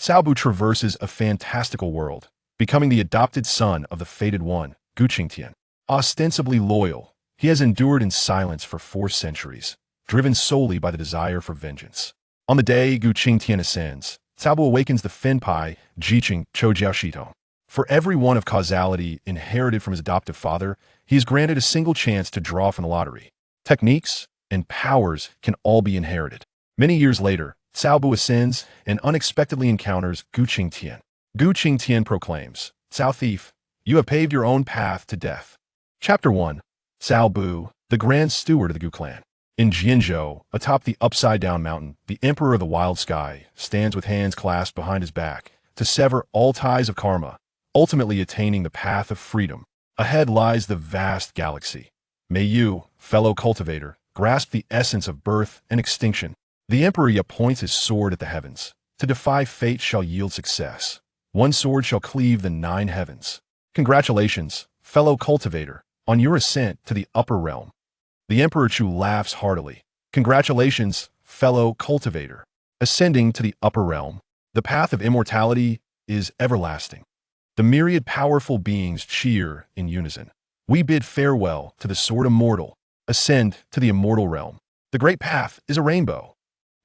Cao Bu traverses a fantastical world, becoming the adopted son of the fated one, Gu Qingtian. Ostensibly loyal, he has endured in silence for 4 centuries, driven solely by the desire for vengeance. On the day Gu Qingtian ascends, Cao Bu awakens the Fenpai, Jiqing, Choujiaoshitong. For every one of causality inherited from his adoptive father, he is granted a single chance to draw from the lottery. Techniques and powers can all be inherited. Many years later, Cao Bu ascends and unexpectedly encounters Gu Qingtian. Gu Qingtian proclaims, "Cao Thief, you have paved your own path to death." Chapter 1. Cao Bu, the Grand Steward of the Gu clan. In Jianzhou, atop the upside-down mountain, the Emperor of the Wild Sky stands with hands clasped behind his back to sever all ties of karma, ultimately attaining the path of freedom. Ahead lies the vast galaxy. May you, fellow cultivator, grasp the essence of birth and extinction. The Emperor yet points his sword at the heavens. To defy fate shall yield success. One sword shall cleave the 9 heavens. Congratulations, fellow cultivator, on your ascent to the upper realm. The Emperor Chu laughs heartily. Congratulations, fellow cultivator. Ascending to the upper realm, the path of immortality is everlasting. The myriad powerful beings cheer in unison. We bid farewell to the sword immortal. Ascend to the immortal realm. The great path is a rainbow.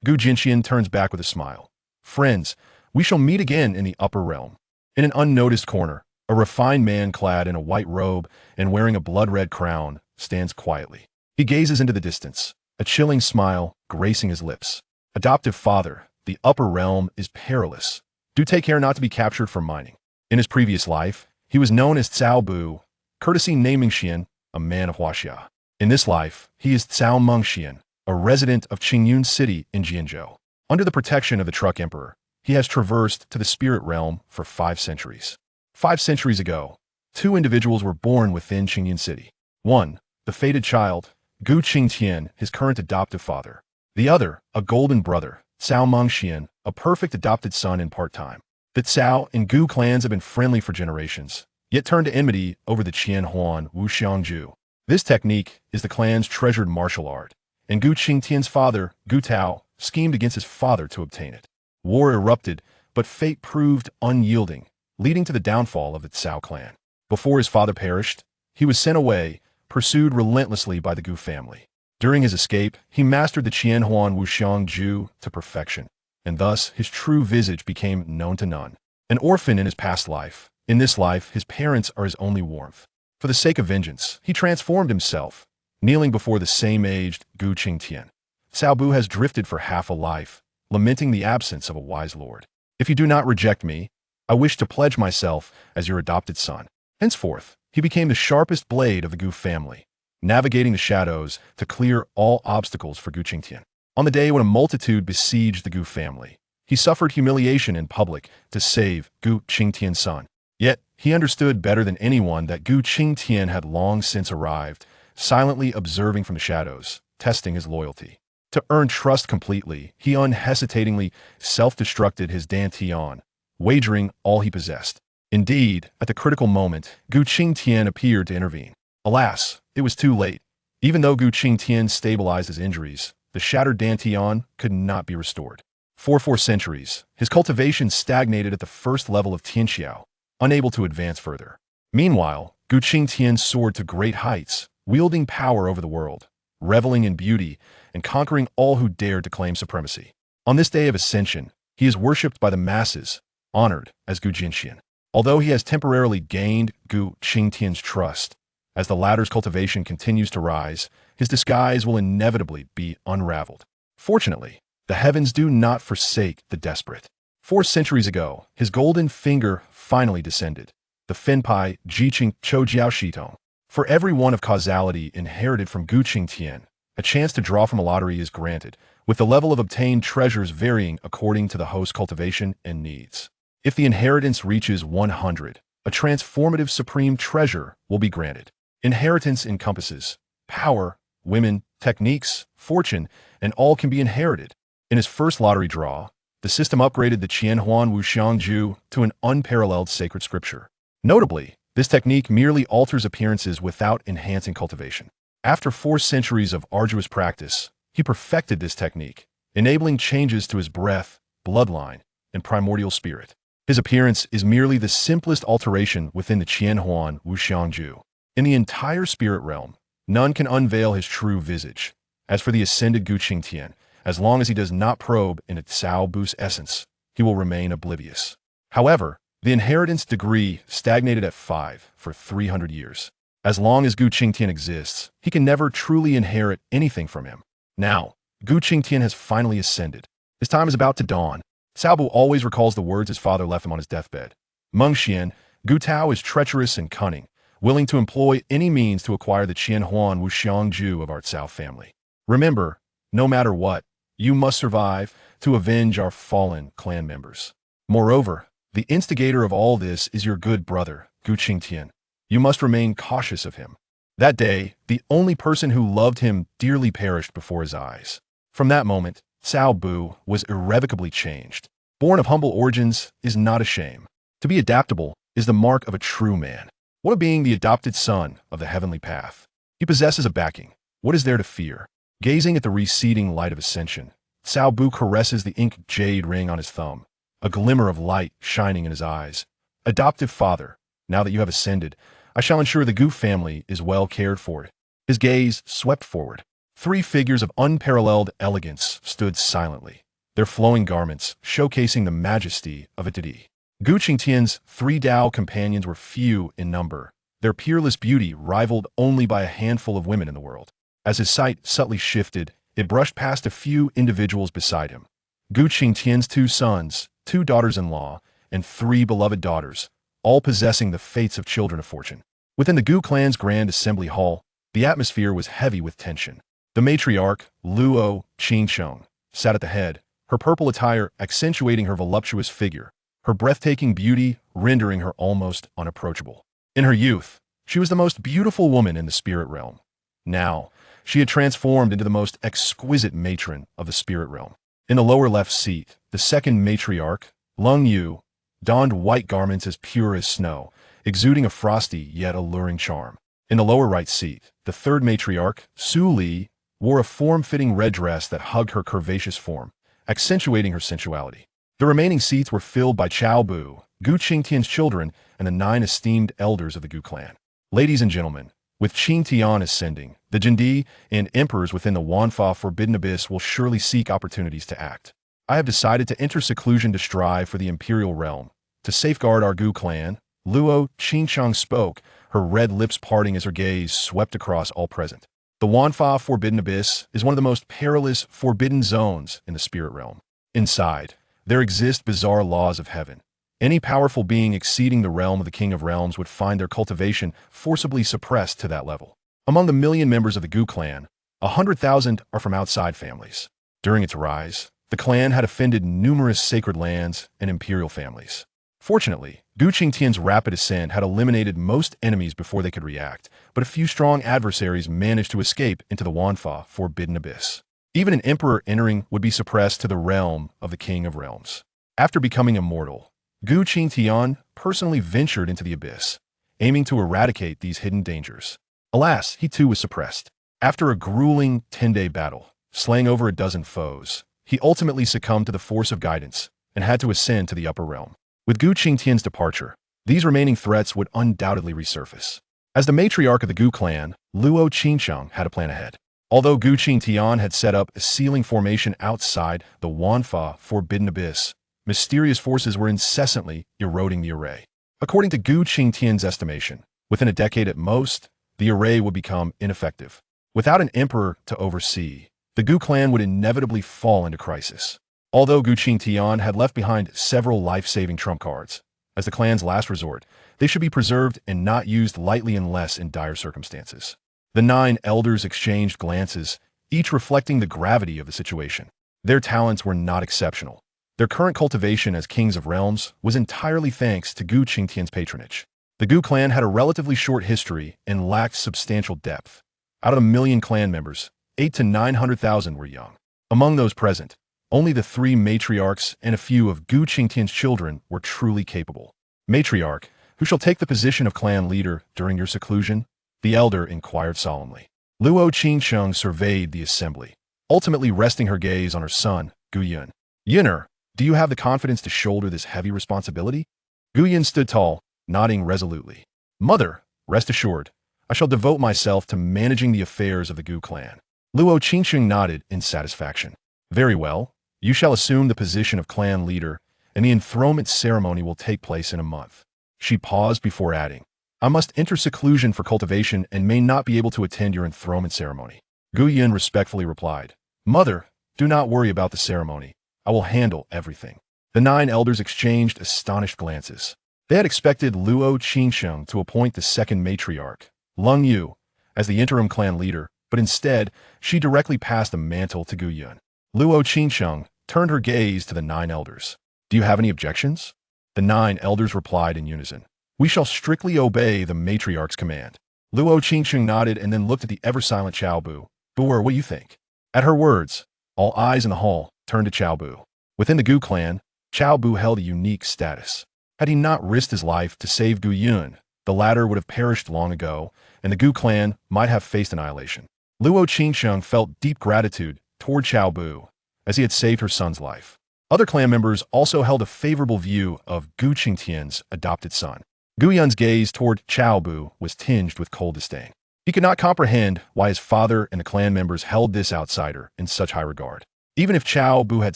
Gu Qingtian turns back with a smile. Friends, we shall meet again in the upper realm. In an unnoticed corner, a refined man clad in a white robe and wearing a blood-red crown stands quietly. He gazes into the distance, a chilling smile gracing his lips. Adoptive father, the upper realm is perilous. Do take care not to be captured for mining. In his previous life, he was known as Cao Bu, courtesy naming Xian, a man of Huaxia. In this life, he is Cao Mengxian, a resident of Qingyun City in Jianzhou. Under the protection of the Truck Emperor, he has traversed to the spirit realm for 5 centuries. 5 centuries ago, 2 individuals were born within Qingyun City. One, the fated child, Gu Qingtian, his current adoptive father. The other, a golden brother, Cao Mengxian, a perfect adopted son in part-time. The Cao and Gu clans have been friendly for generations, yet turned to enmity over the Qianhuan Wuxiangju. This technique is the clan's treasured martial art, and Gu Qingtian's father, Gu Tao, schemed against his father to obtain it. War erupted, but fate proved unyielding, leading to the downfall of the Cao clan. Before his father perished, he was sent away, pursued relentlessly by the Gu family. During his escape, he mastered the Qianhuan Wuxiangju to perfection, and thus his true visage became known to none. An orphan in his past life, in this life his parents are his only warmth. For the sake of vengeance, he transformed himself, kneeling before the same-aged Gu Qingtian. Cao Bu has drifted for half a life, lamenting the absence of a wise lord. If you do not reject me, I wish to pledge myself as your adopted son. Henceforth, he became the sharpest blade of the Gu family, navigating the shadows to clear all obstacles for Gu Qingtian. On the day when a multitude besieged the Gu family, he suffered humiliation in public to save Gu Qingtian's son. Yet, he understood better than anyone that Gu Qingtian had long since arrived, silently observing from the shadows, testing his loyalty. To earn trust completely, he unhesitatingly self-destructed his Dantian, wagering all he possessed. Indeed, at the critical moment, Gu Qingtian appeared to intervene. Alas, it was too late. Even though Gu Qingtian stabilized his injuries, the shattered Dantian could not be restored. For 4 centuries, his cultivation stagnated at the first level of Tianxiao, unable to advance further. Meanwhile, Gu Qingtian soared to great heights, wielding power over the world, reveling in beauty, and conquering all who dared to claim supremacy. On this day of ascension, he is worshipped by the masses, honored as Gu Qingtian. Although he has temporarily gained Gu Qingtian's trust, as the latter's cultivation continues to rise, his disguise will inevitably be unraveled. Fortunately, the heavens do not forsake the desperate. 4 centuries ago, his golden finger finally descended, the Fenpai Jiqing Choujiaoshitong. For every one of causality inherited from Gu Qingtian, a chance to draw from a lottery is granted, with the level of obtained treasures varying according to the host's cultivation and needs. If the inheritance reaches 100, a transformative supreme treasure will be granted. Inheritance encompasses power, women, techniques, fortune, and all can be inherited. In his first lottery draw, the system upgraded the Qianhuan Wuxiangju to an unparalleled sacred scripture. Notably, this technique merely alters appearances without enhancing cultivation. After 4 centuries of arduous practice, he perfected this technique, enabling changes to his breath, bloodline, and primordial spirit. His appearance is merely the simplest alteration within the Qianhuan Wuxiangju. In the entire spirit realm, none can unveil his true visage. As for the ascended Gu Qingtian, as long as he does not probe into Cao Bu's essence, he will remain oblivious. However, the inheritance degree stagnated at 5 for 300 years. As long as Gu Qingtian exists, he can never truly inherit anything from him. Now, Gu Qingtian has finally ascended. His time is about to dawn. Cao Bu always recalls the words his father left him on his deathbed. Meng Xian, Gu Tao is treacherous and cunning, willing to employ any means to acquire the Qianhuan Wuxiangju of our Cao family. Remember, no matter what, you must survive to avenge our fallen clan members. Moreover, the instigator of all this is your good brother, Gu Qingtian. You must remain cautious of him. That day, the only person who loved him dearly perished before his eyes. From that moment, Cao Bu was irrevocably changed. Born of humble origins is not a shame. To be adaptable is the mark of a true man. What of being the adopted son of the heavenly path? He possesses a backing. What is there to fear? Gazing at the receding light of ascension, Cao Bu caresses the ink jade ring on his thumb, a glimmer of light shining in his eyes. Adoptive father, now that you have ascended, I shall ensure the Gu family is well cared for. His gaze swept forward. 3 figures of unparalleled elegance stood silently, their flowing garments showcasing the majesty of a deity. Gu Qingtian's 3 Dao companions were few in number, their peerless beauty rivaled only by a handful of women in the world. As his sight subtly shifted, it brushed past a few individuals beside him. Gu Qingtian's 2 sons, 2 daughters-in-law, and 3 beloved daughters, all possessing the fates of children of fortune. Within the Gu clan's grand assembly hall, the atmosphere was heavy with tension. The matriarch, Gu Qingtian, sat at the head, her purple attire accentuating her voluptuous figure, her breathtaking beauty rendering her almost unapproachable. In her youth, she was the most beautiful woman in the spirit realm. Now, she had transformed into the most exquisite matron of the spirit realm. In the lower left seat, the second matriarch, Lung Yu, donned white garments as pure as snow, exuding a frosty yet alluring charm. In the lower right seat, the third matriarch, Su Li, wore a form-fitting red dress that hugged her curvaceous form, accentuating her sensuality. The remaining seats were filled by Cao Bu, Gu Qingtian's children, and the 9 esteemed elders of the Gu clan. Ladies and gentlemen, with Qingtian ascending, the Jindi and emperors within the Wanfa Forbidden Abyss will surely seek opportunities to act. I have decided to enter seclusion to strive for the imperial realm. To safeguard our Gu clan, Gu Qingtian spoke, her red lips parting as her gaze swept across all present. The Wanfa Forbidden Abyss is one of the most perilous forbidden zones in the spirit realm. Inside, there exist bizarre laws of heaven. Any powerful being exceeding the realm of the King of Realms would find their cultivation forcibly suppressed to that level. Among the 1,000,000 members of the Gu clan, 100,000 are from outside families. During its rise, the clan had offended numerous sacred lands and imperial families. Fortunately, Gu Qingtian's rapid ascent had eliminated most enemies before they could react, but a few strong adversaries managed to escape into the Wanfa Forbidden Abyss. Even an emperor entering would be suppressed to the realm of the King of Realms. After becoming immortal, Gu Qingtian personally ventured into the abyss, aiming to eradicate these hidden dangers. Alas, he too was suppressed. After a grueling 10-day battle, slaying over a dozen foes, he ultimately succumbed to the force of guidance and had to ascend to the upper realm. With Gu Qingtian's departure, these remaining threats would undoubtedly resurface. As the matriarch of the Gu clan, Gu Qingtian had a plan ahead. Although Gu Qingtian had set up a sealing formation outside the Wanfa Forbidden Abyss, mysterious forces were incessantly eroding the array. According to Gu Qingtian's estimation, within a decade at most, the array would become ineffective. Without an emperor to oversee, the Gu clan would inevitably fall into crisis. Although Gu Qingtian had left behind several life-saving trump cards, as the clan's last resort, they should be preserved and not used lightly unless in dire circumstances. The 9 elders exchanged glances, each reflecting the gravity of the situation. Their talents were not exceptional. Their current cultivation as kings of realms was entirely thanks to Gu Qingtian's patronage. The Gu clan had a relatively short history and lacked substantial depth. Out of the 1,000,000 clan members, 800,000 to 900,000 were young. Among those present, only the 3 matriarchs and a few of Gu Qingtian's children were truly capable. Matriarch, who shall take the position of clan leader during your seclusion? The elder inquired solemnly. Gu Qingtian surveyed the assembly, ultimately resting her gaze on her son, Gu Yun. Yunner, Do you have the confidence to shoulder this heavy responsibility? Gu Yin stood tall, nodding resolutely. Mother, rest assured, I shall devote myself to managing the affairs of the Gu clan. Luo Qingtian nodded in satisfaction. Very well, you shall assume the position of clan leader, and the enthronement ceremony will take place in a month. She paused before adding, I must enter seclusion for cultivation and may not be able to attend your enthronement ceremony. Gu Yin respectfully replied, Mother, do not worry about the ceremony. I will handle everything. The 9 elders exchanged astonished glances. They had expected Luo Qingtian to appoint the second matriarch, Lung Yu, as the interim clan leader, but instead, she directly passed the mantle to Gu Yun. Luo Qingtian turned her gaze to the 9 elders. Do you have any objections? The 9 elders replied in unison. We shall strictly obey the matriarch's command. Luo Qingtian nodded and then looked at the ever-silent Cao Bu. Bu, what do you think? At her words, all eyes in the hall turned to Cao Bu. Within the Gu clan, Cao Bu held a unique status. Had he not risked his life to save Gu Yun, the latter would have perished long ago, and the Gu clan might have faced annihilation. Luo Qingtian felt deep gratitude toward Cao Bu, as he had saved her son's life. Other clan members also held a favorable view of Gu Qingtian's adopted son. Gu Yun's gaze toward Cao Bu was tinged with cold disdain. He could not comprehend why his father and the clan members held this outsider in such high regard. Even if Cao Bu had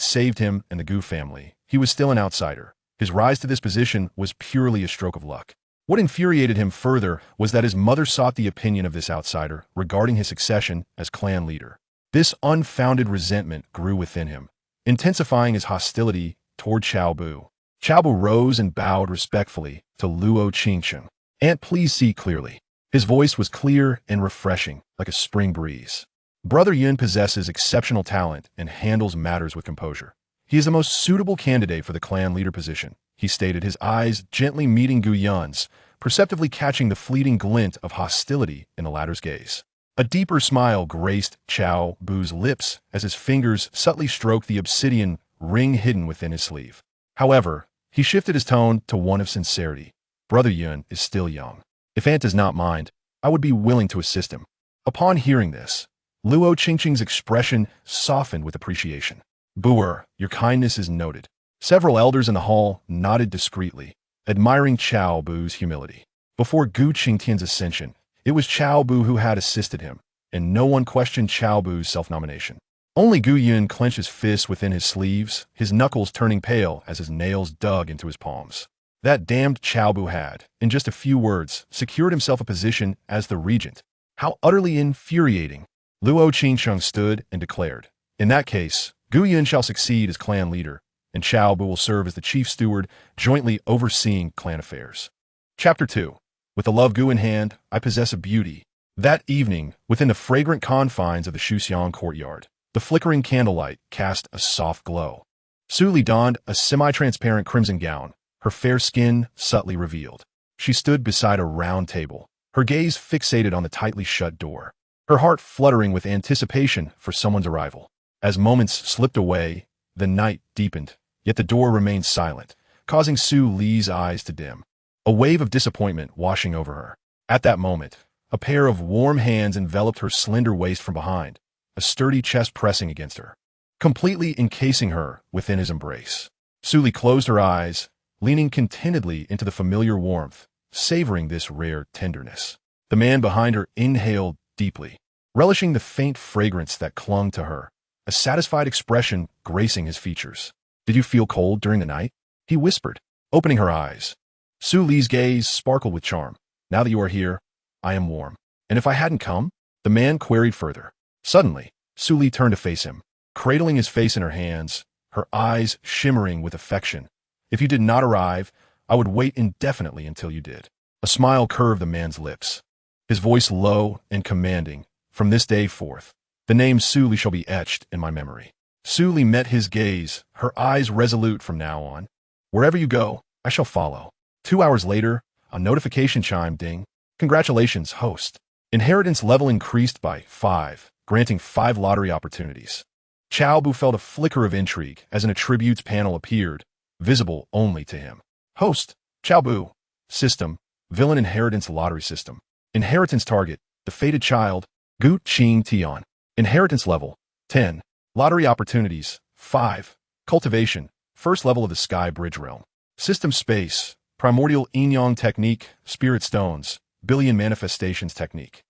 saved him and the Gu family, he was still an outsider. His rise to this position was purely a stroke of luck. What infuriated him further was that his mother sought the opinion of this outsider regarding his succession as clan leader. This unfounded resentment grew within him, intensifying his hostility toward Cao Bu. Cao Bu rose and bowed respectfully to Luo Qingtian. Aunt, please see clearly. His voice was clear and refreshing, like a spring breeze. Brother Yun possesses exceptional talent and handles matters with composure. He is the most suitable candidate for the clan leader position, he stated, his eyes gently meeting Gu Yun's, perceptively catching the fleeting glint of hostility in the latter's gaze. A deeper smile graced Cao Bu's lips as his fingers subtly stroked the obsidian ring hidden within his sleeve. However, he shifted his tone to one of sincerity. Brother Yun is still young. If Aunt does not mind, I would be willing to assist him. Upon hearing this, Luo Qingtian's expression softened with appreciation. Buer, your kindness is noted. Several elders in the hall nodded discreetly, admiring Cao Bu's humility. Before Gu Qingtian's ascension, it was Cao Bu who had assisted him, and no one questioned Cao Bu's self-nomination. Only Gu Yun clenched his fists within his sleeves, his knuckles turning pale as his nails dug into his palms. That damned Cao Bu had, in just a few words, secured himself a position as the regent. How utterly infuriating! Luo Qingtian stood and declared, in that case, Gu Yun shall succeed as clan leader, and Cao Bu will serve as the chief steward, jointly overseeing clan affairs. Chapter 2. With the love Gu in hand, I possess a beauty. That evening, within the fragrant confines of the Shuxiang courtyard, the flickering candlelight cast a soft glow. Su Li donned a semi-transparent crimson gown, her fair skin subtly revealed. She stood beside a round table, her gaze fixated on the tightly shut door, her heart fluttering with anticipation for someone's arrival. As moments slipped away, the night deepened, yet the door remained silent, causing Su Li's eyes to dim, a wave of disappointment washing over her. At that moment, a pair of warm hands enveloped her slender waist from behind, a sturdy chest pressing against her, completely encasing her within his embrace. Su Li closed her eyes, leaning contentedly into the familiar warmth, savoring this rare tenderness. The man behind her inhaled deeply, relishing the faint fragrance that clung to her, a satisfied expression gracing his features. Did you feel cold during the night? He whispered, opening her eyes. Su Li's gaze sparkled with charm. Now that you are here, I am warm. And if I hadn't come? The man queried further. Suddenly, Su Li turned to face him, cradling his face in her hands, her eyes shimmering with affection. If you did not arrive, I would wait indefinitely until you did. A smile curved the man's lips, his voice low and commanding. From this day forth, the name Su Li shall be etched in my memory. Su Li met his gaze, her eyes resolute from now on. Wherever you go, I shall follow. 2 hours later, a notification chime ding. Congratulations, host. Inheritance level increased by 5, granting 5 lottery opportunities. Cao Bu felt a flicker of intrigue as an attributes panel appeared, visible only to him. Host, Cao Bu. System, villain inheritance lottery system. Inheritance target, the fated child, Gu Qingtian. Inheritance level, 10. Lottery opportunities, 5. Cultivation, First level of the Sky Bridge realm. System space. Primordial yin-yang technique. Spirit stones. Billion manifestations technique.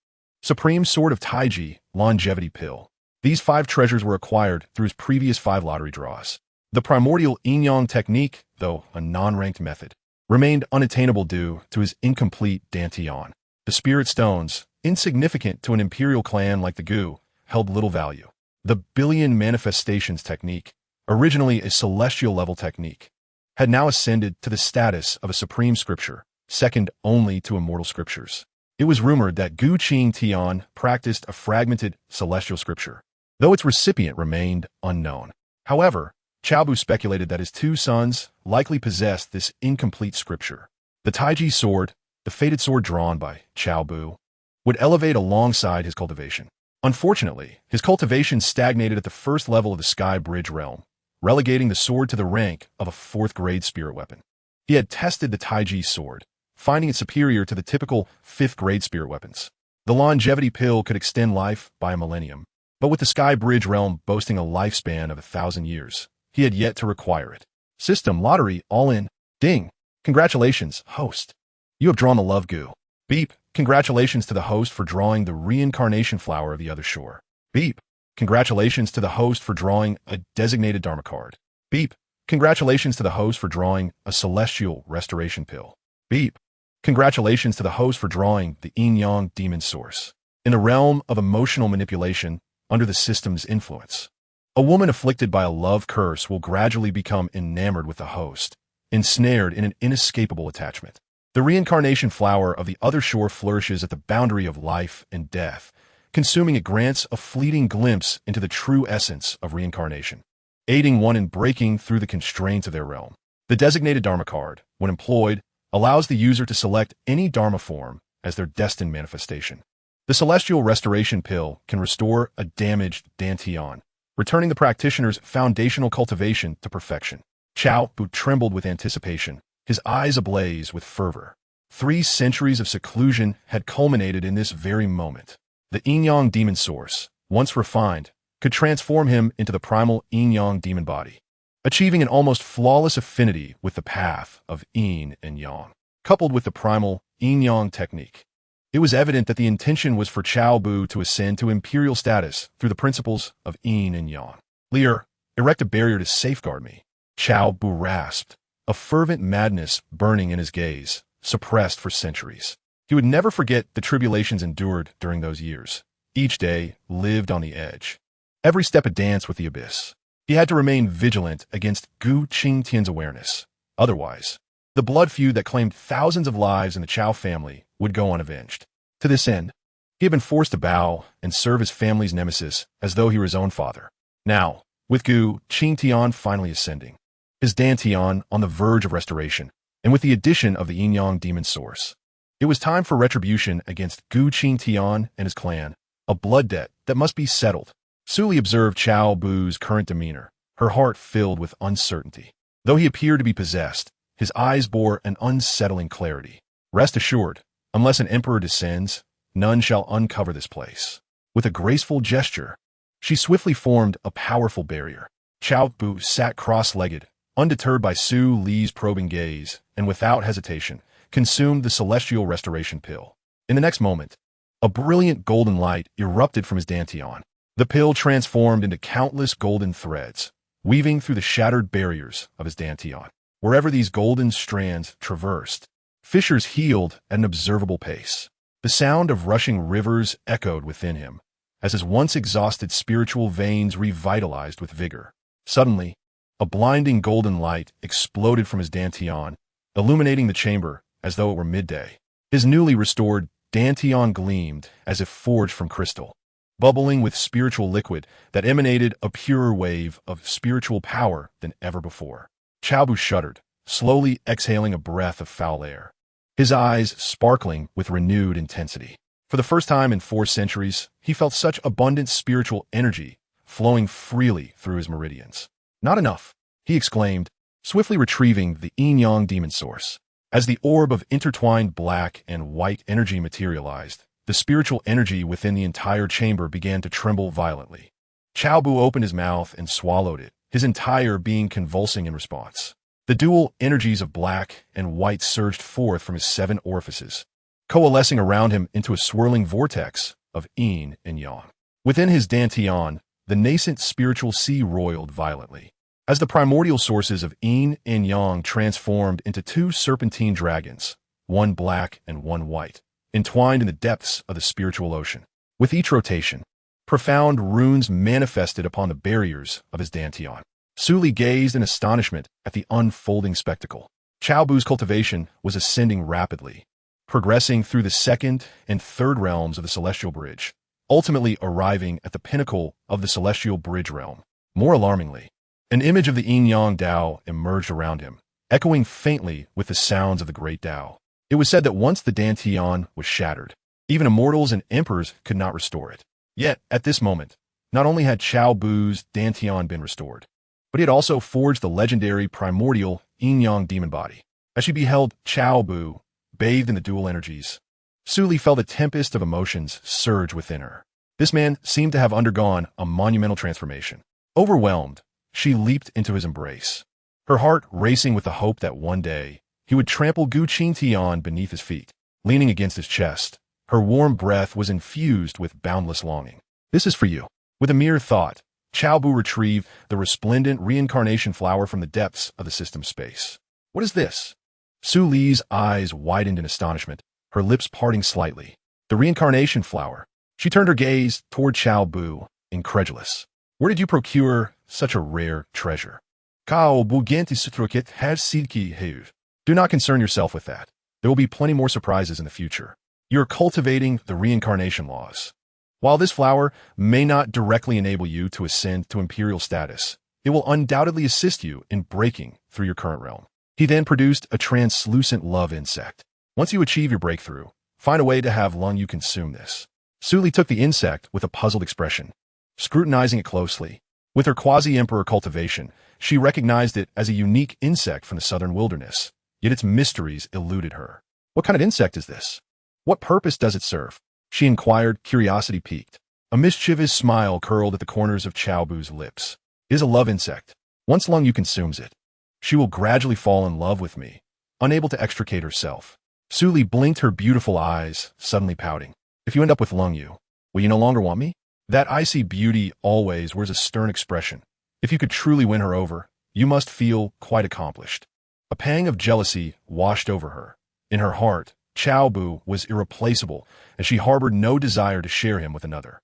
Supreme sword of Taiji. Longevity pill. These 5 treasures were acquired through his previous 5 lottery draws. The primordial yin-yang technique, though a non-ranked method, remained unattainable due to his incomplete dantian. The spirit stones, insignificant to an imperial clan like the Gu, held little value. The billion manifestations technique, originally a celestial level technique, had now ascended to the status of a supreme scripture, second only to immortal scriptures. It was rumored that Gu Qingtian practiced a fragmented celestial scripture, though its recipient remained unknown. However, Cao Bu speculated that his 2 sons likely possessed this incomplete scripture. The Taiji sword, the fated sword drawn by Cao Bu, would elevate alongside his cultivation. Unfortunately, his cultivation stagnated at the first level of the Sky Bridge realm, relegating the sword to the rank of a 4th-grade spirit weapon. He had tested the Taiji sword, finding it superior to the typical 5th-grade spirit weapons. The longevity pill could extend life by a millennium, but with the Sky Bridge realm boasting a lifespan of 1,000 years, he had yet to require it. System lottery all in. Ding. Congratulations, host. You have drawn the love Gu. Beep. Congratulations to the host for drawing the reincarnation flower of the other shore. Beep. Congratulations to the host for drawing a designated Dharma card. Beep. Congratulations to the host for drawing a celestial restoration pill. Beep. Congratulations to the host for drawing the yin-yang demon source. In the realm of emotional manipulation, under the system's influence, a woman afflicted by a love curse will gradually become enamored with the host, ensnared in an inescapable attachment. The reincarnation flower of the other shore flourishes at the boundary of life and death. Consuming it grants a fleeting glimpse into the true essence of reincarnation, aiding one in breaking through the constraints of their realm. The designated Dharma card, when employed, allows the user to select any Dharma form as their destined manifestation. The celestial restoration pill can restore a damaged dantian, returning the practitioner's foundational cultivation to perfection. Cao Bu trembled with anticipation, his eyes ablaze with fervor. 3 centuries of seclusion had culminated in this very moment. The yin-yang demon source, once refined, could transform him into the primal yin-yang demon body, achieving an almost flawless affinity with the path of yin and yang, coupled with the primal yin-yang technique. It was evident that the intention was for Cao Bu to ascend to imperial status through the principles of yin and yang. Lear, erect a barrier to safeguard me. Cao Bu rasped, a fervent madness burning in his gaze, suppressed for centuries. He would never forget the tribulations endured during those years. Each day lived on the edge. Every step a dance with the abyss. He had to remain vigilant against Gu Qingtian's awareness. Otherwise, the blood feud that claimed thousands of lives in the Cao family would go unavenged. To this end, he had been forced to bow and serve his family's nemesis as though he were his own father. Now, with Gu Qingtian finally ascending, his dantian on the verge of restoration, and with the addition of the yin-yang demon source, it was time for retribution against Gu Qingtian and his clan, a blood debt that must be settled. Suli observed Cao Bu's current demeanor, her heart filled with uncertainty. Though he appeared to be possessed, his eyes bore an unsettling clarity. Rest assured, unless an emperor descends, none shall uncover this place. With a graceful gesture, she swiftly formed a powerful barrier. Cao Bu sat cross-legged, undeterred by Su Li's probing gaze, and without hesitation, consumed the celestial restoration pill. In the next moment, a brilliant golden light erupted from his dantian. The pill transformed into countless golden threads, weaving through the shattered barriers of his dantian. Wherever these golden strands traversed, fissures healed at an observable pace. The sound of rushing rivers echoed within him, as his once exhausted spiritual veins revitalized with vigor. Suddenly, a blinding golden light exploded from his dantian, illuminating the chamber as though it were midday. His newly restored dantian gleamed as if forged from crystal, bubbling with spiritual liquid that emanated a purer wave of spiritual power than ever before. Cao Bu shuddered, slowly exhaling a breath of foul air, his eyes sparkling with renewed intensity. For the first time in 4 centuries, he felt such abundant spiritual energy flowing freely through his meridians. Not enough, he exclaimed, swiftly retrieving the yin-yang demon source. As the orb of intertwined black and white energy materialized, the spiritual energy within the entire chamber began to tremble violently. Cao Bu opened his mouth and swallowed it, his entire being convulsing in response. The dual energies of black and white surged forth from his 7 orifices, coalescing around him into a swirling vortex of yin and yang. Within his dantian, the nascent spiritual sea roiled violently, as the primordial sources of yin and yang transformed into 2 serpentine dragons, one black and one white, entwined in the depths of the spiritual ocean. With each rotation, profound runes manifested upon the barriers of his dantian. Su Li gazed in astonishment at the unfolding spectacle. Cao Bu's cultivation was ascending rapidly, progressing through the 2nd and 3rd realms of the celestial bridge, ultimately arriving at the pinnacle of the celestial bridge realm. More alarmingly, an image of the yin-yang Tao emerged around him, echoing faintly with the sounds of the great Tao. It was said that once the dantian was shattered, even immortals and emperors could not restore it. Yet, at this moment, not only had Cao Bu's dantian been restored, but he had also forged the legendary primordial yin-yang demon body. As she beheld Cao Bu, bathed in the dual energies, Su Li felt a tempest of emotions surge within her. This man seemed to have undergone a monumental transformation. Overwhelmed, she leaped into his embrace, her heart racing with the hope that one day he would trample Gu Qingtian beneath his feet. Leaning against his chest, her warm breath was infused with boundless longing. "This is for you." With a mere thought, Cao Bu retrieved the resplendent reincarnation flower from the depths of the system space. "What is this?" Su Li's eyes widened in astonishment, her lips parting slightly. "The reincarnation flower." She turned her gaze toward Cao Bu, incredulous. "Where did you procure such a rare treasure?" Cao Bu has sidki. Do not concern yourself with that. There will be plenty more surprises in the future. You're cultivating the reincarnation laws. While this flower may not directly enable you to ascend to imperial status, it will undoubtedly assist you in breaking through your current realm. He then produced a translucent love insect. Once you achieve your breakthrough, find a way to have Lung Yu consume this. Su Li took the insect with a puzzled expression, scrutinizing it closely. With her quasi-emperor cultivation, she recognized it as a unique insect from the southern wilderness, yet its mysteries eluded her. "What kind of insect is this? What purpose does it serve?" she inquired, curiosity piqued. A mischievous smile curled at the corners of Cao Bu's lips. "It is a love insect. Once Lung Yu consumes it, she will gradually fall in love with me." Unable to extricate herself, Su Li blinked her beautiful eyes, suddenly pouting. "If you end up with Lung Yu, will you no longer want me?" That icy beauty always wears a stern expression. If you could truly win her over, you must feel quite accomplished. A pang of jealousy washed over her. In her heart, Cao Bu was irreplaceable, and she harbored no desire to share him with another.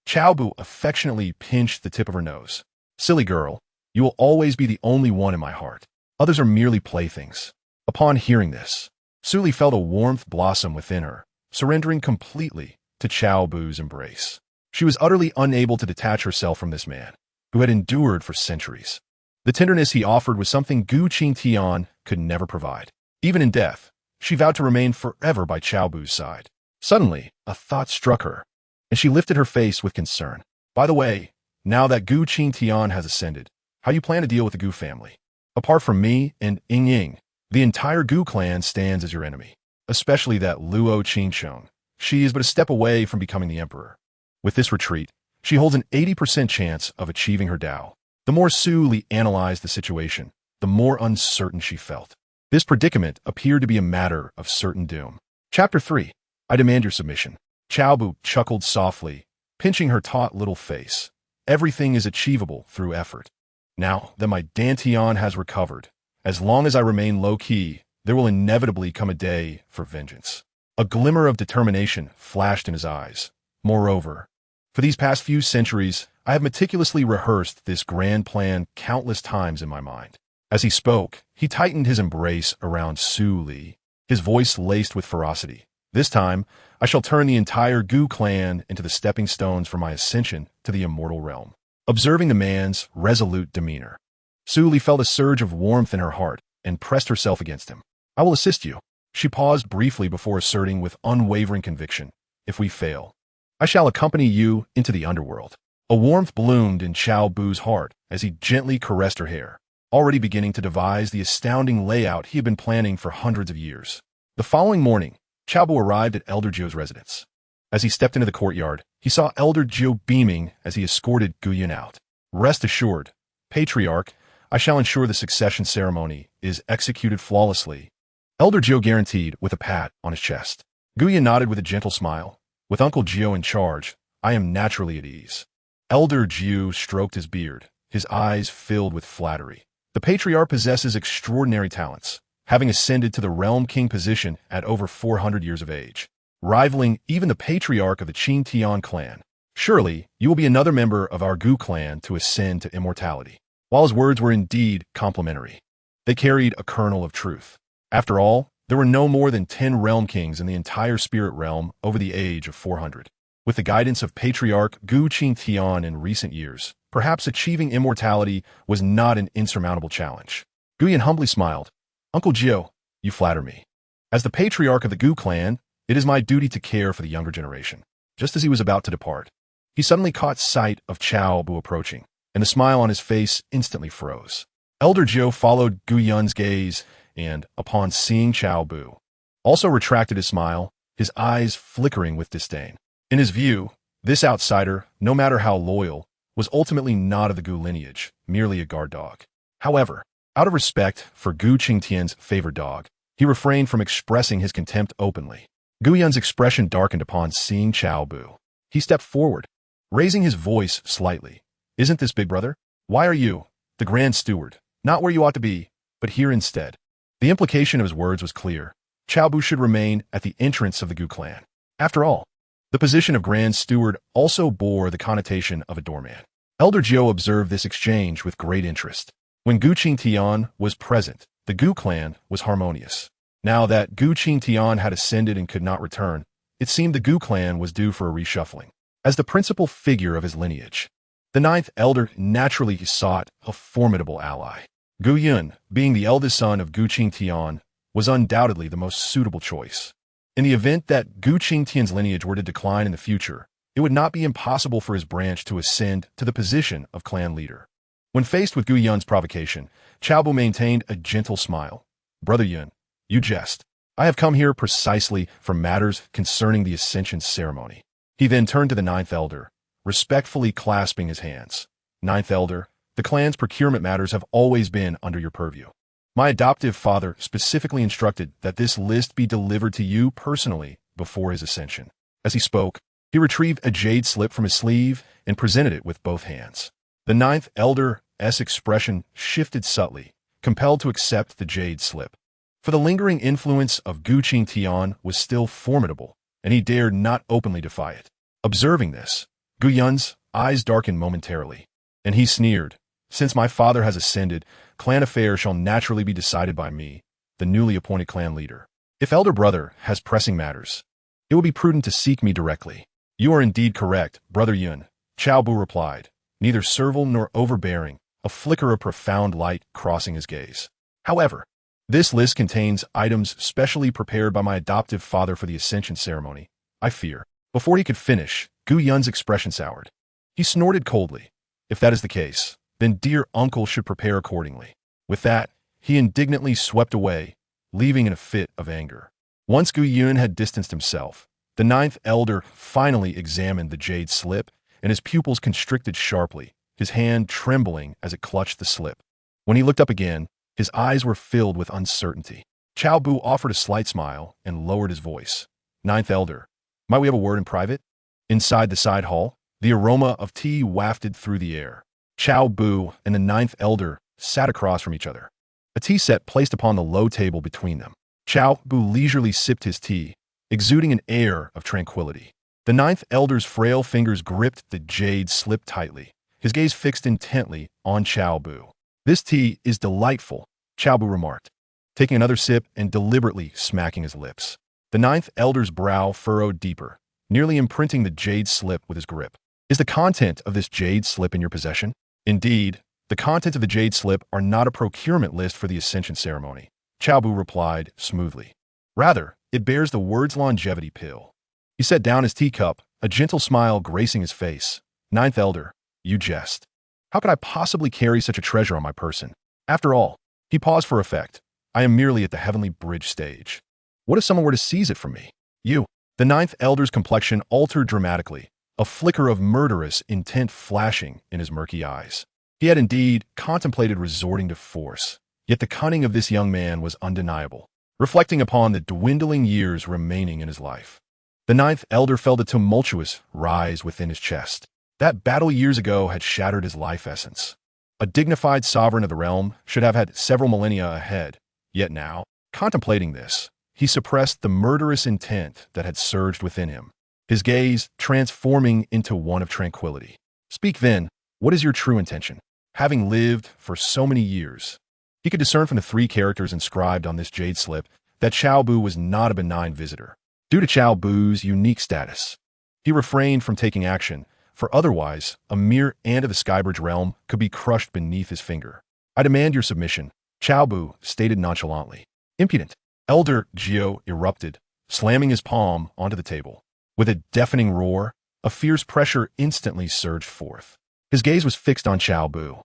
Cao Bu affectionately pinched the tip of her nose. "Silly girl, you will always be the only one in my heart. Others are merely playthings." Upon hearing this, Su Li felt a warmth blossom within her, surrendering completely to Cao Bu's embrace. She was utterly unable to detach herself from this man, who had endured for centuries. The tenderness he offered was something Gu Qingtian could never provide. Even in death, she vowed to remain forever by Cao Bu's side. Suddenly, a thought struck her, and she lifted her face with concern. "By the way, now that Gu Qingtian has ascended, how you plan to deal with the Gu family? Apart from me and Ying Ying, the entire Gu clan stands as your enemy, especially that Luo Qingcheng. She is but a step away from becoming the emperor. With this retreat, she holds an 80% chance of achieving her Tao." The more Su Li analyzed the situation, the more uncertain she felt. This predicament appeared to be a matter of certain doom. Chapter 3. I demand your submission. Cao Bu chuckled softly, pinching her taut little face. "Everything is achievable through effort. Now that my dantian has recovered, as long as I remain low-key, there will inevitably come a day for vengeance." A glimmer of determination flashed in his eyes. "Moreover, for these past few centuries, I have meticulously rehearsed this grand plan countless times in my mind." As he spoke, he tightened his embrace around Su Li, his voice laced with ferocity. "This time, I shall turn the entire Gu clan into the stepping stones for my ascension to the immortal realm." Observing the man's resolute demeanor, Su Li felt a surge of warmth in her heart and pressed herself against him. "I will assist you." She paused briefly before asserting with unwavering conviction, "If we fail, I shall accompany you into the underworld." A warmth bloomed in Cao Bu's heart as he gently caressed her hair, already beginning to devise the astounding layout he had been planning for hundreds of years. The following morning, Cao Bu arrived at Elder Jiu's residence. As he stepped into the courtyard, he saw Elder Jiu beaming as he escorted Gu Yun out. "Rest assured, Patriarch, I shall ensure the succession ceremony is executed flawlessly. Elder Gio guaranteed with a pat on his chest. Gu Yan nodded with a gentle smile. With Uncle Gio in charge, I am naturally at ease. Elder Gio stroked his beard, his eyes filled with flattery. The Patriarch possesses extraordinary talents, having ascended to the Realm King position at over 400 years of age, rivaling even the Patriarch of the Qingtian clan. Surely, you will be another member of our Gu clan to ascend to immortality. While his words were indeed complimentary, they carried a kernel of truth. After all, there were no more than 10 realm kings in the entire spirit realm over the age of 400. With the guidance of Patriarch Gu Qingtian in recent years, perhaps achieving immortality was not an insurmountable challenge. Gu Yan humbly smiled. Uncle Gio, you flatter me. As the Patriarch of the Gu clan, it is my duty to care for the younger generation. Just as he was about to depart, he suddenly caught sight of Cao Bu approaching, and the smile on his face instantly froze. Elder Gio followed Gu Yan's gaze and, upon seeing Cao Bu, also retracted his smile, his eyes flickering with disdain. In his view, this outsider, no matter how loyal, was ultimately not of the Gu lineage, merely a guard dog. However, out of respect for Gu Qingtian's favored dog, he refrained from expressing his contempt openly. Gu Yan's expression darkened upon seeing Cao Bu. He stepped forward, raising his voice slightly. Isn't this big brother? Why are you, the Grand Steward, not where you ought to be, but here instead? The implication of his words was clear. Cao Bu should remain at the entrance of the Gu clan. After all, the position of Grand Steward also bore the connotation of a doorman. Elder Gio observed this exchange with great interest. When Gu Qingtian was present, the Gu clan was harmonious. Now that Gu Qingtian had ascended and could not return, it seemed the Gu clan was due for a reshuffling. As the principal figure of his lineage, the ninth elder naturally sought a formidable ally. Gu Yan, being the eldest son of Gu Qingtian, was undoubtedly the most suitable choice. In the event that Gu Qingtian's lineage were to decline in the future, it would not be impossible for his branch to ascend to the position of clan leader. When faced with Gu Yan's provocation, Cao Bu maintained a gentle smile. Brother Yan, you jest. I have come here precisely for matters concerning the ascension ceremony. He then turned to the ninth elder, respectfully clasping his hands. Ninth elder, the clan's procurement matters have always been under your purview. My adoptive father specifically instructed that this list be delivered to you personally before his ascension. As he spoke, he retrieved a jade slip from his sleeve and presented it with both hands. The ninth elder's expression shifted subtly, compelled to accept the jade slip. For the lingering influence of Gu Qingtian was still formidable, and he dared not openly defy it. Observing this, Gu Yan's eyes darkened momentarily, and he sneered. Since my father has ascended, clan affairs shall naturally be decided by me, the newly appointed clan leader. If elder brother has pressing matters, it will be prudent to seek me directly. You are indeed correct, Brother Yun, Cao Bu replied, neither servile nor overbearing, a flicker of profound light crossing his gaze. However, this list contains items specially prepared by my adoptive father for the ascension ceremony, I fear. Before he could finish, Gu Yun's expression soured. He snorted coldly. If that is the case, then dear uncle should prepare accordingly. With that, he indignantly swept away, leaving in a fit of anger. Once Gu Yun had distanced himself, the ninth elder finally examined the jade slip, and his pupils constricted sharply, his hand trembling as it clutched the slip. When he looked up again, his eyes were filled with uncertainty. Cao Bu offered a slight smile and lowered his voice. Ninth elder, might we have a word in private? Inside the side hall, the aroma of tea wafted through the air. Cao Bu and the ninth elder sat across from each other, a tea set placed upon the low table between them. Cao Bu leisurely sipped his tea, exuding an air of tranquility. The ninth elder's frail fingers gripped the jade slip tightly, his gaze fixed intently on Cao Bu. This tea is delightful, Cao Bu remarked, taking another sip and deliberately smacking his lips. The ninth elder's brow furrowed deeper, nearly imprinting the jade slip with his grip. Is the content of this jade slip in your possession? Indeed, the content of the jade slip are not a procurement list for the ascension ceremony, Cao Bu replied smoothly. Rather, it bears the words longevity pill. He set down his teacup, a gentle smile gracing his face. Ninth elder, you jest. How could I possibly carry such a treasure on my person? After all, he paused for effect. I am merely at the heavenly bridge stage. What if someone were to seize it from me? You. The ninth elder's complexion altered dramatically, a flicker of murderous intent flashing in his murky eyes. He had indeed contemplated resorting to force, yet the cunning of this young man was undeniable, reflecting upon the dwindling years remaining in his life. The ninth elder felt a tumultuous rise within his chest. That battle years ago had shattered his life essence. A dignified sovereign of the realm should have had several millennia ahead, yet now, contemplating this, he suppressed the murderous intent that had surged within him, his gaze transforming into one of tranquility. Speak then, what is your true intention? Having lived for so many years, he could discern from the three characters inscribed on this jade slip that Cao Bu was not a benign visitor. Due to Cao Bu's unique status, he refrained from taking action, for otherwise, a mere ant of the Skybridge realm could be crushed beneath his finger. I demand your submission, Cao Bu stated nonchalantly. Impudent. Elder Gio erupted, slamming his palm onto the table. With a deafening roar, a fierce pressure instantly surged forth. His gaze was fixed on Cao Bu,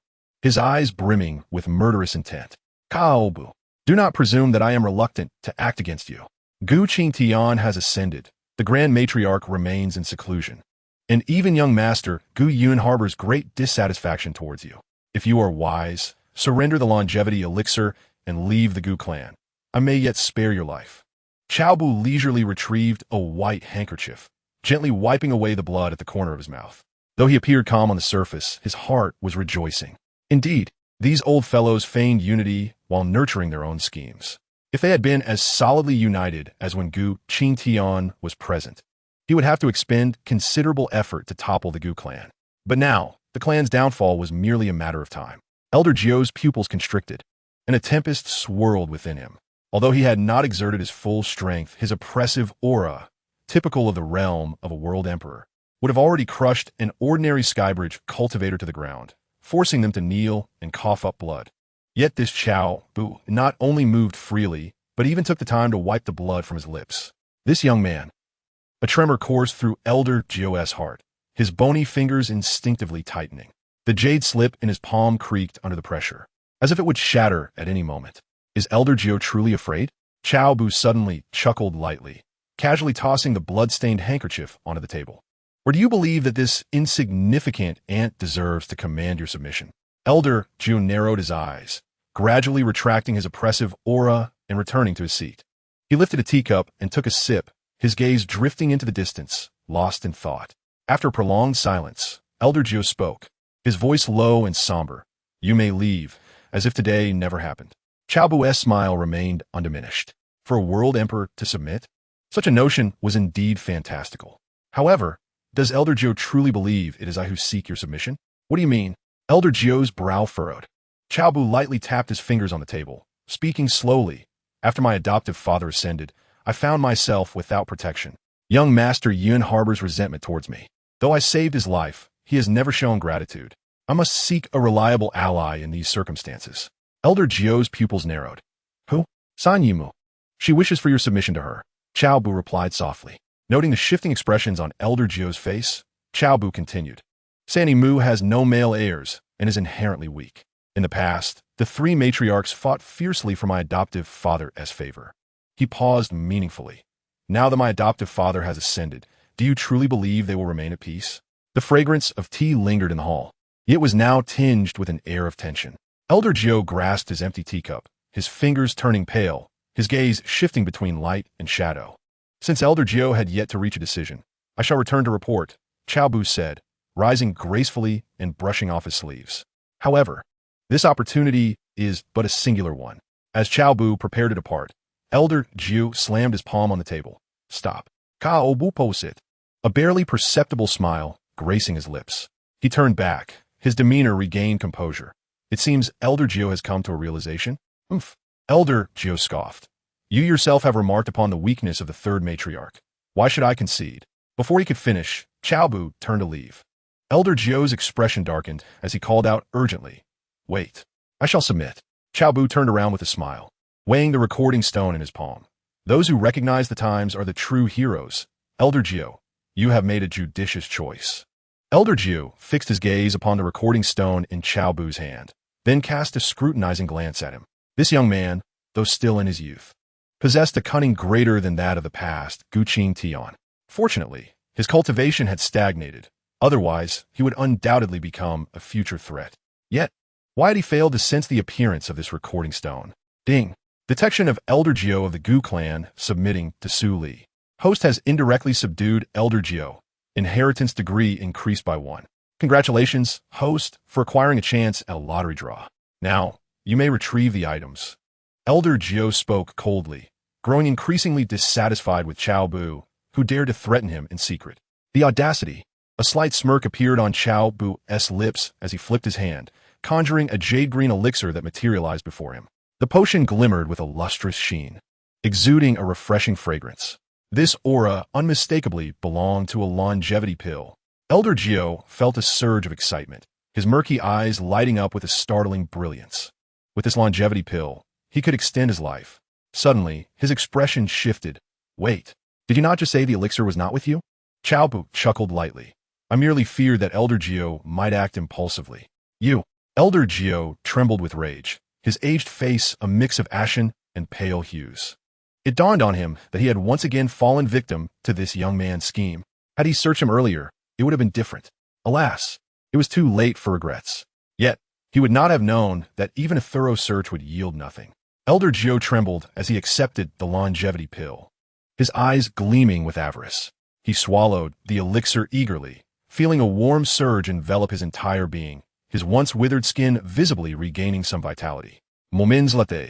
his eyes brimming with murderous intent. Cao Bu, do not presume that I am reluctant to act against you. Gu Qingtian has ascended. The Grand Matriarch remains in seclusion. And even young Master Gu Yun harbors great dissatisfaction towards you. If you are wise, surrender the longevity elixir and leave the Gu clan. I may yet spare your life. Cao Bu leisurely retrieved a white handkerchief, gently wiping away the blood at the corner of his mouth. Though he appeared calm on the surface, his heart was rejoicing. Indeed, these old fellows feigned unity while nurturing their own schemes. If they had been as solidly united as when Gu Qingtian was present, he would have to expend considerable effort to topple the Gu clan. But now, the clan's downfall was merely a matter of time. Elder Gio's pupils constricted, and a tempest swirled within him. Although he had not exerted his full strength, his oppressive aura, typical of the realm of a world emperor, would have already crushed an ordinary Skybridge cultivator to the ground, forcing them to kneel and cough up blood. Yet this Cao Bu not only moved freely, but even took the time to wipe the blood from his lips. This young man. A tremor coursed through Elder Gio's heart, his bony fingers instinctively tightening. The jade slip in his palm creaked under the pressure, as if it would shatter at any moment. Is Elder Gio truly afraid? Cao Bu suddenly chuckled lightly, casually tossing the blood-stained handkerchief onto the table. Or do you believe that this insignificant ant deserves to command your submission? Elder Gio narrowed his eyes, gradually retracting his oppressive aura and returning to his seat. He lifted a teacup and took a sip, his gaze drifting into the distance, lost in thought. After a prolonged silence, Elder Gio spoke, his voice low and somber. You may leave, as if today never happened. Cao Bu's smile remained undiminished. For a world emperor to submit? Such a notion was indeed fantastical. However, does Elder Gio truly believe it is I who seek your submission? What do you mean? Elder Gio's brow furrowed. Cao Bu lightly tapped his fingers on the table, speaking slowly. After my adoptive father ascended, I found myself without protection. Young Master Yun harbors resentment towards me. Though I saved his life, he has never shown gratitude. I must seek a reliable ally in these circumstances. Elder Gio's pupils narrowed. Who? San Yimu. She wishes for your submission to her. Cao Bu replied softly. Noting the shifting expressions on Elder Gio's face, Cao Bu continued. San Yimu has no male heirs and is inherently weak. In the past, the three matriarchs fought fiercely for my adoptive father's favor. He paused meaningfully. Now that my adoptive father has ascended, do you truly believe they will remain at peace? The fragrance of tea lingered in the hall. It was now tinged with an air of tension. Elder Gio grasped his empty teacup, his fingers turning pale, his gaze shifting between light and shadow. Since Elder Gio had yet to reach a decision, I shall return to report, Cao Bu said, rising gracefully and brushing off his sleeves. However, this opportunity is but a singular one. As Cao Bu prepared to depart, Elder Gio slammed his palm on the table. Stop. Cao Bu posit. A barely perceptible smile gracing his lips. He turned back, his demeanor regained composure. It seems Elder Gio has come to a realization. Elder Gio scoffed. You yourself have remarked upon the weakness of the third matriarch. Why should I concede? Before he could finish, Cao Bu turned to leave. Elder Gio's expression darkened as he called out urgently. Wait. I shall submit. Cao Bu turned around with a smile, weighing the recording stone in his palm. Those who recognize the times are the true heroes. Elder Gio, you have made a judicious choice. Elder Gio fixed his gaze upon the recording stone in Cao Bu's hand, then cast a scrutinizing glance at him. This young man, though still in his youth, possessed a cunning greater than that of the past Gu Qingtian. Fortunately, his cultivation had stagnated. Otherwise, he would undoubtedly become a future threat. Yet, why had he failed to sense the appearance of this recording stone? Ding. Detection of Elder Geo of the Gu clan submitting to Su Li. Host has indirectly subdued Elder Geo. Inheritance degree increased by 1. Congratulations, host, for acquiring a chance at a lottery draw. Now, you may retrieve the items. Elder Geo spoke coldly, growing increasingly dissatisfied with Cao Bu, who dared to threaten him in secret. The audacity! A slight smirk appeared on Cao Bu's lips as he flipped his hand, conjuring a jade-green elixir that materialized before him. The potion glimmered with a lustrous sheen, exuding a refreshing fragrance. This aura unmistakably belonged to a longevity pill. Elder Geo felt a surge of excitement, his murky eyes lighting up with a startling brilliance. With this longevity pill, he could extend his life. Suddenly, his expression shifted. Wait, did you not just say the elixir was not with you? Cao Bu chuckled lightly. I merely feared that Elder Geo might act impulsively. You. Elder Geo trembled with rage, his aged face a mix of ashen and pale hues. It dawned on him that he had once again fallen victim to this young man's scheme. Had he searched him earlier, it would have been different. Alas, it was too late for regrets. Yet, he would not have known that even a thorough search would yield nothing. Elder Geo trembled as he accepted the longevity pill, his eyes gleaming with avarice. He swallowed the elixir eagerly, feeling a warm surge envelop his entire being, his once withered skin visibly regaining some vitality. Moments later,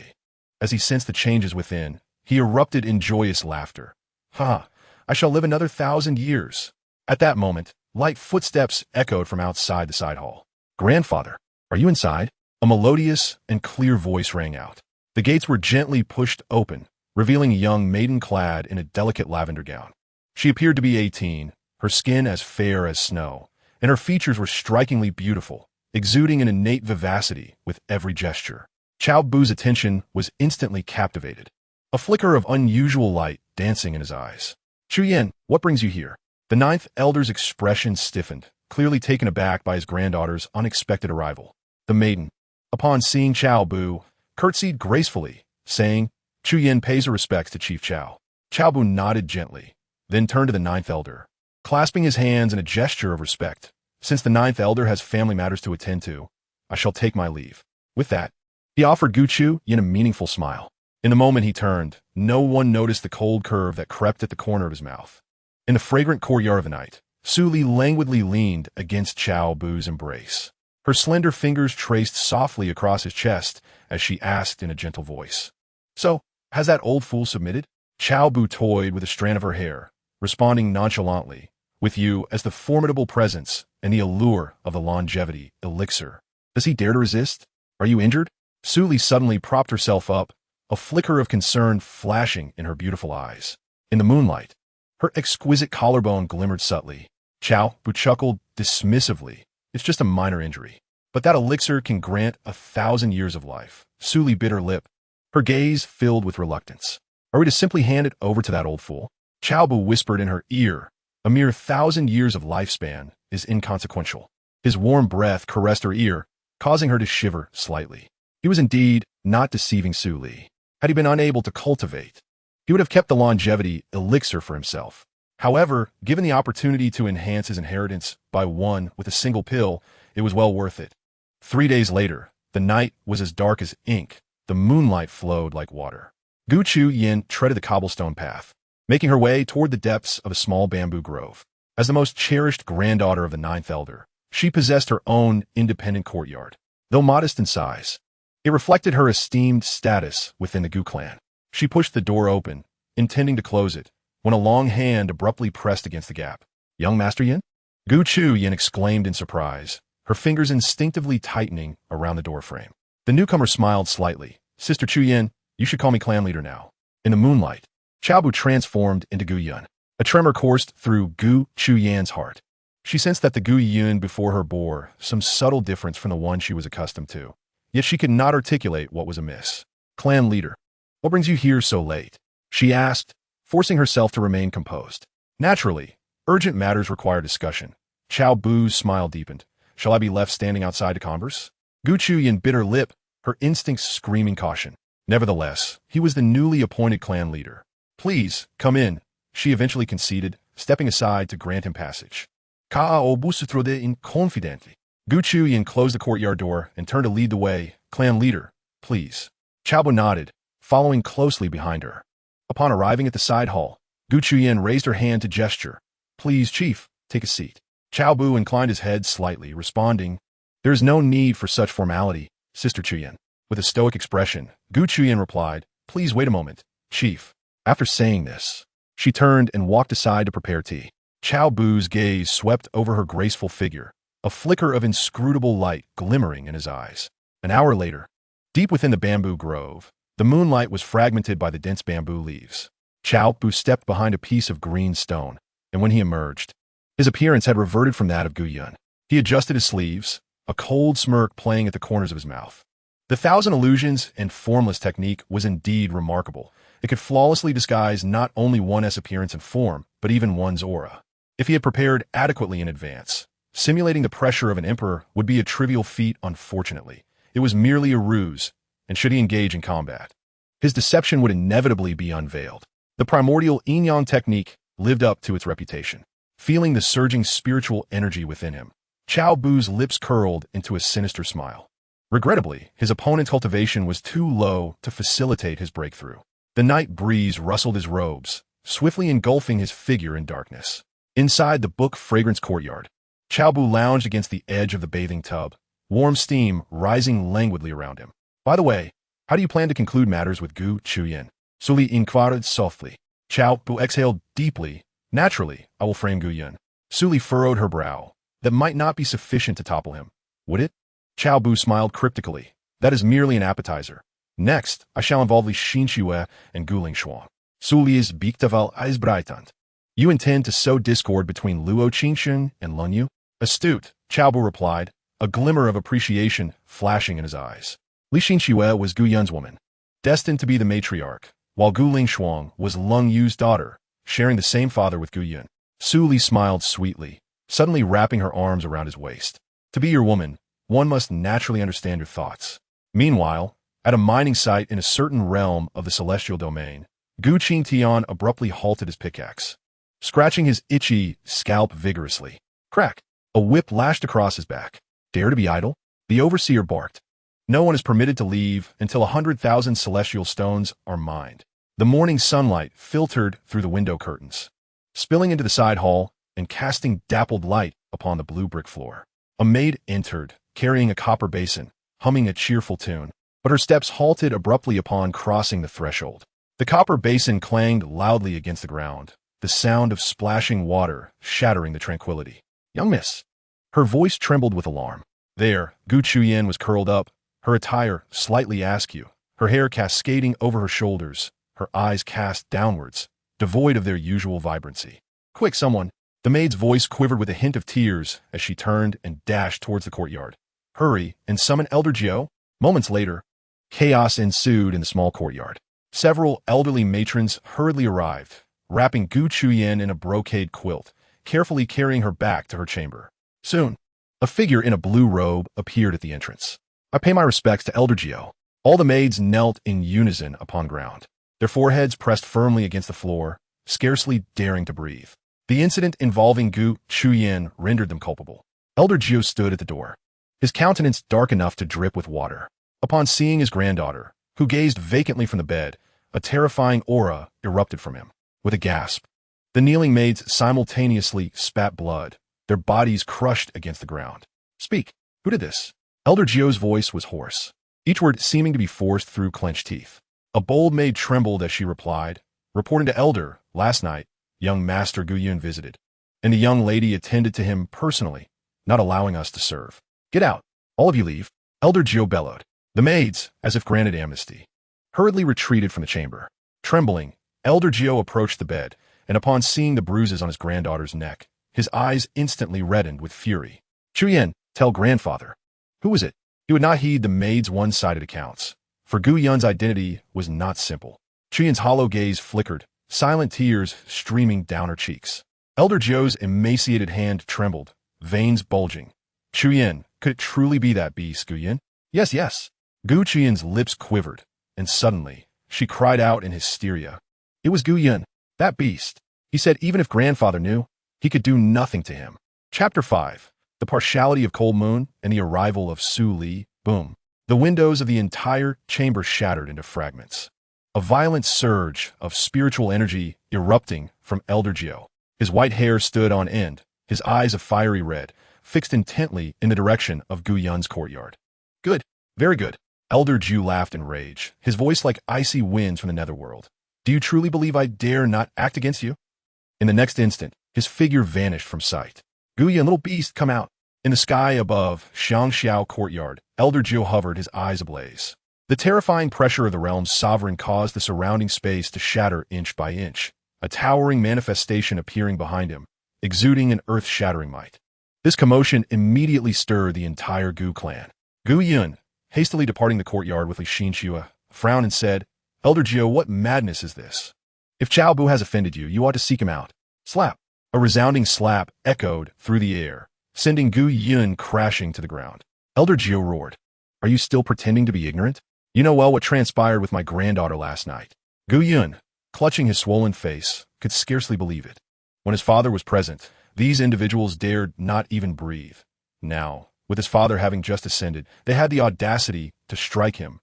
as he sensed the changes within, he erupted in joyous laughter. Ha! I shall live another 1,000 years. At that moment, light footsteps echoed from outside the side hall. Grandfather, are you inside? A melodious and clear voice rang out. The gates were gently pushed open, revealing a young maiden clad in a delicate lavender gown. She appeared to be 18, her skin as fair as snow, and her features were strikingly beautiful, exuding an innate vivacity with every gesture. Cao Bu's attention was instantly captivated, a flicker of unusual light dancing in his eyes. Chuyen, what brings you here? The ninth elder's expression stiffened, clearly taken aback by his granddaughter's unexpected arrival. The maiden, upon seeing Cao Bu, curtsied gracefully, saying, Chuyen pays her respects to Chief Cao. Cao Bu nodded gently, then turned to the ninth elder, clasping his hands in a gesture of respect. Since the ninth elder has family matters to attend to, I shall take my leave. With that, he offered Gu Qingtian a meaningful smile. In the moment he turned, no one noticed the cold curve that crept at the corner of his mouth. In the fragrant courtyard of the night, Su Li languidly leaned against Cao Bu's embrace. Her slender fingers traced softly across his chest as she asked in a gentle voice. So, has that old fool submitted? Cao Bu toyed with a strand of her hair, responding nonchalantly, with you as the formidable presence and the allure of the longevity elixir. Does he dare to resist? Are you injured? Su Li suddenly propped herself up, a flicker of concern flashing in her beautiful eyes. In the moonlight, her exquisite collarbone glimmered subtly. Cao Bu chuckled dismissively. It's just a minor injury. But that elixir can grant 1,000 years of life. Su Li bit her lip, her gaze filled with reluctance. Are we to simply hand it over to that old fool? Cao Bu whispered in her ear. A mere 1,000 years of lifespan is inconsequential. His warm breath caressed her ear, causing her to shiver slightly. He was indeed not deceiving Su Li. Had he been unable to cultivate, he would have kept the longevity elixir for himself. However, given the opportunity to enhance his inheritance by 1 with a single pill, it was well worth it. 3 days later, the night was as dark as ink. The moonlight flowed like water. Gu Qingtian treaded the cobblestone path, making her way toward the depths of a small bamboo grove. As the most cherished granddaughter of the ninth elder, she possessed her own independent courtyard. Though modest in size, it reflected her esteemed status within the Gu clan. She pushed the door open, intending to close it, when a long hand abruptly pressed against the gap. Young Master Yin? Gu Qingtian exclaimed in surprise, her fingers instinctively tightening around the doorframe. The newcomer smiled slightly. Sister Chuyen, you should call me clan leader now. In the moonlight, Cao Bu transformed into Gu Yun. A tremor coursed through Gu Qingtian's heart. She sensed that the Gu Yun before her bore some subtle difference from the one she was accustomed to. Yet she could not articulate what was amiss. Clan leader, what brings you here so late? She asked, forcing herself to remain composed. Naturally, urgent matters require discussion. Cao Bu's smile deepened. Shall I be left standing outside to converse? Gu Qingtian bit her lip, her instincts screaming caution. Nevertheless, he was the newly appointed clan leader. Please, come in, she eventually conceded, stepping aside to grant him passage. Cao Bu in confidently. Gu Qingtian closed the courtyard door and turned to lead the way. Clan leader, please. Cao Bu nodded, following closely behind her. Upon arriving at the side hall, Gu Qingtian raised her hand to gesture. Please, chief, take a seat. Cao Bu inclined his head slightly, responding, There is no need for such formality, Sister Qingtian. With a stoic expression, Gu Qingtian replied, Please wait a moment, chief. After saying this, she turned and walked aside to prepare tea. Cao Bu's gaze swept over her graceful figure, a flicker of inscrutable light glimmering in his eyes. An hour later, deep within the bamboo grove, the moonlight was fragmented by the dense bamboo leaves. Cao Bu stepped behind a piece of green stone, and when he emerged, his appearance had reverted from that of Gu Yun. He adjusted his sleeves, a cold smirk playing at the corners of his mouth. The thousand illusions and formless technique was indeed remarkable. It could flawlessly disguise not only one's appearance and form, but even one's aura. If he had prepared adequately in advance, simulating the pressure of an emperor would be a trivial feat. Unfortunately, it was merely a ruse, and should he engage in combat, his deception would inevitably be unveiled. The primordial yin-yang technique lived up to its reputation. Feeling the surging spiritual energy within him, Cao Bu's lips curled into a sinister smile. Regrettably, his opponent's cultivation was too low to facilitate his breakthrough. The night breeze rustled his robes, swiftly engulfing his figure in darkness. Inside the book-fragrance courtyard, Cao Bu lounged against the edge of the bathing tub, warm steam rising languidly around him. By the way, how do you plan to conclude matters with Gu Qingtian? Suli inquired softly. Cao Bu exhaled deeply. Naturally, I will frame Gu Yun. Suli furrowed her brow. That might not be sufficient to topple him, would it? Cao Bu smiled cryptically. That is merely an appetizer. Next, I shall involve Li Xinxue and Gu Lingshuang. Suli's Biktaval Eisbreitant. You intend to sow discord between Luo Qingtian and Lun Yu? Astute, Cao Bu replied, a glimmer of appreciation flashing in his eyes. Li Xinxue was Gu Yun's woman, destined to be the matriarch, while Gu Lingshuang was Lung Yu's daughter, sharing the same father with Gu Yun. Su Li smiled sweetly, suddenly wrapping her arms around his waist. To be your woman, one must naturally understand your thoughts. Meanwhile, at a mining site in a certain realm of the celestial domain, Gu Qingtian abruptly halted his pickaxe, scratching his itchy scalp vigorously. Crack! A whip lashed across his back. Dare to be idle? The overseer barked. No one is permitted to leave until 100,000 celestial stones are mined. The morning sunlight filtered through the window curtains, spilling into the side hall and casting dappled light upon the blue brick floor. A maid entered, carrying a copper basin, humming a cheerful tune, but her steps halted abruptly upon crossing the threshold. The copper basin clanged loudly against the ground, the sound of splashing water shattering the tranquility. Young miss. Her voice trembled with alarm. There, Gu Qingtian was curled up, her attire slightly askew, her hair cascading over her shoulders, her eyes cast downwards, devoid of their usual vibrancy. Quick, someone! The maid's voice quivered with a hint of tears as she turned and dashed towards the courtyard. Hurry and summon Elder Jiao. Moments later, chaos ensued in the small courtyard. Several elderly matrons hurriedly arrived, wrapping Gu Qingtian in a brocade quilt, carefully carrying her back to her chamber. Soon, a figure in a blue robe appeared at the entrance. I pay my respects to Elder Jiao. All the maids knelt in unison upon ground, their foreheads pressed firmly against the floor, scarcely daring to breathe. The incident involving Gu Qingtian rendered them culpable. Elder Jiao stood at the door, his countenance dark enough to drip with water. Upon seeing his granddaughter, who gazed vacantly from the bed, a terrifying aura erupted from him. With a gasp, the kneeling maids simultaneously spat blood, their bodies crushed against the ground. Speak, who did this? Elder Jiao's voice was hoarse, each word seeming to be forced through clenched teeth. A bold maid trembled as she replied, reporting to Elder, last night, young Master Gu Yun visited, and the young lady attended to him personally, not allowing us to serve. Get out. All of you leave. Elder Jiao bellowed. The maids, as if granted amnesty, hurriedly retreated from the chamber. Trembling, Elder Jiao approached the bed, and upon seeing the bruises on his granddaughter's neck, his eyes instantly reddened with fury. Chuyen, tell grandfather. Who was it? He would not heed the maid's one-sided accounts, for Gu Yun's identity was not simple. Chuyen's hollow gaze flickered, silent tears streaming down her cheeks. Elder Jiao's emaciated hand trembled, veins bulging. Chuyen, could it truly be that beast, Gu Yun? Yes, yes. Gu Qian's lips quivered, and suddenly, she cried out in hysteria. It was Gu Yun, that beast. He said even if grandfather knew, he could do nothing to him. Chapter 5. the partiality of Cold Moon, and the arrival of Su Li, boom. The windows of the entire chamber shattered into fragments. A violent surge of spiritual energy erupting from Elder Jiu. His white hair stood on end, his eyes a fiery red, fixed intently in the direction of Gu Yun's courtyard. Good, very good. Elder Jiu laughed in rage, his voice like icy winds from the netherworld. Do you truly believe I dare not act against you? In the next instant, his figure vanished from sight. Gu Yun, little beast, come out. In the sky above Xiangxiao courtyard, Elder Jiu hovered, his eyes ablaze. The terrifying pressure of the realm's sovereign caused the surrounding space to shatter inch by inch, a towering manifestation appearing behind him, exuding an earth-shattering might. This commotion immediately stirred the entire Gu clan. Gu Yun, hastily departing the courtyard with Li Xinxue, frowned and said, Elder Jiu, what madness is this? If Cao Bu has offended you, you ought to seek him out. Slap! A resounding slap echoed through the air, sending Gu Yun crashing to the ground. Elder Jiu roared, Are you still pretending to be ignorant? You know well what transpired with my granddaughter last night. Gu Yun, clutching his swollen face, could scarcely believe it. When his father was present, these individuals dared not even breathe. Now, with his father having just ascended, they had the audacity to strike him.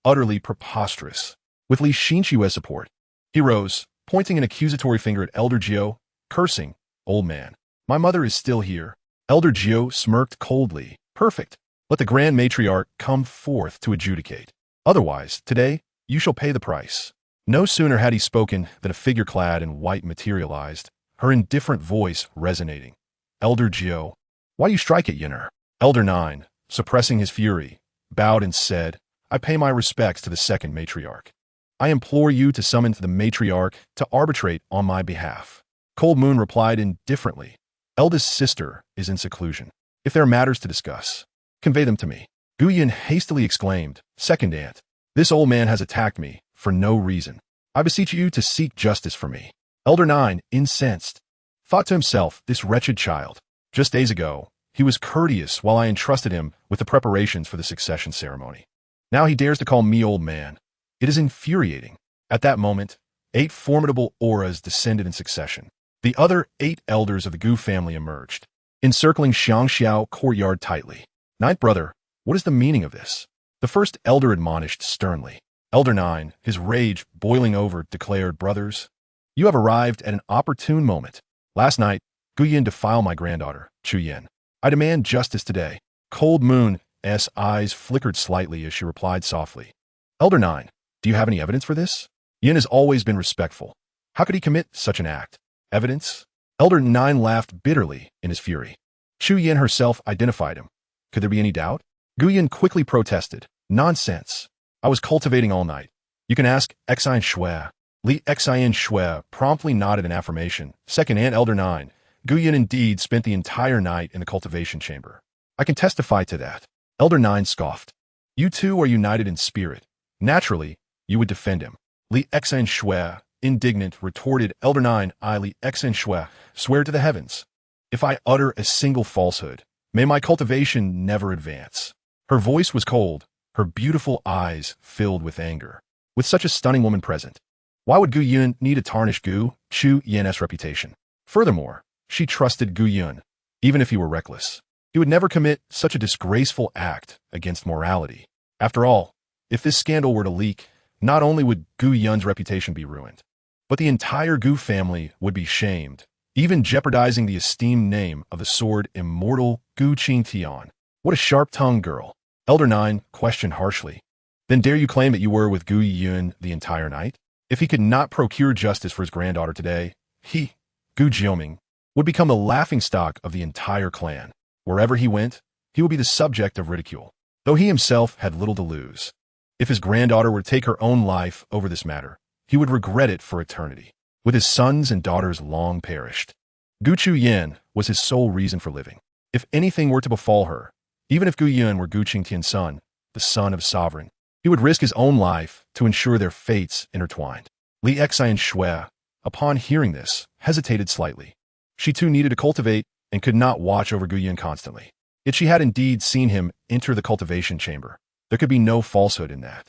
Utterly preposterous. With Li Xinxue's support, he rose, pointing an accusatory finger at Elder Jiu, cursing, Old man, my mother is still here. Elder Jiu smirked coldly. Perfect. Let the Grand Matriarch come forth to adjudicate. Otherwise, today, you shall pay the price. No sooner had he spoken than a figure clad in white materialized, her indifferent voice resonating. Elder Jiu, why you strike at Yunner? Elder Nine, suppressing his fury, bowed and said, I pay my respects to the second matriarch. I implore you to summon the matriarch to arbitrate on my behalf. Cold Moon replied indifferently, Eldest sister is in seclusion. If there are matters to discuss, convey them to me. Gu Yun hastily exclaimed, Second aunt, this old man has attacked me, for no reason. I beseech you to seek justice for me. Elder Nine, incensed, thought to himself, this wretched child. Just days ago, he was courteous while I entrusted him with the preparations for the succession ceremony. Now he dares to call me old man. It is infuriating. At that moment, 8 formidable auras descended in succession. The other 8 elders of the Gu family emerged, encircling Xiangxiao courtyard tightly. Ninth brother, what is the meaning of this? The first elder admonished sternly. Elder Nine, his rage boiling over, declared, Brothers, you have arrived at an opportune moment. Last night, Gu Yin defiled my granddaughter, Chu Yin. I demand justice today. Cold Moon's eyes flickered slightly as she replied softly. Elder Nine, do you have any evidence for this? Yin has always been respectful. How could he commit such an act? Evidence? Elder Nine laughed bitterly in his fury. Chu Yin herself identified him. Could there be any doubt? Gu Yin quickly protested. Nonsense. I was cultivating all night. You can ask Exine Shui. Li Exine Shui promptly nodded in affirmation. Second aunt Elder Nine. Gu Yin indeed spent the entire night in the cultivation chamber. I can testify to that. Elder Nine scoffed. You two are united in spirit. Naturally, you would defend him. Li Exine Shui, indignant, retorted. Elder Nine, I Li Exine Shui, swear to the heavens. If I utter a single falsehood, may my cultivation never advance. Her voice was cold, her beautiful eyes filled with anger. With such a stunning woman present, why would Gu Yun need to tarnish Gu Qingtian's reputation? Furthermore, she trusted Gu Yun, even if he were reckless. He would never commit such a disgraceful act against morality. After all, if this scandal were to leak, not only would Gu Yun's reputation be ruined, but the entire Gu family would be shamed, even jeopardizing the esteemed name of the sword immortal Gu Qingtian. What a sharp-tongued girl. Elder Nine questioned harshly. Then dare you claim that you were with Gu Yun the entire night? If he could not procure justice for his granddaughter today, he, Gu Jioming, would become the laughingstock of the entire clan. Wherever he went, he would be the subject of ridicule, though he himself had little to lose. If his granddaughter were to take her own life over this matter, he would regret it for eternity. With his sons and daughters long perished, Gu Qingtian was his sole reason for living. If anything were to befall her, even if Gu Yun were Gu Qingtian's son, the son of a sovereign, he would risk his own life to ensure their fates intertwined. Li Exine Shui, upon hearing this, hesitated slightly. She too needed to cultivate and could not watch over Gu Yun constantly. Yet she had indeed seen him enter the cultivation chamber. There could be no falsehood in that.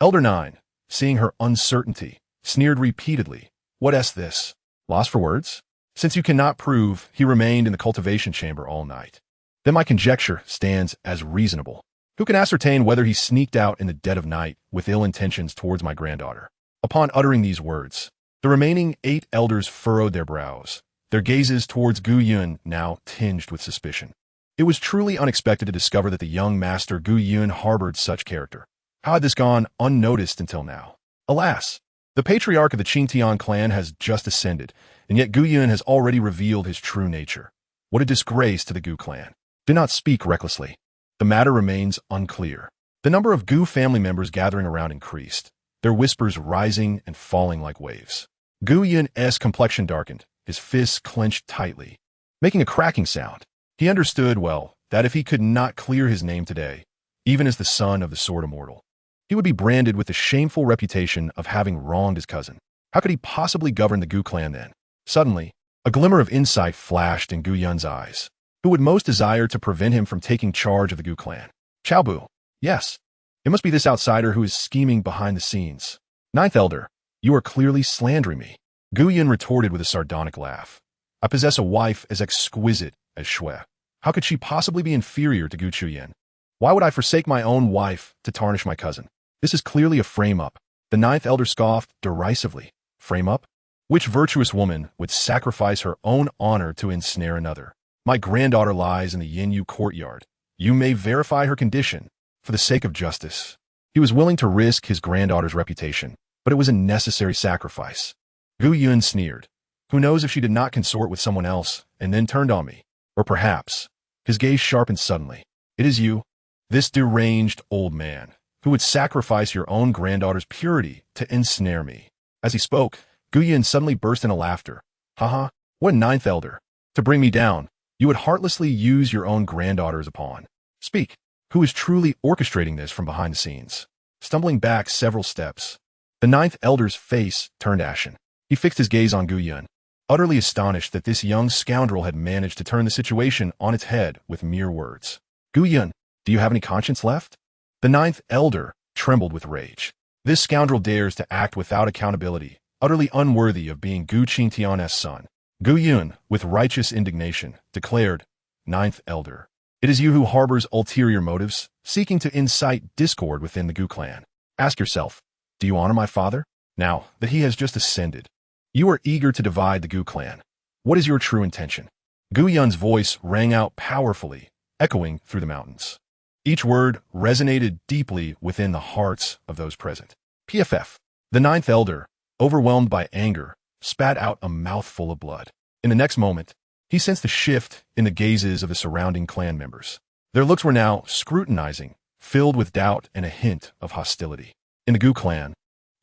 Elder Nine, seeing her uncertainty, sneered repeatedly. What is this? Lost for words? Since you cannot prove he remained in the cultivation chamber all night, then my conjecture stands as reasonable. Who can ascertain whether he sneaked out in the dead of night with ill intentions towards my granddaughter? Upon uttering these words, the remaining 8 elders furrowed their brows, their gazes towards Gu Yun now tinged with suspicion. It was truly unexpected to discover that the young master Gu Yun harbored such character. How had this gone unnoticed until now? Alas, the patriarch of the Qingtian clan has just ascended, and yet Gu Yun has already revealed his true nature. What a disgrace to the Gu clan. Do not speak recklessly. The matter remains unclear. The number of Gu family members gathering around increased, their whispers rising and falling like waves. Gu Yun's complexion darkened, his fists clenched tightly, making a cracking sound. He understood well that if he could not clear his name today, even as the son of the Sword Immortal, he would be branded with the shameful reputation of having wronged his cousin. How could he possibly govern the Gu clan then? Suddenly, a glimmer of insight flashed in Gu Yun's eyes. Who would most desire to prevent him from taking charge of the Gu clan? Cao Bu. Yes, it must be this outsider who is scheming behind the scenes. Ninth Elder, you are clearly slandering me. Gu Yun retorted with a sardonic laugh. I possess a wife as exquisite as Shui. How could she possibly be inferior to Gu Qingtian? Why would I forsake my own wife to tarnish my cousin? This is clearly a frame-up. The Ninth Elder scoffed derisively. Frame-up? Which virtuous woman would sacrifice her own honor to ensnare another? My granddaughter lies in the Yinyu courtyard. You may verify her condition. For the sake of justice. He was willing to risk his granddaughter's reputation, but it was a necessary sacrifice. Gu Yun sneered. Who knows if she did not consort with someone else and then turned on me? Or perhaps, his gaze sharpened suddenly. It is you, this deranged old man, who would sacrifice your own granddaughter's purity to ensnare me. As he spoke, Gu Yun suddenly burst into laughter. Haha, what Ninth Elder. To bring me down, you would heartlessly use your own granddaughter as a pawn. Speak. Who is truly orchestrating this from behind the scenes? Stumbling back several steps, the Ninth Elder's face turned ashen. He fixed his gaze on Gu Yun, utterly astonished that this young scoundrel had managed to turn the situation on its head with mere words. Gu Yun, do you have any conscience left? The Ninth Elder trembled with rage. This scoundrel dares to act without accountability, utterly unworthy of being Gu Qingtian's son. Gu Yun, with righteous indignation, declared, Ninth Elder, it is you who harbors ulterior motives, seeking to incite discord within the Gu clan. Ask yourself, do you honor my father? Now that he has just ascended, you are eager to divide the Gu clan. What is your true intention? Gu Yun's voice rang out powerfully, echoing through the mountains. Each word resonated deeply within the hearts of those present. PFF. The Ninth Elder, overwhelmed by anger, spat out a mouthful of blood. In the next moment, he sensed a shift in the gazes of the surrounding clan members. Their looks were now scrutinizing, filled with doubt and a hint of hostility. In the Gu clan,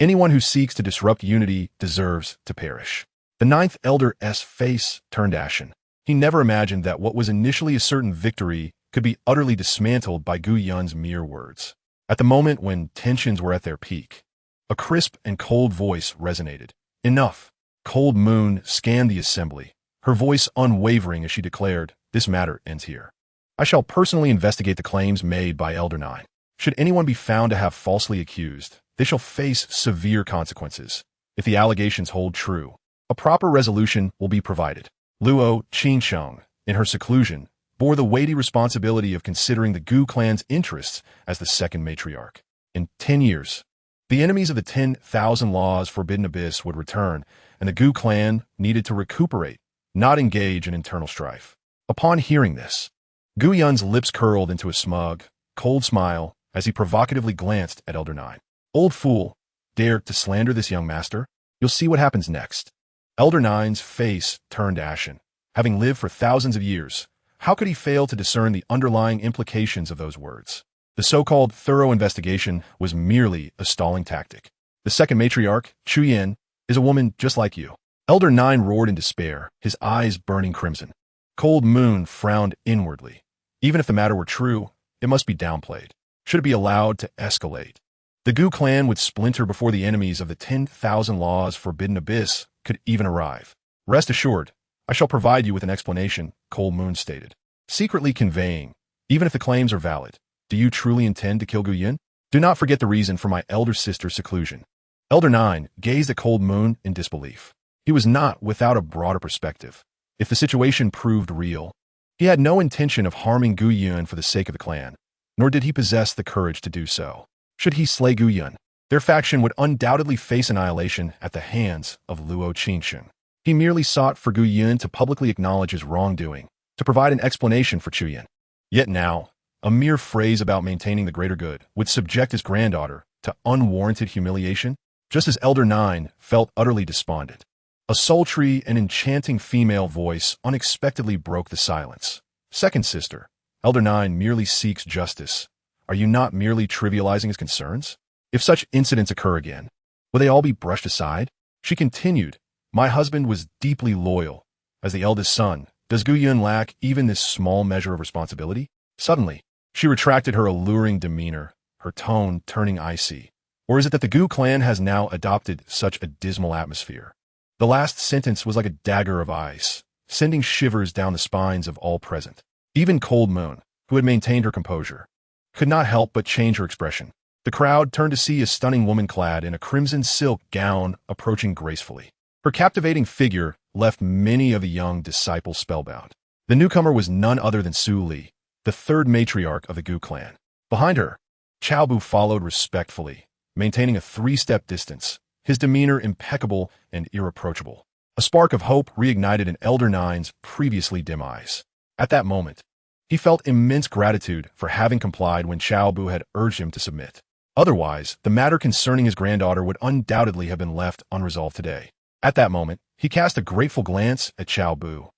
anyone who seeks to disrupt unity deserves to perish. The Ninth Elder's face turned ashen. He never imagined that what was initially a certain victory could be utterly dismantled by Gu Yun's mere words. At the moment when tensions were at their peak, a crisp and cold voice resonated. Enough. Cold Moon scanned the assembly, her voice unwavering as she declared, this matter ends here. I shall personally investigate the claims made by Elder 9. Should anyone be found to have falsely accused, they shall face severe consequences. If the allegations hold true, a proper resolution will be provided. Luo Qingsheng, in her seclusion, bore the weighty responsibility of considering the Gu clan's interests as the second matriarch. In 10 years, the enemies of the 10,000 Laws Forbidden Abyss would return, and the Gu clan needed to recuperate, not engage in internal strife. Upon hearing this, Gu Yun's lips curled into a smug, cold smile as he provocatively glanced at Elder 9. Old fool, dare to slander this young master? You'll see what happens next. Elder 9's face turned ashen. Having lived for thousands of years, how could he fail to discern the underlying implications of those words? The so-called thorough investigation was merely a stalling tactic. The second matriarch, Chu Yin, is a woman just like you. Elder 9 roared in despair, his eyes burning crimson. Cold Moon frowned inwardly. Even if the matter were true, it must be downplayed. Should it be allowed to escalate? The Gu clan would splinter before the enemies of the 10,000 Laws Forbidden Abyss could even arrive. Rest assured, I shall provide you with an explanation, Cold Moon stated, secretly conveying, even if the claims are valid. Do you truly intend to kill Gu Yun? Do not forget the reason for my elder sister's seclusion. Elder 9 gazed at Cold Moon in disbelief. He was not without a broader perspective. If the situation proved real, He had no intention of harming Gu Yun for the sake of the clan, nor did he possess the courage to do so. Should he slay Gu Yun, their faction would undoubtedly face annihilation at the hands of Gu Qingtian. He merely sought for Gu Yun to publicly acknowledge his wrongdoing, to provide an explanation for Chu Yan. Yet now, a mere phrase about maintaining the greater good would subject his granddaughter to unwarranted humiliation, just as Elder Nine felt utterly despondent. A sultry and enchanting female voice unexpectedly broke the silence. Second sister, Elder Nine merely seeks justice. Are you not merely trivializing his concerns? If such incidents occur again, will they all be brushed aside? She continued, my husband was deeply loyal. As the eldest son, does Gu Yun lack even this small measure of responsibility? Suddenly, she retracted her alluring demeanor, her tone turning icy. Or is it that the Gu clan has now adopted such a dismal atmosphere? The last sentence was like a dagger of ice, sending shivers down the spines of all present. Even Cold Moon, who had maintained her composure, could not help but change her expression. The crowd turned to see a stunning woman clad in a crimson silk gown approaching gracefully. Her captivating figure left many of the young disciples spellbound. The newcomer was none other than Su Li, the third matriarch of the Gu clan. Behind her, Cao Bu followed respectfully, maintaining a three-step distance, his demeanor impeccable and irreproachable. A spark of hope reignited in Elder Nine's previously dim eyes. At that moment, he felt immense gratitude for having complied when Cao Bu had urged him to submit. Otherwise, the matter concerning his granddaughter would undoubtedly have been left unresolved today. At that moment, he cast a grateful glance at Cao Bu.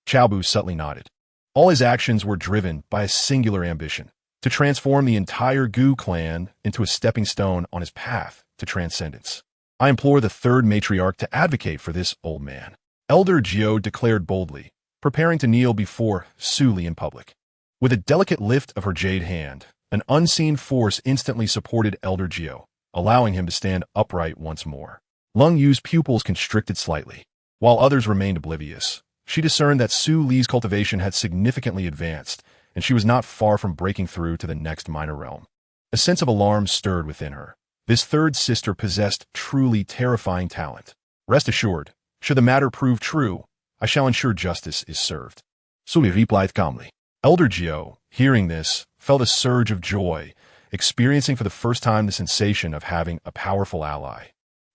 Cao Bu subtly nodded. All his actions were driven by a singular ambition, to transform the entire Gu clan into a stepping stone on his path to transcendence. I implore the third matriarch to advocate for this old man. Elder Jiao declared boldly, preparing to kneel before Su Li in public. With a delicate lift of her jade hand, an unseen force instantly supported Elder Jiao, allowing him to stand upright once more. Lung Yu's pupils constricted slightly. While others remained oblivious, she discerned that Su Li's cultivation had significantly advanced, and she was not far from breaking through to the next minor realm. A sense of alarm stirred within her. This third sister possessed truly terrifying talent. Rest assured, should the matter prove true, I shall ensure justice is served. Su Li replied calmly. Elder Jiao, hearing this, felt a surge of joy, experiencing for the first time the sensation of having a powerful ally.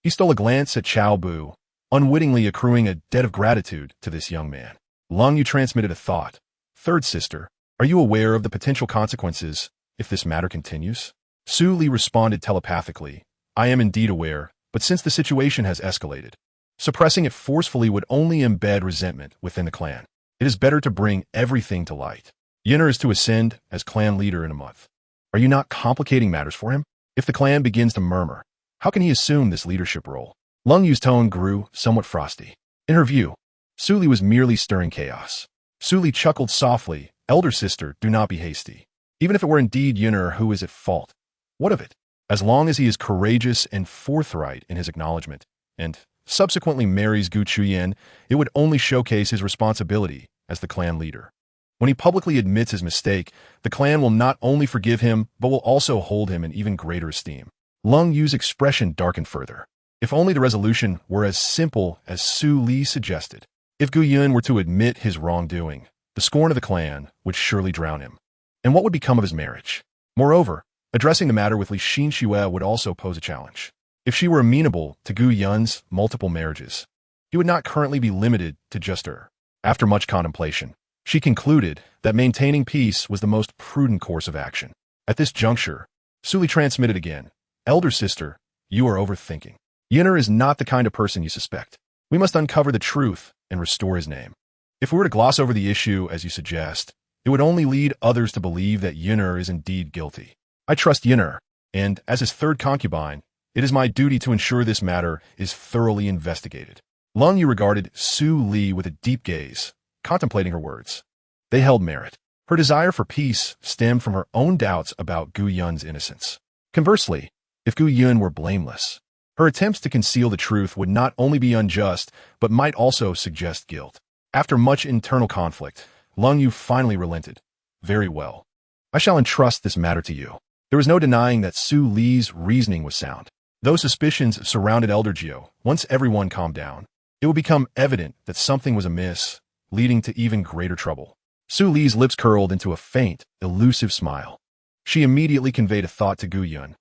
He stole a glance at Cao Bu, unwittingly accruing a debt of gratitude to this young man. Lung Yu transmitted a thought. Third sister, are you aware of the potential consequences if this matter continues? Su Li responded telepathically. I am indeed aware, but since the situation has escalated, suppressing it forcefully would only embed resentment within the clan. It is better to bring everything to light. Yinner is to ascend as clan leader in a month. Are you not complicating matters for him? If the clan begins to murmur, how can he assume this leadership role? Lung Yu's tone grew somewhat frosty. In her view, Su Li was merely stirring chaos. Su Li chuckled softly. Elder sister, do not be hasty. Even if it were indeed Yinner who is at fault, what of it? As long as he is courageous and forthright in his acknowledgement, and subsequently marries Gu Qingtian, it would only showcase his responsibility as the clan leader. When he publicly admits his mistake, the clan will not only forgive him, but will also hold him in even greater esteem. Lung Yu's expression darkened further. If only the resolution were as simple as Su Li suggested. If Gu Yun were to admit his wrongdoing, the scorn of the clan would surely drown him. And what would become of his marriage? Moreover, addressing the matter with Li Xinxue would also pose a challenge. If she were amenable to Gu Yun's multiple marriages, he would not currently be limited to just her. After much contemplation, she concluded that maintaining peace was the most prudent course of action. At this juncture, Su Li transmitted again. Elder sister, you are overthinking. Yinner is not the kind of person you suspect. We must uncover the truth and restore his name. If we were to gloss over the issue as you suggest, it would only lead others to believe that Yinner is indeed guilty. I trust Yinner, and as his third concubine, it is my duty to ensure this matter is thoroughly investigated. Lung Yu regarded Su Li with a deep gaze, contemplating her words. They held merit. Her desire for peace stemmed from her own doubts about Gu Yun's innocence. Conversely, if Gu Yun were blameless, her attempts to conceal the truth would not only be unjust, but might also suggest guilt. After much internal conflict, Lung Yu finally relented. Very well. I shall entrust this matter to you. There was no denying that Su Li's reasoning was sound. Though suspicions surrounded Elder Jiao, once everyone calmed down, it would become evident that something was amiss, leading to even greater trouble. Su Li's lips curled into a faint, elusive smile. She immediately conveyed a thought to Gu Yun.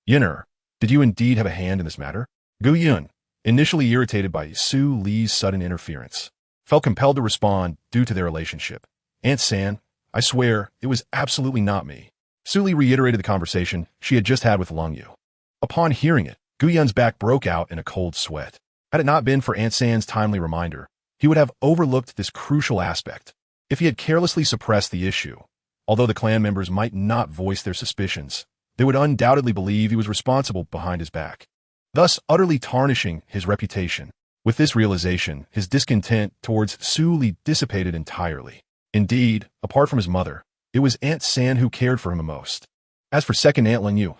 Yun'er, did you indeed have a hand in this matter? Gu Yun, initially irritated by Su Li's sudden interference, felt compelled to respond due to their relationship. Aunt San, I swear, it was absolutely not me. Su Li reiterated the conversation she had just had with Lung Yu. Upon hearing it, Gu Yun's back broke out in a cold sweat. Had it not been for Aunt San's timely reminder, he would have overlooked this crucial aspect. If he had carelessly suppressed the issue, although the clan members might not voice their suspicions, they would undoubtedly believe he was responsible behind his back, thus utterly tarnishing his reputation. With this realization, his discontent towards Su Li dissipated entirely. Indeed, apart from his mother, it was Aunt San who cared for him the most. As for second Aunt Lin Yu,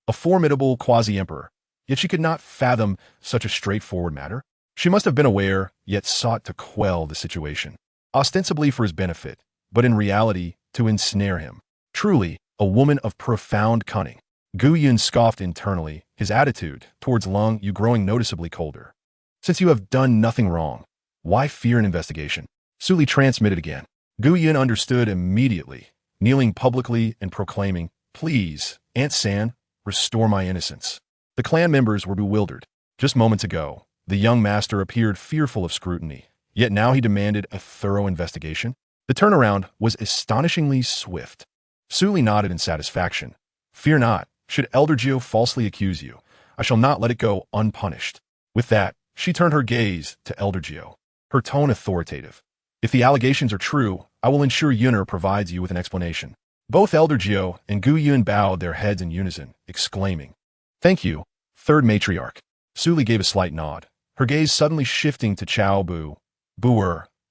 a formidable quasi-emperor, yet she could not fathom such a straightforward matter. She must have been aware, yet sought to quell the situation, ostensibly for his benefit, but in reality to ensnare him. Truly, a woman of profound cunning. Gu Yun scoffed internally, his attitude towards Lung Yu growing noticeably colder. Since you have done nothing wrong, why fear an investigation? Su Li transmitted again. Gu Yun understood immediately, kneeling publicly and proclaiming, Please, Aunt San, restore my innocence. The clan members were bewildered. Just moments ago, the young master appeared fearful of scrutiny, yet now he demanded a thorough investigation. The turnaround was astonishingly swift. Su Li nodded in satisfaction. Fear not, should Elder Gio falsely accuse you, I shall not let it go unpunished. With that, she turned her gaze to Elder Gio, her tone authoritative. If the allegations are true, I will ensure Yun'er provides you with an explanation. Both Elder Gio and Gu Yun bowed their heads in unison, exclaiming, Thank you, third matriarch. Su Li gave a slight nod, her gaze suddenly shifting to Cao Bu,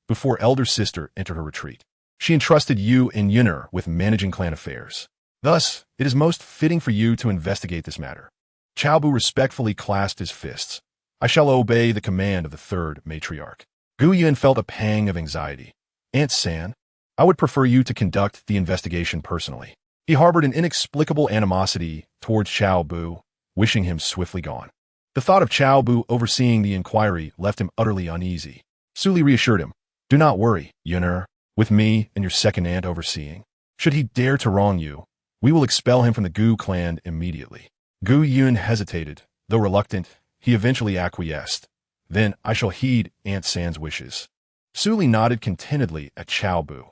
before elder sister entered her retreat. She entrusted you and Yun'er with managing clan affairs. Thus, it is most fitting for you to investigate this matter. Cao Bu respectfully clasped his fists. I shall obey the command of the third matriarch. Gu Yun felt a pang of anxiety. Aunt San, I would prefer you to conduct the investigation personally. He harbored an inexplicable animosity towards Cao Bu, wishing him swiftly gone. The thought of Cao Bu overseeing the inquiry left him utterly uneasy. Su Li reassured him, Do not worry, Yun'er, with me and your second aunt overseeing. Should he dare to wrong you, we will expel him from the Gu clan immediately. Gu Yun hesitated, though reluctant, he eventually acquiesced. Then I shall heed Aunt San's wishes. Su Li nodded contentedly at Cao Bu.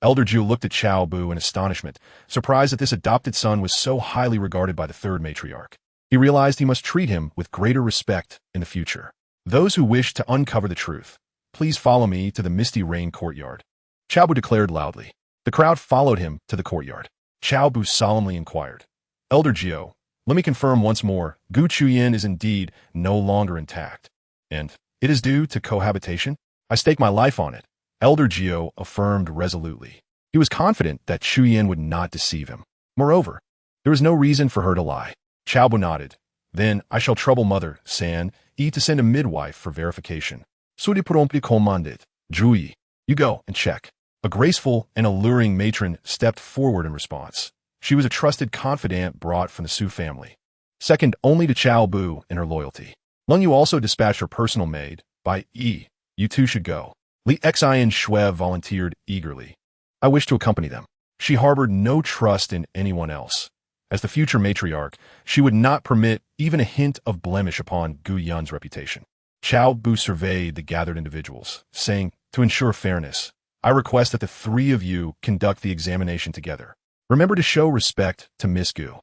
Elder Ju looked at Cao Bu in astonishment, surprised that this adopted son was so highly regarded by the third matriarch. He realized he must treat him with greater respect in the future. Those who wish to uncover the truth, please follow me to the Misty Rain courtyard. Cao Bu declared loudly. The crowd followed him to the courtyard. Cao Bu solemnly inquired, Elder Gio, let me confirm once more, Gu Qingtian is indeed no longer intact. And it is due to cohabitation? I stake my life on it. Elder Gio affirmed resolutely. He was confident that Qingtian would not deceive him. Moreover, there was no reason for her to lie. Cao Bu nodded. Then I shall trouble Mother San to send a midwife for verification. Sudi promptly commanded. Zhuyi, you go and check. A graceful and alluring matron stepped forward in response. She was a trusted confidant brought from the Su family, second only to Cao Bu in her loyalty. Lung Yu also dispatched her personal maid. By you two should go. Li Xian Shui volunteered eagerly. I wish to accompany them. She harbored no trust in anyone else. As the future matriarch, she would not permit even a hint of blemish upon Gu Yun's reputation. Cao Bu surveyed the gathered individuals, saying, To ensure fairness, I request that the three of you conduct the examination together. Remember to show respect to Miss Gu.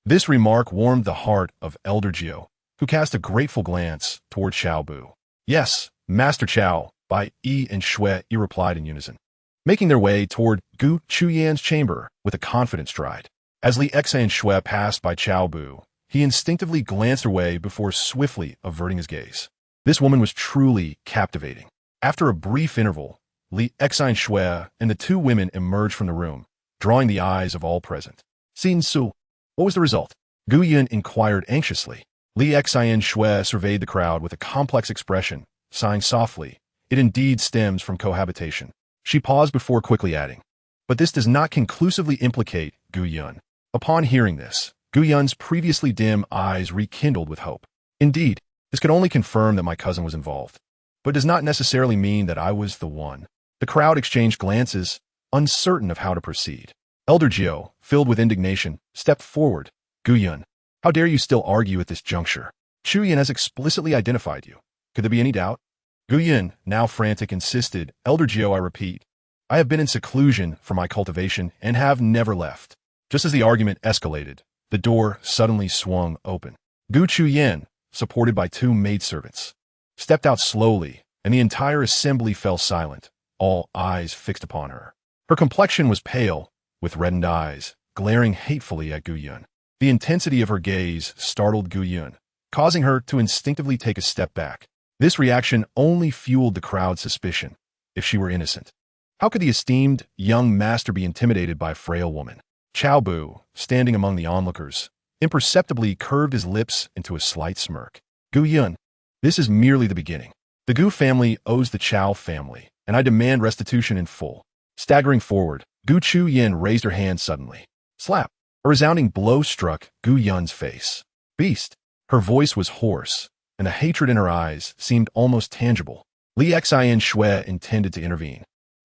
This remark warmed the heart of Elder Gio, who cast a grateful glance toward Cao Bu. Yes, Master Cao, Bai and Shui replied in unison, making their way toward Gu Qingtian's chamber with a confident stride. As Li Xian and Shui passed by Cao Bu, he instinctively glanced away before swiftly averting his gaze. This woman was truly captivating. After a brief interval, Li Xian and Shui and the two women emerged from the room, drawing the eyes of all present. Xin Su, what was the result? Gu Yun inquired anxiously. Li Xian and Shui surveyed the crowd with a complex expression, sighing softly. It indeed stems from cohabitation. She paused before quickly adding, But this does not conclusively implicate Gu Yun. Upon hearing this, Gu Yun's previously dim eyes rekindled with hope. Indeed, this could only confirm that my cousin was involved, but does not necessarily mean that I was the one. The crowd exchanged glances, uncertain of how to proceed. Elder Jiao, filled with indignation, stepped forward. Gu Yun, how dare you still argue at this juncture? Chu Yan has explicitly identified you. Could there be any doubt? Gu Yun, now frantic, insisted. Elder Jiao, I repeat, I have been in seclusion for my cultivation and have never left. Just as the argument escalated, the door suddenly swung open. Gu Qingtian, supported by two maidservants, stepped out slowly, and the entire assembly fell silent, all eyes fixed upon her. Her complexion was pale, with reddened eyes, glaring hatefully at Gu Yun. The intensity of her gaze startled Gu Yun, causing her to instinctively take a step back. This reaction only fueled the crowd's suspicion, if she were innocent. How could the esteemed young master be intimidated by a frail woman? Cao Bu, standing among the onlookers, imperceptibly curved his lips into a slight smirk. Gu Yun, this is merely the beginning. The Gu family owes the Cao family, and I demand restitution in full. Staggering forward, Gu Qingtian raised her hand suddenly. Slap! A resounding blow struck Gu Yun's face. Beast! Her voice was hoarse, and the hatred in her eyes seemed almost tangible. Li Xian Shui intended to intervene,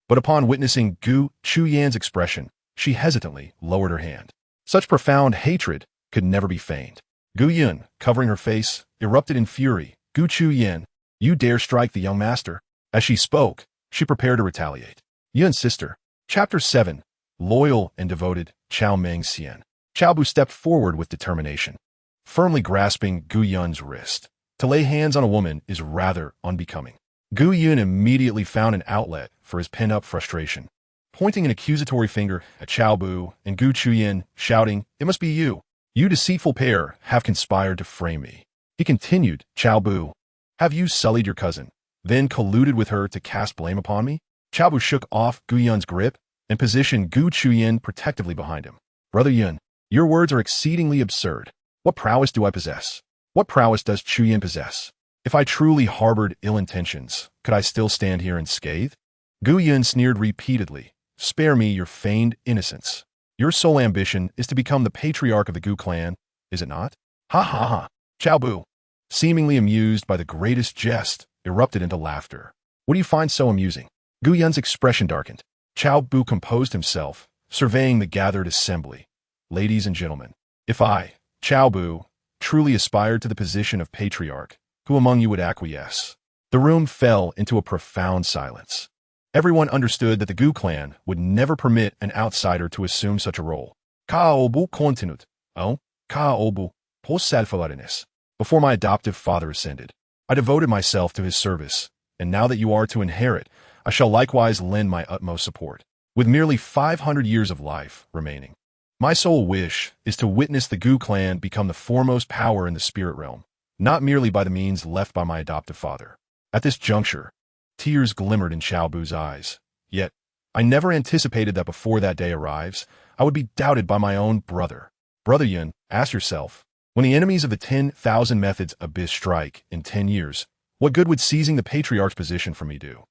but upon witnessing Gu Qingtian's expression, she hesitantly lowered her hand. Such profound hatred could never be feigned. Gu Yun, covering her face, erupted in fury. Gu Qingtian, you dare strike the young master? As she spoke, she prepared to retaliate. Yun's sister. Chapter 7. Loyal and devoted, Cao Mengxian. Cao Bu stepped forward with determination, firmly grasping Gu Yun's wrist. To lay hands on a woman is rather unbecoming. Gu Yun immediately found an outlet for his pent-up frustration, pointing an accusatory finger at Cao Bu and Gu Qingtian, shouting, It must be you. You deceitful pair have conspired to frame me. He continued, Cao Bu, have you sullied your cousin, then colluded with her to cast blame upon me? Cao Bu shook off Gu Yun's grip and positioned Gu Qingtian protectively behind him. Brother Yun, your words are exceedingly absurd. What prowess do I possess? What prowess does Qingtian possess? If I truly harbored ill intentions, could I still stand here unscathed? Gu Yun sneered repeatedly. Spare me your feigned innocence. Your sole ambition is to become the patriarch of the Gu clan, is it not? Ha ha ha. Cao Bu, seemingly amused by the greatest jest, erupted into laughter. What do you find so amusing? Gu Yun's expression darkened. Cao Bu composed himself, surveying the gathered assembly. Ladies and gentlemen, if I, Cao Bu, truly aspired to the position of patriarch, who among you would acquiesce? The room fell into a profound silence. Everyone understood that the Gu clan would never permit an outsider to assume such a role. Cao Bu continued. Oh, Cao Bu, post-salfalariness. Before my adoptive father ascended, I devoted myself to his service, and now that you are to inherit, I shall likewise lend my utmost support. With merely 500 years of life remaining, my sole wish is to witness the Gu clan become the foremost power in the spirit realm, not merely by the means left by my adoptive father. At this juncture, tears glimmered in Cao Bu's eyes. Yet, I never anticipated that before that day arrives, I would be doubted by my own brother. Brother Yun, ask yourself, when the enemies of the 10,000 methods abyss strike in 10 years, what good would seizing the patriarch's position for me do?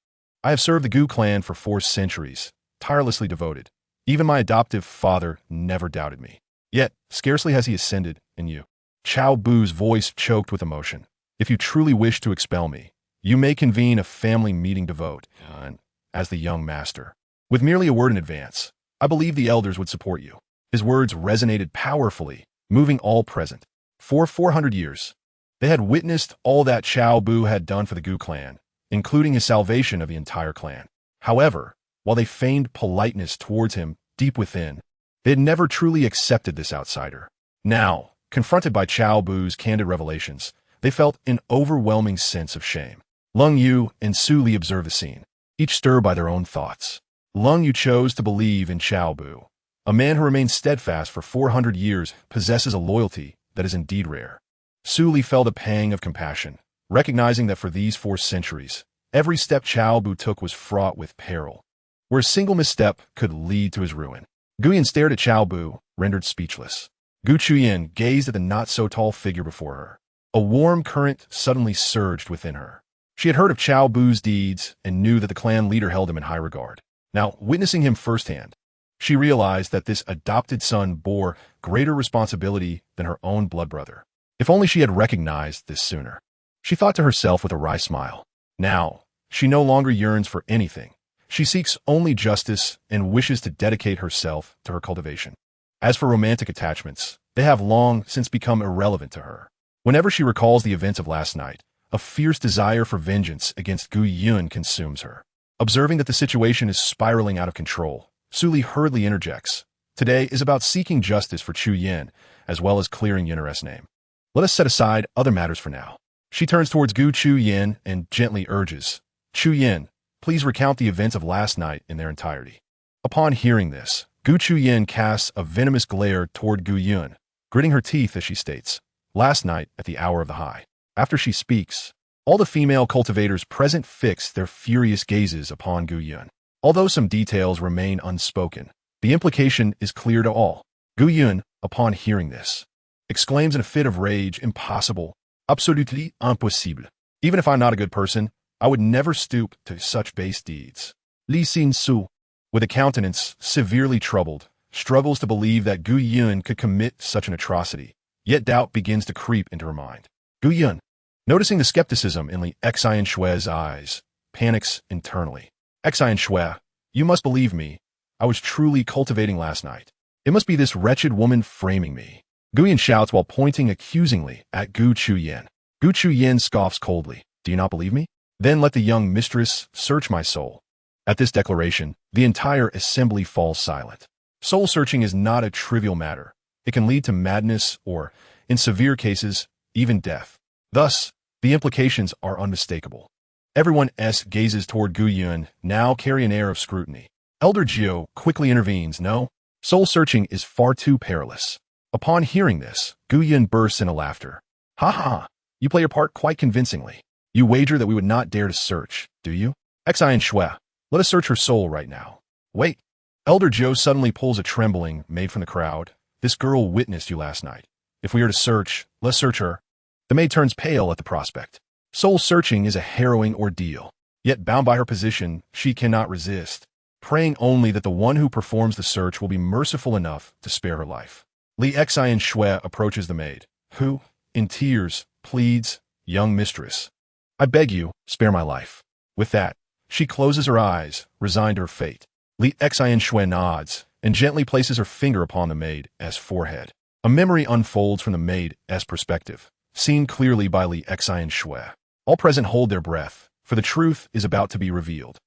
I have served the Gu clan for 4 centuries, tirelessly devoted. Even my adoptive father never doubted me. Yet, scarcely has he ascended, and you. Cao Bu's voice choked with emotion. If you truly wish to expel me, you may convene a family meeting to vote, as the young master. With merely a word in advance, I believe the elders would support you. His words resonated powerfully, moving all present. For 400 years, they had witnessed all that Cao Bu had done for the Gu clan, including his salvation of the entire clan. However, while they feigned politeness towards him deep within, they had never truly accepted this outsider. Now, confronted by Cao Bu's candid revelations, they felt an overwhelming sense of shame. Lung Yu and Su Li observed the scene, each stirred by their own thoughts. Lung Yu chose to believe in Cao Bu. A man who remained steadfast for 400 years possesses a loyalty that is indeed rare. Su Li felt a pang of compassion, recognizing that for these 4 centuries, every step Cao Bu took was fraught with peril, where a single misstep could lead to his ruin. Gu Yun stared at Cao Bu, rendered speechless. Gu Qingtian gazed at the not-so-tall figure before her. A warm current suddenly surged within her. She had heard of Cao Bu's deeds and knew that the clan leader held him in high regard. Now, witnessing him firsthand, she realized that this adopted son bore greater responsibility than her own blood brother. If only she had recognized this sooner. She thought to herself with a wry smile. Now, she no longer yearns for anything. She seeks only justice and wishes to dedicate herself to her cultivation. As for romantic attachments, they have long since become irrelevant to her. Whenever she recalls the events of last night, a fierce desire for vengeance against Gu Yun consumes her. Observing that the situation is spiraling out of control, Su Li hurriedly interjects. Today is about seeking justice for Chu Yin, as well as clearing Yunar's name. Let us set aside other matters for now. She turns towards Gu Qingtian and gently urges, Chu Yin, please recount the events of last night in their entirety. Upon hearing this, Gu Qingtian casts a venomous glare toward Gu Yun, gritting her teeth as she states, last night at the hour of the high. After she speaks, all the female cultivators present fix their furious gazes upon Gu Yun. Although some details remain unspoken, the implication is clear to all. Gu Yun, upon hearing this, exclaims in a fit of rage, impossible, absolutely impossible. Even if I'm not a good person, I would never stoop to such base deeds. Li Xin Su, with a countenance severely troubled, struggles to believe that Gu Yun could commit such an atrocity, yet doubt begins to creep into her mind. Gu Yun, noticing the skepticism in Li Xianshui's eyes, panics internally. Xianshui, you must believe me. I was truly cultivating last night. It must be this wretched woman framing me. Gu Yun shouts while pointing accusingly at Gu Qingtian. Gu Qingtian scoffs coldly. Do you not believe me? Then let the young mistress search my soul. At this declaration, the entire assembly falls silent. Soul searching is not a trivial matter. It can lead to madness or, in severe cases, even death. Thus, the implications are unmistakable. Everyone gazes toward Gu Yun, now carry an air of scrutiny. Elder Jiu quickly intervenes. No, soul searching is far too perilous. Upon hearing this, Gu Yun bursts into laughter. Ha ha, you play your part quite convincingly. You wager that we would not dare to search, do you? Xianshui, let us search her soul right now. Wait. Elder Joe suddenly pulls a trembling maid from the crowd. This girl witnessed you last night. If we are to search, let's search her. The maid turns pale at the prospect. Soul searching is a harrowing ordeal. Yet bound by her position, she cannot resist, praying only that the one who performs the search will be merciful enough to spare her life. Li Xianshui approaches the maid, who, in tears, pleads, young mistress, I beg you, spare my life. With that, she closes her eyes, resigned to her fate. Li Xianshui nods and gently places her finger upon the maid's forehead. A memory unfolds from the maid's perspective, seen clearly by Li Xianshui. All present hold their breath, for the truth is about to be revealed.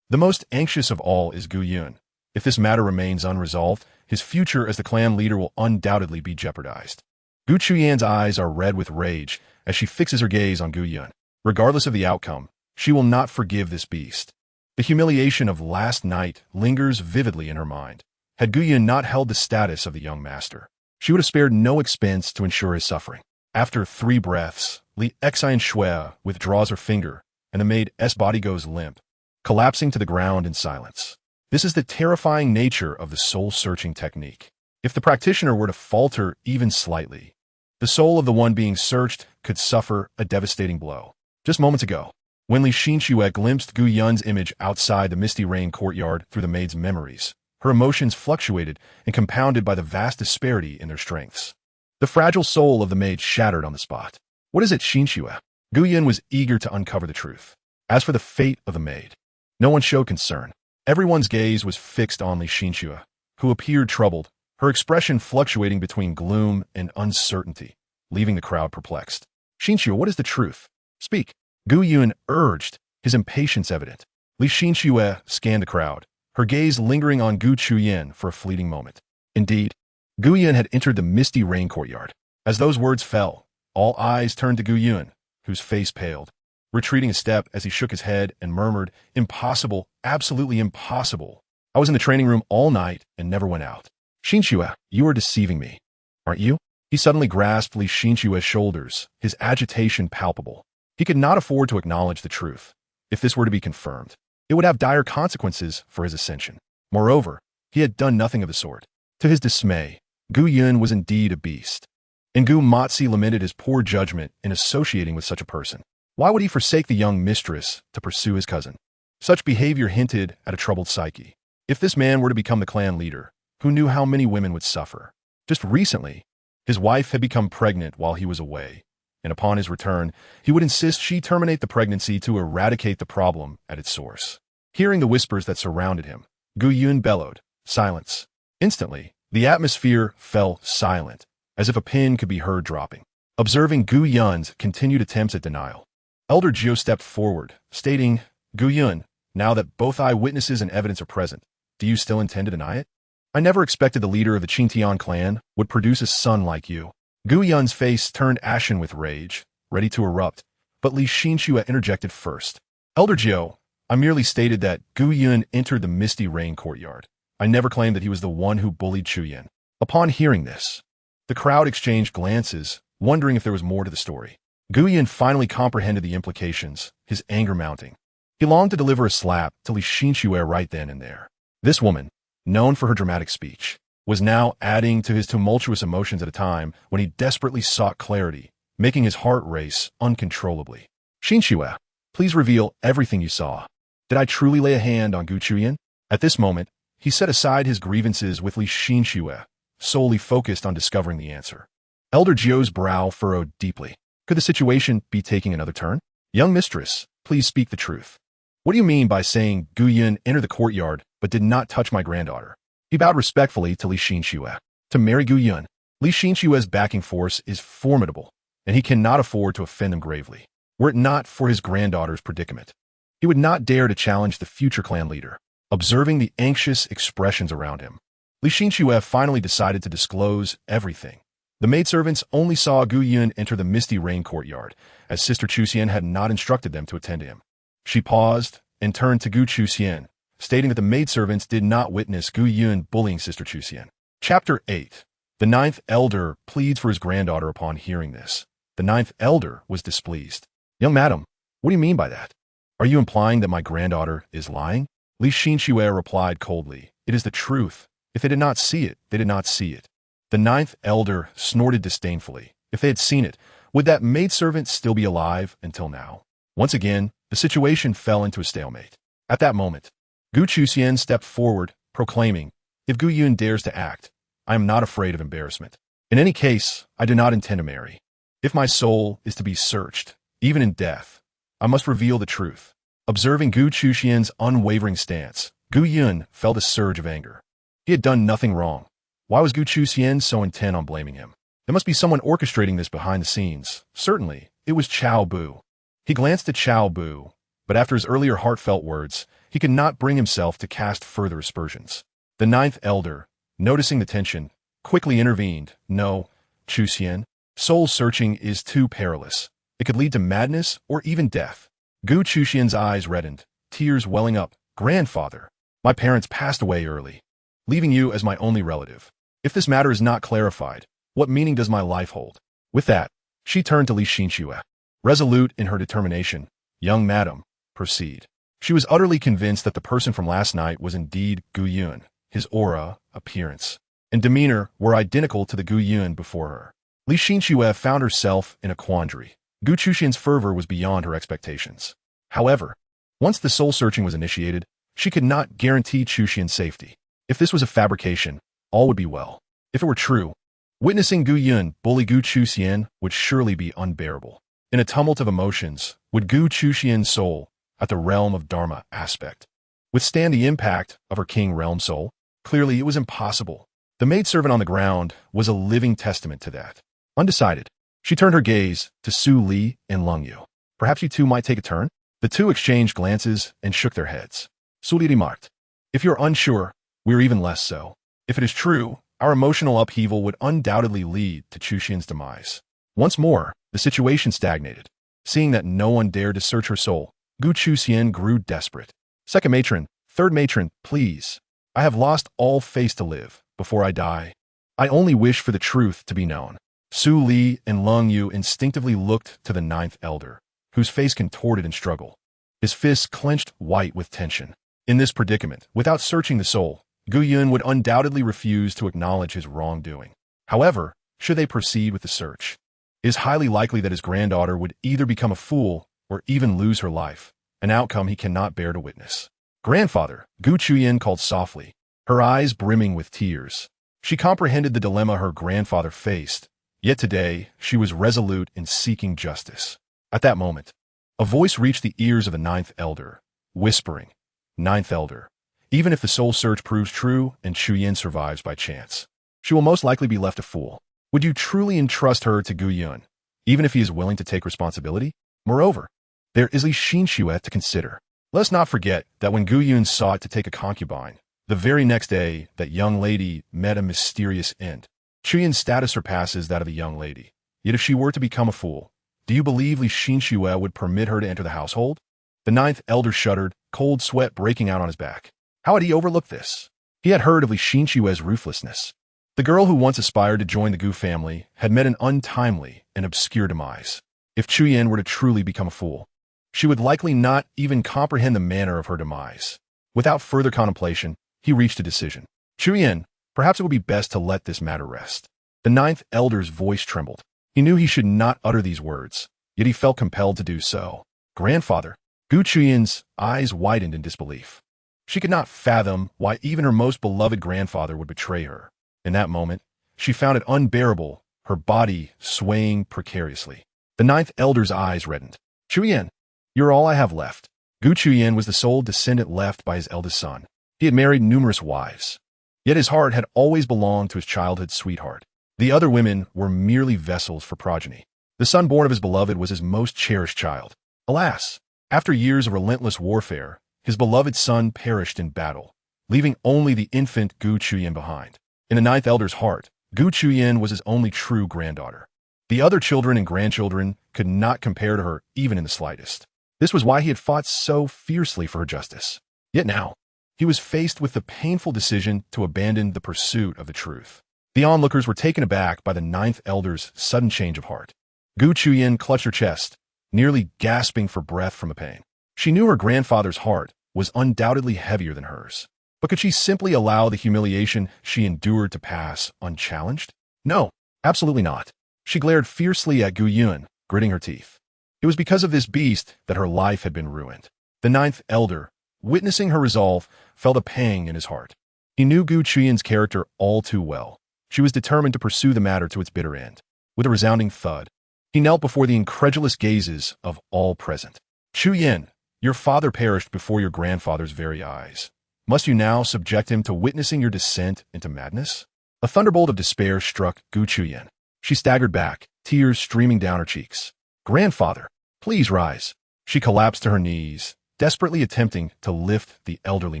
The most anxious of all is Gu Yun. If this matter remains unresolved, his future as the clan leader will undoubtedly be jeopardized. Gu Qingtian's eyes are red with rage as she fixes her gaze on Gu Yun. Regardless of the outcome, she will not forgive this beast. The humiliation of last night lingers vividly in her mind. Had Gu Yun not held the status of the young master, she would have spared no expense to ensure his suffering. After 3 breaths, Li Xianshui withdraws her finger, and the maid's body goes limp, collapsing to the ground in silence. This is the terrifying nature of the soul-searching technique. If the practitioner were to falter even slightly, the soul of the one being searched could suffer a devastating blow. Just moments ago, when Li Xinshui glimpsed Gu Yun's image outside the Misty Rain courtyard through the maid's memories, her emotions fluctuated and compounded by the vast disparity in their strengths. The fragile soul of the maid shattered on the spot. What is it, Xinshui? Gu Yun was eager to uncover the truth. As for the fate of the maid, no one showed concern. Everyone's gaze was fixed on Li Xinshui, who appeared troubled, her expression fluctuating between gloom and uncertainty, leaving the crowd perplexed. Xinshui, what is the truth? Speak. Gu Yun urged, his impatience evident. Li Xinshui scanned the crowd, her gaze lingering on Gu Qingtian for a fleeting moment. Indeed, Gu Yun had entered the Misty Rain courtyard. As those words fell, all eyes turned to Gu Yun, whose face paled, retreating a step as he shook his head and murmured, Impossible, absolutely impossible. I was in the training room all night and never went out. Xinshui, you are deceiving me, aren't you? He suddenly grasped Li Xinshui's shoulders, his agitation palpable. He could not afford to acknowledge the truth. If this were to be confirmed, it would have dire consequences for his ascension. Moreover, he had done nothing of the sort. To his dismay, Gu Yun was indeed a beast. And Gu Matzi lamented his poor judgment in associating with such a person. Why would he forsake the young mistress to pursue his cousin? Such behavior hinted at a troubled psyche. If this man were to become the clan leader, who knew how many women would suffer? Just recently, his wife had become pregnant while he was away, and upon his return, he would insist she terminate the pregnancy to eradicate the problem at its source. Hearing the whispers that surrounded him, Gu Yun bellowed, "Silence." Instantly, the atmosphere fell silent, as if a pin could be heard dropping. Observing Gu Yun's continued attempts at denial, Elder Jiu stepped forward, stating, "Gu Yun, now that both eyewitnesses and evidence are present, do you still intend to deny it? I never expected the leader of the Qingtian clan would produce a son like you." Gu Yun's face turned ashen with rage, ready to erupt, but Li Xinxue interjected first. "Elder Jiu, I merely stated that Gu Yun entered the Misty Rain courtyard. I never claimed that he was the one who bullied Chuyan." Upon hearing this, the crowd exchanged glances, wondering if there was more to the story. Gu Yun finally comprehended the implications, his anger mounting. He longed to deliver a slap to Li Xinxue right then and there. This woman, known for her dramatic speech, was now adding to his tumultuous emotions at a time when he desperately sought clarity, making his heart race uncontrollably. "Xinxue, please reveal everything you saw. Did I truly lay a hand on Gu Qingtian?" At this moment, he set aside his grievances with Li Xinxue, solely focused on discovering the answer. Elder Jiu's brow furrowed deeply. Could the situation be taking another turn? "Young mistress, please speak the truth. What do you mean by saying Gu Yun entered the courtyard but did not touch my granddaughter?" He bowed respectfully to Li Xinxue. To marry Gu Yun, Li Xinxue's backing force is formidable, and he cannot afford to offend them gravely. Were it not for his granddaughter's predicament, he would not dare to challenge the future clan leader. Observing the anxious expressions around him, Li Xinxue finally decided to disclose everything. The maidservants only saw Gu Yun enter the Misty Rain courtyard, as Sister Chuxian had not instructed them to attend to him. She paused and turned to Gu Qingtian, stating that the maidservants did not witness Gu Yun bullying Sister Chuxian. Chapter 8. The ninth elder pleads for his granddaughter. Upon hearing this, the ninth elder was displeased. "Young madam, what do you mean by that? Are you implying that my granddaughter is lying?" Li Xinxue replied coldly, "It is the truth. If they did not see it, they did not see it." The ninth elder snorted disdainfully. If they had seen it, would that maidservant still be alive until now? Once again, the situation fell into a stalemate. At that moment, Gu Qingtian stepped forward, proclaiming, "If Gu Yun dares to act, I am not afraid of embarrassment. In any case, I do not intend to marry. If my soul is to be searched, even in death, I must reveal the truth." Observing Gu Qingtian's unwavering stance, Gu Yun felt a surge of anger. He had done nothing wrong. Why was Gu Qingtian so intent on blaming him? There must be someone orchestrating this behind the scenes. Certainly, it was Cao Bu. He glanced at Cao Bu, but after his earlier heartfelt words, he could not bring himself to cast further aspersions. The ninth elder, noticing the tension, quickly intervened. "No, Chuxian, soul-searching is too perilous. It could lead to madness or even death." Gu Qingtian's eyes reddened, tears welling up. "Grandfather, my parents passed away early, leaving you as my only relative. If this matter is not clarified, what meaning does my life hold?" With that, she turned to Li Xinxue. Resolute in her determination, "Young madam, proceed." She was utterly convinced that the person from last night was indeed Gu Yun. His aura, appearance, and demeanor were identical to the Gu Yun before her. Li Xinxue found herself in a quandary. Gu Qingtian's fervor was beyond her expectations. However, once the soul-searching was initiated, she could not guarantee Chuxian's safety. If this was a fabrication, all would be well. If it were true, witnessing Gu Yun bully Gu Qingtian would surely be unbearable. In a tumult of emotions, would Gu Qingtian's soul, at the realm of Dharma aspect, withstand the impact of her king realm soul? Clearly, it was impossible. The maidservant on the ground was a living testament to that. Undecided, she turned her gaze to Su Li and Lung Yu. "Perhaps you two might take a turn?" The two exchanged glances and shook their heads. Su Li remarked, "If you're unsure, we're even less so. If it is true, our emotional upheaval would undoubtedly lead to Chuxian's demise." Once more, the situation stagnated. Seeing that no one dared to search her soul, Gu Qingtian grew desperate. "Second matron, third matron, please. I have lost all face to live. Before I die, I only wish for the truth to be known." Su Li and Lung Yu instinctively looked to the ninth elder, whose face contorted in struggle. His fists clenched white with tension. In this predicament, without searching the soul, Gu Yun would undoubtedly refuse to acknowledge his wrongdoing. However, should they proceed with the search, it is highly likely that his granddaughter would either become a fool or even lose her life, an outcome he cannot bear to witness. "Grandfather," Gu Qingtian called softly, her eyes brimming with tears. She comprehended the dilemma her grandfather faced, yet today she was resolute in seeking justice. At that moment, a voice reached the ears of the ninth elder, whispering, Ninth Elder. Even if the soul search proves true and Chuyin survives by chance, she will most likely be left a fool. Would you truly entrust her to Gu Yun, even if he is willing to take responsibility? Moreover, there is Li Xinxue to consider. Let us not forget that when Gu Yun sought to take a concubine, the very next day that young lady met a mysterious end. Chuyin's status surpasses that of a young lady. Yet if she were to become a fool, do you believe Li Xinxue would permit her to enter the household? The Ninth Elder shuddered, cold sweat breaking out on his back. How had he overlooked this? He had heard of Li Xinxue's ruthlessness. The girl who once aspired to join the Gu family had met an untimely and obscure demise. If Chuyin were to truly become a fool, she would likely not even comprehend the manner of her demise. Without further contemplation, he reached a decision. Chuyin, perhaps it would be best to let this matter rest. The Ninth Elder's voice trembled. He knew he should not utter these words, yet he felt compelled to do so. Grandfather. Gu Qingtian's eyes widened in disbelief. She could not fathom why even her most beloved grandfather would betray her. In that moment, she found it unbearable, her body swaying precariously. The Ninth Elder's eyes reddened. Chuyin, you're all I have left. Gu Qingtian was the sole descendant left by his eldest son. He had married numerous wives, yet his heart had always belonged to his childhood sweetheart. The other women were merely vessels for progeny. The son born of his beloved was his most cherished child. Alas, after years of relentless warfare, his beloved son perished in battle, leaving only the infant Gu Qingtian behind. In the Ninth Elder's heart, Gu Qingtian was his only true granddaughter. The other children and grandchildren could not compare to her even in the slightest. This was why he had fought so fiercely for her justice. Yet now, he was faced with the painful decision to abandon the pursuit of the truth. The onlookers were taken aback by the Ninth Elder's sudden change of heart. Gu Qingtian clutched her chest, nearly gasping for breath from the pain. She knew her grandfather's heart was undoubtedly heavier than hers. But could she simply allow the humiliation she endured to pass unchallenged? No, absolutely not. She glared fiercely at Gu Yun, gritting her teeth. It was because of this beast that her life had been ruined. The Ninth Elder, witnessing her resolve, felt a pang in his heart. He knew Gu Qingtian's character all too well. She was determined to pursue the matter to its bitter end. With a resounding thud, he knelt before the incredulous gazes of all present. Chuyin, your father perished before your grandfather's very eyes. Must you now subject him to witnessing your descent into madness? A thunderbolt of despair struck Gu Qingtian. She staggered back, tears streaming down her cheeks. Grandfather, please rise. She collapsed to her knees, desperately attempting to lift the elderly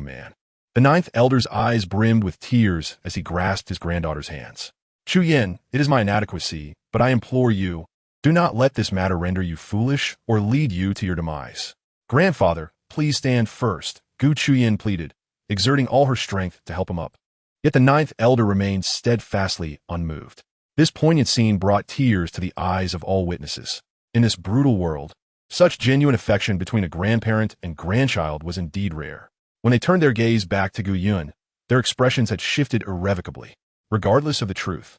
man. The Ninth Elder's eyes brimmed with tears as he grasped his granddaughter's hands. Chuyin, it is my inadequacy, but I implore you, do not let this matter render you foolish or lead you to your demise. Grandfather, please stand first, Gu Qingtian pleaded, exerting all her strength to help him up. Yet the Ninth Elder remained steadfastly unmoved. This poignant scene brought tears to the eyes of all witnesses. In this brutal world, such genuine affection between a grandparent and grandchild was indeed rare. When they turned their gaze back to Gu Yun, their expressions had shifted irrevocably. Regardless of the truth,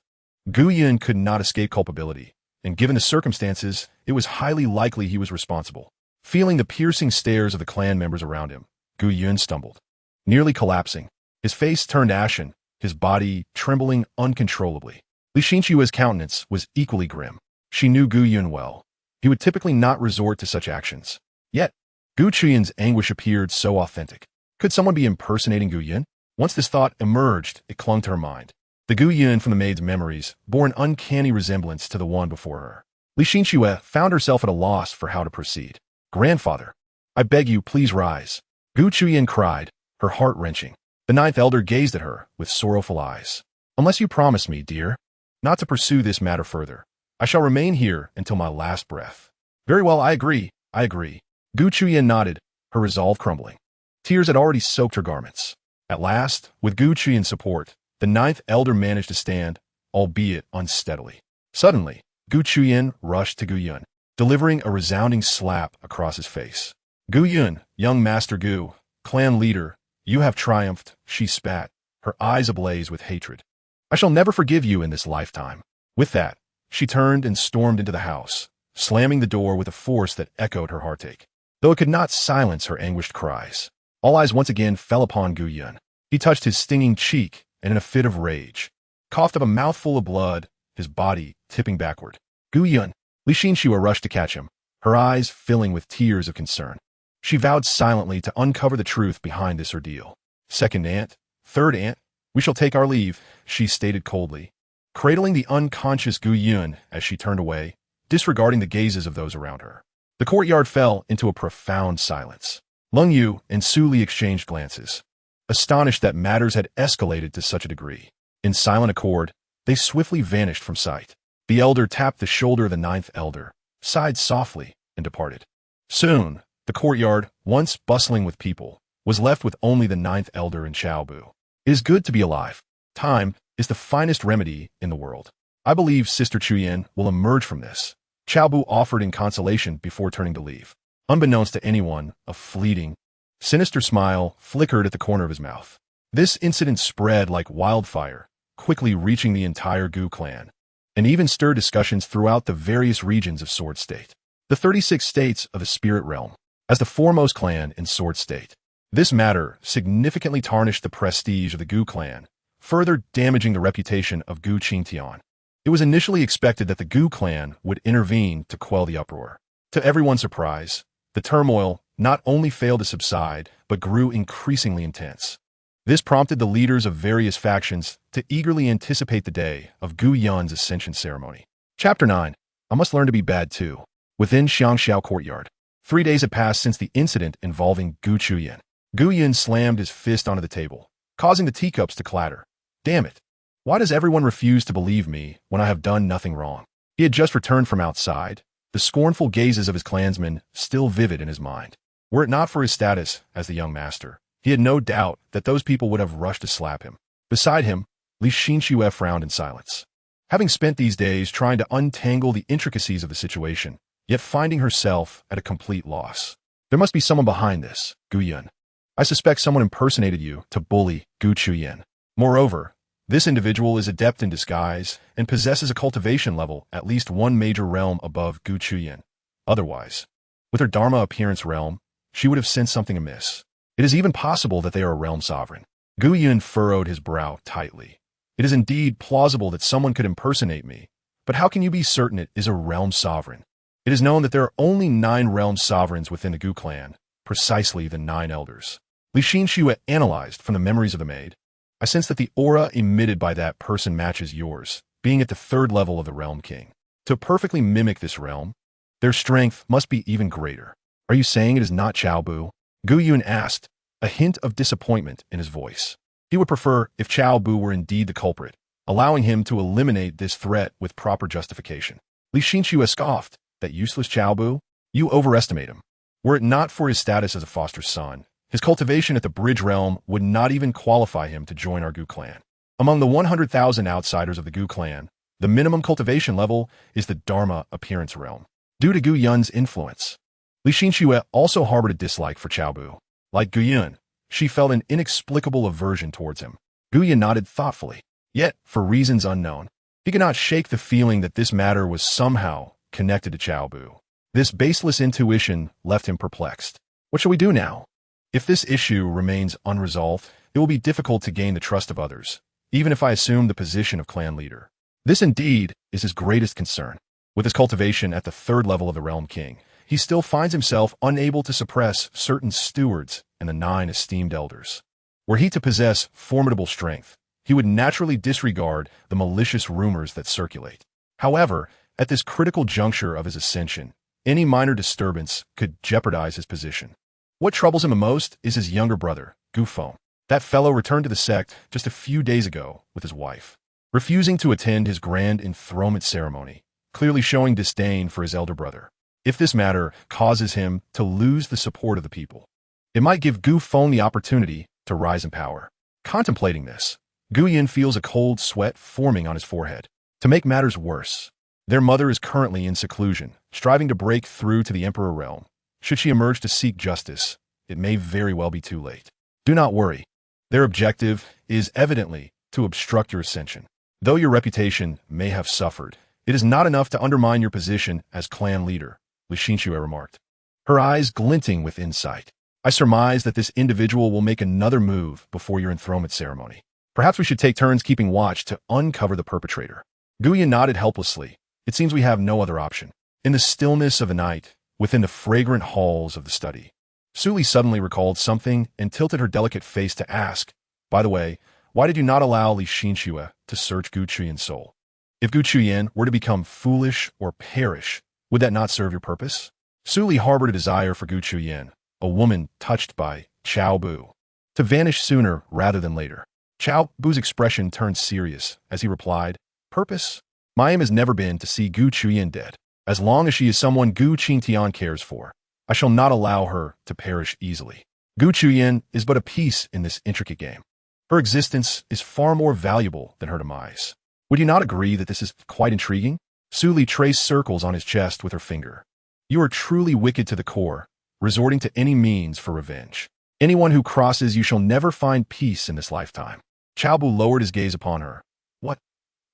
Gu Yun could not escape culpability, and given the circumstances, it was highly likely he was responsible. Feeling the piercing stares of the clan members around him, Gu Yun stumbled. Nearly collapsing, his face turned ashen, his body trembling uncontrollably. Li Xinxue's countenance was equally grim. She knew Gu Yun well. He would typically not resort to such actions. Yet, Gu Qingtian's anguish appeared so authentic. Could someone be impersonating Gu Yun? Once this thought emerged, it clung to her mind. The Gu Yun from the maid's memories bore an uncanny resemblance to the one before her. Li Xinxue found herself at a loss for how to proceed. Grandfather, I beg you, please rise. Gu Qingtian cried, her heart wrenching. The Ninth Elder gazed at her with sorrowful eyes. Unless you promise me, dear, not to pursue this matter further, I shall remain here until my last breath. Very well, I agree. Gu Qingtian nodded, her resolve crumbling. Tears had already soaked her garments. At last, with Gu Qingtian's support, the Ninth Elder managed to stand, albeit unsteadily. Suddenly, Gu Qingtian rushed to Gu Yun, delivering a resounding slap across his face. Gu Yun, young Master Gu, clan leader, you have triumphed, she spat, her eyes ablaze with hatred. I shall never forgive you in this lifetime. With that, she turned and stormed into the house, slamming the door with a force that echoed her heartache. Though it could not silence her anguished cries, all eyes once again fell upon Gu Yun. He touched his stinging cheek and in a fit of rage, coughed up a mouthful of blood, his body tipping backward. Gu Yun, Li Xinxue rushed to catch him, her eyes filling with tears of concern. She vowed silently to uncover the truth behind this ordeal. "Second aunt, third aunt, we shall take our leave," she stated coldly, cradling the unconscious Gu Yun as she turned away, disregarding the gazes of those around her. The courtyard fell into a profound silence. Lung Yu and Su Li exchanged glances, astonished that matters had escalated to such a degree. In silent accord, they swiftly vanished from sight. The elder tapped the shoulder of the ninth elder, sighed softly, and departed. Soon, the courtyard, once bustling with people, was left with only the ninth elder and Cao Bu. "It is good to be alive. Time is the finest remedy in the world. I believe Sister Chuyan will emerge from this," Cao Bu offered in consolation before turning to leave. Unbeknownst to anyone, a fleeting, sinister smile flickered at the corner of his mouth. This incident spread like wildfire, quickly reaching the entire Gu clan, and even stirred discussions throughout the various regions of Sword State, the 36 states of the Spirit Realm. As the foremost clan in Sword State, this matter significantly tarnished the prestige of the Gu clan, further damaging the reputation of Gu Qingtian. It was initially expected that the Gu clan would intervene to quell the uproar. To everyone's surprise, the turmoil not only failed to subside, but grew increasingly intense. This prompted the leaders of various factions to eagerly anticipate the day of Gu Yun's ascension ceremony. Chapter 9. I Must Learn to Be Bad Too. Within Xiangxiao Courtyard, 3 days had passed since the incident involving Gu Qingtian. Gu Yun slammed his fist onto the table, causing the teacups to clatter. "Damn it! Why does everyone refuse to believe me when I have done nothing wrong?" He had just returned from outside, the scornful gazes of his clansmen still vivid in his mind. Were it not for his status as the young master, he had no doubt that those people would have rushed to slap him. Beside him, Li Xinxue frowned in silence. Having spent these days trying to untangle the intricacies of the situation, yet finding herself at a complete loss. "There must be someone behind this, Gu Yun. I suspect someone impersonated you to bully Gu Qingtian. Moreover, this individual is adept in disguise and possesses a cultivation level at least one major realm above Gu Qingtian. Otherwise, with her Dharma appearance realm, she would have sensed something amiss. It is even possible that they are a realm sovereign." Gu Yun furrowed his brow tightly. "It is indeed plausible that someone could impersonate me, but how can you be certain it is a realm sovereign? It is known that there are only 9 realm sovereigns within the Gu clan, precisely the 9 elders." Li Xinxue analyzed from the memories of the maid. "I sense that the aura emitted by that person matches yours, being at the 3rd level of the Realm King. To perfectly mimic this realm, their strength must be even greater. Are you saying it is not Cao Bu?" Gu Yun asked, a hint of disappointment in his voice. He would prefer if Cao Bu were indeed the culprit, allowing him to eliminate this threat with proper justification. Li Xinxue scoffed. "That useless Cao Bu? You overestimate him. Were it not for his status as a foster son, his cultivation at the Bridge Realm would not even qualify him to join our Gu clan. Among the 100,000 outsiders of the Gu clan, the minimum cultivation level is the Dharma appearance realm. Due to Gu Yun's influence, Li Xinxue also harbored a dislike for Cao Bu. Like Gu Yun, she felt an inexplicable aversion towards him. Gu Yun nodded thoughtfully. Yet, for reasons unknown, he could not shake the feeling that this matter was somehow connected to Cao Bu. This baseless intuition left him perplexed. What shall we do now? If this issue remains unresolved, it will be difficult to gain the trust of others, even if I assume the position of clan leader. This indeed is his greatest concern. With his cultivation at the 3rd level of the Realm King, he still finds himself unable to suppress certain stewards and the 9 esteemed elders. Were he to possess formidable strength, he would naturally disregard the malicious rumors that circulate. However, at this critical juncture of his ascension, any minor disturbance could jeopardize his position. What troubles him the most is his younger brother, Gu Feng. That fellow returned to the sect just a few days ago with his wife, refusing to attend his grand enthronement ceremony, clearly showing disdain for his elder brother. If this matter causes him to lose the support of the people, it might give Gu Feng the opportunity to rise in power. Contemplating this, Gu Yun feels a cold sweat forming on his forehead. To make matters worse, their mother is currently in seclusion, striving to break through to the Emperor realm. Should she emerge to seek justice, it may very well be too late. Do not worry. Their objective is evidently to obstruct your ascension. Though your reputation may have suffered, it is not enough to undermine your position as clan leader, Li Xinxue remarked, her eyes glinting with insight. I surmise that this individual will make another move before your enthronement ceremony. Perhaps we should take turns keeping watch to uncover the perpetrator. Gu Yun nodded helplessly. It seems we have no other option. In the stillness of the night, within the fragrant halls of the study, Su suddenly recalled something and tilted her delicate face to ask, "By the way, why did you not allow Li Xinxue to search Gu Qian's soul? If Gu Qian were to become foolish or perish, would that not serve your purpose?" Su harbored a desire for Gu Qian, a woman touched by Cao Bu, to vanish sooner rather than later. Cao Bu's expression turned serious as he replied, "Purpose? My aim has never been to see Gu Qian dead. As long as she is someone Gu Qingtian cares for, I shall not allow her to perish easily. Gu Qian is but a piece in this intricate game. Her existence is far more valuable than her demise. Would you not agree that this is quite intriguing?" Su traced circles on his chest with her finger. "You are truly wicked to the core, resorting to any means for revenge. Anyone who crosses you shall never find peace in this lifetime." Cao Bu lowered his gaze upon her. "What?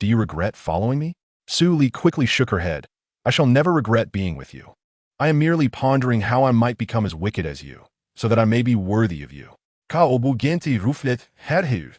Do you regret following me?" Su quickly shook her head. "I shall never regret being with you. I am merely pondering how I might become as wicked as you, so that I may be worthy of you. Cao Bu genti ruflet hadhu.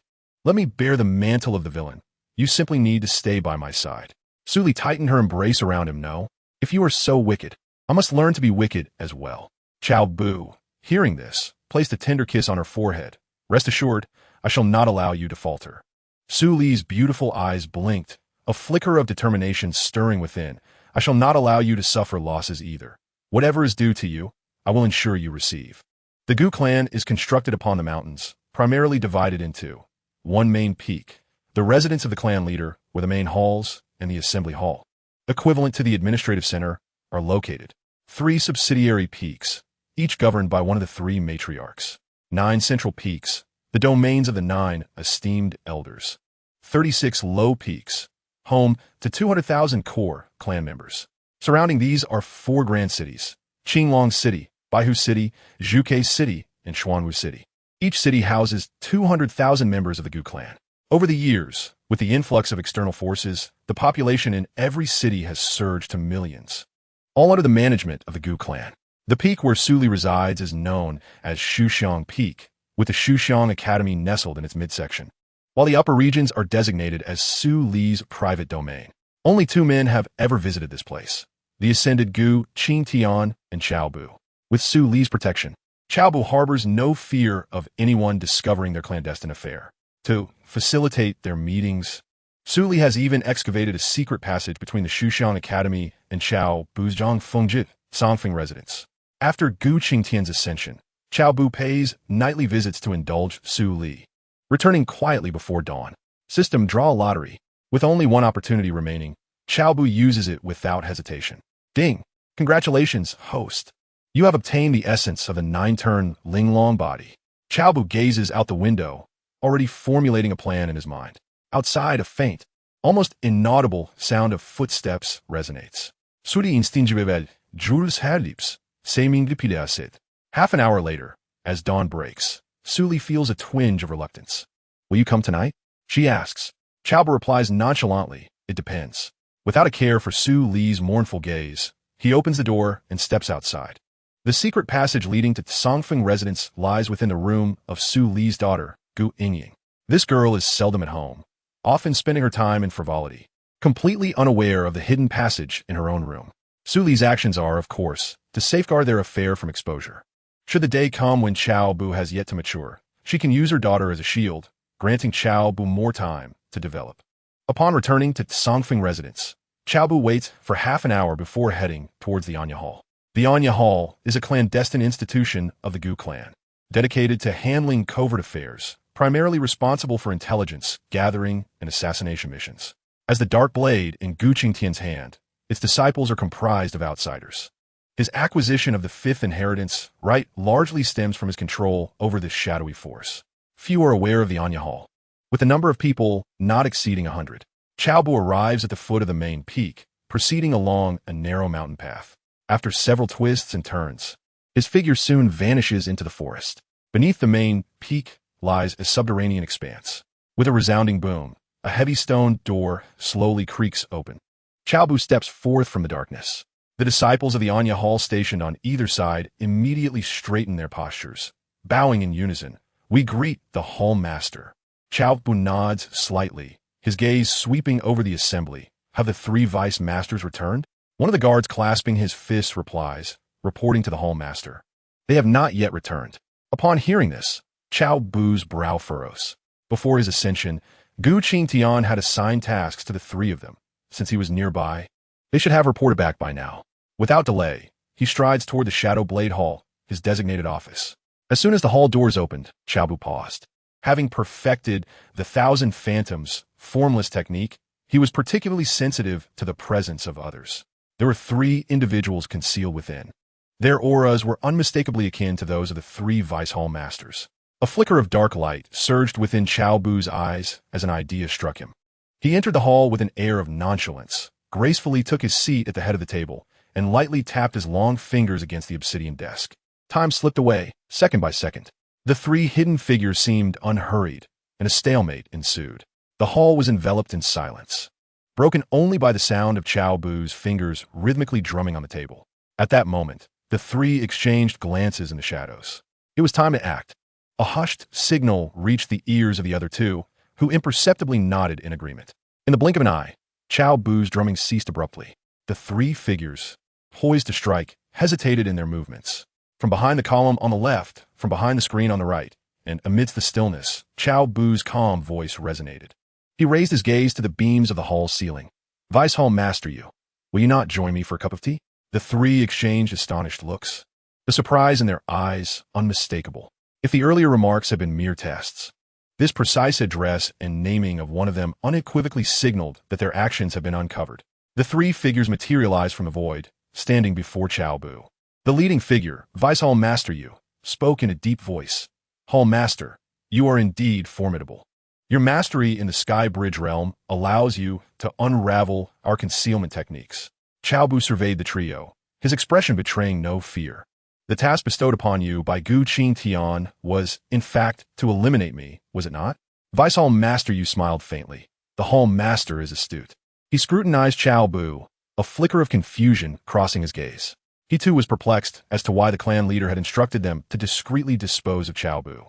Let me bear the mantle of the villain. You simply need to stay by my side." Su tightened her embrace around him. "No, if you are so wicked, I must learn to be wicked as well." Cao Bu, hearing this, placed a tender kiss on her forehead. "Rest assured, I shall not allow you to falter." Su beautiful eyes blinked, a flicker of determination stirring within. "I shall not allow you to suffer losses either. Whatever is due to you, I will ensure you receive." The Gu clan is constructed upon the mountains, primarily divided into one main peak, the residence of the clan leader, where the main halls and the assembly hall, equivalent to the administrative center, are located. 3 subsidiary peaks, each governed by one of the 3 matriarchs. 9 central peaks, the domains of the 9 esteemed elders. 36 low peaks, home to 200,000 core clan members. Surrounding these are 4 grand cities: Qinglong City, Baihu City, Zhuke City, and Xuanwu City. Each city houses 200,000 members of the Gu clan. Over the years, with the influx of external forces, the population in every city has surged to millions, all under the management of the Gu clan. The peak where Su resides is known as Shuxiang Peak, with the Shuxiang Academy nestled in its midsection, while the upper regions are designated as Su Li's private domain. Only 2 men have ever visited this place: the ascended Gu Qingtian and Cao Bu. With Su Li's protection, Cao Bu harbors no fear of anyone discovering their clandestine affair. To facilitate their meetings, Su Li has even excavated a secret passage between the Shuxiang Academy and Cao Bu's Zhangfengjit Songfeng residence. After Gu Qingtian's ascension, Cao Bu pays nightly visits to indulge Su Li, returning quietly before dawn. System draw a lottery. With only one opportunity remaining, Cao Bu uses it without hesitation. Ding! Congratulations, host. You have obtained the essence of the 9-turn Linglong body. Cao Bu gazes out the window, already formulating a plan in his mind. Outside, a faint, almost inaudible sound of footsteps resonates. Sudi instingivel, Jules Hadlips, Seiming Lipidasit. Half an hour later, as dawn breaks, Su Li feels a twinge of reluctance. "Will you come tonight?" she asks. Cao Bu replies nonchalantly, "It depends." Without a care for Su Li's mournful gaze, he opens the door and steps outside. The secret passage leading to Songfeng residence lies within the room of Su Li's daughter, Gu Qingtian. This girl is seldom at home, often spending her time in frivolity, completely unaware of the hidden passage in her own room. Su Li's actions are, of course, to safeguard their affair from exposure. Should the day come when Cao Bu has yet to mature, she can use her daughter as a shield, granting Cao Bu more time to develop. Upon returning to Songfeng residence, Cao Bu waits for half an hour before heading towards the Anya Hall. The Anya Hall is a clandestine institution of the Gu clan, dedicated to handling covert affairs, primarily responsible for intelligence, gathering, and assassination missions. As the dark blade in Gu Qingtian's hand, its disciples are comprised of outsiders. His acquisition of the 5th inheritance right largely stems from his control over this shadowy force. Few are aware of the Anya Hall, with the number of people not exceeding 100. Cao Bu arrives at the foot of the main peak, proceeding along a narrow mountain path. After several twists and turns, his figure soon vanishes into the forest. Beneath the main peak lies a subterranean expanse. With a resounding boom, a heavy stone door slowly creaks open. Cao Bu steps forth from the darkness. The disciples of the Anya Hall stationed on either side immediately straighten their postures. Bowing in unison, "We greet the Hall Master." Cao Bu nods slightly, his gaze sweeping over the assembly. "Have the 3 vice masters returned?" One of the guards clasping his fists replies, reporting to the Hall Master. They have not yet returned. Upon hearing this, Cao Bu's brow furrows. Before his ascension, Gu Qingtian had assigned tasks to the three of them. Since he was nearby, they should have reported back by now. Without delay, he strides toward the Shadow Blade Hall, his designated office. As soon as the hall doors opened, Cao Bu paused. Having perfected the Thousand Phantoms formless technique, he was particularly sensitive to the presence of others. There were three individuals concealed within. Their auras were unmistakably akin to those of the three Vice Hall Masters. A flicker of dark light surged within Cao Bu's eyes as an idea struck him. He entered the hall with an air of nonchalance, gracefully took his seat at the head of the table, and lightly tapped his long fingers against the obsidian desk. Time slipped away, second by second. The three hidden figures seemed unhurried, and a stalemate ensued. The hall was enveloped in silence, broken only by the sound of Cao Bu's fingers rhythmically drumming on the table. At that moment, the three exchanged glances in the shadows. It was time to act. A hushed signal reached the ears of the other two, who imperceptibly nodded in agreement. In the blink of an eye, Cao Bu's drumming ceased abruptly. The three figures, poised to strike, hesitated in their movements. From behind the column on the left, from behind the screen on the right, and amidst the stillness, Cao Bu's calm voice resonated. He raised his gaze to the beams of the hall's ceiling. "Vice Hall Master you, will you not join me for a cup of tea?" The three exchanged astonished looks, the surprise in their eyes unmistakable. If the earlier remarks had been mere tests, this precise address and naming of one of them unequivocally signaled that their actions had been uncovered. The three figures materialized from the void, standing before Cao Bu. The leading figure, Vice Hall Master Yu, spoke in a deep voice. "Hall Master, you are indeed formidable. Your mastery in the Sky Bridge realm allows you to unravel our concealment techniques." Cao Bu surveyed the trio, his expression betraying no fear. "The task bestowed upon you by Gu Qingtian was, in fact, to eliminate me, was it not?" Vice Hall Master Yu smiled faintly. "The Hall Master is astute." He scrutinized Cao Bu, a flicker of confusion crossing his gaze. He too was perplexed as to why the clan leader had instructed them to discreetly dispose of Cao Bu.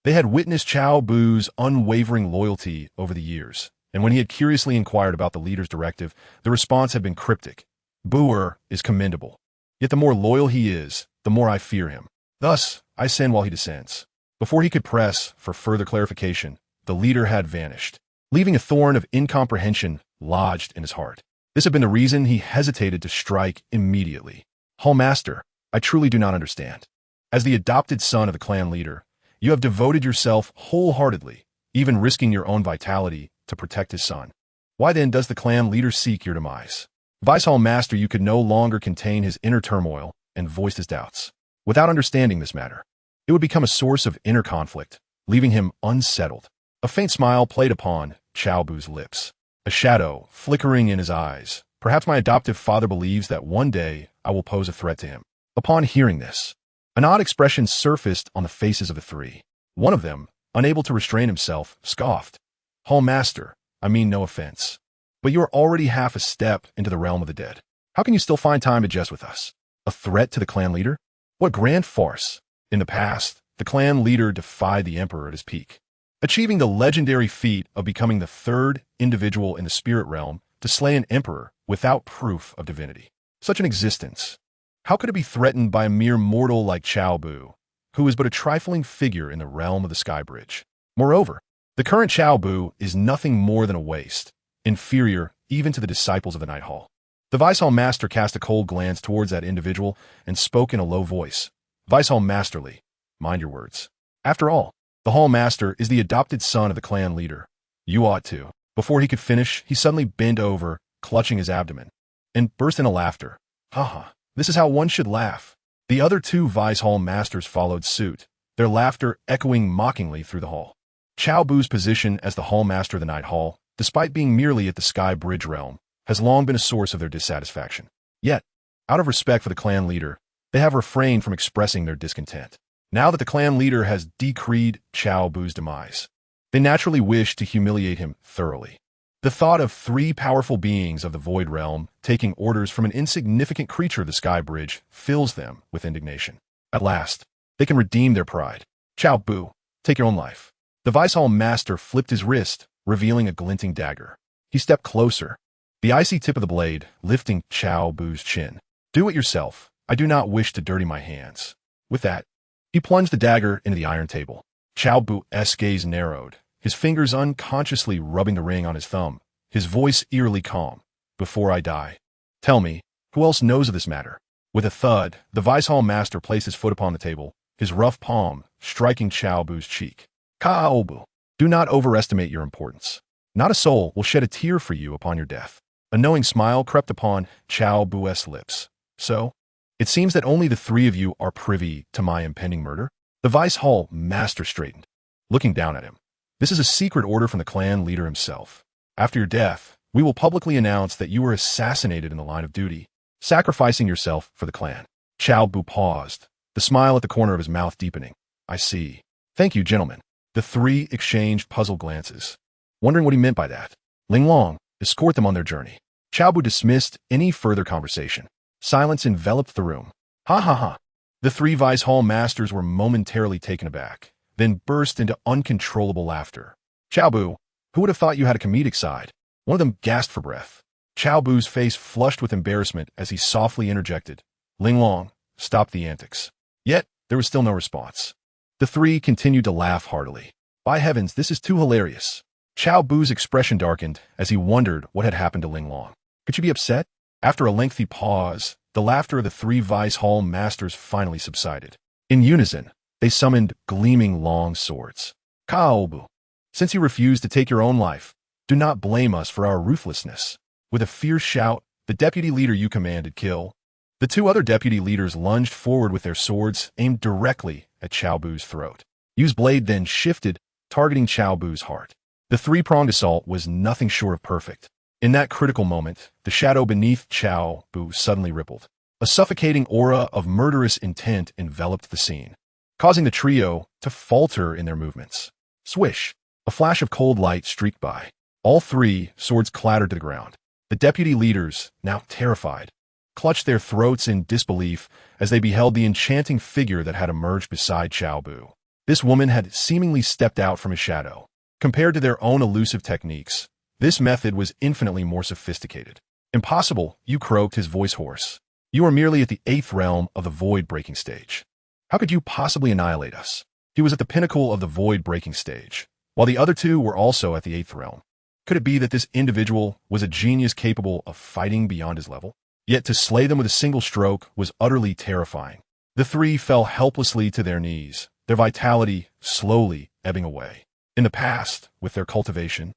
They had witnessed Cao Bu's unwavering loyalty over the years, and when he had curiously inquired about the leader's directive, the response had been cryptic. "Buer is commendable. Yet the more loyal he is, the more I fear him. Thus, I send while he descends." Before he could press for further clarification, the leader had vanished, leaving a thorn of incomprehension lodged in his heart. This had been the reason he hesitated to strike immediately. "Hall Master, I truly do not understand. As the adopted son of the clan leader, you have devoted yourself wholeheartedly, even risking your own vitality to protect his son. Why then does the clan leader seek your demise?" Vice Hall Master Yu could no longer contain his inner turmoil and voiced his doubts. Without understanding this matter, it would become a source of inner conflict, leaving him unsettled. A faint smile played upon Cao Bu's lips, a shadow flickering in his eyes. "Perhaps my adoptive father believes that one day I will pose a threat to him." Upon hearing this, an odd expression surfaced on the faces of the three. One of them, unable to restrain himself, scoffed. "Hall Master, I mean no offense, but you are already half a step into the realm of the dead. How can you still find time to jest with us? A threat to the clan leader? What grand farce! In the past, the clan leader defied the emperor at his peak, achieving the legendary feat of becoming the third individual in the spirit realm to slay an emperor without proof of divinity. Such an existence, how could it be threatened by a mere mortal like Cao Bu, who is but a trifling figure in the realm of the Sky Bridge? Moreover, the current Cao Bu is nothing more than a waste, inferior even to the disciples of the Night Hall." The Vice Hall Master cast a cold glance towards that individual and spoke in a low voice. "Vice Hall Masterly, mind your words. After all, the Hall Master is the adopted son of the clan leader. You ought to." Before he could finish, he suddenly bent over, clutching his abdomen, and burst into laughter. "Ha! This is how one should laugh." The other two Vice Hall Masters followed suit, their laughter echoing mockingly through the hall. Cao Bu's position as the Hall Master of the Night Hall, despite being merely at the Sky Bridge realm, has long been a source of their dissatisfaction. Yet, out of respect for the clan leader, they have refrained from expressing their discontent. Now that the clan leader has decreed Cao Bu's demise, they naturally wish to humiliate him thoroughly. The thought of three powerful beings of the Void Realm taking orders from an insignificant creature of the Sky Bridge fills them with indignation. At last, they can redeem their pride. "Cao Bu, take your own life." The Vice Hall Master flipped his wrist, revealing a glinting dagger. He stepped closer, the icy tip of the blade lifting Cao Bu's chin. "Do it yourself. I do not wish to dirty my hands." With that, he plunged the dagger into the iron table. Cao Bu's gaze narrowed, his fingers unconsciously rubbing the ring on his thumb, his voice eerily calm. Before I die, tell me, who else knows of this matter? With a thud, the Vice Hall Master placed his foot upon the table, his rough palm striking Cao Bu's cheek. Cao Bu, do not overestimate your importance. Not a soul will shed a tear for you upon your death. A knowing smile crept upon Cao Bu's lips. So, it seems that only the three of you are privy to my impending murder? The Vice Hall Master straightened, looking down at him. This is a secret order from the clan leader himself. After your death, we will publicly announce that you were assassinated in the line of duty, sacrificing yourself for the clan. Cao Bu paused, the smile at the corner of his mouth deepening. I see. Thank you, gentlemen. The three exchanged puzzled glances, wondering what he meant by that. Linglong, escort them on their journey. Cao Bu dismissed any further conversation. Silence enveloped the room. Ha ha ha. The three Vice Hall Masters were momentarily taken aback, then burst into uncontrollable laughter. Cao Bu, who would have thought you had a comedic side? One of them gasped for breath. Cao Bu's face flushed with embarrassment as he softly interjected. Linglong, stop the antics. Yet, there was still no response. The three continued to laugh heartily. By heavens, this is too hilarious. Cao Bu's expression darkened as he wondered what had happened to Linglong. Could you be upset? After a lengthy pause, the laughter of the three Vice Hall Masters finally subsided. In unison, they summoned gleaming long swords. Cao Bu, since you refused to take your own life, do not blame us for our ruthlessness. With a fierce shout, the deputy leader you commanded kill. The two other deputy leaders lunged forward with their swords aimed directly at Cao Bu's throat. Yu's blade then shifted, targeting Cao Bu's heart. The three-pronged assault was nothing short of perfect. In that critical moment, the shadow beneath Cao Bu suddenly rippled. A suffocating aura of murderous intent enveloped the scene, causing the trio to falter in their movements. Swish! A flash of cold light streaked by. All three swords clattered to the ground. The deputy leaders, now terrified, clutched their throats in disbelief as they beheld the enchanting figure that had emerged beside Cao Bu. This woman had seemingly stepped out from his shadow. Compared to their own elusive techniques, this method was infinitely more sophisticated. Impossible, you croaked, his voice hoarse. You are merely at the 8th realm of the void-breaking stage. How could you possibly annihilate us? He was at the pinnacle of the void-breaking stage, while the other two were also at the 8th realm. Could it be that this individual was a genius capable of fighting beyond his level? Yet to slay them with a single stroke was utterly terrifying. The three fell helplessly to their knees, their vitality slowly ebbing away. In the past, with their cultivation,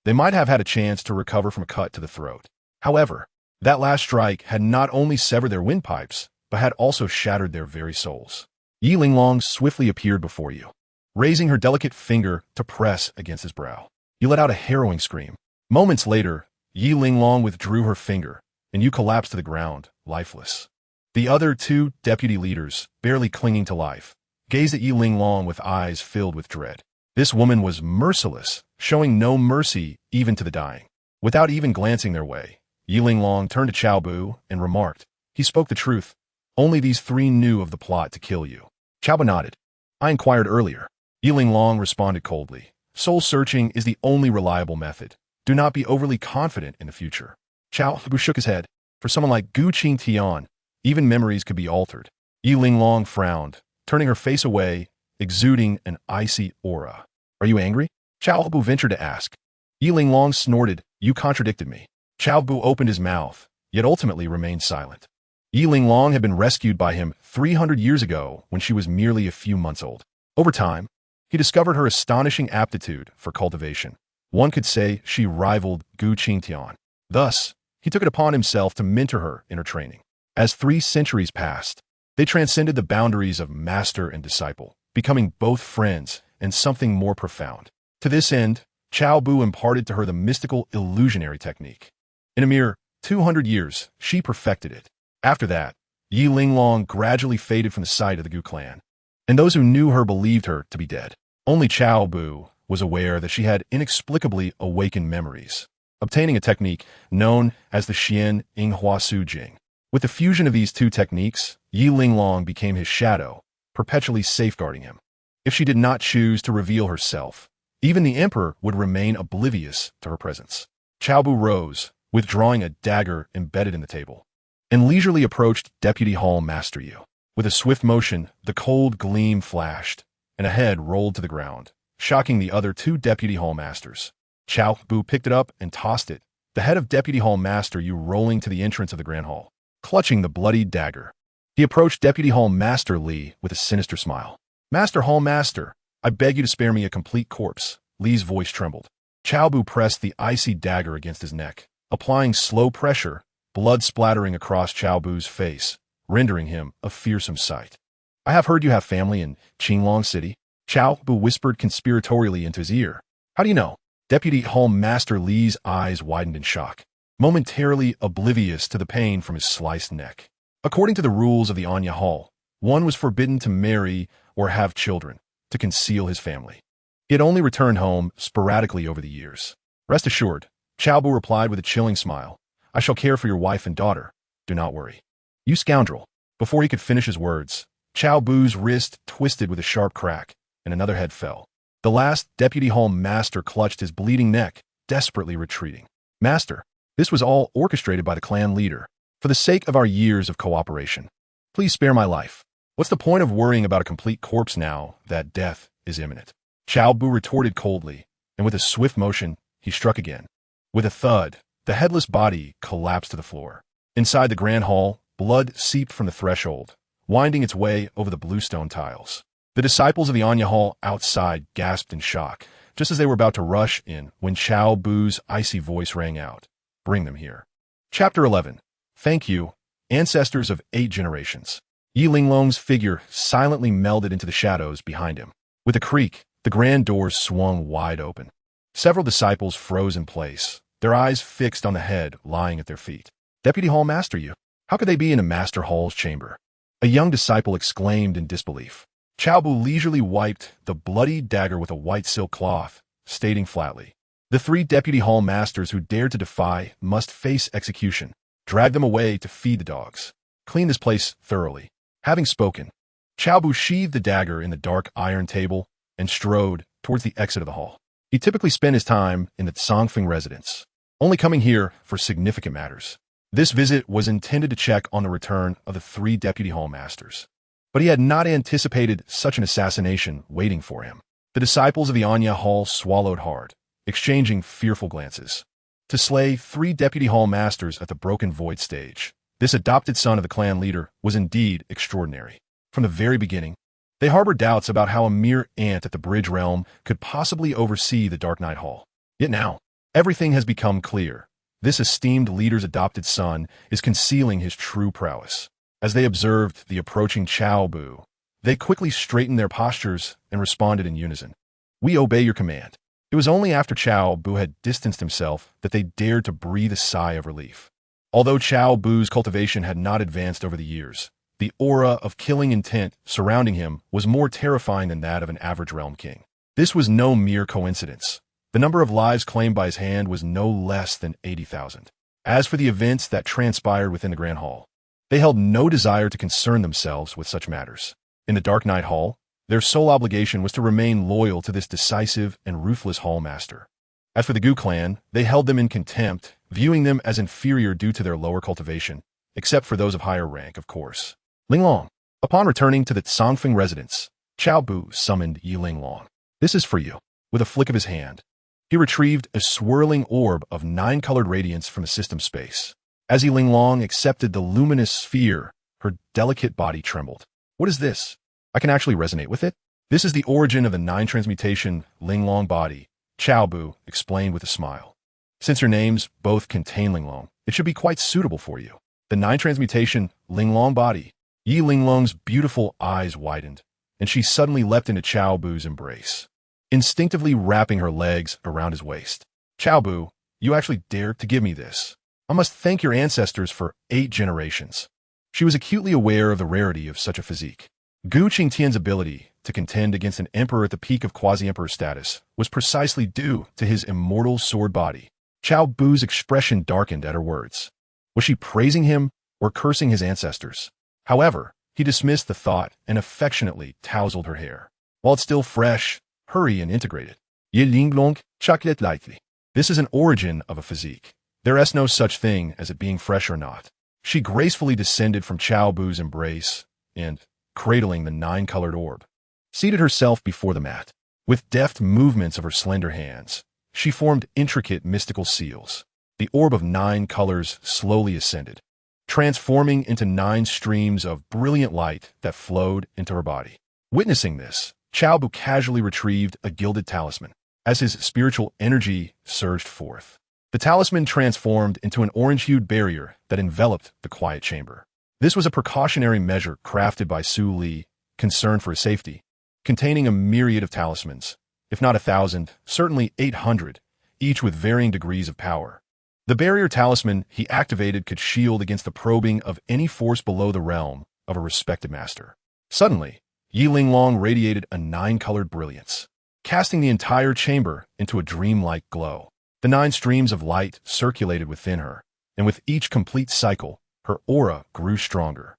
they might have had a chance to recover from a cut to the throat. However, that last strike had not only severed their windpipes, but had also shattered their very souls. Yi Linglong swiftly appeared before you, raising her delicate finger to press against his brow. You let out a harrowing scream. Moments later, Yi Linglong withdrew her finger, and you collapsed to the ground, lifeless. The other two deputy leaders, barely clinging to life, gazed at Yi Linglong with eyes filled with dread. This woman was merciless, showing no mercy even to the dying. Without even glancing their way, Yi Linglong turned to Cao Bu and remarked, he spoke the truth. Only these three knew of the plot to kill you. Cao Bu nodded. I inquired earlier. Yi Linglong responded coldly. Soul searching is the only reliable method. Do not be overly confident in the future. Cao Bu shook his head. For someone like Gu Qingtian, even memories could be altered. Yi Linglong frowned, turning her face away, exuding an icy aura. Are you angry? Cao Bu ventured to ask. Yi Linglong snorted. You contradicted me. Cao Bu opened his mouth, yet ultimately remained silent. Yi Linglong had been rescued by him 300 years ago when she was merely a few months old. Over time, he discovered her astonishing aptitude for cultivation. One could say she rivaled Gu Qingtian. Thus, he took it upon himself to mentor her in her training. As 3 centuries passed, they transcended the boundaries of master and disciple, becoming both friends and something more profound. To this end, Cao Bu imparted to her the mystical illusionary technique. In a mere 200 years, she perfected it. After that, Yi Linglong gradually faded from the sight of the Gu clan, and those who knew her believed her to be dead. Only Cao Bu was aware that she had inexplicably awakened memories, obtaining a technique known as the Xian Inghua Su Jing. With the fusion of these two techniques, Yi Linglong became his shadow, perpetually safeguarding him. If she did not choose to reveal herself, even the emperor would remain oblivious to her presence. Cao Bu rose, withdrawing a dagger embedded in the table, and leisurely approached Deputy Hall Master Yu. With a swift motion, the cold gleam flashed, and a head rolled to the ground, shocking the other two Deputy Hall Masters. Cao Bu picked it up and tossed it, the head of Deputy Hall Master Yu rolling to the entrance of the Grand Hall, clutching the bloodied dagger. He approached Deputy Hall Master Li with a sinister smile. "Master Hall Master, I beg you to spare me a complete corpse." Li's voice trembled. Cao Bu pressed the icy dagger against his neck, applying slow pressure, blood splattering across Cao Bu's face, rendering him a fearsome sight. "I have heard you have family in Qinglong City," Cao Bu whispered conspiratorially into his ear. "How do you know?" Deputy Hall Master Li's eyes widened in shock, momentarily oblivious to the pain from his sliced neck. According to the rules of the Anya Hall, one was forbidden to marry or have children to conceal his family. He had only returned home sporadically over the years. "Rest assured," Cao Bu replied with a chilling smile, "I shall care for your wife and daughter. Do not worry." "You scoundrel." Before he could finish his words, Cao Bu's wrist twisted with a sharp crack, and another head fell. The last Deputy Hall Master clutched his bleeding neck, desperately retreating. "Master, this was all orchestrated by the clan leader. For the sake of our years of cooperation, please spare my life. What's the point of worrying about a complete corpse now that death is imminent?" Cao Bu retorted coldly, and with a swift motion, he struck again. With a thud, the headless body collapsed to the floor. Inside the Grand Hall, blood seeped from the threshold, winding its way over the bluestone tiles. The disciples of the Anya Hall outside gasped in shock, just as they were about to rush in when Cao Bu's icy voice rang out. "Bring them here." Chapter 11. Thank you, ancestors of 8 generations. Yi Linglong's figure silently melded into the shadows behind him. With a creak, the grand doors swung wide open. Several disciples froze in place, their eyes fixed on the head lying at their feet. "Deputy Hall Master Yu, how could they be in a Master Hall's chamber?" A young disciple exclaimed in disbelief. Cao Bu leisurely wiped the bloody dagger with a white silk cloth, stating flatly, "The 3 Deputy Hall Masters who dared to defy must face execution. Drag them away to feed the dogs. Clean this place thoroughly." Having spoken, Cao Bu sheathed the dagger in the dark iron table and strode towards the exit of the hall. He typically spent his time in the Songfeng residence, only coming here for significant matters. This visit was intended to check on the return of the 3 Deputy Hall Masters, but he had not anticipated such an assassination waiting for him. The disciples of the Anya Hall swallowed hard, exchanging fearful glances. To slay 3 Deputy Hall Masters at the Broken Void stage, this adopted son of the clan leader was indeed extraordinary. From the very beginning, they harbored doubts about how a mere ant at the Bridge Realm could possibly oversee the Dark Knight Hall. Yet now, everything has become clear. This esteemed leader's adopted son is concealing his true prowess. As they observed the approaching Cao Bu, they quickly straightened their postures and responded in unison. "We obey your command." It was only after Cao Bu had distanced himself that they dared to breathe a sigh of relief. Although Cao Bu's cultivation had not advanced over the years, the aura of killing intent surrounding him was more terrifying than that of an average realm king. This was no mere coincidence. The number of lives claimed by his hand was no less than 80,000. As for the events that transpired within the Grand Hall, they held no desire to concern themselves with such matters. In the Dark Knight Hall, their sole obligation was to remain loyal to this decisive and ruthless Hall Master. As for the Gu clan, they held them in contempt, viewing them as inferior due to their lower cultivation, except for those of higher rank, of course. Linglong. Upon returning to the Songfeng residence, Cao Bu summoned Yi Linglong. "This is for you." With a flick of his hand, he retrieved a swirling orb of 9-colored radiance from the system space. As Yi Linglong accepted the luminous sphere, her delicate body trembled. "What is this? I can actually resonate with it?" "This is the origin of the 9 transmutation Linglong body," Cao Bu explained with a smile. "Since your names both contain Linglong, it should be quite suitable for you." The 9 transmutation Linglong body. Yi Linglong's beautiful eyes widened, and she suddenly leapt into Cao Bu's embrace, instinctively wrapping her legs around his waist. "Cao Bu, you actually dared to give me this. I must thank your ancestors for 8 generations." She was acutely aware of the rarity of such a physique. Gu Qingtian's ability to contend against an emperor at the peak of quasi-emperor status was precisely due to his immortal sword body. Cao Bu's expression darkened at her words. Was she praising him or cursing his ancestors? However, he dismissed the thought and affectionately tousled her hair. While it's still fresh, hurry and integrate it. Yi Linglong, chocolate lightly. This is an origin of a physique. There is no such thing as it being fresh or not. She gracefully descended from Cao Bu's embrace and, cradling the nine-colored orb, seated herself before the mat. With deft movements of her slender hands, she formed intricate mystical seals. The orb of 9 colors slowly ascended, transforming into 9 streams of brilliant light that flowed into her body. Witnessing this, Cao Bu casually retrieved a gilded talisman. As his spiritual energy surged forth, the talisman transformed into an orange-hued barrier that enveloped the quiet chamber. This was a precautionary measure crafted by Su Li, concerned for his safety, containing a myriad of talismans, if not 1,000, certainly 800, each with varying degrees of power. The barrier talisman he activated could shield against the probing of any force below the realm of a respected master. Suddenly, Yi Linglong radiated a 9-colored brilliance, casting the entire chamber into a dreamlike glow. The 9 streams of light circulated within her, and with each complete cycle, her aura grew stronger.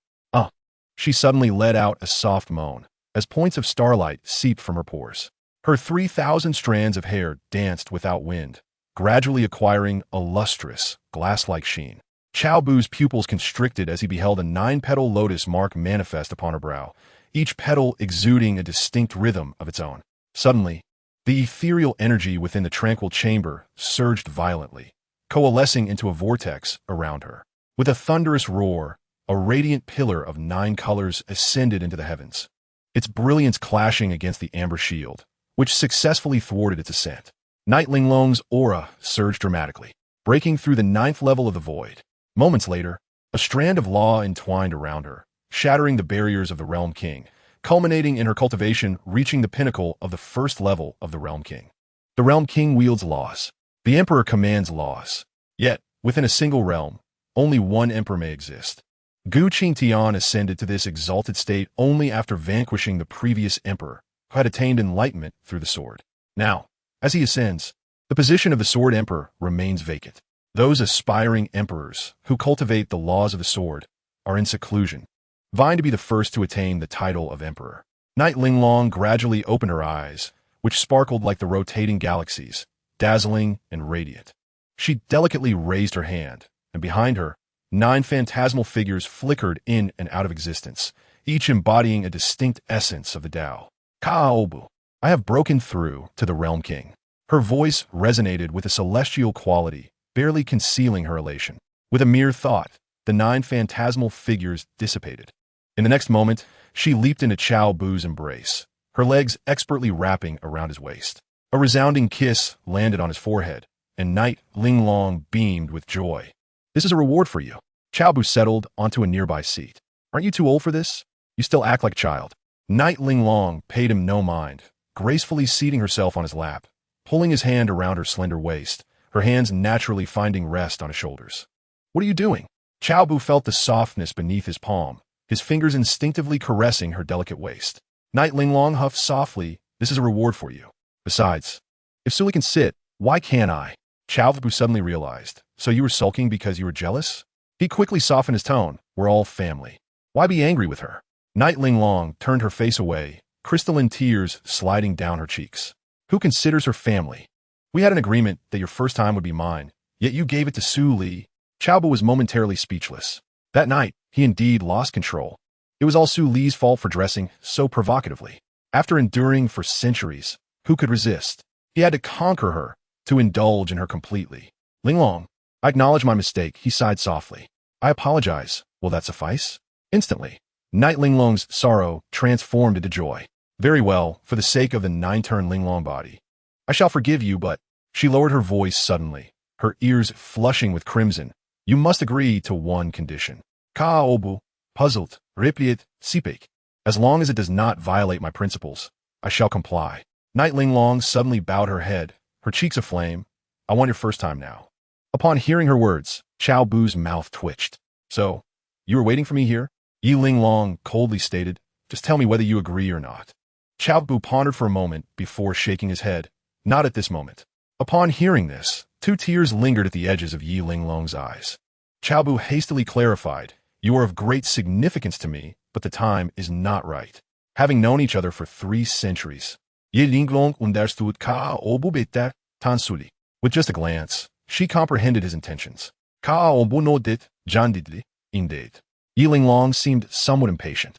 She suddenly let out a soft moan, as points of starlight seeped from her pores. Her 3,000 strands of hair danced without wind, gradually acquiring a lustrous, glass-like sheen. Cao Bu's pupils constricted as he beheld a 9-petal lotus mark manifest upon her brow, each petal exuding a distinct rhythm of its own. Suddenly, the ethereal energy within the tranquil chamber surged violently, coalescing into a vortex around her. With a thunderous roar, a radiant pillar of 9 colors ascended into the heavens, its brilliance clashing against the amber shield, which successfully thwarted its ascent. Night Linglong's aura surged dramatically, breaking through the 9th level of the void. Moments later, a strand of law entwined around her, shattering the barriers of the Realm King, culminating in her cultivation reaching the pinnacle of the 1st level of the Realm King. The Realm King wields laws. The Emperor commands laws. Yet, within a single realm, only one Emperor may exist. Gu Qingtian ascended to this exalted state only after vanquishing the previous Emperor, who had attained enlightenment through the sword. Now, as he ascends, the position of the Sword Emperor remains vacant. Those aspiring emperors who cultivate the laws of the sword are in seclusion, vying to be the first to attain the title of emperor. Night Linglong gradually opened her eyes, which sparkled like the rotating galaxies, dazzling and radiant. She delicately raised her hand, and behind her, 9 phantasmal figures flickered in and out of existence, each embodying a distinct essence of the Tao. Cao Bu, I have broken through to the Realm King. Her voice resonated with a celestial quality, barely concealing her elation. With a mere thought, the 9 phantasmal figures dissipated. In the next moment, she leaped into Cao Bu's embrace, her legs expertly wrapping around his waist. A resounding kiss landed on his forehead, and Night Linglong beamed with joy. This is a reward for you. Cao Bu settled onto a nearby seat. Aren't you too old for this? You still act like a child. Night Linglong paid him no mind, gracefully seating herself on his lap, pulling his hand around her slender waist, her hands naturally finding rest on his shoulders. What are you doing? Cao Bu felt the softness beneath his palm, his fingers instinctively caressing her delicate waist. Night Linglong huffed softly, this is a reward for you. Besides, if Suli can sit, why can't I? Cao Bu suddenly realized, so you were sulking because you were jealous? He quickly softened his tone, we're all family. Why be angry with her? Night Linglong turned her face away, crystalline tears sliding down her cheeks. Who considers her family? We had an agreement that your first time would be mine, yet you gave it to Su Li. Cao Bu was momentarily speechless. That night, he indeed lost control. It was all Su Li's fault for dressing so provocatively. After enduring for centuries, who could resist? He had to conquer her, to indulge in her completely. Linglong, I acknowledge my mistake, he sighed softly. I apologize. Will that suffice? Instantly, Night Linglong's sorrow transformed into joy. Very well, for the sake of the 9-turn Linglong body. I shall forgive you, but... She lowered her voice suddenly, her ears flushing with crimson. You must agree to one condition. Cao Bu, puzzled, replied, sipik. As long as it does not violate my principles, I shall comply. Night Linglong suddenly bowed her head, her cheeks aflame. I want your first time now. Upon hearing her words, Cao Bu's mouth twitched. So, you were waiting for me here? Yi Linglong coldly stated, just tell me whether you agree or not. Cao Bu pondered for a moment before shaking his head. Not at this moment. Upon hearing this, 2 tears lingered at the edges of Yi Linglong's eyes. Cao Bu hastily clarified, you are of great significance to me, but the time is not right. Having known each other for 3 centuries, Yi Linglong understood Cao Bu better than Suli. With just a glance, she comprehended his intentions. Cao Bu nodded, candidly, indeed. Yi Linglong seemed somewhat impatient.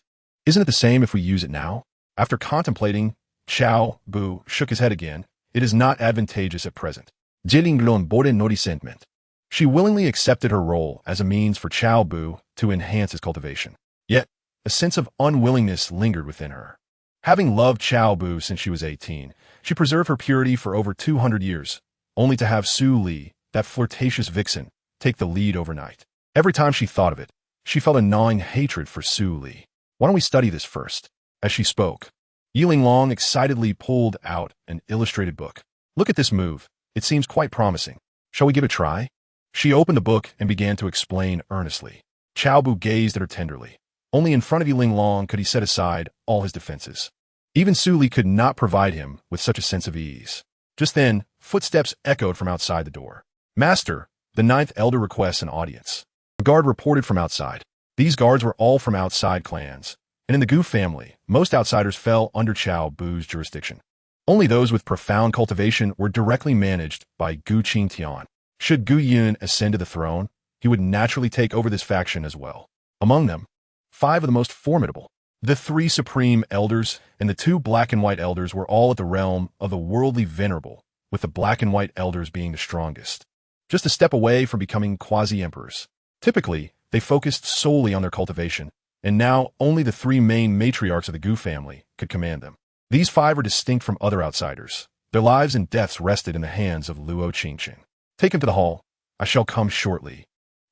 Isn't it the same if we use it now? After contemplating, Cao Bu shook his head again. It is not advantageous at present. Jilinglon bore no resentment. She willingly accepted her role as a means for Cao Bu to enhance his cultivation. Yet, a sense of unwillingness lingered within her. Having loved Cao Bu since she was 18, she preserved her purity for over 200 years, only to have Su Li, that flirtatious vixen, take the lead overnight. Every time she thought of it, she felt a gnawing hatred for Su Li. Why don't we study this first? As she spoke, Yiling Long excitedly pulled out an illustrated book. Look at this move. It seems quite promising. Shall we give it a try? She opened the book and began to explain earnestly. Cao Bu gazed at her tenderly. Only in front of Yiling Long could he set aside all his defenses. Even Su Li could not provide him with such a sense of ease. Just then, footsteps echoed from outside the door. Master, the ninth elder requests an audience. A guard reported from outside. These guards were all from outside clans, and in the Gu family, most outsiders fell under Cao Bu's jurisdiction. Only those with profound cultivation were directly managed by Gu Qingtian. Should Gu Yun ascend to the throne, he would naturally take over this faction as well. Among them, 5 of the most formidable. The 3 supreme elders and the 2 black and white elders were all at the realm of the worldly venerable, with the black and white elders being the strongest. Just a step away from becoming quasi-emperors. Typically, they focused solely on their cultivation, and now only the 3 main matriarchs of the Gu family could command them. These 5 are distinct from other outsiders. Their lives and deaths rested in the hands of Gu Qingtian. Take him to the hall. I shall come shortly.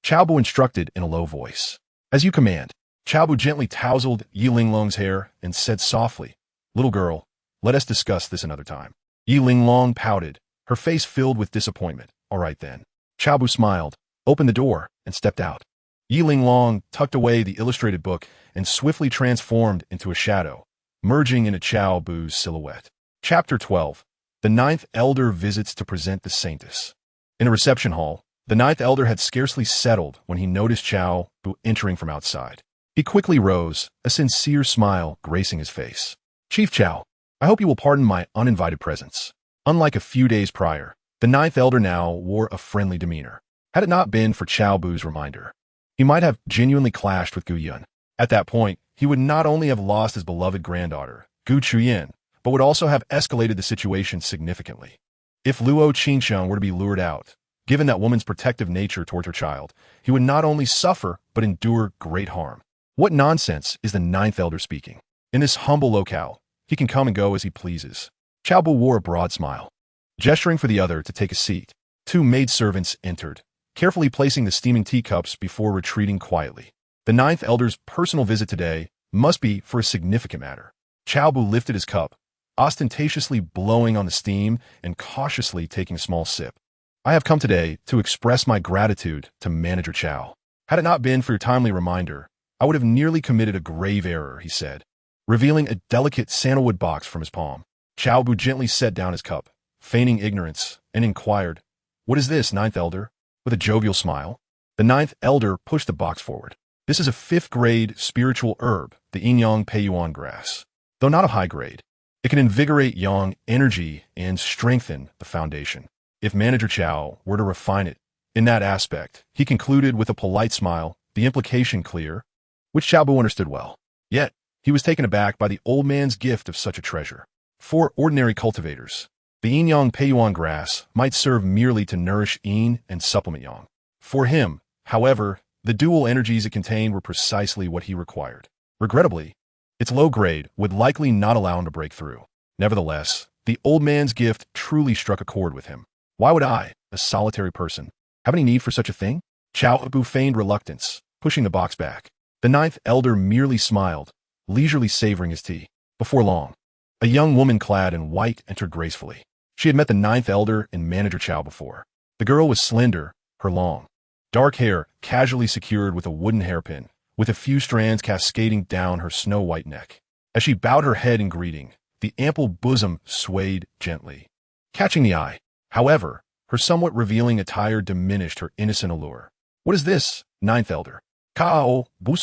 Cao Bu instructed in a low voice. As you command. Cao Bu gently tousled Yiling Long's hair and said softly, Little girl, let us discuss this another time. Yiling Long pouted, her face filled with disappointment. All right then. Cao Bu smiled, opened the door, and stepped out. Yiling Long tucked away the illustrated book and swiftly transformed into a shadow, merging into Cao Bu's silhouette. Chapter 12. The ninth elder visits to present the saintess. In a reception hall, the ninth elder had scarcely settled when he noticed Cao Bu entering from outside. He quickly rose, a sincere smile gracing his face. Chief Cao, I hope you will pardon my uninvited presence. Unlike a few days prior, the ninth elder now wore a friendly demeanor. Had it not been for Cao Bu's reminder, he might have genuinely clashed with Gu Yun. At that point, he would not only have lost his beloved granddaughter, Gu Qingtian, but would also have escalated the situation significantly. If Gu Qingtian were to be lured out, given that woman's protective nature toward her child, he would not only suffer but endure great harm. What nonsense is the ninth elder speaking? In this humble locale, he can come and go as he pleases. Cao Bu wore a broad smile. Gesturing for the other to take a seat, 2 maidservants entered, carefully placing the steaming teacups before retreating quietly. The ninth elder's personal visit today must be for a significant matter. Cao Bu lifted his cup, ostentatiously blowing on the steam and cautiously taking a small sip. I have come today to express my gratitude to Manager Cao. Had it not been for your timely reminder, I would have nearly committed a grave error, he said, revealing a delicate sandalwood box from his palm. Cao Bu gently set down his cup, feigning ignorance, and inquired, What is this, ninth elder? With a jovial smile, the ninth elder pushed the box forward. This is a 5th-grade spiritual herb, the Yin-Yang Peiyuan grass. Though not of high grade, it can invigorate yang energy and strengthen the foundation. If Manager Cao were to refine it in that aspect, he concluded with a polite smile, the implication clear, which Cao Bu understood well. Yet, he was taken aback by the old man's gift of such a treasure. For ordinary cultivators, the Yin-Yang Peiyuan grass might serve merely to nourish yin and supplement yang. For him, however, the dual energies it contained were precisely what he required. Regrettably, its low grade would likely not allow him to break through. Nevertheless, the old man's gift truly struck a chord with him. Why would I, a solitary person, have any need for such a thing? Cao Bu feigned reluctance, pushing the box back. The ninth elder merely smiled, leisurely savoring his tea. Before long, a young woman clad in white entered gracefully. She had met the ninth elder and Manager Cao before. The girl was slender, her long, dark hair casually secured with a wooden hairpin, with a few strands cascading down her snow-white neck. As she bowed her head in greeting, the ample bosom swayed gently. Catching the eye, however, her somewhat revealing attire diminished her innocent allure. What is this, ninth elder? Cao Bu.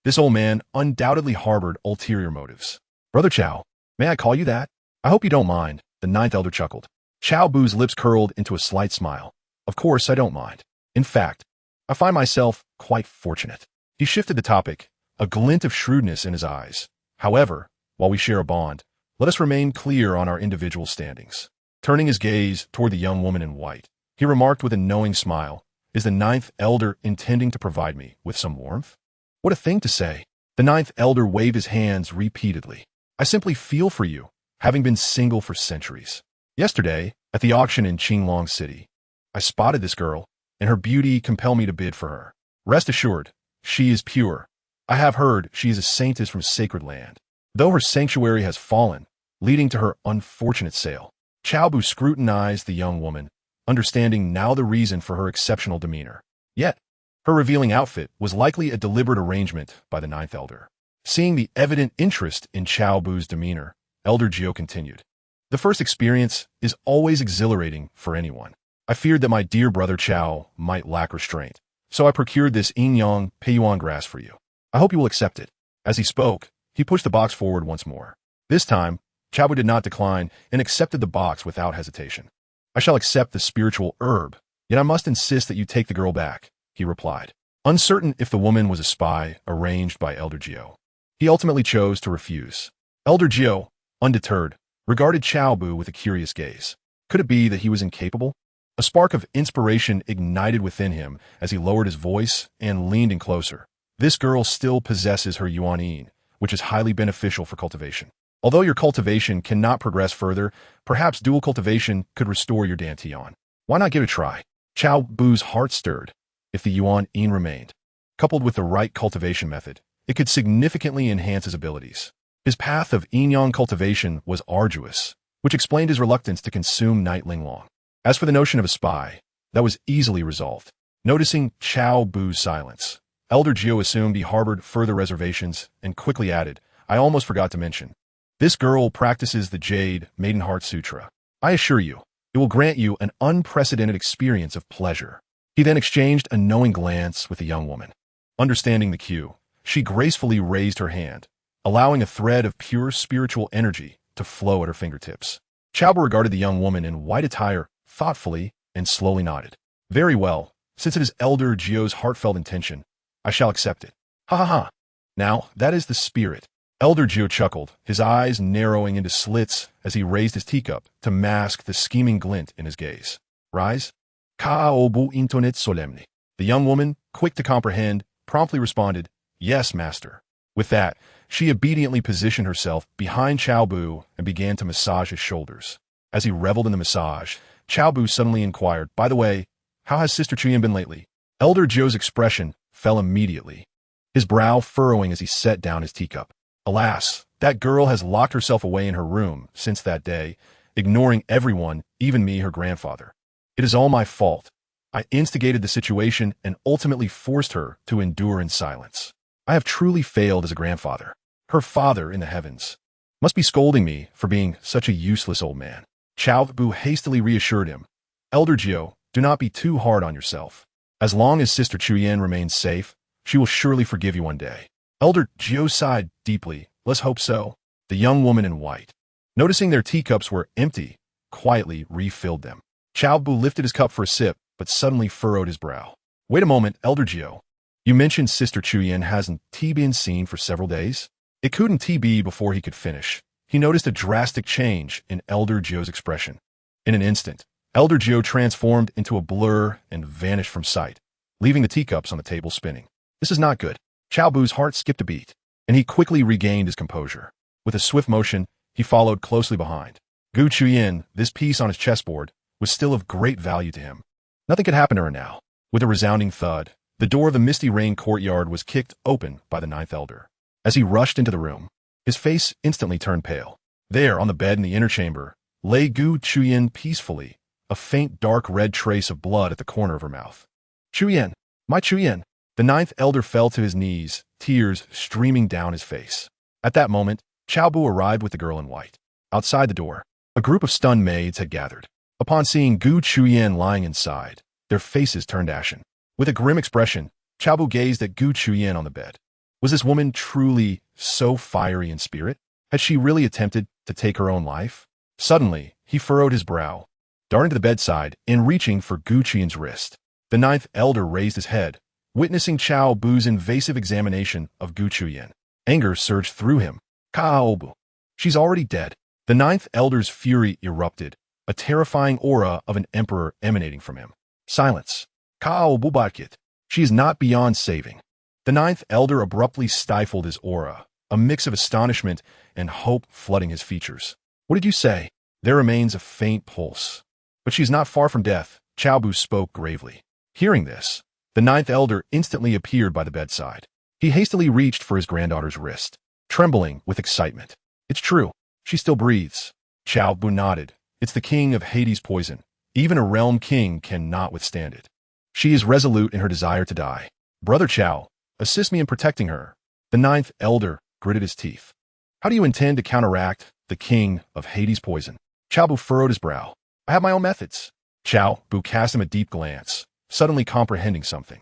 This old man undoubtedly harbored ulterior motives. Brother Cao, may I call you that? I hope you don't mind, the ninth elder chuckled. Cao Bu's lips curled into a slight smile. Of course I don't mind. In fact, I find myself quite fortunate. He shifted the topic, a glint of shrewdness in his eyes. However, while we share a bond, let us remain clear on our individual standings. Turning his gaze toward the young woman in white, he remarked with a knowing smile, "Is the ninth elder intending to provide me with some warmth?" What a thing to say. The ninth elder waved his hands repeatedly. "I simply feel for you, having been single for centuries. Yesterday, at the auction in Qinglong City, I spotted this girl, and her beauty compelled me to bid for her. Rest assured, she is pure. I have heard she is a saintess from sacred land, though her sanctuary has fallen, leading to her unfortunate sale." Cao Bu scrutinized the young woman, understanding now the reason for her exceptional demeanor. Yet, her revealing outfit was likely a deliberate arrangement by the ninth elder. Seeing the evident interest in Cao Bu's demeanor, Elder Gio continued, "The first experience is always exhilarating for anyone. I feared that my dear brother Cao might lack restraint, so I procured this Yingyang Peiyuan grass for you. I hope you will accept it." As he spoke, he pushed the box forward once more. This time, Cao Bu did not decline and accepted the box without hesitation. "I shall accept the spiritual herb, yet I must insist that you take the girl back," he replied. Uncertain if the woman was a spy arranged by Elder Gio, he ultimately chose to refuse. Elder Gio, undeterred, regarded Cao Bu with a curious gaze. Could it be that he was incapable? A spark of inspiration ignited within him as he lowered his voice and leaned in closer. "This girl still possesses her yuan, which is highly beneficial for cultivation. Although your cultivation cannot progress further, perhaps dual cultivation could restore your dantian. Why not give it a try?" Cao Bu's heart stirred. If the yuan remained, coupled with the right cultivation method, it could significantly enhance his abilities. His path of yin-yang cultivation was arduous, which explained his reluctance to consume night linglong. As for the notion of a spy, that was easily resolved. Noticing Cao Bu's silence, Elder Gio assumed he harbored further reservations and quickly added, "I almost forgot to mention. This girl practices the Jade Maiden Heart Sutra. I assure you, it will grant you an unprecedented experience of pleasure." He then exchanged a knowing glance with the young woman. Understanding the cue, she gracefully raised her hand, allowing a thread of pure spiritual energy to flow at her fingertips. Cao Bu regarded the young woman in white attire thoughtfully and slowly nodded. "Very well, since it is Elder Gio's heartfelt intention, I shall accept it. Ha ha ha. Now, that is the spirit." Elder Gio chuckled, his eyes narrowing into slits as he raised his teacup to mask the scheming glint in his gaze. "Rise." Cao Bu intonit solemne. The young woman, quick to comprehend, promptly responded, "Yes, master." With that, she obediently positioned herself behind Cao Bu and began to massage his shoulders. As he reveled in the massage, Cao Bu suddenly inquired, "By the way, how has Sister Chuyan been lately?" Elder Gio's expression fell immediately, his brow furrowing as he set down his teacup. "Alas, that girl has locked herself away in her room since that day, ignoring everyone, even me, her grandfather. It is all my fault. I instigated the situation and ultimately forced her to endure in silence. I have truly failed as a grandfather. Her father in the heavens must be scolding me for being such a useless old man." Cao Bu hastily reassured him, "Elder Gio, do not be too hard on yourself. As long as Sister Chuyan remains safe, she will surely forgive you one day." Elder Gio sighed deeply. "Let's hope so." The young woman in white, noticing their teacups were empty, quietly refilled them. Cao Bu lifted his cup for a sip, but suddenly furrowed his brow. "Wait a moment, Elder Gio. You mentioned Sister Chuyan hasn't been seen for several days?" It couldn't be before he could finish. He noticed a drastic change in Elder Gio's expression. In an instant, Elder Gio transformed into a blur and vanished from sight, leaving the teacups on the table spinning. This is not good. Cao Bu's heart skipped a beat, and he quickly regained his composure. With a swift motion, he followed closely behind. Gu Qingtian, this piece on his chessboard, was still of great value to him. Nothing could happen to her now. With a resounding thud, the door of the Misty Rain courtyard was kicked open by the ninth elder. As he rushed into the room, his face instantly turned pale. There, on the bed in the inner chamber, lay Gu Qingtian peacefully, a faint dark red trace of blood at the corner of her mouth. "Chuyan, my Chuyan!" The ninth elder fell to his knees, tears streaming down his face. At that moment, Cao Bu arrived with the girl in white. Outside the door, a group of stunned maids had gathered. Upon seeing Gu Qingtian lying inside, their faces turned ashen. With a grim expression, Cao Bu gazed at Gu Qingtian on the bed. Was this woman truly so fiery in spirit? Had she really attempted to take her own life? Suddenly, he furrowed his brow, darting to the bedside and reaching for Gu Qingtian's wrist. The ninth elder raised his head, Witnessing Cao Bu's invasive examination of Gu Qingtian, anger surged through him. Cao Bu. She's already dead. The ninth elder's fury erupted, a terrifying aura of an emperor emanating from him. Silence. Cao Bu Bakit. She is not beyond saving. The ninth elder abruptly stifled his aura, a mix of astonishment and hope flooding his features. What did you say? There remains a faint pulse. But she is not far from death, Cao Bu spoke gravely. Hearing this, the ninth elder instantly appeared by the bedside. He hastily reached for his granddaughter's wrist, trembling with excitement. It's true. She still breathes. Cao Bu nodded. It's the king of Hades' poison. Even a realm king cannot withstand it. She is resolute in her desire to die. Brother Cao, assist me in protecting her. The ninth elder gritted his teeth. How do you intend to counteract the king of Hades' poison? Cao Bu furrowed his brow. I have my own methods. Cao Bu cast him a deep glance, suddenly comprehending something.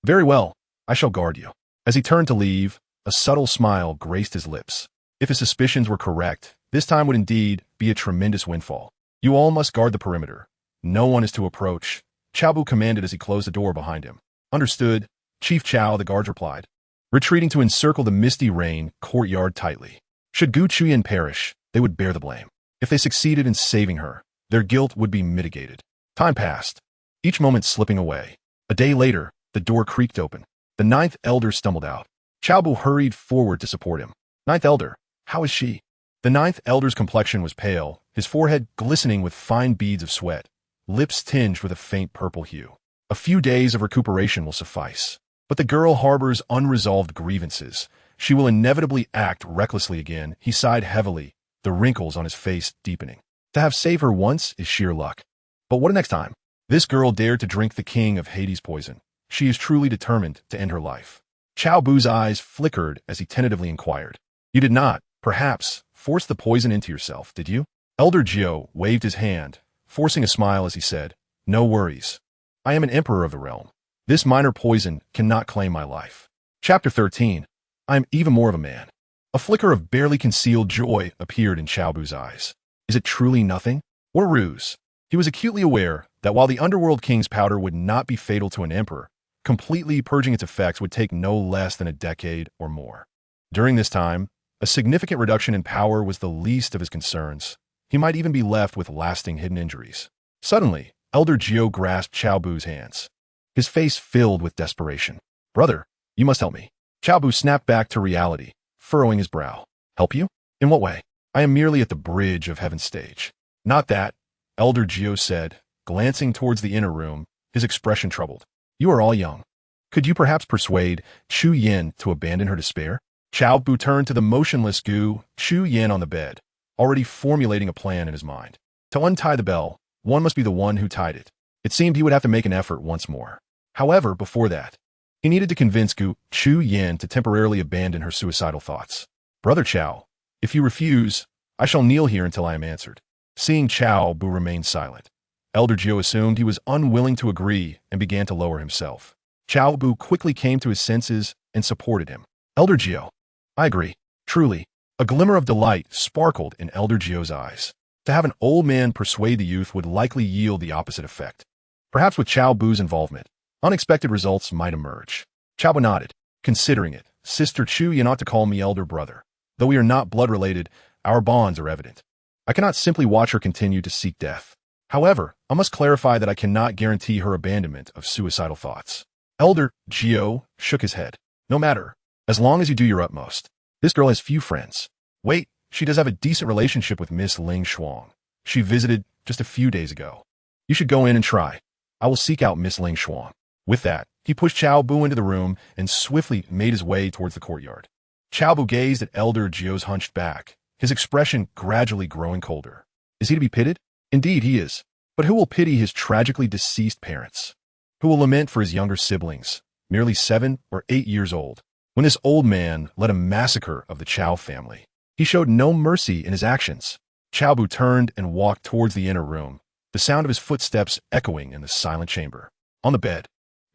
Very well, I shall guard you. As he turned to leave, a subtle smile graced his lips. If his suspicions were correct, this time would indeed be a tremendous windfall. You all must guard the perimeter. No one is to approach, Cao Bu commanded as he closed the door behind him. Understood, Chief Cao, the guards replied, retreating to encircle the misty rain courtyard tightly. Should Gu Qingtian perish, they would bear the blame. If they succeeded in saving her, their guilt would be mitigated. Time passed, each moment slipping away. A day later, the door creaked open. The ninth elder stumbled out. Cao Bu hurried forward to support him. Ninth elder, how is she? The ninth elder's complexion was pale, his forehead glistening with fine beads of sweat, lips tinged with a faint purple hue. A few days of recuperation will suffice. But the girl harbors unresolved grievances. She will inevitably act recklessly again. He sighed heavily, the wrinkles on his face deepening. To have saved her once is sheer luck. But what next time? This girl dared to drink the king of Hades' poison. She is truly determined to end her life. Cao Bu's eyes flickered as he tentatively inquired. You did not, perhaps, force the poison into yourself, did you? Elder Jiu waved his hand, forcing a smile as he said, No worries. I am an emperor of the realm. This minor poison cannot claim my life. Chapter 13. I am even more of a man. A flicker of barely concealed joy appeared in Cao Bu's eyes. Is it truly nothing? What a ruse. He was acutely aware that while the underworld king's powder would not be fatal to an emperor, completely purging its effects would take no less than a decade or more. During this time, a significant reduction in power was the least of his concerns. He might even be left with lasting hidden injuries. Suddenly, Elder Jiu grasped Cao Bu's hands. His face filled with desperation. Brother, you must help me. Cao Bu snapped back to reality, furrowing his brow. Help you? In what way? I am merely at the bridge of heaven's stage. Not that, Elder Jiu said, glancing towards the inner room, his expression troubled. You are all young. Could you perhaps persuade Chu Yin to abandon her despair? Cao Bu turned to the motionless Gu Qingtian on the bed, already formulating a plan in his mind. To untie the bell, one must be the one who tied it. It seemed he would have to make an effort once more. However, before that, he needed to convince Gu Qingtian to temporarily abandon her suicidal thoughts. Brother Cao, if you refuse, I shall kneel here until I am answered. Seeing Cao Bu remain silent, Elder Jiu assumed he was unwilling to agree and began to lower himself. Cao Bu quickly came to his senses and supported him. Elder Jiu, I agree. Truly, a glimmer of delight sparkled in Elder Jiu's eyes. To have an old man persuade the youth would likely yield the opposite effect. Perhaps with Cao Bu's involvement, unexpected results might emerge. Cao Bu nodded, considering it. Sister Chu Yin ought to call me elder brother. Though we are not blood-related, our bonds are evident. I cannot simply watch her continue to seek death. However, I must clarify that I cannot guarantee her abandonment of suicidal thoughts. Elder Jiu shook his head. No matter, as long as you do your utmost. This girl has few friends. Wait, she does have a decent relationship with Miss Ling Shuang. She visited just a few days ago. You should go in and try. I will seek out Miss Ling Shuang. With that, he pushed Cao Bu into the room and swiftly made his way towards the courtyard. Cao Bu gazed at Elder Jiu's hunched back, his expression gradually growing colder. Is he to be pitied? Indeed he is. But who will pity his tragically deceased parents? Who will lament for his younger siblings, merely 7 or 8 years old, when this old man led a massacre of the Cao family? He showed no mercy in his actions. Cao Bu turned and walked towards the inner room, the sound of his footsteps echoing in the silent chamber. On the bed,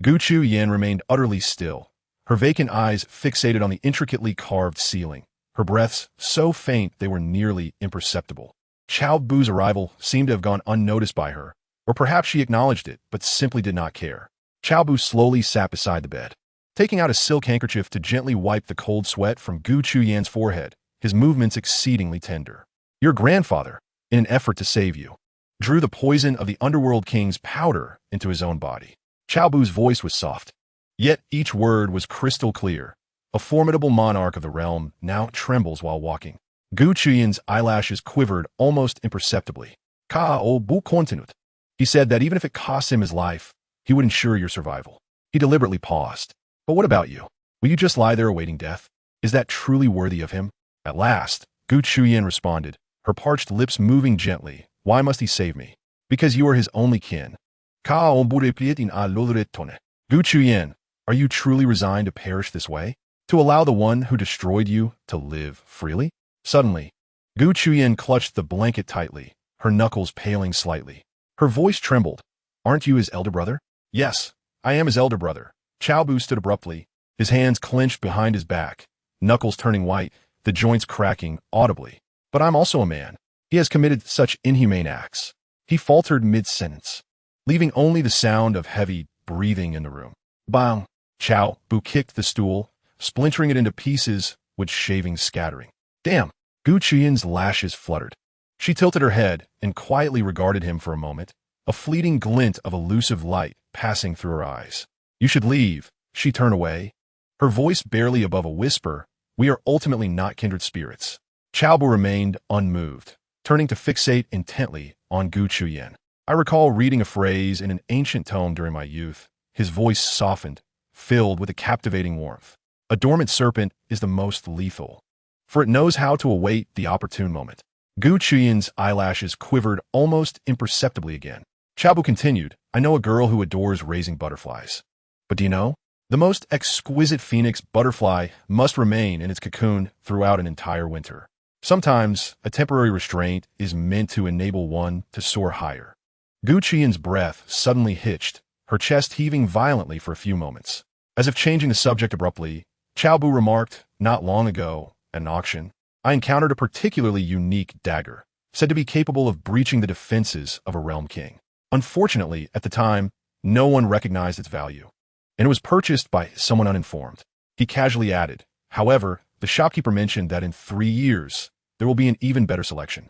Gu Qingtian remained utterly still, her vacant eyes fixated on the intricately carved ceiling, her breaths so faint they were nearly imperceptible. Cao Bu's arrival seemed to have gone unnoticed by her, or perhaps she acknowledged it but simply did not care. Cao Bu slowly sat beside the bed. taking out a silk handkerchief to gently wipe the cold sweat from Gu Qingtian's forehead, his movements exceedingly tender. Your grandfather, in an effort to save you, drew the poison of the underworld king's powder into his own body. Cao Bu's voice was soft, yet each word was crystal clear. A formidable monarch of the realm now trembles while walking. Gu Qingtian's eyelashes quivered almost imperceptibly. Cao Bu continued. He said that even if it cost him his life, he would ensure your survival. He deliberately paused. But what about you? Will you just lie there awaiting death? Is that truly worthy of him? At last, Gu Qingtian responded, her parched lips moving gently. Why must he save me? Because you are his only kin. Gu Qingtian, are you truly resigned to perish this way? To allow the one who destroyed you to live freely? Suddenly, Gu Qingtian clutched the blanket tightly, her knuckles paling slightly. Her voice trembled. Aren't you his elder brother? Yes, I am his elder brother. Cao Bu stood abruptly, his hands clenched behind his back, knuckles turning white, the joints cracking audibly. But I'm also a man. He has committed such inhumane acts. He faltered mid-sentence, leaving only the sound of heavy breathing in the room. Bang! Cao Bu kicked the stool, splintering it into pieces with shavings scattering. Damn! Gu Qingtian's lashes fluttered. She tilted her head and quietly regarded him for a moment, a fleeting glint of elusive light passing through her eyes. You should leave. She turned away, her voice barely above a whisper. We are ultimately not kindred spirits. Cao Bu remained unmoved, turning to fixate intently on Gu Qingtian. I recall reading a phrase in an ancient tome during my youth. His voice softened, filled with a captivating warmth. A dormant serpent is the most lethal, for it knows how to await the opportune moment. Gu Qingtian's eyelashes quivered almost imperceptibly again. Cao Bu continued, I know a girl who adores raising butterflies. But do you know? The most exquisite phoenix butterfly must remain in its cocoon throughout an entire winter. Sometimes, a temporary restraint is meant to enable one to soar higher. Gu Qingtian's breath suddenly hitched, her chest heaving violently for a few moments. As if changing the subject abruptly, Cao Bu remarked, not long ago, at an auction, I encountered a particularly unique dagger, said to be capable of breaching the defenses of a realm king. Unfortunately, at the time, no one recognized its value, and it was purchased by someone uninformed. He casually added, however, the shopkeeper mentioned that in 3 years, there will be an even better selection.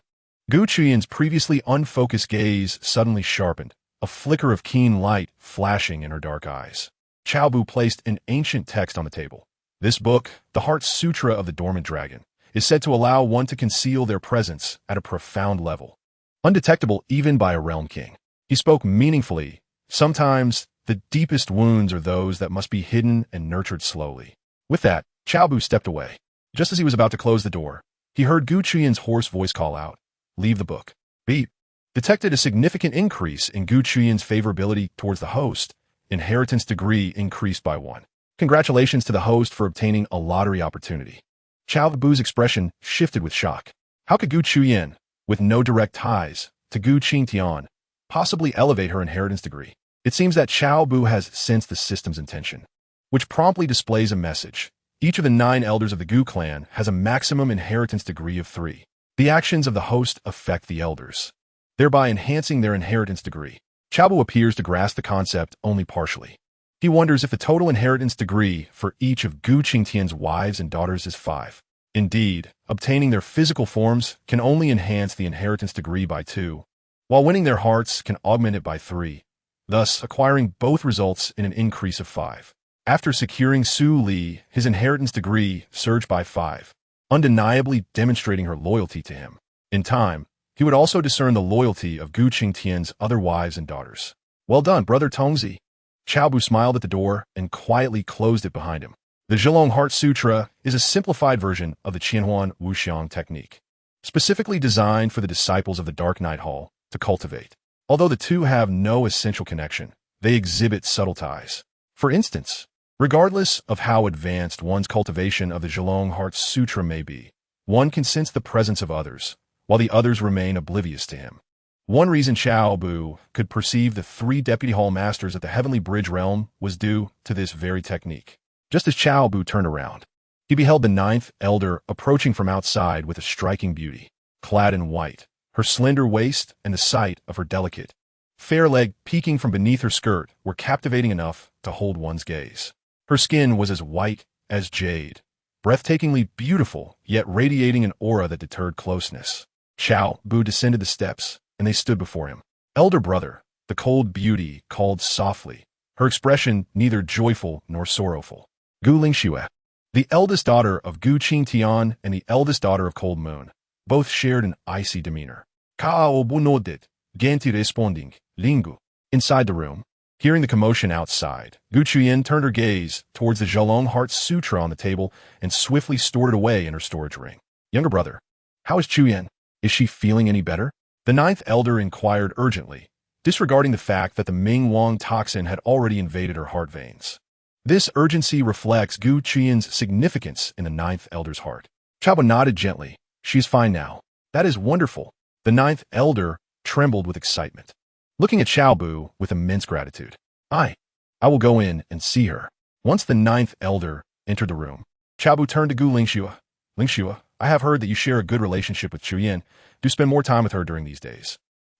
Gu Qingtian's previously unfocused gaze suddenly sharpened, a flicker of keen light flashing in her dark eyes. Cao Bu placed an ancient text on the table. This book, the Heart Sutra of the Dormant Dragon, is said to allow one to conceal their presence at a profound level, undetectable even by a realm king. He spoke meaningfully. Sometimes, the deepest wounds are those that must be hidden and nurtured slowly. With that, Cao Bu stepped away. Just as he was about to close the door, he heard Gu Qingtian's hoarse voice call out, leave the book. Beep. Detected a significant increase in Gu Qingtian's favorability towards the host. Inheritance degree increased by 1. Congratulations to the host for obtaining a lottery opportunity. Cao Bu's expression shifted with shock. How could Gu Qingtian, with no direct ties to Gu Qingtian, possibly elevate her inheritance degree? It seems that Cao Bu has sensed the system's intention, which promptly displays a message. Each of the 9 elders of the Gu clan has a maximum inheritance degree of 3. The actions of the host affect the elders, thereby enhancing their inheritance degree. Cao Bu appears to grasp the concept only partially. He wonders if the total inheritance degree for each of Gu Qingtian's wives and daughters is 5. Indeed, obtaining their physical forms can only enhance the inheritance degree by 2, while winning their hearts can augment it by 3. Thus, acquiring both results in an increase of 5. After securing Su Li, his inheritance degree surged by 5, undeniably demonstrating her loyalty to him. In time, he would also discern the loyalty of Gu Qingtian's other wives and daughters. Well done, Brother Tongzi. Cao Bu smiled at the door and quietly closed it behind him. The Zhilong Heart Sutra is a simplified version of the Qianhuan Wuxiang technique, specifically designed for the disciples of the Dark Night Hall to cultivate. Although the two have no essential connection, they exhibit subtle ties. For instance, regardless of how advanced one's cultivation of the Zhilong Heart Sutra may be, one can sense the presence of others, while the others remain oblivious to him. One reason Cao Bu could perceive the 3 deputy hall masters at the Heavenly Bridge realm was due to this very technique. Just as Cao Bu turned around, he beheld the 9th elder approaching from outside with a striking beauty, clad in white, her slender waist and the sight of her delicate, fair leg peeking from beneath her skirt were captivating enough to hold one's gaze. Her skin was as white as jade, breathtakingly beautiful, yet radiating an aura that deterred closeness. Cao Bu descended the steps, and they stood before him. Elder brother, the cold beauty called softly, her expression neither joyful nor sorrowful. Gu Qingtian, the eldest daughter of Gu Qingtian and the eldest daughter of Cold Moon, both shared an icy demeanor. Cao Bu nodded, gently responding, Lingu. Inside the room, hearing the commotion outside, Gu Qingtian turned her gaze towards the Zhelong Heart Sutra on the table and swiftly stored it away in her storage ring. Younger brother, how is Qingtian? Is she feeling any better? The ninth elder inquired urgently, disregarding the fact that the Ming Wang toxin had already invaded her heart veins. This urgency reflects Gu Qingtian's significance in the ninth elder's heart. Cao Bu nodded gently. She is fine now. That is wonderful. The ninth elder trembled with excitement, looking at Cao Bu with immense gratitude. I will go in and see her. Once the ninth elder entered the room, Cao Bu turned to Gu Qingtian. Qingtian, I have heard that you share a good relationship with Qingtian. Do spend more time with her during these days.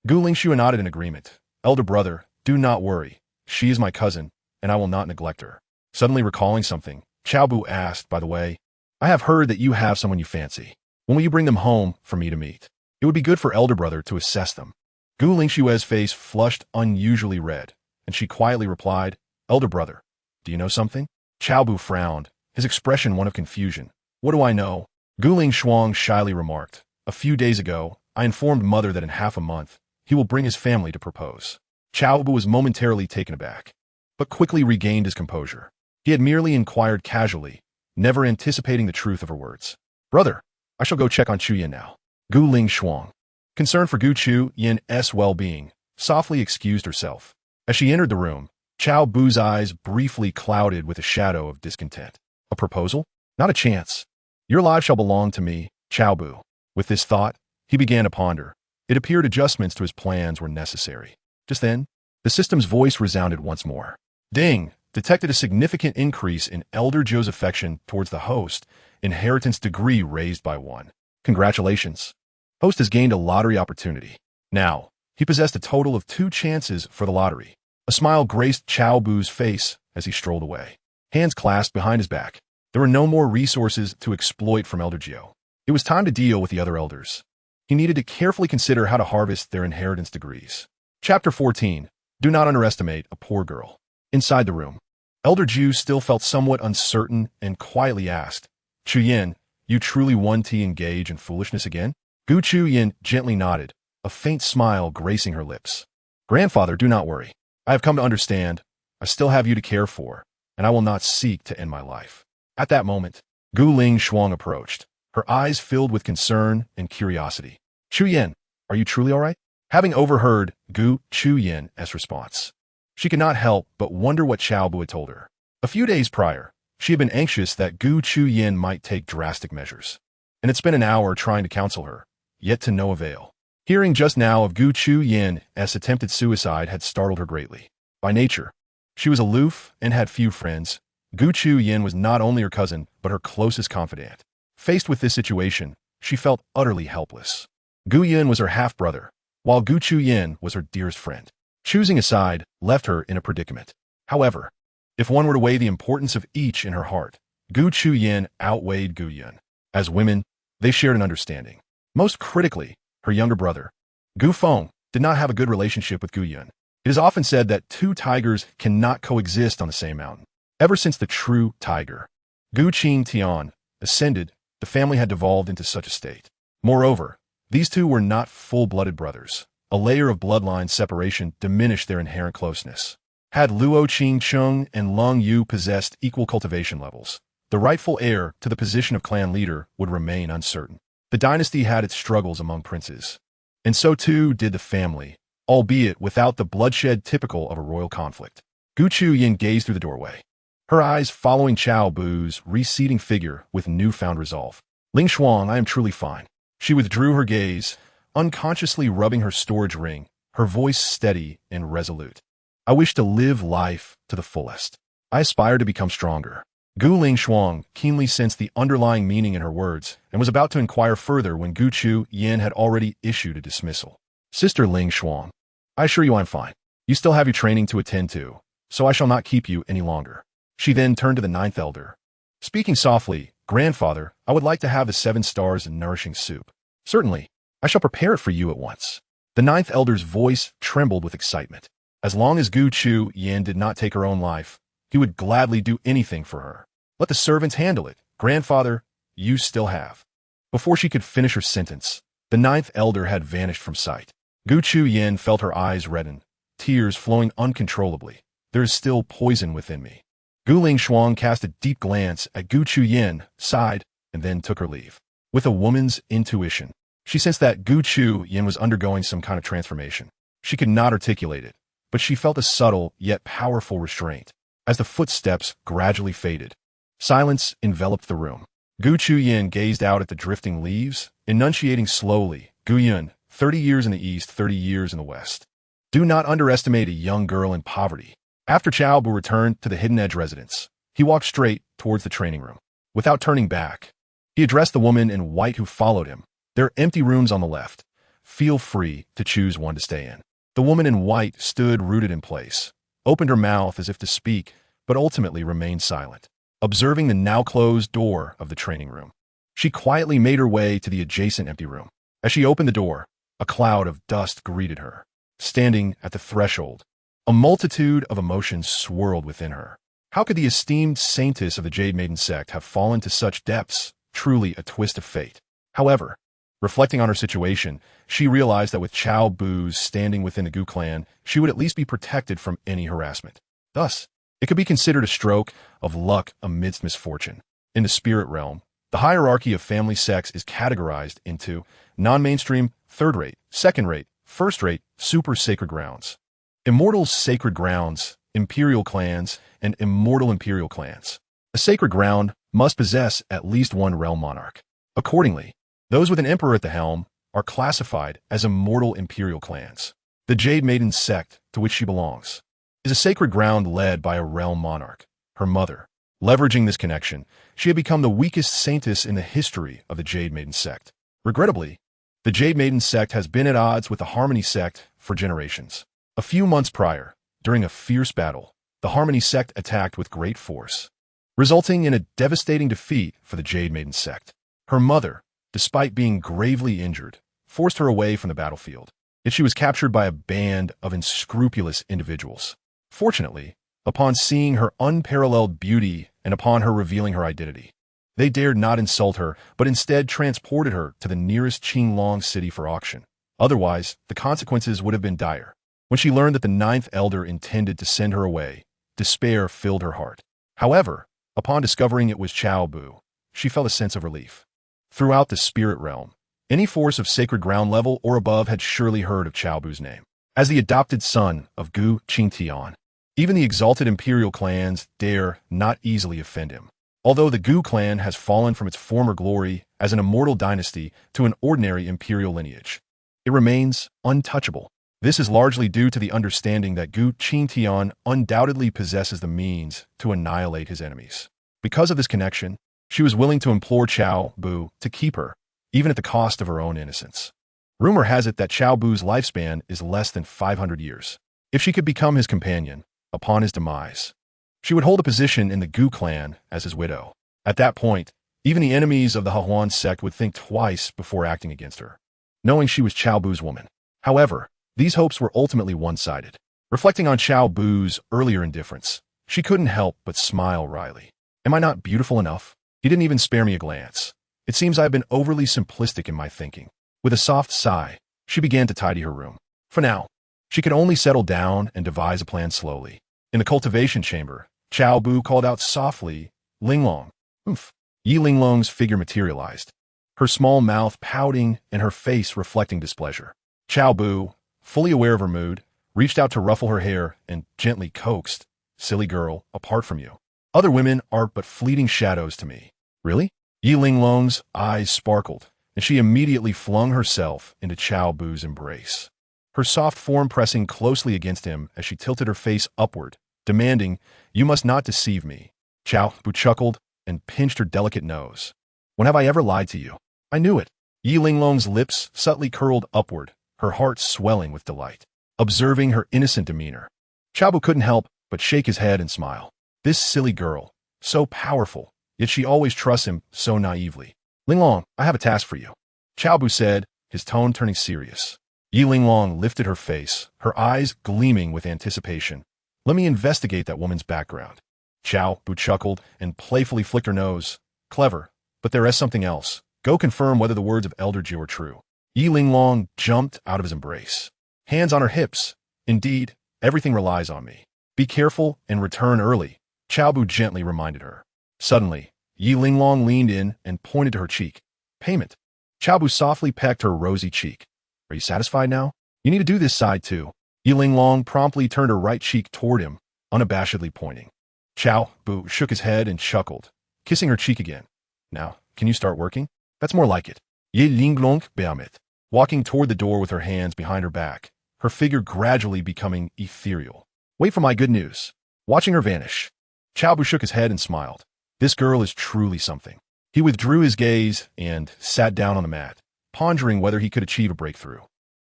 Gu Qingtian nodded in agreement. Elder brother, do not worry. She is my cousin, and I will not neglect her. Suddenly recalling something, Cao Bu asked, by the way, I have heard that you have someone you fancy. When will you bring them home for me to meet? It would be good for elder brother to assess them. Gu Qingtian's face flushed unusually red, and she quietly replied, Elder brother, do you know something? Cao Bu frowned, his expression one of confusion. What do I know? Gu Qingtian shyly remarked, a few days ago, I informed mother that in half a month, he will bring his family to propose. Cao Bu was momentarily taken aback, but quickly regained his composure. He had merely inquired casually, never anticipating the truth of her words. Brother, I shall go check on Qingtian now. Gu Qingtian, concerned for Gu Qingtian's well-being, softly excused herself. As she entered the room, Cao Bu's eyes briefly clouded with a shadow of discontent. A proposal? Not a chance. Your life shall belong to me, Cao Bu. With this thought, he began to ponder. It appeared adjustments to his plans were necessary. Just then, the system's voice resounded once more. Ding! Detected a significant increase in Elder Zhou's affection towards the host, inheritance degree raised by 1. Congratulations. Host has gained a lottery opportunity. Now, he possessed a total of 2 chances for the lottery. A smile graced Cao Bu's face as he strolled away. Hands clasped behind his back. There were no more resources to exploit from Elder Zhou. It was time to deal with the other elders. He needed to carefully consider how to harvest their inheritance degrees. Chapter 14. Do not underestimate a poor girl. Inside the room, Elder Zhou still felt somewhat uncertain and quietly asked, Qingtian, you truly want to engage in foolishness again? Gu Qingtian gently nodded, a faint smile gracing her lips. Grandfather, do not worry. I have come to understand. I still have you to care for, and I will not seek to end my life. At that moment, Gu Qingtian approached, her eyes filled with concern and curiosity. Qingtian, are you truly all right? Having overheard Gu Qingtian's response, she could not help but wonder what Cao Bu had told her. A few days prior, she had been anxious that Gu Qingtian might take drastic measures, and had spent an hour trying to counsel her, yet to no avail. Hearing just now of Gu Qingtian's attempted suicide had startled her greatly. By nature, she was aloof and had few friends. Gu Qingtian was not only her cousin, but her closest confidant. Faced with this situation, she felt utterly helpless. Gu Yin was her half-brother, while Gu Qingtian was her dearest friend. Choosing a side left her in a predicament. However, if one were to weigh the importance of each in her heart, Gu Qingtian outweighed Gu Yin. As women, they shared an understanding. Most critically, her younger brother, Gu Feng, did not have a good relationship with Gu Yin. It is often said that 2 tigers cannot coexist on the same mountain. Ever since the true tiger, Gu Qingtian, ascended, the family had devolved into such a state. Moreover, these 2 were not full-blooded brothers. A layer of bloodline separation diminished their inherent closeness. Had Luo Qingcheng and Lung Yu possessed equal cultivation levels, the rightful heir to the position of clan leader would remain uncertain. The dynasty had its struggles among princes, and so too did the family, albeit without the bloodshed typical of a royal conflict. Gu Qingtian gazed through the doorway, her eyes following Cao Bu's receding figure with newfound resolve. Ling Xuan, I am truly fine. She withdrew her gaze, unconsciously rubbing her storage ring, her voice steady and resolute. I wish to live life to the fullest. I aspire to become stronger. Gu Qingtian keenly sensed the underlying meaning in her words and was about to inquire further when Gu Qingtian had already issued a dismissal. Sister Ling Xuan, I assure you I'm fine. You still have your training to attend to, so I shall not keep you any longer. She then turned to the ninth elder. Speaking softly, "Grandfather, I would like to have the 7 stars and nourishing soup." "Certainly, I shall prepare it for you at once." The ninth elder's voice trembled with excitement. As long as Gu Qingtian did not take her own life, he would gladly do anything for her. "Let the servants handle it. Grandfather, you still have." Before she could finish her sentence, the ninth elder had vanished from sight. Gu Qingtian felt her eyes redden, tears flowing uncontrollably. "There is still poison within me." Gu Lingshuang cast a deep glance at Gu Qingtian, sighed, and then took her leave. With a woman's intuition, she sensed that Gu Qingtian was undergoing some kind of transformation. She could not articulate it, but she felt a subtle yet powerful restraint. As the footsteps gradually faded, silence enveloped the room. Gu Qingtian gazed out at the drifting leaves, enunciating slowly, "Guyun, 30 years in the east, 30 years in the west. Do not underestimate a young girl in poverty." After Cao Bu returned to the Hidden Edge residence, he walked straight towards the training room. Without turning back, he addressed the woman in white who followed him. "There are empty rooms on the left. Feel free to choose one to stay in." The woman in white stood rooted in place, opened her mouth as if to speak, but ultimately remained silent, observing the now closed door of the training room. She quietly made her way to the adjacent empty room. As she opened the door, a cloud of dust greeted her. Standing at the threshold, a multitude of emotions swirled within her. How could the esteemed saintess of the Jade Maiden sect have fallen to such depths? Truly a twist of fate. However, reflecting on her situation, she realized that with Cao Bu's standing within the Gu clan, she would at least be protected from any harassment. Thus, it could be considered a stroke of luck amidst misfortune. In the spirit realm, the hierarchy of family sects is categorized into non-mainstream, third-rate, second-rate, first-rate, super sacred grounds. Immortal sacred grounds, imperial clans, and immortal imperial clans. A sacred ground must possess at least one realm monarch. Accordingly, those with an emperor at the helm are classified as immortal imperial clans. The Jade Maiden sect, to which she belongs, is a sacred ground led by a realm monarch, her mother. Leveraging this connection, she had become the weakest saintess in the history of the Jade Maiden sect. Regrettably, the Jade Maiden sect has been at odds with the Harmony sect for generations. A few months prior, during a fierce battle, the Harmony sect attacked with great force, resulting in a devastating defeat for the Jade Maiden sect. Her mother, despite being gravely injured, forced her away from the battlefield. Yet she was captured by a band of unscrupulous individuals. Fortunately, upon seeing her unparalleled beauty and upon her revealing her identity, they dared not insult her, but instead transported her to the nearest Qinglong city for auction. Otherwise, the consequences would have been dire. When she learned that the ninth elder intended to send her away, despair filled her heart. However, upon discovering it was Cao Bu, she felt a sense of relief. Throughout the spirit realm, any force of sacred ground level or above had surely heard of Cao Bu's name. As the adopted son of Gu Qingtian, even the exalted imperial clans dare not easily offend him. Although the Gu clan has fallen from its former glory as an immortal dynasty to an ordinary imperial lineage, it remains untouchable. This is largely due to the understanding that Gu Qingtian undoubtedly possesses the means to annihilate his enemies. Because of this connection, she was willing to implore Cao Bu to keep her, even at the cost of her own innocence. Rumor has it that Cao Bu's lifespan is less than 500 years. If she could become his companion, upon his demise, she would hold a position in the Gu clan as his widow. At that point, even the enemies of the Hahuan sect would think twice before acting against her, knowing she was Cao Bu's woman. However, these hopes were ultimately one-sided. Reflecting on Cao Bu's earlier indifference, she couldn't help but smile wryly. "Am I not beautiful enough? He didn't even spare me a glance. It seems I have been overly simplistic in my thinking." With a soft sigh, she began to tidy her room. For now, she could only settle down and devise a plan slowly. In the cultivation chamber, Cao Bu called out softly, "Linglong." Oomph. Yi Linglong's figure materialized, her small mouth pouting and her face reflecting displeasure. Cao Bu, fully aware of her mood, reached out to ruffle her hair and gently coaxed, "Silly girl, apart from you, other women are but fleeting shadows to me." "Really?" Yi Linglong's eyes sparkled, and she immediately flung herself into Cao Bu's embrace, her soft form pressing closely against him as she tilted her face upward, demanding, "You must not deceive me." Cao Bu chuckled and pinched her delicate nose. "When have I ever lied to you?" "I knew it." Yi Linglong's lips subtly curled upward, her heart swelling with delight. Observing her innocent demeanor, Cao Bu couldn't help but shake his head and smile. This silly girl, so powerful, yet she always trusts him so naively. Linglong, I have a task for you, Cao Bu said, his tone turning serious. Yi Linglong lifted her face, her eyes gleaming with anticipation. Let me investigate that woman's background. Cao Bu chuckled and playfully flicked her nose. Clever, but there is something else. Go confirm whether the words of Elder Jiu are true. Yi Linglong jumped out of his embrace. Hands on her hips. Indeed, everything relies on me. Be careful and return early, Cao Bu gently reminded her. Suddenly, Yi Linglong leaned in and pointed to her cheek. Payment. Cao Bu softly pecked her rosy cheek. Are you satisfied now? You need to do this side too. Yi Linglong promptly turned her right cheek toward him, unabashedly pointing. Cao Bu shook his head and chuckled, kissing her cheek again. Now, can you start working? That's more like it. Yi Linglong beamet, walking toward the door with her hands behind her back, her figure gradually becoming ethereal. Wait for my good news. Watching her vanish, Cao Bu shook his head and smiled. This girl is truly something. He withdrew his gaze and sat down on the mat, pondering whether he could achieve a breakthrough.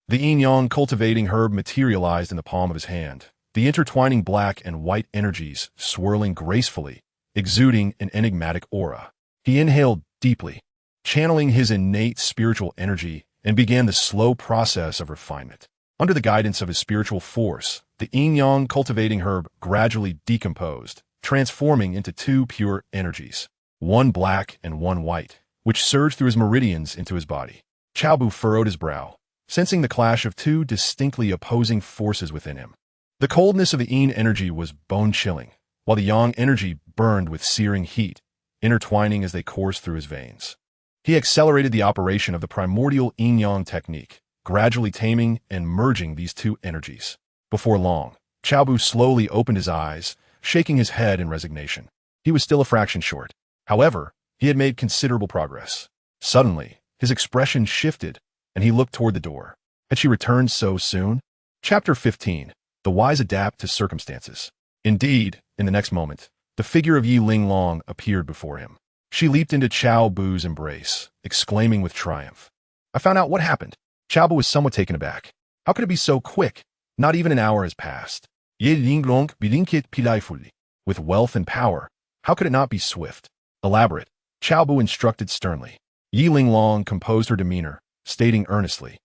The yin-yang cultivating herb materialized in the palm of his hand, the intertwining black and white energies swirling gracefully, exuding an enigmatic aura. He inhaled deeply, channeling his innate spiritual energy, and began the slow process of refinement. Under the guidance of his spiritual force, the yin-yang cultivating herb gradually decomposed, transforming into two pure energies, one black and one white, which surged through his meridians into his body. Cao Bu furrowed his brow, sensing the clash of two distinctly opposing forces within him. The coldness of the yin energy was bone-chilling, while the yang energy burned with searing heat, intertwining as they coursed through his veins. He accelerated the operation of the primordial yin-yang technique, gradually taming and merging these two energies. Before long, Cao Bu slowly opened his eyes, shaking his head in resignation. He was still a fraction short. However, he had made considerable progress. Suddenly, his expression shifted, and he looked toward the door. Had she returned so soon? Chapter 15. The Wise Adapt to Circumstances. Indeed, in the next moment, the figure of Yi Linglong appeared before him. She leaped into Cao Bu's embrace, exclaiming with triumph. I found out what happened. Cao Bu was somewhat taken aback. How could it be so quick? Not even an hour has passed. Yi Linglong blinked playfully. With wealth and power, how could it not be swift? Elaborate, Cao Bu instructed sternly. Yi Linglong composed her demeanor, stating earnestly,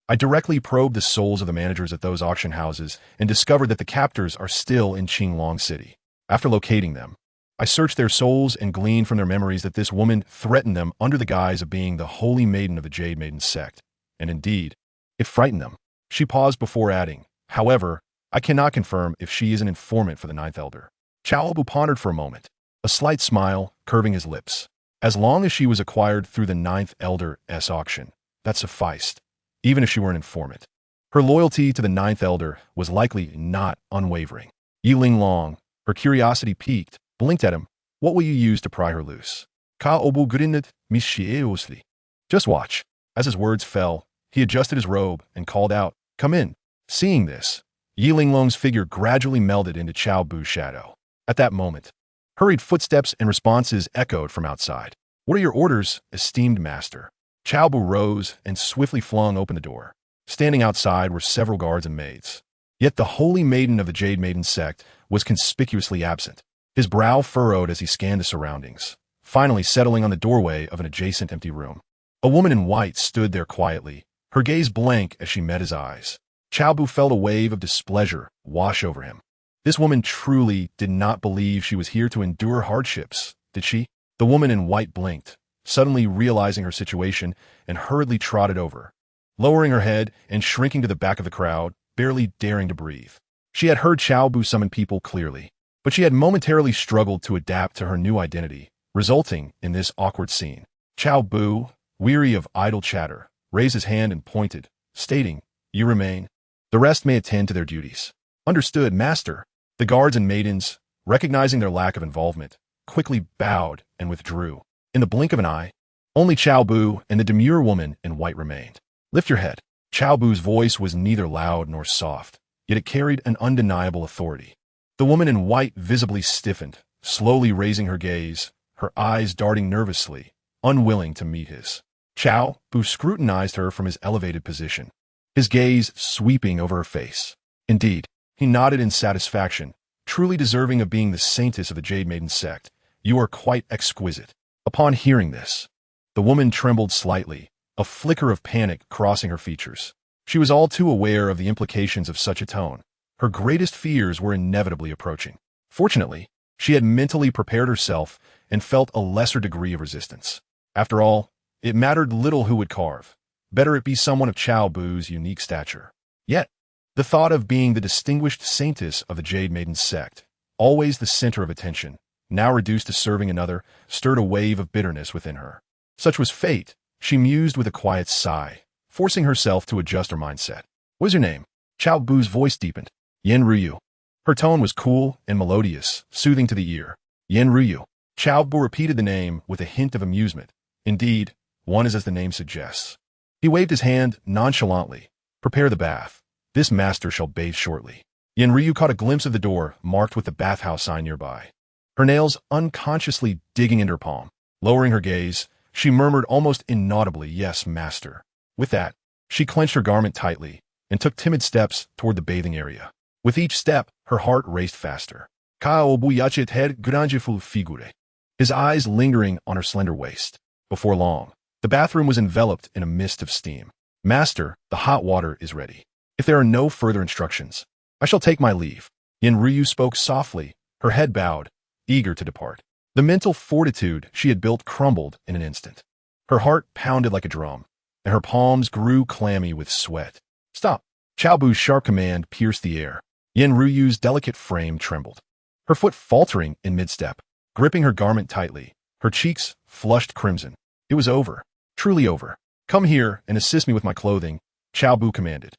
I directly probed the souls of the managers at those auction houses and discovered that the captors are still in Qinglong City. After locating them, I searched their souls and gleaned from their memories that this woman threatened them under the guise of being the holy maiden of the Jade Maiden sect. And indeed, it frightened them. She paused before adding, however, I cannot confirm if she is an informant for the Ninth Elder. Cao Bu pondered for a moment, a slight smile curving his lips. As long as she was acquired through the Ninth Elder's auction, that sufficed, even if she were an informant. Her loyalty to the Ninth Elder was likely not unwavering. Yi Linglong, her curiosity piqued, blinked at him. What will you use to pry her loose? Cao Bu grinned mischievously. Just watch. As his words fell, he adjusted his robe and called out, Come in. Seeing this, Yi Linglong's figure gradually melded into Cao Bu's shadow. At that moment, hurried footsteps and responses echoed from outside. What are your orders, esteemed master? Cao Bu rose and swiftly flung open the door. Standing outside were several guards and maids. Yet the holy maiden of the Jade Maiden sect was conspicuously absent. His brow furrowed as he scanned the surroundings, finally settling on the doorway of an adjacent empty room. A woman in white stood there quietly, her gaze blank as she met his eyes. Cao Bu felt a wave of displeasure wash over him. This woman truly did not believe she was here to endure hardships, did she? The woman in white blinked, suddenly realizing her situation, and hurriedly trotted over, lowering her head and shrinking to the back of the crowd, barely daring to breathe. She had heard Cao Bu summon people clearly, but she had momentarily struggled to adapt to her new identity, resulting in this awkward scene. Cao Bu, weary of idle chatter, raised his hand and pointed, stating, You remain. The rest may attend to their duties. Understood, master. The guards and maidens, recognizing their lack of involvement, quickly bowed and withdrew. In the blink of an eye, only Cao Bu and the demure woman in white remained. Lift your head. Cao Bu's voice was neither loud nor soft, yet it carried an undeniable authority. The woman in white visibly stiffened, slowly raising her gaze, her eyes darting nervously, unwilling to meet his. Cao Bu scrutinized her from his elevated position, his gaze sweeping over her face. Indeed, he nodded in satisfaction, truly deserving of being the saintess of the Jade Maiden sect. You are quite exquisite." Upon hearing this, the woman trembled slightly, a flicker of panic crossing her features. She was all too aware of the implications of such a tone. Her greatest fears were inevitably approaching. Fortunately, she had mentally prepared herself and felt a lesser degree of resistance. After all, it mattered little who would carve. Better it be someone of Cao Bu's unique stature. Yet, the thought of being the distinguished saintess of the Jade Maiden sect, always the center of attention, now reduced to serving another, stirred a wave of bitterness within her. Such was fate, she mused with a quiet sigh, forcing herself to adjust her mindset. "What is your name?" Cao Bu's voice deepened. "Yen Ruyu." Her tone was cool and melodious, soothing to the ear. "Yen Ruyu." Cao Bu repeated the name with a hint of amusement. Indeed, one is as the name suggests. He waved his hand nonchalantly. "Prepare the bath. This master shall bathe shortly." Yen Ryu caught a glimpse of the door, marked with the bathhouse sign nearby. Her nails unconsciously digging into her palm. Lowering her gaze, she murmured almost inaudibly, "Yes, master." With that, she clenched her garment tightly and took timid steps toward the bathing area. With each step, her heart raced faster. Cao Bu yachet head grandiful figure. His eyes lingering on her slender waist. Before long, the bathroom was enveloped in a mist of steam. "Master, the hot water is ready. If there are no further instructions, I shall take my leave." Yen Ryu spoke softly, her head bowed, eager to depart. The mental fortitude she had built crumbled in an instant. Her heart pounded like a drum, and her palms grew clammy with sweat. "Stop!" Cao Bu's sharp command pierced the air. Yen Ryu's delicate frame trembled. Her foot faltering in mid-step, gripping her garment tightly, her cheeks flushed crimson. It was over. Truly over. "Come here and assist me with my clothing," Cao Bu commanded.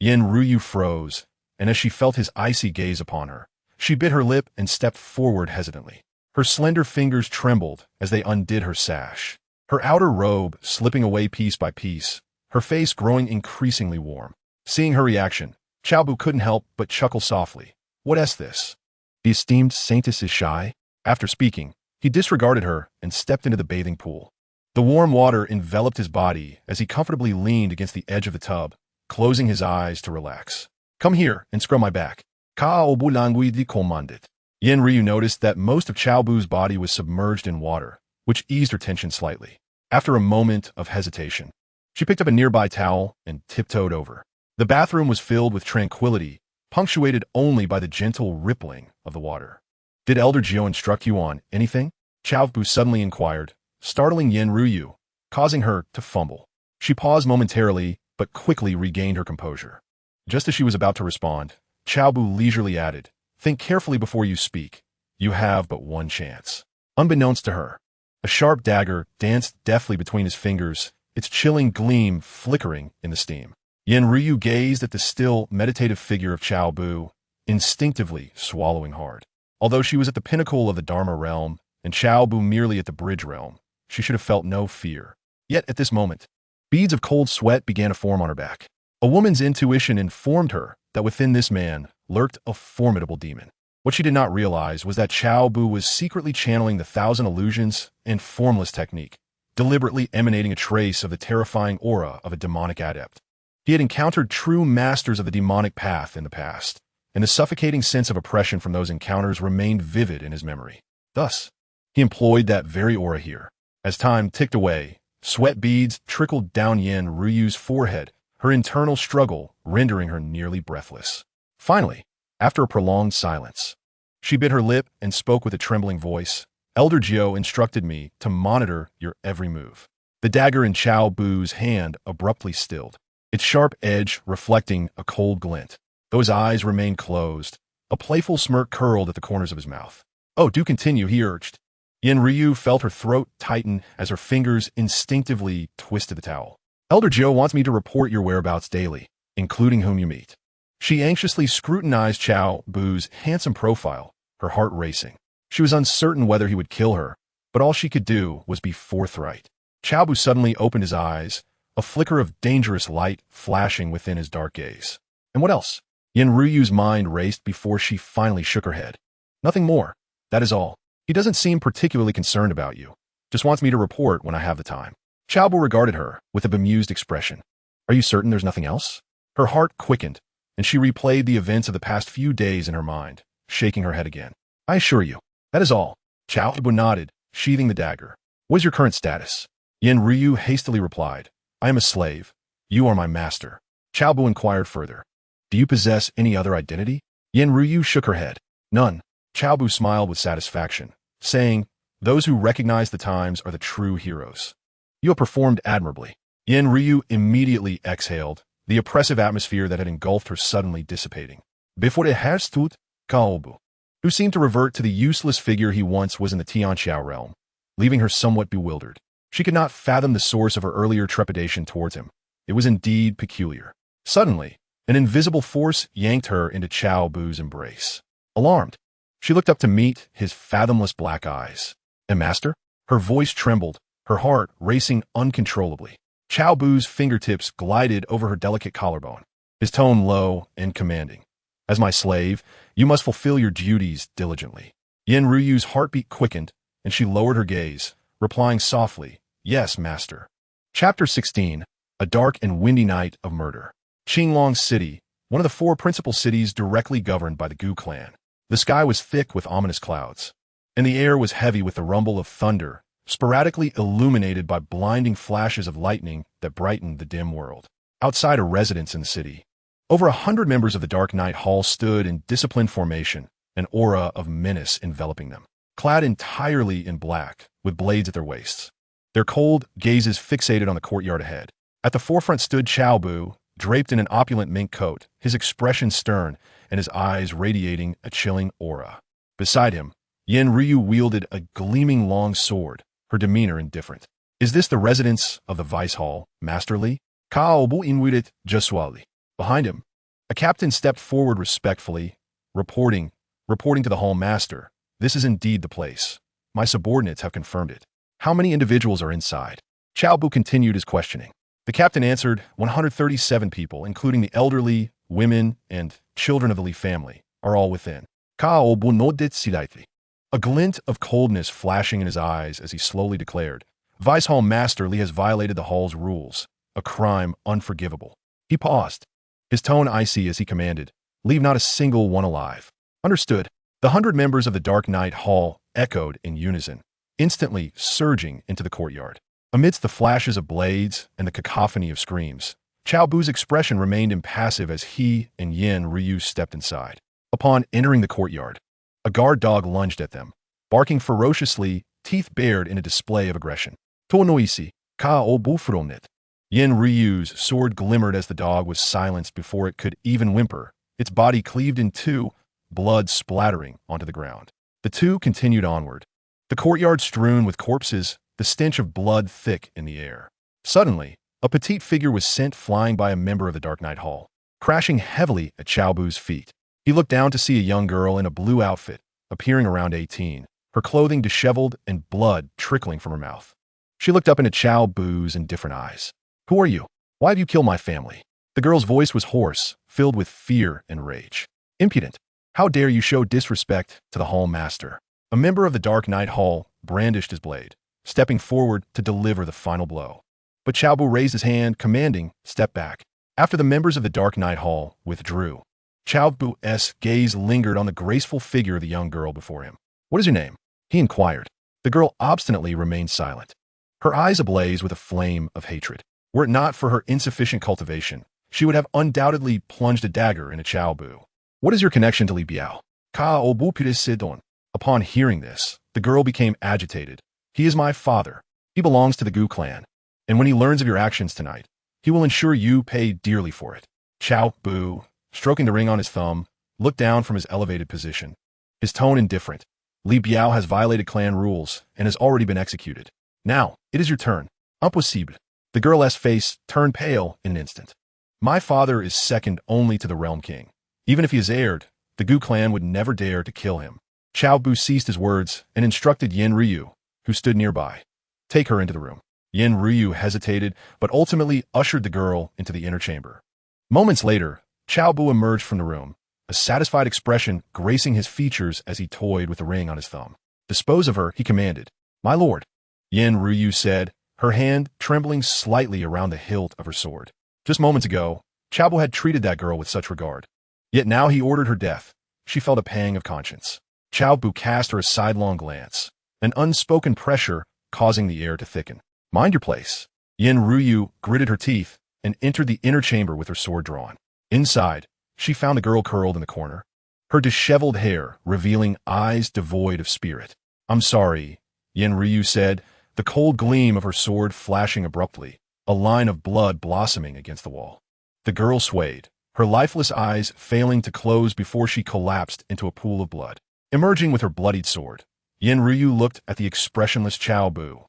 Yen Ryu froze, and as she felt his icy gaze upon her, she bit her lip and stepped forward hesitantly. Her slender fingers trembled as they undid her sash. Her outer robe slipping away piece by piece, her face growing increasingly warm. Seeing her reaction, Cao Bu couldn't help but chuckle softly. "What is this? The esteemed saintess is shy?" After speaking, he disregarded her and stepped into the bathing pool. The warm water enveloped his body as he comfortably leaned against the edge of the tub, closing his eyes to relax. "Come here and scrub my back." Cao Bu langui di commanded. Yen Ryu noticed that most of Cao Bu's body was submerged in water, which eased her tension slightly. After a moment of hesitation, she picked up a nearby towel and tiptoed over. The bathroom was filled with tranquility, punctuated only by the gentle rippling of the water. "Did Elder Gio instruct you on anything?" Cao Bu suddenly inquired, startling Yen Ryu, causing her to fumble. She paused momentarily, but quickly regained her composure. Just as she was about to respond, Cao Bu leisurely added, "Think carefully before you speak. You have but one chance." Unbeknownst to her, a sharp dagger danced deftly between his fingers, its chilling gleam flickering in the steam. Yen Ryu gazed at the still, meditative figure of Cao Bu, instinctively swallowing hard. Although she was at the pinnacle of the Dharma realm, and Cao Bu merely at the bridge realm, she should have felt no fear. Yet at this moment, beads of cold sweat began to form on her back. A woman's intuition informed her that within this man lurked a formidable demon. What she did not realize was that Cao Bu was secretly channeling the thousand illusions and formless technique, deliberately emanating a trace of the terrifying aura of a demonic adept. He had encountered true masters of the demonic path in the past, and the suffocating sense of oppression from those encounters remained vivid in his memory. Thus, he employed that very aura here. As time ticked away, sweat beads trickled down Yen Ryu's forehead, her internal struggle rendering her nearly breathless. Finally, after a prolonged silence, she bit her lip and spoke with a trembling voice. "Elder Gio instructed me to monitor your every move." The dagger in Cao Bu's hand abruptly stilled, its sharp edge reflecting a cold glint. Though his eyes remained closed, a playful smirk curled at the corners of his mouth. "Oh, do continue," he urged. Yen Ryu felt her throat tighten as her fingers instinctively twisted the towel. "Elder Gio wants me to report your whereabouts daily, including whom you meet." She anxiously scrutinized Cao Bu's handsome profile, her heart racing. She was uncertain whether he would kill her, but all she could do was be forthright. Cao Bu suddenly opened his eyes, a flicker of dangerous light flashing within his dark gaze. "And what else?" Yen Ryu's mind raced before she finally shook her head. "Nothing more. That is all. He doesn't seem particularly concerned about you. Just wants me to report when I have the time." Cao Bu regarded her with a bemused expression. "Are you certain there's nothing else?" Her heart quickened, and she replayed the events of the past few days in her mind, shaking her head again. I assure you, that is all. Cao Bu nodded, sheathing the dagger. What is your current status? Yin Ryu hastily replied, I am a slave. You are my master. Cao Bu inquired further. Do you possess any other identity? Yin Ryu shook her head. None. Cao Bu smiled with satisfaction, saying, those who recognize the times are the true heroes. You have performed admirably. Yin Ryu immediately exhaled, the oppressive atmosphere that had engulfed her suddenly dissipating. Before the Herr stood Cao Bu, who seemed to revert to the useless figure he once was in the Tianxiao realm, leaving her somewhat bewildered. She could not fathom the source of her earlier trepidation towards him. It was indeed peculiar. Suddenly, an invisible force yanked her into Cao Bu's embrace. Alarmed, she looked up to meet his fathomless black eyes. A master? Her voice trembled, her heart racing uncontrollably. Cao Bu's fingertips glided over her delicate collarbone, his tone low and commanding. As my slave, you must fulfill your duties diligently. Yin Ryu's heartbeat quickened, and she lowered her gaze, replying softly, yes, master. Chapter 16, A Dark and Windy Night of Murder. Qinglong City, one of the 4 principal cities directly governed by the Gu clan. The sky was thick with ominous clouds, and the air was heavy with the rumble of thunder, sporadically illuminated by blinding flashes of lightning that brightened the dim world. Outside a residence in the city, over 100 members of the Dark Knight Hall stood in disciplined formation, an aura of menace enveloping them. Clad entirely in black, with blades at their waists, their cold gazes fixated on the courtyard ahead. At the forefront stood Cao Bu, draped in an opulent mink coat, his expression stern and his eyes radiating a chilling aura. Beside him, Yin Ryu wielded a gleaming long sword, her demeanor indifferent. Is this the residence of the Vice Hall, Master Li? Cao Bu invited Jesuali. Behind him, a captain stepped forward respectfully, reporting to the Hall Master, this is indeed the place. My subordinates have confirmed it. How many individuals are inside? Cao Bu continued his questioning. The captain answered, 137 people, including the elderly, women, and children of the Li family, are all within. Cao Bu nodded slightly, a glint of coldness flashing in his eyes as he slowly declared, Vice Hall Master Li has violated the Hall's rules, a crime unforgivable. He paused, his tone icy as he commanded, leave not a single one alive. Understood. The 100 members of the Dark Knight Hall echoed in unison, instantly surging into the courtyard. Amidst the flashes of blades and the cacophony of screams, Cao Bu's expression remained impassive as he and Yin Ryu stepped inside. Upon entering the courtyard, a guard dog lunged at them, barking ferociously, teeth bared in a display of aggression. Tonoisi, Cao Bu fronet. Yin Ryu's sword glimmered as the dog was silenced before it could even whimper, its body cleaved in two, blood splattering onto the ground. The two continued onward, the courtyard strewn with corpses, the stench of blood thick in the air. Suddenly, a petite figure was sent flying by a member of the Dark Knight Hall, crashing heavily at Cao Bu's feet. He looked down to see a young girl in a blue outfit, appearing around 18, her clothing disheveled and blood trickling from her mouth. She looked up into Cao Bu's indifferent eyes. Who are you? Why have you killed my family? The girl's voice was hoarse, filled with fear and rage. Impudent! How dare you show disrespect to the Hall Master? A member of the Dark Knight Hall brandished his blade, stepping forward to deliver the final blow. But Cao Bu raised his hand, commanding, step back. After the members of the Dark Knight Hall withdrew, Cao Bu's gaze lingered on the graceful figure of the young girl before him. What is your name? He inquired. The girl obstinately remained silent, her eyes ablaze with a flame of hatred. Were it not for her insufficient cultivation, she would have undoubtedly plunged a dagger into Cao Bu. What is your connection to Li Biao? Cao Bu Sidon. Upon hearing this, the girl became agitated. He is my father. He belongs to the Gu clan. And when he learns of your actions tonight, he will ensure you pay dearly for it. Cao Bu, stroking the ring on his thumb, looked down from his elevated position, his tone indifferent. Li Biao has violated clan rules and has already been executed. Now, it is your turn. Impossible. The girl's face turned pale in an instant. My father is second only to the Realm King. Even if he is heired, the Gu clan would never dare to kill him. Cao Bu ceased his words and instructed Yin Ryu, who stood nearby. Take her into the room. Yin Ryu hesitated, but ultimately ushered the girl into the inner chamber. Moments later, Cao Bu emerged from the room, a satisfied expression gracing his features as he toyed with the ring on his thumb. Dispose of her, he commanded. My lord, Yin Ryu said, her hand trembling slightly around the hilt of her sword. Just moments ago, Cao Bu had treated that girl with such regard. Yet now he ordered her death, she felt a pang of conscience. Cao Bu cast her a sidelong glance, an unspoken pressure causing the air to thicken. Mind your place. Yin Ruyu gritted her teeth and entered the inner chamber with her sword drawn. Inside, she found the girl curled in the corner, her disheveled hair revealing eyes devoid of spirit. "I'm sorry," Yin Ryu said, the cold gleam of her sword flashing abruptly, a line of blood blossoming against the wall. The girl swayed, her lifeless eyes failing to close before she collapsed into a pool of blood. Emerging with her bloodied sword, Yin Ryu looked at the expressionless Cao Bu,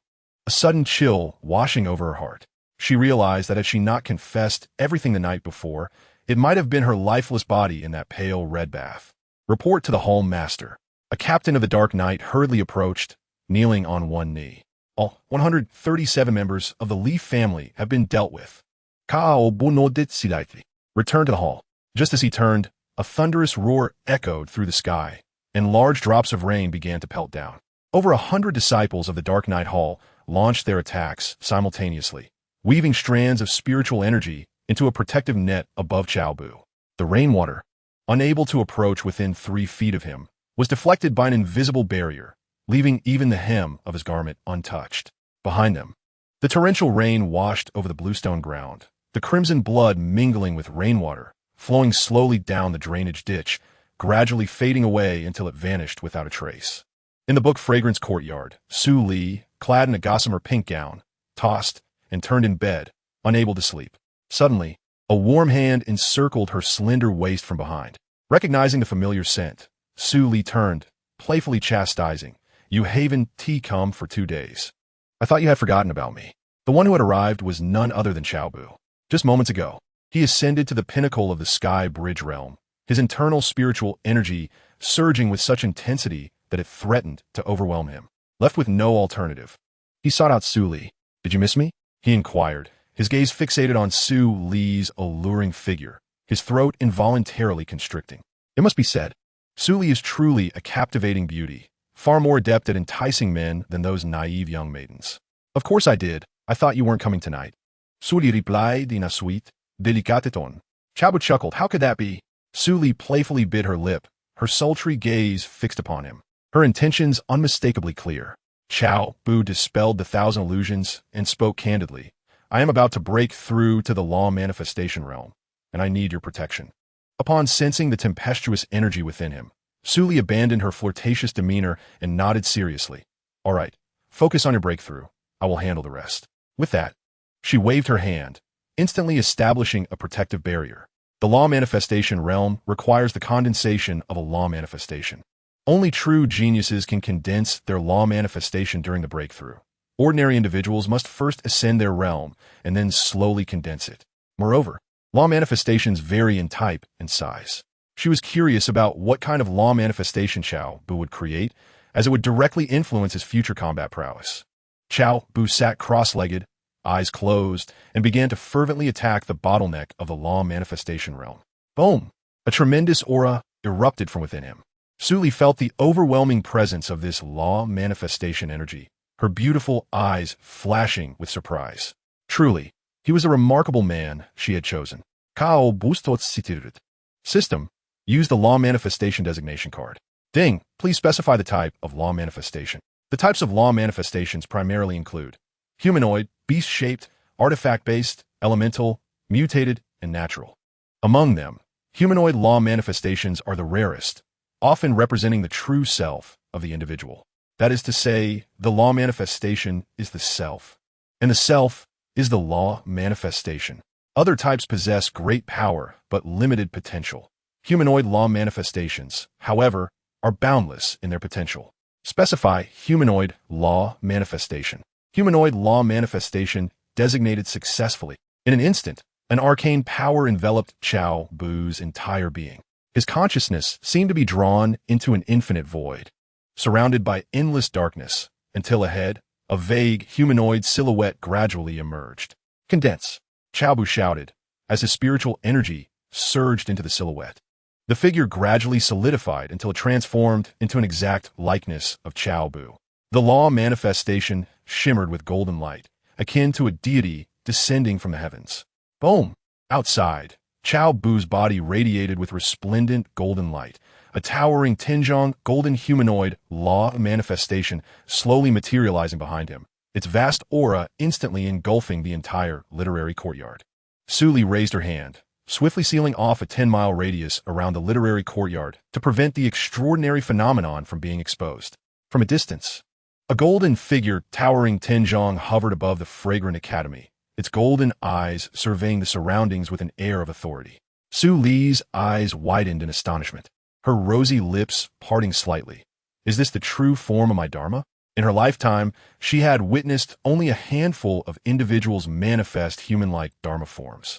a sudden chill washing over her heart. She realized that had she not confessed everything the night before, it might have been her lifeless body in that pale red bath. Report to the Hall Master. A captain of the Dark Knight hurriedly approached, kneeling on one knee. All 137 members of the Leaf family have been dealt with. Cao Bu no Ditsidaiti. Returned to the hall. Just as he turned, a thunderous roar echoed through the sky, and large drops of rain began to pelt down. Over 100 disciples of the Dark Knight Hall launched their attacks simultaneously, weaving strands of spiritual energy into a protective net above Cao Bu. The rainwater, unable to approach within 3 feet of him, was deflected by an invisible barrier, leaving even the hem of his garment untouched. Behind them, the torrential rain washed over the bluestone ground, the crimson blood mingling with rainwater, flowing slowly down the drainage ditch, gradually fading away until it vanished without a trace. In the Book Fragrance courtyard, Su Li, clad in a gossamer pink gown, tossed and turned in bed, unable to sleep. Suddenly, a warm hand encircled her slender waist from behind. Recognizing the familiar scent, Su Li turned, playfully chastising, "You haven't come for 2 days. I thought you had forgotten about me." The one who had arrived was none other than Cao Bu. Just moments ago, he ascended to the pinnacle of the Sky Bridge realm, his internal spiritual energy surging with such intensity that it threatened to overwhelm him. Left with no alternative, he sought out Su Li. "Did you miss me?" he inquired, his gaze fixated on Su Li's alluring figure, his throat involuntarily constricting. It must be said, Su Li is truly a captivating beauty, far more adept at enticing men than those naive young maidens. "Of course I did. I thought you weren't coming tonight." Su Li replied in a sweet, delicate tone. Cao Bu chuckled. How could that be? Su Li playfully bit her lip, her sultry gaze fixed upon him, her intentions unmistakably clear. Cao Bu dispelled the 1,000 illusions and spoke candidly. "I am about to break through to the law manifestation realm, and I need your protection." Upon sensing the tempestuous energy within him, Su Li abandoned her flirtatious demeanor and nodded seriously. "All right, focus on your breakthrough. I will handle the rest." With that, she waved her hand, instantly establishing a protective barrier. The law manifestation realm requires the condensation of a law manifestation. Only true geniuses can condense their law manifestation during the breakthrough. Ordinary individuals must first ascend their realm and then slowly condense it. Moreover, law manifestations vary in type and size. She was curious about what kind of law manifestation Cao Bu would create, as it would directly influence his future combat prowess. Cao Bu sat cross-legged, eyes closed, and began to fervently attack the bottleneck of the law manifestation realm. Boom! A tremendous aura erupted from within him. Su Li felt the overwhelming presence of this law manifestation energy, her beautiful eyes flashing with surprise. Truly, he was a remarkable man she had chosen. Cao Bu Stotsitirut. System. Use the law manifestation designation card. Ding. Please specify the type of law manifestation. The types of law manifestations primarily include humanoid, beast-shaped, artifact-based, elemental, mutated, and natural. Among them, humanoid law manifestations are the rarest, often representing the true self of the individual. That is to say, the law manifestation is the self, and the self is the law manifestation. Other types possess great power but limited potential. Humanoid law manifestations, however, are boundless in their potential. Specify humanoid law manifestation. Humanoid law manifestation designated successfully. In an instant, an arcane power enveloped Cao Bu's entire being. His consciousness seemed to be drawn into an infinite void, surrounded by endless darkness, until ahead, a vague humanoid silhouette gradually emerged. Condense, Cao Bu shouted, as his spiritual energy surged into the silhouette. The figure gradually solidified until it transformed into an exact likeness of Cao Bu. The law manifestation shimmered with golden light, akin to a deity descending from the heavens. Boom! Outside, Cao Bu's body radiated with resplendent golden light. A towering Tianzhong golden humanoid law manifestation slowly materializing behind him, its vast aura instantly engulfing the entire literary courtyard. Su Li raised her hand, swiftly sealing off a 10-mile radius around the literary courtyard to prevent the extraordinary phenomenon from being exposed. From a distance, a golden figure towering Tianzhong hovered above the fragrant academy, its golden eyes surveying the surroundings with an air of authority. Su Li's eyes widened in astonishment, her rosy lips parting slightly. Is this the true form of my Dharma? In her lifetime, she had witnessed only a handful of individuals manifest human-like Dharma forms,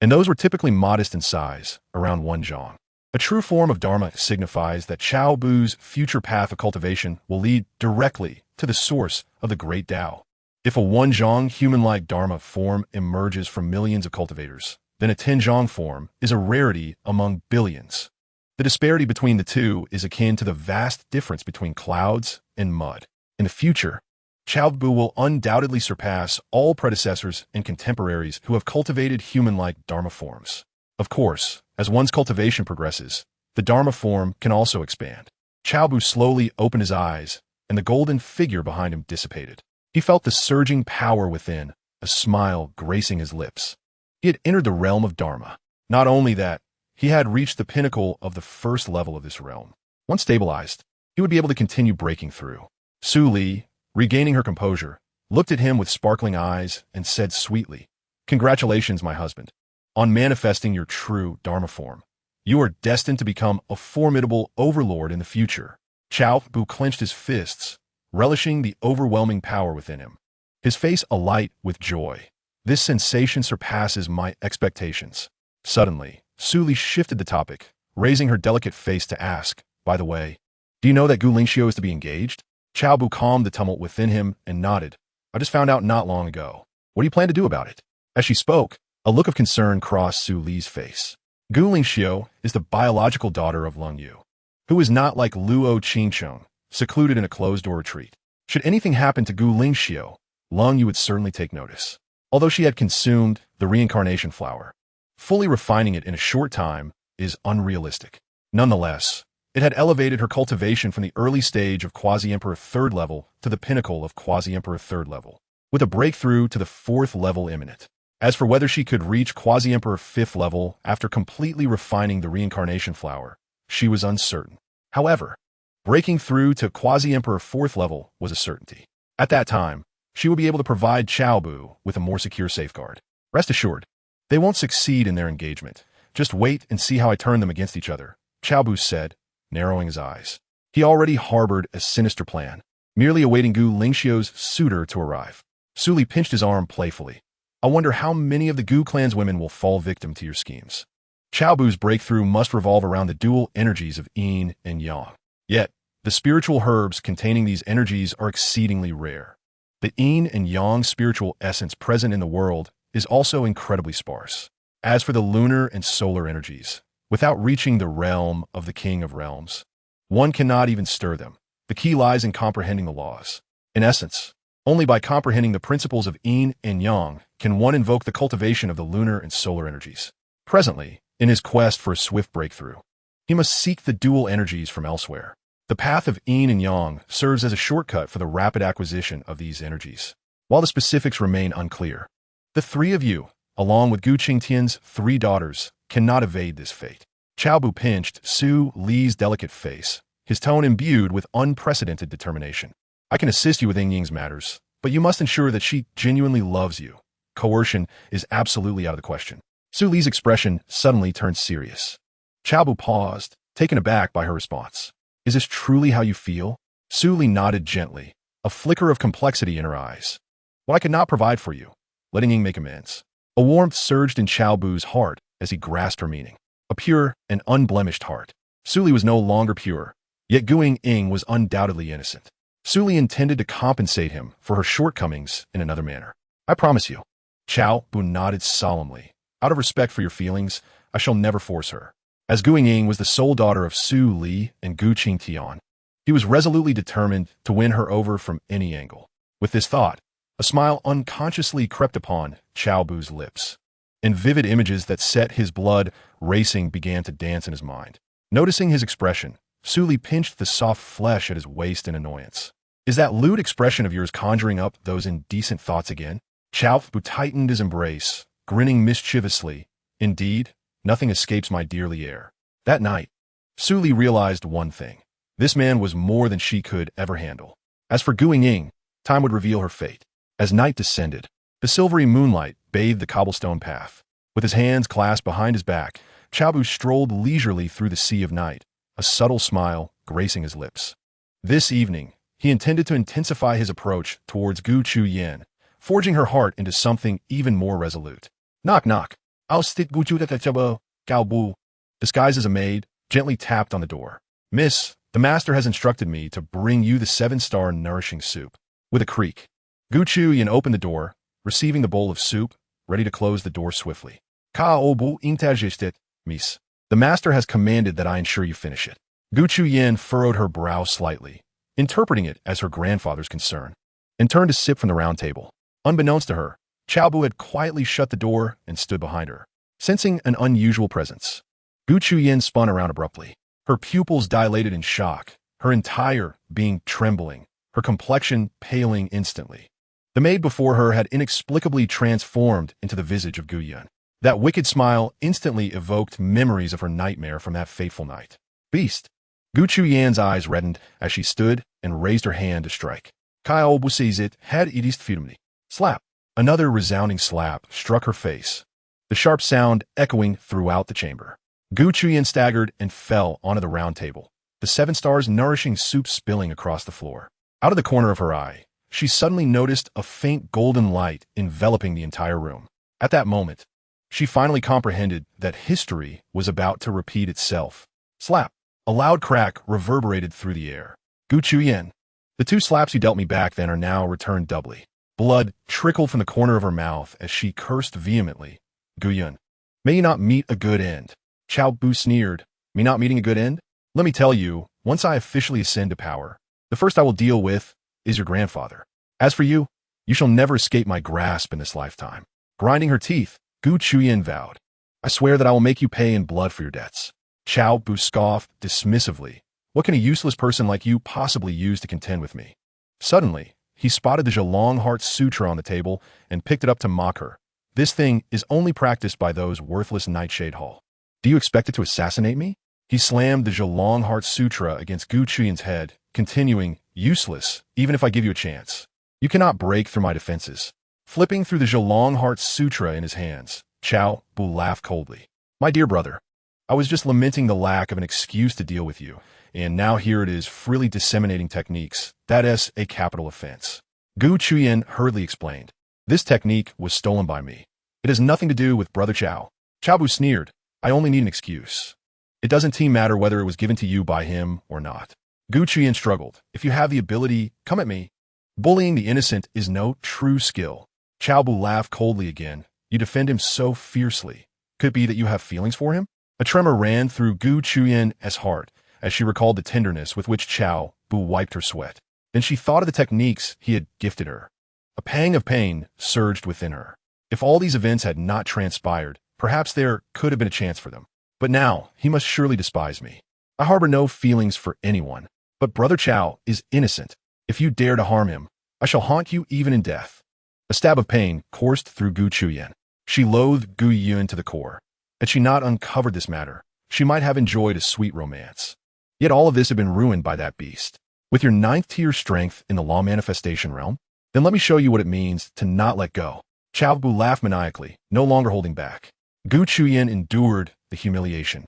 and those were typically modest in size, around 1 zhang. A true form of Dharma signifies that Cao Bu's future path of cultivation will lead directly to the source of the great Tao. If a 1 zhang human-like Dharma form emerges from millions of cultivators, then a 10 zhang form is a rarity among billions. The disparity between the two is akin to the vast difference between clouds and mud. In the future, Cao Bu will undoubtedly surpass all predecessors and contemporaries who have cultivated human-like Dharma forms. Of course, as one's cultivation progresses, the Dharma form can also expand. Cao Bu slowly opened his eyes, and the golden figure behind him dissipated. He felt the surging power within, a smile gracing his lips. He had entered the realm of Dharma. Not only that, he had reached the pinnacle of the first level of this realm. Once stabilized, he would be able to continue breaking through. Su Li, regaining her composure, looked at him with sparkling eyes and said sweetly, "Congratulations, my husband, on manifesting your true Dharma form. You are destined to become a formidable overlord in the future." Cao Bu clenched his fists, relishing the overwhelming power within him, his face alight with joy. This sensation surpasses my expectations. Suddenly, Su Li shifted the topic, raising her delicate face to ask, "By the way, do you know that Gu Qingtian is to be engaged?" Cao Bu calmed the tumult within him and nodded. "I just found out not long ago. What do you plan to do about it?" As she spoke, a look of concern crossed Su Li's face. Gu Qingtian is the biological daughter of Lung Yu, who is not like Luo Qingcheng, secluded in a closed-door retreat. Should anything happen to Gu Qingtian, Lung Yu would certainly take notice. Although she had consumed the reincarnation flower, fully refining it in a short time is unrealistic. Nonetheless, it had elevated her cultivation from the early stage of Quasi-Emperor 3rd level to the pinnacle of Quasi-Emperor 3rd level, with a breakthrough to the 4th level imminent. As for whether she could reach Quasi-Emperor 5th level after completely refining the reincarnation flower, she was uncertain. However, breaking through to Quasi-Emperor 4th level was a certainty. At that time, she would be able to provide Cao Bu with a more secure safeguard. Rest assured, they won't succeed in their engagement. Just wait and see how I turn them against each other, Cao Bu said, narrowing his eyes. He already harbored a sinister plan, merely awaiting Gu Qingtian's suitor to arrive. Su Li pinched his arm playfully. "I wonder how many of the Gu clan's women will fall victim to your schemes." Cao Bu's breakthrough must revolve around the dual energies of yin and yang. Yet, the spiritual herbs containing these energies are exceedingly rare. The yin and yang spiritual essence present in the world is also incredibly sparse. As for the lunar and solar energies, without reaching the realm of the King of Realms, one cannot even stir them. The key lies in comprehending the laws. In essence, only by comprehending the principles of yin and yang can one invoke the cultivation of the lunar and solar energies. Presently, in his quest for a swift breakthrough, he must seek the dual energies from elsewhere. The path of yin and yang serves as a shortcut for the rapid acquisition of these energies. While the specifics remain unclear, the three of you, along with Gu Qingtian's 3 daughters, cannot evade this fate. Cao Bu pinched Su Li's delicate face, his tone imbued with unprecedented determination. "I can assist you with Ying Ying's matters, but you must ensure that she genuinely loves you. Coercion is absolutely out of the question." Su Li's expression suddenly turned serious. Cao Bu paused, taken aback by her response. "Is this truly how you feel?" Su Li nodded gently, a flicker of complexity in her eyes. "What I could not provide for you, letting Ying make amends." A warmth surged in Cao Bu's heart as he grasped her meaning. A pure and unblemished heart. Su Li was no longer pure, yet Gu Ying was undoubtedly innocent. Su Li intended to compensate him for her shortcomings in another manner. "I promise you." Cao Bu nodded solemnly. "Out of respect for your feelings, I shall never force her." As Gu Ying was the sole daughter of Su Li and Gu Qingtian, he was resolutely determined to win her over from any angle. With this thought, a smile unconsciously crept upon Cao Bu's lips. and vivid images that set his blood racing began to dance in his mind. Noticing his expression, Su Li pinched the soft flesh at his waist in annoyance. Is that lewd expression of yours conjuring up those indecent thoughts again? Cao Bu tightened his embrace, grinning mischievously. Indeed, nothing escapes my dearly heir. That night, Su Li realized one thing. This man was more than she could ever handle. As for Gu Ying, time would reveal her fate. As night descended, the silvery moonlight bathed the cobblestone path. With his hands clasped behind his back, Cao Bu strolled leisurely through the sea of night, a subtle smile gracing his lips. This evening, he intended to intensify his approach towards Gu Qingtian, forging her heart into something even more resolute. Knock, knock. I'll stick Gu Qingtian, Cao Bu, disguised as a maid, gently tapped on the door. Miss, the master has instructed me to bring you the 7-star nourishing soup. With a creak, Gu Qingtian opened the door, receiving the bowl of soup, ready to close the door swiftly. Cao Bu Qingtian, miss. The master has commanded that I ensure you finish it. Gu Qingtian furrowed her brow slightly, interpreting it as her grandfather's concern, and turned to sip from the round table. Unbeknownst to her, Cao Bu had quietly shut the door and stood behind her. Sensing an unusual presence, Gu Qingtian spun around abruptly. Her pupils dilated in shock, her entire being trembling, her complexion paling instantly. The maid before her had inexplicably transformed into the visage of Gu Yun. That wicked smile instantly evoked memories of her nightmare from that fateful night. Beast! Gu Qingtian's eyes reddened as she stood and raised her hand to strike. Cao Bu sees it, head it is firmly. Slap! Another resounding slap struck her face, the sharp sound echoing throughout the chamber. Gu Qingtian staggered and fell onto the round table, the 7 stars nourishing soup spilling across the floor. Out of the corner of her eye, she suddenly noticed a faint golden light enveloping the entire room. At that moment, she finally comprehended that history was about to repeat itself. Slap! A loud crack reverberated through the air. Gu Qingtian, the 2 slaps you dealt me back then are now returned doubly. Blood trickled from the corner of her mouth as she cursed vehemently. Gu Yun, may you not meet a good end. Cao Bu sneered. Me not meeting a good end? Let me tell you, once I officially ascend to power, the first I will deal with is your grandfather. As for you, you shall never escape my grasp in this lifetime. Grinding her teeth, Gu Qingtian vowed. I swear that I will make you pay in blood for your debts. Cao Bu scoffed dismissively. What can a useless person like you possibly use to contend with me? Suddenly, he spotted the Zhelong Heart Sutra on the table and picked it up to mock her. This thing is only practiced by those worthless Nightshade Hall. Do you expect it to assassinate me? He slammed the Zhelong Heart Sutra against Gu Qingtian's head, continuing, useless, even if I give you a chance. You cannot break through my defenses. Flipping through the Zhelong Heart Sutra in his hands, Cao Bu laughed coldly. My dear brother, I was just lamenting the lack of an excuse to deal with you, and now here it is freely disseminating techniques. That is a capital offense. Gu Qingtian hurriedly explained. This technique was stolen by me. It has nothing to do with Brother Cao. Cao Bu sneered. I only need an excuse. It doesn't matter whether it was given to you by him or not. Gu Qingtian struggled. If you have the ability, come at me. Bullying the innocent is no true skill. Cao Bu laughed coldly again. You defend him so fiercely. Could it be that you have feelings for him? A tremor ran through Gu Qingtian's heart as she recalled the tenderness with which Cao Bu wiped her sweat. Then she thought of the techniques he had gifted her. A pang of pain surged within her. If all these events had not transpired, perhaps there could have been a chance for them. But now, he must surely despise me. I harbor no feelings for anyone. But Brother Cao is innocent. If you dare to harm him, I shall haunt you even in death. A stab of pain coursed through Gu Qingtian. She loathed Gu Yun to the core. Had she not uncovered this matter, she might have enjoyed a sweet romance. Yet all of this had been ruined by that beast. With your 9th tier strength in the law manifestation realm, then let me show you what it means to not let go. Cao Bu laughed maniacally, no longer holding back. Gu Qingtian endured the humiliation,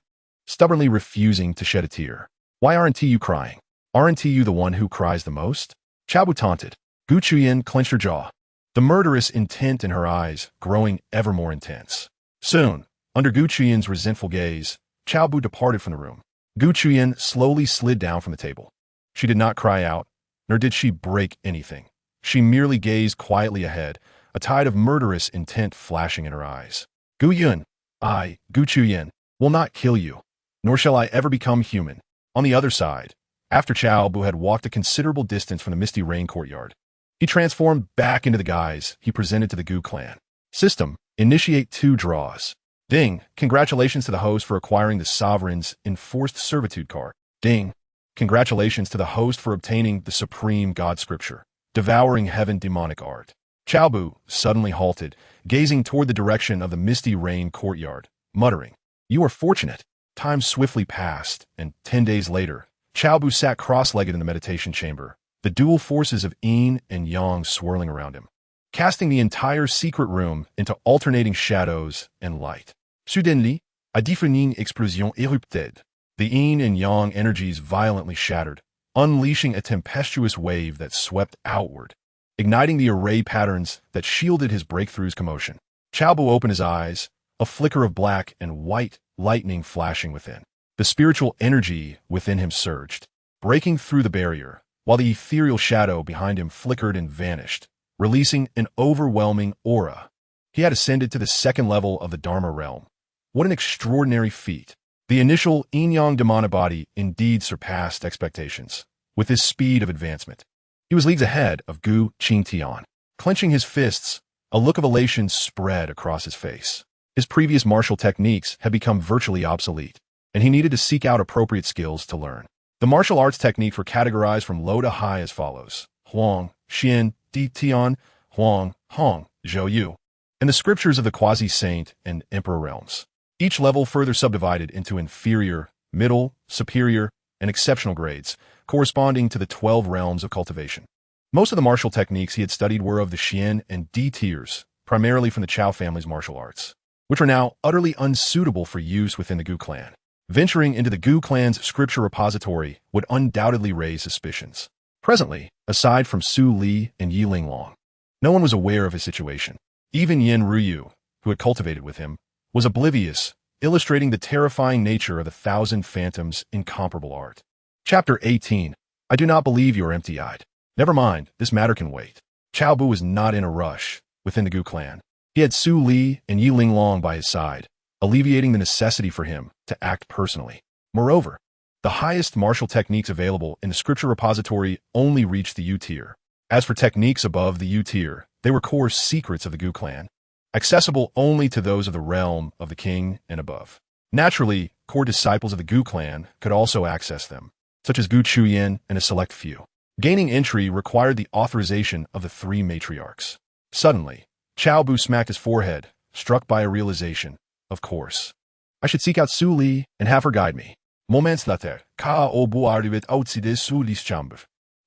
stubbornly refusing to shed a tear. Why aren't you crying? Aren't you the one who cries the most? Cao Bu taunted. Gu Qingtian clenched her jaw, the murderous intent in her eyes growing ever more intense. Soon, under Gu Qingtian's resentful gaze, Cao Bu departed from the room. Gu Qingtian slowly slid down from the table. She did not cry out, nor did she break anything. She merely gazed quietly ahead, a tide of murderous intent flashing in her eyes. Gu Yun, I, Gu Qingtian, will not kill you, nor shall I ever become human. On the other side, after Cao Bu had walked a considerable distance from the Misty Rain courtyard, he transformed back into the guise he presented to the Gu clan. System, Initiate 2 draws. Ding. Congratulations to the host for acquiring the Sovereign's Enforced Servitude card. Ding. Congratulations to the host for obtaining the Supreme God Scripture, Devouring Heaven Demonic Art. Cao Bu suddenly halted, gazing toward the direction of the misty rain courtyard, muttering, "You are fortunate." Time swiftly passed, and 10 days later, Cao Bu sat cross-legged in the meditation chamber, the dual forces of yin and yang swirling around him, casting the entire secret room into alternating shadows and light. Suddenly, a deafening explosion erupted. The yin and yang energies violently shattered, unleashing a tempestuous wave that swept outward, igniting the array patterns that shielded his breakthrough's commotion. Cao Bu opened his eyes, a flicker of black and white lightning flashing within. The spiritual energy within him surged, breaking through the barrier, while the ethereal shadow behind him flickered and vanished, releasing an overwhelming aura. He had ascended to the 2nd level of the Dharma realm. What an extraordinary feat! The initial yin-yang demonic body indeed surpassed expectations, with his speed of advancement. He was leagues ahead of Gu Qingtian. Clenching his fists, a look of elation spread across his face. His previous martial techniques had become virtually obsolete, and he needed to seek out appropriate skills to learn. The martial arts techniques were categorized from low to high as follows: Huang, Xian, Di Tian, Huang, Hong, Zhou Yu, and the scriptures of the quasi-saint and emperor realms. Each level further subdivided into inferior, middle, superior, and exceptional grades, corresponding to the 12 realms of cultivation. Most of the martial techniques he had studied were of the Xian and Di tiers, primarily from the Cao family's martial arts, which were now utterly unsuitable for use within the Gu clan. Venturing into the Gu clan's scripture repository would undoubtedly raise suspicions. Presently, aside from Su Li and Yi Linglong, no one was aware of his situation. Even Yin Ruyu, who had cultivated with him, was oblivious, illustrating the terrifying nature of the Thousand Phantoms' incomparable art. Chapter 18. I do not believe you are empty-eyed. Never mind, this matter can wait. Cao Bu was not in a rush within the Gu clan. He had Su Li and Yi Linglong by his side, alleviating the necessity for him to act personally. Moreover, the highest martial techniques available in the scripture repository only reached the U tier. As for techniques above the U tier, they were core secrets of the Gu clan, accessible only to those of the realm of the king and above. Naturally, core disciples of the Gu clan could also access them, such as Gu Qingtian and a select few. Gaining entry required the authorization of the 3 matriarchs. Suddenly, Cao Bu smacked his forehead, struck by a realization. Of course. I should seek out Su Li and have her guide me. Moments later, Cao Bu arrived outside Su Li's chamber.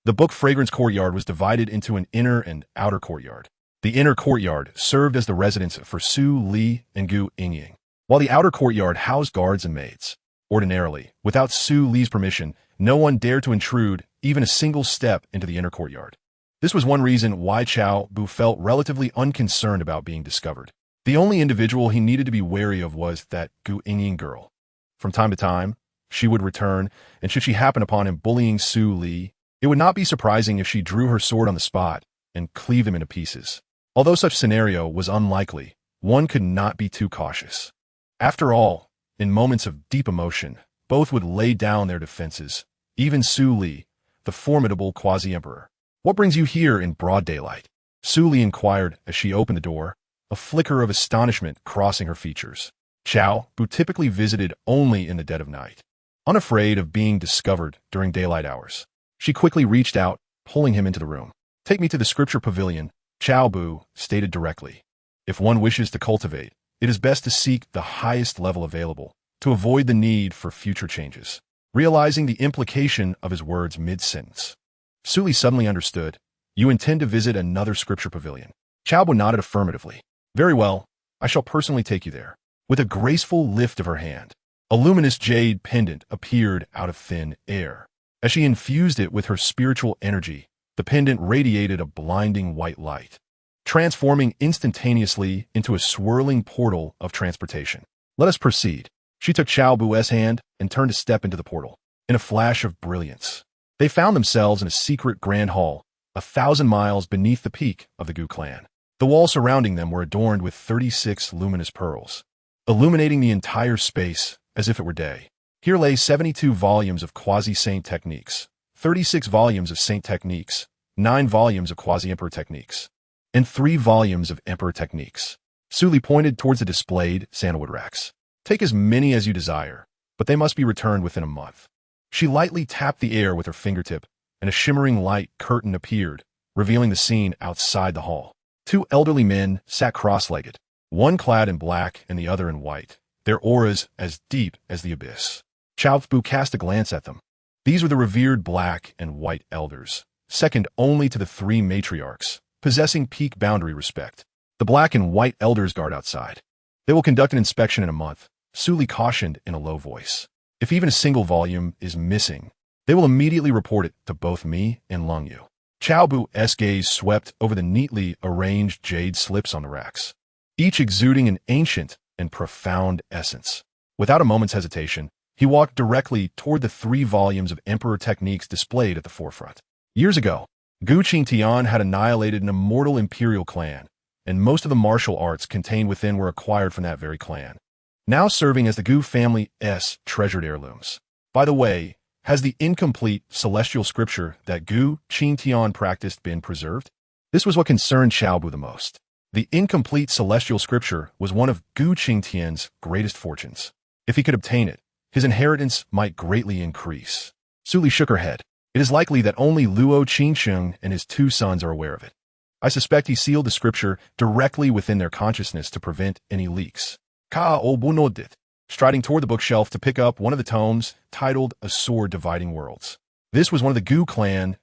The book Fragrance Courtyard was divided into an inner and outer courtyard. The inner courtyard served as the residence for Su Li and Gu Qingtian, while the outer courtyard housed guards and maids. Ordinarily, without Su Li's permission, no one dared to intrude even a single step into the inner courtyard. This was one reason why Cao Bu felt relatively unconcerned about being discovered. The only individual he needed to be wary of was that Gu Qingtian girl. From time to time, she would return, and should she happen upon him bullying Su Li, it would not be surprising if she drew her sword on the spot and cleaved him into pieces. Although such scenario was unlikely, one could not be too cautious. After all, in moments of deep emotion, both would lay down their defenses, even Su Li, the formidable quasi-emperor. What brings you here in broad daylight? Su Li inquired as she opened the door, a flicker of astonishment crossing her features. Cao Bu typically visited only in the dead of night. Unafraid of being discovered during daylight hours, she quickly reached out, pulling him into the room. Take me to the scripture pavilion, Cao Bu stated directly. If one wishes to cultivate, it is best to seek the highest level available, to avoid the need for future changes. Realizing the implication of his words mid-sentence, Su Li suddenly understood. You intend to visit another scripture pavilion. Cao Bu nodded affirmatively. Very well, I shall personally take you there. With a graceful lift of her hand, a luminous jade pendant appeared out of thin air. As she infused it with her spiritual energy, the pendant radiated a blinding white light, transforming instantaneously into a swirling portal of transportation. Let us proceed. She took Cao Bu's hand and turned to step into the portal. In a flash of brilliance, they found themselves in a secret grand hall, 1,000 miles beneath the peak of the Gu clan. The walls surrounding them were adorned with 36 luminous pearls, illuminating the entire space as if it were day. Here lay 72 volumes of quasi-saint techniques, 36 volumes of saint techniques, 9 volumes of quasi-emperor techniques, and 3 volumes of emperor techniques. Su Li pointed towards the displayed sandalwood racks. Take as many as you desire, but they must be returned within a month. She lightly tapped the air with her fingertip, and a shimmering light curtain appeared, revealing the scene outside the hall. Two elderly men sat cross-legged, one clad in black and the other in white, their auras as deep as the abyss. Cao Bu cast a glance at them. These were the revered black and white elders, second only to the three matriarchs, possessing peak boundary respect. The black and white elders guard outside. They will conduct an inspection in a month, Su Li cautioned in a low voice. If even a single volume is missing, they will immediately report it to both me and Lung Yu. Cao Bu's gaze swept over the neatly arranged jade slips on the racks, each exuding an ancient and profound essence. Without a moment's hesitation, he walked directly toward the 3 volumes of Emperor techniques displayed at the forefront. Years ago, Gu Qingtian had annihilated an immortal imperial clan, and most of the martial arts contained within were acquired from that very clan, now serving as the Gu family's treasured heirlooms. By the way, has the incomplete celestial scripture that Gu Qingtian practiced been preserved? This was what concerned Cao Bu the most. The incomplete celestial scripture was one of Gu Qingtian's greatest fortunes. If he could obtain it, his inheritance might greatly increase. Su Li shook her head. It is likely that only Luo Qingsheng and his 2 sons are aware of it. I suspect he sealed the scripture directly within their consciousness to prevent any leaks. Cao Bu nodded, striding toward the bookshelf to pick up one of the tomes titled A Sword Dividing Worlds. This was one of the Gu clan's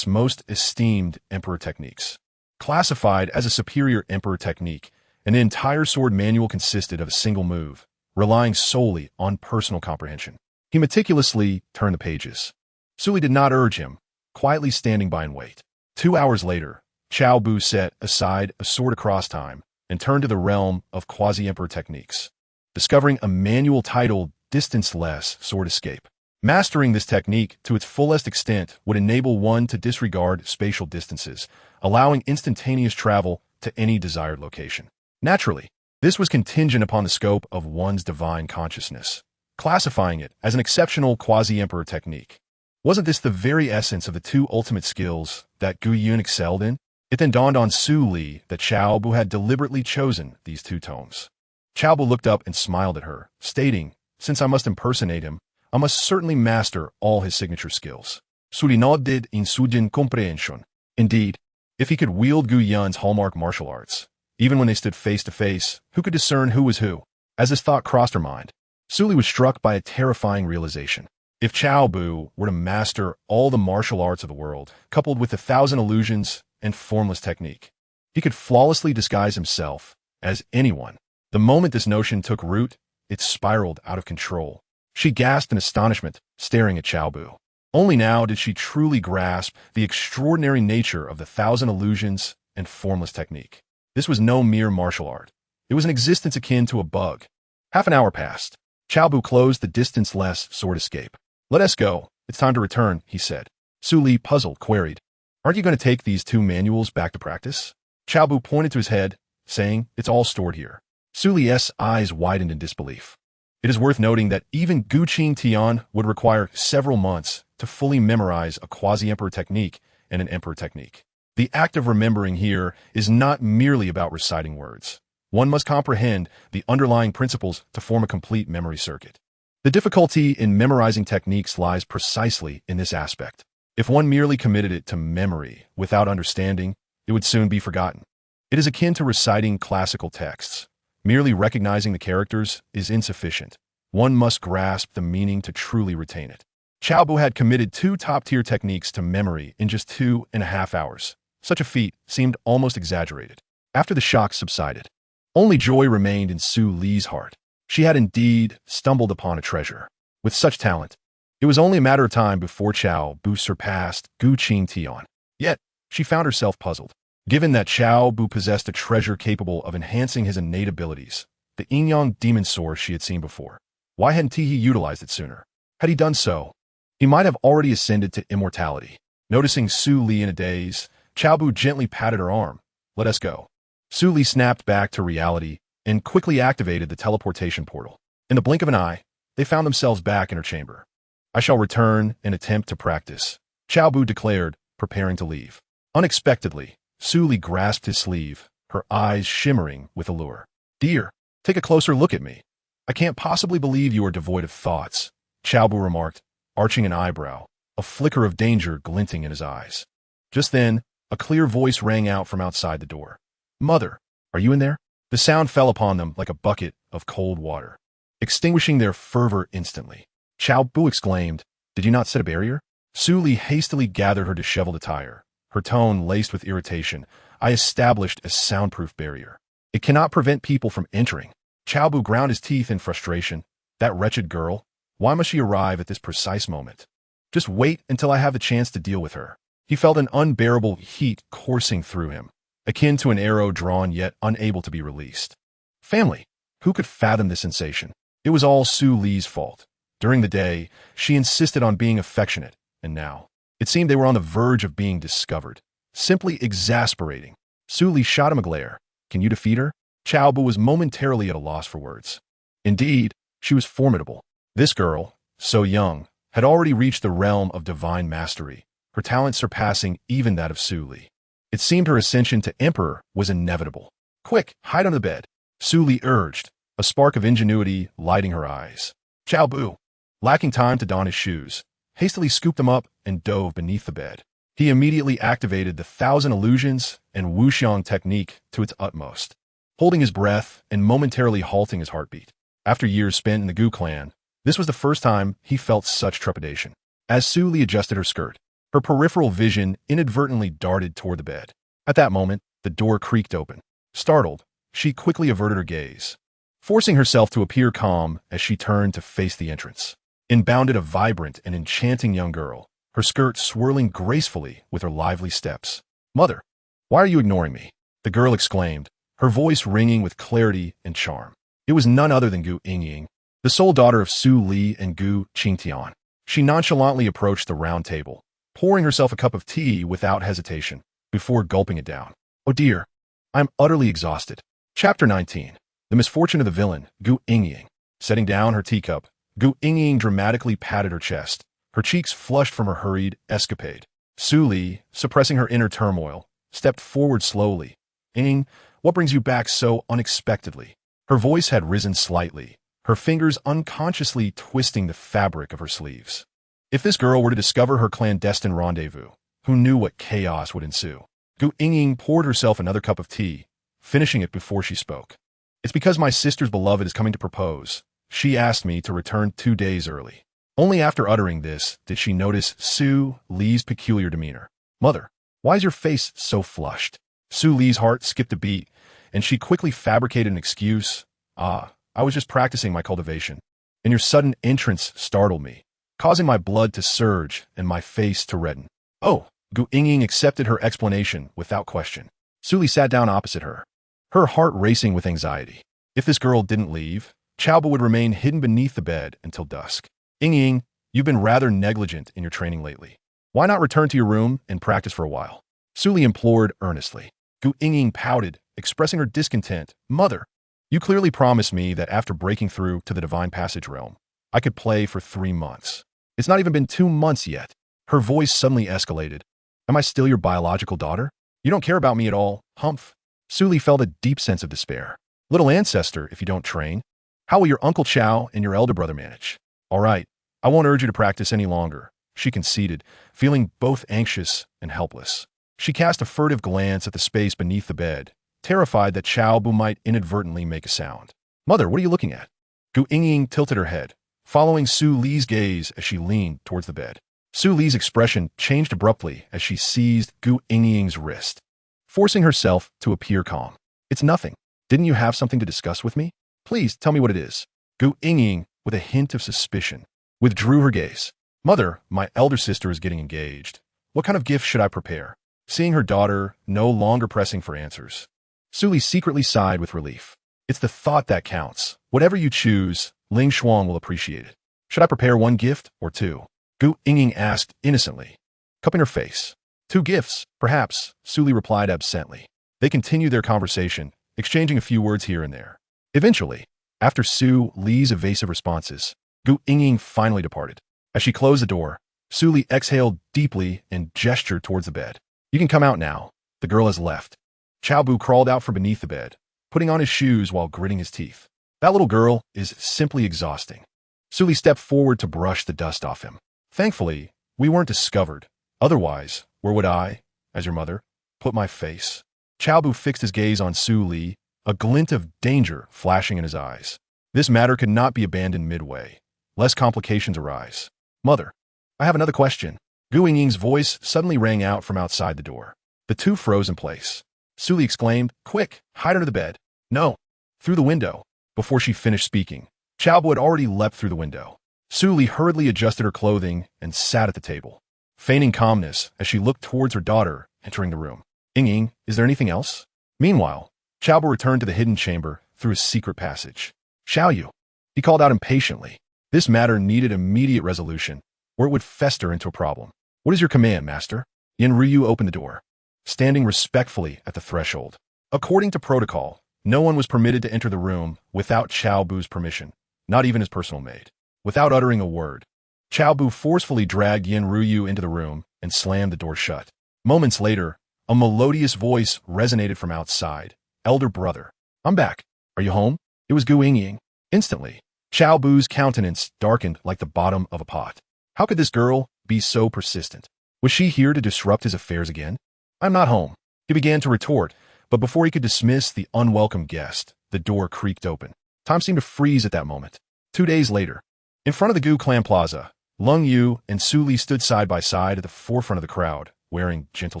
most esteemed emperor techniques. Classified as a superior emperor technique, an entire sword manual consisted of a single move, relying solely on personal comprehension. He meticulously turned the pages. Su Li did not urge him, quietly standing by and wait. 2 hours later, Cao Bu set aside a sword across time and turned to the realm of quasi-emperor techniques, discovering a manual titled Distanceless Sword Escape. Mastering this technique to its fullest extent would enable one to disregard spatial distances, allowing instantaneous travel to any desired location. Naturally, this was contingent upon the scope of one's divine consciousness, classifying it as an exceptional quasi-emperor technique. Wasn't this the very essence of the 2 ultimate skills that Gu Yun excelled in? It then dawned on Su Li that Cao Bu had deliberately chosen these 2 tomes. Cao Bu looked up and smiled at her, stating, "Since I must impersonate him, I must certainly master all his signature skills." Su Li nodded in sujin comprehension. Indeed, if he could wield Gu Yun's hallmark martial arts, even when they stood face to face, who could discern who was who? As this thought crossed her mind, Su Li was struck by a terrifying realization. If Cao Bu were to master all the martial arts of the world, coupled with 1,000 illusions and formless technique, he could flawlessly disguise himself as anyone. The moment this notion took root, it spiraled out of control. She gasped in astonishment, staring at Cao Bu. Only now did she truly grasp the extraordinary nature of the 1,000 illusions and formless technique. This was no mere martial art. It was an existence akin to a bug. Half an hour passed. Cao Bu closed the distance-less sword escape. "Let us go. It's time to return," he said. Su Li, puzzled, queried, "Aren't you going to take these 2 manuals back to practice?" Cao Bu pointed to his head, saying, "It's all stored here." Su Li's eyes widened in disbelief. It is worth noting that even Gu Qingtian would require several months to fully memorize a quasi-emperor technique and an emperor technique. The act of remembering here is not merely about reciting words. One must comprehend the underlying principles to form a complete memory circuit. The difficulty in memorizing techniques lies precisely in this aspect. If one merely committed it to memory without understanding, it would soon be forgotten. It is akin to reciting classical texts. Merely recognizing the characters is insufficient. One must grasp the meaning to truly retain it. Cao Bu had committed 2 top-tier techniques to memory in just 2.5 hours. Such a feat seemed almost exaggerated. After the shock subsided, only joy remained in Su Li's heart. She had indeed stumbled upon a treasure. With such talent, it was only a matter of time before Cao Bu surpassed Gu Qingtian. Yet, she found herself puzzled. Given that Cao Bu possessed a treasure capable of enhancing his innate abilities, the Yin-Yang demon sword she had seen before, why hadn't he utilized it sooner? Had he done so, he might have already ascended to immortality. Noticing Su Li in a daze, Cao Bu gently patted her arm. "Let us go." Su Li snapped back to reality and quickly activated the teleportation portal. In the blink of an eye, they found themselves back in her chamber. "I shall return and attempt to practice," Cao Bu declared, preparing to leave. Unexpectedly, Su Li grasped his sleeve, her eyes shimmering with allure. Dear, take a closer look at me. I can't possibly believe you are devoid of thoughts, Cao Bu remarked, arching an eyebrow, a flicker of danger glinting in his eyes. Just then, a clear voice rang out from outside the door. Mother, are you in there? The sound fell upon them like a bucket of cold water, extinguishing their fervor instantly. Cao Bu exclaimed, Did you not set a barrier? Su Li hastily gathered her disheveled attire, her tone laced with irritation. I established a soundproof barrier. It cannot prevent people from entering. Cao Bu ground his teeth in frustration. That wretched girl. Why must she arrive at this precise moment? Just wait until I have the chance to deal with her. He felt an unbearable heat coursing through him, akin to an arrow drawn yet unable to be released. Family. Who could fathom this sensation? It was all Su Li's fault. During the day, she insisted on being affectionate, and now, it seemed they were on the verge of being discovered. Simply exasperating. Su Li shot him a glare. Can you defeat her? Cao Bu was momentarily at a loss for words. Indeed, she was formidable. This girl, so young, had already reached the realm of divine mastery, her talent surpassing even that of Su Li. It seemed her ascension to emperor was inevitable. Quick, hide under the bed, Su Li urged, a spark of ingenuity lighting her eyes. Cao Bu, lacking time to don his shoes, hastily scooped them up and dove beneath the bed. He immediately activated the 1,000 illusions and wuxiang technique to its utmost, holding his breath and momentarily halting his heartbeat. After years spent in the Gu clan, this was the first time he felt such trepidation. As Su Li adjusted her skirt, her peripheral vision inadvertently darted toward the bed. At that moment, the door creaked open. Startled, she quickly averted her gaze, forcing herself to appear calm as she turned to face the entrance. In bounded a vibrant and enchanting young girl, her skirt swirling gracefully with her lively steps. Mother, why are you ignoring me? The girl exclaimed, her voice ringing with clarity and charm. It was none other than Gu Qingtian, the sole daughter of Su Li and Gu Qingtian. She nonchalantly approached the round table, pouring herself a cup of tea without hesitation, before gulping it down. Oh dear, I am utterly exhausted. Chapter 19. The Misfortune of the Villain, Gu Qingtian. Setting down her teacup, Gu Qingtian dramatically patted her chest, her cheeks flushed from her hurried escapade. Su Li, suppressing her inner turmoil, stepped forward slowly. Ying, what brings you back so unexpectedly? Her voice had risen slightly, her fingers unconsciously twisting the fabric of her sleeves. If this girl were to discover her clandestine rendezvous, who knew what chaos would ensue? Gu Qingtian poured herself another cup of tea, finishing it before she spoke. It's because my sister's beloved is coming to propose. She asked me to return 2 days early. Only after uttering this did she notice Su Li's peculiar demeanor. Mother, why is your face so flushed? Su Li's heart skipped a beat, and she quickly fabricated an excuse. I was just practicing my cultivation, and your sudden entrance startled me, causing my blood to surge and my face to redden. Oh, Gu Qingtian accepted her explanation without question. Su Li sat down opposite her, her heart racing with anxiety. If this girl didn't leave, Cao Bu would remain hidden beneath the bed until dusk. Qingtian, you've been rather negligent in your training lately. Why not return to your room and practice for a while? Su Li implored earnestly. Gu Qingtian pouted, expressing her discontent. Mother, you clearly promised me that after breaking through to the Divine Passage realm, I could play for 3 months. It's not even been 2 months yet. Her voice suddenly escalated. Am I still your biological daughter? You don't care about me at all, humph. Su Li felt a deep sense of despair. Little ancestor, if you don't train, how will your Uncle Cao and your elder brother manage? All right, I won't urge you to practice any longer, she conceded, feeling both anxious and helpless. She cast a furtive glance at the space beneath the bed, terrified that Cao Bu might inadvertently make a sound. Mother, what are you looking at? Gu Qingtian tilted her head, following Su Li's gaze as she leaned towards the bed. Su Li's expression changed abruptly as she seized Gu Qingtian's wrist, forcing herself to appear calm. It's nothing. Didn't you have something to discuss with me? Please tell me what it is. Gu Qingtian, with a hint of suspicion, withdrew her gaze. Mother, my elder sister is getting engaged. What kind of gift should I prepare? Seeing her daughter no longer pressing for answers, Su Li secretly sighed with relief. It's the thought that counts. Whatever you choose, Ling Shuang will appreciate it. Should I prepare 1 gift or 2? Gu Qingtian asked innocently, cupping her face. 2 gifts, perhaps, Su Li replied absently. They continued their conversation, exchanging a few words here and there. Eventually, after Su Li's evasive responses, Gu Qingtian finally departed. As she closed the door, Su Li exhaled deeply and gestured towards the bed. You can come out now. The girl has left. Cao Bu crawled out from beneath the bed, putting on his shoes while gritting his teeth. That little girl is simply exhausting. Su Li stepped forward to brush the dust off him. Thankfully, we weren't discovered. Otherwise, where would I, as your mother, put my face? Cao Bu fixed his gaze on Su Li, a glint of danger flashing in his eyes. This matter could not be abandoned midway, lest complications arise. Mother, I have another question. Gu Qingtian's voice suddenly rang out from outside the door. The two froze in place. Su Li exclaimed, "Quick, hide under the bed." "No, through the window." Before she finished speaking, Cao Bu had already leapt through the window. Su Li hurriedly adjusted her clothing and sat at the table, feigning calmness as she looked towards her daughter entering the room. "Qingtian, is there anything else?" Meanwhile, Cao Bu returned to the hidden chamber through a secret passage. "Xiao Yu," he called out impatiently. This matter needed immediate resolution, or it would fester into a problem. "What is your command, master?" Yin Ruyu opened the door, standing respectfully at the threshold. According to protocol, no one was permitted to enter the room without Cao Bu's permission, not even his personal maid. Without uttering a word, Cao Bu forcefully dragged Yin Ruyu into the room and slammed the door shut. Moments later, a melodious voice resonated from outside. "Elder brother, I'm back. Are you home?" It was Gu Qingtian. Instantly, Cao Bu's countenance darkened like the bottom of a pot. How could this girl be so persistent? Was she here to disrupt his affairs again? "I'm not home," he began to retort, but before he could dismiss the unwelcome guest, the door creaked open. Time seemed to freeze at that moment. 2 days later, in front of the Gu Clan Plaza, Lung Yu and Su Li stood side by side at the forefront of the crowd, wearing gentle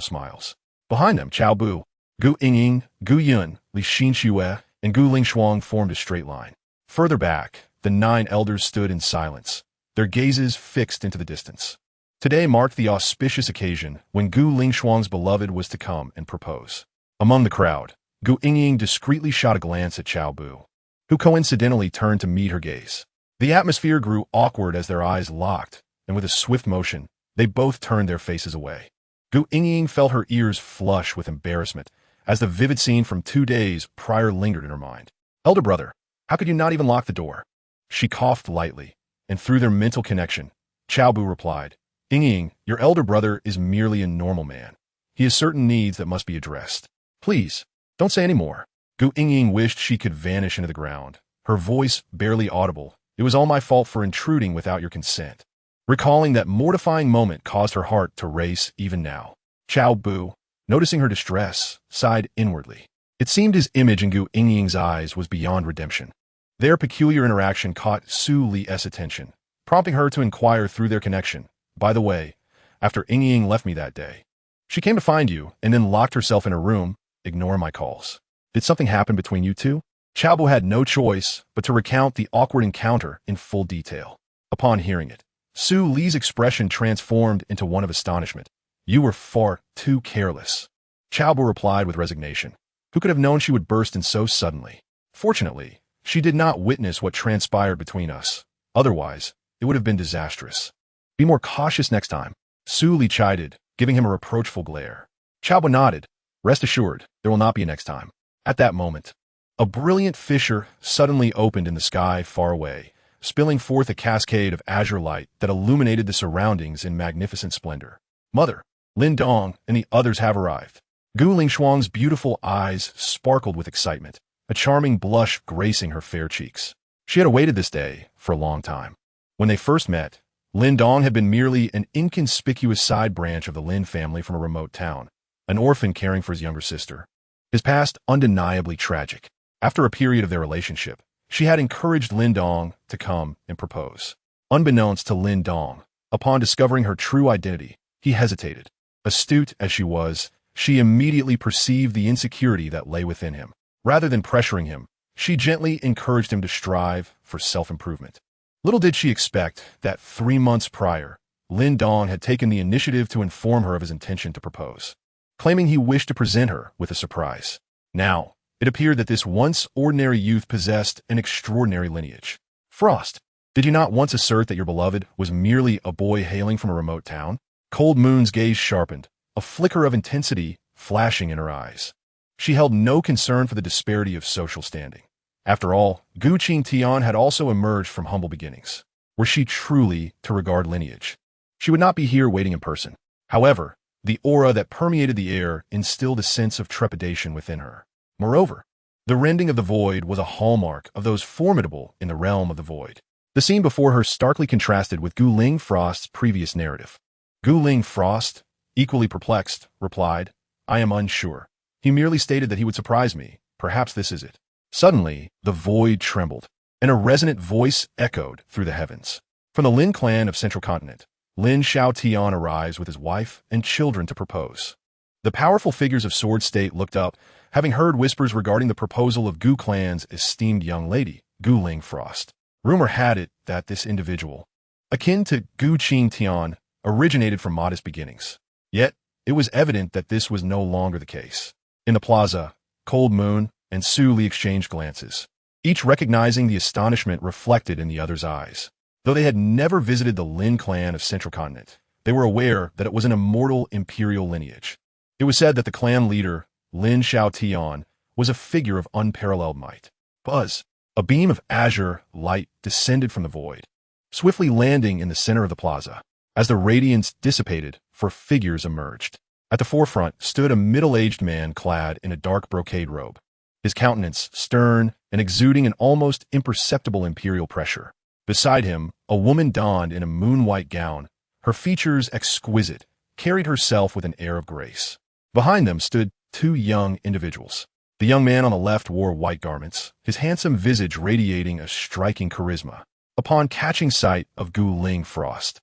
smiles. Behind them, Cao Bu, Gu Qingtian, Gu Yun, Li Xinxue, and Gu Lingshuang formed a straight line. Further back, the 9 elders stood in silence, their gazes fixed into the distance. Today marked the auspicious occasion when Gu Lingshuang's beloved was to come and propose. Among the crowd, Gu Qingtian discreetly shot a glance at Cao Bu, who coincidentally turned to meet her gaze. The atmosphere grew awkward as their eyes locked, and with a swift motion, they both turned their faces away. Gu Qingtian felt her ears flush with embarrassment as the vivid scene from 2 days prior lingered in her mind. "Elder brother, how could you not even lock the door?" She coughed lightly, and through their mental connection, Cao Bu replied, "Qingtian, your elder brother is merely a normal man. He has certain needs that must be addressed. Please, don't say any more." Gu Qingtian wished she could vanish into the ground, her voice barely audible. "It was all my fault for intruding without your consent." Recalling that mortifying moment caused her heart to race even now. Cao Bu, noticing her distress, sighed inwardly. It seemed his image in Gu Qingtian's eyes was beyond redemption. Their peculiar interaction caught Su Li's attention, prompting her to inquire through their connection. "By the way, after Qingtian left me that day, she came to find you and then locked herself in her room, ignoring my calls. Did something happen between you two?" Cao Bu had no choice but to recount the awkward encounter in full detail. Upon hearing it, Su Li's expression transformed into one of astonishment. "You were far too careless." Cao Bu replied with resignation. Who could have known she would burst in so suddenly? Fortunately, she did not witness what transpired between us. Otherwise, it would have been disastrous. "Be more cautious next time," Su Li chided, giving him a reproachful glare. Cao Bu nodded. "Rest assured, there will not be a next time." At that moment, a brilliant fissure suddenly opened in the sky far away, spilling forth a cascade of azure light that illuminated the surroundings in magnificent splendor. "Mother, Lin Dong and the others have arrived." Gu Lingshuang's beautiful eyes sparkled with excitement, a charming blush gracing her fair cheeks. She had awaited this day for a long time. When they first met, Lin Dong had been merely an inconspicuous side branch of the Lin family from a remote town, an orphan caring for his younger sister. His past undeniably tragic. After a period of their relationship, she had encouraged Lin Dong to come and propose. Unbeknownst to Lin Dong, upon discovering her true identity, he hesitated. Astute as she was, she immediately perceived the insecurity that lay within him. Rather than pressuring him, she gently encouraged him to strive for self-improvement. Little did she expect that 3 months prior, Lin Dong had taken the initiative to inform her of his intention to propose, claiming he wished to present her with a surprise. Now, it appeared that this once ordinary youth possessed an extraordinary lineage. "Frost, did you not once assert that your beloved was merely a boy hailing from a remote town?" Cold Moon's gaze sharpened, a flicker of intensity flashing in her eyes. She held no concern for the disparity of social standing. After all, Gu Qingtian had also emerged from humble beginnings. Were she truly to regard lineage, she would not be here waiting in person. However, the aura that permeated the air instilled a sense of trepidation within her. Moreover, The rending of the void was a hallmark of those formidable in the realm of the void. The scene before her starkly contrasted with Gu Qingtian's previous narrative. Gu Qingtian, equally perplexed, replied, "I am unsure. He merely stated that he would surprise me. Perhaps this is it." Suddenly, the void trembled, and a resonant voice echoed through the heavens. From the Lin clan of Central Continent, Lin Xiaotian arrives with his wife and children to propose. The powerful figures of Sword State looked up, having heard whispers regarding the proposal of Gu clan's esteemed young lady, Gu Qingtian. Rumor had it that this individual, akin to Gu Qingtian, originated from modest beginnings. Yet, it was evident that this was no longer the case. In the plaza, Cold Moon and Su Li exchanged glances, each recognizing the astonishment reflected in the other's eyes. Though they had never visited the Lin clan of Central Continent, they were aware that it was an immortal imperial lineage. It was said that the clan leader, Lin Xiaotian, was a figure of unparalleled might. Buzz, a beam of azure light descended from the void, swiftly landing in the center of the plaza. As the radiance dissipated, 4 figures emerged. At the forefront stood a middle-aged man clad in a dark brocade robe, his countenance stern and exuding an almost imperceptible imperial pressure. Beside him, a woman donned in a moon-white gown, her features exquisite, carried herself with an air of grace. Behind them stood 2 young individuals. The young man on the left wore white garments, his handsome visage radiating a striking charisma. Upon catching sight of Gu Qingtian,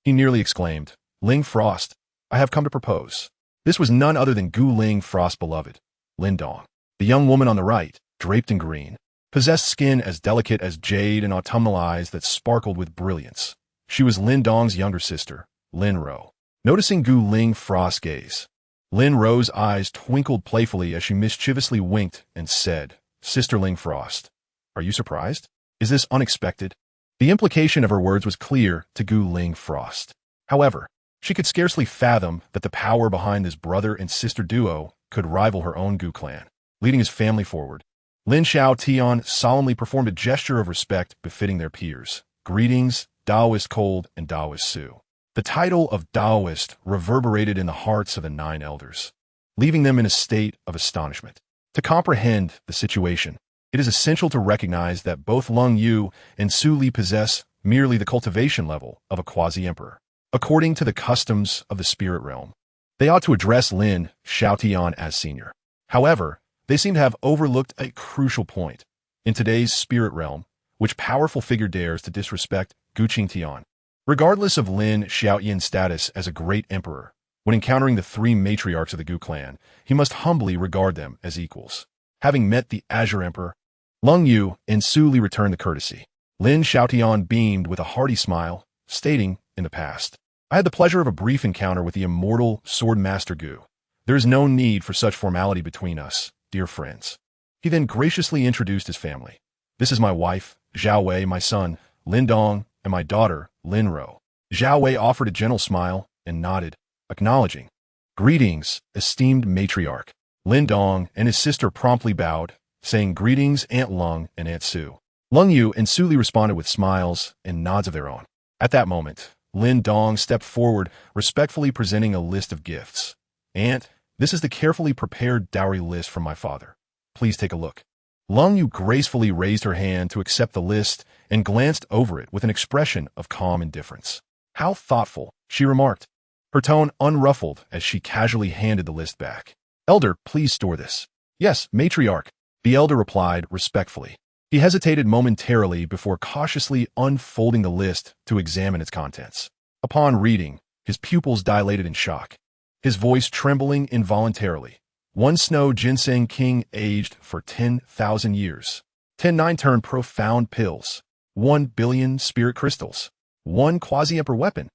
he nearly exclaimed, "Qingtian, I have come to propose." This was none other than Gu Qingtian's beloved, Lin Dong. The young woman on the right, draped in green, possessed skin as delicate as jade and autumnal eyes that sparkled with brilliance. She was Lin Dong's younger sister, Lin Ro. Noticing Gu Qingtian's gaze, Lin Ro's eyes twinkled playfully as she mischievously winked and said, "Sister Qingtian, are you surprised? Is this unexpected?" The implication of her words was clear to Gu Qingtian. However, she could scarcely fathom that the power behind this brother and sister duo could rival her own Gu clan. Leading his family forward, Lin Xiaotian solemnly performed a gesture of respect befitting their peers. "Greetings, Taoist Cold and Taoist Su." The title of Taoist reverberated in the hearts of the 9 elders, leaving them in a state of astonishment. To comprehend the situation, it is essential to recognize that both Lung Yu and Su Li possess merely the cultivation level of a quasi-emperor. According to the customs of the spirit realm, they ought to address Lin Xiaotian as senior. However, they seem to have overlooked a crucial point. In today's spirit realm, which powerful figure dares to disrespect Gu Qingtian? Regardless of Lin Xiaotian's status as a great emperor, when encountering the 3 matriarchs of the Gu clan, he must humbly regard them as equals. Having met the Azure Emperor, Lung Yu and Su Li returned the courtesy. Lin Xiaotian beamed with a hearty smile, stating, "In the past, I had the pleasure of a brief encounter with the immortal Sword Master Gu. There is no need for such formality between us, dear friends." He then graciously introduced his family. "This is my wife, Zhao Wei, my son, Lin Dong, and my daughter, Lin Ro." Zhao Wei offered a gentle smile and nodded, acknowledging. "Greetings, esteemed matriarch." Lin Dong and his sister promptly bowed, saying, "Greetings, Aunt Lung and Aunt Su." Lung Yu and Su Li responded with smiles and nods of their own. At that moment, Lin Dong stepped forward, respectfully presenting a list of gifts. "Aunt, this is the carefully prepared dowry list from my father. Please take a look." Lung Yu gracefully raised her hand to accept the list and glanced over it with an expression of calm indifference. "How thoughtful," she remarked, her tone unruffled as she casually handed the list back. "Elder, please store this." "Yes, matriarch," the elder replied respectfully. He hesitated momentarily before cautiously unfolding the list to examine its contents. Upon reading, his pupils dilated in shock, his voice trembling involuntarily. 1 Snow Ginseng King aged for 10,000 years. 10 9-turn profound pills. 1 billion spirit crystals. 1 quasi-emperor weapon.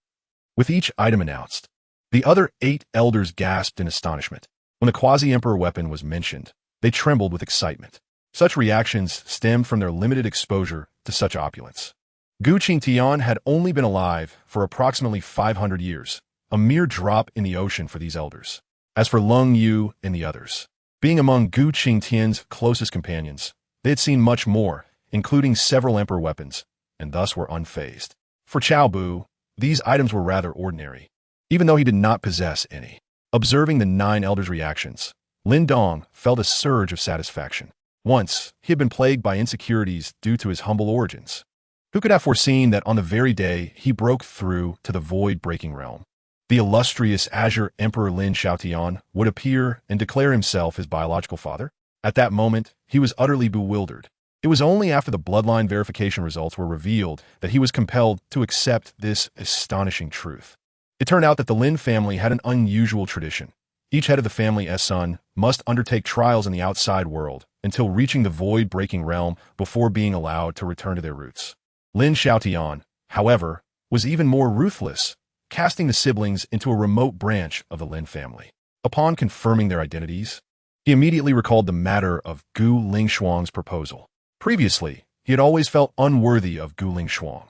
With each item announced, the other 8 elders gasped in astonishment. When the quasi-emperor weapon was mentioned, they trembled with excitement. Such reactions stemmed from their limited exposure to such opulence. Gu Qingtian had only been alive for approximately 500 years, a mere drop in the ocean for these elders. As for Lung Yu and the others, being among Gu Qingtian's closest companions, they had seen much more, including several emperor weapons, and thus were unfazed. For Cao Bu, these items were rather ordinary, even though he did not possess any. Observing the 9 elders' reactions, Lin Dong felt a surge of satisfaction. Once, he had been plagued by insecurities due to his humble origins. Who could have foreseen that on the very day he broke through to the void-breaking realm, the illustrious Azure Emperor Lin Xiaotian would appear and declare himself his biological father? At that moment, he was utterly bewildered. It was only after the bloodline verification results were revealed that he was compelled to accept this astonishing truth. It turned out that the Lin family had an unusual tradition. Each head of the family's son must undertake trials in the outside world until reaching the void-breaking realm before being allowed to return to their roots. Lin Xiaotian, however, was even more ruthless, casting the siblings into a remote branch of the Lin family. Upon confirming their identities, he immediately recalled the matter of Gu Lingshuang's proposal. Previously, he had always felt unworthy of Gu Lingshuang.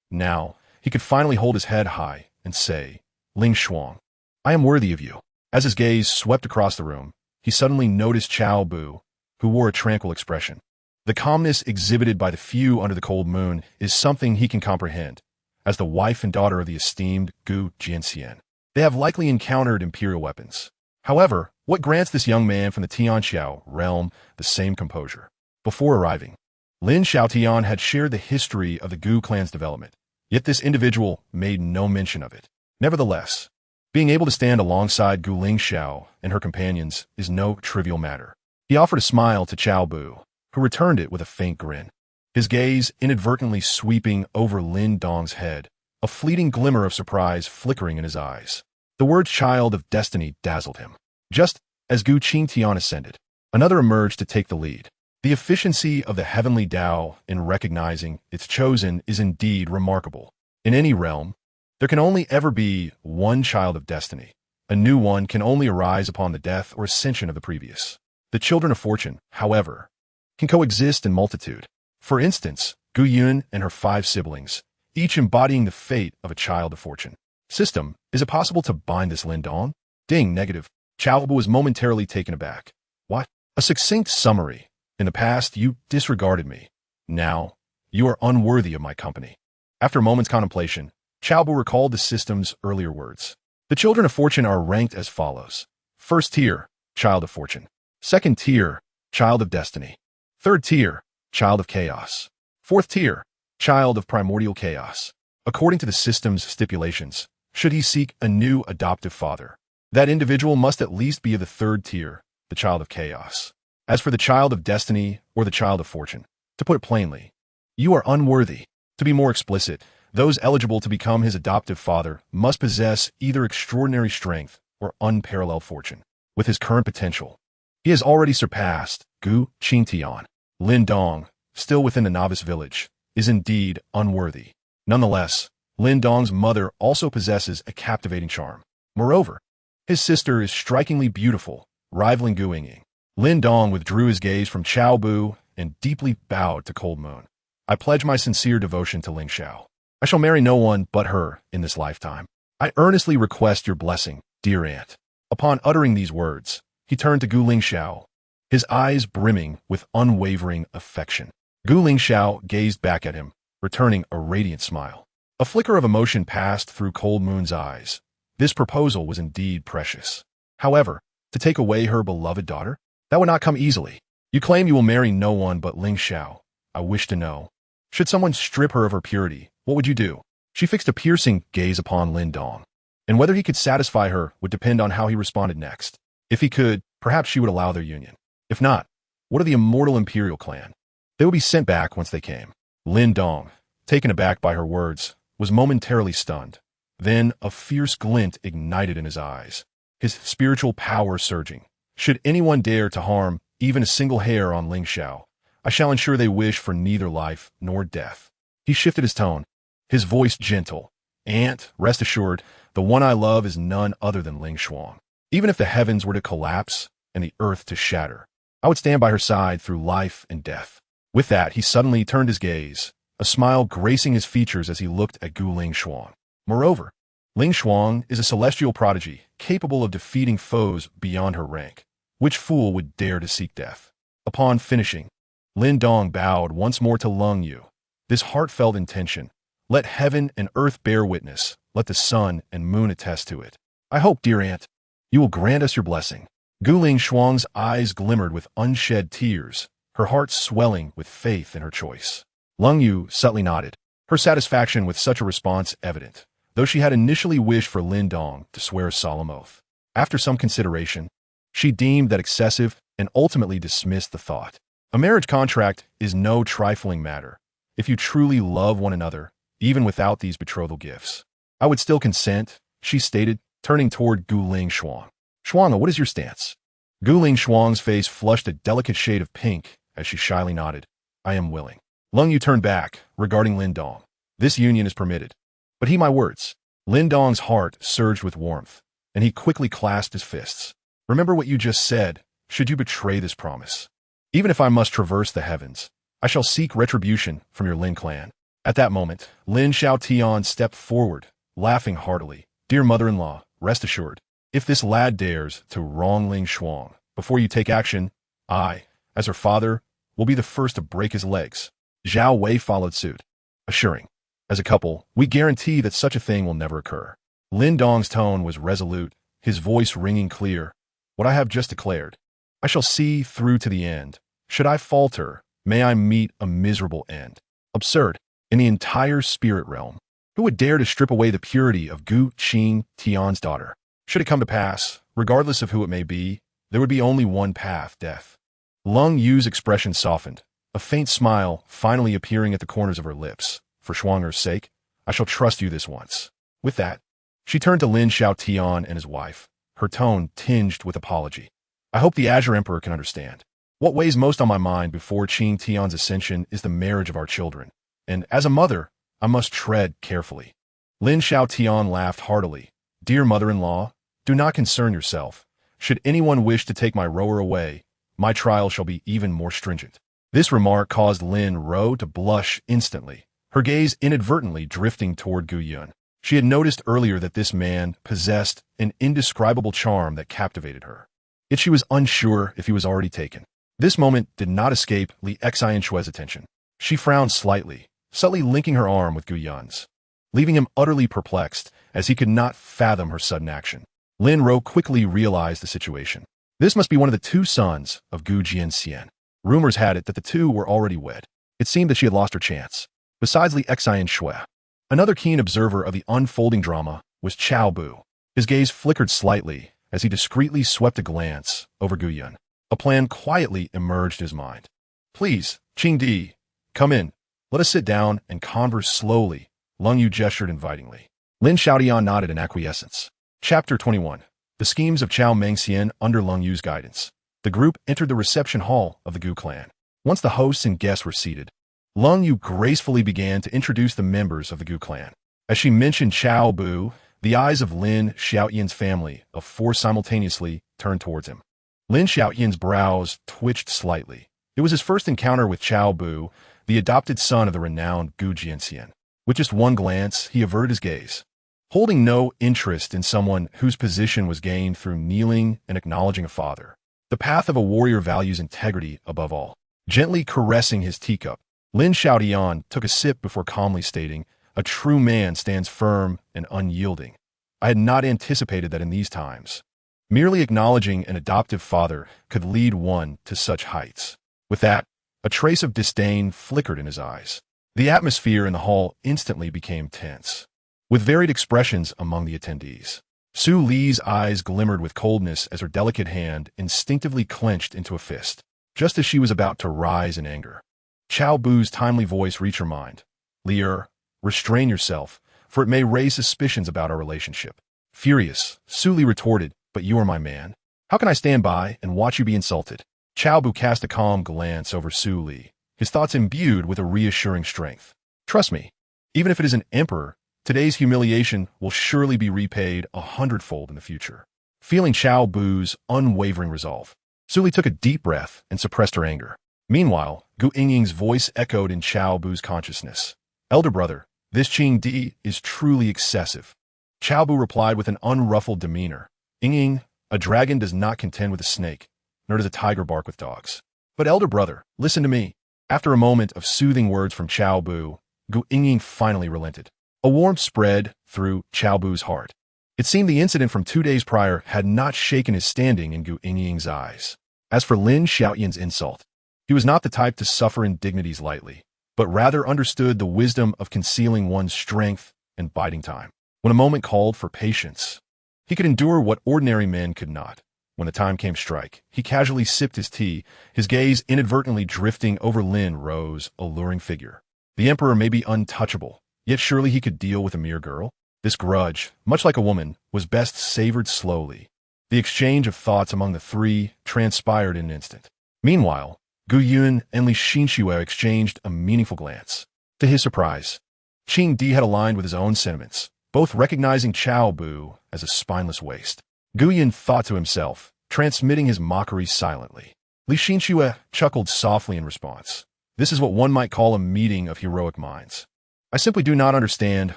Now, he could finally hold his head high and say, "Lingshuang, I am worthy of you." As his gaze swept across the room, he suddenly noticed Cao Bu, who wore a tranquil expression. The calmness exhibited by the few under the cold moon is something he can comprehend. As the wife and daughter of the esteemed Gu Qingtian, they have likely encountered imperial weapons. However, what grants this young man from the Tianxiao realm the same composure? Before arriving, Lin Xiaotian had shared the history of the Gu clan's development, yet this individual made no mention of it. Nevertheless, being able to stand alongside Gu Lingxiao and her companions is no trivial matter. He offered a smile to Cao Bu, who returned it with a faint grin, his gaze inadvertently sweeping over Lin Dong's head, a fleeting glimmer of surprise flickering in his eyes. The word child of destiny dazzled him. Just as Gu Qingtian ascended, another emerged to take the lead. The efficiency of the heavenly Tao in recognizing its chosen is indeed remarkable. In any realm, there can only ever be one child of destiny. A new one can only arise upon the death or ascension of the previous. The children of fortune, however, can coexist in multitude. For instance, Gu Yun and her 5 siblings, each embodying the fate of a child of fortune. System, is it possible to bind this Lin Dong? Ding, negative. Cao Bu was momentarily taken aback. What? A succinct summary. In the past, you disregarded me. Now, you are unworthy of my company. After a moment's contemplation, Cao Bu recalled the system's earlier words. The children of fortune are ranked as follows. First tier, child of fortune. Second tier, child of destiny. Third tier, child of chaos. Fourth tier, child of primordial chaos. According to the system's stipulations, should he seek a new adoptive father, that individual must at least be of the third tier, the child of chaos. As for the child of destiny or the child of fortune, to put it plainly, you are unworthy. To be more explicit, those eligible to become his adoptive father must possess either extraordinary strength or unparalleled fortune. With his current potential, he has already surpassed Gu Qingtian. Lin Dong, still within the novice village, is indeed unworthy. Nonetheless, Lin Dong's mother also possesses a captivating charm. Moreover, his sister is strikingly beautiful, rivaling Gu Yingting. Lin Dong withdrew his gaze from Cao Bu and deeply bowed to Cold Moon. I pledge my sincere devotion to Ling Xiao. I shall marry no one but her in this lifetime. I earnestly request your blessing, dear aunt. Upon uttering these words, he turned to Gu Lingxiao, his eyes brimming with unwavering affection. Gu Lingxiao gazed back at him, returning a radiant smile. A flicker of emotion passed through Cold Moon's eyes. This proposal was indeed precious. However, to take away her beloved daughter? That would not come easily. You claim you will marry no one but Ling Xiao. I wish to know. Should someone strip her of her purity, what would you do? She fixed a piercing gaze upon Lin Dong, and whether he could satisfy her would depend on how he responded next. If he could, perhaps she would allow their union. If not, what of the immortal imperial clan? They would be sent back once they came. Lin Dong, taken aback by her words, was momentarily stunned. Then a fierce glint ignited in his eyes, his spiritual power surging. Should anyone dare to harm even a single hair on Ling Xiao, I shall ensure they wish for neither life nor death. He shifted his tone, his voice gentle. Aunt, rest assured, the one I love is none other than Ling Xuang. Even if the heavens were to collapse and the earth to shatter, I would stand by her side through life and death. With that, he suddenly turned his gaze, a smile gracing his features as he looked at Gu Lingshuang. Moreover, Ling Xuang is a celestial prodigy, capable of defeating foes beyond her rank. Which fool would dare to seek death? Upon finishing, Lin Dong bowed once more to Lung Yu. This heartfelt intention, let heaven and earth bear witness, let the sun and moon attest to it. I hope, dear aunt, you will grant us your blessing. Gu Lingshuang's eyes glimmered with unshed tears, her heart swelling with faith in her choice. Lung Yu subtly nodded, her satisfaction with such a response evident, though she had initially wished for Lin Dong to swear a solemn oath. After some consideration, she deemed that excessive and ultimately dismissed the thought. A marriage contract is no trifling matter. If you truly love one another, even without these betrothal gifts, I would still consent, she stated, turning toward Gu Shuang. Shuang, what is your stance? Gu Shuang's face flushed a delicate shade of pink as she shyly nodded. I am willing. Lung Yu turned back, regarding Lin Dong. This union is permitted. But heed my words. Lin Dong's heart surged with warmth, and he quickly clasped his fists. Remember what you just said, should you betray this promise. Even if I must traverse the heavens, I shall seek retribution from your Lin clan. At that moment, Lin Xiaotian stepped forward, laughing heartily. Dear mother-in-law, rest assured, if this lad dares to wrong Ling Shuang before you take action, I, as her father, will be the first to break his legs. Zhao Wei followed suit, assuring, as a couple, we guarantee that such a thing will never occur. Lin Dong's tone was resolute, his voice ringing clear. What I have just declared, I shall see through to the end. Should I falter, may I meet a miserable end. Absurd. In the entire spirit realm, who would dare to strip away the purity of Gu Qingtian's daughter? Should it come to pass, regardless of who it may be, there would be only one path, death. Lung Yu's expression softened, a faint smile finally appearing at the corners of her lips. For Shuang's sake, I shall trust you this once. With that, she turned to Lin Xiaotian and his wife, her tone tinged with apology. I hope the Azure Emperor can understand. What weighs most on my mind before Qingtian's ascension is the marriage of our children. And as a mother, I must tread carefully. Lin Xiaotian laughed heartily. Dear mother-in-law, do not concern yourself. Should anyone wish to take my rower away, my trial shall be even more stringent. This remark caused Lin Ro to blush instantly, her gaze inadvertently drifting toward Gu Yun. She had noticed earlier that this man possessed an indescribable charm that captivated her. Yet she was unsure if he was already taken. This moment did not escape Li Xianshui's attention. She frowned slightly, subtly linking her arm with Gu Yun's, leaving him utterly perplexed as he could not fathom her sudden action. Lin Ro quickly realized the situation. This must be one of the two sons of Gu Qingtian. Rumors had it that the two were already wed. It seemed that she had lost her chance. Besides Li Xianshui, another keen observer of the unfolding drama was Cao Bu. His gaze flickered slightly as he discreetly swept a glance over Gu Yun. A plan quietly emerged in his mind. Please, Qingdi, come in. Let us sit down and converse slowly. Lung Yu gestured invitingly. Lin Xiaotian nodded in acquiescence. Chapter 21. The schemes of Cao Mengxian under Lung Yu's guidance. The group entered the reception hall of the Gu clan. Once the hosts and guests were seated, Lung Yu gracefully began to introduce the members of the Gu clan. As she mentioned Cao Bu, the eyes of Lin Xiaotian's family of four simultaneously turned towards him. Lin Xiaotian's brows twitched slightly. It was his first encounter with Cao Bu, the adopted son of the renowned Gu Qingtian. With just one glance, he averted his gaze. Holding no interest in someone whose position was gained through kneeling and acknowledging a father. The path of a warrior values integrity above all. Gently caressing his teacup, Lin Xiaotian took a sip before calmly stating, a true man stands firm and unyielding. I had not anticipated that in these times. Merely acknowledging an adoptive father could lead one to such heights. With that, a trace of disdain flickered in his eyes. The atmosphere in the hall instantly became tense, with varied expressions among the attendees. Su Li's eyes glimmered with coldness as her delicate hand instinctively clenched into a fist, just as she was about to rise in anger. Cao Bu's timely voice reached her mind. Li'er, restrain yourself, for it may raise suspicions about our relationship. Furious, Su Li retorted, but you are my man. How can I stand by and watch you be insulted? Cao Bu cast a calm glance over Su Li, his thoughts imbued with a reassuring strength. Trust me, even if it is an emperor, today's humiliation will surely be repaid 100-fold in the future. Feeling Cao Bu's unwavering resolve, Su Li took a deep breath and suppressed her anger. Meanwhile, Gu Yingying's voice echoed in Cao Bu's consciousness. Elder brother, this Qingdi is truly excessive. Cao Bu replied with an unruffled demeanor. Yingying, a dragon does not contend with a snake, nor does a tiger bark with dogs. But elder brother, listen to me. After a moment of soothing words from Cao Bu, Gu Yingying finally relented. A warmth spread through Cao Bu's heart. It seemed the incident from 2 days prior had not shaken his standing in Gu Yingying's eyes. As for Lin Xiaotian's insult, He was not the type to suffer indignities lightly, but rather understood the wisdom of concealing one's strength and biding time. When a moment called for patience, he could endure what ordinary men could not. When the time came strike, he casually sipped his tea, his gaze inadvertently drifting over Lin Ro's alluring figure. The emperor may be untouchable, yet surely he could deal with a mere girl? This grudge, much like a woman, was best savored slowly. The exchange of thoughts among the three transpired in an instant. Meanwhile, Gu Yun and Li Xinxue exchanged a meaningful glance. To his surprise, Qing Di had aligned with his own sentiments, both recognizing Cao Bu as a spineless waste. Gu Yun thought to himself, transmitting his mockery silently. Li Xinxue chuckled softly in response. This is what one might call a meeting of heroic minds. I simply do not understand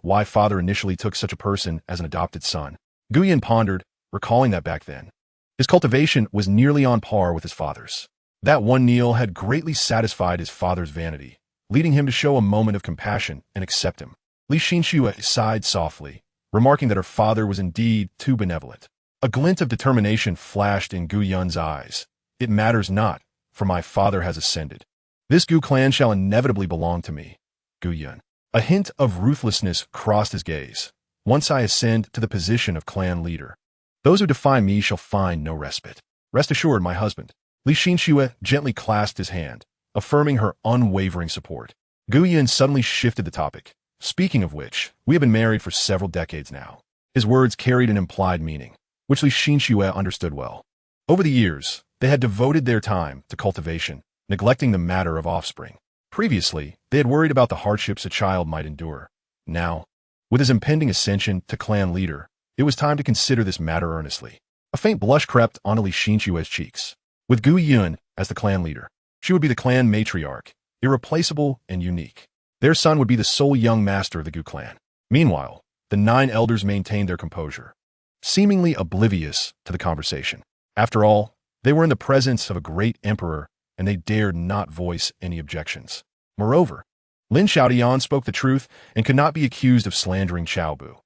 why father initially took such a person as an adopted son. Gu Yun pondered, recalling that back then, his cultivation was nearly on par with his father's. That one meal had greatly satisfied his father's vanity, leading him to show a moment of compassion and accept him. Li Xinxue sighed softly, remarking that her father was indeed too benevolent. A glint of determination flashed in Gu Yun's eyes. It matters not, for my father has ascended. This Gu clan shall inevitably belong to me. Gu Yun. A hint of ruthlessness crossed his gaze. Once I ascend to the position of clan leader, those who defy me shall find no respite. Rest assured, my husband. Li Xinxue gently clasped his hand, affirming her unwavering support. Gu Yun suddenly shifted the topic. Speaking of which, we have been married for several decades now. His words carried an implied meaning, which Li Xinxue understood well. Over the years, they had devoted their time to cultivation, neglecting the matter of offspring. Previously, they had worried about the hardships a child might endure. Now, with his impending ascension to clan leader, it was time to consider this matter earnestly. A faint blush crept onto Li Xinxue's cheeks. With Gu Yun as the clan leader, she would be the clan matriarch, irreplaceable and unique. Their son would be the sole young master of the Gu clan. Meanwhile, the 9 elders maintained their composure, seemingly oblivious to the conversation. After all, they were in the presence of a great emperor, and they dared not voice any objections. Moreover, Lin Xiaotian spoke the truth and could not be accused of slandering Cao Bu.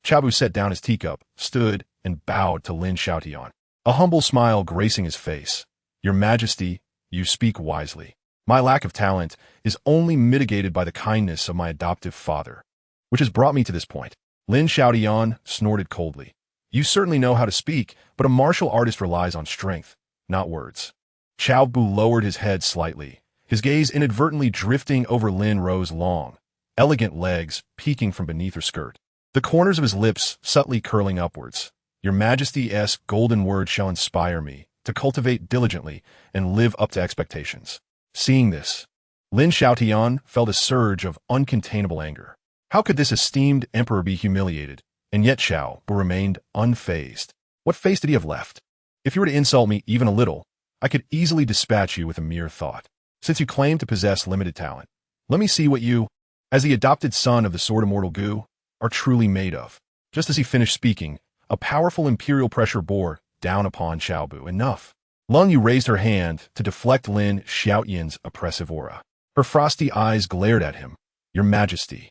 Cao Bu set down his teacup, stood, and bowed to Lin Xiaotian, a humble smile gracing his face. Your Majesty, you speak wisely. My lack of talent is only mitigated by the kindness of my adoptive father, which has brought me to this point. Lin Xiaotian snorted coldly. You certainly know how to speak, but a martial artist relies on strength, not words. Cao Bu lowered his head slightly, his gaze inadvertently drifting over Lin Ro's long, elegant legs peeking from beneath her skirt, the corners of his lips subtly curling upwards. Your Majesty's golden word shall inspire me to cultivate diligently and live up to expectations. Seeing this, Lin Xiaotian felt a surge of uncontainable anger. How could this esteemed emperor be humiliated? And yet Cao Bu remained unfazed. What face did he have left? If you were to insult me even a little, I could easily dispatch you with a mere thought. Since you claim to possess limited talent, let me see what you, as the adopted son of the sword immortal Gu, are truly made of. Just as he finished speaking, a powerful imperial pressure bore down upon Cao Bu. Enough. Lung Yu raised her hand to deflect Lin Xiaotian's oppressive aura. Her frosty eyes glared at him. Your Majesty,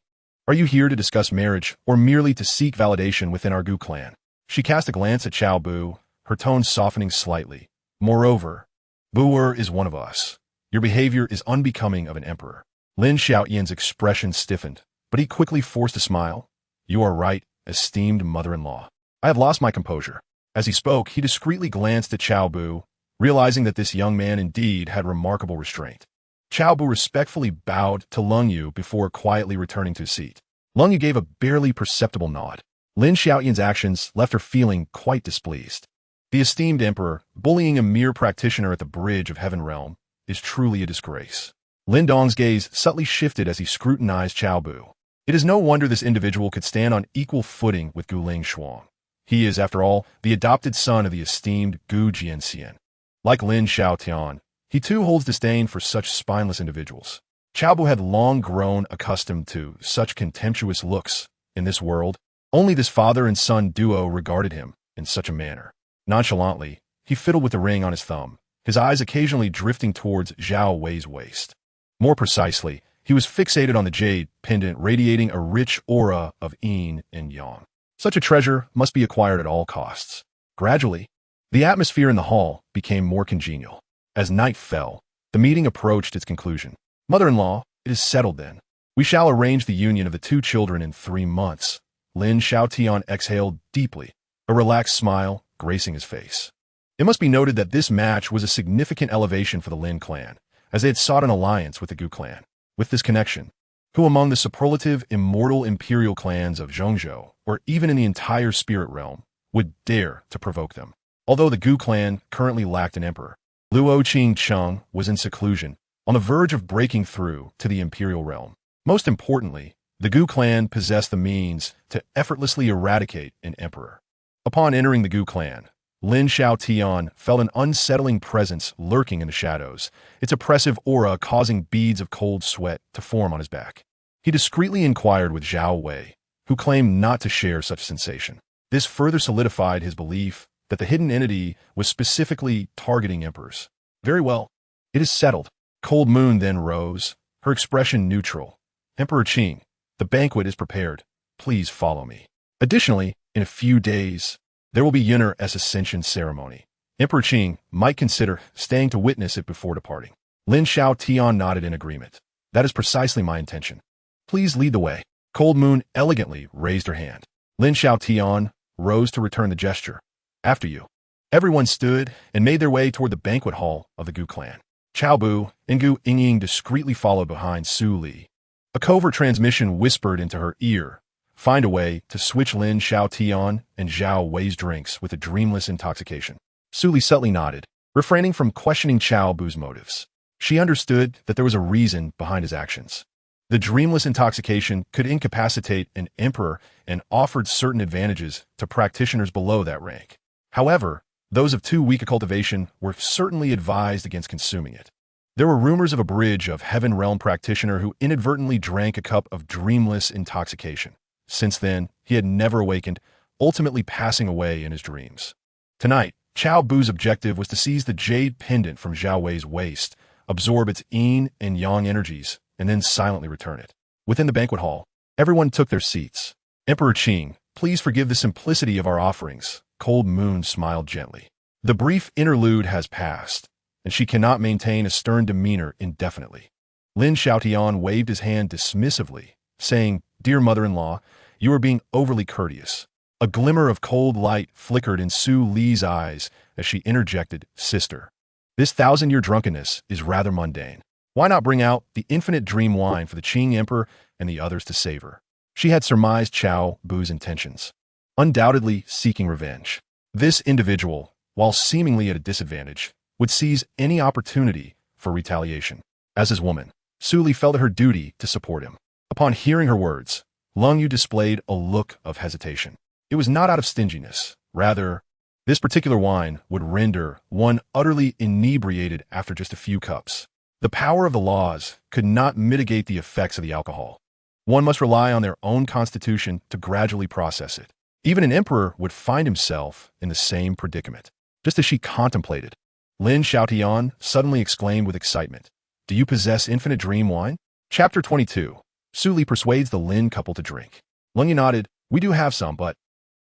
are you here to discuss marriage or merely to seek validation within our Gu clan? She cast a glance at Cao Bu, her tone softening slightly. Moreover, Bu is one of us. Your behavior is unbecoming of an emperor. Lin Xiaotian's expression stiffened, but he quickly forced a smile. You are right, esteemed mother-in-law. I have lost my composure. As he spoke, he discreetly glanced at Cao Bu, realizing that this young man indeed had remarkable restraint. Cao Bu respectfully bowed to Lung Yu before quietly returning to his seat. Lung Yu gave a barely perceptible nod. Lin Xiaotian's actions left her feeling quite displeased. The esteemed emperor, bullying a mere practitioner at the bridge of Heaven Realm, is truly a disgrace. Lin Dong's gaze subtly shifted as he scrutinized Cao Bu. It is no wonder this individual could stand on equal footing with Gu Shuang. He is, after all, the adopted son of the esteemed Gu Qingtian. Like Lin Xiaotian, he too holds disdain for such spineless individuals. Cao Bu had long grown accustomed to such contemptuous looks. In this world, only this father and son duo regarded him in such a manner. Nonchalantly, he fiddled with the ring on his thumb, his eyes occasionally drifting towards Zhao Wei's waist. More precisely, he was fixated on the jade pendant radiating a rich aura of yin and yang. Such a treasure must be acquired at all costs. Gradually, the atmosphere in the hall became more congenial. As night fell, The meeting approached its conclusion. Mother-in-law, it is settled then. We shall arrange the union of the two children in 3 months. Lin Xiaotian exhaled deeply, a relaxed smile gracing his face. It must be noted that this match was a significant elevation for the Lin clan, as they had sought an alliance with the Gu clan. With this connection, who among the superlative immortal imperial clans of Zhongzhou, or even in the entire spirit realm, would dare to provoke them? Although the Gu clan currently lacked an emperor, Gu Qingtian was in seclusion, on the verge of breaking through to the imperial realm. Most importantly, the Gu clan possessed the means to effortlessly eradicate an emperor. Upon entering the Gu clan, Lin Xiaotian felt an unsettling presence lurking in the shadows, its oppressive aura causing beads of cold sweat to form on his back. He discreetly inquired with Zhao Wei, who claimed not to share such sensation. This further solidified his belief that the hidden entity was specifically targeting emperors. Very well, it is settled. Cold Moon then rose, her expression neutral. Emperor Qing, the banquet is prepared. Please follow me. Additionally, in a few days, there will be Yunner's ascension ceremony. Emperor Qing might consider staying to witness it before departing. Lin Xiaotian nodded in agreement. That is precisely my intention. Please lead the way. Cold Moon elegantly raised her hand. Lin Xiaotian rose to return the gesture. After you. Everyone stood and made their way toward the banquet hall of the Gu clan. Cao Bu and Gu Qingtian discreetly followed behind Su Li. A covert transmission whispered into her ear, find a way to switch Lin Xiaotian and Zhao Wei's drinks with a dreamless intoxication. Su Li subtly nodded, refraining from questioning Cao Bu's motives. She understood that there was a reason behind his actions. The dreamless intoxication could incapacitate an emperor and offered certain advantages to practitioners below that rank. However, those of too weak a cultivation were certainly advised against consuming it. There were rumors of a bridge of Heaven Realm practitioner who inadvertently drank a cup of dreamless intoxication. Since then, he had never awakened, ultimately passing away in his dreams. Tonight, Cao Bu's objective was to seize the jade pendant from Zhao Wei's waist, absorb its yin and yang energies, and then silently return it. Within the banquet hall, everyone took their seats. Emperor Qing, please forgive the simplicity of our offerings. Cold Moon smiled gently. The brief interlude has passed, and she cannot maintain a stern demeanor indefinitely. Lin Xiaotian waved his hand dismissively, saying, Dear mother-in-law, you are being overly courteous. A glimmer of cold light flickered in Su Li's eyes as she interjected, Sister, this 1,000-year drunkenness is rather mundane. Why not bring out the infinite dream wine for the Qing Emperor and the others to savor? She had surmised Cao Bu's intentions, undoubtedly seeking revenge. This individual, while seemingly at a disadvantage, would seize any opportunity for retaliation. As his woman, Su Li felt it her duty to support him. Upon hearing her words, Lung Yu displayed a look of hesitation. It was not out of stinginess. Rather, this particular wine would render one utterly inebriated after just a few cups. The power of the laws could not mitigate the effects of the alcohol. One must rely on their own constitution to gradually process it. Even an emperor would find himself in the same predicament. Just as she contemplated, Lin Xiaotian suddenly exclaimed with excitement, Do you possess infinite dream wine? Chapter 22. Su Li persuades the Lin couple to drink. Lung Yu nodded, We do have some, but...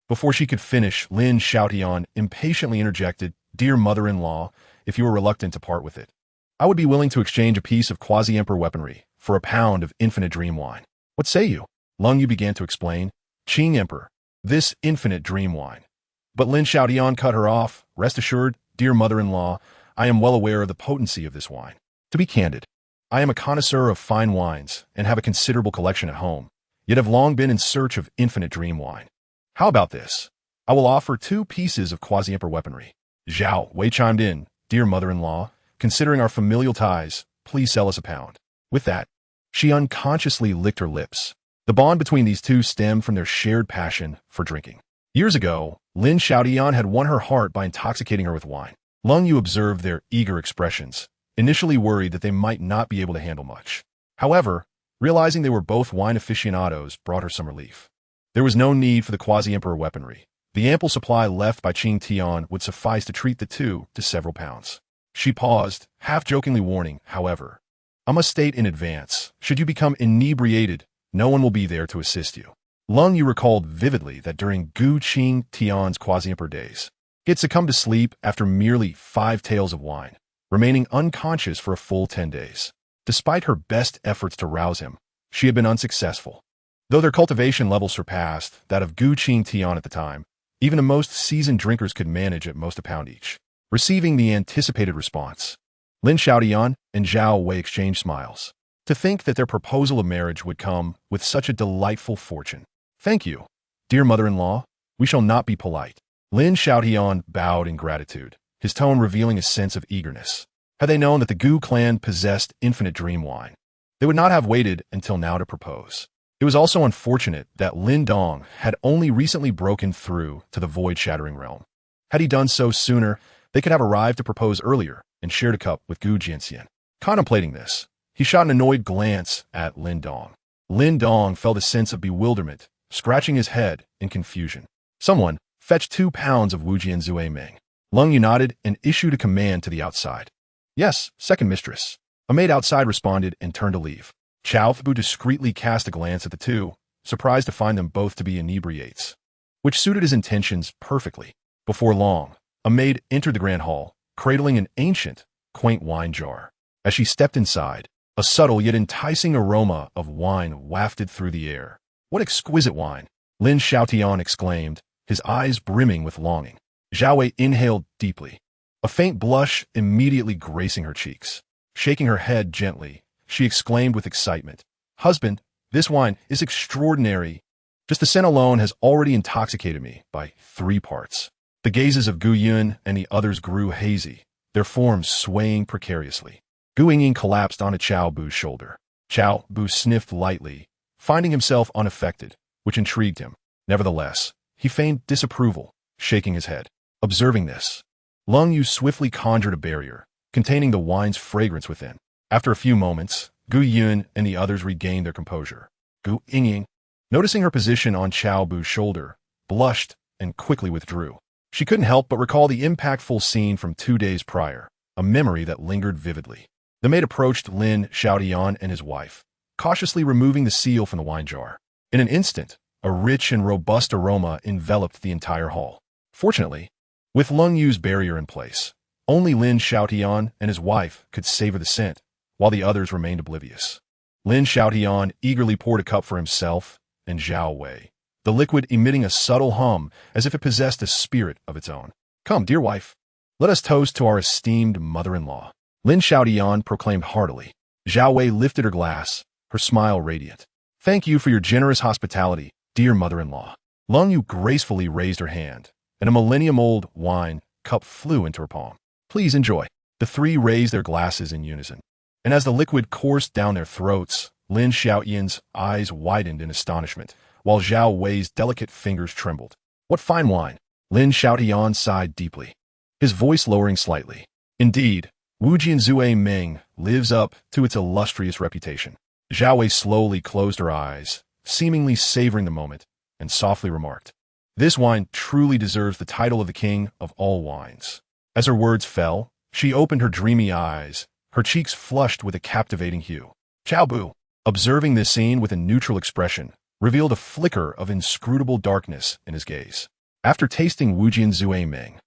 Before she could finish, Lin Xiaotian impatiently interjected, Dear mother-in-law, if you are reluctant to part with it, I would be willing to exchange a piece of quasi-emperor weaponry for a pound of infinite dream wine. What say you? Lung Yu began to explain, Qing Emperor, this infinite dream wine. But Lin Xiaotian cut her off. Rest assured, dear mother-in-law, I am well aware of the potency of this wine. To be candid, I am a connoisseur of fine wines and have a considerable collection at home, yet have long been in search of infinite dream wine. How about this? I will offer 2 pieces of quasi-emperor weaponry. Zhao Wei chimed in, Dear mother-in-law, considering our familial ties, please sell us a pound. With that, she unconsciously licked her lips. The bond between these two stemmed from their shared passion for drinking. Years ago, Lin Xiaotian had won her heart by intoxicating her with wine. Lung Yu observed their eager expressions, initially worried that they might not be able to handle much. However, realizing they were both wine aficionados brought her some relief. There was no need for the quasi-emperor weaponry. The ample supply left by Qingtian would suffice to treat the two to several pounds. She paused, half-jokingly warning, however, I must state in advance, should you become inebriated, no one will be there to assist you. Lung Yu recalled vividly that during Gu Qingtian's quasi-emperor days, he had succumbed to sleep after merely 5 taels of wine. remaining unconscious for a full 10 days. Despite her best efforts to rouse him, she had been unsuccessful. Though their cultivation level surpassed that of Gu Qingtian at the time, even the most seasoned drinkers could manage at most a pound each. Receiving the anticipated response, Lin Xiaotian and Zhao Wei exchanged smiles. To think that their proposal of marriage would come with such a delightful fortune. Thank you, dear mother-in-law. We shall not be polite. Lin Xiaotian bowed in gratitude, his tone revealing a sense of eagerness. Had they known that the Gu clan possessed infinite dream wine, they would not have waited until now to propose. It was also unfortunate that Lin Dong had only recently broken through to the void-shattering realm. Had he done so sooner, they could have arrived to propose earlier and shared a cup with Gu Qingtian. Contemplating this, he shot an annoyed glance at Lin Dong. Lin Dong felt a sense of bewilderment, scratching his head in confusion. Someone, fetch 2 pounds of Wujian Zue Ming. Lung Yu nodded and issued a command to the outside. Yes, second mistress. A maid outside responded and turned to leave. Cao Bu discreetly cast a glance at the two, surprised to find them both to be inebriates, which suited his intentions perfectly. Before long, a maid entered the grand hall, cradling an ancient, quaint wine jar. As she stepped inside, a subtle yet enticing aroma of wine wafted through the air. What exquisite wine! Lin Xiaotian exclaimed, his eyes brimming with longing. Zhao Wei inhaled deeply, a faint blush immediately gracing her cheeks. Shaking her head gently, she exclaimed with excitement, Husband, this wine is extraordinary. Just the scent alone has already intoxicated me by 3 parts. The gazes of Gu Yun and the others grew hazy, their forms swaying precariously. Gu Yingyin collapsed onto Cao Bu's shoulder. Cao Bu sniffed lightly, finding himself unaffected, which intrigued him. Nevertheless, he feigned disapproval, shaking his head. Observing this, Lung Yu swiftly conjured a barrier, containing the wine's fragrance within. After a few moments, Gu Yun and the others regained their composure. Gu Yingyin, noticing her position on Cao Bu's shoulder, blushed and quickly withdrew. She couldn't help but recall the impactful scene from 2 days prior, a memory that lingered vividly. The maid approached Lin Xiaotian and his wife, cautiously removing the seal from the wine jar. In an instant, a rich and robust aroma enveloped the entire hall. Fortunately, with Lung Yu's barrier in place, only Lin Xiaotian and his wife could savor the scent, while the others remained oblivious. Lin Xiaotian eagerly poured a cup for himself and Zhao Wei, the liquid emitting a subtle hum as if it possessed a spirit of its own. Come, dear wife, let us toast to our esteemed mother-in-law. Lin Xiaotian proclaimed heartily. Zhao Wei lifted her glass, her smile radiant. Thank you for your generous hospitality, dear mother-in-law. Lung Yu gracefully raised her hand, and a millennium-old wine cup flew into her palm. Please enjoy. The 3 raised their glasses in unison. And as the liquid coursed down their throats, Lin Xiaotian's eyes widened in astonishment, while Zhao Wei's delicate fingers trembled. What fine wine! Lin Xiaotian sighed deeply, his voice lowering slightly. Indeed, Wujian Zue Ming lives up to its illustrious reputation. Zhao Wei slowly closed her eyes, seemingly savoring the moment, and softly remarked, This wine truly deserves the title of the king of all wines. As her words fell, she opened her dreamy eyes, her cheeks flushed with a captivating hue. Cao Bu, observing this scene with a neutral expression, revealed a flicker of inscrutable darkness in his gaze. After tasting Wujian Zue Ming,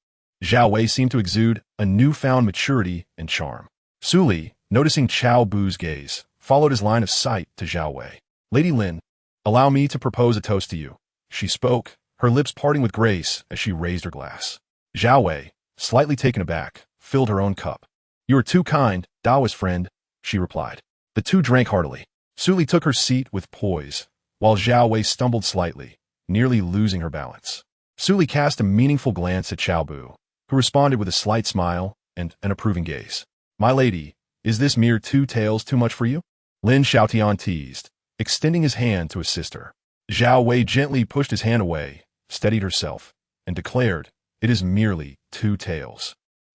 Zhao Wei seemed to exude a newfound maturity and charm. Su Li, noticing Cao Bu's gaze, followed his line of sight to Zhao Wei. Lady Lin, allow me to propose a toast to you. She spoke, her lips parting with grace as she raised her glass. Zhao Wei, slightly taken aback, filled her own cup. You are too kind, Daoist friend, she replied. The two drank heartily. Su Li took her seat with poise, while Zhao Wei stumbled slightly, nearly losing her balance. Su Li cast a meaningful glance at Cao Bu, who responded with a slight smile and an approving gaze. My lady, is this mere 2 tales too much for you? Lin Xiaotian teased, extending his hand to assist her. Zhao Wei gently pushed his hand away, steadied herself, and declared, It is merely 2 tales.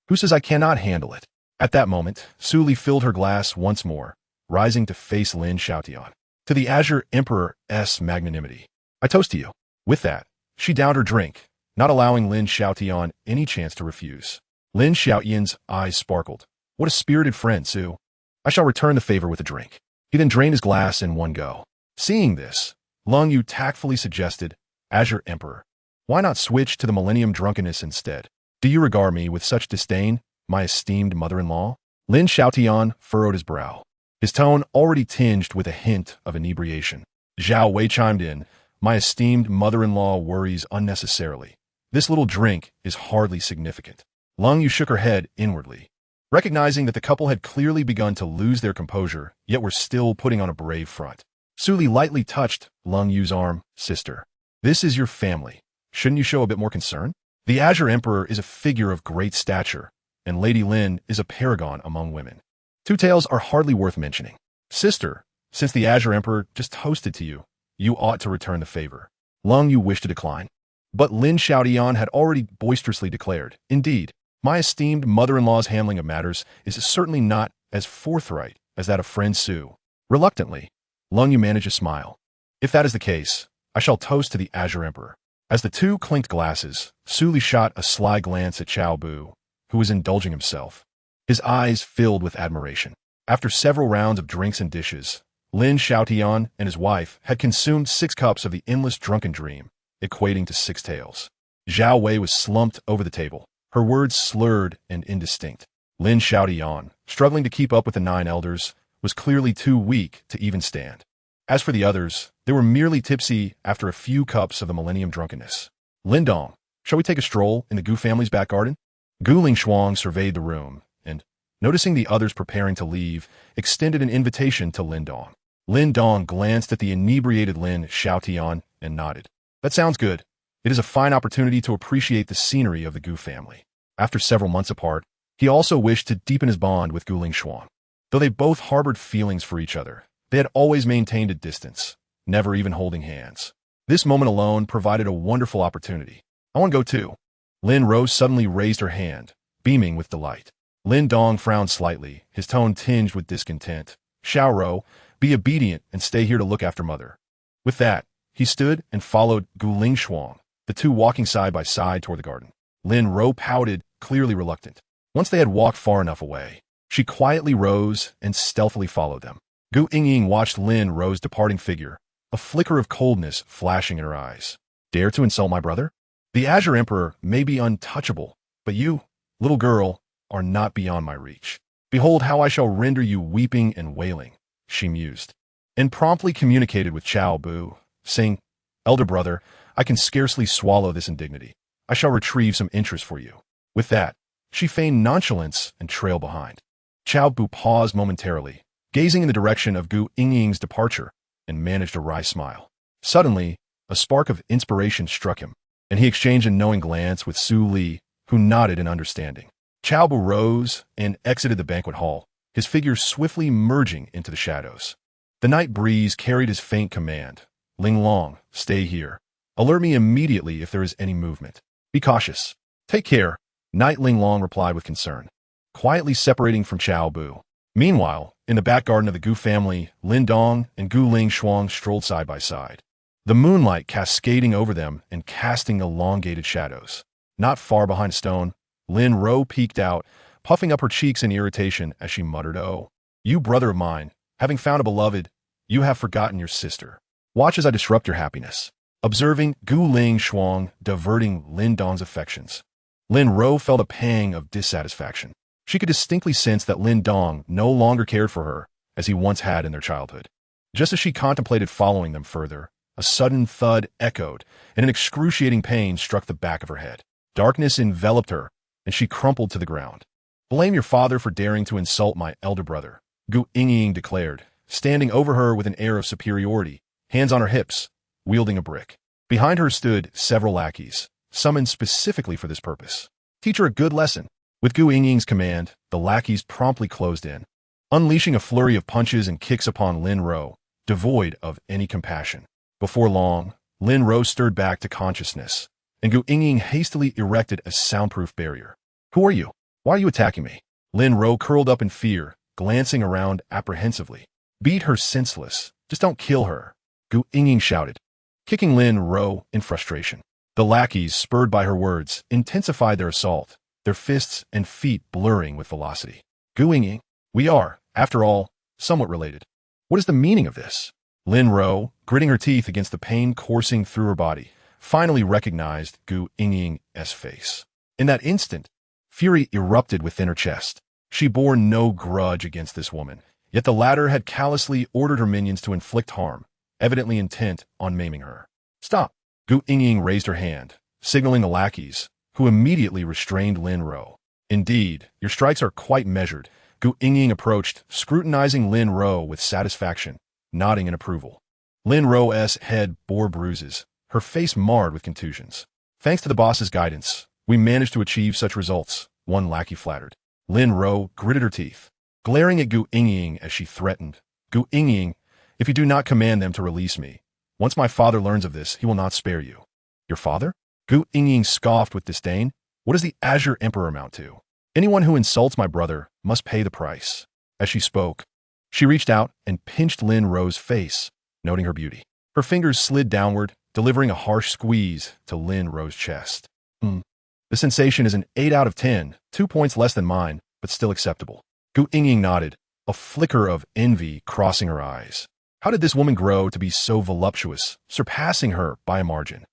Who says I cannot handle it? At that moment, Su Li filled her glass once more, rising to face Lin Xiaotian. To the Azure Emperor's magnanimity, I toast to you. With that, she downed her drink, not allowing Lin Xiaotian any chance to refuse. Lin Xiaotian's eyes sparkled. What a spirited friend, Su. I shall return the favor with a drink. He then drained his glass in one go. Seeing this, Lung Yu tactfully suggested, Azure Emperor, why not switch to the Millennium Drunkenness instead? Do you regard me with such disdain, my esteemed mother-in-law? Lin Xiaotian furrowed his brow, his tone already tinged with a hint of inebriation. Zhao Wei chimed in, my esteemed mother-in-law worries unnecessarily. This little drink is hardly significant. Lung Yu shook her head inwardly, recognizing that the couple had clearly begun to lose their composure, yet were still putting on a brave front. Su Li lightly touched Lung Yu's arm. Sister, this is your family. Shouldn't you show a bit more concern? The Azure Emperor is a figure of great stature, and Lady Lin is a paragon among women. Two tales are hardly worth mentioning. Sister, since the Azure Emperor just toasted to you, you ought to return the favor. Lung Yu wished to decline, but Lin Xiaotian had already boisterously declared, indeed, my esteemed mother-in-law's handling of matters is certainly not as forthright as that of friend Su. Reluctantly, Lung Yu managed a smile. If that is the case, I shall toast to the Azure Emperor. As the two clinked glasses, Su Li shot a sly glance at Cao Bu, who was indulging himself. His eyes filled with admiration. After several rounds of drinks and dishes, Lin Xiaotian and his wife had consumed 6 cups of the endless drunken dream, equating to 6 taels. Zhao Wei was slumped over the table, her words slurred and indistinct. Lin Xiaotian, struggling to keep up with the 9 elders, was clearly too weak to even stand. As for the others, they were merely tipsy after a few cups of the millennium drunkenness. Lindong, shall we take a stroll in the Gu family's back garden? Gu Lingshuang surveyed the room, and, noticing the others preparing to leave, extended an invitation to Lindong. Lindong glanced at the inebriated Lin Xiaotian and nodded. That sounds good. It is a fine opportunity to appreciate the scenery of the Gu family. After several months apart, he also wished to deepen his bond with Gu Lingshuang. Though they both harbored feelings for each other, they had always maintained a distance, never even holding hands. This moment alone provided a wonderful opportunity. I want to go too. Lin Rose suddenly raised her hand, beaming with delight. Lin Dong frowned slightly, his tone tinged with discontent. Xiao Ro, be obedient and stay here to look after mother. With that, he stood and followed Gu Lingshuang, the two walking side by side toward the garden. Lin Ro pouted, clearly reluctant. Once they had walked far enough away, she quietly rose and stealthily followed them. Gu Yingying watched Lin Ro's departing figure, a flicker of coldness flashing in her eyes. Dare to insult my brother? The Azure Emperor may be untouchable, but you, little girl, are not beyond my reach. Behold how I shall render you weeping and wailing, she mused, and promptly communicated with Cao Bu, saying, Elder brother, I can scarcely swallow this indignity. I shall retrieve some interest for you. With that, she feigned nonchalance and trailed behind. Cao Bu paused momentarily, gazing in the direction of Gu Yingying's departure, and managed a wry smile. Suddenly, a spark of inspiration struck him, and he exchanged a knowing glance with Su Li, who nodded in understanding. Cao Bu rose and exited the banquet hall, his figure swiftly merging into the shadows. The night breeze carried his faint command. Ling Long, stay here. Alert me immediately if there is any movement. Be cautious. Take care, Knight Ling Long replied with concern, quietly separating from Cao Bu. Meanwhile, in the back garden of the Gu family, Lin Dong and Gu Lingshuang strolled side by side, the moonlight cascading over them and casting elongated shadows. Not far behind a stone, Lin Ro peeked out, puffing up her cheeks in irritation as she muttered, Oh, you brother of mine, having found a beloved, you have forgotten your sister. Watch as I disrupt your happiness. Observing Gu Lingshuang diverting Lin Dong's affections, Lin Ro felt a pang of dissatisfaction. She could distinctly sense that Lin Dong no longer cared for her as he once had in their childhood. Just as she contemplated following them further, a sudden thud echoed, and an excruciating pain struck the back of her head. Darkness enveloped her, and she crumpled to the ground. Blame your father for daring to insult my elder brother, Gu Yingying declared, standing over her with an air of superiority, hands on her hips, wielding a brick. Behind her stood several lackeys, summoned specifically for this purpose. Teach her a good lesson. With Gu Yingying's command, the lackeys promptly closed in, unleashing a flurry of punches and kicks upon Lin Ro, devoid of any compassion. Before long, Lin Ro stirred back to consciousness, and Gu Yingying hastily erected a soundproof barrier. Who are you? Why are you attacking me? Lin Ro curled up in fear, glancing around apprehensively. Beat her senseless. Just don't kill her, Gu Yingying shouted, kicking Lin Ro in frustration. The lackeys, spurred by her words, intensified their assault, their fists and feet blurring with velocity. Gu Yingying, we are, after all, somewhat related. What is the meaning of this? Lin Ro, gritting her teeth against the pain coursing through her body, finally recognized Gu Yingying's face. In that instant, Fury erupted within her chest. She bore no grudge against this woman, yet the latter had callously ordered her minions to inflict harm, evidently intent on maiming her. Stop! Gu Qingtian raised her hand, signaling the lackeys, who immediately restrained Lin Ro. Indeed, your strikes are quite measured. Gu Qingtian approached, scrutinizing Lin Ro with satisfaction, nodding in approval. Lin Ro's head bore bruises, her face marred with contusions. Thanks to the boss's guidance, we managed to achieve such results, one lackey flattered. Lin Ro gritted her teeth, glaring at Gu Qingtian as she threatened. Gu Qingtian, if you do not command them to release me, once my father learns of this, he will not spare you. Your father? Gu Qingtian scoffed with disdain. What does the Azure Emperor amount to? Anyone who insults my brother must pay the price. As she spoke, she reached out and pinched Lin Ro's face, noting her beauty. Her fingers slid downward, delivering a harsh squeeze to Lin Ro's chest. The sensation is an 8 out of 10, 2 points less than mine, but still acceptable. Gu Qingtian nodded, a flicker of envy crossing her eyes. How did this woman grow to be so voluptuous, surpassing her by a margin?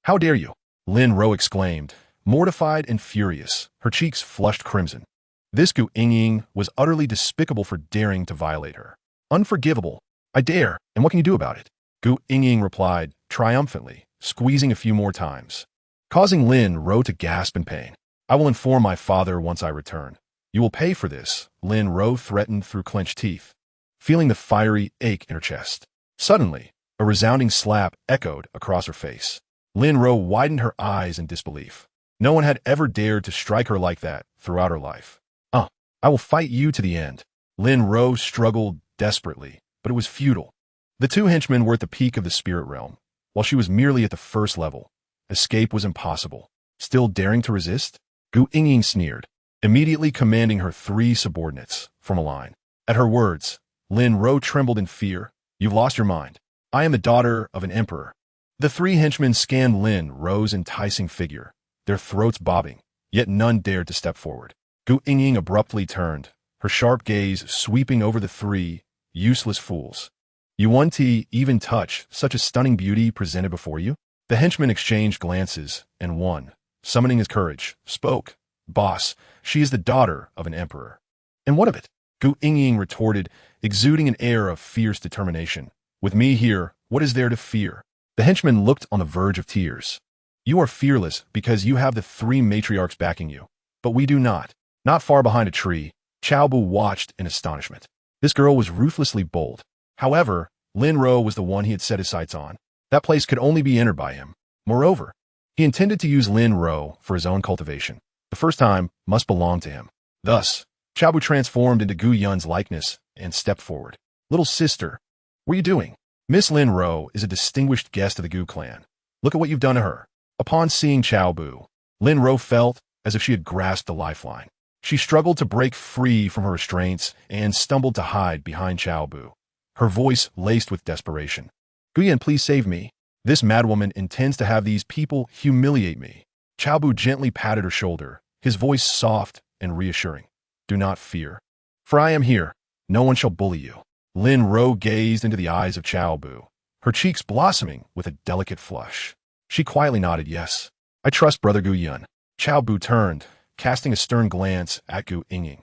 How dare you? Lin Ro exclaimed, mortified and furious, her cheeks flushed crimson. This Gu Qingtian was utterly despicable for daring to violate her. Unforgivable. I dare, and what can you do about it? Gu Qingtian replied, triumphantly, squeezing a few more times, causing Lin Ro to gasp in pain. I will inform my father once I return. You will pay for this, Lin Ro threatened through clenched teeth, feeling the fiery ache in her chest. Suddenly, a resounding slap echoed across her face. Lin Ro widened her eyes in disbelief. No one had ever dared to strike her like that throughout her life. I will fight you to the end. Lin Ro struggled desperately, but it was futile. The two henchmen were at the peak of the spirit realm, while she was merely at the first level. Escape was impossible. Still daring to resist? Gu Qingtian sneered, immediately commanding her 3 subordinates from a line. At her words, Lin Ro trembled in fear. You've lost your mind. I am the daughter of an emperor. The 3 henchmen scanned Lin Ro's enticing figure, their throats bobbing, yet none dared to step forward. Gu Qingtian abruptly turned, her sharp gaze sweeping over the 3 useless fools. You want to even touch such a stunning beauty presented before you? The henchmen exchanged glances, and one, summoning his courage, spoke. Boss, she is the daughter of an emperor. And what of it? Gu Qingtian retorted, exuding an air of fierce determination. With me here, what is there to fear? The henchman looked on the verge of tears. You are fearless because you have the 3 matriarchs backing you, but we do not. Not far behind a tree, Cao Bu watched in astonishment. This girl was ruthlessly bold. However, Lin Ro was the one he had set his sights on. That place could only be entered by him. Moreover, he intended to use Lin Ro for his own cultivation. The first time must belong to him. Thus, Cao Bu transformed into Gu Yun's likeness and stepped forward. Little sister, what are you doing? Miss Lin Ro is a distinguished guest of the Gu clan. Look at what you've done to her. Upon seeing Cao Bu, Lin Ro felt as if she had grasped a lifeline. She struggled to break free from her restraints and stumbled to hide behind Cao Bu, her voice laced with desperation. Gu Yan, please save me. This madwoman intends to have these people humiliate me. Cao Bu gently patted her shoulder, his voice soft and reassuring. Do not fear, for I am here. No one shall bully you. Lin Ro gazed into the eyes of Cao Bu, her cheeks blossoming with a delicate flush. She quietly nodded yes. I trust Brother Gu Yun. Cao Bu turned, casting a stern glance at Gu Qingtian.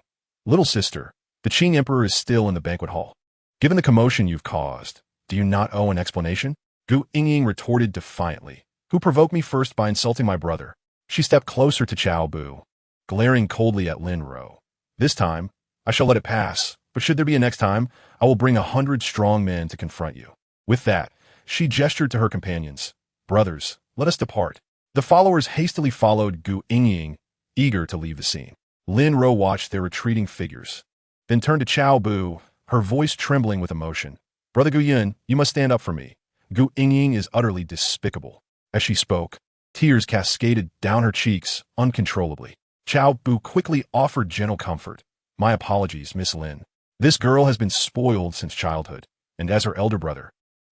Little sister, the Qing Emperor is still in the banquet hall. Given the commotion you've caused, do you not owe an explanation? Gu Qingtian retorted defiantly. Who provoked me first by insulting my brother? She stepped closer to Cao Bu, glaring coldly at Lin Ro. This time, I shall let it pass, but should there be a next time, I will bring 100 strong men to confront you. With that, she gestured to her companions. Brothers, let us depart. The followers hastily followed Gu Qingtian, eager to leave the scene. Lin Ro watched their retreating figures, then turned to Cao Bu, her voice trembling with emotion. Brother Gu Yun, you must stand up for me. Gu Qingtian is utterly despicable. As she spoke, tears cascaded down her cheeks uncontrollably. Cao Bu quickly offered gentle comfort. My apologies, Miss Lin. This girl has been spoiled since childhood, and as her elder brother,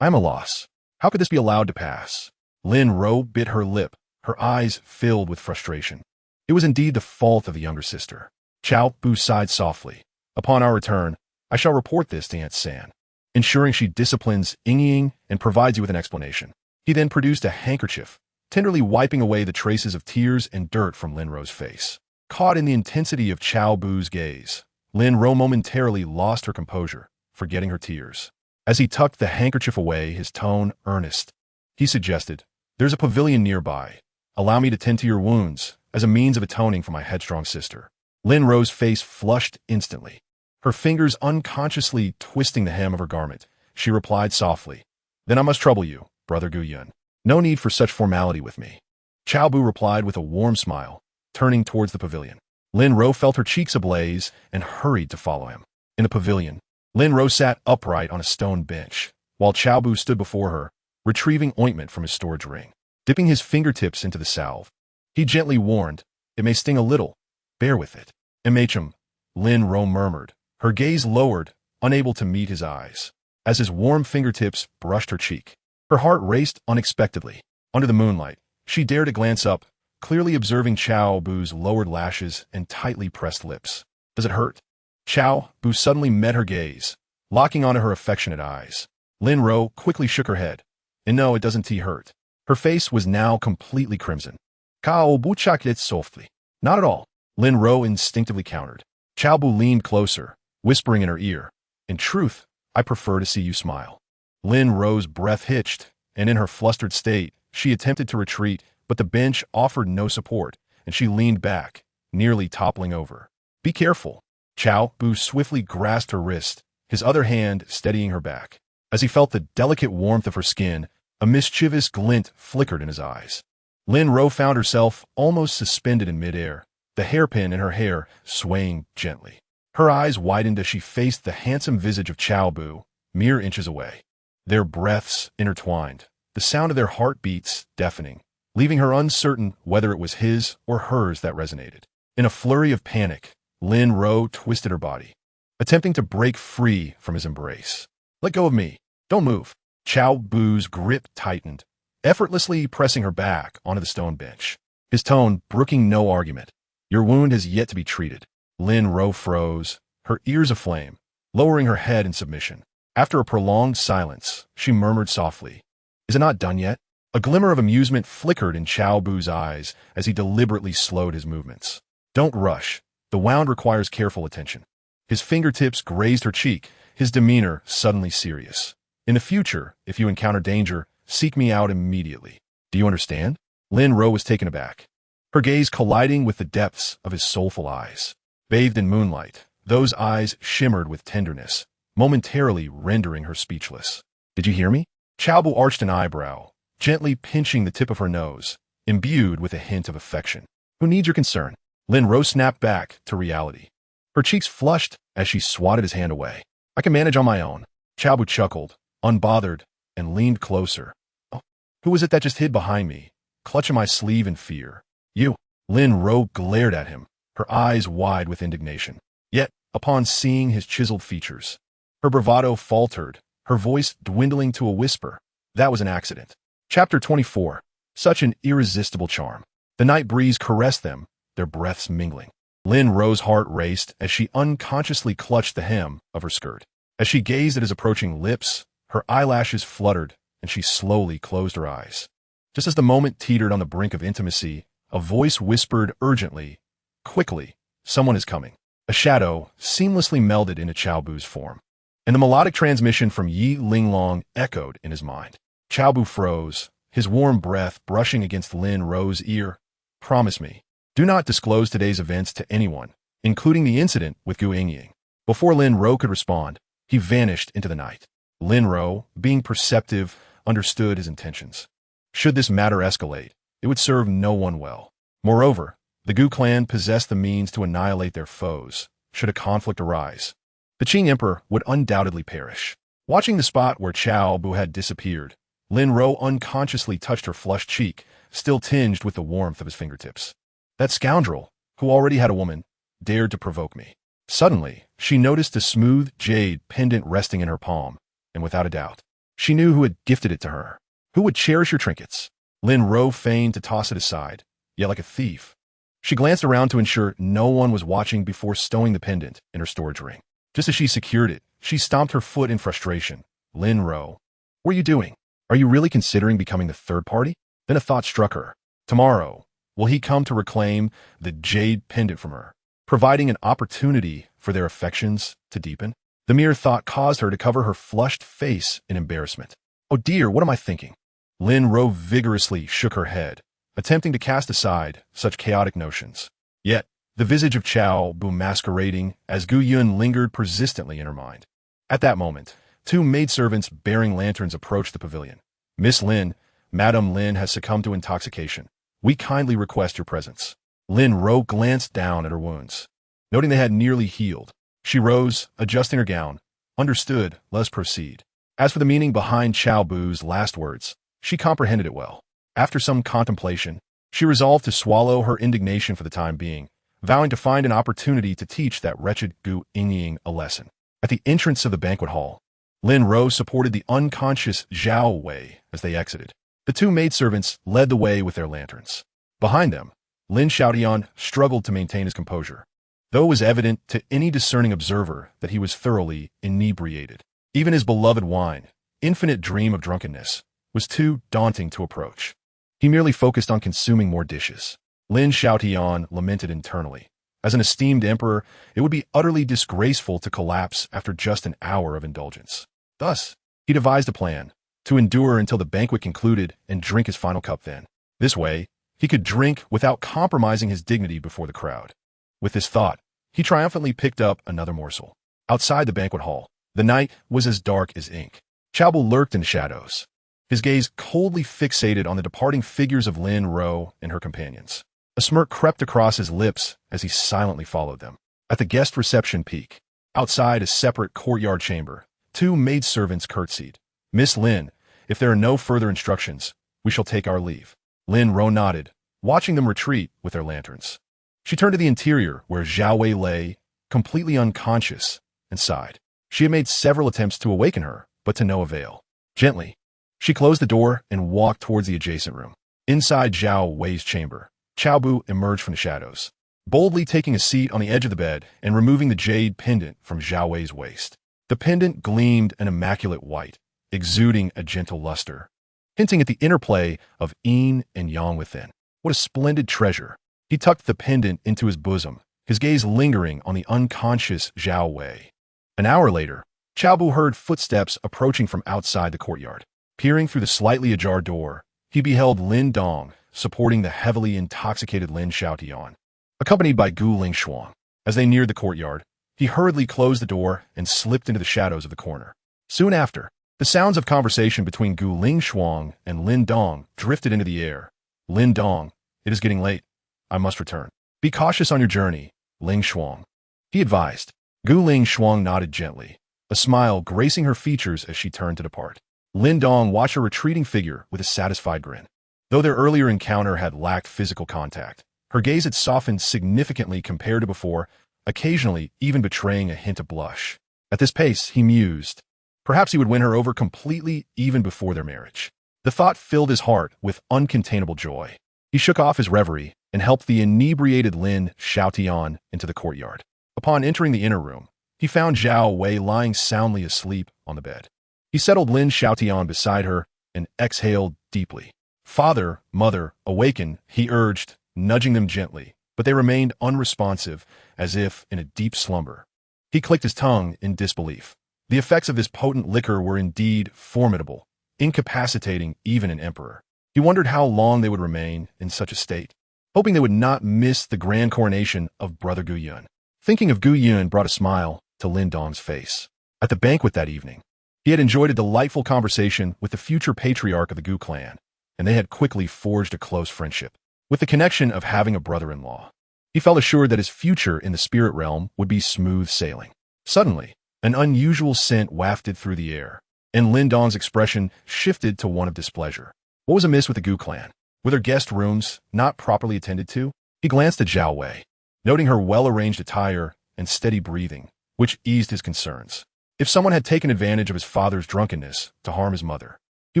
I am a loss. How could this be allowed to pass? Lin Ro bit her lip, her eyes filled with frustration. It was indeed the fault of the younger sister. Cao Bu sighed softly. Upon our return, I shall report this to Aunt San, ensuring she disciplines Qingtian and provides you with an explanation. He then produced a handkerchief, tenderly wiping away the traces of tears and dirt from Lin Ro's face. Caught in the intensity of Cao Bu's gaze, Lin Ro momentarily lost her composure, forgetting her tears. As he tucked the handkerchief away, his tone earnest, he suggested, "There's a pavilion nearby. Allow me to tend to your wounds as a means of atoning for my headstrong sister." Lin Ro's face flushed instantly. Her fingers unconsciously twisting the hem of her garment, she replied softly, "Then I must trouble you, Brother Gu Yun. No need for such formality with me." Cao Bu replied with a warm smile, turning towards the pavilion. Lin Ro felt her cheeks ablaze and hurried to follow him. In the pavilion, Lin Ro sat upright on a stone bench, while Cao Bu stood before her, retrieving ointment from his storage ring. Dipping his fingertips into the salve, he gently warned, "It may sting a little. Bear with it." "MHM," Lin Ro murmured, her gaze lowered, unable to meet his eyes. As his warm fingertips brushed her cheek, her heart raced unexpectedly. Under the moonlight, she dared to glance up, clearly observing Cao Bu's lowered lashes and tightly pressed lips. "Does it hurt?" Cao Bu suddenly met her gaze, locking onto her affectionate eyes. Lin Ro quickly shook her head. "And no, it doesn't hurt." Her face was now completely crimson. "Cao Bu chocolate softly." "Not at all," Lin Ro instinctively countered. Cao Bu leaned closer, whispering in her ear, "In truth, I prefer to see you smile." Lin Ro's breath hitched, and in her flustered state, she attempted to retreat, but the bench offered no support, and she leaned back, nearly toppling over. "Be careful." Cao Bu swiftly grasped her wrist, his other hand steadying her back. As he felt the delicate warmth of her skin, a mischievous glint flickered in his eyes. Lin Ro found herself almost suspended in midair, the hairpin in her hair swaying gently. Her eyes widened as she faced the handsome visage of Cao Bu, mere inches away. Their breaths intertwined, the sound of their heartbeats deafening, leaving her uncertain whether it was his or hers that resonated. In a flurry of panic, Lin Ro twisted her body, attempting to break free from his embrace. "Let go of me. Don't move." Cao Bu's grip tightened, effortlessly pressing her back onto the stone bench. His tone brooking no argument. "Your wound has yet to be treated." Lin Ro froze, her ears aflame, lowering her head in submission. After a prolonged silence, she murmured softly, "Is it not done yet?" A glimmer of amusement flickered in Cao Bu's eyes as he deliberately slowed his movements. "Don't rush. The wound requires careful attention." His fingertips grazed her cheek, his demeanor suddenly serious. "In the future, if you encounter danger, seek me out immediately. Do you understand?" Lin Ro was taken aback, her gaze colliding with the depths of his soulful eyes. Bathed in moonlight, those eyes shimmered with tenderness, momentarily rendering her speechless. "Did you hear me?" Cao Bu arched an eyebrow, gently pinching the tip of her nose, imbued with a hint of affection. "Who needs your concern?" Lin Ro snapped back to reality. Her cheeks flushed as she swatted his hand away. "I can manage on my own." Cao Bu chuckled, unbothered, and leaned closer. "Oh, who was it that just hid behind me, clutching my sleeve in fear?" "You." Lin Ro glared at him, her eyes wide with indignation. Yet, upon seeing his chiseled features, her bravado faltered, her voice dwindling to a whisper. "That was an accident." Chapter 24. Such an irresistible charm. The night breeze caressed them, their breaths mingling. Lin Ro's heart raced as she unconsciously clutched the hem of her skirt. As she gazed at his approaching lips, her eyelashes fluttered, and she slowly closed her eyes. Just as the moment teetered on the brink of intimacy, a voice whispered urgently, "Quickly, someone is coming." A shadow seamlessly melded into Cao Bu's form, and the melodic transmission from Yi Linglong echoed in his mind. Cao Bu froze, his warm breath brushing against Lin Ro's ear. "Promise me. Do not disclose today's events to anyone, including the incident with Gu Qingtian." Before Lin Ro could respond, he vanished into the night. Lin Ro, being perceptive, understood his intentions. Should this matter escalate, it would serve no one well. Moreover, the Gu clan possessed the means to annihilate their foes, should a conflict arise. The Qing Emperor would undoubtedly perish. Watching the spot where Cao Bu had disappeared, Lin Ro unconsciously touched her flushed cheek, still tinged with the warmth of his fingertips. That scoundrel, who already had a woman, dared to provoke me. Suddenly, she noticed a smooth jade pendant resting in her palm, and without a doubt, she knew who had gifted it to her. Who would cherish your trinkets? Lin Ro feigned to toss it aside, yet like a thief. She glanced around to ensure no one was watching before stowing the pendant in her storage ring. Just as she secured it, she stomped her foot in frustration. "Lin Ro, what are you doing? Are you really considering becoming the third party?" Then a thought struck her. Tomorrow, Will he come to reclaim the jade pendant from her, providing an opportunity for their affections to deepen? The mere thought caused her to cover her flushed face in embarrassment. Oh dear, what am I thinking? Lin Ro vigorously shook her head, attempting to cast aside such chaotic notions. Yet, the visage of Cao Bu masquerading as Gu Yun lingered persistently in her mind. At that moment, two maidservants bearing lanterns approached the pavilion. Miss Lin, Madame Lin has succumbed to intoxication. We kindly request your presence. Lin Ro glanced down at her wounds. Noting they had nearly healed, she rose, adjusting her gown. Understood, let us proceed. As for the meaning behind Cao Bu's last words, she comprehended it well. After some contemplation, she resolved to swallow her indignation for the time being, vowing to find an opportunity to teach that wretched Gu Qingtian a lesson. At the entrance of the banquet hall, Lin Ro supported the unconscious Zhao Wei as they exited. The two maidservants led the way with their lanterns. Behind them, Lin Xiaotian struggled to maintain his composure, though it was evident to any discerning observer that he was thoroughly inebriated. Even his beloved wine, infinite dream of drunkenness, was too daunting to approach. He merely focused on consuming more dishes. Lin Xiaotian lamented internally. As an esteemed emperor, it would be utterly disgraceful to collapse after just an hour of indulgence. Thus, he devised a plan to endure until the banquet concluded and drink his final cup then. This way, he could drink without compromising his dignity before the crowd. With this thought, he triumphantly picked up another morsel. Outside the banquet hall, the night was as dark as ink. Cao Bu lurked in the shadows, his gaze coldly fixated on the departing figures of Lin Ro and her companions. A smirk crept across his lips as he silently followed them. At the guest reception peak, outside a separate courtyard chamber, two maidservants curtsied. Miss Lin, if there are no further instructions, we shall take our leave. Lin Ro nodded, watching them retreat with their lanterns. She turned to the interior where Zhao Wei lay, completely unconscious, and sighed. She had made several attempts to awaken her, but to no avail. Gently, she closed the door and walked towards the adjacent room. Inside Zhao Wei's chamber, Cao Bu emerged from the shadows, boldly taking a seat on the edge of the bed and removing the jade pendant from Zhao Wei's waist. The pendant gleamed an immaculate white, exuding a gentle luster, hinting at the interplay of yin and yang within. What a splendid treasure! He tucked the pendant into his bosom, his gaze lingering on the unconscious Zhao Wei. An hour later, Cao Bu heard footsteps approaching from outside the courtyard. Peering through the slightly ajar door, he beheld Lin Dong supporting the heavily intoxicated Lin Xiaotian, accompanied by Gu Lingshuang. As they neared the courtyard, he hurriedly closed the door and slipped into the shadows of the corner. Soon after, the sounds of conversation between Gu Lingshuang and Lin Dong drifted into the air. Lin Dong, it is getting late. I must return. Be cautious on your journey, Lingshuang, he advised. Gu Lingshuang nodded gently, a smile gracing her features as she turned to depart. Lin Dong watched her retreating figure with a satisfied grin. Though their earlier encounter had lacked physical contact, her gaze had softened significantly compared to before, occasionally even betraying a hint of blush. At this pace, he mused. Perhaps he would win her over completely even before their marriage. The thought filled his heart with uncontainable joy. He shook off his reverie and helped the inebriated Lin Xiaotian into the courtyard. Upon entering the inner room, he found Zhao Wei lying soundly asleep on the bed. He settled Lin Xiaotian beside her and exhaled deeply. Father, mother, awaken, he urged, nudging them gently, but they remained unresponsive, as if in a deep slumber. He clicked his tongue in disbelief. The effects of this potent liquor were indeed formidable, incapacitating even an emperor. He wondered how long they would remain in such a state, hoping they would not miss the grand coronation of Brother Gu Yun. Thinking of Gu Yun brought a smile to Lin Dong's face. At the banquet that evening, he had enjoyed a delightful conversation with the future patriarch of the Gu clan, and they had quickly forged a close friendship. With the connection of having a brother-in-law, he felt assured that his future in the spirit realm would be smooth sailing. Suddenly, an unusual scent wafted through the air, and Lin Dong's expression shifted to one of displeasure. What was amiss with the Gu clan? Were their guest rooms not properly attended to? He glanced at Zhao Wei, noting her well-arranged attire and steady breathing, which eased his concerns. If someone had taken advantage of his father's drunkenness to harm his mother, he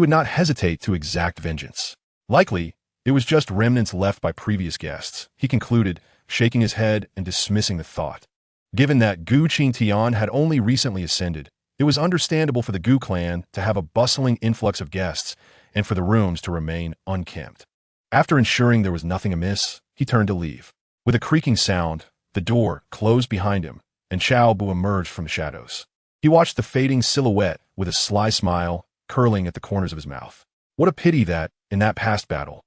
would not hesitate to exact vengeance. Likely, it was just remnants left by previous guests, he concluded, shaking his head and dismissing the thought. Given that Gu Qingtian had only recently ascended, it was understandable for the Gu clan to have a bustling influx of guests and for the rooms to remain unkempt. After ensuring there was nothing amiss, he turned to leave. With a creaking sound, the door closed behind him, and Cao Bu emerged from the shadows. He watched the fading silhouette with a sly smile curling at the corners of his mouth. What a pity that, in that past battle,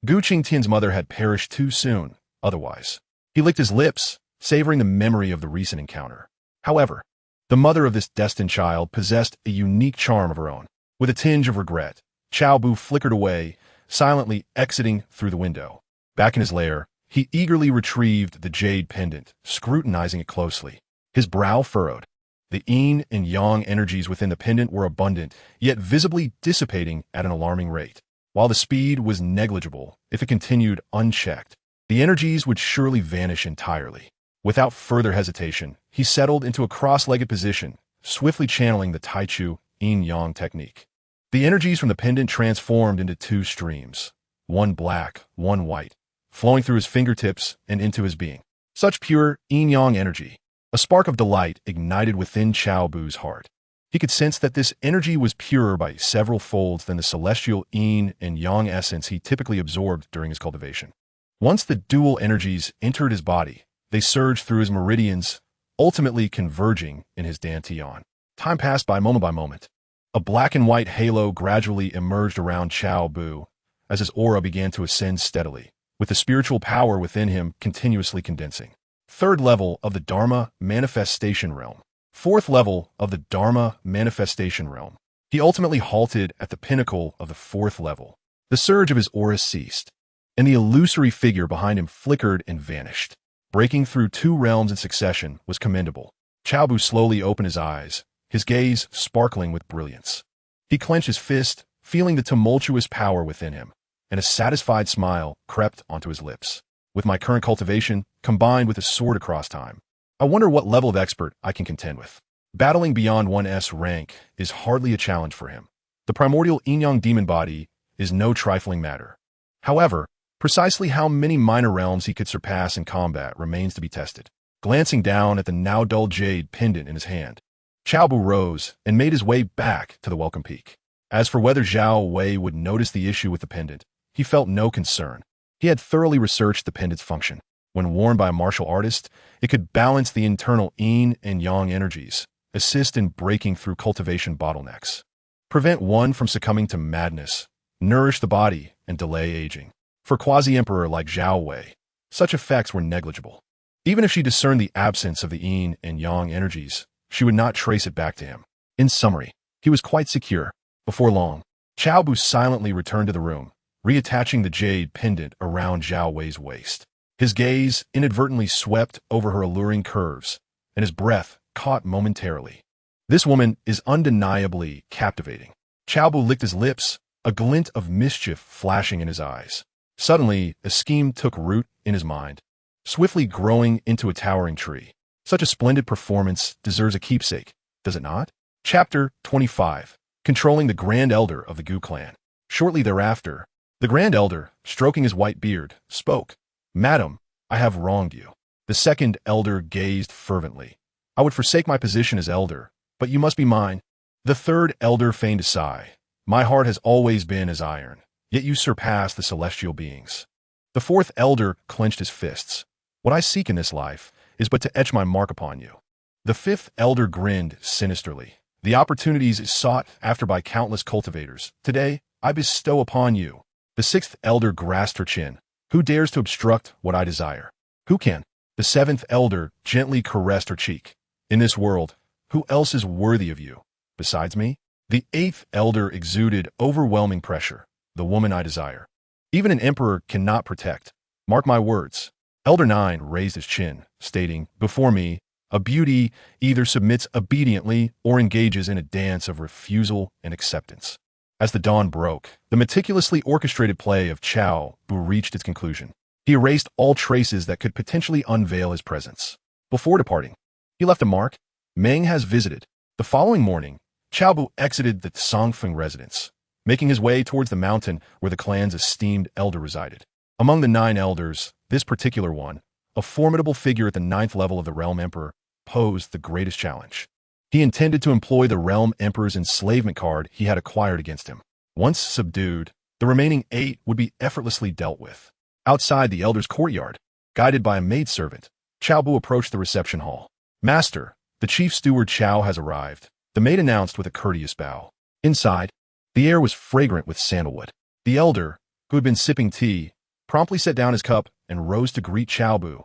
Gu Qingtian's mother had perished too soon, otherwise. He licked his lips, savoring the memory of the recent encounter. However, the mother of this destined child possessed a unique charm of her own. With a tinge of regret, Cao Bu flickered away, silently exiting through the window. Back in his lair, he eagerly retrieved the jade pendant, scrutinizing it closely. His brow furrowed. The yin and yang energies within the pendant were abundant, yet visibly dissipating at an alarming rate. While the speed was negligible, if it continued unchecked, the energies would surely vanish entirely. Without further hesitation, he settled into a cross-legged position, swiftly channeling the Taichu yin-yang technique. The energies from the pendant transformed into two streams, one black, one white, flowing through his fingertips and into his being. Such pure yin-yang energy. A spark of delight ignited within Cao Bu's heart. He could sense that this energy was purer by several folds than the celestial yin and yang essence he typically absorbed during his cultivation. Once the dual energies entered his body, they surged through his meridians, ultimately converging in his dantian. Time passed by moment. A black and white halo gradually emerged around Cao Bu as his aura began to ascend steadily, with the spiritual power within him continuously condensing. Third level of the Dharma manifestation realm. Fourth level of the Dharma manifestation realm. He ultimately halted at the pinnacle of the fourth level. The surge of his aura ceased, and the illusory figure behind him flickered and vanished. Breaking through two realms in succession was commendable. Cao Bu slowly opened his eyes, his gaze sparkling with brilliance. He clenched his fist, feeling the tumultuous power within him, and a satisfied smile crept onto his lips. With my current cultivation, combined with a sword across time, I wonder what level of expert I can contend with. Battling beyond 1S rank is hardly a challenge for him. The primordial yin-yang demon body is no trifling matter. However, precisely how many minor realms he could surpass in combat remains to be tested. Glancing down at the now dull jade pendant in his hand, Cao Bu rose and made his way back to the welcome peak. As for whether Zhao Wei would notice the issue with the pendant, he felt no concern. He had thoroughly researched the pendant's function. When worn by a martial artist, it could balance the internal yin and yang energies, assist in breaking through cultivation bottlenecks, prevent one from succumbing to madness, nourish the body, and delay aging. For quasi-emperor like Zhao Wei, such effects were negligible. Even if she discerned the absence of the yin and yang energies, she would not trace it back to him. In summary, he was quite secure. Before long, Cao Bu silently returned to the room, reattaching the jade pendant around Zhao Wei's waist. His gaze inadvertently swept over her alluring curves, and his breath caught momentarily. This woman is undeniably captivating. Cao Bu licked his lips, a glint of mischief flashing in his eyes. Suddenly, a scheme took root in his mind, swiftly growing into a towering tree. Such a splendid performance deserves a keepsake, does it not? Chapter 25. Controlling the Grand Elder of the Gu clan. Shortly thereafter, the Grand Elder, stroking his white beard, spoke. Madam, I have wronged you. The second elder gazed fervently. I would forsake my position as elder, but you must be mine. The third elder feigned a sigh. My heart has always been as iron, yet you surpass the celestial beings. The fourth elder clenched his fists. What I seek in this life is but to etch my mark upon you. The fifth elder grinned sinisterly. The opportunities is sought after by countless cultivators. Today, I bestow upon you. The sixth elder grasped her chin. Who dares to obstruct what I desire? Who can? The seventh elder gently caressed her cheek. In this world, who else is worthy of you, besides me? The eighth elder exuded overwhelming pressure. The woman I desire. Even an emperor cannot protect. Mark my words. Elder 9 raised his chin, stating, before me, a beauty either submits obediently or engages in a dance of refusal and acceptance. As the dawn broke, the meticulously orchestrated play of Cao Bu reached its conclusion. He erased all traces that could potentially unveil his presence. Before departing, he left a mark. Meng has visited. The following morning, Cao Bu exited the Songfeng residence, making his way towards the mountain where the clan's esteemed elder resided. Among the 9 elders, this particular one, a formidable figure at the 9th level of the Realm Emperor, posed the greatest challenge. He intended to employ the Realm Emperor's enslavement card he had acquired against him. Once subdued, The remaining 8 would be effortlessly dealt with. Outside the elder's courtyard, guided by a maidservant, Cao Bu approached the reception hall. "Master, the chief steward Cao has arrived," the maid announced with a courteous bow. Inside, the air was fragrant with sandalwood. The elder, who had been sipping tea, promptly set down his cup and rose to greet Cao Bu.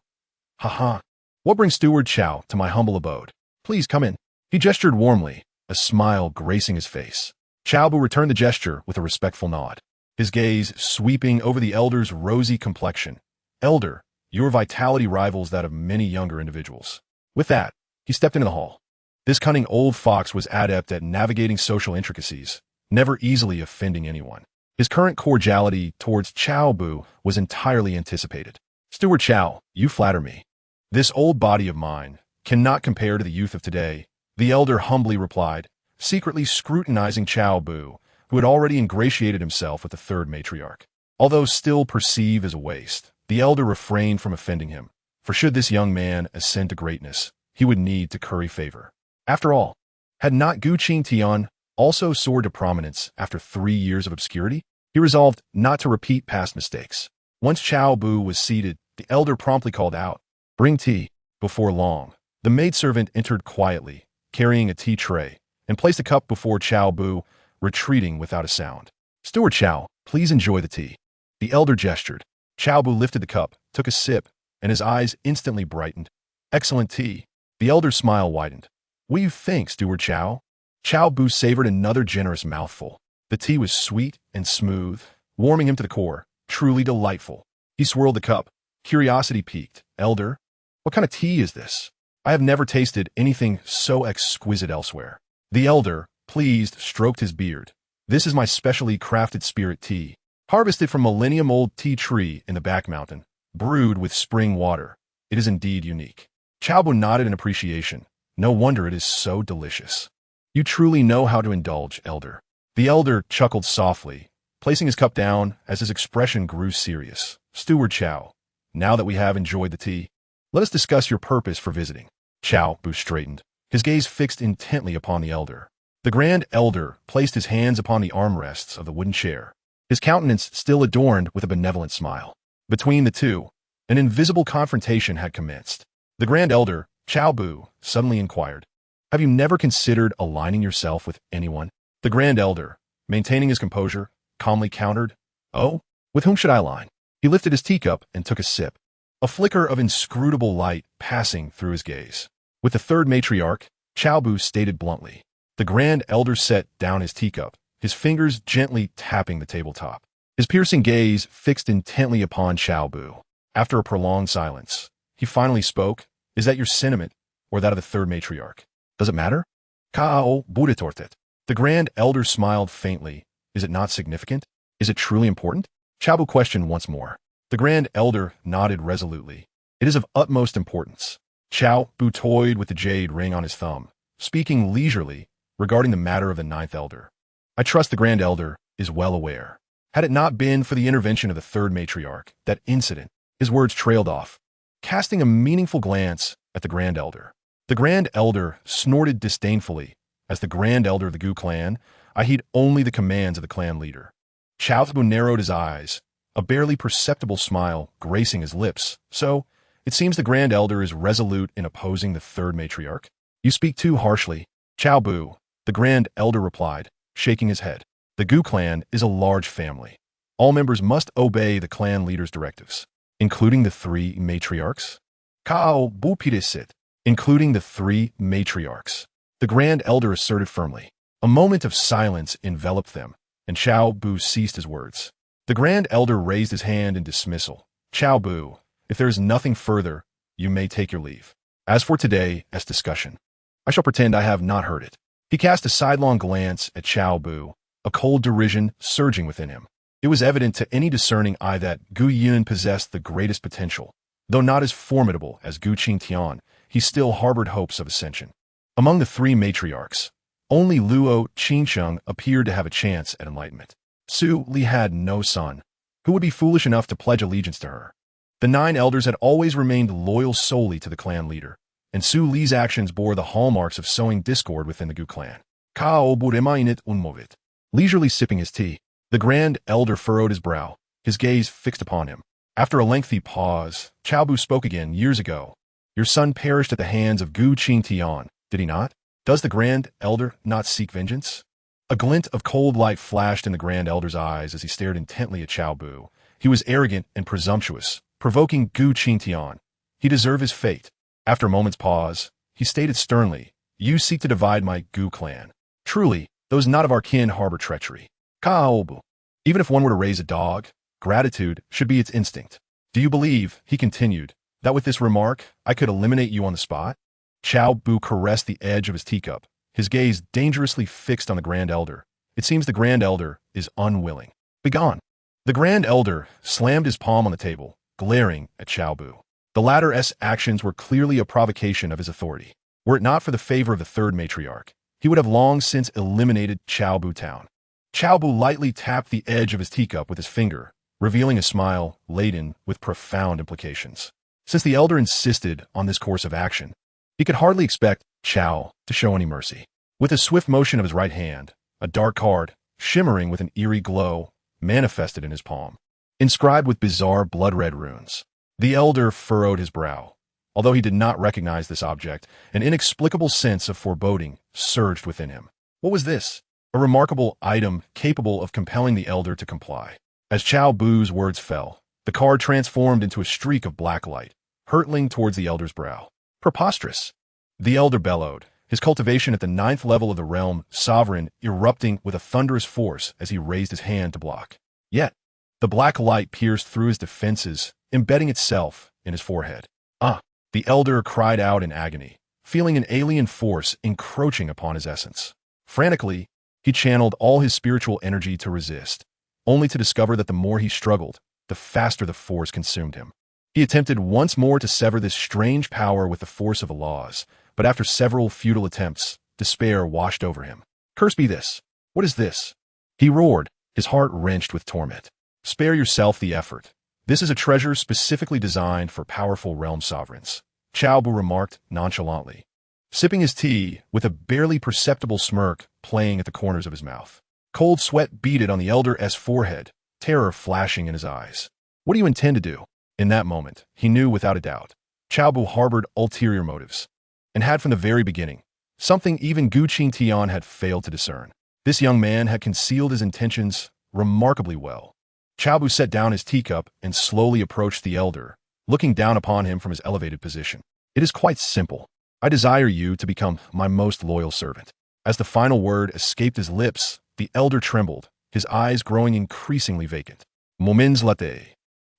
"Ha! What brings Steward Cao to my humble abode? Please come in." He gestured warmly, a smile gracing his face. Cao Bu returned the gesture with a respectful nod, his gaze sweeping over the elder's rosy complexion. "Elder, your vitality rivals that of many younger individuals." With that, he stepped into the hall. This cunning old fox was adept at navigating social intricacies, never easily offending anyone. His current cordiality towards Cao Bu was entirely anticipated. "Steward Cao, you flatter me. This old body of mine cannot compare to the youth of today," the elder humbly replied, secretly scrutinizing Cao Bu, who had already ingratiated himself with the third matriarch. Although still perceived as a waste, the elder refrained from offending him, for should this young man ascend to greatness, he would need to curry favor. After all, had not Gu Qingtian also soared to prominence after 3 years of obscurity? He resolved not to repeat past mistakes. Once Cao Bu was seated, the elder promptly called out, "Bring tea." Before long, the maidservant entered quietly, carrying a tea tray, and placed a cup before Cao Bu, retreating without a sound. "Steward Cao, please enjoy the tea." The elder gestured. Cao Bu lifted the cup, took a sip, and his eyes instantly brightened. "Excellent tea." The elder's smile widened. "What do you think, Steward Cao?" Cao Bu savored another generous mouthful. The tea was sweet and smooth, warming him to the core, truly delightful. He swirled the cup, curiosity piqued. "Elder, what kind of tea is this? I have never tasted anything so exquisite elsewhere." The elder, pleased, stroked his beard. "This is my specially crafted spirit tea, harvested from millennium-old tea tree in the back mountain, brewed with spring water. It is indeed unique." Cao Bu nodded in appreciation. "No wonder it is so delicious. You truly know how to indulge, elder." The elder chuckled softly, placing his cup down as his expression grew serious. "Steward Cao, now that we have enjoyed the tea, let us discuss your purpose for visiting." Cao Bu straightened, his gaze fixed intently upon the elder. The grand elder placed his hands upon the armrests of the wooden chair, his countenance still adorned with a benevolent smile. Between the two, an invisible confrontation had commenced. The grand elder, Cao Bu, suddenly inquired, "Have you never considered aligning yourself with anyone?" The grand elder, maintaining his composure, calmly countered, "Oh, with whom should I align?" He lifted his teacup and took a sip, a flicker of inscrutable light passing through his gaze. With the third matriarch, Cao Bu stated bluntly. The grand elder set down his teacup, his fingers gently tapping the tabletop. His piercing gaze fixed intently upon Cao Bu. After a prolonged silence, he finally spoke, "Is that your sentiment, or that of the third matriarch? Does it matter?" Cao Bu retorted. The grand elder smiled faintly. "Is it not significant? Is it truly important?" Cao Bu questioned once more. The grand elder nodded resolutely. "It is of utmost importance." Cao Bu toyed with the jade ring on his thumb, speaking leisurely regarding the matter of the ninth elder. "I trust the grand elder is well aware. Had it not been for the intervention of the third matriarch, that incident," his words trailed off, casting a meaningful glance at the grand elder. The grand elder snorted disdainfully. "As the grand elder of the Gu clan, I heed only the commands of the clan leader." Cao Bu narrowed his eyes, a barely perceptible smile gracing his lips. "So, it seems the grand elder is resolute in opposing the third matriarch." "You speak too harshly, Cao Bu," the grand elder replied, shaking his head. "The Gu clan is a large family. All members must obey the clan leader's directives." "Including the 3 matriarchs?" Cao Bu pidesit. "Including the 3 matriarchs," the grand elder asserted firmly. A moment of silence enveloped them, and Cao Bu ceased his words. The grand elder raised his hand in dismissal. "Cao Bu, if there is nothing further, you may take your leave. As for today's discussion, I shall pretend I have not heard it." He cast a sidelong glance at Cao Bu, a cold derision surging within him. It was evident to any discerning eye that Gu Yun possessed the greatest potential. Though not as formidable as Gu Qingtian, he still harbored hopes of ascension. Among the 3 matriarchs, only Luo Qingsheng appeared to have a chance at enlightenment. Su Li had no son, who would be foolish enough to pledge allegiance to her. The 9 elders had always remained loyal solely to the clan leader, and Su Li's actions bore the hallmarks of sowing discord within the Gu clan. Cao Bu remained unmoved, leisurely sipping his tea. The Grand Elder furrowed his brow, his gaze fixed upon him. After a lengthy pause, Cao Bu spoke again. Years ago, your son perished at the hands of Gu Qingtian, did he not? Does the Grand Elder not seek vengeance? A glint of cold light flashed in the Grand Elder's eyes as he stared intently at Cao Bu. He was arrogant and presumptuous, provoking Gu Qingtian. He deserved his fate. After a moment's pause, he stated sternly, you seek to divide my Gu clan. Truly, those not of our kin harbor treachery. Cao Bu. Even if one were to raise a dog, gratitude should be its instinct. Do you believe, he continued, that with this remark, I could eliminate you on the spot? Cao Bu caressed the edge of his teacup, his gaze dangerously fixed on the Grand Elder. It seems the Grand Elder is unwilling. Begone. The Grand Elder slammed his palm on the table, glaring at Cao Bu. The latter's actions were clearly a provocation of his authority. Were it not for the favor of the third matriarch, he would have long since eliminated Cao Bu town. Cao Bu lightly tapped the edge of his teacup with his finger, revealing a smile laden with profound implications. Since the elder insisted on this course of action, he could hardly expect Cao to show any mercy. With a swift motion of his right hand, a dark card, shimmering with an eerie glow, manifested in his palm, inscribed with bizarre blood-red runes. The elder furrowed his brow. Although he did not recognize this object, an inexplicable sense of foreboding surged within him. What was this? A remarkable item capable of compelling the elder to comply. As Cao Bu's words fell, the card transformed into a streak of black light, hurtling towards the elder's brow. Preposterous! The elder bellowed, his cultivation at the 9th level of the realm sovereign erupting with a thunderous force as he raised his hand to block. Yet, the black light pierced through his defenses, embedding itself in his forehead. Ah! The elder cried out in agony, feeling an alien force encroaching upon his essence. Frantically, he channeled all his spiritual energy to resist, only to discover that the more he struggled, the faster the force consumed him. He attempted once more to sever this strange power with the force of the laws, but after several futile attempts, despair washed over him. Curse be this! What is this? He roared, his heart wrenched with torment. Spare yourself the effort. This is a treasure specifically designed for powerful realm sovereigns, Cao Bu remarked nonchalantly, sipping his tea with a barely perceptible smirk playing at the corners of his mouth. Cold sweat beaded on the elder's forehead, terror flashing in his eyes. What do you intend to do? In that moment, he knew without a doubt, Cao Bu harbored ulterior motives, and had from the very beginning, something even Gu Qingtian had failed to discern. This young man had concealed his intentions remarkably well. Cao Bu set down his teacup and slowly approached the elder, looking down upon him from his elevated position. It is quite simple. I desire you to become my most loyal servant. As the final word escaped his lips, the elder trembled, his eyes growing increasingly vacant. Moments later,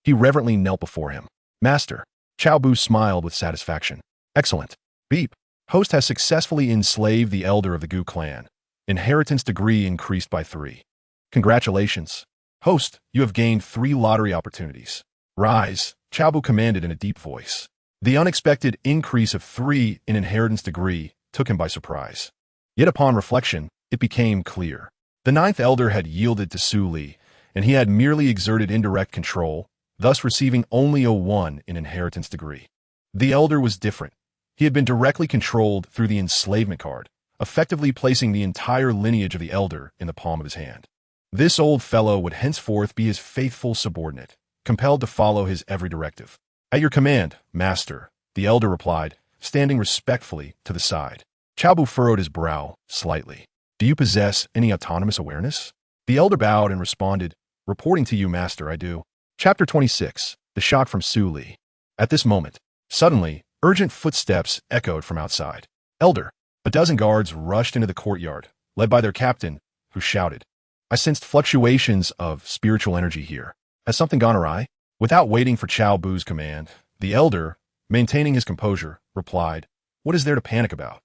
he reverently knelt before him. Master, Cao Bu smiled with satisfaction. Excellent. Beep. Host has successfully enslaved the elder of the Gu clan. Inheritance degree increased by 3. Congratulations. Host, you have gained 3 lottery opportunities. Rise, Cao Bu commanded in a deep voice. The unexpected increase of 3 in inheritance degree took him by surprise. Yet upon reflection, it became clear. The 9th elder had yielded to Su Li, and he had merely exerted indirect control, thus receiving only a 1 in inheritance degree. The elder was different. He had been directly controlled through the enslavement card, effectively placing the entire lineage of the elder in the palm of his hand. This old fellow would henceforth be his faithful subordinate, compelled to follow his every directive. At your command, master, the elder replied, standing respectfully to the side. Cao Bu furrowed his brow slightly. Do you possess any autonomous awareness? The elder bowed and responded, reporting to you, master, I do. Chapter 26, The Shock from Su Li. At this moment, suddenly, urgent footsteps echoed from outside. Elder, a dozen guards rushed into the courtyard, led by their captain, who shouted, I sensed fluctuations of spiritual energy here. Has something gone awry? Without waiting for Cao Bu's command, the elder, maintaining his composure, replied, What is there to panic about?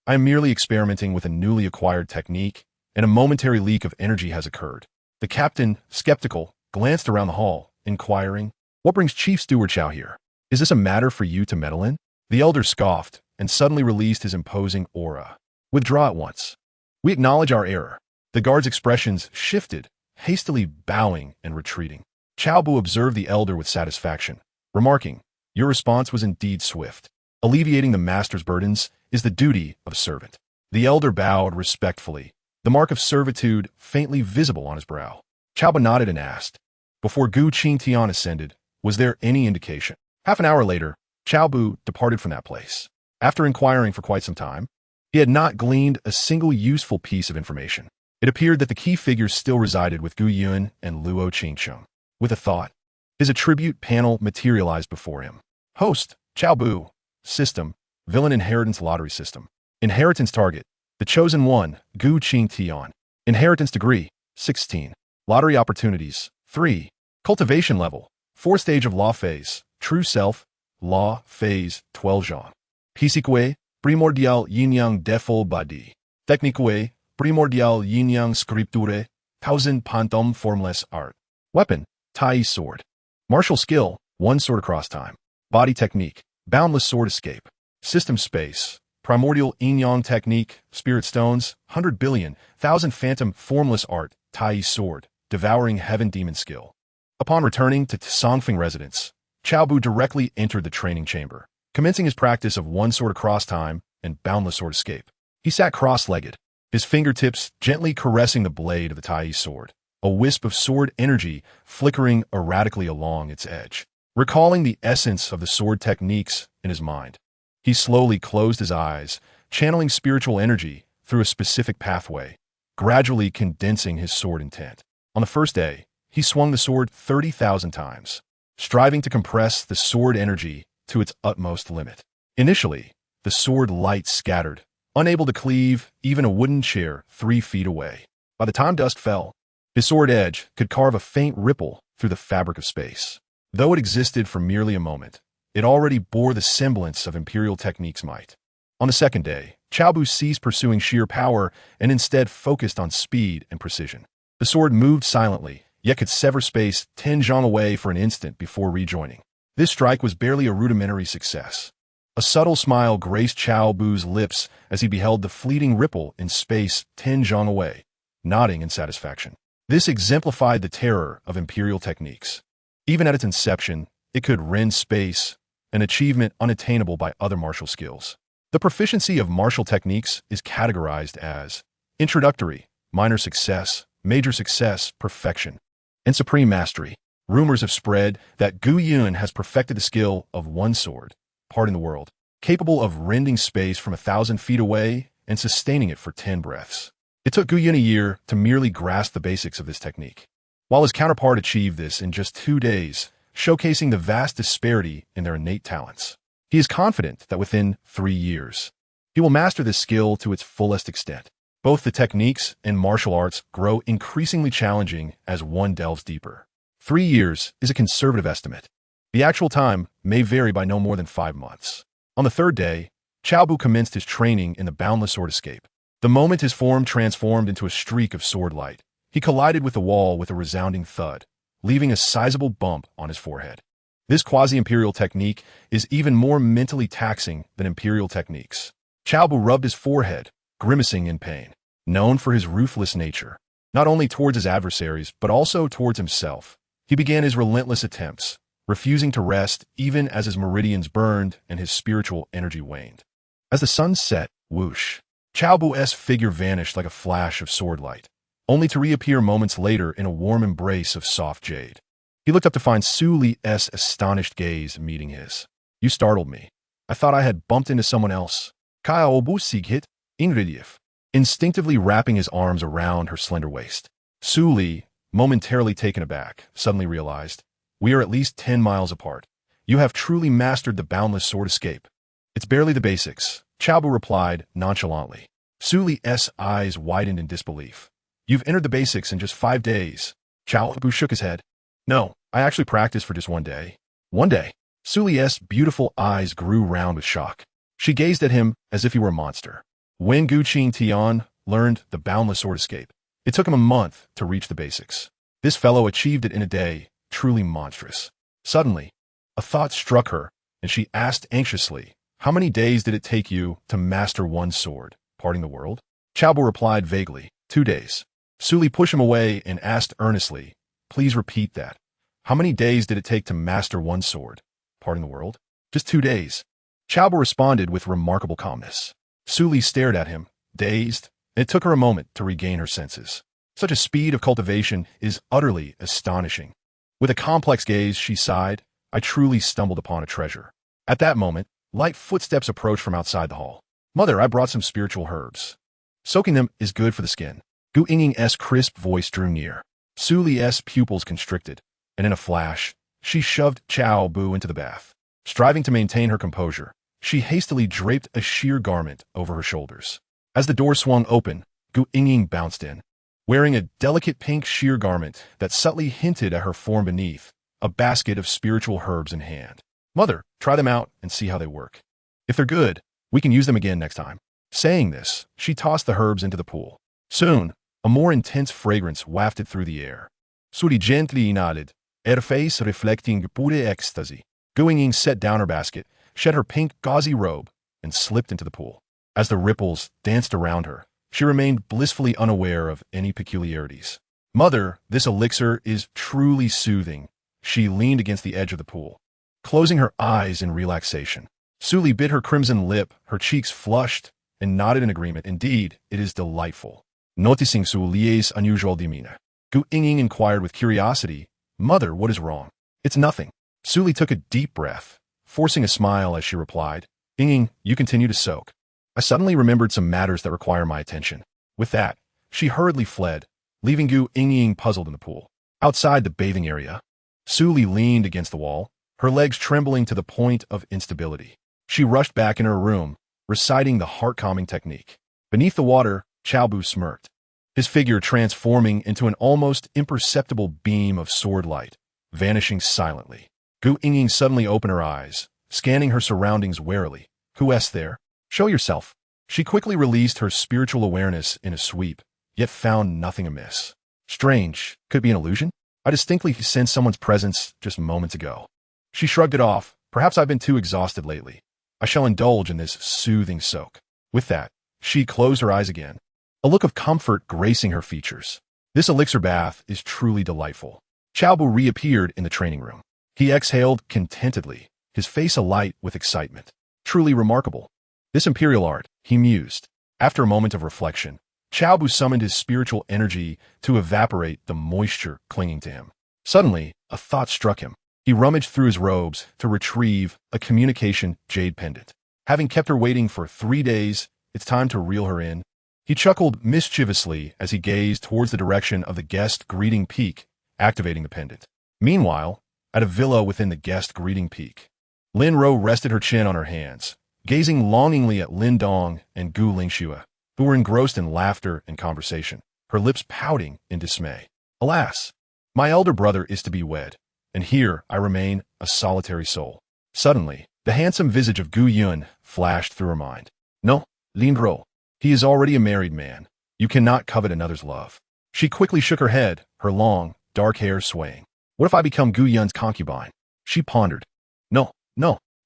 I am merely experimenting with a newly acquired technique, and a momentary leak of energy has occurred. The captain, skeptical, glanced around the hall, inquiring, What brings Chief Steward Cao here? Is this a matter for you to meddle in? The elder scoffed, and suddenly released his imposing aura. Withdraw at once. We acknowledge our error. The guard's expressions shifted, hastily bowing and retreating. Cao Bu observed the elder with satisfaction, remarking, Your response was indeed swift. Alleviating the master's burdens is the duty of a servant. The elder bowed respectfully, the mark of servitude faintly visible on his brow. Cao Bu nodded and asked, before Gu Qingtian ascended, was there any indication? Half an hour later, Cao Bu departed from that place. After inquiring for quite some time, he had not gleaned a single useful piece of information. It appeared that the key figures still resided with Gu Yun and Luo Qingsheng. With a thought, his attribute panel materialized before him. Host, Cao Bu. System, Villain Inheritance Lottery System. Inheritance Target, the Chosen One, Gu Qingtian. Inheritance Degree, 16. Lottery Opportunities, 3. Cultivation Level, 4 Stage of Law Phase, True Self, Law Phase, 12 Zhang. Psychique, Primordial Yin-Yang Defo Badi. Technique, Primordial Yin-Yang Scripture, 1000 Pantom Formless Art. Weapon, Tai Sword. Martial Skill, 1 Sword Across Time. Body Technique, Boundless Sword Escape. System Space, Primordial Yin-Yang Technique, Spirit Stones, 100 billion, 1000 Phantom Formless Art, Tai Sword, Devouring Heaven Demon Skill. Upon returning to Songfeng residence, Cao Bu directly entered the training chamber, commencing his practice of 1 Sword Across Time and Boundless Sword Escape. He sat cross-legged, his fingertips gently caressing the blade of the Tai sword, a wisp of sword energy flickering erratically along its edge. Recalling the essence of the sword techniques in his mind, he slowly closed his eyes, channeling spiritual energy through a specific pathway, gradually condensing his sword intent. On the first day, he swung the sword 30,000 times, striving to compress the sword energy to its utmost limit. Initially, the sword light scattered, unable to cleave even a wooden chair 3 feet away. By the time dust fell, his sword edge could carve a faint ripple through the fabric of space. Though it existed for merely a moment, it already bore the semblance of Imperial Technique's might. On the second day, Cao Bu ceased pursuing sheer power and instead focused on speed and precision. The sword moved silently, yet could sever space 10 zhang away for an instant before rejoining. This strike was barely a rudimentary success. A subtle smile graced Cao Bu's lips as he beheld the fleeting ripple in space 10 zhang away, nodding in satisfaction. This exemplified the terror of Imperial techniques. Even at its inception, it could rend space, an achievement unattainable by other martial skills. The proficiency of martial techniques is categorized as introductory, minor success, major success, perfection, and supreme mastery. Rumors have spread that Gu Yun has perfected the skill of 1 sword, parting the world, capable of rending space from 1,000 feet away and sustaining it for 10 breaths. It took Gu Yun a year to merely grasp the basics of this technique, while his counterpart achieved this in just 2 days, showcasing the vast disparity in their innate talents. He is confident that within 3 years, he will master this skill to its fullest extent. Both the techniques and martial arts grow increasingly challenging as one delves deeper. 3 years is a conservative estimate. The actual time may vary by no more than 5 months. On the 3rd day, Cao Bu commenced his training in the Boundless Sword Escape. The moment his form transformed into a streak of sword light, he collided with the wall with a resounding thud, leaving a sizable bump on his forehead. This quasi-imperial technique is even more mentally taxing than imperial techniques. Cao Bu rubbed his forehead, grimacing in pain. Known for his ruthless nature, not only towards his adversaries but also towards himself, he began his relentless attempts, refusing to rest even as his meridians burned and his spiritual energy waned. As the sun set, whoosh, Cao Bu's figure vanished like a flash of sword light, only to reappear moments later in a warm embrace of soft jade. He looked up to find Su Li's astonished gaze meeting his. "You startled me. I thought I had bumped into someone else." Cao Bu Sighit, Ingridief, instinctively wrapping his arms around her slender waist. Su Li, momentarily taken aback, suddenly realized, "We are at least 10 miles apart. You have truly mastered the Boundless Sword Escape." "It's barely the basics," Cao Bu replied nonchalantly. Su Li's eyes widened in disbelief. "You've entered the basics in just 5 days." Cao Bu shook his head. "No, I actually practiced for just 1 day." "1 day?" Su Li's beautiful eyes grew round with shock. She gazed at him as if he were a monster. When Gu Qingtian learned the Boundless Sword Escape, it took him a month to reach the basics. This fellow achieved it in a day, truly monstrous. Suddenly, a thought struck her, and she asked anxiously, "How many days did it take you to master 1 sword, parting the world?" Cao Bu replied vaguely, 2 days. Su Li pushed him away and asked earnestly, "Please repeat that. How many days did it take to master 1 sword, parting the world?" "Just 2 days." Cao Bu responded with remarkable calmness. Su Li stared at him, dazed, and it took her a moment to regain her senses. Such a speed of cultivation is utterly astonishing. With a complex gaze, she sighed, I truly stumbled upon a treasure. At that moment, light footsteps approached from outside the hall. Mother, I brought some spiritual herbs. Soaking them is good for the skin. Gu Qingtian's crisp voice drew near. Su Li's pupils constricted, and in a flash, she shoved Cao Bu into the bath. Striving to maintain her composure, she hastily draped a sheer garment over her shoulders. As the door swung open, Gu Qingtian bounced in, wearing a delicate pink sheer garment that subtly hinted at her form beneath, a basket of spiritual herbs in hand. Mother, try them out and see how they work. If they're good, we can use them again next time. Saying this, she tossed the herbs into the pool. Soon, a more intense fragrance wafted through the air. Suri gently nodded, her face reflecting pure ecstasy. Gu Qingtian set down her basket, shed her pink gauzy robe, and slipped into the pool. As the ripples danced around her, she remained blissfully unaware of any peculiarities. Mother, this elixir is truly soothing. She leaned against the edge of the pool, closing her eyes in relaxation. Su Li bit her crimson lip, her cheeks flushed, and nodded in agreement. Indeed, it is delightful. Noticing Su Li's unusual demeanor, Gu Qingtian inquired with curiosity, Mother, what is wrong? It's nothing. Su Li took a deep breath, forcing a smile as she replied, Qingtian, you continue to soak. I suddenly remembered some matters that require my attention. With that, she hurriedly fled, leaving Gu Qingtian puzzled in the pool. Outside the bathing area, Su Li leaned against the wall, her legs trembling to the point of instability. She rushed back in her room, reciting the heart-calming technique. Beneath the water, Cao Bu smirked, his figure transforming into an almost imperceptible beam of sword light, vanishing silently. Gu Qingtian suddenly opened her eyes, scanning her surroundings warily. Who's there? Show yourself. She quickly released her spiritual awareness in a sweep, yet found nothing amiss. Strange. Could it be an illusion? I distinctly sensed someone's presence just moments ago. She shrugged it off. Perhaps I've been too exhausted lately. I shall indulge in this soothing soak. With that, she closed her eyes again, a look of comfort gracing her features. This elixir bath is truly delightful. Cao Bu reappeared in the training room. He exhaled contentedly, his face alight with excitement. Truly remarkable. This imperial art, he mused. After a moment of reflection, Cao Bu summoned his spiritual energy to evaporate the moisture clinging to him. Suddenly, a thought struck him. He rummaged through his robes to retrieve a communication jade pendant. Having kept her waiting for 3 days, it's time to reel her in. He chuckled mischievously as he gazed towards the direction of the guest greeting peak, activating the pendant. Meanwhile, at a villa within the guest greeting peak, Lin Ro rested her chin on her hands, gazing longingly at Lin Dong and Gu Lingxue, who were engrossed in laughter and conversation, her lips pouting in dismay. Alas, my elder brother is to be wed, and here I remain a solitary soul. Suddenly, the handsome visage of Gu Yun flashed through her mind. No, Lin Ro, he is already a married man. You cannot covet another's love. She quickly shook her head, her long, dark hair swaying. What if I become Gu Yun's concubine? She pondered. No,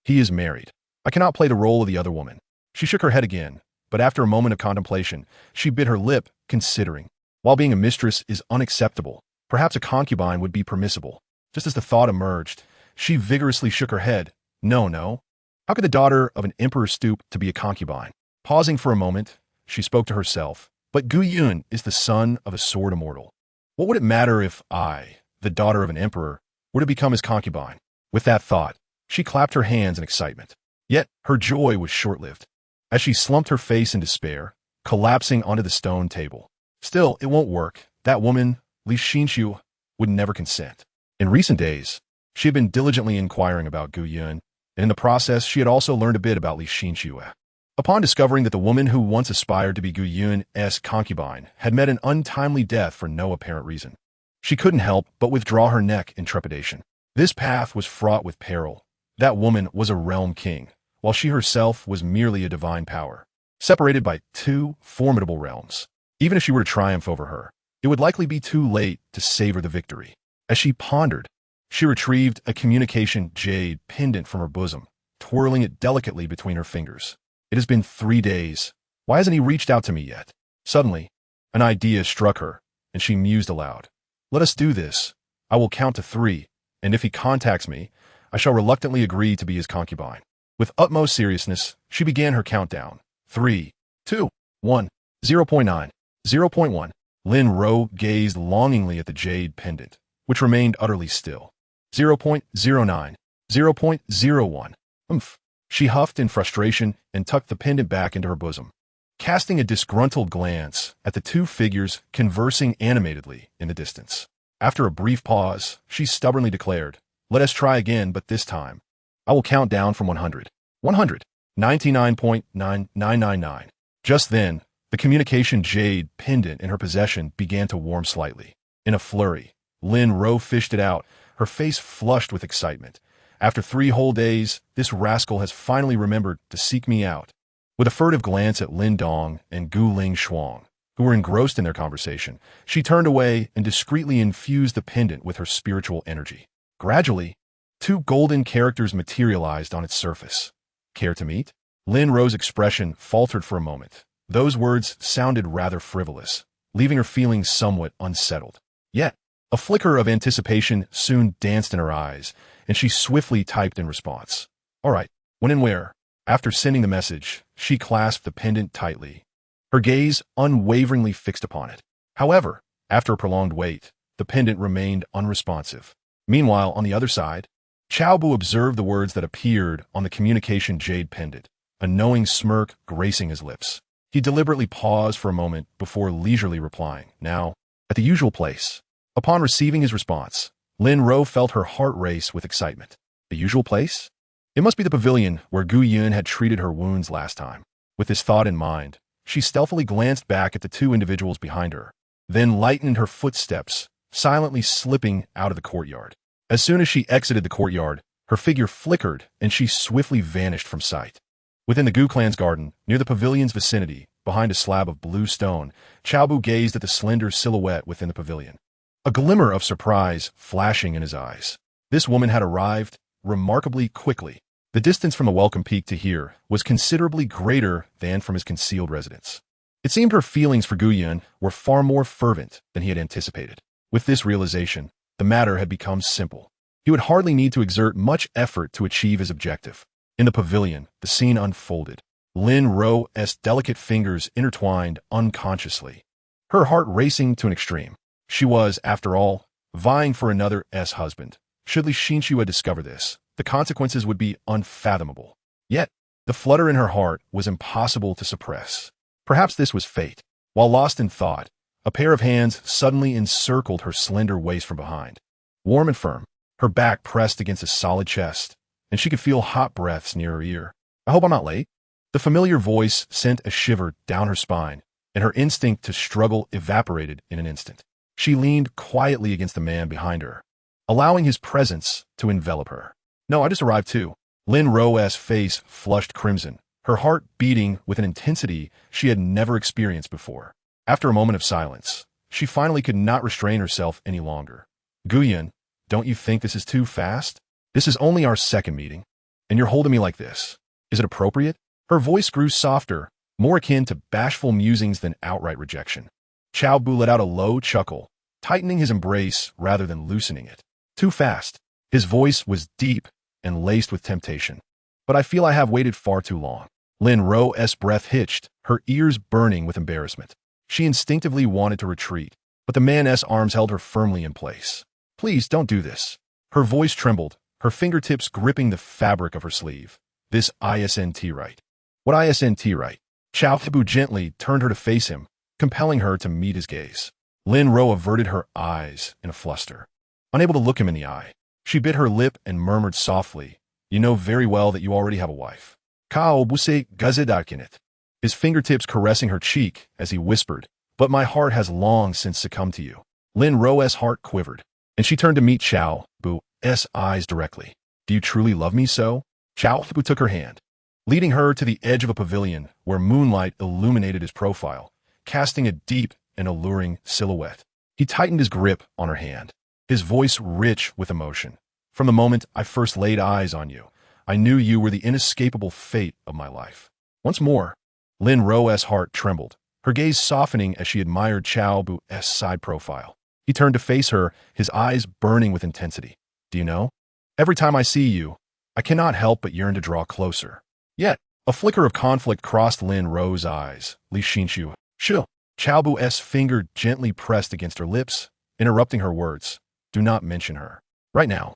he is married. I cannot play the role of the other woman. She shook her head again, but after a moment of contemplation, she bit her lip, considering. While being a mistress is unacceptable, perhaps a concubine would be permissible. Just as the thought emerged, she vigorously shook her head. No. How could the daughter of an emperor stoop to be a concubine? Pausing for a moment, she spoke to herself. But Gu Yun is the son of a sword immortal. What would it matter if I, the daughter of an emperor, were to become his concubine? With that thought, she clapped her hands in excitement. Yet her joy was short-lived, as she slumped her face in despair, collapsing onto the stone table. Still, it won't work. That woman, Li Xinxiu, would never consent. In recent days, she had been diligently inquiring about Gu Yun, and in the process she had also learned a bit about Li Xinxiu. Upon discovering that the woman who once aspired to be Gu Yun's concubine had met an untimely death for no apparent reason, she couldn't help but withdraw her neck in trepidation. This path was fraught with peril. That woman was a realm king, while she herself was merely a divine power, separated by 2 formidable realms. Even if she were to triumph over her, it would likely be too late to savor the victory. As she pondered, she retrieved a communication jade pendant from her bosom, twirling it delicately between her fingers. It has been 3 days. Why hasn't he reached out to me yet? Suddenly, an idea struck her, and she mused aloud. Let us do this. I will count to 3, and if he contacts me, I shall reluctantly agree to be his concubine. With utmost seriousness, she began her countdown. 3, 2, 1, 0.9, 0.1. Lin Ro gazed longingly at the jade pendant, which remained utterly still. 0.09, 0.01. Umph. She huffed in frustration and tucked the pendant back into her bosom, casting a disgruntled glance at the two figures conversing animatedly in the distance. After a brief pause, she stubbornly declared, "Let us try again, but this time I will count down from 100. 100. 99.9999. Just then, the communication jade pendant in her possession began to warm slightly. In a flurry, Lin Ro fished it out, her face flushed with excitement. After 3 whole days, this rascal has finally remembered to seek me out. With a furtive glance at Lin Dong and Gu Shuang, who were engrossed in their conversation, she turned away and discreetly infused the pendant with her spiritual energy. Gradually, 2 golden characters materialized on its surface. Care to meet? Lin Ro's expression faltered for a moment. Those words sounded rather frivolous, leaving her feeling somewhat unsettled. Yet, a flicker of anticipation soon danced in her eyes, and she swiftly typed in response. All right, when and where? After sending the message, she clasped the pendant tightly, her gaze unwaveringly fixed upon it. However, after a prolonged wait, the pendant remained unresponsive. Meanwhile, on the other side, Cao Bu observed the words that appeared on the communication jade pendant, a knowing smirk gracing his lips. He deliberately paused for a moment before leisurely replying, now, at the usual place. Upon receiving his response, Lin Ro felt her heart race with excitement. The usual place? It must be the pavilion where Gu Yun had treated her wounds last time. With this thought in mind, she stealthily glanced back at the 2 individuals behind her, then lightened her footsteps, silently slipping out of the courtyard. As soon as she exited the courtyard, her figure flickered and she swiftly vanished from sight. Within the Gu clan's garden, near the pavilion's vicinity, behind a slab of blue stone, Cao Bu gazed at the slender silhouette within the pavilion, a glimmer of surprise flashing in his eyes. This woman had arrived remarkably quickly. The distance from the welcome peak to here was considerably greater than from his concealed residence. It seemed her feelings for Gu Yun were far more fervent than he had anticipated. With this realization, the matter had become simple. He would hardly need to exert much effort to achieve his objective. In the pavilion, the scene unfolded. Lin Ro's delicate fingers intertwined unconsciously, her heart racing to an extreme. She was, after all, vying for another's husband. Should Li Xinshu discover this, the consequences would be unfathomable. Yet, the flutter in her heart was impossible to suppress. Perhaps this was fate. While lost in thought, a pair of hands suddenly encircled her slender waist from behind. Warm and firm, her back pressed against a solid chest, and she could feel hot breaths near her ear. I hope I'm not late. The familiar voice sent a shiver down her spine, and her instinct to struggle evaporated in an instant. She leaned quietly against the man behind her, allowing his presence to envelop her. No, I just arrived too. Lin Ro's face flushed crimson, her heart beating with an intensity she had never experienced before. After a moment of silence, she finally could not restrain herself any longer. Gu Yun, don't you think this is too fast? This is only our second meeting, and you're holding me like this. Is it appropriate? Her voice grew softer, more akin to bashful musings than outright rejection. Cao Bu let out a low chuckle, tightening his embrace rather than loosening it. Too fast. His voice was deep and laced with temptation. But I feel I have waited far too long. Lin Ro's breath hitched, her ears burning with embarrassment. She instinctively wanted to retreat, but the man's arms held her firmly in place. Please don't do this. Her voice trembled, her fingertips gripping the fabric of her sleeve. This isn't right. What isn't right? Cao Bu gently turned her to face him, compelling her to meet his gaze. Lin Ro averted her eyes in a fluster. Unable to look him in the eye, she bit her lip and murmured softly, "You know very well that you already have a wife." Cao Bu se gazidakinet. His fingertips caressing her cheek as he whispered, "But my heart has long since succumbed to you." Lin Ro's heart quivered, and she turned to meet Cao Bu's eyes directly. "Do you truly love me so?" Cao Bu took her hand, leading her to the edge of a pavilion where moonlight illuminated his profile, casting a deep and alluring silhouette. He tightened his grip on her hand, his voice rich with emotion. "From the moment I first laid eyes on you, I knew you were the inescapable fate of my life." Once more, Lin Ro's heart trembled, her gaze softening as she admired Cao Bu's side profile. He turned to face her, his eyes burning with intensity. "Do you know? Every time I see you, I cannot help but yearn to draw closer." Yet, a flicker of conflict crossed Lin Ro's eyes. Li Xinshu, "Sure, Cao Bu's finger gently pressed against her lips, interrupting her words. Do not mention her. Right now.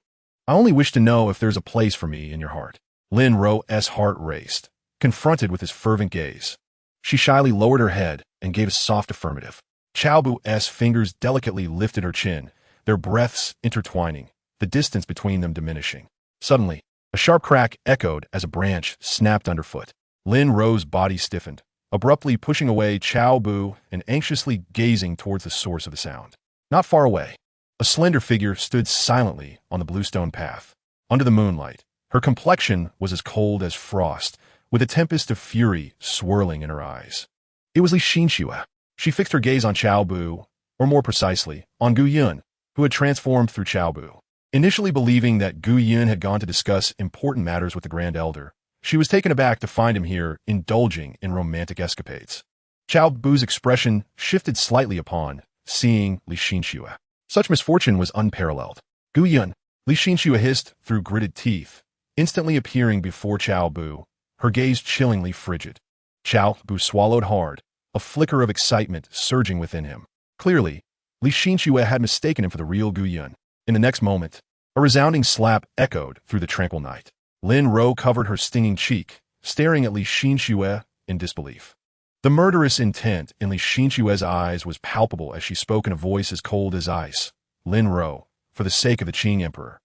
I only wish to know if there's a place for me in your heart. Lin Ro's heart raced, confronted with his fervent gaze. She shyly lowered her head and gave a soft affirmative. Cao Bu's fingers delicately lifted her chin, their breaths intertwining, the distance between them diminishing. Suddenly, a sharp crack echoed as a branch snapped underfoot. Lin Ro's body stiffened, abruptly pushing away Cao Bu and anxiously gazing towards the source of the sound. Not far away, a slender figure stood silently on the bluestone path. Under the moonlight, her complexion was as cold as frost, with a tempest of fury swirling in her eyes. It was Li Xinxue. She fixed her gaze on Cao Bu, or more precisely, on Gu Yun, who had transformed through Cao Bu. Initially believing that Gu Yun had gone to discuss important matters with the Grand Elder, she was taken aback to find him here indulging in romantic escapades. Cao Bu's expression shifted slightly upon seeing Li Xinxue. Such misfortune was unparalleled. Gu Yun, Li Xinxue hissed through gritted teeth, instantly appearing before Cao Bu, her gaze chillingly frigid. Cao Bu swallowed hard, a flicker of excitement surging within him. Clearly, Li Xinxue had mistaken him for the real Gu Yun. In the next moment, a resounding slap echoed through the tranquil night. Lin Ro covered her stinging cheek, staring at Li Xinxue in disbelief. The murderous intent in Li Xinxue's eyes was palpable as she spoke in a voice as cold as ice. Lin Ro, for the sake of the Qing Emperor,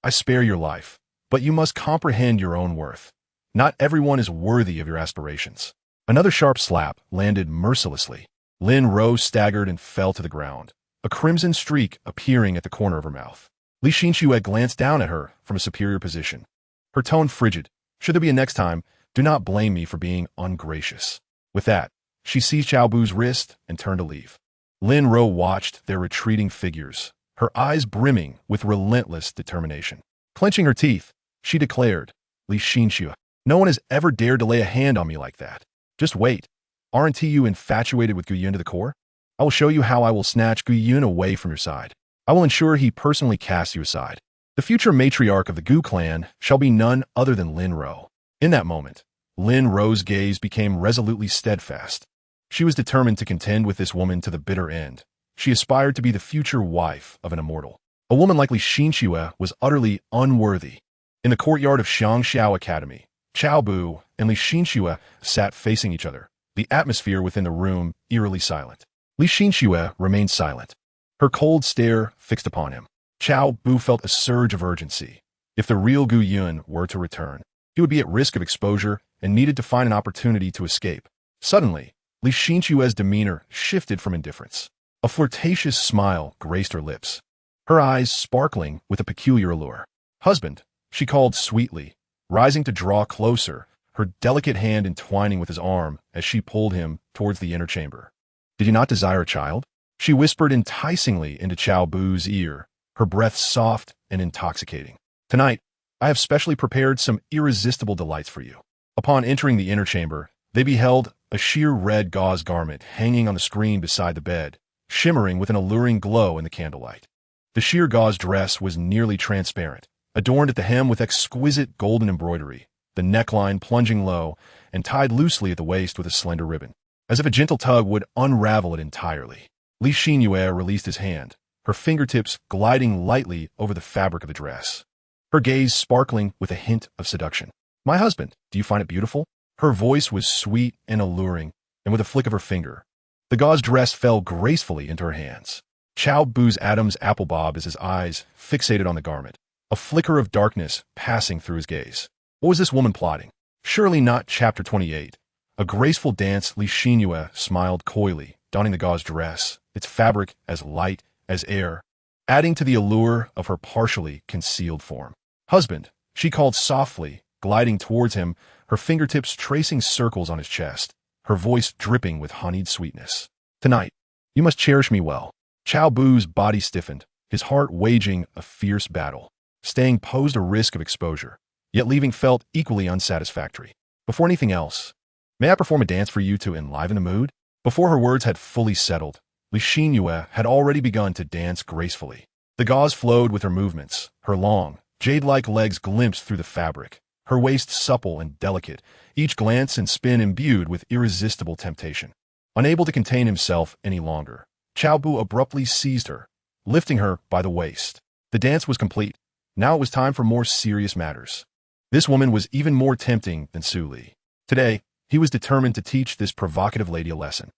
I spare your life, but you must comprehend your own worth. Not everyone is worthy of your aspirations. Another sharp slap landed mercilessly. Lin Ro staggered and fell to the ground, a crimson streak appearing at the corner of her mouth. Li Xinxue glanced down at her from a superior position, her tone frigid. Should there be a next time, do not blame me for being ungracious. With that, she seized Cao Bu's wrist and turned to leave. Lin Ro watched their retreating figures, her eyes brimming with relentless determination. Clenching her teeth, she declared, Li Xinxue, no one has ever dared to lay a hand on me like that. Just wait. Aren't you infatuated with Gu Yun to the core? I will show you how I will snatch Gu Yun away from your side. I will ensure he personally casts you aside. The future matriarch of the Gu clan shall be none other than Lin Ro. In that moment, Lin Ro's gaze became resolutely steadfast. She was determined to contend with this woman to the bitter end. She aspired to be the future wife of an immortal. A woman like Li Xinxue was utterly unworthy. In the courtyard of Xiangxiao Academy, Cao Bu and Li Xinxue sat facing each other, the atmosphere within the room eerily silent. Li Xinxue remained silent, her cold stare fixed upon him. Cao Bu felt a surge of urgency. If the real Gu Yun were to return, he would be at risk of exposure and needed to find an opportunity to escape. Suddenly, Li Xinxue's demeanor shifted from indifference. A flirtatious smile graced her lips, her eyes sparkling with a peculiar allure. Husband, she called sweetly, rising to draw closer, her delicate hand entwining with his arm as she pulled him towards the inner chamber. Did you not desire a child? She whispered enticingly into Cao Bu's ear, her breath soft and intoxicating. Tonight, I have specially prepared some irresistible delights for you. Upon entering the inner chamber, they beheld a sheer red gauze garment hanging on the screen beside the bed, shimmering with an alluring glow in the candlelight. The sheer gauze dress was nearly transparent, adorned at the hem with exquisite golden embroidery, the neckline plunging low and tied loosely at the waist with a slender ribbon, as if a gentle tug would unravel it entirely. Li Xinxue released his hand, her fingertips gliding lightly over the fabric of the dress, her gaze sparkling with a hint of seduction. My husband, do you find it beautiful? Her voice was sweet and alluring, and with a flick of her finger, the gauze dress fell gracefully into her hands. Cao Bu's Adam's apple bobbed as his eyes fixated on the garment, a flicker of darkness passing through his gaze. What was this woman plotting? Surely not Chapter 28. A graceful dance, Li Xinxue smiled coyly, donning the gauze dress, its fabric as light as air, adding to the allure of her partially concealed form. Husband, she called softly, gliding towards him, her fingertips tracing circles on his chest, her voice dripping with honeyed sweetness. Tonight, you must cherish me well. Cao Bu's body stiffened, his heart waging a fierce battle. Staying posed a risk of exposure, yet leaving felt equally unsatisfactory. Before anything else, may I perform a dance for you to enliven the mood? Before her words had fully settled, Li Xinxue had already begun to dance gracefully. The gauze flowed with her movements, her long, jade-like legs glimpsed through the fabric, her waist supple and delicate, each glance and spin imbued with irresistible temptation. Unable to contain himself any longer, Cao Bu abruptly seized her, lifting her by the waist. The dance was complete. Now it was time for more serious matters. This woman was even more tempting than Su Li. Today, he was determined to teach this provocative lady a lesson.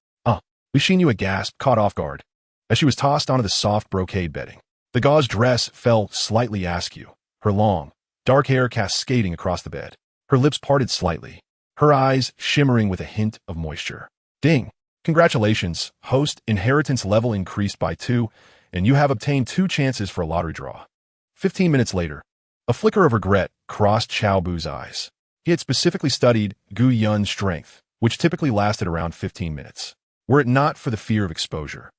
Li Xinyu gasped, caught off guard, as she was tossed onto the soft brocade bedding. The gauze dress fell slightly askew, her long, dark hair cascading across the bed. Her lips parted slightly, her eyes shimmering with a hint of moisture. Ding! Congratulations, host, inheritance level increased by 2, and you have obtained 2 chances for a lottery draw. 15 minutes later, a flicker of regret crossed Cao Bu's eyes. He had specifically studied Gu Yun's strength, which typically lasted around 15 minutes. Were it not for the fear of exposure,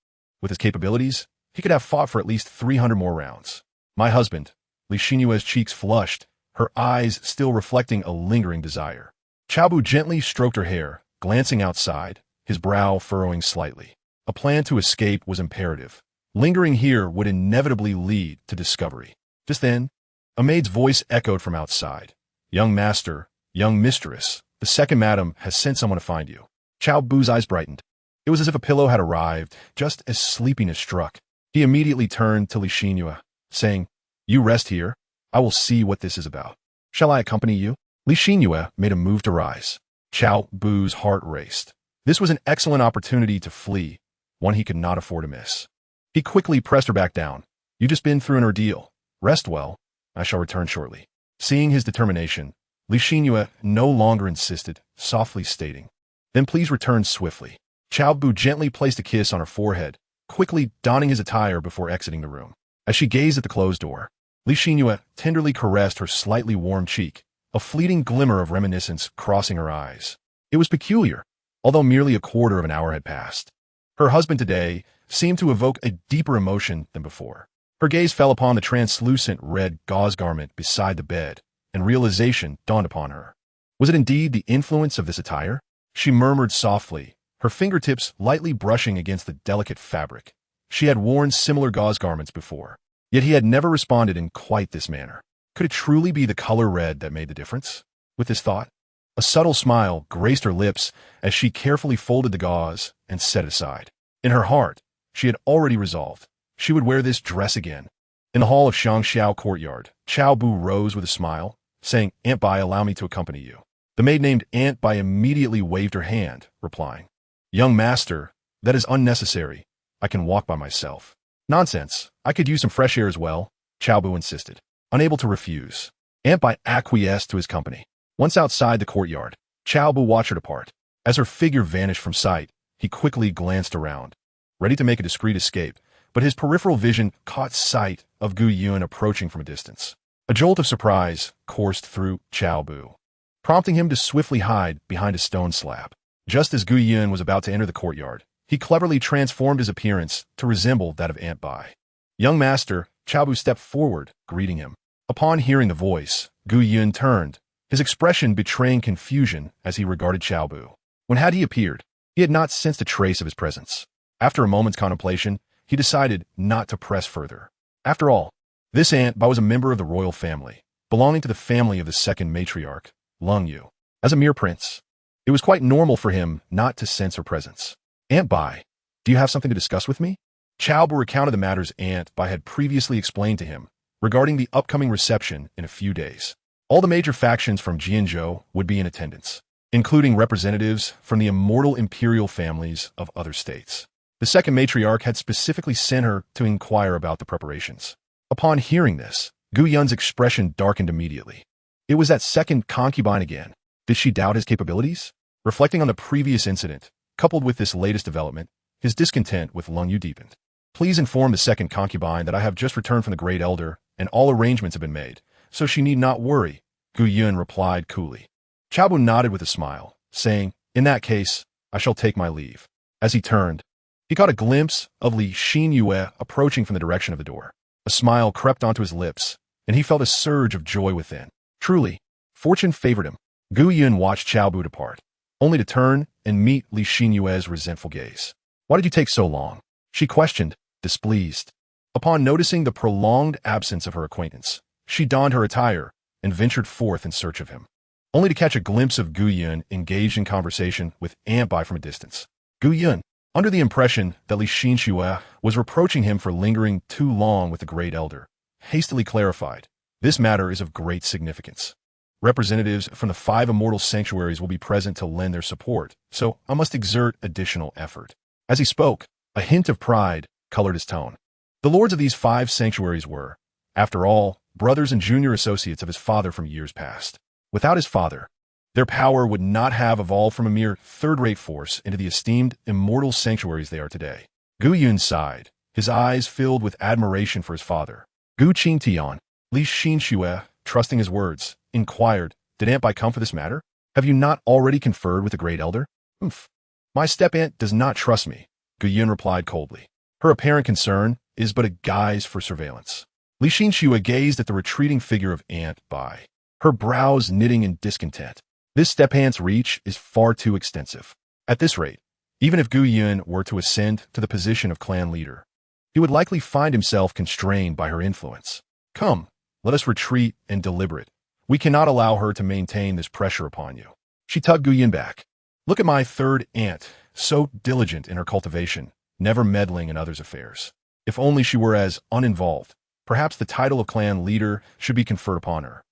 with his capabilities, he could have fought for at least 300 more rounds. My husband, Li Xinyue's cheeks flushed, her eyes still reflecting a lingering desire. Cao Bu gently stroked her hair, glancing outside, his brow furrowing slightly. A plan to escape was imperative. Lingering here would inevitably lead to discovery. Just then, a maid's voice echoed from outside. Young master, young mistress, the second madam has sent someone to find you. Cao Bu's eyes brightened. It was as if a pillow had arrived, just as sleepiness struck. He immediately turned to Li Xinyue, saying, You rest here. I will see what this is about. Shall I accompany you? Li Xinyue made a move to rise. Cao Bu's heart raced. This was an excellent opportunity to flee, one he could not afford to miss. He quickly pressed her back down. You just been through an ordeal. Rest well. I shall return shortly. Seeing his determination, Li Xinyue no longer insisted, softly stating, Then please return swiftly. Cao Bu gently placed a kiss on her forehead, quickly donning his attire before exiting the room. As she gazed at the closed door, Li Xinyue tenderly caressed her slightly warm cheek, a fleeting glimmer of reminiscence crossing her eyes. It was peculiar, although merely a quarter of an hour had passed. Her husband today seemed to evoke a deeper emotion than before. Her gaze fell upon the translucent red gauze garment beside the bed, and realization dawned upon her. Was it indeed the influence of this attire? She murmured softly, her fingertips lightly brushing against the delicate fabric. She had worn similar gauze garments before, yet he had never responded in quite this manner. Could it truly be the color red that made the difference? With this thought, a subtle smile graced her lips as she carefully folded the gauze and set it aside. In her heart, she had already resolved. She would wear this dress again. In the hall of Shangxiao courtyard, Cao Bu rose with a smile, saying, Aunt Bai, allow me to accompany you. The maid named Aunt Bai immediately waved her hand, replying, Young master, that is unnecessary. I can walk by myself. Nonsense. I could use some fresh air as well, Cao Bu insisted, unable to refuse. Aunt Bai acquiesced to his company. Once outside the courtyard, Cao Bu watched her depart. As her figure vanished from sight, he quickly glanced around, ready to make a discreet escape, but his peripheral vision caught sight of Gu Yun approaching from a distance. A jolt of surprise coursed through Cao Bu, prompting him to swiftly hide behind a stone slab. Just as Gu Yun was about to enter the courtyard, he cleverly transformed his appearance to resemble that of Aunt Bai. Young master, Cao Bu stepped forward, greeting him. Upon hearing the voice, Gu Yun turned, his expression betraying confusion as he regarded Cao Bu. When had he appeared, he had not sensed a trace of his presence. After a moment's contemplation, he decided not to press further. After all, this Aunt Bai was a member of the royal family, belonging to the family of the second matriarch, Lung Yu. As a mere prince, it was quite normal for him not to sense her presence. Aunt Bai, do you have something to discuss with me? Cao Bu recounted the matters Aunt Bai had previously explained to him regarding the upcoming reception in a few days. All the major factions from Jianzhou would be in attendance, including representatives from the immortal imperial families of other states. The second matriarch had specifically sent her to inquire about the preparations. Upon hearing this, Gu Yun's expression darkened immediately. It was that second concubine again. Did she doubt his capabilities? Reflecting on the previous incident, coupled with this latest development, his discontent with Lung Yu deepened. Please inform the second concubine that I have just returned from the Great Elder, and all arrangements have been made, so she need not worry, Gu Yun replied coolly. Cao Bu nodded with a smile, saying, In that case, I shall take my leave. As he turned, he caught a glimpse of Li Xinyue approaching from the direction of the door. A smile crept onto his lips, and he felt a surge of joy within. Truly, fortune favored him. Gu Yun watched Cao Bu depart, only to turn and meet Li Xinyue's resentful gaze. Why did you take so long? She questioned, displeased. Upon noticing the prolonged absence of her acquaintance, she donned her attire and ventured forth in search of him, only to catch a glimpse of Gu Yun engaged in conversation with Aunt Bai from a distance. Gu Yun, under the impression that Li Xinxue was reproaching him for lingering too long with the Great Elder, hastily clarified, "This matter is of great significance. Representatives from the 5 immortal sanctuaries will be present to lend their support, so I must exert additional effort." As he spoke, a hint of pride colored his tone. The lords of these 5 sanctuaries were, after all, brothers and junior associates of his father from years past. Without his father, their power would not have evolved from a mere third-rate force into the esteemed immortal sanctuaries they are today. Gu Yun sighed, his eyes filled with admiration for his father. Gu Qingtian, Li Xinxue, trusting his words, inquired, "Did Aunt Bai come for this matter? Have you not already conferred with the Great Elder?" "Humph. My step-aunt does not trust me," Gu Yun replied coldly. "Her apparent concern is but a guise for surveillance." Li Xinxue gazed at the retreating figure of Aunt Bai, her brows knitting in discontent. This step-aunt's reach is far too extensive. At this rate, even if Gu Yun were to ascend to the position of clan leader, he would likely find himself constrained by her influence. "Come, let us retreat and deliberate. We cannot allow her to maintain this pressure upon you." She tugged Gu Yun back. "Look at my third aunt, so diligent in her cultivation, never meddling in others' affairs. If only she were as uninvolved, perhaps the title of clan leader should be conferred upon her."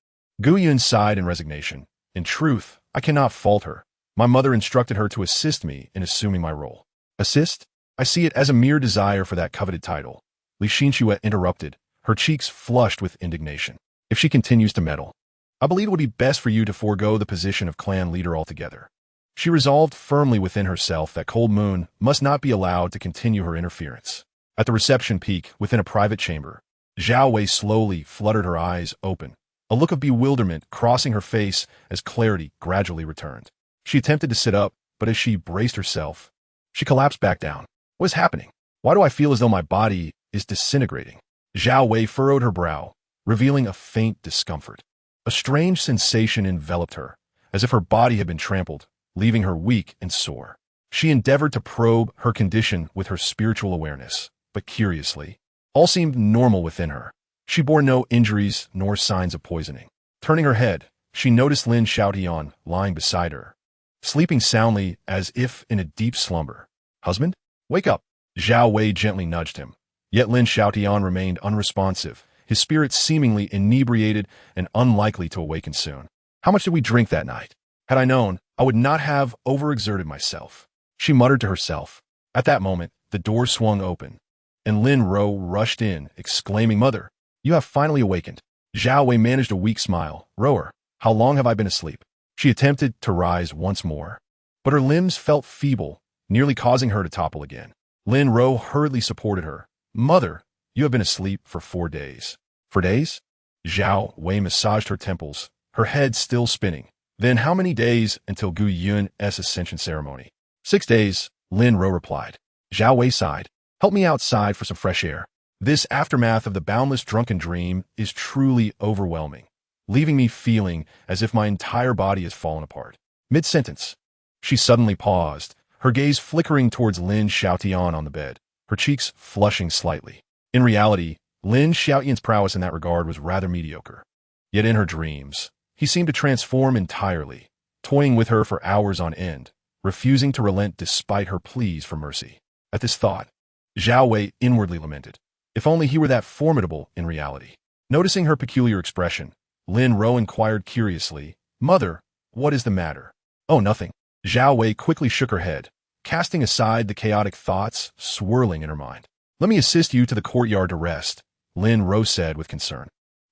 Gu Yun sighed in resignation. "In truth, I cannot fault her. My mother instructed her to assist me in assuming my role." "Assist? I see it as a mere desire for that coveted title." Li Xinxue interrupted, her cheeks flushed with indignation. "If she continues to meddle, I believe it would be best for you to forego the position of clan leader altogether." She resolved firmly within herself that Cold Moon must not be allowed to continue her interference. At the reception peak within a private chamber, Zhao Wei slowly fluttered her eyes open, a look of bewilderment crossing her face as clarity gradually returned. She attempted to sit up, but as she braced herself, she collapsed back down. "What is happening? Why do I feel as though my body is disintegrating?" Zhao Wei furrowed her brow, revealing a faint discomfort. A strange sensation enveloped her, as if her body had been trampled, leaving her weak and sore. She endeavored to probe her condition with her spiritual awareness, but curiously, all seemed normal within her. She bore no injuries nor signs of poisoning. Turning her head, she noticed Lin Xiaotian lying beside her, sleeping soundly as if in a deep slumber. "Husband? Wake up!" Zhao Wei gently nudged him. Yet Lin Xiaotian remained unresponsive, his spirit seemingly inebriated and unlikely to awaken soon. "How much did we drink that night? Had I known, I would not have overexerted myself," she muttered to herself. At that moment, the door swung open, and Lin Ro rushed in, exclaiming, "Mother, you have finally awakened." Zhao Wei managed a weak smile. "Rower, how long have I been asleep?" She attempted to rise once more, but her limbs felt feeble, nearly causing her to topple again. Lin Ro hurriedly supported her. "Mother, you have been asleep for 4 days." "For days?" Zhao Wei massaged her temples, her head still spinning. "Then how many days until Gu Yun's ascension ceremony?" 6 days, Lin Ro replied. Zhao Wei sighed. "Help me outside for some fresh air. This aftermath of the boundless drunken dream is truly overwhelming, leaving me feeling as if my entire body has fallen apart." Mid-sentence, she suddenly paused, her gaze flickering towards Lin Xiaotian on the bed, her cheeks flushing slightly. In reality, Lin Xiaotian's prowess in that regard was rather mediocre. Yet in her dreams, he seemed to transform entirely, toying with her for hours on end, refusing to relent despite her pleas for mercy. At this thought, Zhao Wei inwardly lamented. If only he were that formidable in reality. Noticing her peculiar expression, Lin Ro inquired curiously, "Mother, what is the matter?" "Oh, nothing." Zhao Wei quickly shook her head, casting aside the chaotic thoughts swirling in her mind. "Let me assist you to the courtyard to rest," Lin Ro said with concern.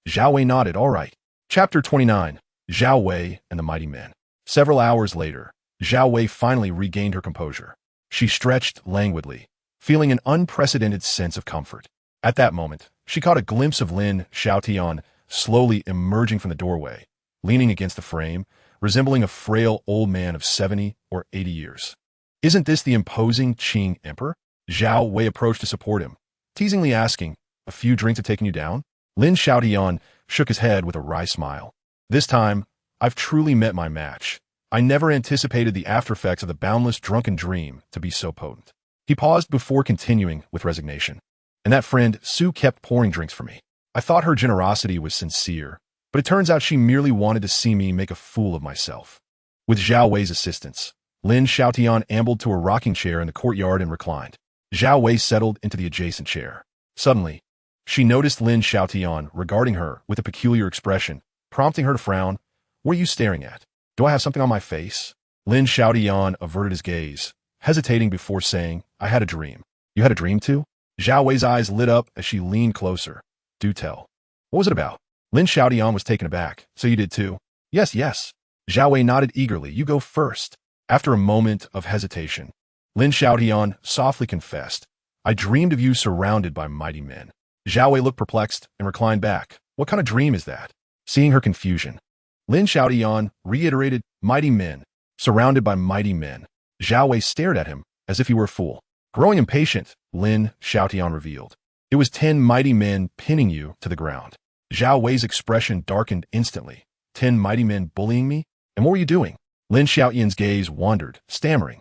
Zhao Wei nodded. "All right." Chapter 29, Zhao Wei and the Mighty Men. Several hours later, Zhao Wei finally regained her composure. She stretched languidly, feeling an unprecedented sense of comfort. At that moment, she caught a glimpse of Lin Xiaotian slowly emerging from the doorway, leaning against the frame, resembling a frail old man of 70 or 80 years. "Isn't this the imposing Qing emperor?" Zhao Wei approached to support him, teasingly asking, "A few drinks have taken you down?" Lin Xiaotian shook his head with a wry smile. "This time, I've truly met my match. I never anticipated the aftereffects of the boundless drunken dream to be so potent." He paused before continuing with resignation. "And that friend, Sue, kept pouring drinks for me. I thought her generosity was sincere, but it turns out she merely wanted to see me make a fool of myself." With Zhao Wei's assistance, Lin Xiaotian ambled to a rocking chair in the courtyard and reclined. Zhao Wei settled into the adjacent chair. Suddenly, she noticed Lin Xiaotian regarding her with a peculiar expression, prompting her to frown. What are you staring at? Do I have something on my face? Lin Xiaotian averted his gaze, hesitating before saying, I had a dream. You had a dream too? Zhao Wei's eyes lit up as she leaned closer. Do tell. What was it about? Lin Xiaotian was taken aback. So you did too? Yes, yes. Zhao Wei nodded eagerly. You go first. After a moment of hesitation, Lin Xiaotian softly confessed, I dreamed of you surrounded by mighty men. Zhao Wei looked perplexed and reclined back. What kind of dream is that? Seeing her confusion, Lin Xiaotian reiterated, mighty men, surrounded by mighty men. Zhao Wei stared at him as if he were a fool. Growing impatient, Lin Xiaotian revealed, it was 10 mighty men pinning you to the ground. Zhao Wei's expression darkened instantly. 10 mighty men bullying me? And what were you doing? Lin Xiaotian's gaze wandered, stammering.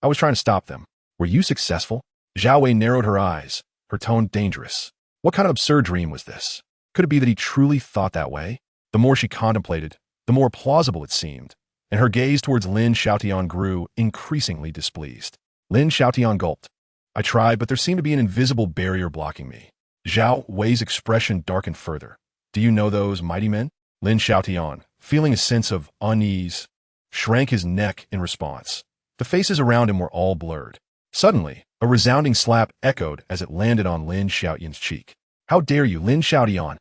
I was trying to stop them. Were you successful? Zhao Wei narrowed her eyes, her tone dangerous. What kind of absurd dream was this? Could it be that he truly thought that way? The more she contemplated, the more plausible it seemed, and her gaze towards Lin Xiaotian grew increasingly displeased. Lin Xiaotian gulped. I tried, but there seemed to be an invisible barrier blocking me. Zhao Wei's expression darkened further. Do you know those mighty men? Lin Xiaotian, feeling a sense of unease, shrank his neck in response. The faces around him were all blurred. Suddenly, a resounding slap echoed as it landed on Lin Xiaotian's cheek. How dare you, Lin Xiaotian?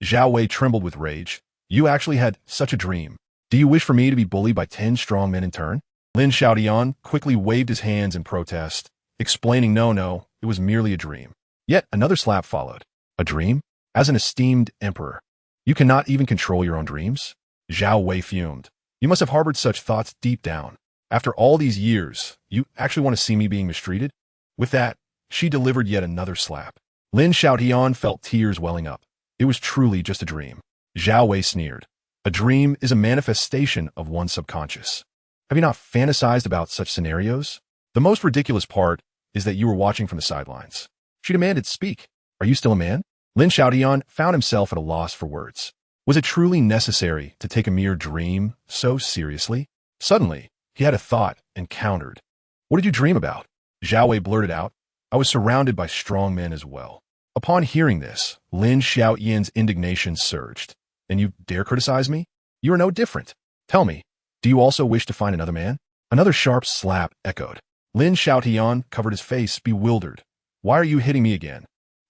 Zhao Wei trembled with rage. You actually had such a dream. Do you wish for me to be bullied by 10 strong men in turn? Lin Xiaotian quickly waved his hands in protest, explaining no, it was merely a dream. Yet another slap followed. A dream? As an esteemed emperor, you cannot even control your own dreams? Zhao Wei fumed. You must have harbored such thoughts deep down. After all these years, you actually want to see me being mistreated? With that, she delivered yet another slap. Lin Xiaotian felt tears welling up. It was truly just a dream. Zhao Wei sneered. A dream is a manifestation of one's subconscious. Have you not fantasized about such scenarios? The most ridiculous part is that you were watching from the sidelines. She demanded, speak. Are you still a man? Lin Xiaotian found himself at a loss for words. Was it truly necessary to take a mere dream so seriously? Suddenly, he had a thought and countered. What did you dream about? Zhao Wei blurted out. I was surrounded by strong men as well. Upon hearing this, Lin Xiaotian's indignation surged. And you dare criticize me? You are no different. Tell me, do you also wish to find another man? Another sharp slap echoed. Lin Xiaotian covered his face, bewildered. Why are you hitting me again?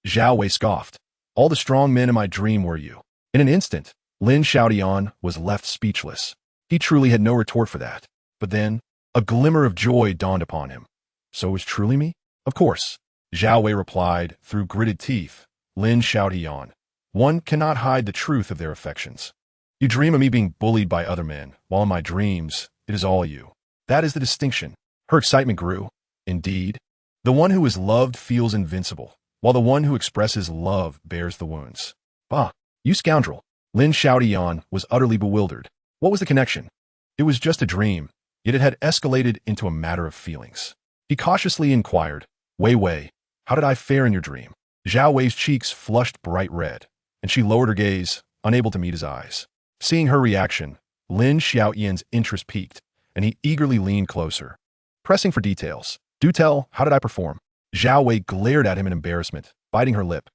Zhao Wei scoffed. All the strong men in my dream were you. In an instant, Lin Xiaotian was left speechless. He truly had no retort for that. But then, a glimmer of joy dawned upon him. So it was truly me? Of course. Zhao Wei replied through gritted teeth. Lin Xiaotian. One cannot hide the truth of their affections. You dream of me being bullied by other men, while in my dreams, it is all you. That is the distinction. Her excitement grew. Indeed, the one who is loved feels invincible, while the one who expresses love bears the wounds. Bah, you scoundrel. Lin Xiaotian was utterly bewildered. What was the connection? It was just a dream, yet it had escalated into a matter of feelings. He cautiously inquired, Wei, how did I fare in your dream? Zhao Wei's cheeks flushed bright red, and she lowered her gaze, unable to meet his eyes. Seeing her reaction, Lin Xiaotian's interest piqued, and he eagerly leaned closer. Pressing for details. Do tell, how did I perform? Zhao Wei glared at him in embarrassment, biting her lip.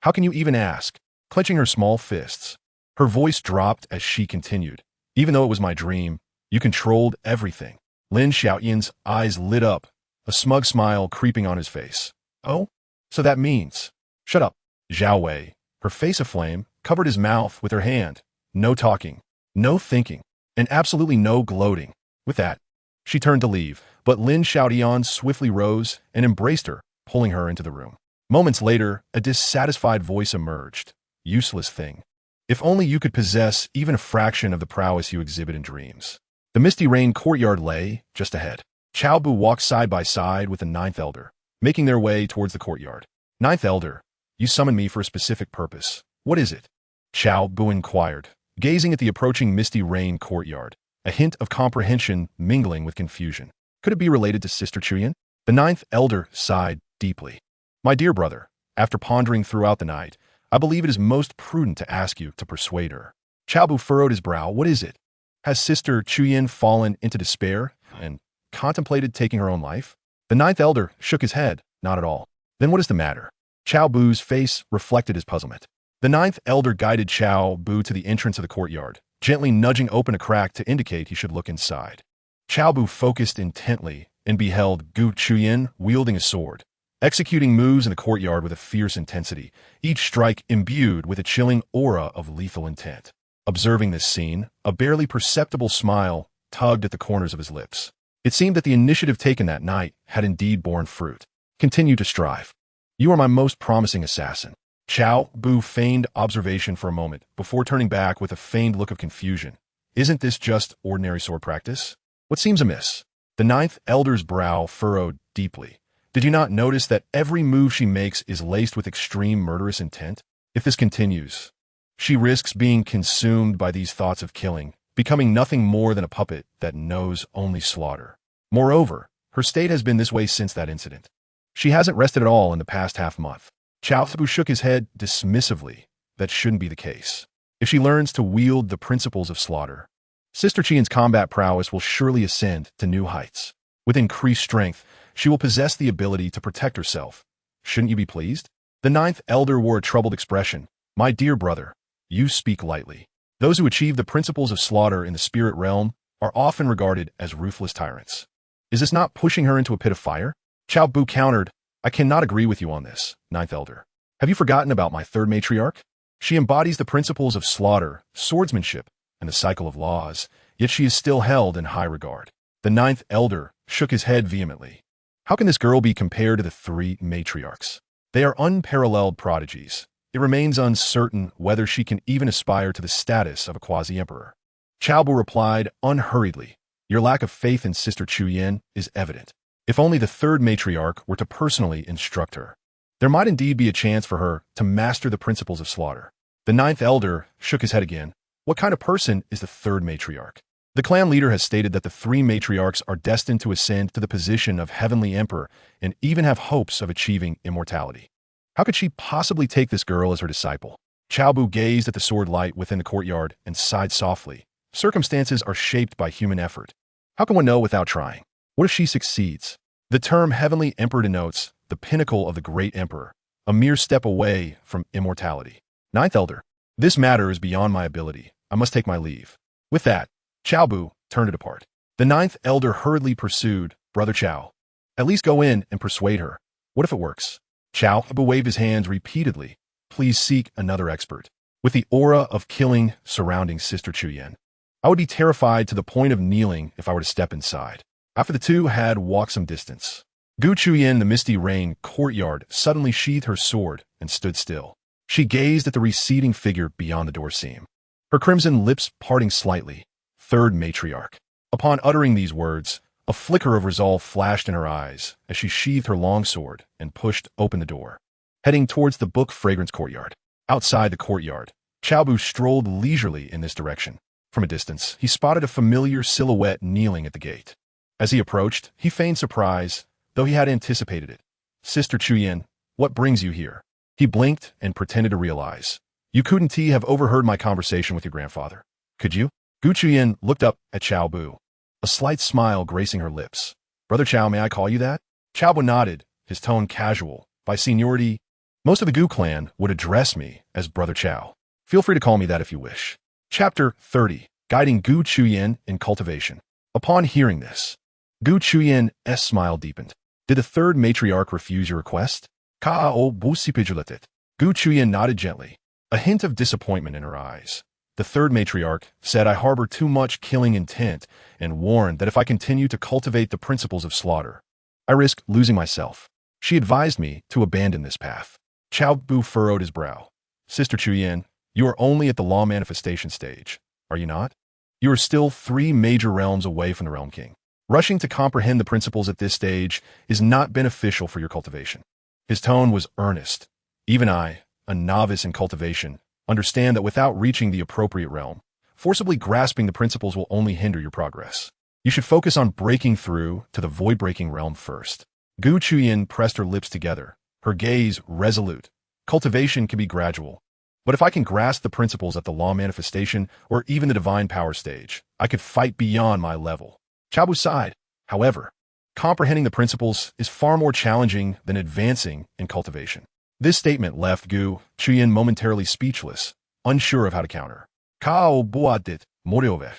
How can you even ask? Clenching her small fists. Her voice dropped as she continued. Even though it was my dream, you controlled everything. Lin Xiaotian's eyes lit up, a smug smile creeping on his face. Oh? So that means... Shut up. Zhao Wei, her face aflame, covered his mouth with her hand. No talking, no thinking, and absolutely no gloating. With that, she turned to leave, but Lin Xiaotian swiftly rose and embraced her, pulling her into the room. Moments later, a dissatisfied voice emerged. Useless thing. If only you could possess even a fraction of the prowess you exhibit in dreams. The Misty Rain courtyard lay just ahead. Cao Bu walked side by side with the ninth elder, making their way towards the courtyard. Ninth elder, you summoned me for a specific purpose. What is it? Cao Bu inquired, gazing at the approaching Misty Rain courtyard, a hint of comprehension mingling with confusion. Could it be related to Sister Chuyan? The ninth elder sighed deeply. My dear brother, after pondering throughout the night, I believe it is most prudent to ask you to persuade her. Cao Bu furrowed his brow. What is it? Has Sister Chuyan fallen into despair? and contemplated taking her own life? The ninth elder shook his head. Not at all. Then what is the matter? Cao Bu's face reflected his puzzlement. The ninth elder guided Cao Bu to the entrance of the courtyard, gently nudging open a crack to indicate he should look inside. Cao Bu focused intently and beheld Gu Qingtian wielding a sword, executing moves in the courtyard with a fierce intensity, each strike imbued with a chilling aura of lethal intent. Observing this scene, a barely perceptible smile tugged at the corners of his lips. It seemed that the initiative taken that night had indeed borne fruit. Continue to strive. You are my most promising assassin. Cao Bu feigned observation for a moment before turning back with a feigned look of confusion. Isn't this just ordinary sword practice? What seems amiss? The ninth elder's brow furrowed deeply. Did you not notice that every move she makes is laced with extreme murderous intent? If this continues, she risks being consumed by these thoughts of killing, becoming nothing more than a puppet that knows only slaughter. Moreover, her state has been this way since that incident. She hasn't rested at all in the past half-month. Cao Bu shook his head dismissively. That shouldn't be the case. If she learns to wield the principles of slaughter, Sister Qian's combat prowess will surely ascend to new heights. With increased strength, she will possess the ability to protect herself. Shouldn't you be pleased? The ninth elder wore a troubled expression. My dear brother, you speak lightly. Those who achieve the principles of slaughter in the spirit realm are often regarded as ruthless tyrants. Is this not pushing her into a pit of fire? Cao Bu countered, I cannot agree with you on this, ninth elder. Have you forgotten about my third matriarch? She embodies the principles of slaughter, swordsmanship, and the cycle of laws, yet she is still held in high regard. The ninth elder shook his head vehemently. How can this girl be compared to the three matriarchs? They are unparalleled prodigies. It remains uncertain whether she can even aspire to the status of a quasi-emperor. Cao Bu replied unhurriedly, Your lack of faith in Sister Qiantian is evident. If only the third matriarch were to personally instruct her, there might indeed be a chance for her to master the principles of slaughter. The ninth elder shook his head again. What kind of person is the third matriarch? The clan leader has stated that the three matriarchs are destined to ascend to the position of heavenly emperor and even have hopes of achieving immortality. How could she possibly take this girl as her disciple? Cao Bu gazed at the sword light within the courtyard and sighed softly. Circumstances are shaped by human effort. How can one know without trying? What if she succeeds? The term heavenly emperor denotes the pinnacle of the great emperor, a mere step away from immortality. Ninth elder, this matter is beyond my ability. I must take my leave. With that, Cao Bu turned it apart. The ninth elder hurriedly pursued, Brother Cao. At least go in and persuade her. What if it works? Cao Bu waved his hands repeatedly. Please seek another expert. With the aura of killing surrounding Sister Qiantian, I would be terrified to the point of kneeling if I were to step inside. After the two had walked some distance, Gu Qingtian in the misty rain courtyard suddenly sheathed her sword and stood still. She gazed at the receding figure beyond the door seam, her crimson lips parting slightly. Third matriarch. Upon uttering these words, a flicker of resolve flashed in her eyes as she sheathed her long sword and pushed open the door, heading towards the book fragrance courtyard. Outside the courtyard, Cao Bu strolled leisurely in this direction. From a distance, he spotted a familiar silhouette kneeling at the gate. As he approached, he feigned surprise, though he had anticipated it. Sister Qiantian, what brings you here? He blinked and pretended to realize. You couldn't have overheard my conversation with your grandfather. Could you? Gu Qingtian looked up at Cao Bu, a slight smile gracing her lips. Brother Cao, may I call you that? Cao Bu nodded, his tone casual. By seniority, most of the Gu clan would address me as Brother Cao. Feel free to call me that if you wish. Chapter 30. Guiding Gu Qingtian in Cultivation. Upon hearing this, Gu Qingtian's smile deepened. Did the third matriarch refuse your request? Cao Bu sipijuletit. Gu Qingtian nodded gently, a hint of disappointment in her eyes. The third matriarch said I harbor too much killing intent and warned that if I continue to cultivate the principles of slaughter, I risk losing myself. She advised me to abandon this path. Cao Bu furrowed his brow. Sister Qiantian, you are only at the law manifestation stage, are you not? You are still 3 major realms away from the Realm King. Rushing to comprehend the principles at this stage is not beneficial for your cultivation. His tone was earnest. Even I, a novice in cultivation, understand that without reaching the appropriate realm, forcibly grasping the principles will only hinder your progress. You should focus on breaking through to the void-breaking realm first. Gu Qingtian pressed her lips together, her gaze resolute. Cultivation can be gradual, but if I can grasp the principles at the law manifestation or even the divine power stage, I could fight beyond my level. Cao Bu sighed. However, comprehending the principles is far more challenging than advancing in cultivation. This statement left Gu Qingtian momentarily speechless, unsure of how to counter. Cao Bu dit moreover.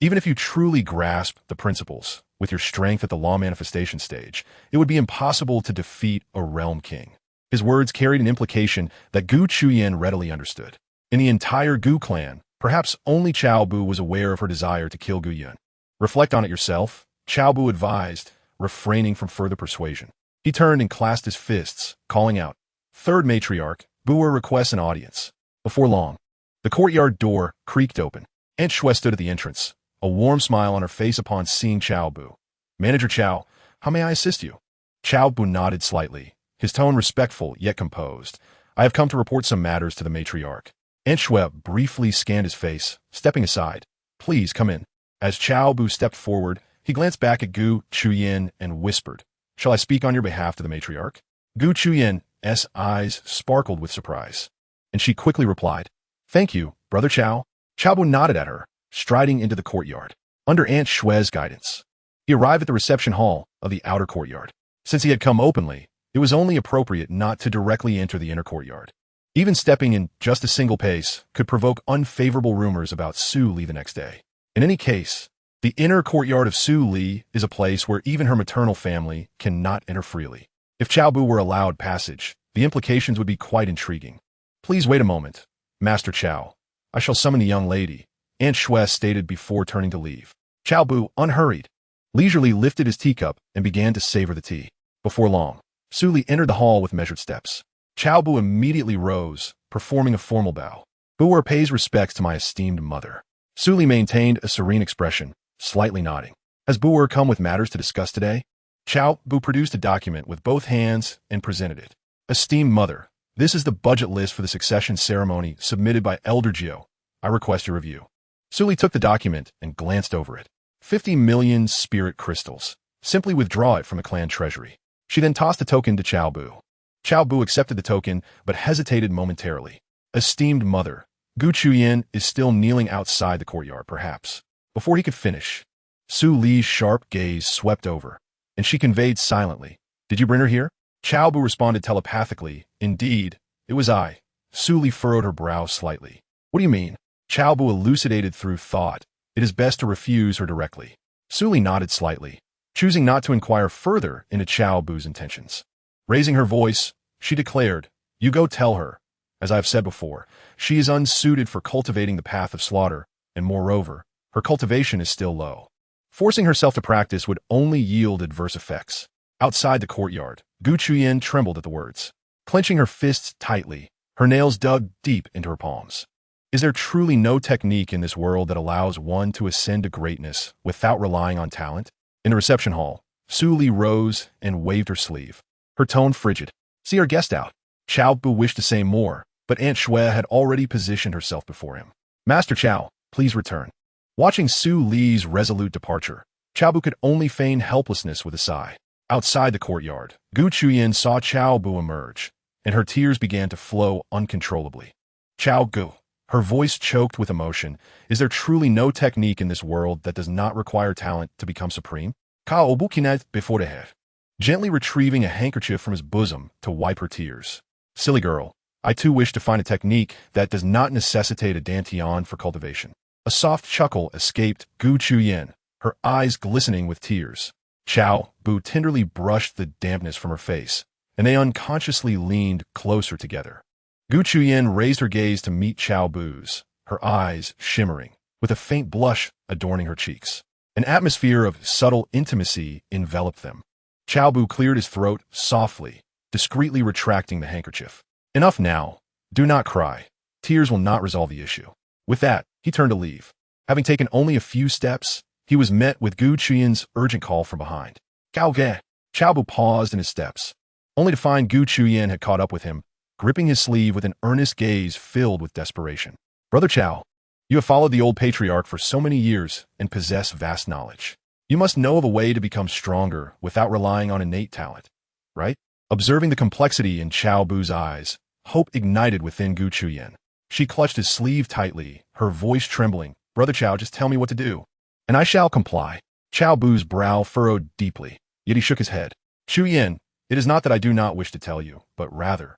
Even if you truly grasp the principles, with your strength at the law manifestation stage, it would be impossible to defeat a realm king. His words carried an implication that Gu Qingtian readily understood. In the entire Gu clan, perhaps only Cao Bu was aware of her desire to kill Gu Yun. Reflect on it yourself, Cao Bu advised, refraining from further persuasion. He turned and clasped his fists, calling out, "Third matriarch, Bu requests an audience." Before long, the courtyard door creaked open. Aunt Xue stood at the entrance, a warm smile on her face upon seeing Cao Bu. "Manager Cao, how may I assist you?" Cao Bu nodded slightly, his tone respectful yet composed. "I have come to report some matters to the matriarch." Aunt Xue briefly scanned his face, stepping aside. "Please come in." As Cao Bu stepped forward, he glanced back at Gu Qingtian and whispered, "Shall I speak on your behalf to the matriarch?" Gu Qingtian's eyes sparkled with surprise, and she quickly replied, "Thank you, Brother Cao." Cao Bu nodded at her, striding into the courtyard. Under Aunt Xue's guidance, he arrived at the reception hall of the outer courtyard. Since he had come openly, it was only appropriate not to directly enter the inner courtyard. Even stepping in just a single pace could provoke unfavorable rumors about Su Li the next day. In any case, the inner courtyard of Su Li is a place where even her maternal family cannot enter freely. If Cao Bu were allowed passage, the implications would be quite intriguing. "Please wait a moment, Master Cao. I shall summon the young lady," Aunt Xue stated before turning to leave. Cao Bu, unhurried, leisurely lifted his teacup and began to savor the tea. Before long, Su Li entered the hall with measured steps. Cao Bu immediately rose, performing a formal bow. "Bu pays respects to my esteemed mother." Su Li maintained a serene expression, slightly nodding. "Has Bu come with matters to discuss today?" Cao Bu produced a document with both hands and presented it. "Esteemed mother, this is the budget list for the succession ceremony submitted by Elder Jiu. I request your review." Su Li took the document and glanced over it. 50 million spirit crystals. Simply withdraw it from the clan treasury. She then tossed the token to Cao Bu. Cao Bu accepted the token, but hesitated momentarily. "Esteemed mother, Gu Qingtian is still kneeling outside the courtyard, perhaps." Before he could finish, Su Li's sharp gaze swept over, and she conveyed silently, "Did you bring her here?" Cao Bu responded telepathically, "Indeed, it was I." Su Li furrowed her brow slightly. "What do you mean?" Cao Bu elucidated through thought. "It is best to refuse her directly." Su Li nodded slightly, choosing not to inquire further into Cao Bu's intentions. Raising her voice, she declared, "You go tell her. As I have said before, she is unsuited for cultivating the path of slaughter, and moreover, her cultivation is still low. Forcing herself to practice would only yield adverse effects." Outside the courtyard, Gu Qingtian trembled at the words. Clenching her fists tightly, her nails dug deep into her palms. Is there truly no technique in this world that allows one to ascend to greatness without relying on talent? In the reception hall, Su Li rose and waved her sleeve, her tone frigid. "See our guest out." Cao Bu wished to say more, but Aunt Xue had already positioned herself before him. "Master Cao, please return." Watching Su Li's resolute departure, Cao Bu could only feign helplessness with a sigh. Outside the courtyard, Gu Qingtian saw Cao Bu emerge, and her tears began to flow uncontrollably. "Cao Gu," her voice choked with emotion, "is there truly no technique in this world that does not require talent to become supreme?" Cao Bu kinat before the head, gently retrieving a handkerchief from his bosom to wipe her tears. "Silly girl, I too wish to find a technique that does not necessitate a dantian for cultivation." A soft chuckle escaped Gu Qingtian, her eyes glistening with tears. Cao Bu tenderly brushed the dampness from her face, and they unconsciously leaned closer together. Gu Qingtian raised her gaze to meet Cao Bu's, her eyes shimmering, with a faint blush adorning her cheeks. An atmosphere of subtle intimacy enveloped them. Cao Bu cleared his throat softly, discreetly retracting the handkerchief. "Enough now. Do not cry. Tears will not resolve the issue." With that, he turned to leave. Having taken only a few steps, he was met with Gu Qingtian's urgent call from behind. "Cao Ge." Cao Bu paused in his steps, only to find Gu Qingtian had caught up with him, gripping his sleeve with an earnest gaze filled with desperation. "Brother Cao, you have followed the old patriarch for so many years and possess vast knowledge. You must know of a way to become stronger without relying on innate talent, right?" Observing the complexity in Cao Bu's eyes, hope ignited within Gu Qingtian. She clutched his sleeve tightly, her voice trembling. "Brother Cao, just tell me what to do, and I shall comply." Cao Bu's brow furrowed deeply, yet he shook his head. Chu Yin, it is not that I do not wish to tell you, but rather.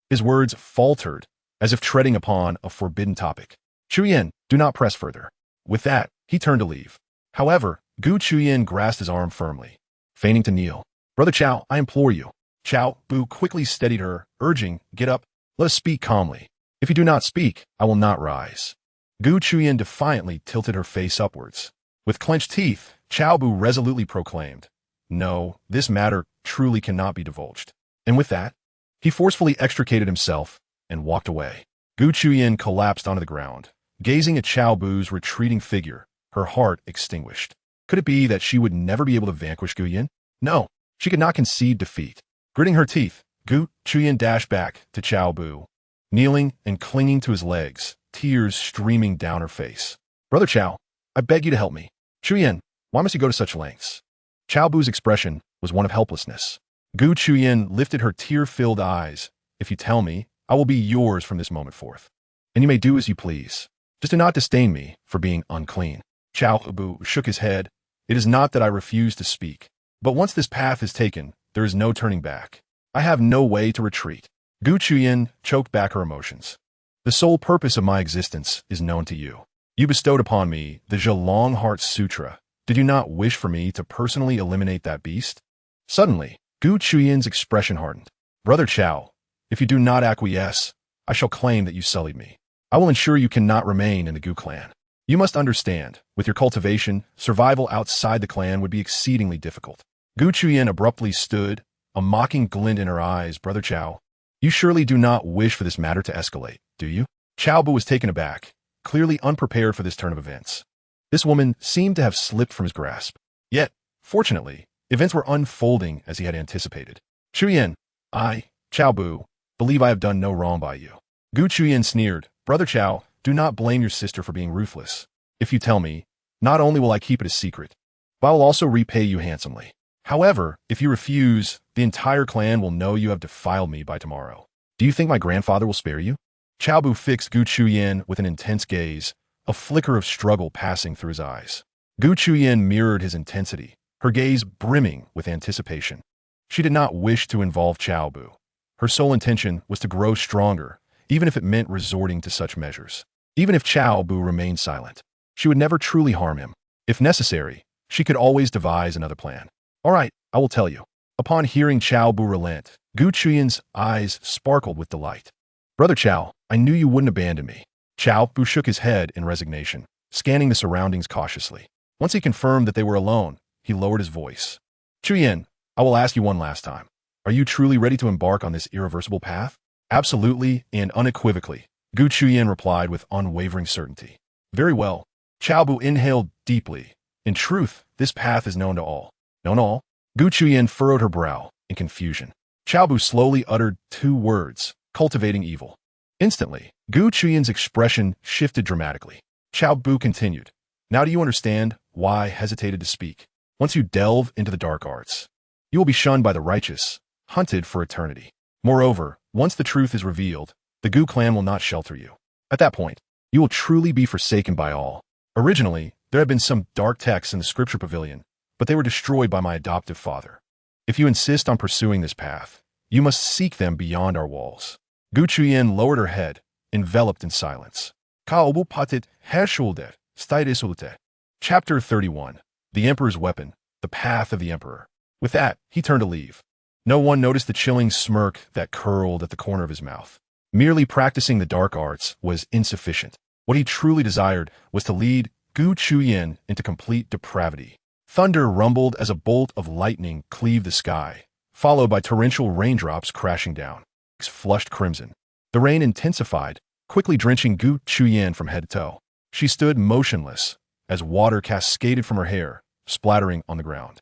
His words faltered, as if treading upon a forbidden topic. Chu Yin, do not press further. With that, he turned to leave. However, Gu Qingtian grasped his arm firmly, feigning to kneel. Brother Cao, I implore you. Cao Bu quickly steadied her, urging, get up, let us speak calmly. If you do not speak, I will not rise. Gu Qingtian defiantly tilted her face upwards. With clenched teeth, Cao Bu resolutely proclaimed, no, this matter truly cannot be divulged. And with that, he forcefully extricated himself and walked away. Gu Qingtian collapsed onto the ground, gazing at Cao Bu's retreating figure, her heart extinguished. Could it be that she would never be able to vanquish Gu Yin? No, she could not concede defeat. Gritting her teeth, Gu Qingtian dashed back to Cao Bu, kneeling and clinging to his legs, tears streaming down her face. Brother Cao, I beg you to help me. Chu Yin, why must you go to such lengths? Cao Bu's expression was one of helplessness. Gu Qingtian lifted her tear-filled eyes. If you tell me, I will be yours from this moment forth. And you may do as you please. Just do not disdain me for being unclean. Cao Bu shook his head. It is not that I refuse to speak. But once this path is taken, there is no turning back. I have no way to retreat. Gu Qingtian choked back her emotions. The sole purpose of my existence is known to you. You bestowed upon me the Zhelong Heart Sutra. Did you not wish for me to personally eliminate that beast? Suddenly, Gu Qingtian's expression hardened. Brother Cao, if you do not acquiesce, I shall claim that you sullied me. I will ensure you cannot remain in the Gu clan. You must understand, with your cultivation, survival outside the clan would be exceedingly difficult. Gu Qingtian abruptly stood, a mocking glint in her eyes. Brother Cao, you surely do not wish for this matter to escalate, do you? Cao Bu was taken aback, clearly unprepared for this turn of events. This woman seemed to have slipped from his grasp. Yet, fortunately, events were unfolding as he had anticipated. Chu Yin, I, Cao Bu, believe I have done no wrong by you. Gu Qingtian sneered. Brother Cao, do not blame your sister for being ruthless. If you tell me, not only will I keep it a secret, but I will also repay you handsomely. However, if you refuse, the entire clan will know you have defiled me by tomorrow. Do you think my grandfather will spare you? Cao Bu fixed Gu Qingtian with an intense gaze, a flicker of struggle passing through his eyes. Gu Qingtian mirrored his intensity, her gaze brimming with anticipation. She did not wish to involve Cao Bu. Her sole intention was to grow stronger, even if it meant resorting to such measures. Even if Cao Bu remained silent, she would never truly harm him. If necessary, she could always devise another plan. All right, I will tell you. Upon hearing Cao Bu relent, Gu Qingtian's eyes sparkled with delight. Brother Cao, I knew you wouldn't abandon me. Cao Bu shook his head in resignation, scanning the surroundings cautiously. Once he confirmed that they were alone, he lowered his voice. Chu Yin, I will ask you one last time. Are you truly ready to embark on this irreversible path? Absolutely and unequivocally, Gu Qingtian replied with unwavering certainty. Very well. Cao Bu inhaled deeply. In truth, this path is known to all. Known all? Gu Qingtian furrowed her brow in confusion. Cao Bu slowly uttered two words, cultivating evil. Instantly, Gu Qingtian's expression shifted dramatically. Cao Bu continued. Now do you understand why I hesitated to speak? Once you delve into the dark arts, you will be shunned by the righteous, hunted for eternity. Moreover, once the truth is revealed, the Gu clan will not shelter you. At that point, you will truly be forsaken by all. Originally, there had been some dark texts in the scripture pavilion, but they were destroyed by my adoptive father. If you insist on pursuing this path, you must seek them beyond our walls. Gu Qingtian lowered her head, enveloped in silence. Cao Bu patit herschuldet, staidesulte. Chapter 31. The Emperor's Weapon, the Path of the Emperor. With that, he turned to leave. No one noticed the chilling smirk that curled at the corner of his mouth. Merely practicing the dark arts was insufficient. What he truly desired was to lead Gu Qingtian into complete depravity. Thunder rumbled as a bolt of lightning cleaved the sky, followed by torrential raindrops crashing down. Flushed crimson. The rain intensified, quickly drenching Gu Qingtian from head to toe. She stood motionless, as water cascaded from her hair, splattering on the ground.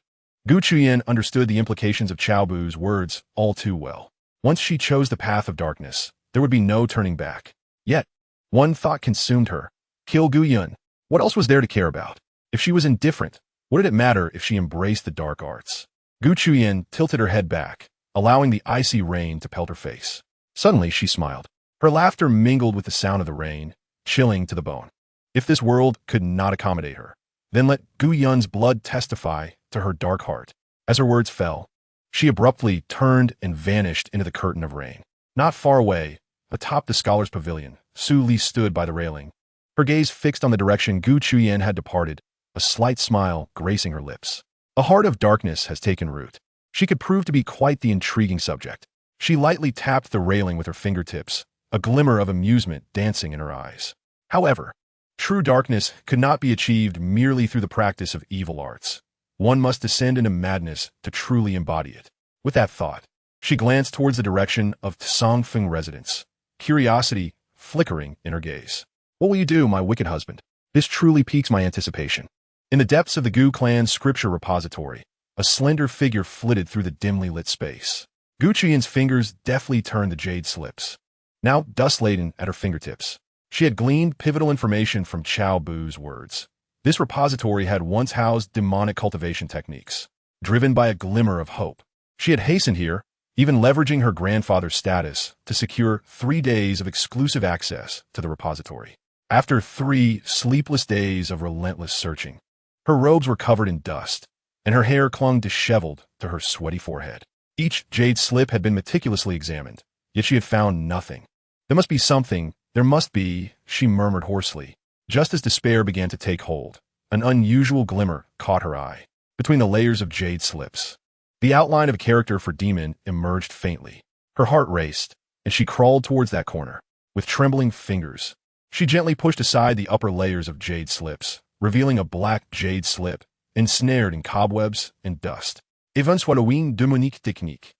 Gu Qingtian understood the implications of Cao Bu's words all too well. Once she chose the path of darkness, there would be no turning back. Yet, one thought consumed her. Kill Gu Yun. What else was there to care about? If she was indifferent, what did it matter if she embraced the dark arts? Gu Qingtian tilted her head back, allowing the icy rain to pelt her face. Suddenly, she smiled. Her laughter mingled with the sound of the rain, chilling to the bone. If this world could not accommodate her, Then let Gu Yun's blood testify to her dark heart. As her words fell, she abruptly turned and vanished into the curtain of rain. Not far away, atop the scholar's pavilion, Su Li stood by the railing, her gaze fixed on the direction Gu Qingtian had departed, a slight smile gracing her lips. A heart of darkness has taken root. She could prove to be quite the intriguing subject. She lightly tapped the railing with her fingertips, a glimmer of amusement dancing in her eyes. However, true darkness could not be achieved merely through the practice of evil arts. One must descend into madness to truly embody it. With that thought, she glanced towards the direction of Songfeng residence, curiosity flickering in her gaze. What will you do, my wicked husband? This truly piques my anticipation. In the depths of the Gu clan's scripture repository, a slender figure flitted through the dimly lit space. Gu Qian's fingers deftly turned the jade slips, now dust-laden at her fingertips. She had gleaned pivotal information from Cao Bu's words. This repository had once housed demonic cultivation techniques. Driven by a glimmer of hope, she had hastened here, even leveraging her grandfather's status to secure 3 days of exclusive access to the repository. After 3 sleepless days of relentless searching, her robes were covered in dust, and her hair clung disheveled to her sweaty forehead. Each jade slip had been meticulously examined, yet she had found nothing. There must be something, there must be, she murmured hoarsely. Just as despair began to take hold, an unusual glimmer caught her eye. Between the layers of jade slips, the outline of a character for demon emerged faintly. Her heart raced, and she crawled towards that corner. With trembling fingers, she gently pushed aside the upper layers of jade slips, revealing a black jade slip, ensnared in cobwebs and dust. Even soit a wing demonique technique.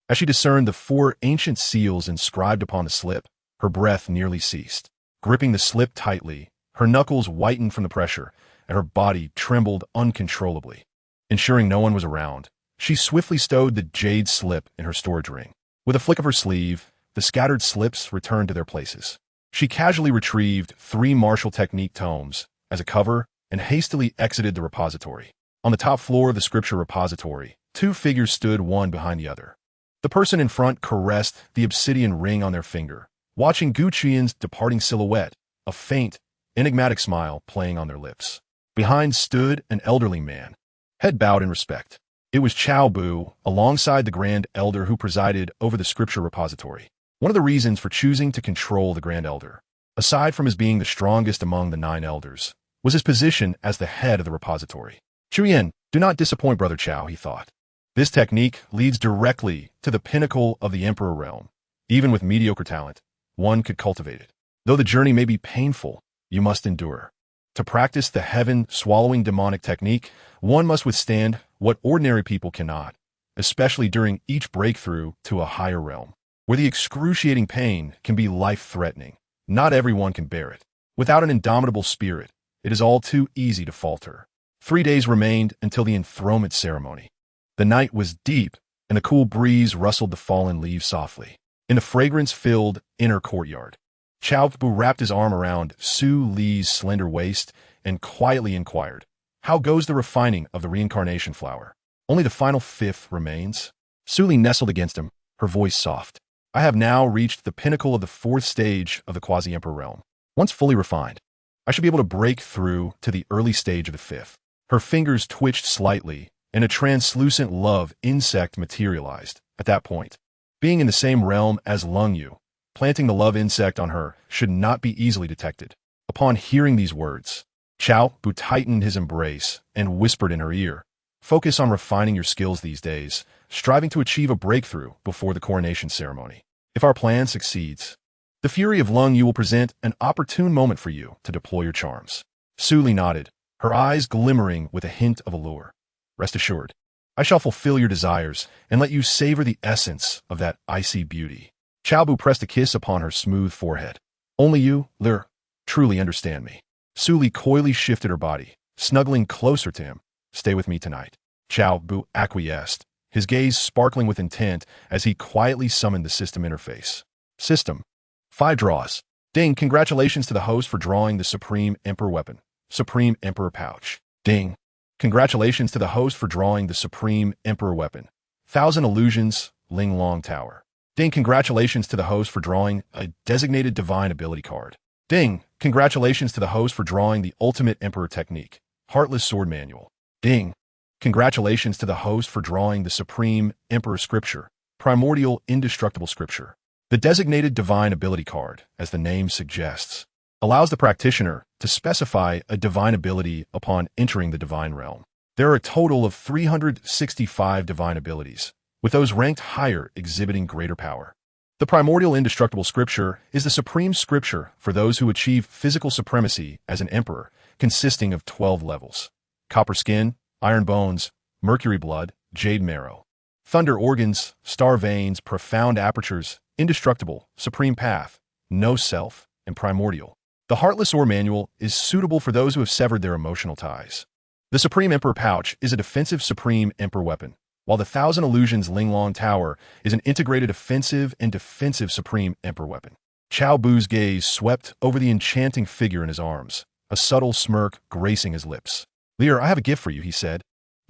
As she discerned the 4 ancient seals inscribed upon the slip, her breath nearly ceased. Gripping the slip tightly, her knuckles whitened from the pressure, and her body trembled uncontrollably. Ensuring no one was around, she swiftly stowed the jade slip in her storage ring. With a flick of her sleeve, the scattered slips returned to their places. She casually retrieved 3 martial technique tomes as a cover and hastily exited the repository. On the top floor of the scripture repository, 2 figures stood one behind the other. The person in front caressed the obsidian ring on their finger, watching Gu Qian's departing silhouette, a faint, enigmatic smile playing on their lips. Behind stood an elderly man, head bowed in respect. It was Cao Bu, alongside the Grand Elder who presided over the scripture repository. One of the reasons for choosing to control the Grand Elder, aside from his being the strongest among the 9 elders, was his position as the head of the repository. Chuyan, do not disappoint Brother Cao, he thought. This technique leads directly to the pinnacle of the Emperor realm. Even with mediocre talent, one could cultivate it. Though the journey may be painful, you must endure. To practice the heaven-swallowing demonic technique, one must withstand what ordinary people cannot, especially during each breakthrough to a higher realm, where the excruciating pain can be life-threatening. Not everyone can bear it. Without an indomitable spirit, it is all too easy to falter. 3 days remained until the enthronement ceremony. The night was deep, and the cool breeze rustled the fallen leaves softly. In the fragrance-filled inner courtyard, Cao Bu wrapped his arm around Su Li's slender waist and quietly inquired, "How goes the refining of the reincarnation flower? Only the final 5th remains?" Su Li nestled against him, her voice soft. "I have now reached the pinnacle of the 4th stage of the quasi-emperor realm. Once fully refined, I should be able to break through to the early stage of the 5th. Her fingers twitched slightly, and a translucent love insect materialized at that point. Being in the same realm as Lung Yu, planting the love insect on her should not be easily detected. Upon hearing these words, Cao Bu tightened his embrace and whispered in her ear, "Focus on refining your skills these days, striving to achieve a breakthrough before the coronation ceremony. If our plan succeeds, the fury of Lung Yu will present an opportune moment for you to deploy your charms." Su Li nodded, her eyes glimmering with a hint of allure. "Rest assured, I shall fulfill your desires and let you savor the essence of that icy beauty." Cao Bu pressed a kiss upon her smooth forehead. "Only you, Lir, truly understand me." Su Li coyly shifted her body, snuggling closer to him. "Stay with me tonight." Cao Bu acquiesced, his gaze sparkling with intent as he quietly summoned the system interface. System. 5 draws. Ding, congratulations to the host for drawing the Supreme Emperor weapon. Supreme Emperor pouch. Ding. Congratulations to the host for drawing the Supreme Emperor weapon. 1,000 illusions, Ling Long Tower. Ding, congratulations to the host for drawing a designated divine ability card. Ding, congratulations to the host for drawing the ultimate Emperor technique. Heartless Sword Manual. Ding! Congratulations to the host for drawing the Supreme Emperor Scripture, Primordial Indestructible Scripture. The designated divine ability card, as the name suggests, allows the practitioner to specify a divine ability upon entering the divine realm. There are a total of 365 divine abilities, with those ranked higher exhibiting greater power. The Primordial Indestructible Scripture is the supreme scripture for those who achieve physical supremacy as an emperor, consisting of 12 levels: copper skin, iron bones, mercury blood, jade marrow, thunder organs, star veins, profound apertures, indestructible, supreme path, no self, and primordial. The Heartless Sword Manual is suitable for those who have severed their emotional ties. The Supreme Emperor Pouch is a defensive Supreme Emperor weapon, while the Thousand Illusions Linglong Tower is an integrated offensive and defensive Supreme Emperor weapon. Cao Bu's gaze swept over the enchanting figure in his arms, a subtle smirk gracing his lips. "Lear, I have a gift for you," he said.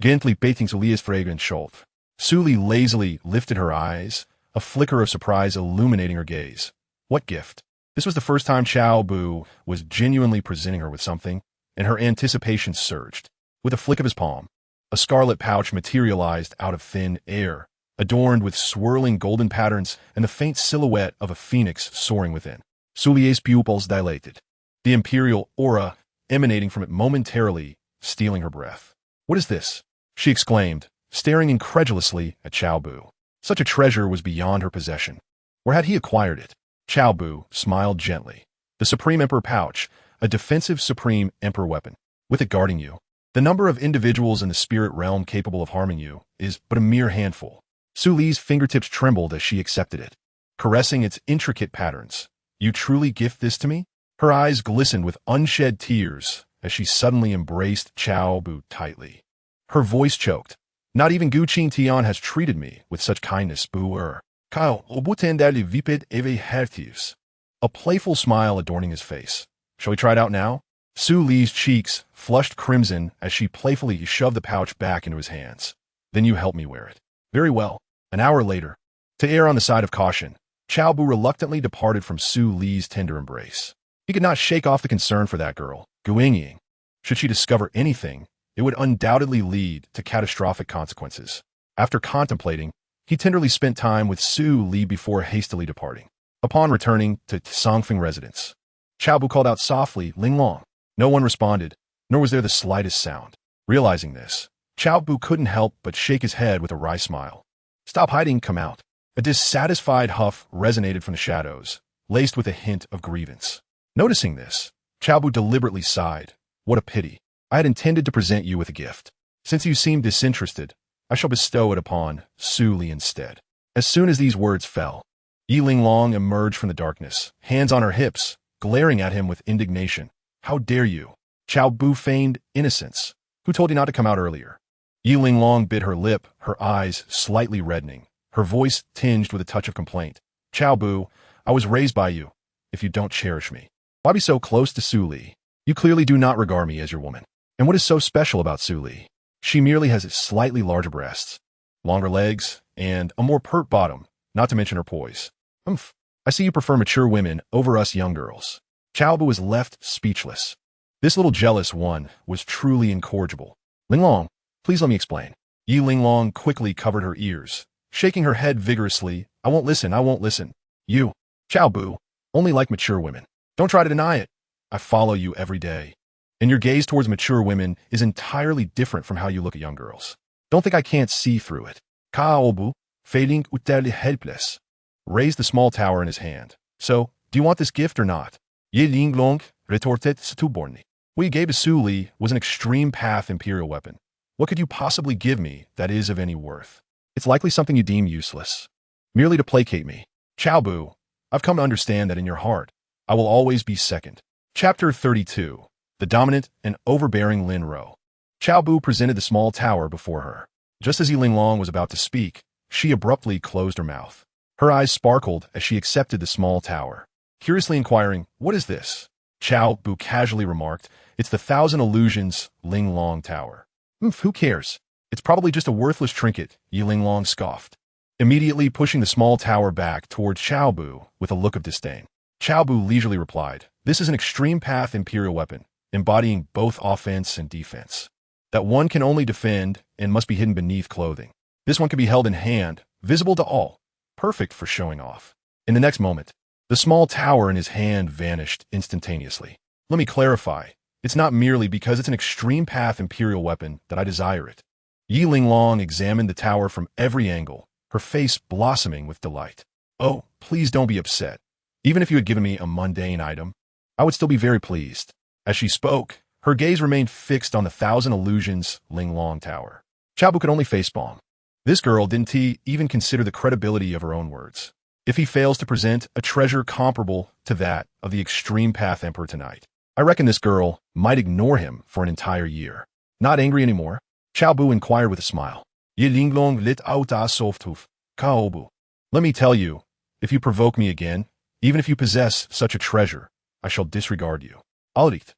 Gently baiting Sulia's fragrant Scholf. Suli lazily lifted her eyes, a flicker of surprise illuminating her gaze. What gift? This was the first time Cao Bu was genuinely presenting her with something, and her anticipation surged. With a flick of his palm, a scarlet pouch materialized out of thin air, adorned with swirling golden patterns and the faint silhouette of a phoenix soaring within. Sulie's pupils dilated, the imperial aura emanating from it momentarily stealing her breath. "What is this?" she exclaimed, staring incredulously at Cao Bu. Such a treasure was beyond her possession. Where had he acquired it? Cao Bu smiled gently. The Supreme Emperor Pouch, a defensive Supreme Emperor weapon, with it guarding you. The number of individuals in the spirit realm capable of harming you is but a mere handful. Su Li's fingertips trembled as she accepted it, caressing its intricate patterns. "You truly gift this to me?" Her eyes glistened with unshed tears as she suddenly embraced Cao Bu tightly. Her voice choked. "Not even Gu Qingtian has treated me with such kindness, Bu. Cao Bu tendali viped eve hertives." A playful smile adorning his face. "Shall we try it out now?" Su Li's cheeks flushed crimson as she playfully shoved the pouch back into his hands. "Then you help me wear it." "Very well." An hour later, to err on the side of caution, Cao Bu reluctantly departed from Su Li's tender embrace. He could not shake off the concern for that girl, Gu Qingtian. Should she discover anything, it would undoubtedly lead to catastrophic consequences. After contemplating, he tenderly spent time with Su Li before hastily departing. Upon returning to Songfeng residence, Cao Bu called out softly, "Linglong." No one responded, nor was there the slightest sound. Realizing this, Cao Bu couldn't help but shake his head with a wry smile. "Stop hiding, come out." A dissatisfied huff resonated from the shadows, laced with a hint of grievance. Noticing this, Cao Bu deliberately sighed. "What a pity. I had intended to present you with a gift. Since you seem disinterested, I shall bestow it upon Su Li instead." As soon as these words fell, Yi Linglong emerged from the darkness, hands on her hips, glaring at him with indignation. "How dare you?" Cao Bu feigned innocence. "Who told you not to come out earlier?" Yi Linglong bit her lip, her eyes slightly reddening, her voice tinged with a touch of complaint. "Cao Bu, I was raised by you. If you don't cherish me, why be so close to Su Li? You clearly do not regard me as your woman. And what is so special about Su Li? She merely has slightly larger breasts, longer legs, and a more pert bottom, not to mention her poise. I see you prefer mature women over us young girls." Cao Bu was left speechless. This little jealous one was truly incorrigible. "Linglong, please let me explain." Yi Linglong quickly covered her ears, shaking her head vigorously. I won't listen. You, Cao Bu, only like mature women. Don't try to deny it. I follow you every day. And your gaze towards mature women is entirely different from how you look at young girls. Don't think I can't see through it." Cao Bu, fading utterly helpless, raised the small tower in his hand. "So, do you want this gift or not?" Yi Linglong retorted stubbornly. "What you gave to Su Li was an extreme path imperial weapon. What could you possibly give me that is of any worth? It's likely something you deem useless, merely to placate me. Cao Bu, I've come to understand that in your heart, I will always be second." Chapter 32. The Dominant and Overbearing Lin Ro. Cao Bu presented the small tower before her. Just as Yi Linglong was about to speak, she abruptly closed her mouth. Her eyes sparkled as she accepted the small tower. Curiously inquiring, "What is this?" Cao Bu casually remarked, "It's the Thousand Illusions Linglong Tower." Who cares? It's probably just a worthless trinket," Yi Linglong scoffed, immediately pushing the small tower back towards Cao Bu with a look of disdain. Cao Bu leisurely replied, "This is an extreme path imperial weapon, embodying both offense and defense. That one can only defend and must be hidden beneath clothing. This one can be held in hand, visible to all, perfect for showing off. In the next moment, the small tower in his hand vanished instantaneously. Let me clarify. It's not merely because it's an extreme path imperial weapon that I desire it. Yi Linglong examined the tower from every angle, her face blossoming with delight. Oh, please don't be upset. Even if you had given me a mundane item, I would still be very pleased. As she spoke, her gaze remained fixed on the Thousand Illusions Linglong Tower. Cao Bu could only facepalm. This girl didn't even consider the credibility of her own words. If he fails to present a treasure comparable to that of the Extreme Path Emperor tonight, I reckon this girl might ignore him for an entire year. Not angry anymore, Cao Bu inquired with a smile. Yi Linglong lit out softuf, Cao Bu. Let me tell you, if you provoke me again, even if you possess such a treasure, I shall disregard you. Alright,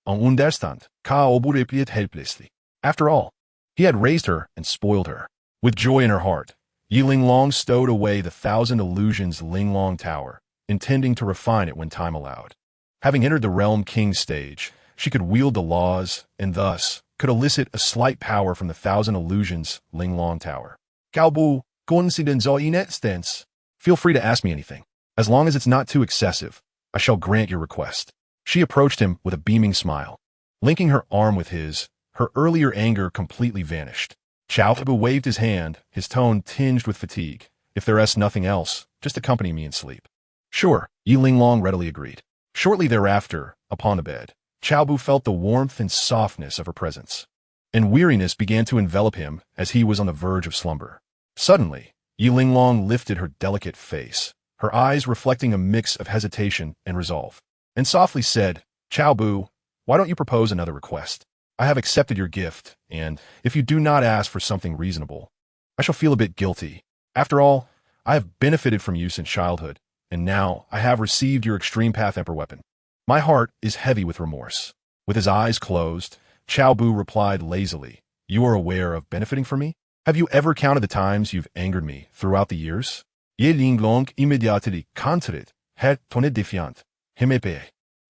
understand, Cao Bu replied helplessly. After all, he had raised her and spoiled her. With joy in her heart, Yi Linglong stowed away the Thousand Illusions Linglong Tower, intending to refine it when time allowed. Having entered the Realm King stage, she could wield the laws and thus could elicit a slight power from the Thousand Illusions Linglong Tower. Cao Bu, coincidence or instance. Feel free to ask me anything. As long as it's not too excessive, I shall grant your request. She approached him with a beaming smile. Linking her arm with his, her earlier anger completely vanished. Cao Bu waved his hand, his tone tinged with fatigue. If there is nothing else, just accompany me in sleep. Sure, Yi Linglong readily agreed. Shortly thereafter, upon the bed, Cao Bu felt the warmth and softness of her presence, and weariness began to envelop him as he was on the verge of slumber. Suddenly, Yi Linglong lifted her delicate face, her eyes reflecting a mix of hesitation and resolve, and softly said, Cao Bu, why don't you propose another request? I have accepted your gift, and if you do not ask for something reasonable, I shall feel a bit guilty. After all, I have benefited from you since childhood, and now I have received your Extreme Path Emperor weapon. My heart is heavy with remorse. With his eyes closed, Cao Bu replied lazily, You are aware of benefiting from me? Have you ever counted the times you've angered me throughout the years? Yi Linglong immédiately countered, het ton défiant. Himepe.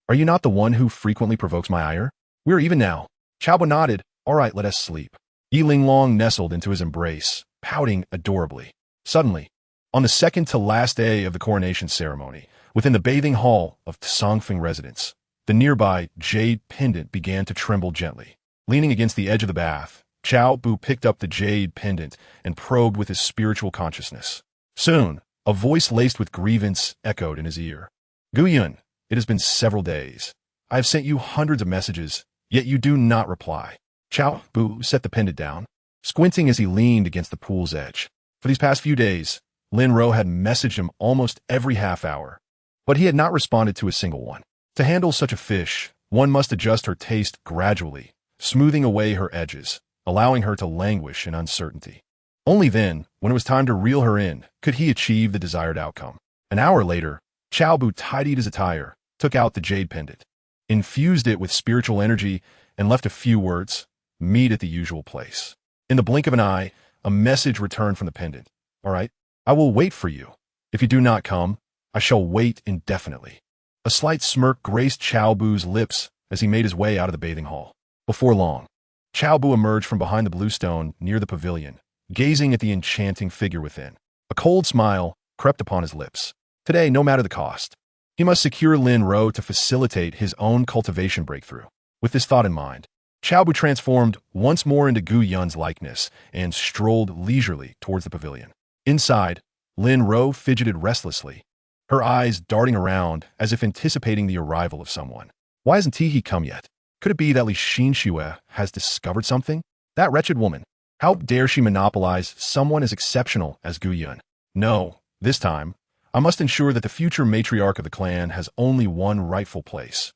Are you not the one who frequently provokes my ire? We are even now. Cao Bu nodded. All right, let us sleep. Yi Linglong nestled into his embrace, pouting adorably. Suddenly, on the second to last day of the coronation ceremony, within the bathing hall of Songfeng residence, the nearby jade pendant began to tremble gently. Leaning against the edge of the bath, Cao Bu picked up the jade pendant and probed with his spiritual consciousness. Soon, a voice laced with grievance echoed in his ear. Gu Yun, it has been several days. I have sent you hundreds of messages, yet you do not reply. Cao Bu set the pendant down, squinting as he leaned against the pool's edge. For these past few days, Lin Ro had messaged him almost every half hour, but he had not responded to a single one. To handle such a fish, one must adjust her taste gradually, smoothing away her edges, allowing her to languish in uncertainty. Only then, when it was time to reel her in, could he achieve the desired outcome. An hour later, Cao Bu tidied his attire, took out the jade pendant, infused it with spiritual energy, and left a few words, meet at the usual place. In the blink of an eye, a message returned from the pendant. All right, I will wait for you. If you do not come, I shall wait indefinitely. A slight smirk graced Cao Bu's lips as he made his way out of the bathing hall. Before long, Cao Bu emerged from behind the blue stone near the pavilion, gazing at the enchanting figure within. A cold smile crept upon his lips. Today, no matter the cost, he must secure Lin Ro to facilitate his own cultivation breakthrough. With this thought in mind, Cao Bu transformed once more into Gu Yun's likeness and strolled leisurely towards the pavilion. Inside, Lin Ro fidgeted restlessly, her eyes darting around as if anticipating the arrival of someone. Why hasn't he come yet? Could it be that Li Xinxue has discovered something? That wretched woman. How dare she monopolize someone as exceptional as Gu Yun? No, this time, I must ensure that the future matriarch of the clan has only one rightful place.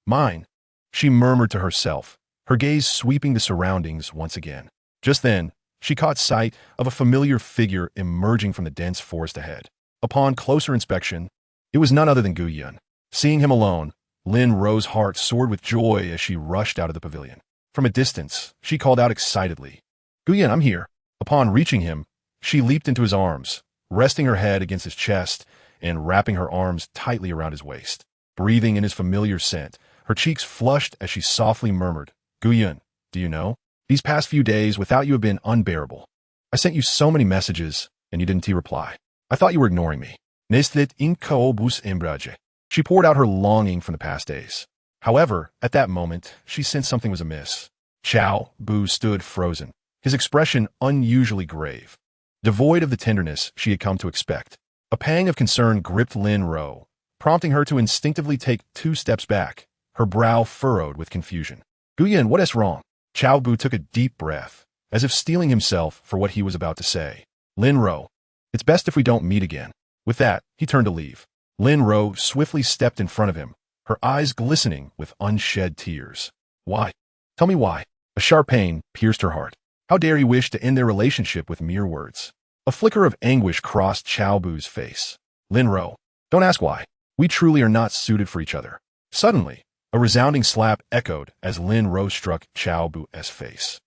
Mine, she murmured to herself, her gaze sweeping the surroundings once again. Just then, she caught sight of a familiar figure emerging from the dense forest ahead. Upon closer inspection, it was none other than Gu Yun. Seeing him alone, Lin Ro's heart soared with joy as she rushed out of the pavilion. From a distance, she called out excitedly, Gu Yun, I'm here. Upon reaching him, she leaped into his arms, resting her head against his chest and wrapping her arms tightly around his waist. Breathing in his familiar scent, Her cheeks flushed as she softly murmured, Gu Yun, do you know? These past few days without you have been unbearable. I sent you so many messages, and you didn't reply. I thought you were ignoring me. Nestit in Cao Bu's Embark. She poured out her longing from the past days. However, at that moment, she sensed something was amiss. Cao Bu stood frozen, his expression unusually grave, devoid of the tenderness she had come to expect. A pang of concern gripped Lin Ro, prompting her to instinctively take 2 steps back, her brow furrowed with confusion. Gu Yun, what is wrong? Cao Bu took a deep breath, as if steeling himself for what he was about to say. Lin Ro, it's best if we don't meet again. With that, he turned to leave. Lin Ro swiftly stepped in front of him, her eyes glistening with unshed tears. Why? Tell me why. A sharp pain pierced her heart. How dare he wish to end their relationship with mere words? A flicker of anguish crossed Cao Bu's face. Lin Ro, don't ask why. We truly are not suited for each other. Suddenly, a resounding slap echoed as Lin Ro struck Cao Bu's face,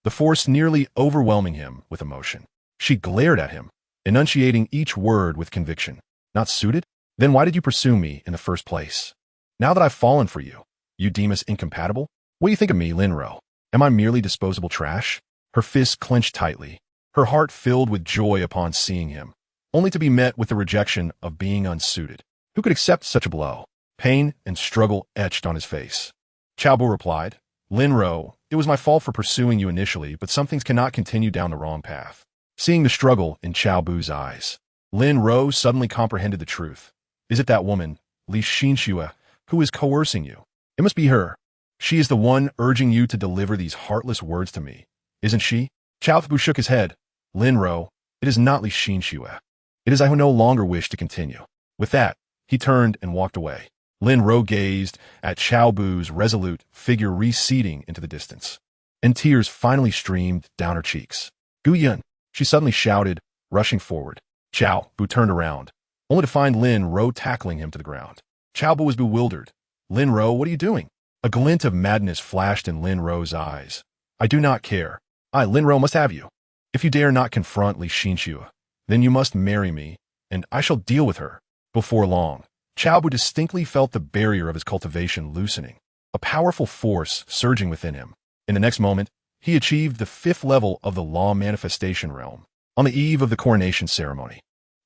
the force nearly overwhelming him with emotion. She glared at him, enunciating each word with conviction. Not suited? Then why did you pursue me in the first place? Now that I've fallen for you, you deem us incompatible? What do you think of me, Lin Ro? Am I merely disposable trash? Her fists clenched tightly, her heart filled with joy upon seeing him, only to be met with the rejection of being unsuited. Who could accept such a blow? Pain and struggle etched on his face. Cao Bu replied, Lin Ro, it was my fault for pursuing you initially, but some things cannot continue down the wrong path. Seeing the struggle in Cao Bu's eyes, Lin Ro suddenly comprehended the truth. Is it that woman, Li Xinxue, who is coercing you? It must be her. She is the one urging you to deliver these heartless words to me, isn't she? Cao Bu shook his head. Lin Ro, it is not Li Xinxue. It is I who no longer wish to continue. With that, he turned and walked away. Lin Ro gazed at Cao Bu's resolute figure receding into the distance, and tears finally streamed down her cheeks. Gu Yun, she suddenly shouted, rushing forward. Cao Bu turned around, only to find Lin Ro tackling him to the ground. Cao Bu was bewildered. Lin Ro, what are you doing? A glint of madness flashed in Lin Ro's eyes. I do not care. I, Lin Ro, must have you. If you dare not confront Li Xinxue, then you must marry me, and I shall deal with her. Before long, Cao Bu distinctly felt the barrier of his cultivation loosening, a powerful force surging within him. In the next moment, he achieved the 5th level of the law manifestation realm. On the eve of the coronation ceremony,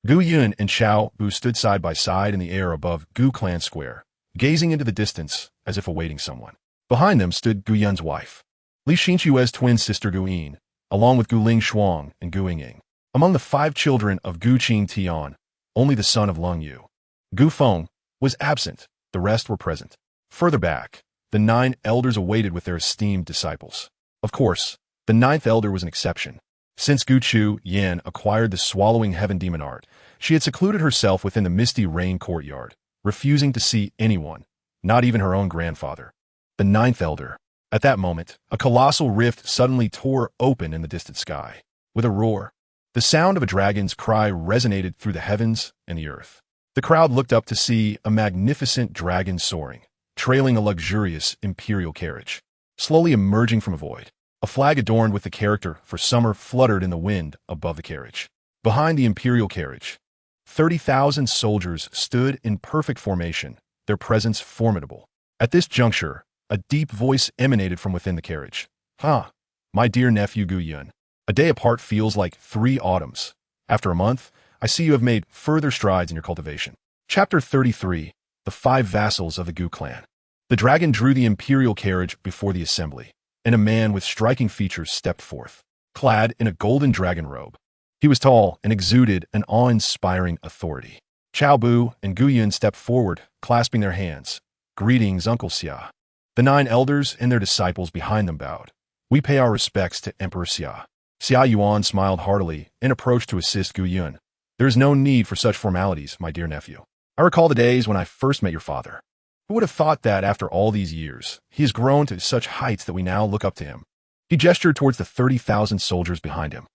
Gu Yun and Cao Bu stood side by side in the air above Gu Clan Square, gazing into the distance as if awaiting someone. Behind them stood Gu Yun's wife, Li Xinxue's twin sister Gu Yin, along with Gu Ling Shuang and Gu Yinging. Among the 5 children of Gu Qingtian, only the son of Leng Yu, Gu Feng, was absent. The rest were present. Further back, the 9 elders awaited with their esteemed disciples. Of course, the 9th elder was an exception. Since Gu Qingtian acquired the swallowing heaven demon art, she had secluded herself within the misty rain courtyard, refusing to see anyone, not even her own grandfather. The 9th elder. At that moment, a colossal rift suddenly tore open in the distant sky. With a roar, the sound of a dragon's cry resonated through the heavens and the earth. The crowd looked up to see a magnificent dragon soaring, trailing a luxurious imperial carriage. Slowly emerging from a void, a flag adorned with the character for summer fluttered in the wind above the carriage. Behind the imperial carriage, 30,000 soldiers stood in perfect formation, their presence formidable. At this juncture, a deep voice emanated from within the carriage. My dear nephew Gu Yun, a day apart feels like 3 autumns. After a month, I see you have made further strides in your cultivation. Chapter 33, The 5 Vassals of the Gu Clan. The dragon drew the imperial carriage before the assembly, and a man with striking features stepped forth, clad in a golden dragon robe. He was tall and exuded an awe-inspiring authority. Cao Bu and Gu Yun stepped forward, clasping their hands. Greetings, Uncle Xia. The 9 elders and their disciples behind them bowed. We pay our respects to Emperor Xia. Xia Yuan smiled heartily and approached to assist Gu Yun. There is no need for such formalities, my dear nephew. I recall the days when I first met your father. Who would have thought that after all these years, he has grown to such heights that we now look up to him? He gestured towards the 30,000 soldiers behind him.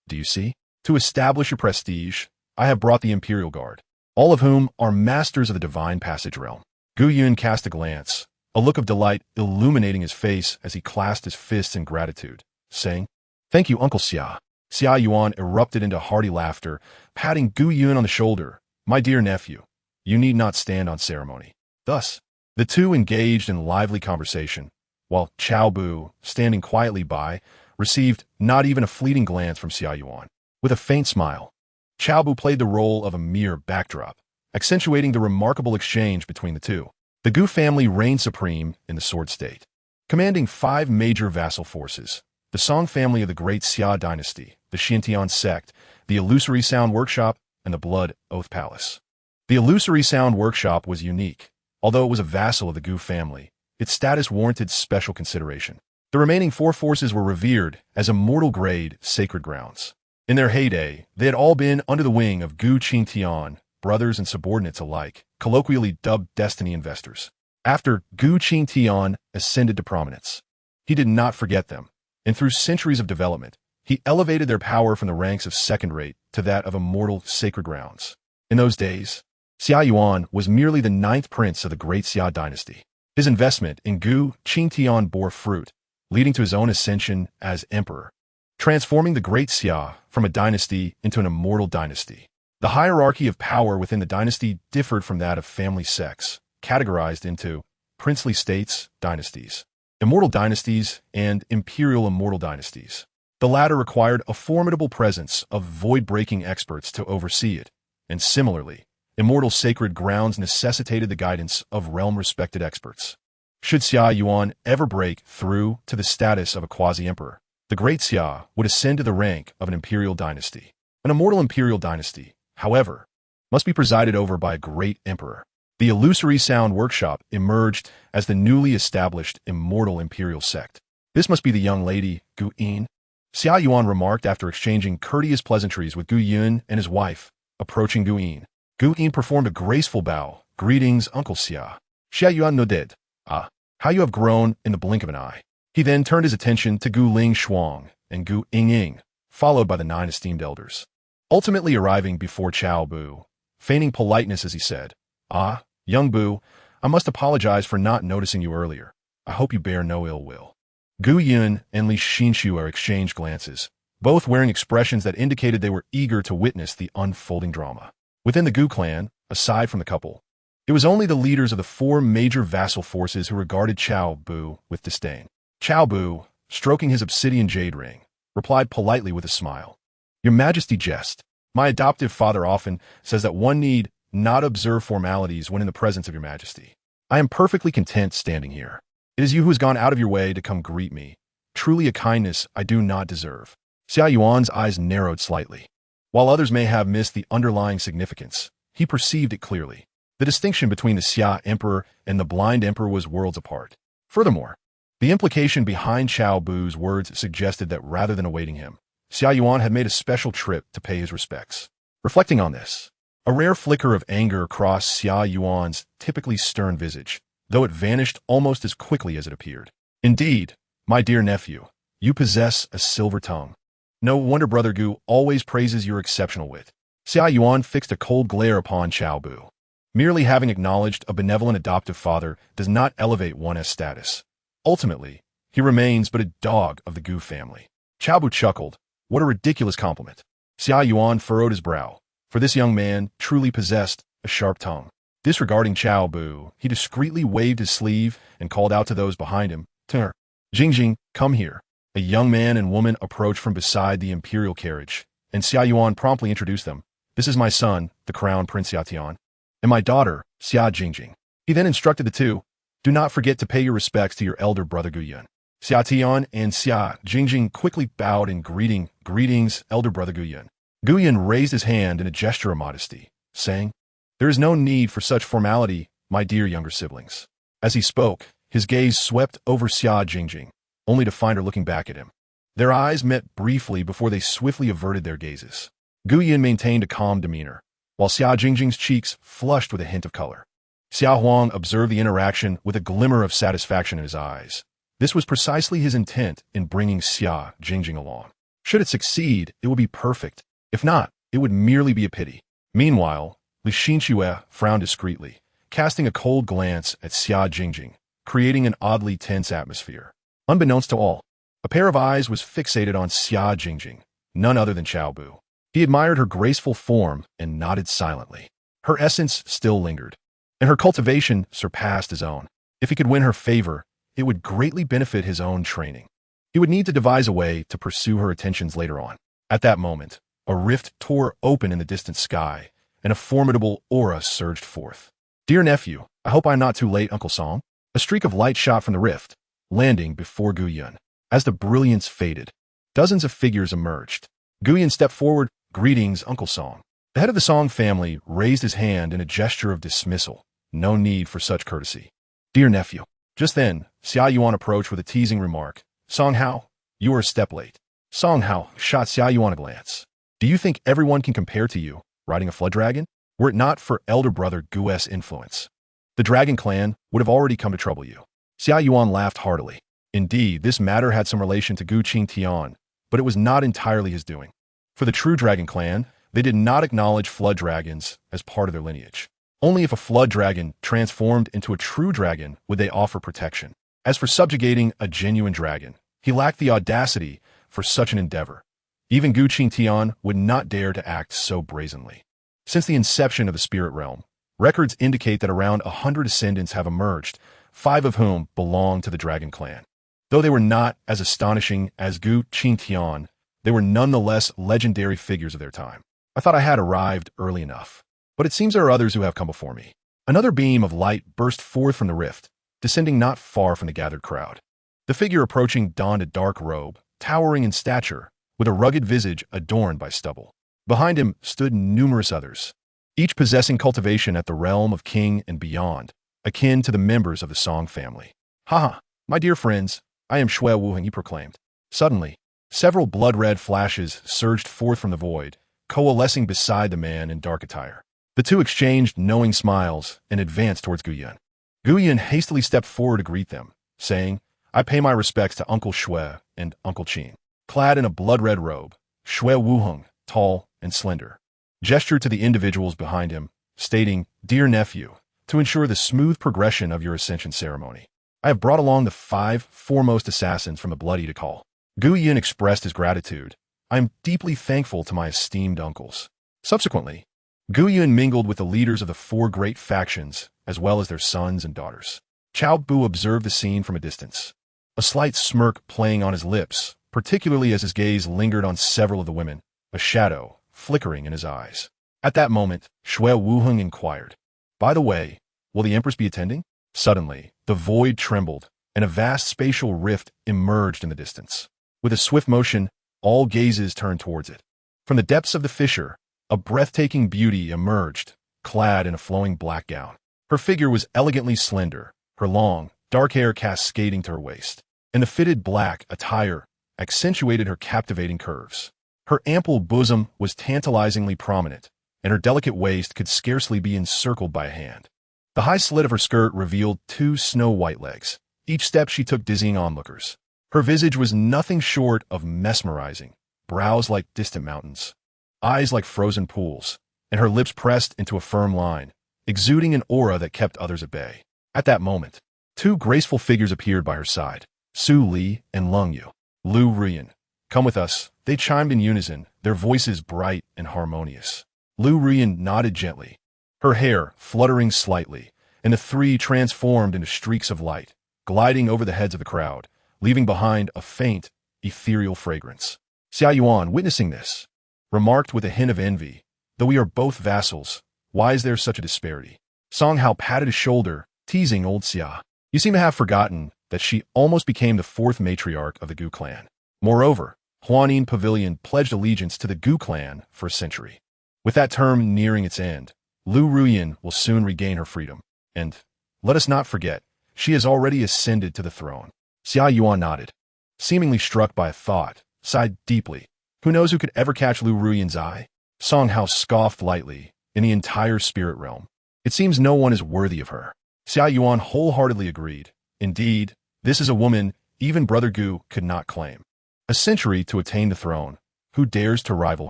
Do you see? To establish your prestige, I have brought the Imperial Guard, all of whom are masters of the divine passage realm. Gu Yun cast a glance, a look of delight illuminating his face as he clasped his fists in gratitude, saying, Thank you, Uncle Xia. Xia Yuan erupted into hearty laughter, patting Gu Yun on the shoulder. My dear nephew, you need not stand on ceremony. Thus, The two engaged in lively conversation, while Cao Bu, standing quietly by, received not even a fleeting glance from Xia Yuan. With a faint smile, Cao Bu played the role of a mere backdrop, accentuating the remarkable exchange between the two. The Gu family reigned supreme in the Sword State, commanding 5 major vassal forces: the Song family of the Great Xia dynasty, the Qingtian sect, the Illusory Sound Workshop, and the Blood Oath Palace. The Illusory Sound Workshop was unique. Although it was a vassal of the Gu family, its status warranted special consideration. The remaining 4 forces were revered as immortal-grade sacred grounds. In their heyday, they had all been under the wing of Gu Qingtian, brothers and subordinates alike, colloquially dubbed destiny investors. After Gu Qingtian ascended to prominence, he did not forget them, and through centuries of development, he elevated their power from the ranks of second-rate to that of immortal sacred grounds. In those days, Xia Yuan was merely the 9th prince of the Great Xia dynasty. His investment in Gu Qingtian bore fruit, leading to his own ascension as emperor, transforming the Great Xia from a dynasty into an immortal dynasty. The hierarchy of power within the dynasty differed from that of family sects, categorized into princely states, dynasties, immortal dynasties, and imperial immortal dynasties. The latter required a formidable presence of void-breaking experts to oversee it, and similarly, immortal sacred grounds necessitated the guidance of realm-respected experts. Should Xia Yuan ever break through to the status of a quasi-emperor, the Great Xia would ascend to the rank of an imperial dynasty. An immortal imperial dynasty, however, must be presided over by a great emperor. The Illusory Sound Workshop emerged as the newly established immortal imperial sect. This must be the young lady, Gu Yin, Xia Yuan remarked after exchanging courteous pleasantries with Gu Yun and his wife, approaching Gu Yin. Gu Yin performed a graceful bow. Greetings, Uncle Xia. Xia Yuan nodded. Ah, how you have grown in the blink of an eye. He then turned his attention to Gu Ling Shuang and Gu Ying, followed by the 9 esteemed elders. Ultimately arriving before Cao Bu, feigning politeness as he said, Ah, young Bu, I must apologize for not noticing you earlier. I hope you bear no ill will. Gu Yun and Li Xinshu exchanged glances, both wearing expressions that indicated they were eager to witness the unfolding drama. Within the Gu clan, aside from the couple, it was only the leaders of the 4 major vassal forces who regarded Cao Bu with disdain. Cao Bu, stroking his obsidian jade ring, replied politely with a smile. Your Majesty jest. My adoptive father often says that one need not observe formalities when in the presence of your Majesty. I am perfectly content standing here. It is you who has gone out of your way to come greet me. Truly a kindness I do not deserve. Xia Yuan's eyes narrowed slightly. While others may have missed the underlying significance, he perceived it clearly. The distinction between the Xia Emperor and the Blind Emperor was worlds apart. Furthermore, the implication behind Cao Bu's words suggested that rather than awaiting him, Xia Yuan had made a special trip to pay his respects. Reflecting on this, a rare flicker of anger crossed Xia Yuan's typically stern visage, though it vanished almost as quickly as it appeared. Indeed, my dear nephew, you possess a silver tongue. No wonder Brother Gu always praises your exceptional wit. Xia Yuan fixed a cold glare upon Cao Bu. Merely having acknowledged a benevolent adoptive father does not elevate one's status. Ultimately, he remains but a dog of the Gu family. Cao Bu chuckled. What a ridiculous compliment. Xia Yuan furrowed his brow, for this young man truly possessed a sharp tongue. Disregarding Cao Bu, he discreetly waved his sleeve and called out to those behind him, "Tur, Jingjing, come here." A young man and woman approached from beside the imperial carriage, and Xia Yuan promptly introduced them. This is my son, the crown Prince Xia Tian, and my daughter, Xia Jingjing. He then instructed the two, do not forget to pay your respects to your elder brother Gu Yun. Xia Tian and Xia Jingjing quickly bowed in greetings, elder brother Gu Yun. Gu Yun raised his hand in a gesture of modesty, saying, there is no need for such formality, my dear younger siblings. As he spoke, his gaze swept over Xia Jingjing, only to find her looking back at him. Their eyes met briefly before they swiftly averted their gazes. Gu Yun maintained a calm demeanor, while Xia Jingjing's cheeks flushed with a hint of color. Xia Huang observed the interaction with a glimmer of satisfaction in his eyes. This was precisely his intent in bringing Xia Jingjing along. Should it succeed, it would be perfect. If not, it would merely be a pity. Meanwhile, Li Xinshu frowned discreetly, casting a cold glance at Xia Jingjing, creating an oddly tense atmosphere. Unbeknownst to all, a pair of eyes was fixated on Xia Jingjing, none other than Cao Bu. He admired her graceful form and nodded silently. Her essence still lingered. and her cultivation surpassed his own. If he could win her favor, it would greatly benefit his own training. He would need to devise a way to pursue her attentions later on. At that moment, a rift tore open in the distant sky, and a formidable aura surged forth. "Dear nephew, I hope I'm not too late, Uncle Song." A streak of light shot from the rift, landing before Gu Yun. As the brilliance faded, dozens of figures emerged. Gu Yun stepped forward. "Greetings, Uncle Song." The head of the Song family raised his hand in a gesture of dismissal. No need for such courtesy. "Dear nephew." Just then, Xia Yuan approached with a teasing remark. "Song Hao, you are a step late." Song Hao shot Xia Yuan a glance. "Do you think everyone can compare to you, riding a flood dragon? Were it not for elder brother Gu's influence, the dragon clan would have already come to trouble you." Xia Yuan laughed heartily. Indeed, this matter had some relation to Gu Qingtian, but it was not entirely his doing. For the true dragon clan, they did not acknowledge flood dragons as part of their lineage. Only if a flood dragon transformed into a true dragon would they offer protection. As for subjugating a genuine dragon, he lacked the audacity for such an endeavor. Even Gu Qingtian would not dare to act so brazenly. Since the inception of the spirit realm, records indicate that around 100 ascendants have emerged, 5 of whom belong to the dragon clan. Though they were not as astonishing as Gu Qingtian, they were nonetheless legendary figures of their time. I thought I had arrived early enough, but it seems there are others who have come before me. Another beam of light burst forth from the rift, descending not far from the gathered crowd. The figure approaching donned a dark robe, towering in stature, with a rugged visage adorned by stubble. Behind him stood numerous others, each possessing cultivation at the realm of king and beyond, akin to the members of the Song family. "Haha, my dear friends, I am Shui Wuheng," he proclaimed. Suddenly, several blood-red flashes surged forth from the void, coalescing beside the man in dark attire. The two exchanged knowing smiles and advanced towards Gu Yun. Gu Yun hastily stepped forward to greet them, saying, "I pay my respects to Uncle Shui and Uncle Qin." Clad in a blood-red robe, Shui Wuheng, tall and slender, gestured to the individuals behind him, stating, "Dear nephew, to ensure the smooth progression of your ascension ceremony, I have brought along the 5 foremost assassins from the Bloody to call." Gu Yun expressed his gratitude. "I am deeply thankful to my esteemed uncles." Subsequently, Gu Yun mingled with the leaders of the 4 great factions, as well as their sons and daughters. Cao Bu observed the scene from a distance, a slight smirk playing on his lips, particularly as his gaze lingered on several of the women, a shadow flickering in his eyes. At that moment, Shui Wuheng inquired, "By the way, will the Empress be attending?" Suddenly, the void trembled, and a vast spatial rift emerged in the distance. With a swift motion, all gazes turned towards it. From the depths of the fissure, a breathtaking beauty emerged, clad in a flowing black gown. Her figure was elegantly slender, her long, dark hair cascading to her waist, and the fitted black attire accentuated her captivating curves. Her ample bosom was tantalizingly prominent, and her delicate waist could scarcely be encircled by a hand. The high slit of her skirt revealed 2 snow-white legs. Each step she took dizzying onlookers. Her visage was nothing short of mesmerizing, brows like distant mountains, eyes like frozen pools, and her lips pressed into a firm line, exuding an aura that kept others at bay. At that moment, 2 graceful figures appeared by her side, Su Li and Lung Yu. "Lu Ruyan, come with us," they chimed in unison, their voices bright and harmonious. Lu Ruyan nodded gently, her hair fluttering slightly, and the 3 transformed into streaks of light, gliding over the heads of the crowd, leaving behind a faint, ethereal fragrance. Xia Yuan, witnessing this, remarked with a hint of envy, "Though we are both vassals, why is there such a disparity?" Song Hao patted his shoulder, teasing old Xia. "You seem to have forgotten that she almost became the 4th matriarch of the Gu clan. Moreover, Huanin Pavilion pledged allegiance to the Gu clan for a century. With that term nearing its end, Lu Ruyan will soon regain her freedom. And, let us not forget, she has already ascended to the throne." Xia Yuan nodded, seemingly struck by a thought, sighed deeply. Who knows who could ever catch Lu Ruyan's eye? Song Hao scoffed lightly. In the entire spirit realm, it seems no one is worthy of her. Xia Yuan wholeheartedly agreed. Indeed, this is a woman even Brother Gu could not claim. A century to attain the throne. Who dares to rival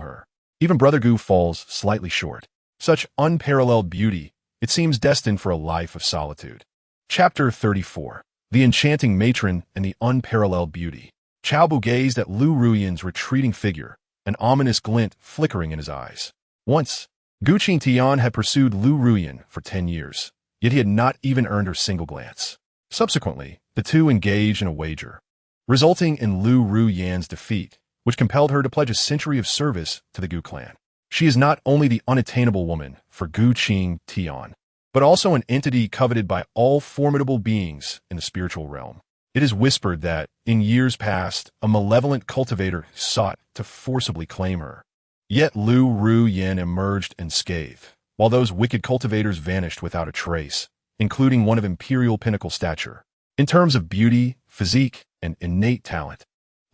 her? Even Brother Gu falls slightly short. Such unparalleled beauty, it seems destined for a life of solitude. Chapter 34. The Enchanting Matron and the Unparalleled Beauty. Cao Bu gazed at Lu Ruyan's retreating figure, an ominous glint flickering in his eyes. Once, Gu Qingtian had pursued Lu Ruyan for 10 years. yet he had not even earned her single glance. Subsequently, the two engaged in a wager, resulting in Lu Ruyan's defeat, which compelled her to pledge a century of service to the Gu clan. She is not only the unattainable woman for Gu Qingtian, but also an entity coveted by all formidable beings in the spiritual realm. It is whispered that, in years past, a malevolent cultivator sought to forcibly claim her. Yet Lu Ruyan emerged unscathed, while those wicked cultivators vanished without a trace, including one of imperial pinnacle stature. In terms of beauty, physique, and innate talent,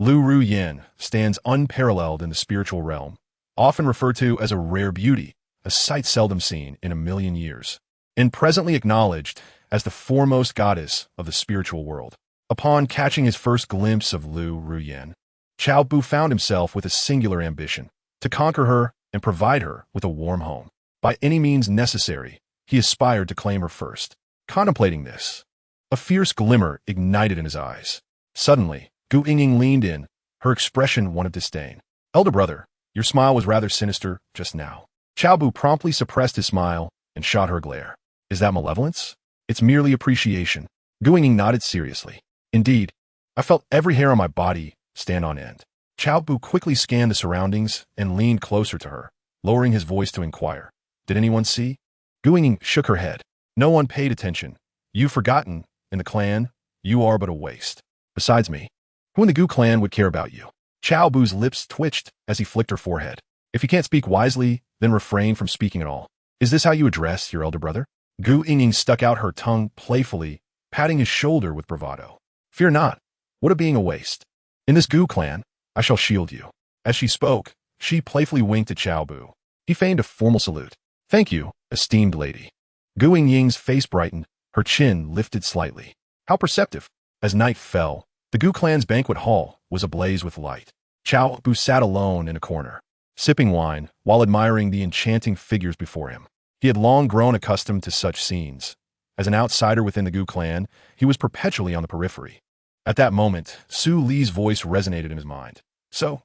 Lu Ruyan stands unparalleled in the spiritual realm, often referred to as a rare beauty, a sight seldom seen in a million years, and presently acknowledged as the foremost goddess of the spiritual world. Upon catching his first glimpse of Lu Ruyan, Cao Bu found himself with a singular ambition, to conquer her and provide her with a warm home. By any means necessary, he aspired to claim her first. Contemplating this, a fierce glimmer ignited in his eyes. Suddenly, Gu Qingtian leaned in, her expression one of disdain. "Elder brother, your smile was rather sinister just now." Cao Bu promptly suppressed his smile and shot her a glare. "Is that malevolence? It's merely appreciation." Gu Qingtian nodded seriously. "Indeed, I felt every hair on my body stand on end." Cao Bu quickly scanned the surroundings and leaned closer to her, lowering his voice to inquire, "Did anyone see?" Gu Qingtian shook her head. "No one paid attention. You've forgotten, in the clan, you are but a waste. Besides me, who in the Gu clan would care about you?" Cao Bu's lips twitched as he flicked her forehead. "If you can't speak wisely, then refrain from speaking at all. Is this how you address your elder brother?" Gu Qingtian stuck out her tongue playfully, patting his shoulder with bravado. "Fear not. What of being a waste? In this Gu clan, I shall shield you." As she spoke, she playfully winked at Cao Bu. He feigned a formal salute. "Thank you, esteemed lady." Gu Qingtian's face brightened, her chin lifted slightly. How perceptive. As night fell, the Gu clan's banquet hall was ablaze with light. Cao Bu sat alone in a corner, sipping wine while admiring the enchanting figures before him. He had long grown accustomed to such scenes. As an outsider within the Gu clan, he was perpetually on the periphery. At that moment, Su Li's voice resonated in his mind. "So,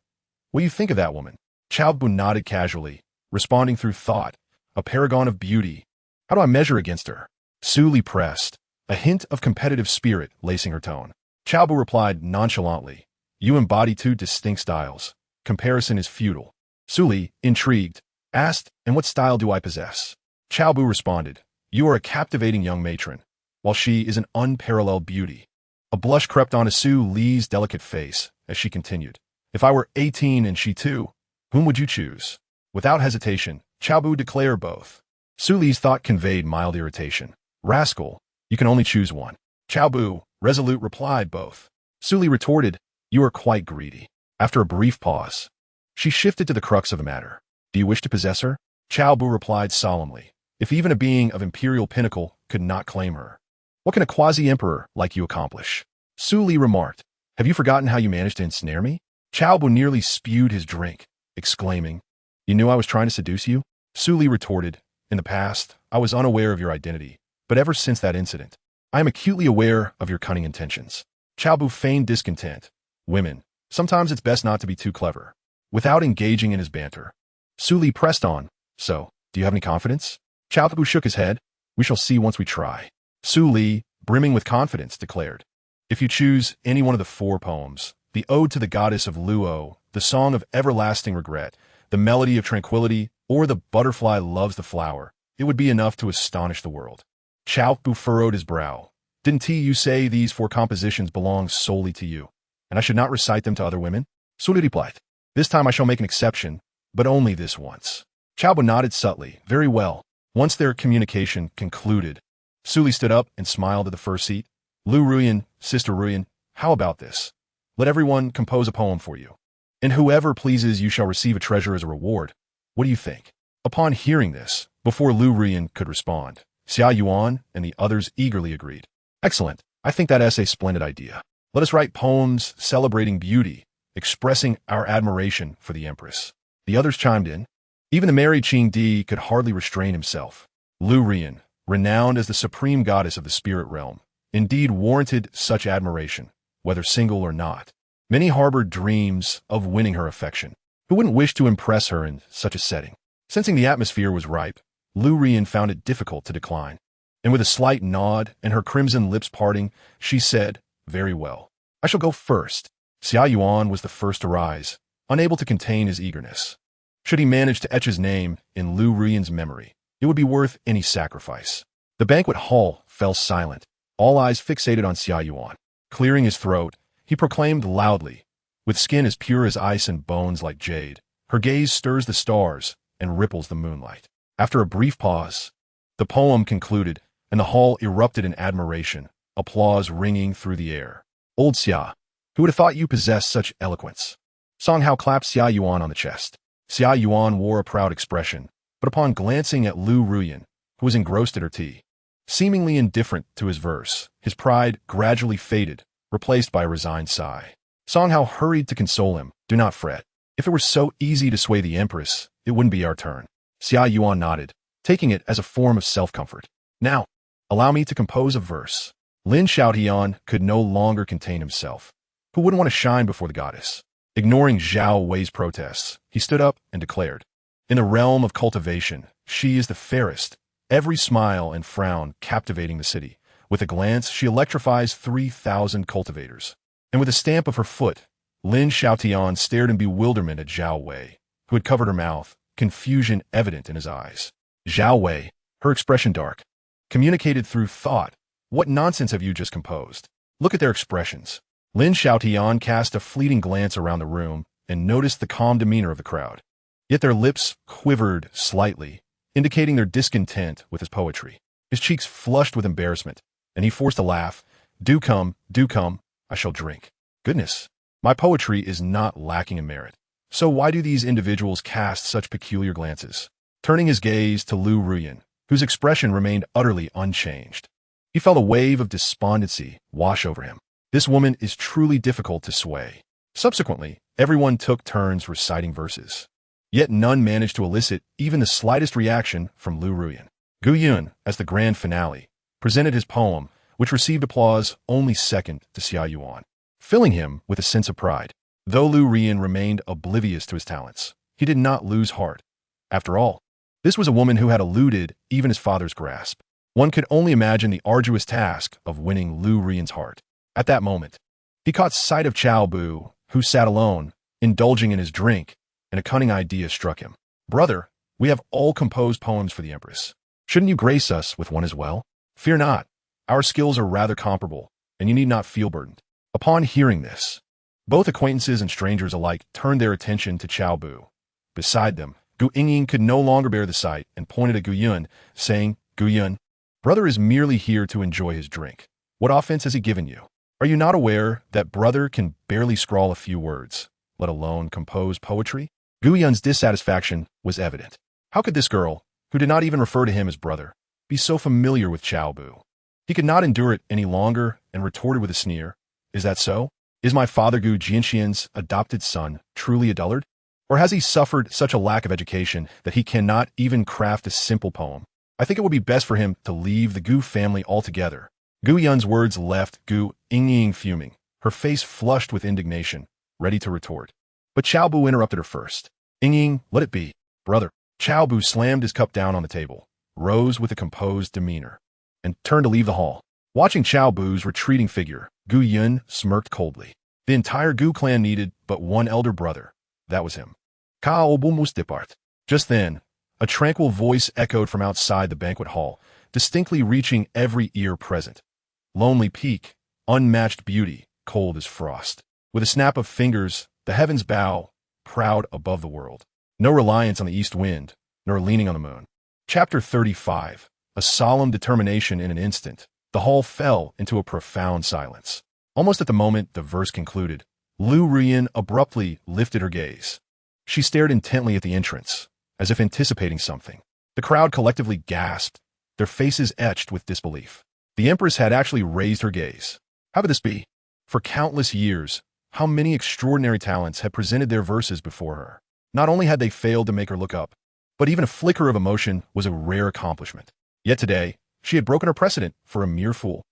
what do you think of that woman?" Cao Bu nodded casually, responding through thought, "A paragon of beauty. How do I measure against her?" Su Li pressed, a hint of competitive spirit lacing her tone. Cao Bu replied nonchalantly, "You embody two distinct styles. Comparison is futile." Su Li, intrigued, asked, "And what style do I possess?" Cao Bu responded, "You are a captivating young matron, while she is an unparalleled beauty." A blush crept onto Su Li's delicate face as she continued, "If I were 18 and she too, whom would you choose?" Without hesitation, Cao Bu declared both. Su Li's thought conveyed mild irritation. "Rascal, you can only choose one." Cao Bu, resolute, replied both. Su Li retorted, "You are quite greedy." After a brief pause, she shifted to the crux of the matter. "Do you wish to possess her?" Cao Bu replied solemnly, "If even a being of imperial pinnacle could not claim her, what can a quasi-emperor like you accomplish?" Su Li remarked, "Have you forgotten how you managed to ensnare me?" Cao Bu nearly spewed his drink, exclaiming, "You knew I was trying to seduce you?" Su Li retorted, "In the past, I was unaware of your identity, but ever since that incident, I am acutely aware of your cunning intentions." Cao Bu feigned discontent. "Women, sometimes it's best not to be too clever." Without engaging in his banter, Su Li pressed on, "So, do you have any confidence?" Cao Bu shook his head. "We shall see once we try." Su Li, brimming with confidence, declared, "If you choose any one of the 4 poems, the Ode to the Goddess of Luo, the Song of Everlasting Regret, the Melody of Tranquility, or the Butterfly Loves the Flower, it would be enough to astonish the world." Cao Bu furrowed his brow. "Didn't you say these 4 compositions belong solely to you, and I should not recite them to other women?" Su Li replied, "This time I shall make an exception, but only this once." Cao Bu nodded subtly. "Very well." Once their communication concluded, Su Li stood up and smiled at the first seat. "Lu Ruyan, Sister Ruyan, how about this? Let everyone compose a poem for you, and whoever pleases you shall receive a treasure as a reward. What do you think?" Upon hearing this, before Lu Ruyan could respond, Xia Yuan and the others eagerly agreed. "Excellent. I think that essay a splendid idea. Let us write poems celebrating beauty, expressing our admiration for the Empress." The others chimed in. Even the merry Qing Di could hardly restrain himself. Lu Ruyan, renowned as the supreme goddess of the spirit realm, indeed warranted such admiration, whether single or not. Many harbored dreams of winning her affection. Who wouldn't wish to impress her in such a setting? Sensing the atmosphere was ripe, Lu Ruyan found it difficult to decline. and with a slight nod and her crimson lips parting, she said, "Very well. I shall go first." Xia Yuan was the first to rise, unable to contain his eagerness. Should he manage to etch his name in Lu Ruyan's memory, it would be worth any sacrifice. The banquet hall fell silent, all eyes fixated on Xia Yuan. Clearing his throat, he proclaimed loudly, "With skin as pure as ice and bones like jade, her gaze stirs the stars and ripples the moonlight." After a brief pause, the poem concluded, and the hall erupted in admiration, applause ringing through the air. "Old Xia, who would have thought you possessed such eloquence?" Song Hao clapped Xia Yuan on the chest. Xia Yuan wore a proud expression, but upon glancing at Lu Ruyan, who was engrossed at her tea, seemingly indifferent to his verse, his pride gradually faded, replaced by a resigned sigh. Song Hao hurried to console him. "Do not fret. If it were so easy to sway the empress, it wouldn't be our turn." Xia Yuan nodded, taking it as a form of self-comfort. "Now, allow me to compose a verse." Lin Xiaotian could no longer contain himself. Who wouldn't want to shine before the goddess? Ignoring Zhao Wei's protests, he stood up and declared, "In the realm of cultivation, she is the fairest, every smile and frown captivating the city. With a glance, she electrifies 3,000 cultivators." And with a stamp of her foot, Lin Xiaotian stared in bewilderment at Zhao Wei, who had covered her mouth, confusion evident in his eyes. Zhao Wei, her expression dark, communicated through thought, "What nonsense have you just composed? Look at their expressions." Lin Xiaotian cast a fleeting glance around the room and noticed the calm demeanor of the crowd. Yet their lips quivered slightly, indicating their discontent with his poetry. His cheeks flushed with embarrassment, and he forced a laugh. Do come, I shall drink." Goodness, my poetry is not lacking in merit. So why do these individuals cast such peculiar glances? Turning his gaze to Lu Ruyan, whose expression remained utterly unchanged, he felt a wave of despondency wash over him. This woman is truly difficult to sway. Subsequently, everyone took turns reciting verses. Yet none managed to elicit even the slightest reaction from Lu Ruyan. Gu Yun, as the grand finale, presented his poem, which received applause only second to Xia Yuan, filling him with a sense of pride. Though Lu Ruyan remained oblivious to his talents, he did not lose heart. After all, this was a woman who had eluded even his father's grasp. One could only imagine the arduous task of winning Lu Ruyan's heart. At that moment, he caught sight of Cao Bu, who sat alone, indulging in his drink, and a cunning idea struck him. "Brother, we have all composed poems for the Empress. Shouldn't you grace us with one as well? Fear not, our skills are rather comparable, and you need not feel burdened." Upon hearing this, both acquaintances and strangers alike turned their attention to Cao Bu. Beside them, Gu Qingtian could no longer bear the sight and pointed at Gu Yun, saying, "Gu Yun, brother is merely here to enjoy his drink. What offense has he given you? Are you not aware that brother can barely scrawl a few words, let alone compose poetry?" Gu Yun's dissatisfaction was evident. How could this girl, who did not even refer to him as brother, be so familiar with Cao Bu? He could not endure it any longer and retorted with a sneer, "Is that so? Is my father Gu Qingtian's adopted son truly a dullard? Or has he suffered such a lack of education that he cannot even craft a simple poem? I think it would be best for him to leave the Gu family altogether." Gu Yun's words left Gu Qingtian fuming, her face flushed with indignation, ready to retort. But Cao Bu interrupted her first. "Qingtian, let it be, brother." Cao Bu slammed his cup down on the table, rose with a composed demeanor, and turned to leave the hall. Watching Cao Bu's retreating figure, Gu Yun smirked coldly. The entire Gu clan needed but one elder brother. That was him. Cao Bu must depart. Just then, a tranquil voice echoed from outside the banquet hall, distinctly reaching every ear present. "Lonely peak, unmatched beauty, cold as frost. With a snap of fingers, the heavens bow, proud above the world. No reliance on the east wind, nor leaning on the moon." Chapter 35. A solemn determination in an instant. The hall fell into a profound silence. Almost at the moment the verse concluded, Lu Ruyan abruptly lifted her gaze. She stared intently at the entrance, as if anticipating something. The crowd collectively gasped, their faces etched with disbelief. The Empress had actually raised her gaze. How could this be? For countless years, how many extraordinary talents had presented their verses before her. Not only had they failed to make her look up, but even a flicker of emotion was a rare accomplishment. Yet today, she had broken her precedent for a mere fool.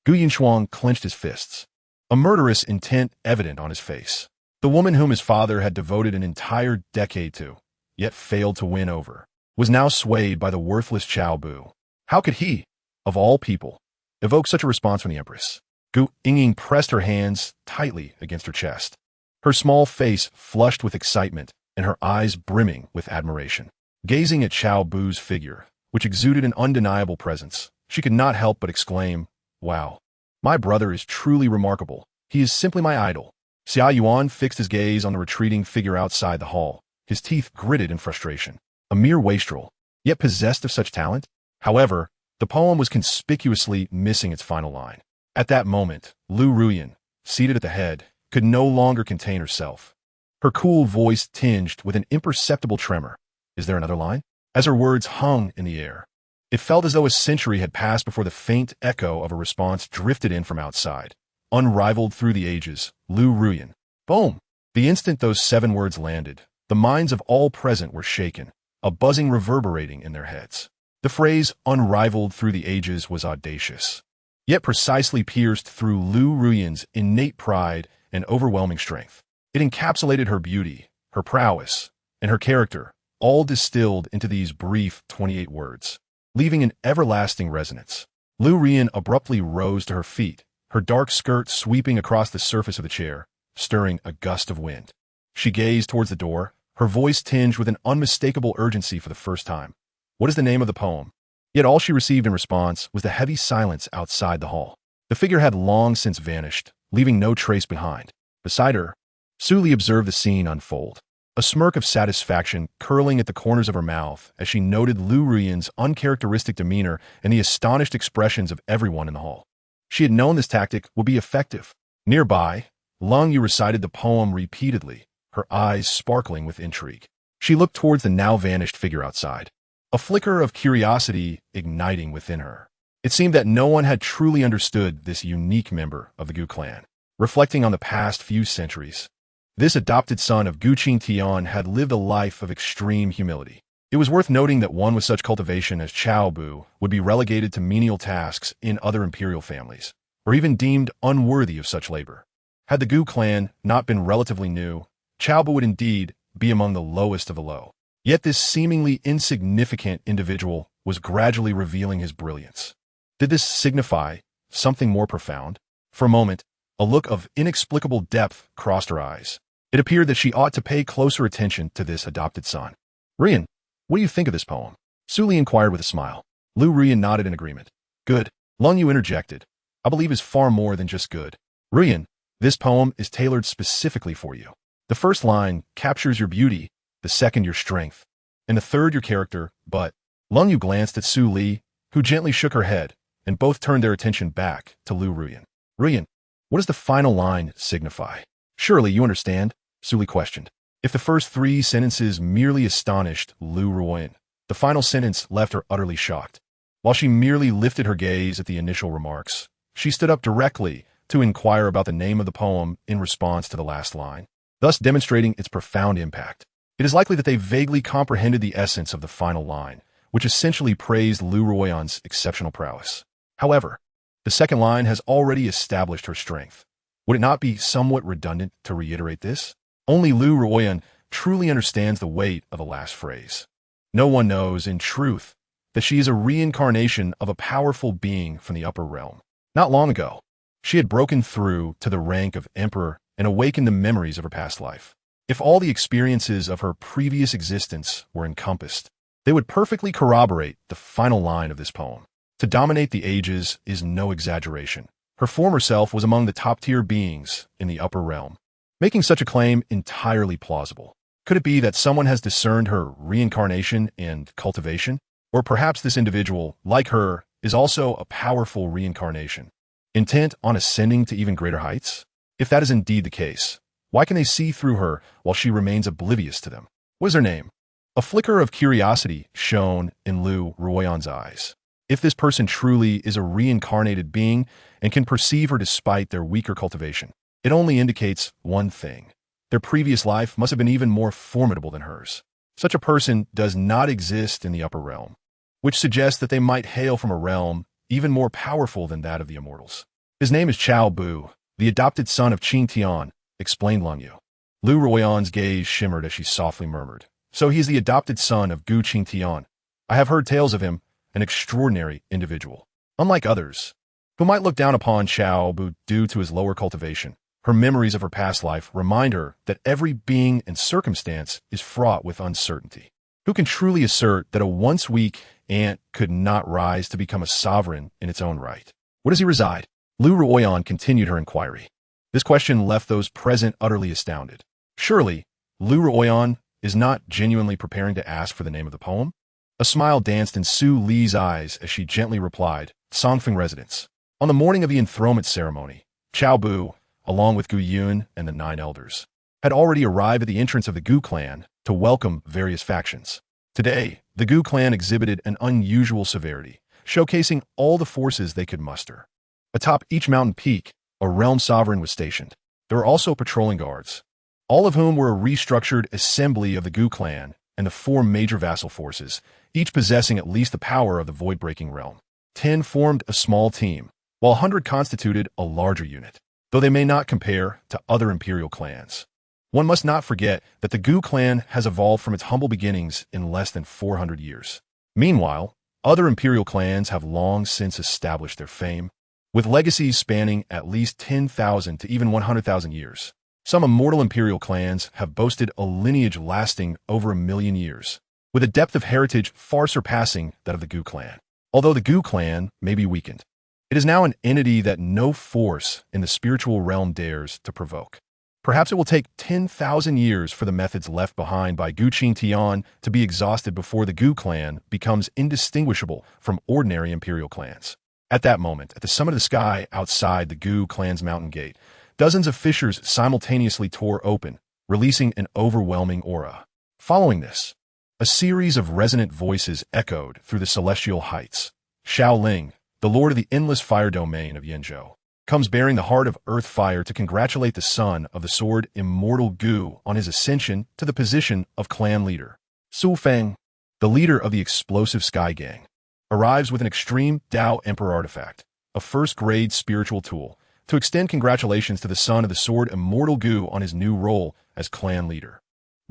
Gu Yinshuang clenched his fists, a murderous intent evident on his face. The woman whom his father had devoted an entire decade to, yet failed to win over, was now swayed by the worthless Cao Bu. How could he, of all people, evoked such a response from the Empress. Gu Qingtian pressed her hands tightly against her chest. Her small face flushed with excitement and her eyes brimming with admiration. Gazing at Cao Bu's figure, which exuded an undeniable presence, she could not help but exclaim, "Wow! My brother is truly remarkable. He is simply my idol." Xia Yuan fixed his gaze on the retreating figure outside the hall, his teeth gritted in frustration. A mere wastrel, yet possessed of such talent? However, the poem was conspicuously missing its final line. At that moment, Lu Ruyan, seated at the head, could no longer contain herself. Her cool voice tinged with an imperceptible tremor. "Is there another line?" As her words hung in the air, it felt as though a century had passed before the faint echo of a response drifted in from outside. Unrivaled through the ages, Lu Ruyan. Boom! The instant those 7 words landed, the minds of all present were shaken, a buzzing reverberating in their heads. The phrase, unrivaled through the ages, was audacious, yet precisely pierced through Lu Ruyan's innate pride and overwhelming strength. It encapsulated her beauty, her prowess, and her character, all distilled into these brief 28 words, leaving an everlasting resonance. Lu Ruyan abruptly rose to her feet, her dark skirt sweeping across the surface of the chair, stirring a gust of wind. She gazed towards the door, her voice tinged with an unmistakable urgency for the first time. "What is the name of the poem?" Yet all she received in response was the heavy silence outside the hall. The figure had long since vanished, leaving no trace behind. Beside her, Su Li observed the scene unfold, a smirk of satisfaction curling at the corners of her mouth as she noted Lu Ruyan's uncharacteristic demeanor and the astonished expressions of everyone in the hall. She had known this tactic would be effective. Nearby, Long Yu recited the poem repeatedly, her eyes sparkling with intrigue. She looked towards the now vanished figure outside, a flicker of curiosity igniting within her. It seemed that no one had truly understood this unique member of the Gu clan. Reflecting on the past few centuries, this adopted son of Gu Qingtian had lived a life of extreme humility. It was worth noting that one with such cultivation as Cao Bu would be relegated to menial tasks in other imperial families, or even deemed unworthy of such labor. Had the Gu clan not been relatively new, Cao Bu would indeed be among the lowest of the low. Yet this seemingly insignificant individual was gradually revealing his brilliance. Did this signify something more profound? For a moment, a look of inexplicable depth crossed her eyes. It appeared that she ought to pay closer attention to this adopted son. "Ruyan, what do you think of this poem?" Su Li inquired with a smile. Lu Ruyan nodded in agreement. "Good." Long Yu interjected. "I believe is far more than just good. Ruyan, this poem is tailored specifically for you. The first line captures your beauty, the second your strength, and the third your character, but..." Long Yu glanced at Su Li, who gently shook her head, and both turned their attention back to Lu Ruyan. "Ruyan, what does the final line signify?" "Surely you understand?" Su Li questioned. If the first 3 sentences merely astonished Lu Ruyan, the final sentence left her utterly shocked. While she merely lifted her gaze at the initial remarks, she stood up directly to inquire about the name of the poem in response to the last line, thus demonstrating its profound impact. It is likely that they vaguely comprehended the essence of the final line, which essentially praised Lu Ruyan's exceptional prowess. However, the second line has already established her strength. Would it not be somewhat redundant to reiterate this? Only Lu Ruyan truly understands the weight of the last phrase. No one knows, in truth, that she is a reincarnation of a powerful being from the upper realm. Not long ago, she had broken through to the rank of emperor and awakened the memories of her past life. If all the experiences of her previous existence were encompassed, they would perfectly corroborate the final line of this poem. To dominate the ages is no exaggeration. Her former self was among the top-tier beings in the upper realm, making such a claim entirely plausible. Could it be that someone has discerned her reincarnation and cultivation? Or perhaps this individual, like her, is also a powerful reincarnation, intent on ascending to even greater heights? If that is indeed the case, why can they see through her while she remains oblivious to them? What is her name? A flicker of curiosity shone in Lu Ruyan's eyes. If this person truly is a reincarnated being and can perceive her despite their weaker cultivation, it only indicates one thing. Their previous life must have been even more formidable than hers. Such a person does not exist in the upper realm, which suggests that they might hail from a realm even more powerful than that of the immortals. His name is Cao Bu, the adopted son of Qingtian, explained Long Yu. Lu Ruyan's gaze shimmered as she softly murmured. So he is the adopted son of Gu Qingtian. I have heard tales of him, an extraordinary individual. Unlike others, who might look down upon Cao Bu due to his lower cultivation, her memories of her past life remind her that every being and circumstance is fraught with uncertainty. Who can truly assert that a once weak ant could not rise to become a sovereign in its own right? Where does he reside? Lu Ruoyan continued her inquiry. This question left those present utterly astounded. Surely, Lu Ruoyan is not genuinely preparing to ask for the name of the poem? A smile danced in Su Li's eyes as she gently replied, Songfeng residence. On the morning of the enthronement ceremony, Cao Bu, along with Gu Yun and the 9 elders, had already arrived at the entrance of the Gu clan to welcome various factions. Today, the Gu clan exhibited an unusual severity, showcasing all the forces they could muster. Atop each mountain peak, a realm sovereign was stationed. There were also patrolling guards, all of whom were a restructured assembly of the Gu clan and the 4 major vassal forces, each possessing at least the power of the void-breaking realm. 10 formed a small team, while 100 constituted a larger unit, though they may not compare to other imperial clans. One must not forget that the Gu clan has evolved from its humble beginnings in less than 400 years. Meanwhile, other imperial clans have long since established their fame, with legacies spanning at least 10,000 to even 100,000 years. Some immortal imperial clans have boasted a lineage lasting over 1,000,000 years, with a depth of heritage far surpassing that of the Gu clan. Although the Gu clan may be weakened, it is now an entity that no force in the spiritual realm dares to provoke. Perhaps it will take 10,000 years for the methods left behind by Gu Qingtian to be exhausted before the Gu clan becomes indistinguishable from ordinary imperial clans. At that moment, at the summit of the sky outside the Gu clan's mountain gate, dozens of fissures simultaneously tore open, releasing an overwhelming aura. Following this, a series of resonant voices echoed through the celestial heights. Shaoling, the lord of the endless fire domain of Yanzhou, comes bearing the heart of earth fire to congratulate the son of the sword immortal Gu on his ascension to the position of clan leader. Su Feng, the leader of the explosive sky gang, arrives with an extreme Dao Emperor artifact, a first-grade spiritual tool, to extend congratulations to the son of the sword immortal Gu on his new role as clan leader.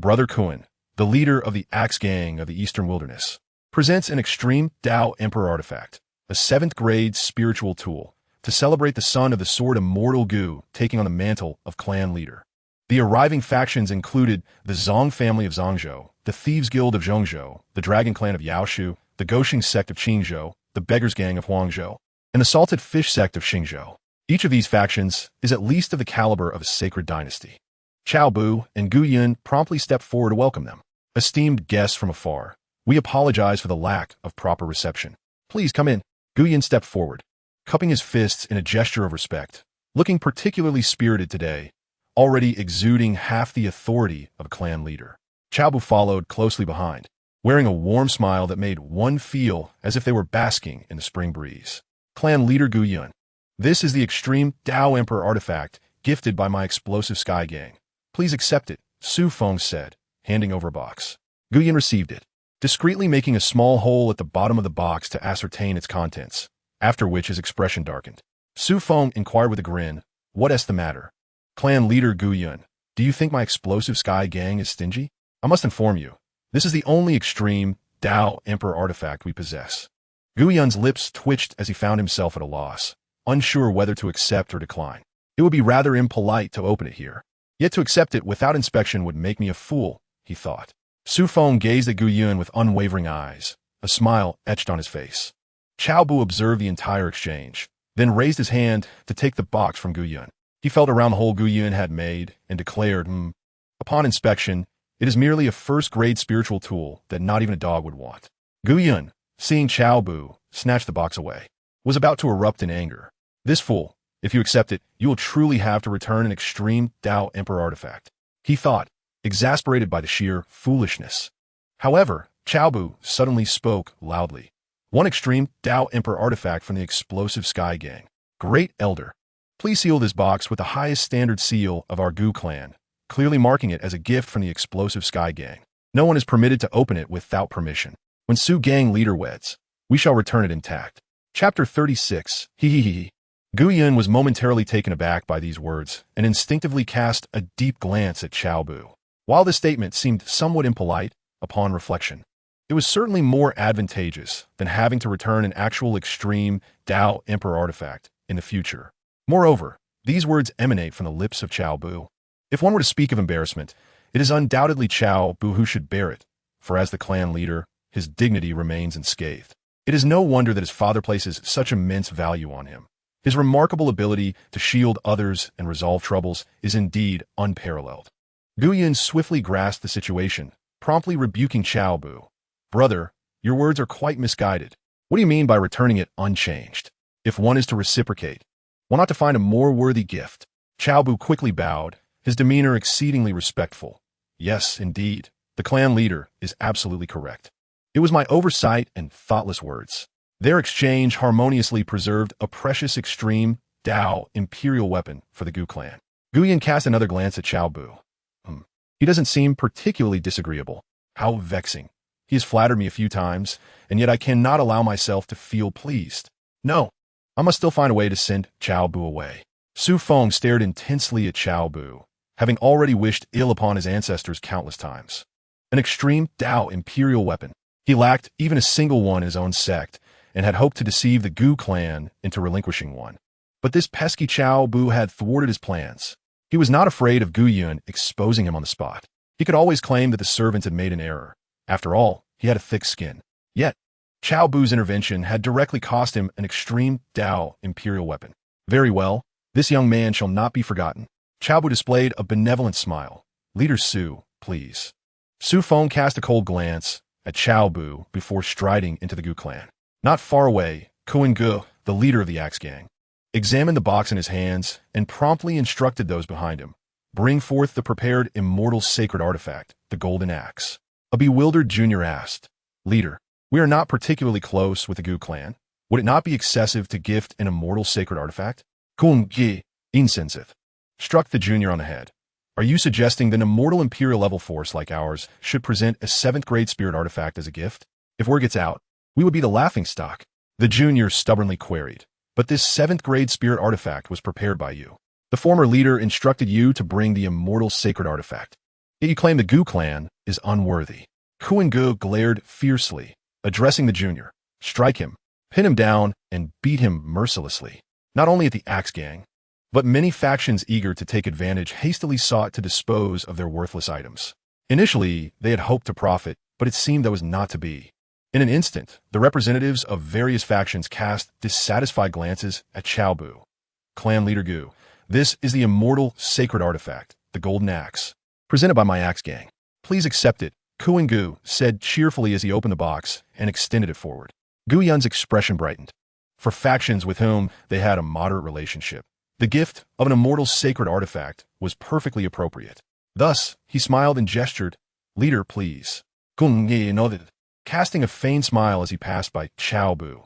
Brother Kun, the leader of the axe gang of the eastern wilderness, presents an extreme Dao Emperor artifact, a 7th-grade spiritual tool, to celebrate the son of the sword immortal Gu taking on the mantle of clan leader. The arriving factions included the Zong family of Zhongzhou, the Thieves Guild of Zhongzhou, the Dragon clan of Yaoshu, the Goxing sect of Qingzhou, the Beggars gang of Huangzhou, and the Salted Fish sect of Xingzhou. Each of these factions is at least of the caliber of a sacred dynasty. Cao Bu and Gu Yun promptly stepped forward to welcome them. Esteemed guests from afar, we apologize for the lack of proper reception. Please come in. Gu Yun stepped forward, cupping his fists in a gesture of respect, looking particularly spirited today, already exuding half the authority of a clan leader. Cao Bu followed closely behind, wearing a warm smile that made one feel as if they were basking in the spring breeze. Clan leader Gu Yun, this is the extreme Dao Emperor artifact gifted by my explosive sky gang. Please accept it, Su Feng said, handing over a box. Gu Yun received it, discreetly making a small hole at the bottom of the box to ascertain its contents, after which his expression darkened. Su Feng inquired with a grin, "What's the matter?" Clan leader Gu Yun, do you think my explosive sky gang is stingy? I must inform you, this is the only extreme Dao Emperor artifact we possess. Gu Yun's lips twitched as he found himself at a loss, unsure whether to accept or decline. It would be rather impolite to open it here. Yet to accept it without inspection would make me a fool, he thought. Su Feng gazed at Gu Yun with unwavering eyes, a smile etched on his face. Cao Bu observed the entire exchange, then raised his hand to take the box from Gu Yun. He felt around the hole Gu Yun had made and declared, Upon inspection, it is merely a first-grade spiritual tool that not even a dog would want. Gu Yun, seeing Cao Bu, snatched the box away, was about to erupt in anger. This fool, if you accept it, you will truly have to return an extreme Dao Emperor artifact, he thought, exasperated by the sheer foolishness. However, Cao Bu suddenly spoke loudly. One extreme Dao Emperor artifact from the explosive sky gang. Great Elder, please seal this box with the highest standard seal of our Gu clan, clearly marking it as a gift from the explosive sky gang. No one is permitted to open it without permission. When Su gang leader weds, we shall return it intact. Chapter 36. He. Gu Yun was momentarily taken aback by these words and instinctively cast a deep glance at Cao Bu. While this statement seemed somewhat impolite, upon reflection, It was certainly more advantageous than having to return an actual extreme Tao Emperor artifact in the future. Moreover, these words emanate from the lips of Cao Bu. If one were to speak of embarrassment, it is undoubtedly Cao Bu who should bear it, for as the clan leader, his dignity remains unscathed. It is no wonder that his father places such immense value on him. His remarkable ability to shield others and resolve troubles is indeed unparalleled. Gu Yun swiftly grasped the situation, promptly rebuking Cao Bu. Brother, your words are quite misguided. What do you mean by returning it unchanged? If one is to reciprocate, why not to find a more worthy gift? Cao Bu quickly bowed, his demeanor exceedingly respectful. Yes, indeed, the clan leader is absolutely correct. It was my oversight and thoughtless words. Their exchange harmoniously preserved a precious extreme Tao imperial weapon for the Gu clan. Gu Yun cast another glance at Cao Bu. He doesn't seem particularly disagreeable. How vexing. He has flattered me a few times, and yet I cannot allow myself to feel pleased. No, I must still find a way to send Cao Bu away. Su Feng stared intensely at Cao Bu, having already wished ill upon his ancestors countless times. An extreme Tao imperial weapon. He lacked even a single one in his own sect, and had hoped to deceive the Gu clan into relinquishing one. But this pesky Cao Bu had thwarted his plans. He was not afraid of Gu Yun exposing him on the spot. He could always claim that the servants had made an error. After all, he had a thick skin. Yet, Cao Bu's intervention had directly cost him an extreme Tao imperial weapon. Very well, this young man shall not be forgotten. Cao Bu displayed a benevolent smile. Leader Su, please. Su Feng cast a cold glance at Cao Bu before striding into the Gu clan. Not far away, Kuan Gu, the leader of the Axe Gang, examined the box in his hands and promptly instructed those behind him. Bring forth the prepared immortal sacred artifact, the Golden Axe. A bewildered junior asked, Leader, we are not particularly close with the Gu clan. Would it not be excessive to gift an immortal sacred artifact? Kung Gi, insensate, struck the junior on the head. Are you suggesting that an immortal imperial level force like ours should present a 7th grade spirit artifact as a gift? If word gets out, we would be the laughingstock. The junior stubbornly queried. But this 7th grade spirit artifact was prepared by you. The former leader instructed you to bring the immortal sacred artifact. Yet you claim the Gu clan is unworthy. Kuan Gu glared fiercely, addressing the junior. Strike him, pin him down, and beat him mercilessly. Not only at the Axe Gang, but many factions eager to take advantage hastily sought to dispose of their worthless items. Initially, they had hoped to profit, but it seemed that was not to be. In an instant, the representatives of various factions cast dissatisfied glances at Cao Bu. Clan leader Gu, this is the immortal sacred artifact, the Golden Axe, presented by my Axe Gang. Please accept it, Kuan Gu said cheerfully as he opened the box and extended it forward. Gu Yun's expression brightened. For factions with whom they had a moderate relationship, the gift of an immortal sacred artifact was perfectly appropriate. Thus, he smiled and gestured, Leader, please. Kung Ye nodded, casting a feigned smile as he passed by Cao Bu.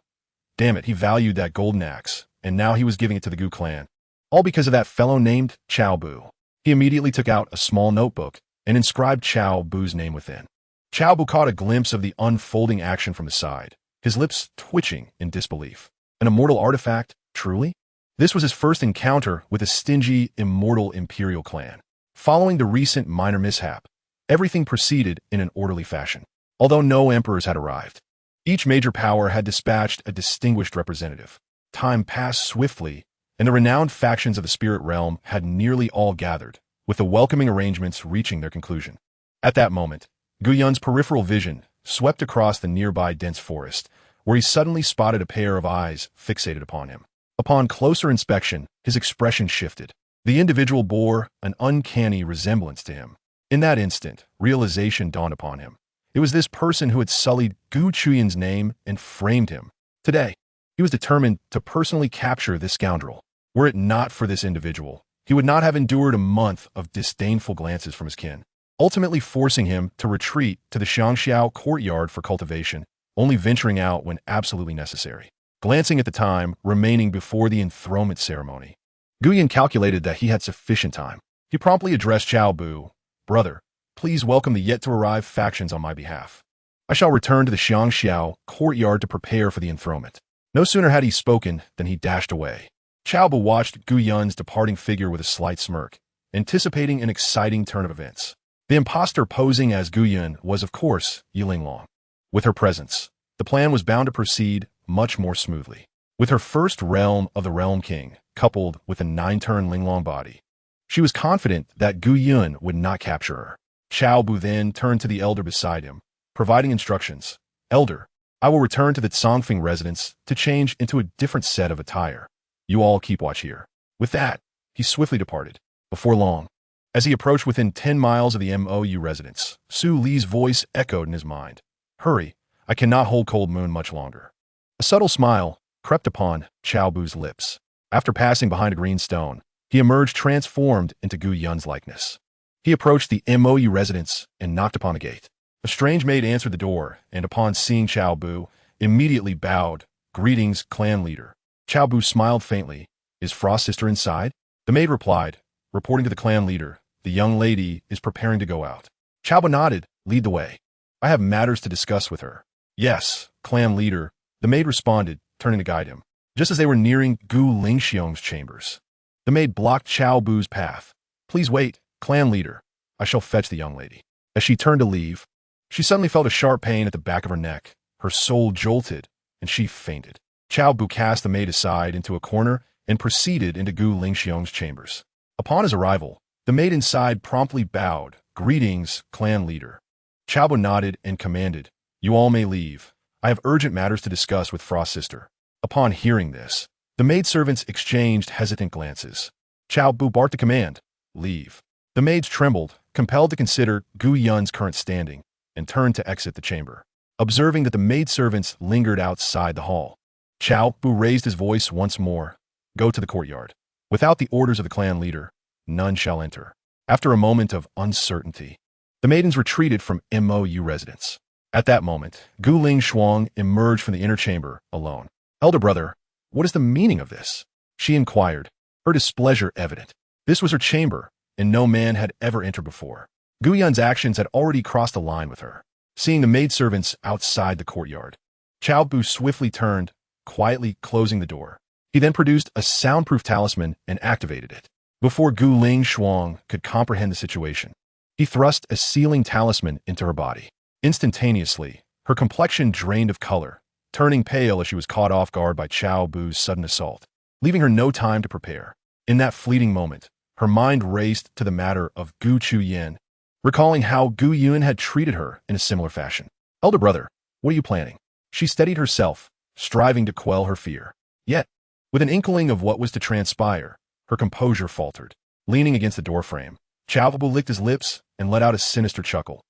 Damn it, he valued that golden axe, and now he was giving it to the Gu clan. All because of that fellow named Cao Bu. He immediately took out a small notebook and inscribed Cao Bu's name within. Cao Bu caught a glimpse of the unfolding action from the side, his lips twitching in disbelief. An immortal artifact, truly? This was his first encounter with a stingy, immortal imperial clan. Following the recent minor mishap, everything proceeded in an orderly fashion. Although no emperors had arrived, each major power had dispatched a distinguished representative. Time passed swiftly, and the renowned factions of the spirit realm had nearly all gathered, with the welcoming arrangements reaching their conclusion. At that moment, Gu Yun's peripheral vision swept across the nearby dense forest, where he suddenly spotted a pair of eyes fixated upon him. Upon closer inspection, his expression shifted. The individual bore an uncanny resemblance to him. In that instant, realization dawned upon him. It was this person who had sullied Gu Qingtian's name and framed him. Today, he was determined to personally capture this scoundrel. Were it not for this individual, he would not have endured a month of disdainful glances from his kin, ultimately forcing him to retreat to the Shangxiao courtyard for cultivation, only venturing out when absolutely necessary. Glancing at the time remaining before the enthronement ceremony, Gu Yun calculated that he had sufficient time. He promptly addressed Cao Bu. Brother, please welcome the yet-to-arrive factions on my behalf. I shall return to the Shangxiao courtyard to prepare for the enthronement. No sooner had he spoken than he dashed away. Cao Bu watched Gu Yun's departing figure with a slight smirk, anticipating an exciting turn of events. The imposter posing as Gu Yun was, of course, Yiling Long. With her presence, the plan was bound to proceed much more smoothly. With her first realm of the Realm King, coupled with a 9-turn Linglong body, she was confident that Gu Yun would not capture her. Cao Bu then turned to the elder beside him, providing instructions. Elder, I will return to the Congfeng residence to change into a different set of attire. You all keep watch here. With that, he swiftly departed. Before long, as he approached within 10 miles of the MOU residence, Su Li's voice echoed in his mind. Hurry, I cannot hold Cold Moon much longer. A subtle smile crept upon Cao Bu's lips. After passing behind a green stone, he emerged transformed into Gu Yun's likeness. He approached the MOU residence and knocked upon the gate. A strange maid answered the door, and upon seeing Cao Bu, immediately bowed. Greetings, clan leader. Cao Bu smiled faintly. Is Frost Sister inside? The maid replied, reporting to the clan leader, the young lady is preparing to go out. Cao Bu nodded, lead the way. I have matters to discuss with her. Yes, clan leader, the maid responded, turning to guide him. Just as they were nearing Gu Lingxiong's chambers, the maid blocked Cao Bu's path. Please wait, clan leader. I shall fetch the young lady. As she turned to leave, she suddenly felt a sharp pain at the back of her neck. Her soul jolted, and she fainted. Cao Bu cast the maid aside into a corner and proceeded into Gu Lingxiong's chambers. Upon his arrival, the maid inside promptly bowed. Greetings, clan leader. Cao Bu nodded and commanded, you all may leave. I have urgent matters to discuss with Frost Sister. Upon hearing this, the maidservants exchanged hesitant glances. Cao Bu barked a command, leave. The maids trembled, compelled to consider Gu Yun's current standing, and turned to exit the chamber. Observing that the maidservants lingered outside the hall, Cao Bu raised his voice once more. Go to the courtyard. Without the orders of the clan leader, none shall enter. After a moment of uncertainty, the maidens retreated from MOU residence. At that moment, Gu Lingxiong emerged from the inner chamber, alone. Elder brother, what is the meaning of this? She inquired, her displeasure evident. This was her chamber, and no man had ever entered before. Gu Yun's actions had already crossed a line with her. Seeing the maidservants outside the courtyard, Cao Bu swiftly turned, quietly closing the door. He then produced a soundproof talisman and activated it. Before Gu Lingxiong could comprehend the situation, he thrust a sealing talisman into her body. Instantaneously, her complexion drained of color, turning pale as she was caught off guard by Cao Bu's sudden assault, leaving her no time to prepare. In that fleeting moment, her mind raced to the matter of Gu Qingtian, recalling how Gu Yun had treated her in a similar fashion. Elder brother, what are you planning? She steadied herself, striving to quell her fear. Yet, with an inkling of what was to transpire, her composure faltered. Leaning against the doorframe, Cao Bu licked his lips and let out a sinister chuckle.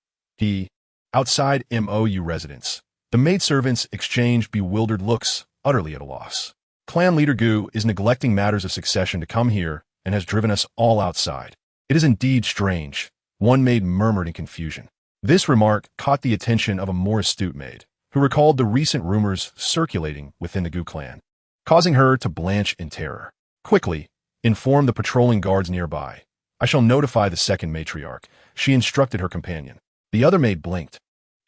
Outside MOU residence, the maidservants exchanged bewildered looks, utterly at a loss. Clan leader Gu is neglecting matters of succession to come here and has driven us all outside. It is indeed strange, one maid murmured in confusion. This remark caught the attention of a more astute maid, who recalled the recent rumors circulating within the Gu clan, causing her to blanch in terror. Quickly, inform the patrolling guards nearby. I shall notify the second matriarch, she instructed her companion. The other maid blinked,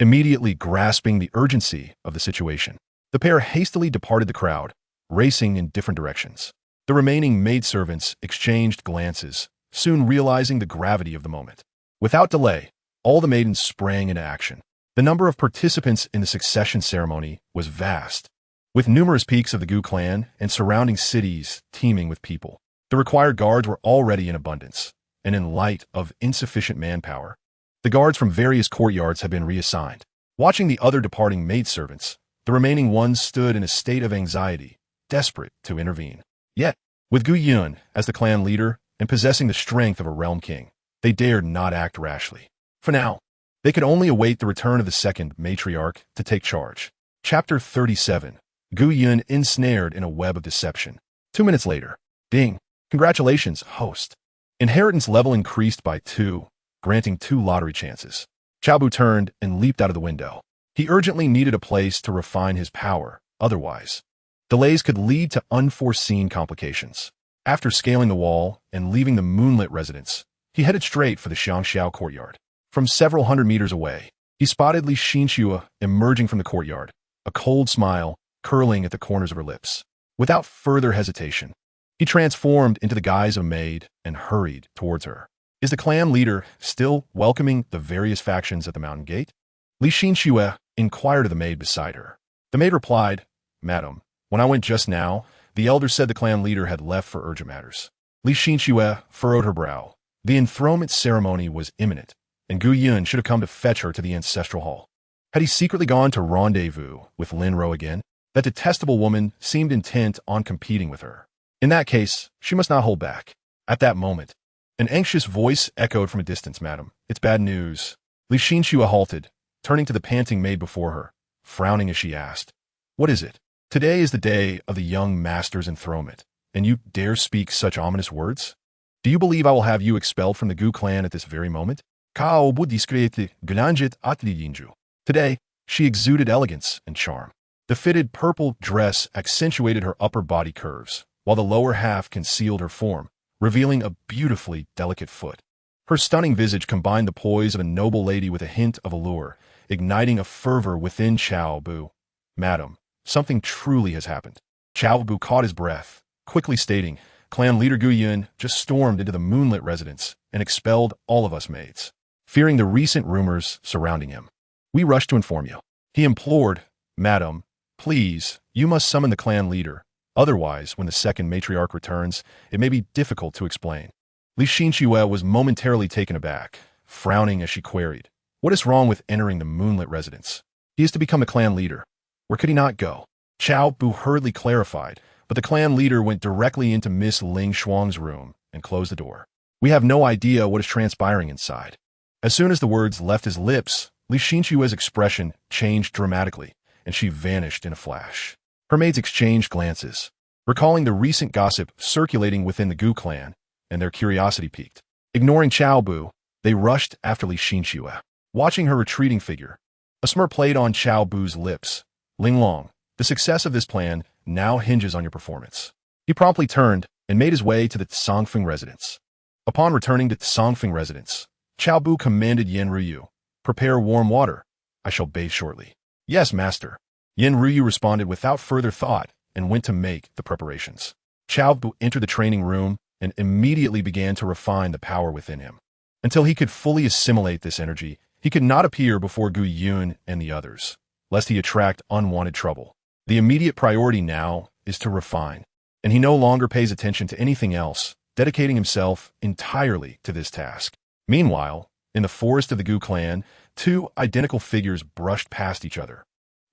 immediately grasping the urgency of the situation. The pair hastily departed the crowd, racing in different directions. The remaining maidservants exchanged glances, soon realizing the gravity of the moment. Without delay, all the maidens sprang into action. The number of participants in the succession ceremony was vast, with numerous peaks of the Gu clan and surrounding cities teeming with people. The required guards were already in abundance, and in light of insufficient manpower, the guards from various courtyards had been reassigned. Watching the other departing maidservants, the remaining ones stood in a state of anxiety, desperate to intervene. Yet, with Gu Yun as the clan leader and possessing the strength of a realm king, they dared not act rashly. For now, they could only await the return of the second matriarch to take charge. Chapter 37. Gu Yun ensnared in a web of deception. 2 minutes later. Ding. Congratulations, host. Inheritance level increased by 2, granting 2 lottery chances. Cao Bu turned and leaped out of the window. He urgently needed a place to refine his power, otherwise, delays could lead to unforeseen complications. After scaling the wall and leaving the moonlit residence, he headed straight for the Xiangxiao courtyard. From several hundred meters away, he spotted Li Xinxua emerging from the courtyard, a cold smile curling at the corners of her lips. Without further hesitation, he transformed into the guise of a maid and hurried towards her. Is the clan leader still welcoming the various factions at the mountain gate? Li Xinxue inquired of the maid beside her. The maid replied, Madam, when I went just now, the elder said the clan leader had left for urgent matters. Li Xinxue furrowed her brow. The enthronement ceremony was imminent, and Gu Yun should have come to fetch her to the ancestral hall. Had he secretly gone to rendezvous with Lin Ro again? That detestable woman seemed intent on competing with her. In that case, she must not hold back. At that moment, an anxious voice echoed from a distance, Madam. It's bad news. Li Xinxue halted, turning to the panting maid before her, frowning as she asked, What is it? Today is the day of the young master's enthronement, and you dare speak such ominous words? Do you believe I will have you expelled from the Gu clan at this very moment? Cao Bu discrete glanjit atli yinju. Today, she exuded elegance and charm. The fitted purple dress accentuated her upper body curves, while the lower half concealed her form, revealing a beautifully delicate foot. Her stunning visage combined the poise of a noble lady with a hint of allure, igniting a fervor within Cao Bu. Madam, something truly has happened. Cao Bu caught his breath, quickly stating, Clan leader Gu Yun just stormed into the moonlit residence and expelled all of us maids, fearing the recent rumors surrounding him. We rushed to inform you. He implored, Madam, please, you must summon the clan leader. Otherwise, when the second matriarch returns, it may be difficult to explain. Li Xinxue was momentarily taken aback, frowning as she queried, What is wrong with entering the moonlit residence? He is to become the clan leader. Where could he not go? Cao Bu hurriedly clarified, but the clan leader went directly into Miss Ling Shuang's room and closed the door. We have no idea what is transpiring inside. As soon as the words left his lips, Li Xinxue's expression changed dramatically, and she vanished in a flash. Her maids exchanged glances, recalling the recent gossip circulating within the Gu clan, and their curiosity piqued. Ignoring Cao Bu, they rushed after Li Xinxue. Watching her retreating figure, a smirk played on Cao Bu's lips. Ling Long, the success of this plan now hinges on your performance. He promptly turned and made his way to the Tsongfeng residence. Upon returning to Tsongfeng residence, Cao Bu commanded Yen Ruyu, Prepare warm water. I shall bathe shortly. Yes, master. Yen Ruyu responded without further thought and went to make the preparations. Cao Bu entered the training room and immediately began to refine the power within him. Until he could fully assimilate this energy, he could not appear before Gu Yun and the others, lest he attract unwanted trouble. The immediate priority now is to refine, and he no longer pays attention to anything else, dedicating himself entirely to this task. Meanwhile, in the forest of the Gu clan, two identical figures brushed past each other.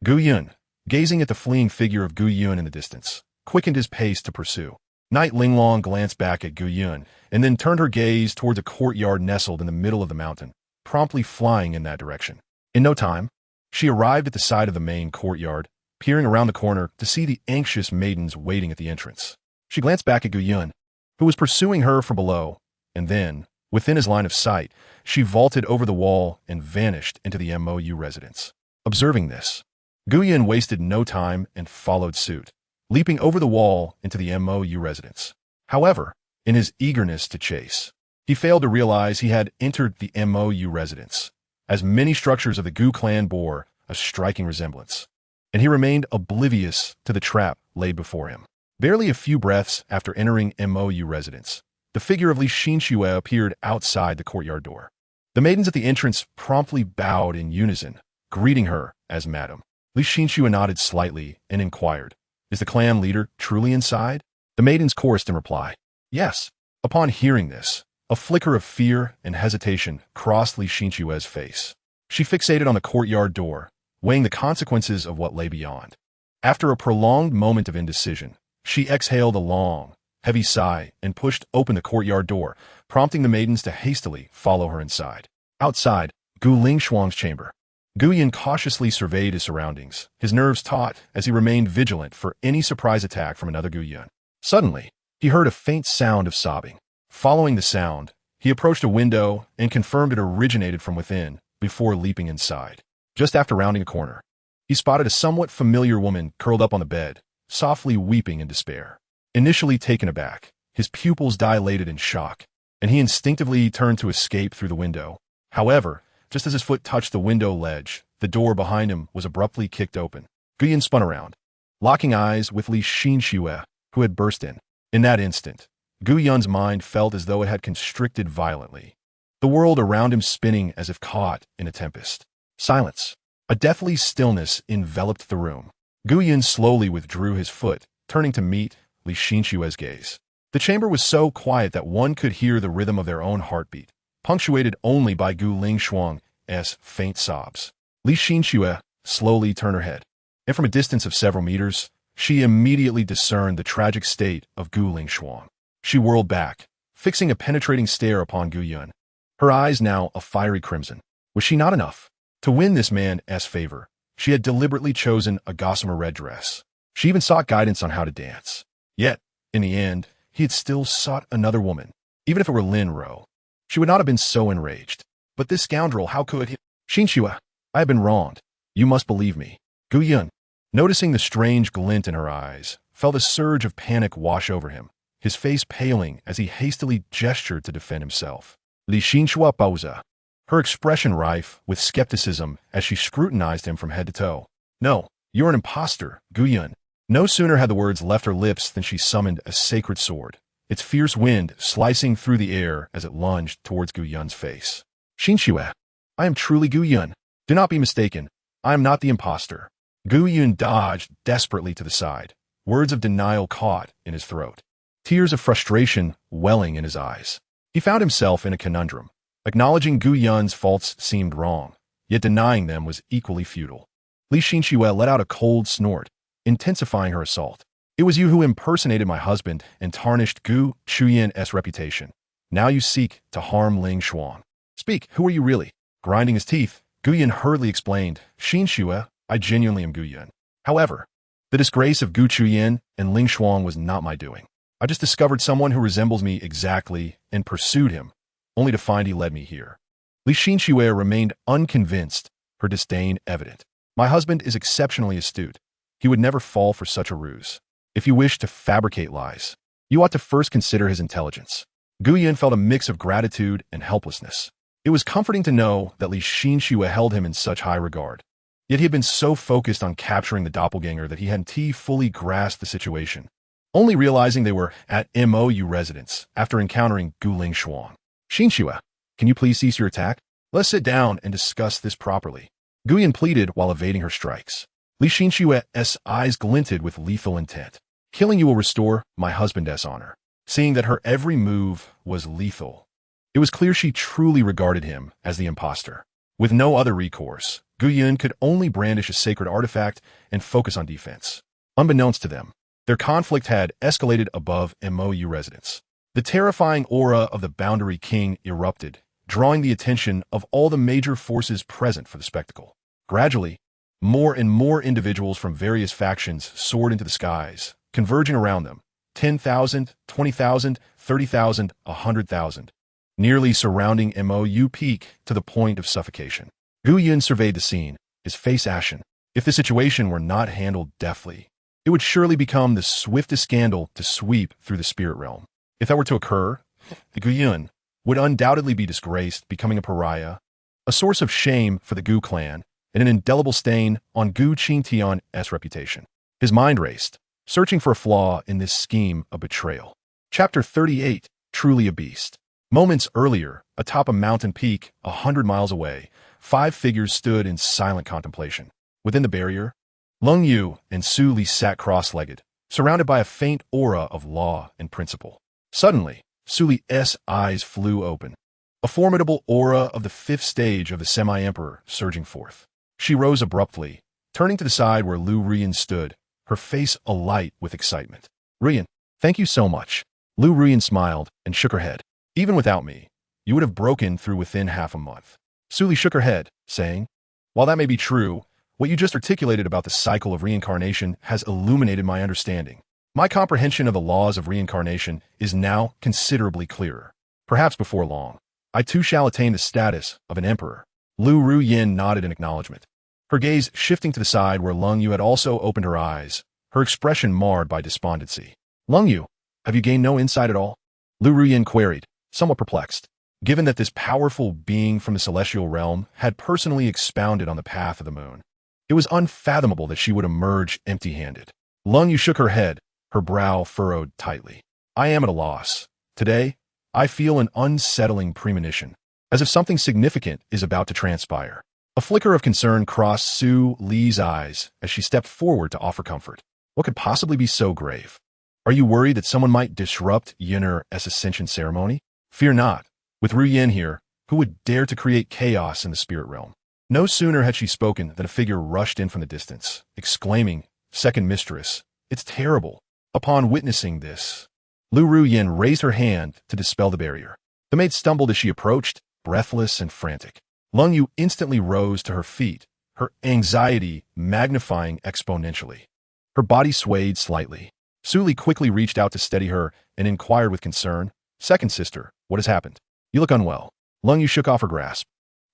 Gu Yun, gazing at the fleeing figure of Gu Yun in the distance, quickened his pace to pursue. Knight Linglong glanced back at Gu Yun and then turned her gaze towards a courtyard nestled in the middle of the mountain, promptly flying in that direction. In no time, she arrived at the side of the main courtyard, peering around the corner to see the anxious maidens waiting at the entrance. She glanced back at Gu Yun, who was pursuing her from below, and then, within his line of sight, she vaulted over the wall and vanished into the MOU residence. Observing this, Gu Yun wasted no time and followed suit, leaping over the wall into the MOU residence. However, in his eagerness to chase, he failed to realize he had entered the MOU residence, as many structures of the Gu clan bore a striking resemblance, and he remained oblivious to the trap laid before him. Barely a few breaths after entering MOU residence, the figure of Li Xinxue appeared outside the courtyard door. The maidens at the entrance promptly bowed in unison, greeting her as Madam. Li Xinxue nodded slightly and inquired, Is the clan leader truly inside? The maidens chorused in reply, Yes. Upon hearing this, a flicker of fear and hesitation crossed Li Xinxue's face. She fixated on the courtyard door, weighing the consequences of what lay beyond. After a prolonged moment of indecision, she exhaled a long, heavy sigh and pushed open the courtyard door, prompting the maidens to hastily follow her inside. Outside, Gu Lingshuang's chamber, Gu Yun cautiously surveyed his surroundings, his nerves taut as he remained vigilant for any surprise attack from another Gu Yun. Suddenly, he heard a faint sound of sobbing. Following the sound, he approached a window and confirmed it originated from within before leaping inside. Just after rounding a corner, he spotted a somewhat familiar woman curled up on the bed, softly weeping in despair. Initially taken aback, his pupils dilated in shock, and he instinctively turned to escape through the window. However, just as his foot touched the window ledge, the door behind him was abruptly kicked open. Gu Yun spun around, locking eyes with Li Xinxue, who had burst in. In that instant, Gu Yun's mind felt as though it had constricted violently, the world around him spinning as if caught in a tempest. Silence. A deathly stillness enveloped the room. Gu Yun slowly withdrew his foot, turning to meet Li Xinxue's gaze. The chamber was so quiet that one could hear the rhythm of their own heartbeat, punctuated only by Gu Lingshuang's faint sobs. Li Xinxue slowly turned her head, and from a distance of several meters, she immediately discerned the tragic state of Gu Lingshuang. She whirled back, fixing a penetrating stare upon Gu Yun, her eyes now a fiery crimson. Was she not enough? To win this man's favor, she had deliberately chosen a gossamer red dress. She even sought guidance on how to dance. Yet, in the end, he had still sought another woman, even if it were Lin Ro. She would not have been so enraged. But this scoundrel, how could he? Xinxue, I have been wronged. You must believe me. Gu Yun, noticing the strange glint in her eyes, felt a surge of panic wash over him, his face paling as he hastily gestured to defend himself. Li Xinxue Bauza, her expression rife with skepticism as she scrutinized him from head to toe. No, you're an imposter, Gu Yun. No sooner had the words left her lips than she summoned a sacred sword, its fierce wind slicing through the air as it lunged towards Gu Yun's face. Xinxue, I am truly Gu Yun. Do not be mistaken. I am not the imposter. Gu Yun dodged desperately to the side, words of denial caught in his throat, tears of frustration welling in his eyes. He found himself in a conundrum. Acknowledging Gu Yun's faults seemed wrong, yet denying them was equally futile. Li Xinxue let out a cold snort, intensifying her assault. It was you who impersonated my husband and tarnished Gu Qingtian's reputation. Now you seek to harm Ling Xuan. Speak, who are you really? Grinding his teeth, Gu Yun hurriedly explained, Xinxue, I genuinely am Gu Yun. However, the disgrace of Gu Qingtian and Ling Xuan was not my doing. I just discovered someone who resembles me exactly and pursued him, only to find he led me here. Li Xinxue remained unconvinced, her disdain evident. My husband is exceptionally astute. He would never fall for such a ruse. If you wish to fabricate lies, you ought to first consider his intelligence. Gu Yun felt a mix of gratitude and helplessness. It was comforting to know that Li Xinxue held him in such high regard. Yet he had been so focused on capturing the doppelganger that he hadn't fully grasped the situation, only realizing they were at MOU residence after encountering Gu Lingshuang. Xinxue, can you please cease your attack? Let's sit down and discuss this properly. Gu Yun pleaded while evading her strikes. Li Xinxue's eyes glinted with lethal intent. Killing you will restore my husband's honor. Seeing that her every move was lethal, it was clear she truly regarded him as the imposter. With no other recourse, Gu Yun could only brandish a sacred artifact and focus on defense. Unbeknownst to them, their conflict had escalated above MOU residence. The terrifying aura of the Boundary King erupted, drawing the attention of all the major forces present for the spectacle. Gradually, more and more individuals from various factions soared into the skies, converging around them. 10,000, 20,000, 30,000, 100,000. Nearly surrounding MOU peak to the point of suffocation. Gu Yun surveyed the scene, his face ashen. If the situation were not handled deftly, it would surely become the swiftest scandal to sweep through the spirit realm. If that were to occur, the Gu Yun would undoubtedly be disgraced, becoming a pariah, a source of shame for the Gu clan, and an indelible stain on Gu Qingtian's reputation. His mind raced, searching for a flaw in this scheme of betrayal. Chapter 38, Truly a Beast. Moments earlier, atop a mountain peak 100 miles away, 5 figures stood in silent contemplation. Within the barrier, Lung Yu and Su Li sat cross-legged, surrounded by a faint aura of law and principle. Suddenly, Su Li's eyes flew open, a formidable aura of the 5th stage of the semi-emperor surging forth. She rose abruptly, turning to the side where Lu Ruyan stood, her face alight with excitement. Ruyan, thank you so much. Lu Ruyan smiled and shook her head. Even without me, you would have broken through within half a month. Su Li shook her head, saying, while that may be true, what you just articulated about the cycle of reincarnation has illuminated my understanding. My comprehension of the laws of reincarnation is now considerably clearer. Perhaps before long, I too shall attain the status of an emperor. Lu Ruyan nodded in acknowledgement, her gaze shifting to the side where Lung Yu had also opened her eyes, her expression marred by despondency. Lung Yu, have you gained no insight at all? Lu Ruyan queried, somewhat perplexed, given that this powerful being from the celestial realm had personally expounded on the path of the moon. It was unfathomable that she would emerge empty-handed. Lung Yu shook her head, her brow furrowed tightly. I am at a loss. Today, I feel an unsettling premonition, as if something significant is about to transpire. A flicker of concern crossed Su Li's eyes as she stepped forward to offer comfort. What could possibly be so grave? Are you worried that someone might disrupt Yinner's ascension ceremony? Fear not. With Ru Yin here, who would dare to create chaos in the spirit realm? No sooner had she spoken than a figure rushed in from the distance, exclaiming, "Second mistress, it's terrible." Upon witnessing this, Ru Yin raised her hand to dispel the barrier. The maid stumbled as she approached, breathless and frantic. Lung Yu instantly rose to her feet, her anxiety magnifying exponentially. Her body swayed slightly. Su Li quickly reached out to steady her and inquired with concern, "Second sister, what has happened? You look unwell." Lung Yu shook off her grasp,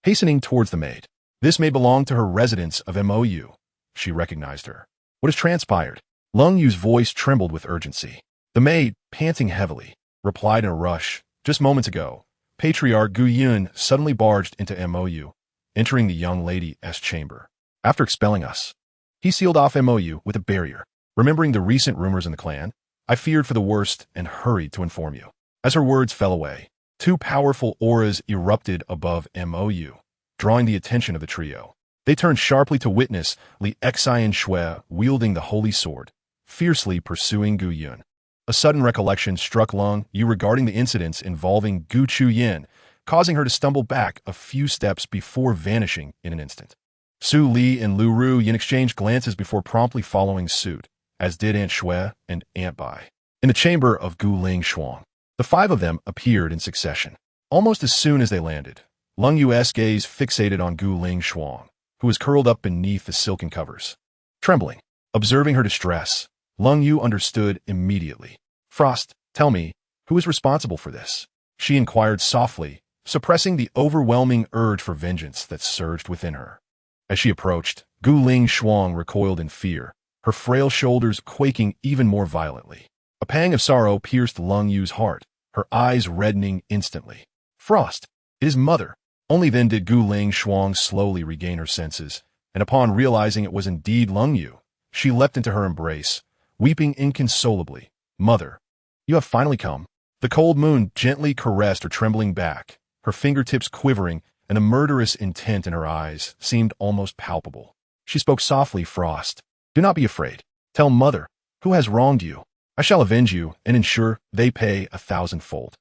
hastening towards the maid. This maid belonged to her residence of Mou. She recognized her. "What has transpired?" Lung Yu's voice trembled with urgency. The maid, panting heavily, replied in a rush, "Just moments ago, Patriarch Gu Yun suddenly barged into Mou, entering the young lady's chamber. After expelling us, he sealed off Mou with a barrier. Remembering the recent rumors in the clan, I feared for the worst and hurried to inform you." As her words fell away, two powerful auras erupted above Mou, drawing the attention of the trio. They turned sharply to witness Li Xian Shui wielding the holy sword, fiercely pursuing Gu Yun. A sudden recollection struck Lung Yu regarding the incidents involving Gu Qingtian, causing her to stumble back a few steps before vanishing in an instant. Su Li and Ru Yin exchanged glances before promptly following suit, as did Aunt Shui and Aunt Bai. In the chamber of Gu Ling Shuang, the five of them appeared in succession. Almost as soon as they landed, Lung Yu's gaze fixated on Gu Ling Shuang, who was curled up beneath the silken covers. Trembling, observing her distress, Lung Yu understood immediately. "Frost, tell me, who is responsible for this?" she inquired softly, suppressing the overwhelming urge for vengeance that surged within her. As she approached, Gu Ling Shuang recoiled in fear, her frail shoulders quaking even more violently. A pang of sorrow pierced Lung Yu's heart, her eyes reddening instantly. "Frost, it is mother." Only then did Gu Ling Shuang slowly regain her senses, and upon realizing it was indeed Lung Yu, she leapt into her embrace, weeping inconsolably. "Mother, you have finally come." The cold moon gently caressed her trembling back, her fingertips quivering, and the murderous intent in her eyes seemed almost palpable. She spoke softly, "Frost, do not be afraid. Tell mother, who has wronged you? I shall avenge you and ensure they pay 1,000-fold."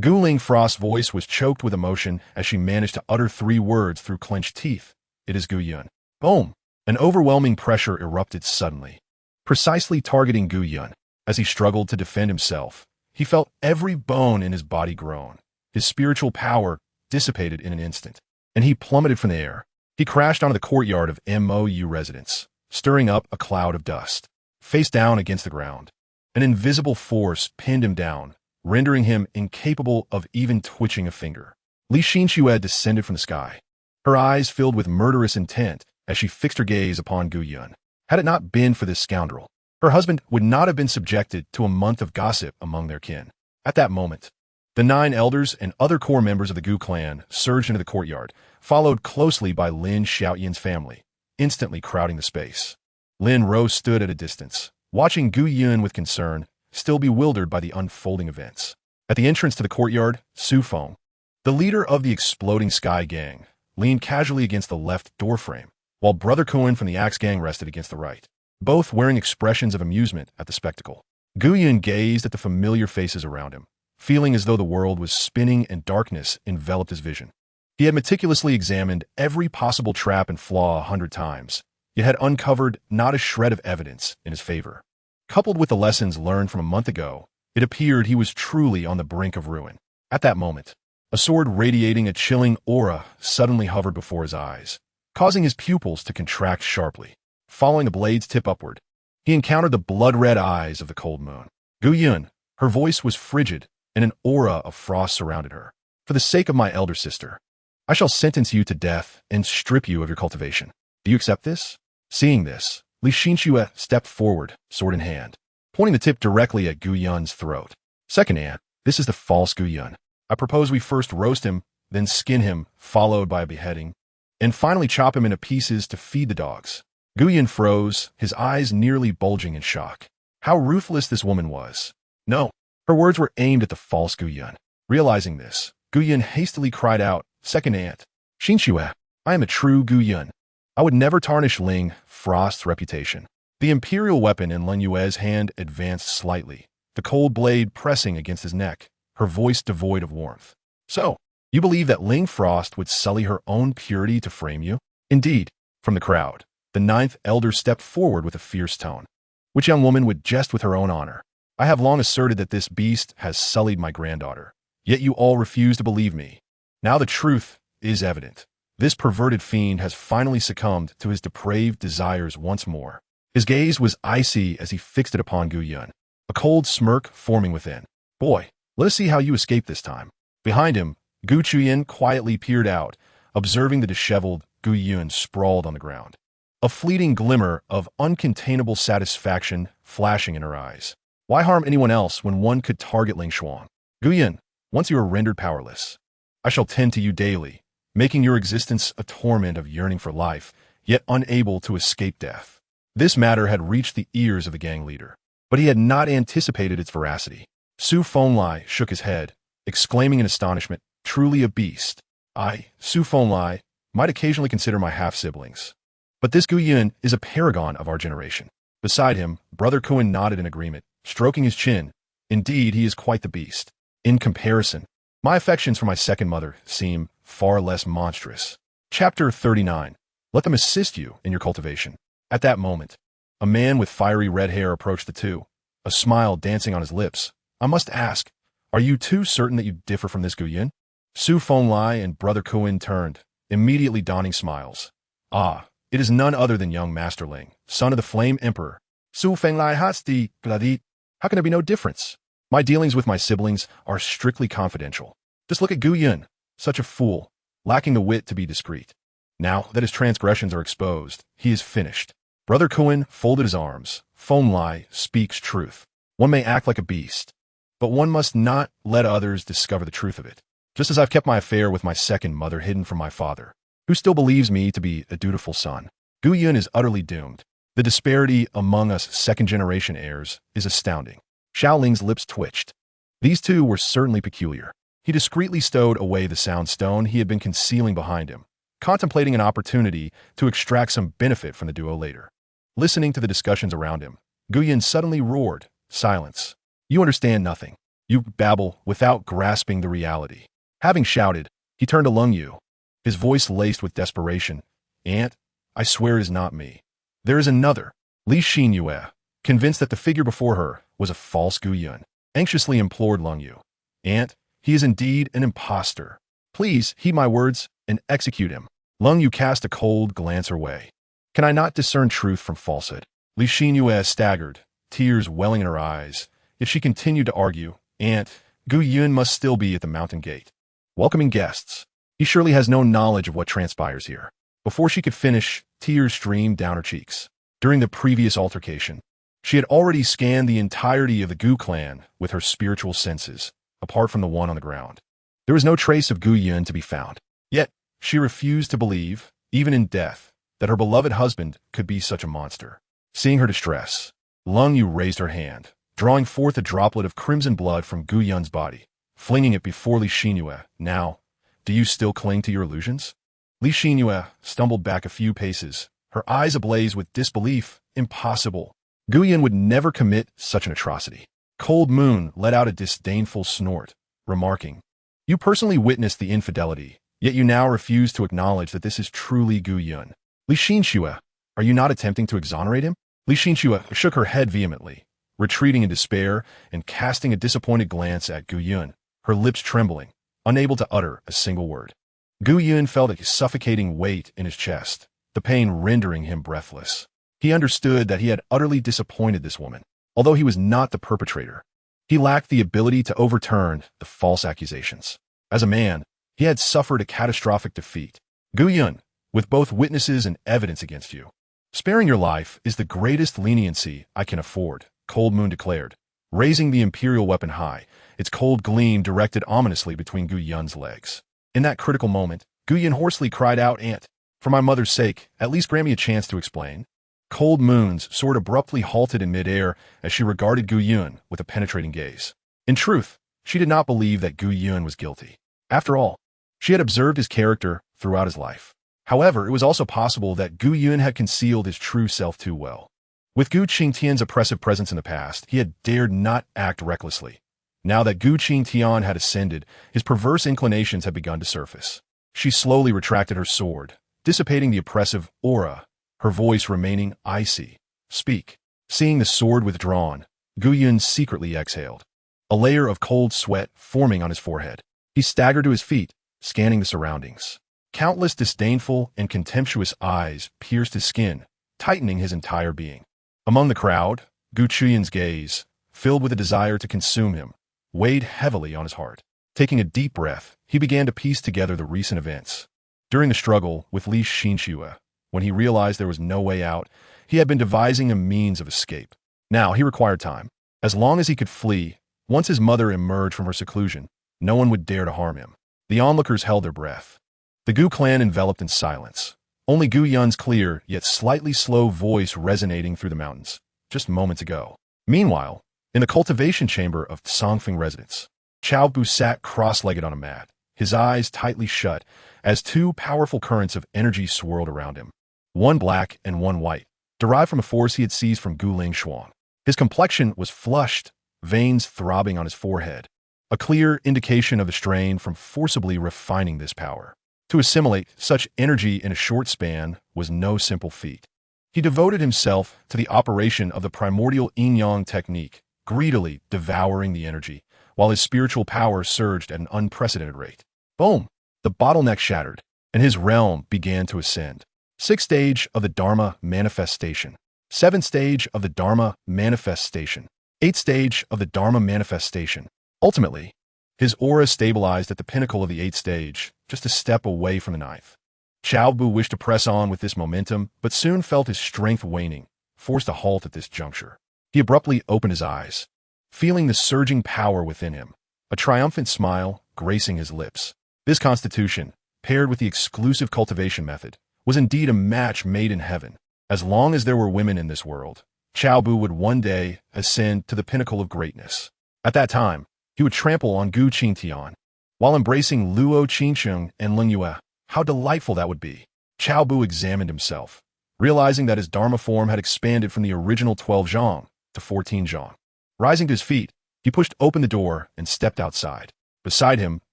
Gu Ling Frost's voice was choked with emotion as she managed to utter 3 words through clenched teeth. "It is Gu Yun." Boom! An overwhelming pressure erupted suddenly, precisely targeting Gu Yun. As he struggled to defend himself, he felt every bone in his body groan. His spiritual power dissipated in an instant, and he plummeted from the air. He crashed onto the courtyard of Mou residence, stirring up a cloud of dust. Face down against the ground, an invisible force pinned him down, rendering him incapable of even twitching a finger. Li Xinshui descended from the sky, her eyes filled with murderous intent as she fixed her gaze upon Gu Yun. Had it not been for this scoundrel, her husband would not have been subjected to a month of gossip among their kin. At that moment, the 9 elders and other core members of the Gu clan surged into the courtyard, followed closely by Lin Xiaoyin's family, instantly crowding the space. Lin Rose stood at a distance, watching Gu Yun with concern, still bewildered by the unfolding events. At the entrance to the courtyard, Su Feng, the leader of the Exploding Sky Gang, leaned casually against the left doorframe, while Brother Kuan from the Axe Gang rested against the right, both wearing expressions of amusement at the spectacle. Gu Yun gazed at the familiar faces around him, feeling as though the world was spinning and darkness enveloped his vision. He had meticulously examined every possible trap and flaw 100 times, yet had uncovered not a shred of evidence in his favor. Coupled with the lessons learned from a month ago, it appeared he was truly on the brink of ruin. At that moment, a sword radiating a chilling aura suddenly hovered before his eyes, causing his pupils to contract sharply. Following the blade's tip upward, he encountered the blood-red eyes of the cold moon. Gu Yun, her voice was frigid, and an aura of frost surrounded her. "For the sake of my elder sister, I shall sentence you to death and strip you of your cultivation. Do you accept this?" Seeing this, Li Xinshui stepped forward, sword in hand, pointing the tip directly at Gu Yun's throat. "Second aunt, this is the false Gu Yun. I propose we first roast him, then skin him, followed by a beheading, and finally chop him into pieces to feed the dogs." Gu Yun froze, his eyes nearly bulging in shock. How ruthless this woman was. No, her words were aimed at the false Gu Yun. Realizing this, Gu Yun hastily cried out, "Second aunt, Xinshui, I am a true Gu Yun. I would never tarnish Ling Frost's reputation. The imperial weapon in Leng Yue's hand advanced slightly, the cold blade pressing against his neck, her voice devoid of warmth. So, you believe that Ling Frost would sully her own purity to frame you? Indeed. From the crowd, the ninth elder stepped forward with a fierce tone. Which young woman would jest with her own honor? I have long asserted that this beast has sullied my granddaughter. Yet you all refuse to believe me. Now the truth is evident. This perverted fiend has finally succumbed to his depraved desires once more. His gaze was icy as he fixed it upon Gu Yun, a cold smirk forming within. Boy, let us see how you escape this time. Behind him, Gu Qingtian quietly peered out, observing the disheveled Gu Yun sprawled on the ground. A fleeting glimmer of uncontainable satisfaction flashing in her eyes. Why harm anyone else when one could target Ling Shuang? Gu Yun, once you are rendered powerless, I shall tend to you daily, making your existence a torment of yearning for life, yet unable to escape death. This matter had reached the ears of the gang leader, but he had not anticipated its veracity. Su Fenglai shook his head, exclaiming in astonishment, truly a beast. I, Su Fenglai, might occasionally consider my half-siblings. But this Gu Yun is a paragon of our generation. Beside him, Brother Kuan nodded in agreement, stroking his chin. Indeed, he is quite the beast. In comparison, my affections for my second mother seem far less monstrous. Chapter 39. Let them assist you in your cultivation. At that moment, a man with fiery red hair approached the two, a smile dancing on his lips. I must ask, are you too certain that you differ from this Gu Yun? Su Fenglai and Brother Kuan turned, immediately donning smiles. Ah, it is none other than young Master Ling, son of the Flame Emperor. Su Fenglai Hatsti Gladit. How can there be no difference? My dealings with my siblings are strictly confidential. Just look at Gu Yun, such a fool, lacking the wit to be discreet. Now that his transgressions are exposed, he is finished. Brother Kuan folded his arms. Fenglai speaks truth. One may act like a beast, but one must not let others discover the truth of it. Just as I've kept my affair with my second mother hidden from my father, who still believes me to be a dutiful son. Gu Yun is utterly doomed. The disparity among us second-generation heirs is astounding. Xiao Ling's lips twitched. These two were certainly peculiar. He discreetly stowed away the sound stone he had been concealing behind him, contemplating an opportunity to extract some benefit from the duo later. Listening to the discussions around him, Gu Yun suddenly roared, "Silence! You understand nothing. You babble without grasping the reality." Having shouted, he turned to Leng Yu, his voice laced with desperation. "Aunt, I swear it is not me. There is another." Li Xinyue, convinced that the figure before her was a false Gu Yun, anxiously implored Leng Yu. "Aunt, he is indeed an impostor. Please heed my words and execute him." Leng Yu cast a cold glance her way. "Can I not discern truth from falsehood?" Li Xinyue staggered, tears welling in her eyes. Yet she continued to argue, "Aunt, Gu Yun must still be at the mountain gate, welcoming guests. He surely has no knowledge of what transpires here." Before she could finish, tears streamed down her cheeks. During the previous altercation, she had already scanned the entirety of the Gu clan with her spiritual senses, apart from the one on the ground. There was no trace of Gu Yun to be found. Yet, she refused to believe, even in death, that her beloved husband could be such a monster. Seeing her distress, Leng Yu raised her hand, drawing forth a droplet of crimson blood from Gu Yun's body, flinging it before Li Xinyue. "Now, do you still cling to your illusions?" Li Xinyue stumbled back a few paces, her eyes ablaze with disbelief. Impossible. Gu Yun would never commit such an atrocity. Cold Moon let out a disdainful snort, remarking, "You personally witnessed the infidelity, yet you now refuse to acknowledge that this is truly Gu Yun. Li Xinyue, are you not attempting to exonerate him?" Li Xinyue shook her head vehemently, retreating in despair and casting a disappointed glance at Gu Yun, her lips trembling, unable to utter a single word. Gu Yun felt a suffocating weight in his chest, the pain rendering him breathless. He understood that he had utterly disappointed this woman. Although he was not the perpetrator, he lacked the ability to overturn the false accusations. As a man, he had suffered a catastrophic defeat. "Gu Yun, with both witnesses and evidence against you, sparing your life is the greatest leniency I can afford," Cold Moon declared, raising the imperial weapon high, its cold gleam directed ominously between Gu Yun's legs. In that critical moment, Gu Yun hoarsely cried out, "Aunt, for my mother's sake, at least grant me a chance to explain." Cold Moon's sword abruptly halted in midair as she regarded Gu Yun with a penetrating gaze. In truth, she did not believe that Gu Yun was guilty. After all, she had observed his character throughout his life. However, it was also possible that Gu Yun had concealed his true self too well. With Gu Qingtian's oppressive presence in the past, he had dared not act recklessly. Now that Gu Qingtian had ascended, his perverse inclinations had begun to surface. She slowly retracted her sword, dissipating the oppressive aura, her voice remaining icy. Speak. Seeing the sword withdrawn, Gu Yun secretly exhaled, a layer of cold sweat forming on his forehead. He staggered to his feet, scanning the surroundings. Countless disdainful and contemptuous eyes pierced his skin, tightening his entire being. Among the crowd, Gu Qian's gaze, filled with a desire to consume him, weighed heavily on his heart. Taking a deep breath, he began to piece together the recent events. During the struggle with Li Xinxue, when he realized there was no way out, he had been devising a means of escape. Now he required time. As long as he could flee, once his mother emerged from her seclusion, no one would dare to harm him. The onlookers held their breath. The Gu clan enveloped in silence, only Gu Yun's clear yet slightly slow voice resonating through the mountains, just moments ago. Meanwhile, in the cultivation chamber of Songfeng residence, Cao Bu sat cross-legged on a mat, his eyes tightly shut, as two powerful currents of energy swirled around him. One black and one white, derived from a force he had seized from Gu Lingshuang. His complexion was flushed, veins throbbing on his forehead, a clear indication of the strain from forcibly refining this power. To assimilate such energy in a short span was no simple feat. He devoted himself to the operation of the primordial yin-yang technique, greedily devouring the energy, while his spiritual power surged at an unprecedented rate. Boom! The bottleneck shattered, and his realm began to ascend. 6th stage of the Dharma manifestation. 7th stage of the Dharma manifestation. 8th stage of the Dharma manifestation. Ultimately, his aura stabilized at the pinnacle of the 8th stage, just a step away from the 9th. Cao Bu wished to press on with this momentum, but soon felt his strength waning, forced to halt at this juncture. He abruptly opened his eyes, feeling the surging power within him, a triumphant smile gracing his lips. This constitution, paired with the exclusive cultivation method, was indeed a match made in heaven. As long as there were women in this world, Cao Bu would one day ascend to the pinnacle of greatness. At that time, he would trample on Gu Qingtian, while embracing Luo Qingsheng and Leng Yue. How delightful that would be. Cao Bu examined himself, realizing that his Dharma form had expanded from the original 12 zhang to 14 zhang. Rising to his feet, he pushed open the door and stepped outside. Beside him,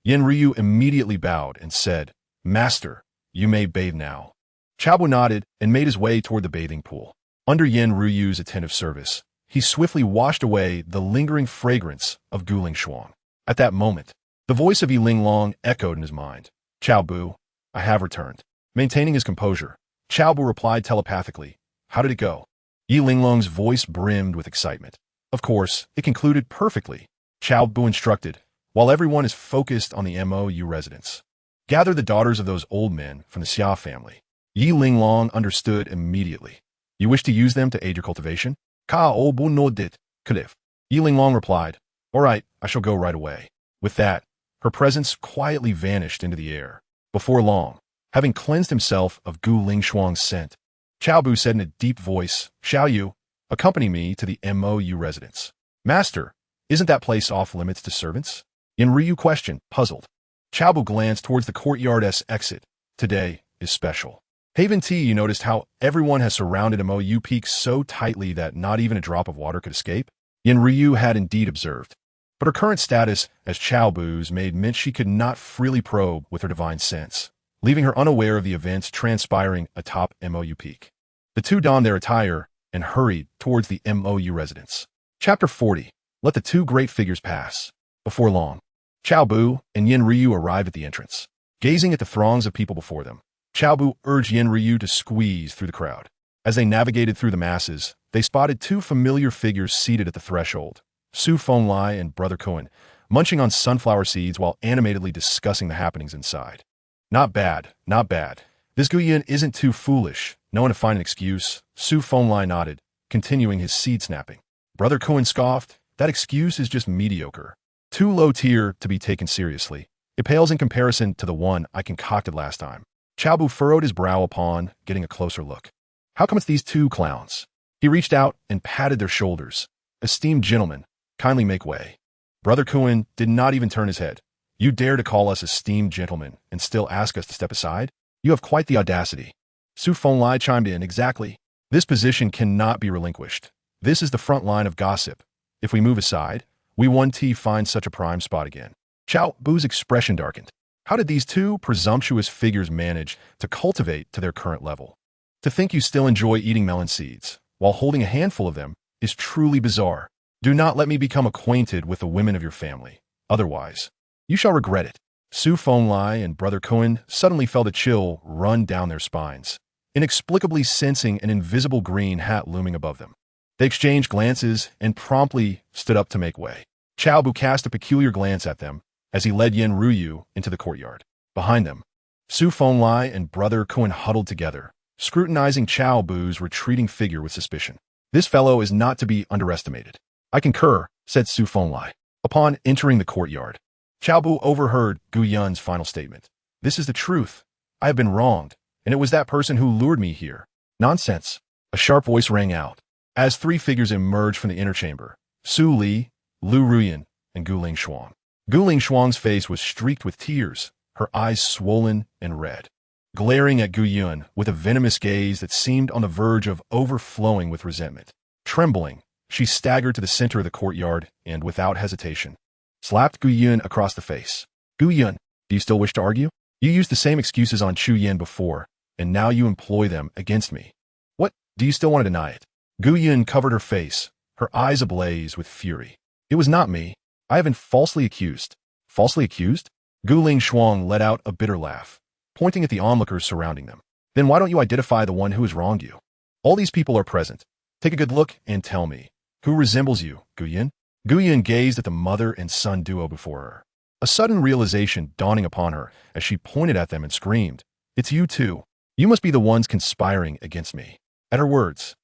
Yen Ryu immediately bowed and said, "Master, you may bathe now." Cao Bu nodded and made his way toward the bathing pool. Under Yen Ryu's attentive service, he swiftly washed away the lingering fragrance of Gu Lingshuang. At that moment, the voice of Yi Linglong echoed in his mind. "Cao Bu, I have returned." Maintaining his composure, Cao Bu replied telepathically, "How did it go?" Yi Linglong's voice brimmed with excitement. Of course, it concluded perfectly. Cao Bu instructed, while everyone is focused on the MOU residence. "Gather the daughters of those old men from the Xia family." Yi Linglong understood immediately. "You wish to use them to aid your cultivation?" Cao Bu nodded. "Cliff." Yi Linglong replied, "All right, I shall go right away." With that, her presence quietly vanished into the air. Before long, having cleansed himself of Gu Lingshuang's scent, Cao Bu said in a deep voice, "Xiao Yu, accompany me to the MOU residence." "Master, isn't that place off limits to servants?" Yen Ryu questioned, puzzled. Cao Bu glanced towards the courtyard's exit. "Today is special." Haven T, you noticed how everyone has surrounded MOU Peak so tightly that not even a drop of water could escape? Yen Ryu had indeed observed. But her current status as Cao Bu's maid meant she could not freely probe with her divine sense, leaving her unaware of the events transpiring atop MOU Peak. The two donned their attire and hurried towards the MOU residence. Chapter 40. Let the two great figures pass. Before long, Cao Bu and Yen Ryu arrived at the entrance. Gazing at the throngs of people before them, Cao Bu urged Yen Ryu to squeeze through the crowd. As they navigated through the masses, they spotted two familiar figures seated at the threshold, Su Fenglai and Brother Kuan, munching on sunflower seeds while animatedly discussing the happenings inside. "Not bad, not bad. This Gu Yin isn't too foolish, knowing to find an excuse." Su Fenglai nodded, continuing his seed snapping. Brother Kuan scoffed, "That excuse is just mediocre. Too low tier to be taken seriously. It pales in comparison to the one I concocted last time." Cao Bu furrowed his brow upon getting a closer look. "How come it's these two clowns?" He reached out and patted their shoulders. "Esteemed gentlemen, kindly make way." Brother Kuan did not even turn his head. "You dare to call us esteemed gentlemen and still ask us to step aside?" You have quite the audacity. Su Fenglai chimed in, exactly. This position cannot be relinquished. This is the front line of gossip. If we move aside, we won't find such a prime spot again. Cao Bu's expression darkened. How did these two presumptuous figures manage to cultivate to their current level? To think you still enjoy eating melon seeds, while holding a handful of them, is truly bizarre. Do not let me become acquainted with the women of your family. Otherwise, you shall regret it. Su Fenglai and Brother Cohen suddenly felt a chill run down their spines, inexplicably sensing an invisible green hat looming above them. They exchanged glances and promptly stood up to make way. Cao Bu cast a peculiar glance at them as he led Yen Ruyu into the courtyard. Behind them, Su Fenglai and Brother Cohen huddled together, scrutinizing Cao Bu's retreating figure with suspicion. This fellow is not to be underestimated. I concur, said Su Fenglai. Upon entering the courtyard, Cao Bu overheard Gu Yun's final statement. This is the truth. I have been wronged, and it was that person who lured me here. Nonsense. A sharp voice rang out as three figures emerged from the inner chamber. Su Li, Lu Ruyan, and Gu Lingshuang. Gu Lingshuang's face was streaked with tears, her eyes swollen and red, glaring at Gu Yun with a venomous gaze that seemed on the verge of overflowing with resentment. Trembling, she staggered to the center of the courtyard and, without hesitation, slapped Gu Yun across the face. Gu Yun, do you still wish to argue? You used the same excuses on Chu Yen before, and now you employ them against me. What, do you still want to deny it? Gu Yun covered her face, her eyes ablaze with fury. It was not me. I have been falsely accused. Falsely accused? Gu Lingshuang let out a bitter laugh, pointing at the onlookers surrounding them. Then why don't you identify the one who has wronged you? All these people are present. Take a good look and tell me, who resembles you, Gu Yun? Gu Yun gazed at the mother and son duo before her, a sudden realization dawning upon her as she pointed at them and screamed, It's you two. You must be the ones conspiring against me. At her words,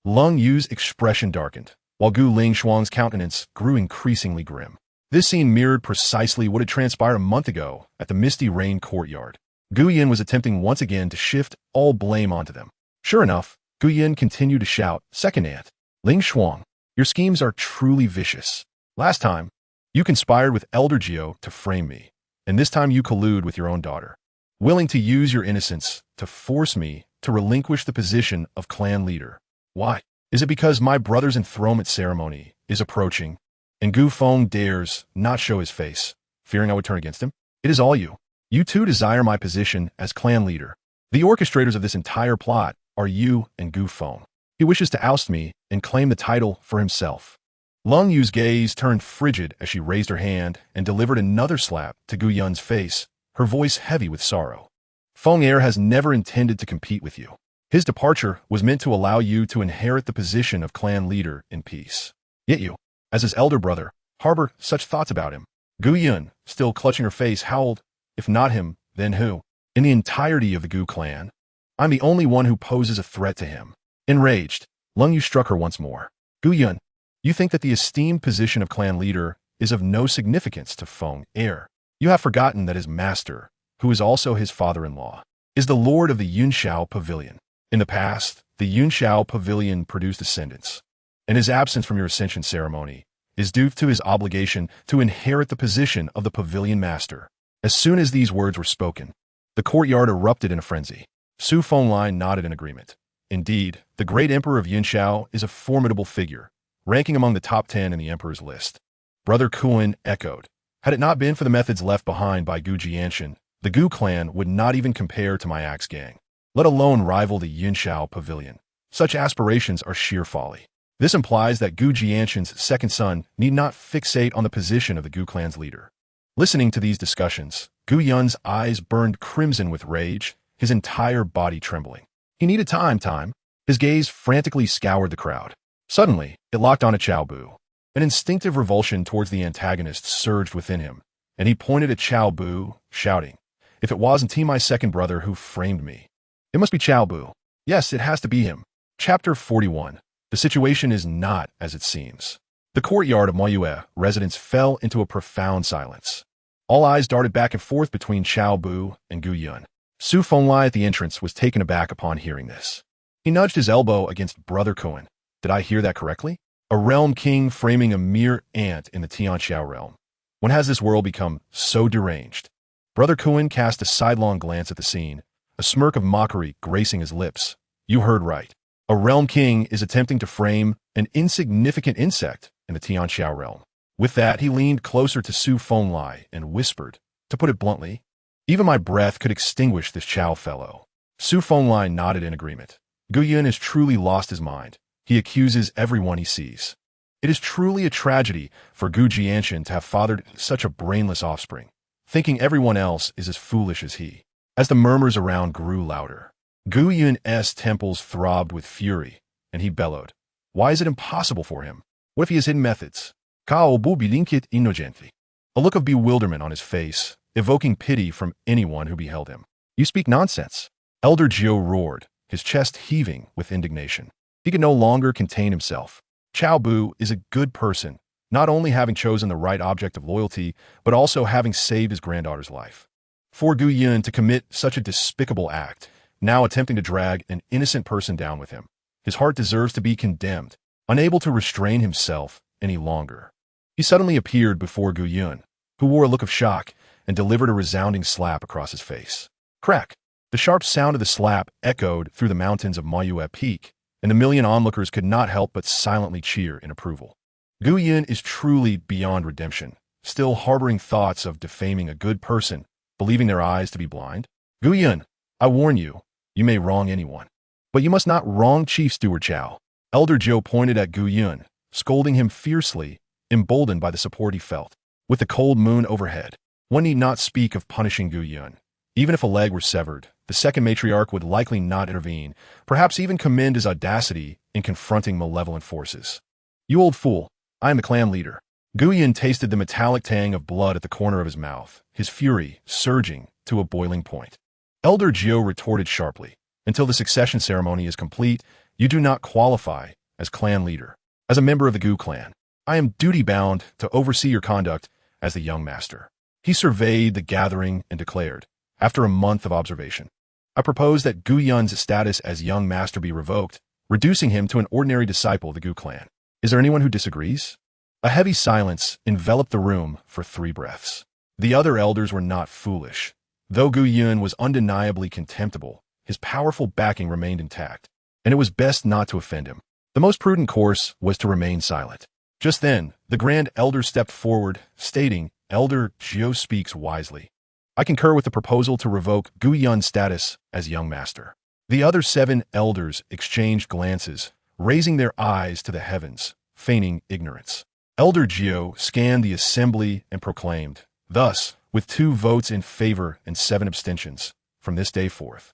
Lung Yu's expression darkened, while Gu Lingshuang's countenance grew increasingly grim. This scene mirrored precisely what had transpired a month ago at the Misty Rain courtyard. Gu Yin was attempting once again to shift all blame onto them. Sure enough, Gu Yin continued to shout, Second aunt, Lingshuang, your schemes are truly vicious. Last time, you conspired with Elder Jiao to frame me, and this time you collude with your own daughter, willing to use your innocence to force me to relinquish the position of clan leader. Why? Is it because my brother's enthronement ceremony is approaching, and Gu Feng dares not show his face, fearing I would turn against him? It is all you. You two desire my position as clan leader. The orchestrators of this entire plot are you and Gu Feng. He wishes to oust me and claim the title for himself. Lung Yu's gaze turned frigid as she raised her hand and delivered another slap to Gu Yun's face, her voice heavy with sorrow. Feng Er has never intended to compete with you. His departure was meant to allow you to inherit the position of clan leader in peace. Yet you, as his elder brother, harbor such thoughts about him. Gu Yun, still clutching her face, howled, If not him, then who? In the entirety of the Gu clan, I'm the only one who poses a threat to him. Enraged, Lung Yu struck her once more. Gu Yun, you think that the esteemed position of clan leader is of no significance to Feng Er. You have forgotten that his master, who is also his father-in-law, is the lord of the Yunshao Pavilion. In the past, the Yunshao Pavilion produced descendants, and his absence from your ascension ceremony is due to his obligation to inherit the position of the pavilion master. As soon as these words were spoken, the courtyard erupted in a frenzy. Su Fenglai nodded in agreement. Indeed, the great emperor of Yunshao is a formidable figure, ranking among the top 10 in the emperor's list. Brother Kuan echoed. Had it not been for the methods left behind by Gu Qingtian, the Gu clan would not even compare to my axe gang, let alone rival the Yunshao Pavilion. Such aspirations are sheer folly. This implies that Gu Qingtian's second son need not fixate on the position of the Gu clan's leader. Listening to these discussions, Gu Yun's eyes burned crimson with rage, his entire body trembling. He needed time. His gaze frantically scoured the crowd. Suddenly, it locked on Cao Bu. An instinctive revulsion towards the antagonist surged within him, and he pointed at Cao Bu, shouting, If it wasn't my second brother who framed me, it must be Cao Bu. Yes, it has to be him. Chapter 41. The situation is not as it seems. The courtyard of Moyue residence fell into a profound silence. All eyes darted back and forth between Cao Bu and Gu Yun. Su Fenglai at the entrance was taken aback upon hearing this. He nudged his elbow against Brother Kuan. Did I hear that correctly? A realm king framing a mere ant in the Tianxiao realm. When has this world become so deranged? Brother Kuan cast a sidelong glance at the scene, a smirk of mockery gracing his lips. You heard right. A realm king is attempting to frame an insignificant insect in the Tianxiao realm. With that, he leaned closer to Su Fenglai and whispered, to put it bluntly, even my breath could extinguish this Cao fellow. Su Fenglai nodded in agreement. Gu Yun has truly lost his mind. He accuses everyone he sees. It is truly a tragedy for Gu Qingtian to have fathered such a brainless offspring, thinking everyone else is as foolish as he. As the murmurs around grew louder, Gu Yun's temples throbbed with fury, and he bellowed. Why is it impossible for him? What if he has hidden methods? Cao Bu blinked innocently, a look of bewilderment on his face, evoking pity from anyone who beheld him. You speak nonsense. Elder Jiu roared, his chest heaving with indignation. He could no longer contain himself. Cao Bu is a good person, not only having chosen the right object of loyalty, but also having saved his granddaughter's life. For Gu Yun to commit such a despicable act, now attempting to drag an innocent person down with him, his heart deserves to be condemned, unable to restrain himself any longer. He suddenly appeared before Gu Yun, who wore a look of shock and delivered a resounding slap across his face. Crack! The sharp sound of the slap echoed through the mountains of Mayue Peak, and the million onlookers could not help but silently cheer in approval. Gu Yun is truly beyond redemption, still harboring thoughts of defaming a good person, believing their eyes to be blind. Gu Yun, I warn you, you may wrong anyone. But you must not wrong Chief Steward Cao. Elder Jiu pointed at Gu Yun, scolding him fiercely, emboldened by the support he felt. With the cold moon overhead, one need not speak of punishing Gu Yun. Even if a leg were severed, the second matriarch would likely not intervene, perhaps even commend his audacity in confronting malevolent forces. You old fool, I am the clan leader. Gu Yun tasted the metallic tang of blood at the corner of his mouth, his fury surging to a boiling point. Elder Jiu retorted sharply, until the succession ceremony is complete, you do not qualify as clan leader. As a member of the Gu clan, I am duty-bound to oversee your conduct as the young master. He surveyed the gathering and declared, after a month of observation, I propose that Gu Yun's status as young master be revoked, reducing him to an ordinary disciple of the Gu clan. Is there anyone who disagrees? A heavy silence enveloped the room for 3 breaths. The other elders were not foolish. Though Gu Yun was undeniably contemptible, his powerful backing remained intact, and it was best not to offend him. The most prudent course was to remain silent. Just then, the Grand Elder stepped forward, stating, Elder Jiu speaks wisely. I concur with the proposal to revoke Gu Yun's status as young master. The other 7 elders exchanged glances, raising their eyes to the heavens, feigning ignorance. Elder Jiu scanned the assembly and proclaimed, thus, with 2 votes in favor and 7 abstentions, from this day forth,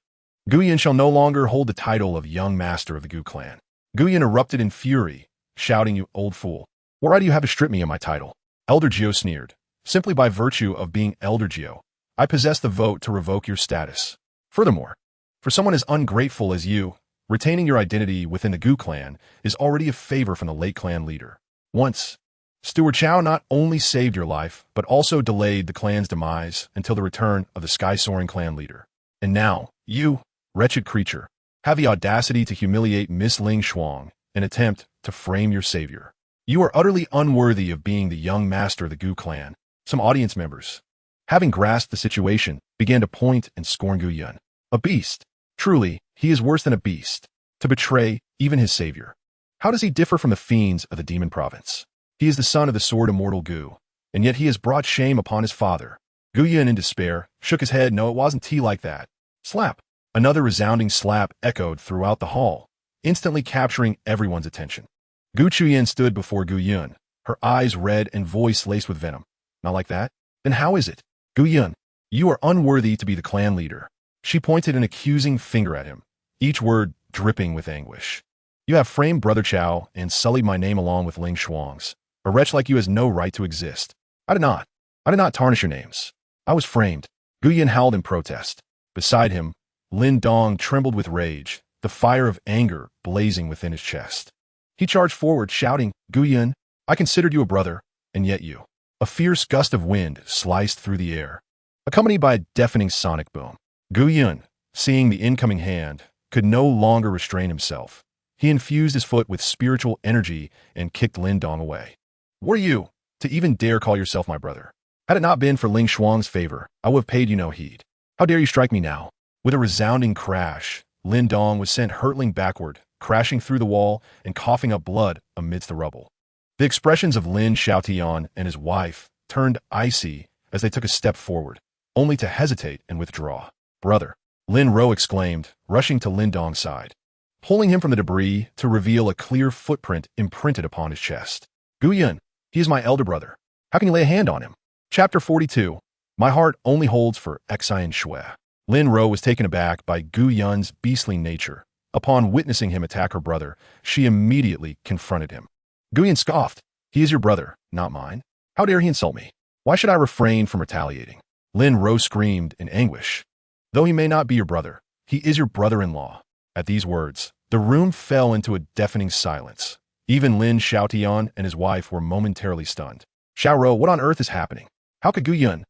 Gu Yun shall no longer hold the title of young master of the Gu clan. Gu Yun erupted in fury, shouting, you old fool. What right do you have to strip me of my title? Elder Jiu sneered. Simply by virtue of being Elder Jiu, I possess the vote to revoke your status. Furthermore, for someone as ungrateful as you, retaining your identity within the Gu clan is already a favor from the late clan leader. Once, Steward Cao not only saved your life, but also delayed the clan's demise until the return of the sky-soaring clan leader. And now, you, wretched creature, have the audacity to humiliate Miss Ling Shuang and attempt to frame your savior. You are utterly unworthy of being the young master of the Gu clan. Some audience members, having grasped the situation, began to point and scorn Gu Yun. A beast. Truly, he is worse than a beast. To betray even his savior. How does he differ from the fiends of the demon province? He is the son of the sword immortal Gu, and yet he has brought shame upon his father. Gu Yun, in despair, shook his head. No, it wasn't tea like that. Slap. Another resounding slap echoed throughout the hall, instantly capturing everyone's attention. Gu Qingtian stood before Gu Yun, her eyes red and voice laced with venom. Not like that? Then how is it? Gu Yun, you are unworthy to be the clan leader. She pointed an accusing finger at him, each word dripping with anguish. You have framed Brother Cao and sullied my name along with Ling Shuang's. A wretch like you has no right to exist. I did not tarnish your names. I was framed. Gu Yun howled in protest. Beside him, Lin Dong trembled with rage, the fire of anger blazing within his chest. He charged forward, shouting, Gu Yun, I considered you a brother, and yet you. A fierce gust of wind sliced through the air, accompanied by a deafening sonic boom. Gu Yun, seeing the incoming hand, could no longer restrain himself. He infused his foot with spiritual energy and kicked Lin Dong away. What are you, to even dare call yourself my brother? Had it not been for Ling Shuang's favor, I would have paid you no heed. How dare you strike me now? With a resounding crash, Lin Dong was sent hurtling backward, crashing through the wall and coughing up blood amidst the rubble. The expressions of Lin Xiaotian and his wife turned icy as they took a step forward, only to hesitate and withdraw. "Brother," Lin Ro exclaimed, rushing to Lin Dong's side, pulling him from the debris to reveal a clear footprint imprinted upon his chest. "Gu Yun, he is my elder brother. How can you lay a hand on him?" Chapter 42. My heart only holds for exclaims Shui. Lin Ro was taken aback by Gu Yun's beastly nature. Upon witnessing him attack her brother, she immediately confronted him. Gu Yun scoffed. "He is your brother, not mine. How dare he insult me? Why should I refrain from retaliating?" Lin Ro screamed in anguish. "Though he may not be your brother, he is your brother-in-law." At these words, the room fell into a deafening silence. Even Lin Xiaotian and his wife were momentarily stunned. "Xiao Ro, what on earth is happening? How could Gu Yun?"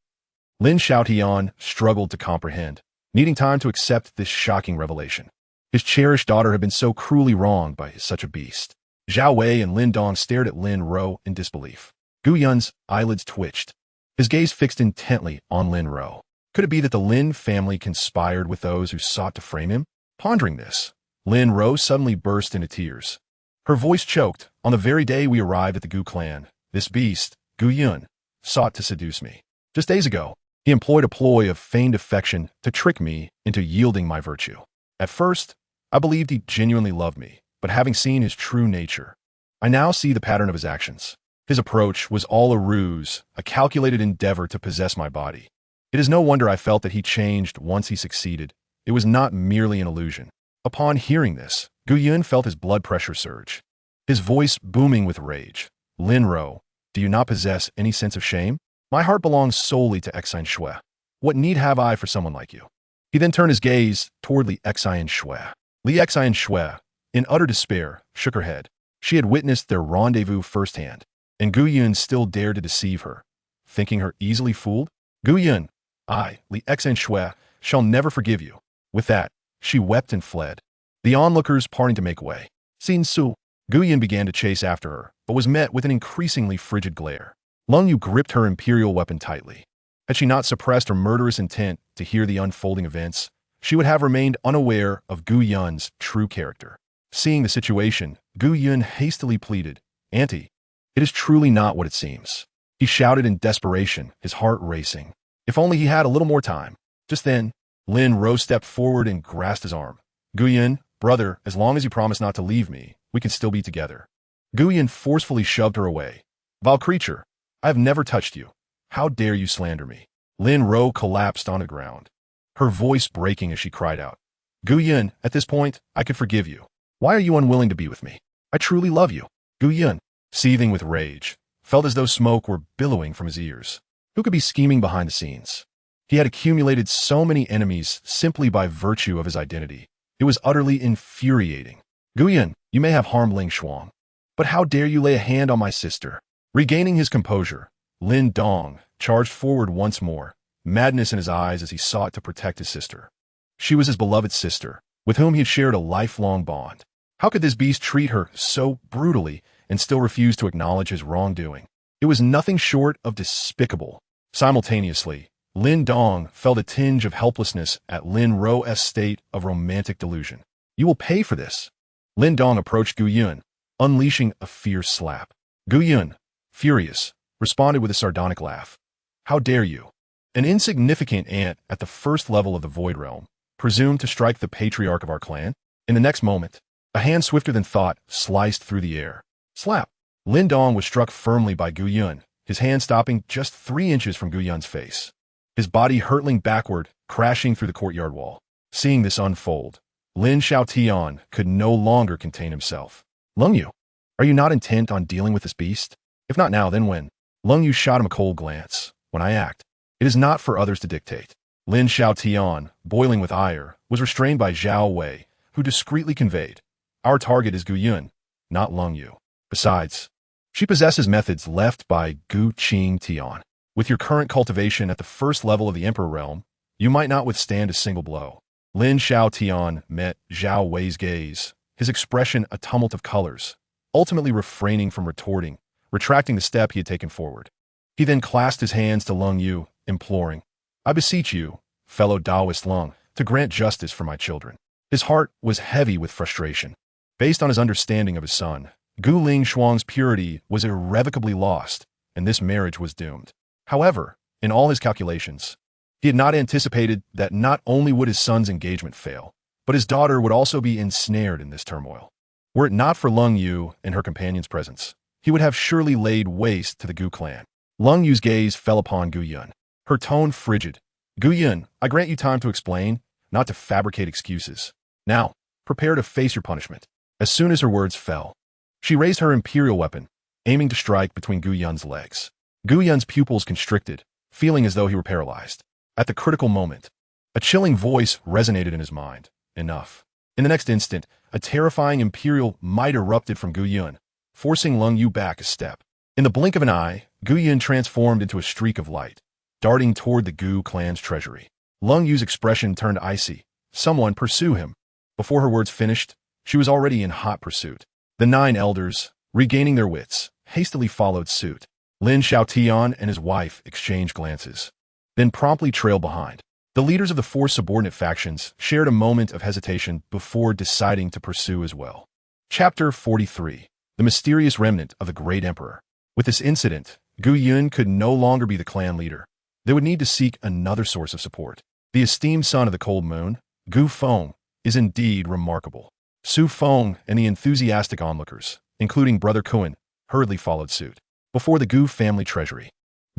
Lin Xiaotian struggled to comprehend, needing time to accept this shocking revelation. His cherished daughter had been so cruelly wronged by such a beast. Zhao Wei and Lin Dong stared at Lin Ro in disbelief. Gu Yun's eyelids twitched, his gaze fixed intently on Lin Ro. Could it be that the Lin family conspired with those who sought to frame him? Pondering this, Lin Ro suddenly burst into tears. Her voice choked. "On the very day we arrived at the Gu clan, this beast, Gu Yun, sought to seduce me. Just days ago, he employed a ploy of feigned affection to trick me into yielding my virtue. At first, I believed he genuinely loved me, but having seen his true nature, I now see the pattern of his actions. His approach was all a ruse, a calculated endeavor to possess my body. It is no wonder I felt that he changed once he succeeded. It was not merely an illusion." Upon hearing this, Gu Yun felt his blood pressure surge, his voice booming with rage. "Lin Ro, do you not possess any sense of shame? My heart belongs solely to Exine Shui. What need have I for someone like you?" He then turned his gaze toward Li Exine Shui. Li Exine Shui, in utter despair, shook her head. She had witnessed their rendezvous firsthand, and Gu Yun still dared to deceive her, thinking her easily fooled. "Gu Yun, I, Li Exine Shui, shall never forgive you." With that, she wept and fled, the onlookers parting to make way. Xin Su. Gu Yun began to chase after her, but was met with an increasingly frigid glare. Lung Yu gripped her imperial weapon tightly. Had she not suppressed her murderous intent to hear the unfolding events, she would have remained unaware of Gu Yun's true character. Seeing the situation, Gu Yun hastily pleaded, "Auntie, it is truly not what it seems." He shouted in desperation, his heart racing. If only he had a little more time. Just then, Lin Ro stepped forward and grasped his arm. "Gu Yun, brother, as long as you promise not to leave me, we can still be together." Gu Yun forcefully shoved her away. "Vile creature, I have never touched you. How dare you slander me?" Lin Ro collapsed on the ground, her voice breaking as she cried out. "Gu Yun, at this point, I could forgive you. Why are you unwilling to be with me? I truly love you." Gu Yun, seething with rage, felt as though smoke were billowing from his ears. Who could be scheming behind the scenes? He had accumulated so many enemies simply by virtue of his identity. It was utterly infuriating. "Gu Yun, you may have harmed Ling Shuang, but how dare you lay a hand on my sister?" Regaining his composure, Lin Dong charged forward once more, madness in his eyes as he sought to protect his sister. She was his beloved sister, with whom he had shared a lifelong bond. How could this beast treat her so brutally and still refuse to acknowledge his wrongdoing? It was nothing short of despicable. Simultaneously, Lin Dong felt a tinge of helplessness at Lin Ro's state of romantic delusion. "You will pay for this." Lin Dong approached Gu Yun, unleashing a fierce slap. Gu Yun, furious, responded with a sardonic laugh. "How dare you? An insignificant ant at the first level of the Void Realm, presume to strike the patriarch of our clan?" In the next moment, a hand swifter than thought sliced through the air. Slap! Lin Dong was struck firmly by Gu Yun, his hand stopping just 3 inches from Gu Yun's face, his body hurtling backward, crashing through the courtyard wall. Seeing this unfold, Lin Xiaotian could no longer contain himself. "Lung Yu, are you not intent on dealing with this beast? If not now, then when?" Lung Yu shot him a cold glance. "When I act, it is not for others to dictate." Lin Xiaotian, boiling with ire, was restrained by Zhao Wei, who discreetly conveyed, "Our target is Gu Yun, not Lung Yu. Besides, she possesses methods left by Gu Qingtian. With your current cultivation at the first level of the Emperor realm, you might not withstand a single blow." Lin Xiaotian met Zhao Wei's gaze, his expression a tumult of colors, ultimately refraining from retorting, retracting the step he had taken forward. He then clasped his hands to Lung Yu, imploring, "I beseech you, fellow Taoist Lung, to grant justice for my children. His heart was heavy with frustration. Based on his understanding of his son, Gu Lingshuang's purity was irrevocably lost, and this marriage was doomed. However, in all his calculations, he had not anticipated that not only would his son's engagement fail, but his daughter would also be ensnared in this turmoil. Were it not for Leng Yu and her companion's presence, he would have surely laid waste to the Gu clan. Leng Yu's gaze fell upon Gu Yun, her tone frigid. Gu Yun, I grant you time to explain, not to fabricate excuses. Now, prepare to face your punishment. As soon as her words fell, she raised her imperial weapon, aiming to strike between Gu Yun's legs. Gu Yun's pupils constricted, feeling as though he were paralyzed. At the critical moment, a chilling voice resonated in his mind. Enough. In the next instant, a terrifying imperial might erupted from Gu Yun, forcing Leng Yu back a step. In the blink of an eye, Gu Yun transformed into a streak of light, darting toward the Gu clan's treasury. Leng Yu's expression turned icy. Someone pursue him. Before her words finished, she was already in hot pursuit. The 9 elders, regaining their wits, hastily followed suit. Lin Xiaotian and his wife exchanged glances, then promptly trailed behind. The leaders of the 4 subordinate factions shared a moment of hesitation before deciding to pursue as well. Chapter 43. The Mysterious Remnant of the Great Emperor. With this incident, Gu Yun could no longer be the clan leader. They would need to seek another source of support. The esteemed son of the Cold Moon, Gu Feng, is indeed remarkable. Su Feng and the enthusiastic onlookers, including Brother Kuan, hurriedly followed suit. Before the Gu family treasury,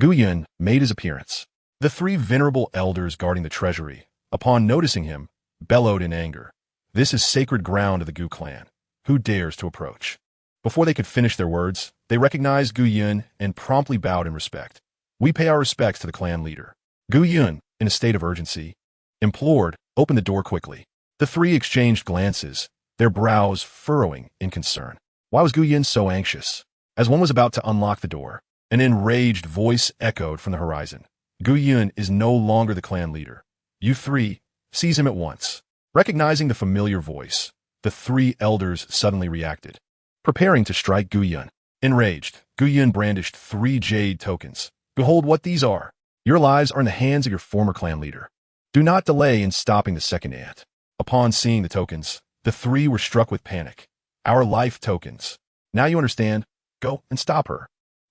Gu Yun made his appearance. The 3 venerable elders guarding the treasury, upon noticing him, bellowed in anger. This is sacred ground of the Gu clan. Who dares to approach? Before they could finish their words, they recognized Gu Yun and promptly bowed in respect. We pay our respects to the clan leader. Gu Yun, in a state of urgency, implored, open the door quickly. The 3 exchanged glances, their brows furrowing in concern. Why was Gu Yun so anxious? As one was about to unlock the door, an enraged voice echoed from the horizon. Gu Yun is no longer the clan leader. You 3, seize him at once. Recognizing the familiar voice, the 3 elders suddenly reacted, preparing to strike Gu Yun. Enraged, Gu Yun brandished 3 jade tokens. Behold what these are. Your lives are in the hands of your former clan leader. Do not delay in stopping the second ant. Upon seeing the tokens, the 3 were struck with panic. Our life tokens. Now you understand. Go and stop her.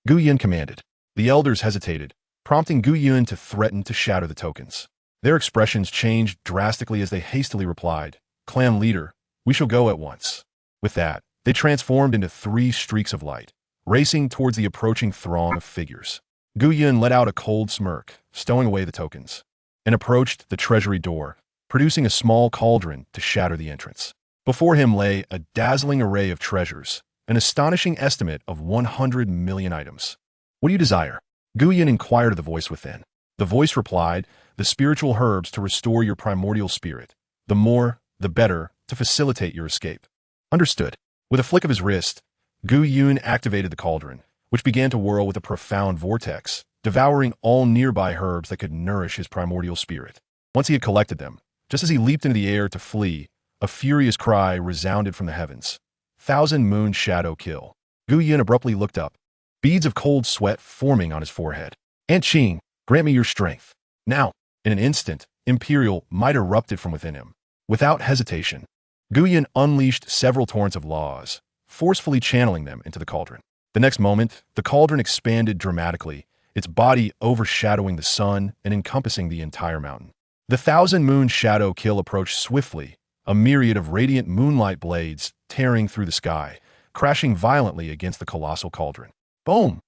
Gu Yun commanded. The elders hesitated, prompting Gu Yun to threaten to shatter the tokens. Their expressions changed drastically as they hastily replied, Clan leader, we shall go at once. With that, they transformed into 3 streaks of light, racing towards the approaching throng of figures. Gu Yun let out a cold smirk, stowing away the tokens, and approached the treasury door, producing a small cauldron to shatter the entrance. Before him lay a dazzling array of treasures, an astonishing estimate of 100 million items. What do you desire? Gu Yun inquired of the voice within. The voice replied, the spiritual herbs to restore your primordial spirit. The more, the better, to facilitate your escape. Understood. With a flick of his wrist, Gu Yun activated the cauldron, which began to whirl with a profound vortex, devouring all nearby herbs that could nourish his primordial spirit. Once he had collected them, just as he leaped into the air to flee, a furious cry resounded from the heavens. 1,000 moon shadow kill. Gu Yun abruptly looked up, beads of cold sweat forming on his forehead. Aunt Qing, grant me your strength. Now, in an instant, imperial might erupted from within him. Without hesitation, Gu Yun unleashed several torrents of laws, forcefully channeling them into the cauldron. The next moment, the cauldron expanded dramatically, its body overshadowing the sun and encompassing the entire mountain. The 1,000 moon shadow kill approached swiftly, a myriad of radiant moonlight blades tearing through the sky, crashing violently against the colossal cauldron. Boom!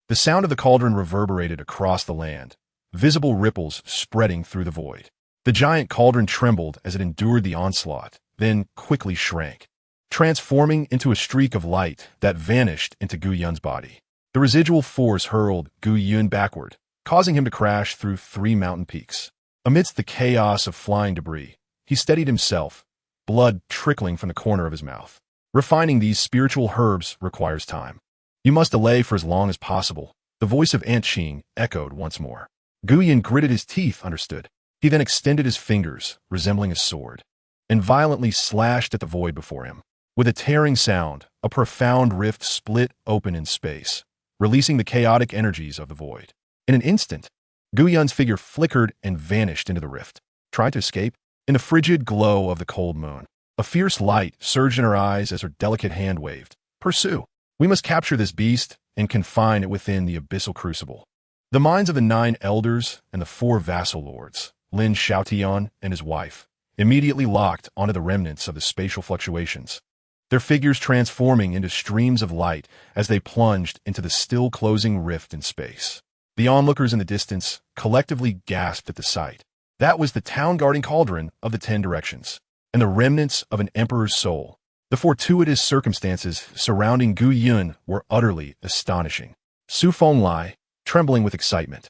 The sound of the cauldron reverberated across the land, visible ripples spreading through the void. The giant cauldron trembled as it endured the onslaught, then quickly shrank, transforming into a streak of light that vanished into Gu Yun's body. The residual force hurled Gu Yun backward, causing him to crash through 3 mountain peaks. Amidst the chaos of flying debris, he steadied himself, blood trickling from the corner of his mouth. Refining these spiritual herbs requires time. You must delay for as long as possible. The voice of Aunt Qing echoed once more. Gu Yun gritted his teeth, understood. He then extended his fingers, resembling a sword, and violently slashed at the void before him. With a tearing sound, a profound rift split open in space, releasing the chaotic energies of the void. In an instant, Gu Yun's figure flickered and vanished into the rift, trying to escape? In the frigid glow of the cold moon, a fierce light surged in her eyes as her delicate hand waved. Pursue. We must capture this beast and confine it within the abyssal crucible. The minds of the 9 elders and the 4 vassal lords, Lin Xiaotian and his wife, immediately locked onto the remnants of the spatial fluctuations, their figures transforming into streams of light as they plunged into the still closing rift in space. The onlookers in the distance collectively gasped at the sight. That was the town-guarding cauldron of the 10 directions, and the remnants of an emperor's soul. The fortuitous circumstances surrounding Gu Yun were utterly astonishing. Su Fenglai, trembling with excitement,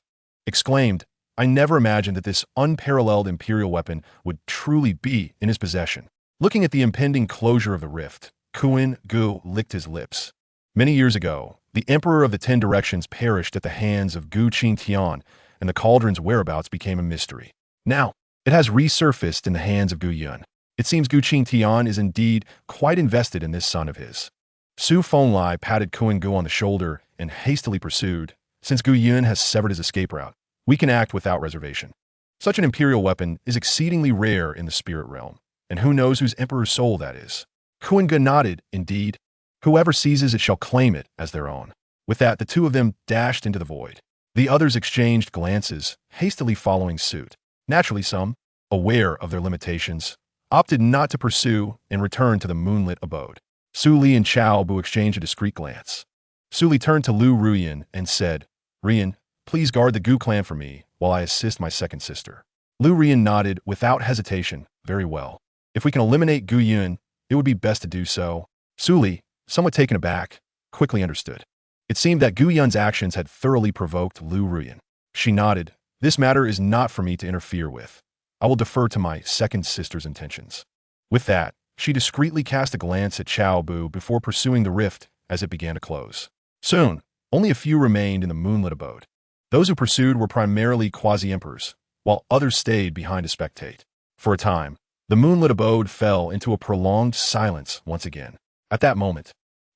exclaimed, I never imagined that this unparalleled imperial weapon would truly be in his possession. Looking at the impending closure of the rift, Kuan Gu licked his lips. Many years ago, the Emperor of the 10 Directions perished at the hands of Gu Qingtian, and the cauldron's whereabouts became a mystery. Now, it has resurfaced in the hands of Gu Yun. It seems Gu Qingtian is indeed quite invested in this son of his. Su Fenglai patted Kuan Gu on the shoulder and hastily pursued, since Gu Yun has severed his escape route, we can act without reservation. Such an imperial weapon is exceedingly rare in the spirit realm, and who knows whose emperor's soul that is. Kuan Gu nodded, indeed. Whoever seizes it shall claim it as their own. With that, the 2 of them dashed into the void. The others exchanged glances, hastily following suit. Naturally, some, aware of their limitations, opted not to pursue and returned to the moonlit abode. Su Li and Cao Bu exchanged a discreet glance. Su Li turned to Lu Ruyan and said, Rian, please guard the Gu clan for me while I assist my second sister. Lu Rian nodded without hesitation. Very well. If we can eliminate Gu Yun, it would be best to do so. Su Li, somewhat taken aback, quickly understood. It seemed that Gu Yun's actions had thoroughly provoked Lu Ruyan. She nodded. This matter is not for me to interfere with. I will defer to my second sister's intentions. With that, she discreetly cast a glance at Cao Bu before pursuing the rift as it began to close. Soon, only a few remained in the moonlit abode. Those who pursued were primarily quasi-emperors, while others stayed behind to spectate. For a time, the moonlit abode fell into a prolonged silence once again. At that moment,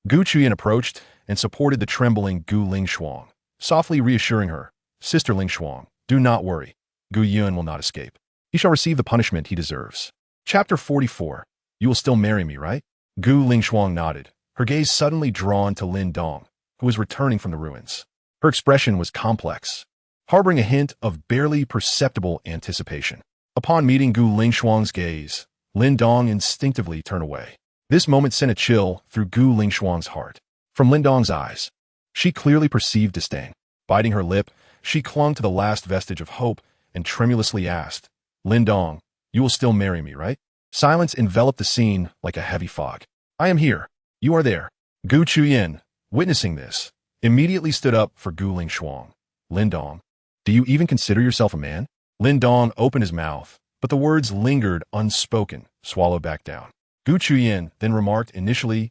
Gu Qingtian approached and supported the trembling Gu Lingshuang, softly reassuring her, Sister Lingshuang, do not worry. Gu Yun will not escape. He shall receive the punishment he deserves. Chapter 44. You will still marry me, right? Gu Lingshuang nodded, her gaze suddenly drawn to Lin Dong, who was returning from the ruins. Her expression was complex, harboring a hint of barely perceptible anticipation. Upon meeting Gu Lingshuang's gaze, Lin Dong instinctively turned away. This moment sent a chill through Gu Lingshuang's heart. From Lin Dong's eyes, she clearly perceived disdain. Biting her lip, she clung to the last vestige of hope and tremulously asked, Lin Dong, you will still marry me, right? Silence enveloped the scene like a heavy fog. I am here. You are there. Gu Qingtian, witnessing this, immediately stood up for Gu Lingshuang. Lin Dong, do you even consider yourself a man? Lin Dong opened his mouth, but the words lingered unspoken, swallowed back down. Gu Qingtian then remarked initially,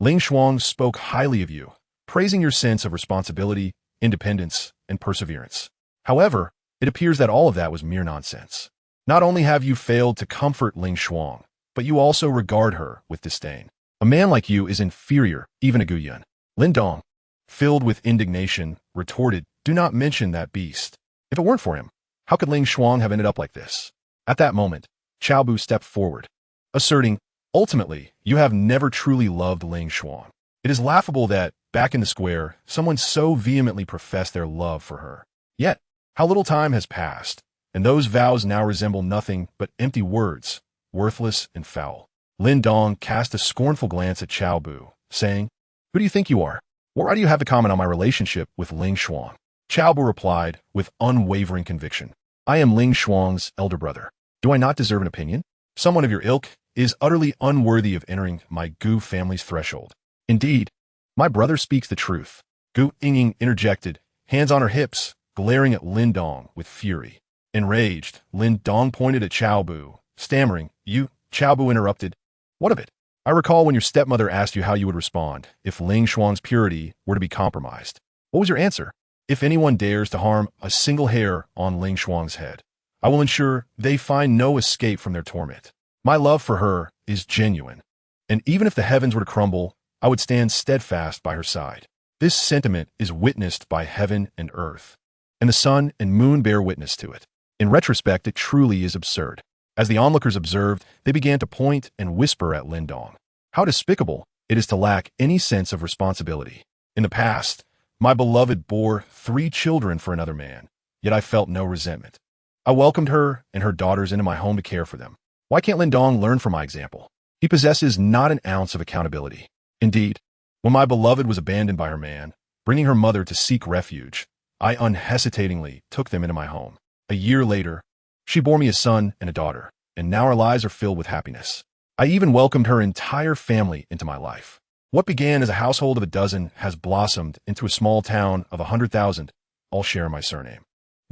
Lingshuang spoke highly of you, praising your sense of responsibility, independence, and perseverance. However, it appears that all of that was mere nonsense. Not only have you failed to comfort Lingshuang, but you also regard her with disdain. A man like you is inferior even to Gu Yun. Lin Dong, filled with indignation, retorted, do not mention that beast. If it weren't for him, how could Lingshuang have ended up like this? At that moment, Cao Bu stepped forward, asserting, ultimately, you have never truly loved Lingshuang. It is laughable that, back in the square, someone so vehemently professed their love for her. Yet, how little time has passed, and those vows now resemble nothing but empty words, worthless and foul. Lin Dong cast a scornful glance at Cao Bu, saying, who do you think you are? What right do you have to comment on my relationship with Lingshuang? Cao Bu replied with unwavering conviction, I am Lingshuang's elder brother. Do I not deserve an opinion? Someone of your ilk is utterly unworthy of entering my Gu family's threshold. Indeed, my brother speaks the truth. Gu Yingting interjected, hands on her hips, glaring at Lin Dong with fury. Enraged, Lin Dong pointed at Cao Bu, stammering, you, Cao Bu interrupted. What of it? I recall when your stepmother asked you how you would respond if Lingshuang's purity were to be compromised. What was your answer? If anyone dares to harm a single hair on Lingshuang's head, I will ensure they find no escape from their torment. My love for her is genuine, and even if the heavens were to crumble, I would stand steadfast by her side. This sentiment is witnessed by heaven and earth, and the sun and moon bear witness to it. In retrospect, it truly is absurd. As the onlookers observed, they began to point and whisper at Lin Dong. How despicable it is to lack any sense of responsibility. In the past, my beloved bore 3 children for another man, yet I felt no resentment. I welcomed her and her daughters into my home to care for them. Why can't Lin Dong learn from my example? He possesses not an ounce of accountability. Indeed, when my beloved was abandoned by her man, bringing her mother to seek refuge, I unhesitatingly took them into my home. A year later, she bore me a son and a daughter, and now our lives are filled with happiness. I even welcomed her entire family into my life. What began as a household of a dozen has blossomed into a small town of 100,000, all share my surname.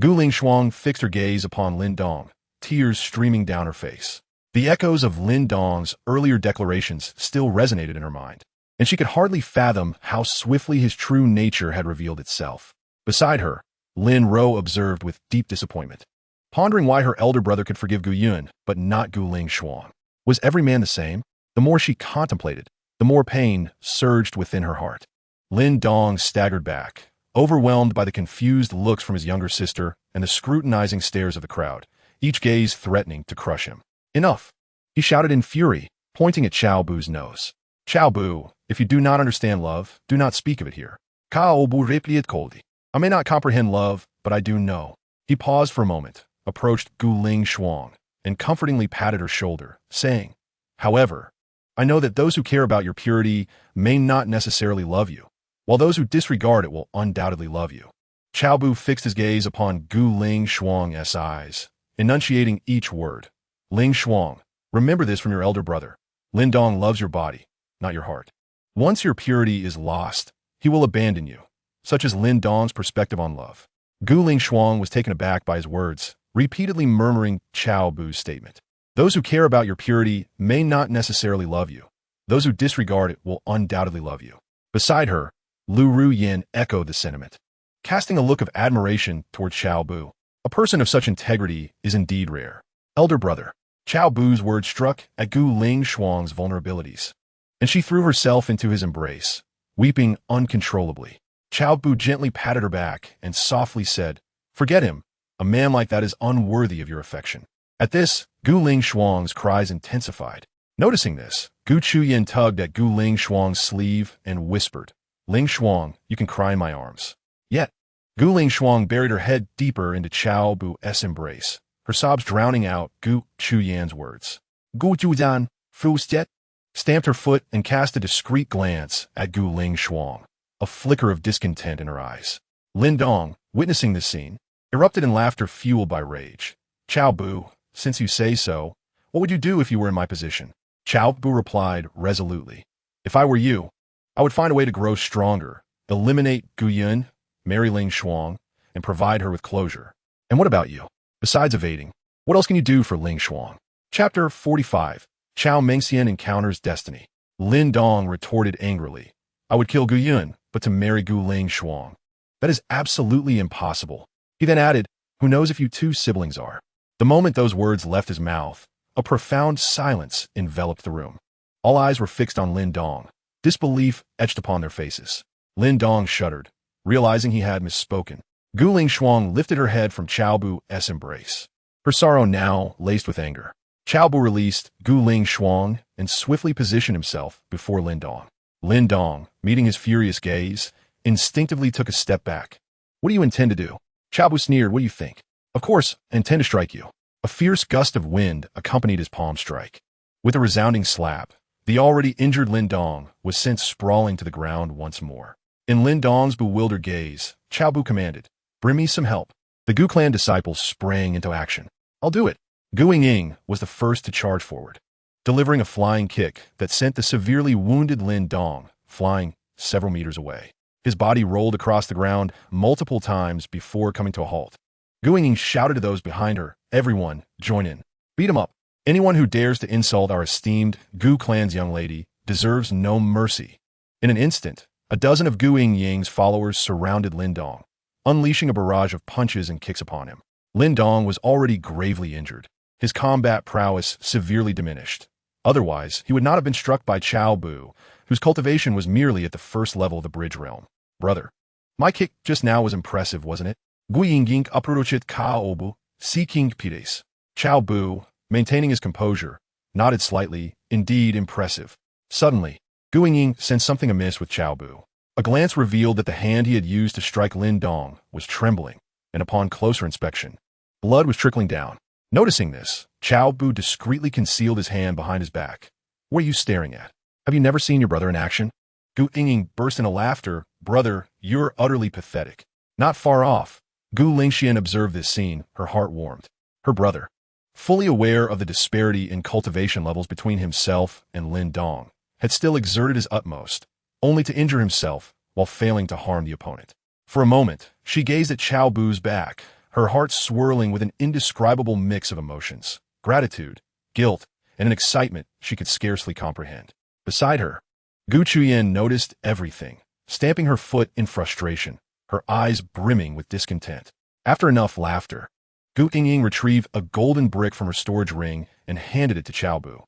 Gu Qingtian fixed her gaze upon Lin Dong, tears streaming down her face. The echoes of Lin Dong's earlier declarations still resonated in her mind, and she could hardly fathom how swiftly his true nature had revealed itself. Beside her, Lin Ro observed with deep disappointment, pondering why her elder brother could forgive Gu Yun, but not Gu Qingtian. Was every man the same? The more she contemplated, the more pain surged within her heart. Lin Dong staggered back, overwhelmed by the confused looks from his younger sister and the scrutinizing stares of the crowd, each gaze threatening to crush him. Enough! He shouted in fury, pointing at Cao Bu's nose. Cao Bu, if you do not understand love, do not speak of it here. Cao Bu replied coldly. I may not comprehend love, but I do know. He paused for a moment, approached Gu Qingtian, and comfortingly patted her shoulder, saying, However, I know that those who care about your purity may not necessarily love you, while those who disregard it will undoubtedly love you. Cao Bu fixed his gaze upon Gu Qingtian's eyes, enunciating each word. Qingtian, remember this from your elder brother. Lin Dong loves your body, not your heart. Once your purity is lost, he will abandon you, such as Lin Dong's perspective on love. Gu Qingtian was taken aback by his words, repeatedly murmuring Cao Bu's statement. Those who care about your purity may not necessarily love you. Those who disregard it will undoubtedly love you. Beside her, Lu Ruyin echoed the sentiment, casting a look of admiration toward Cao Bu. A person of such integrity is indeed rare. Elder brother, Cao Bu's words struck at Gu Qingtian's vulnerabilities, and she threw herself into his embrace, weeping uncontrollably. Cao Bu gently patted her back and softly said, Forget him. A man like that is unworthy of your affection. At this, Gu Qingtian's cries intensified. Noticing this, Gu Qingtian tugged at Gu Qingtian's sleeve and whispered, Qingtian, you can cry in my arms. Yet, Gu Qingtian buried her head deeper into Cao Bu's embrace, her sobs drowning out Gu Qingtian's words. Gu Qingtian, Fustiet, stamped her foot and cast a discreet glance at Gu Qingtian, a flicker of discontent in her eyes. Lin Dong, witnessing this scene, erupted in laughter fueled by rage. Cao Bu, since you say so, what would you do if you were in my position? Cao Bu replied resolutely. If I were you, I would find a way to grow stronger, eliminate Gu Yun, marry Qingtian, and provide her with closure. And what about you? Besides evading, what else can you do for Qingtian? Chapter 45. Cao Mengxian encounters destiny. Lin Dong retorted angrily. I would kill Gu Yun, but to marry Gu Qingtian. That is absolutely impossible. He then added, who knows if you 2 siblings are? The moment those words left his mouth, a profound silence enveloped the room. All eyes were fixed on Lin Dong, disbelief etched upon their faces. Lin Dong shuddered, realizing he had misspoken. Gu Qingtian lifted her head from Cao Bu's embrace, her sorrow now laced with anger. Cao Bu released Gu Qingtian and swiftly positioned himself before Lin Dong. Lin Dong, meeting his furious gaze, instinctively took a step back. What do you intend to do? Cao Bu sneered, what do you think? Of course, I intend to strike you. A fierce gust of wind accompanied his palm strike. With a resounding slap, the already injured Lin Dong was sent sprawling to the ground once more. In Lin Dong's bewildered gaze, Cao Bu commanded, bring me some help. The Gu clan disciples sprang into action. I'll do it. Gu Ying was the first to charge forward, delivering a flying kick that sent the severely wounded Lin Dong flying several meters away. His body rolled across the ground multiple times before coming to a halt. Gu Ying shouted to those behind her, everyone, join in. Beat him up. Anyone who dares to insult our esteemed Gu clan's young lady deserves no mercy. In an instant, a dozen of Gu Ying's followers surrounded Lin Dong, unleashing a barrage of punches and kicks upon him. Lin Dong was already gravely injured, his combat prowess severely diminished. Otherwise, he would not have been struck by Cao Bu, whose cultivation was merely at the first level of the bridge realm. Brother, my kick just now was impressive, wasn't it? Gu Ying approached Cao Bu, Qingtian. Cao Bu, maintaining his composure, nodded slightly, indeed impressive. Suddenly, Gu Qingtian sensed something amiss with Cao Bu. A glance revealed that the hand he had used to strike Lin Dong was trembling, and upon closer inspection, blood was trickling down. Noticing this, Cao Bu discreetly concealed his hand behind his back. What are you staring at? Have you never seen your brother in action? Gu Qingtian burst into laughter. Brother, you're utterly pathetic. Not far off, Gu Qingtian observed this scene. Her heart warmed. Her brother, fully aware of the disparity in cultivation levels between himself and Lin Dong, had still exerted his utmost, only to injure himself while failing to harm the opponent. For a moment, she gazed at Cao Bu's back, her heart swirling with an indescribable mix of emotions, gratitude, guilt, and an excitement she could scarcely comprehend. Beside her, Gu Qingtian noticed everything, stamping her foot in frustration, her eyes brimming with discontent. After enough laughter, Gu Qingtian retrieved a golden brick from her storage ring and handed it to Cao Bu.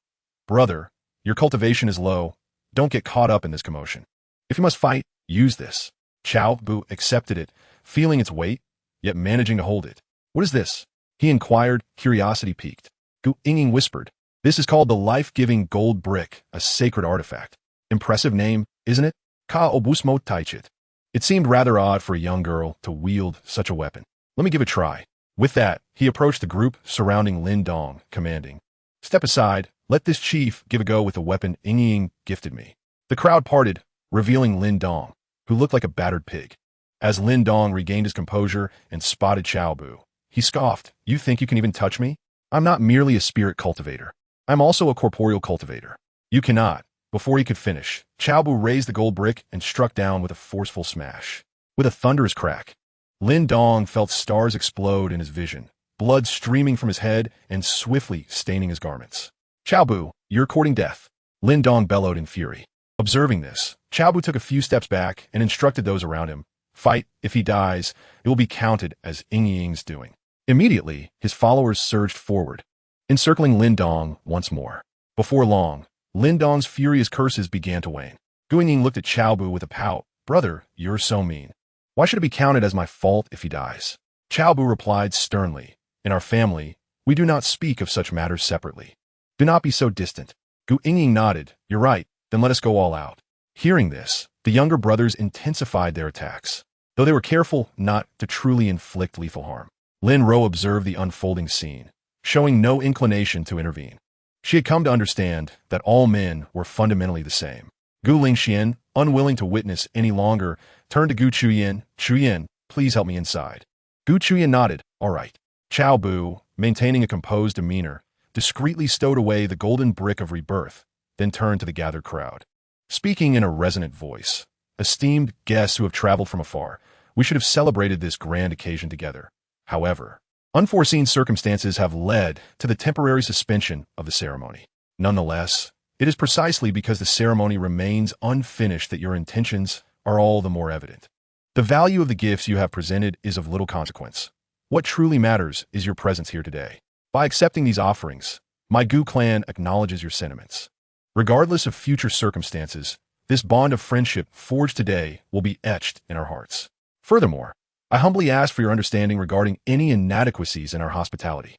Brother, your cultivation is low. Don't get caught up in this commotion. If you must fight, use this. Cao Bu accepted it, feeling its weight, yet managing to hold it. What is this? He inquired, curiosity piqued. Gu Qingtian whispered, this is called the life-giving gold brick, a sacred artifact. Impressive name, isn't it? Cao Bu Taichit. It seemed rather odd for a young girl to wield such a weapon. Let me give it a try. With that, he approached the group surrounding Lin Dong, commanding, step aside, let this chief give a go with the weapon Qingtian gifted me. The crowd parted, revealing Lin Dong, who looked like a battered pig. As Lin Dong regained his composure and spotted Cao Bu, he scoffed, you think you can even touch me? I'm not merely a spirit cultivator. I'm also a corporeal cultivator. You cannot. Before he could finish, Cao Bu raised the gold brick and struck down with a forceful smash. With a thunderous crack, Lin Dong felt stars explode in his vision, blood streaming from his head and swiftly staining his garments. Cao Bu, you're courting death. Lin Dong bellowed in fury. Observing this, Cao Bu took a few steps back and instructed those around him, fight. If he dies, it will be counted as Qingtian's doing. Immediately, his followers surged forward, encircling Lin Dong once more. Before long, Lin Dong's furious curses began to wane. Gu Qingtian looked at Cao Bu with a pout. Brother, you're so mean. Why should it be counted as my fault if he dies? Cao Bu replied sternly, in our family, we do not speak of such matters separately. Do not be so distant. Gu Qingtian nodded. You're right, then let us go all out. Hearing this, the younger brothers intensified their attacks, though they were careful not to truly inflict lethal harm. Lin Ro observed the unfolding scene, showing no inclination to intervene. She had come to understand that all men were fundamentally the same. Gu Qingtian, unwilling to witness any longer, turned to Gu Qingtian. Qingtian, please help me inside. Gu Qingtian nodded. All right. Cao Bu, maintaining a composed demeanor, discreetly stowed away the golden brick of rebirth, then turned to the gathered crowd. Speaking in a resonant voice, esteemed guests who have traveled from afar, we should have celebrated this grand occasion together. However, unforeseen circumstances have led to the temporary suspension of the ceremony. Nonetheless, it is precisely because the ceremony remains unfinished that your intentions are all the more evident. The value of the gifts you have presented is of little consequence. What truly matters is your presence here today. By accepting these offerings, my Gu clan acknowledges your sentiments. Regardless of future circumstances, this bond of friendship forged today will be etched in our hearts. Furthermore, I humbly ask for your understanding regarding any inadequacies in our hospitality.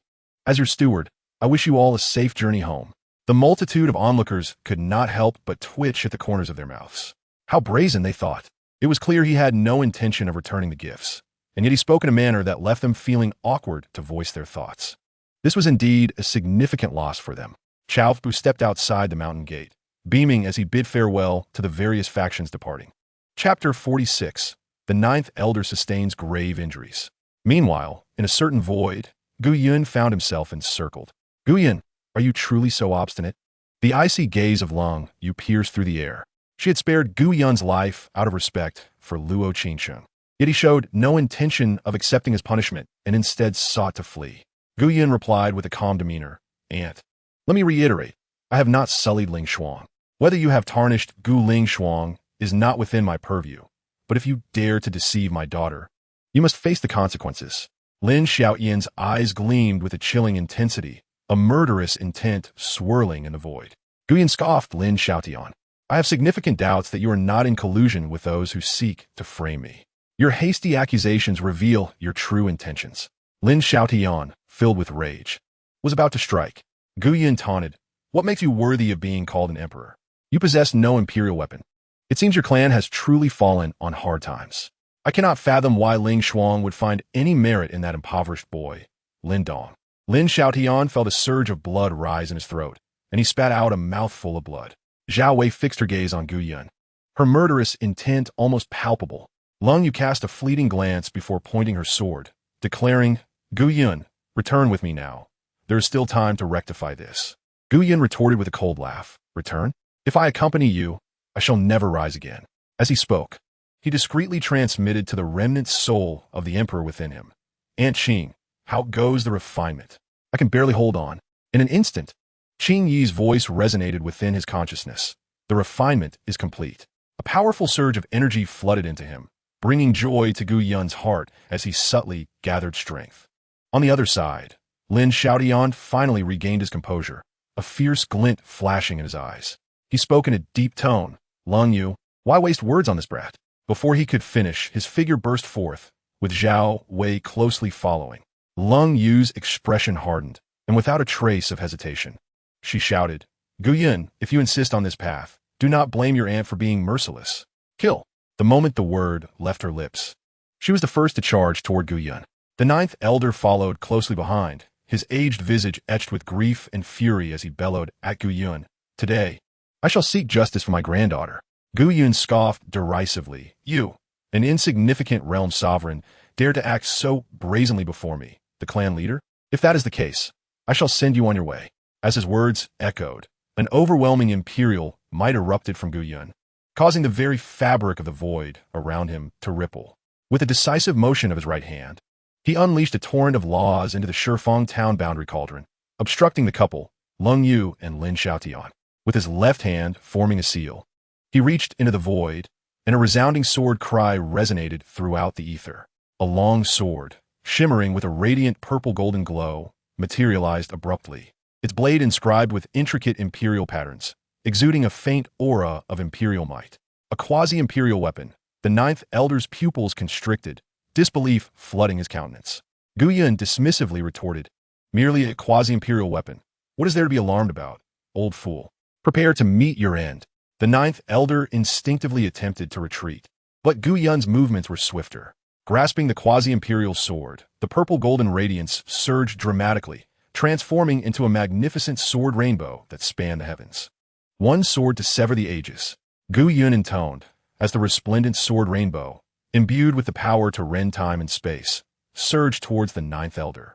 As your steward, I wish you all a safe journey home. The multitude of onlookers could not help but twitch at the corners of their mouths. How brazen, they thought. It was clear he had no intention of returning the gifts, and yet he spoke in a manner that left them feeling awkward to voice their thoughts. This was indeed a significant loss for them. Cao Bu stepped outside the mountain gate, beaming as he bid farewell to the various factions departing. Chapter 46. The ninth elder sustains grave injuries. Meanwhile, in a certain void, Gu Yun found himself encircled. Gu Yun, are you truly so obstinate? The icy gaze of Lung Yu pierced through the air. She had spared Gu Yun's life out of respect for Luo Qingtian. Yet he showed no intention of accepting his punishment and instead sought to flee. Gu Yun replied with a calm demeanor, Aunt, let me reiterate, I have not sullied Ling Shuang. Whether you have tarnished Gu Ling Shuang is not within my purview, but if you dare to deceive my daughter, you must face the consequences. Lin Xiaoyan's eyes gleamed with a chilling intensity, a murderous intent swirling in the void. Gu Yun scoffed. Lin Xiaotian, I have significant doubts that you are not in collusion with those who seek to frame me. Your hasty accusations reveal your true intentions. Lin Xiaotian, filled with rage, was about to strike. Gu Yun taunted, "What makes you worthy of being called an emperor? You possess no imperial weapon. It seems your clan has truly fallen on hard times. I cannot fathom why Ling Shuang would find any merit in that impoverished boy, Lin Dong." Lin Xiaotian felt a surge of blood rise in his throat, and he spat out a mouthful of blood. Zhao Wei fixed her gaze on Gu Yun, her murderous intent almost palpable. Lung Yu cast a fleeting glance before pointing her sword, declaring, "Gu Yun, return with me now. There is still time to rectify this." Gu Yun retorted with a cold laugh, "Return? If I accompany you, I shall never rise again." As he spoke, he discreetly transmitted to the remnant soul of the emperor within him. "Aunt Qing, how goes the refinement? I can barely hold on." In an instant, Qing Yi's voice resonated within his consciousness. "The refinement is complete." A powerful surge of energy flooded into him, bringing joy to Gu Yun's heart as he subtly gathered strength. On the other side, Lin Xiaotian finally regained his composure, a fierce glint flashing in his eyes. He spoke in a deep tone, "Lung Yu, why waste words on this brat?" Before he could finish, his figure burst forth, with Zhao Wei closely following. Lung Yu's expression hardened, and without a trace of hesitation, she shouted, "Gu Yun, if you insist on this path, do not blame your aunt for being merciless. Kill." The moment the word left her lips, she was the first to charge toward Gu Yun. The ninth elder followed closely behind, his aged visage etched with grief and fury as he bellowed at Gu Yun, "Today, I shall seek justice for my granddaughter." Gu Yun scoffed derisively, "You, an insignificant realm sovereign, dare to act so brazenly before me, the clan leader? If that is the case, I shall send you on your way." As his words echoed, an overwhelming imperial might erupted from Gu Yun, causing the very fabric of the void around him to ripple. With a decisive motion of his right hand, he unleashed a torrent of laws into the Shifeng town boundary cauldron, obstructing the couple, Lung Yu and Lin Xiaotian. With his left hand forming a seal, he reached into the void, and a resounding sword cry resonated throughout the ether. A long sword, shimmering with a radiant purple-golden glow, materialized abruptly, its blade inscribed with intricate imperial patterns, exuding a faint aura of imperial might. A quasi-imperial weapon, the ninth elder's pupils constricted, disbelief flooding his countenance. Gu Yun dismissively retorted, "Merely a quasi-imperial weapon. What is there to be alarmed about, old fool? Prepare to meet your end." The ninth elder instinctively attempted to retreat, but Gu Yun's movements were swifter. Grasping the quasi-imperial sword, the purple-golden radiance surged dramatically, transforming into a magnificent sword rainbow that spanned the heavens. "One sword to sever the ages," Gu Yun intoned, as the resplendent sword rainbow, imbued with the power to rend time and space, surged towards the ninth elder.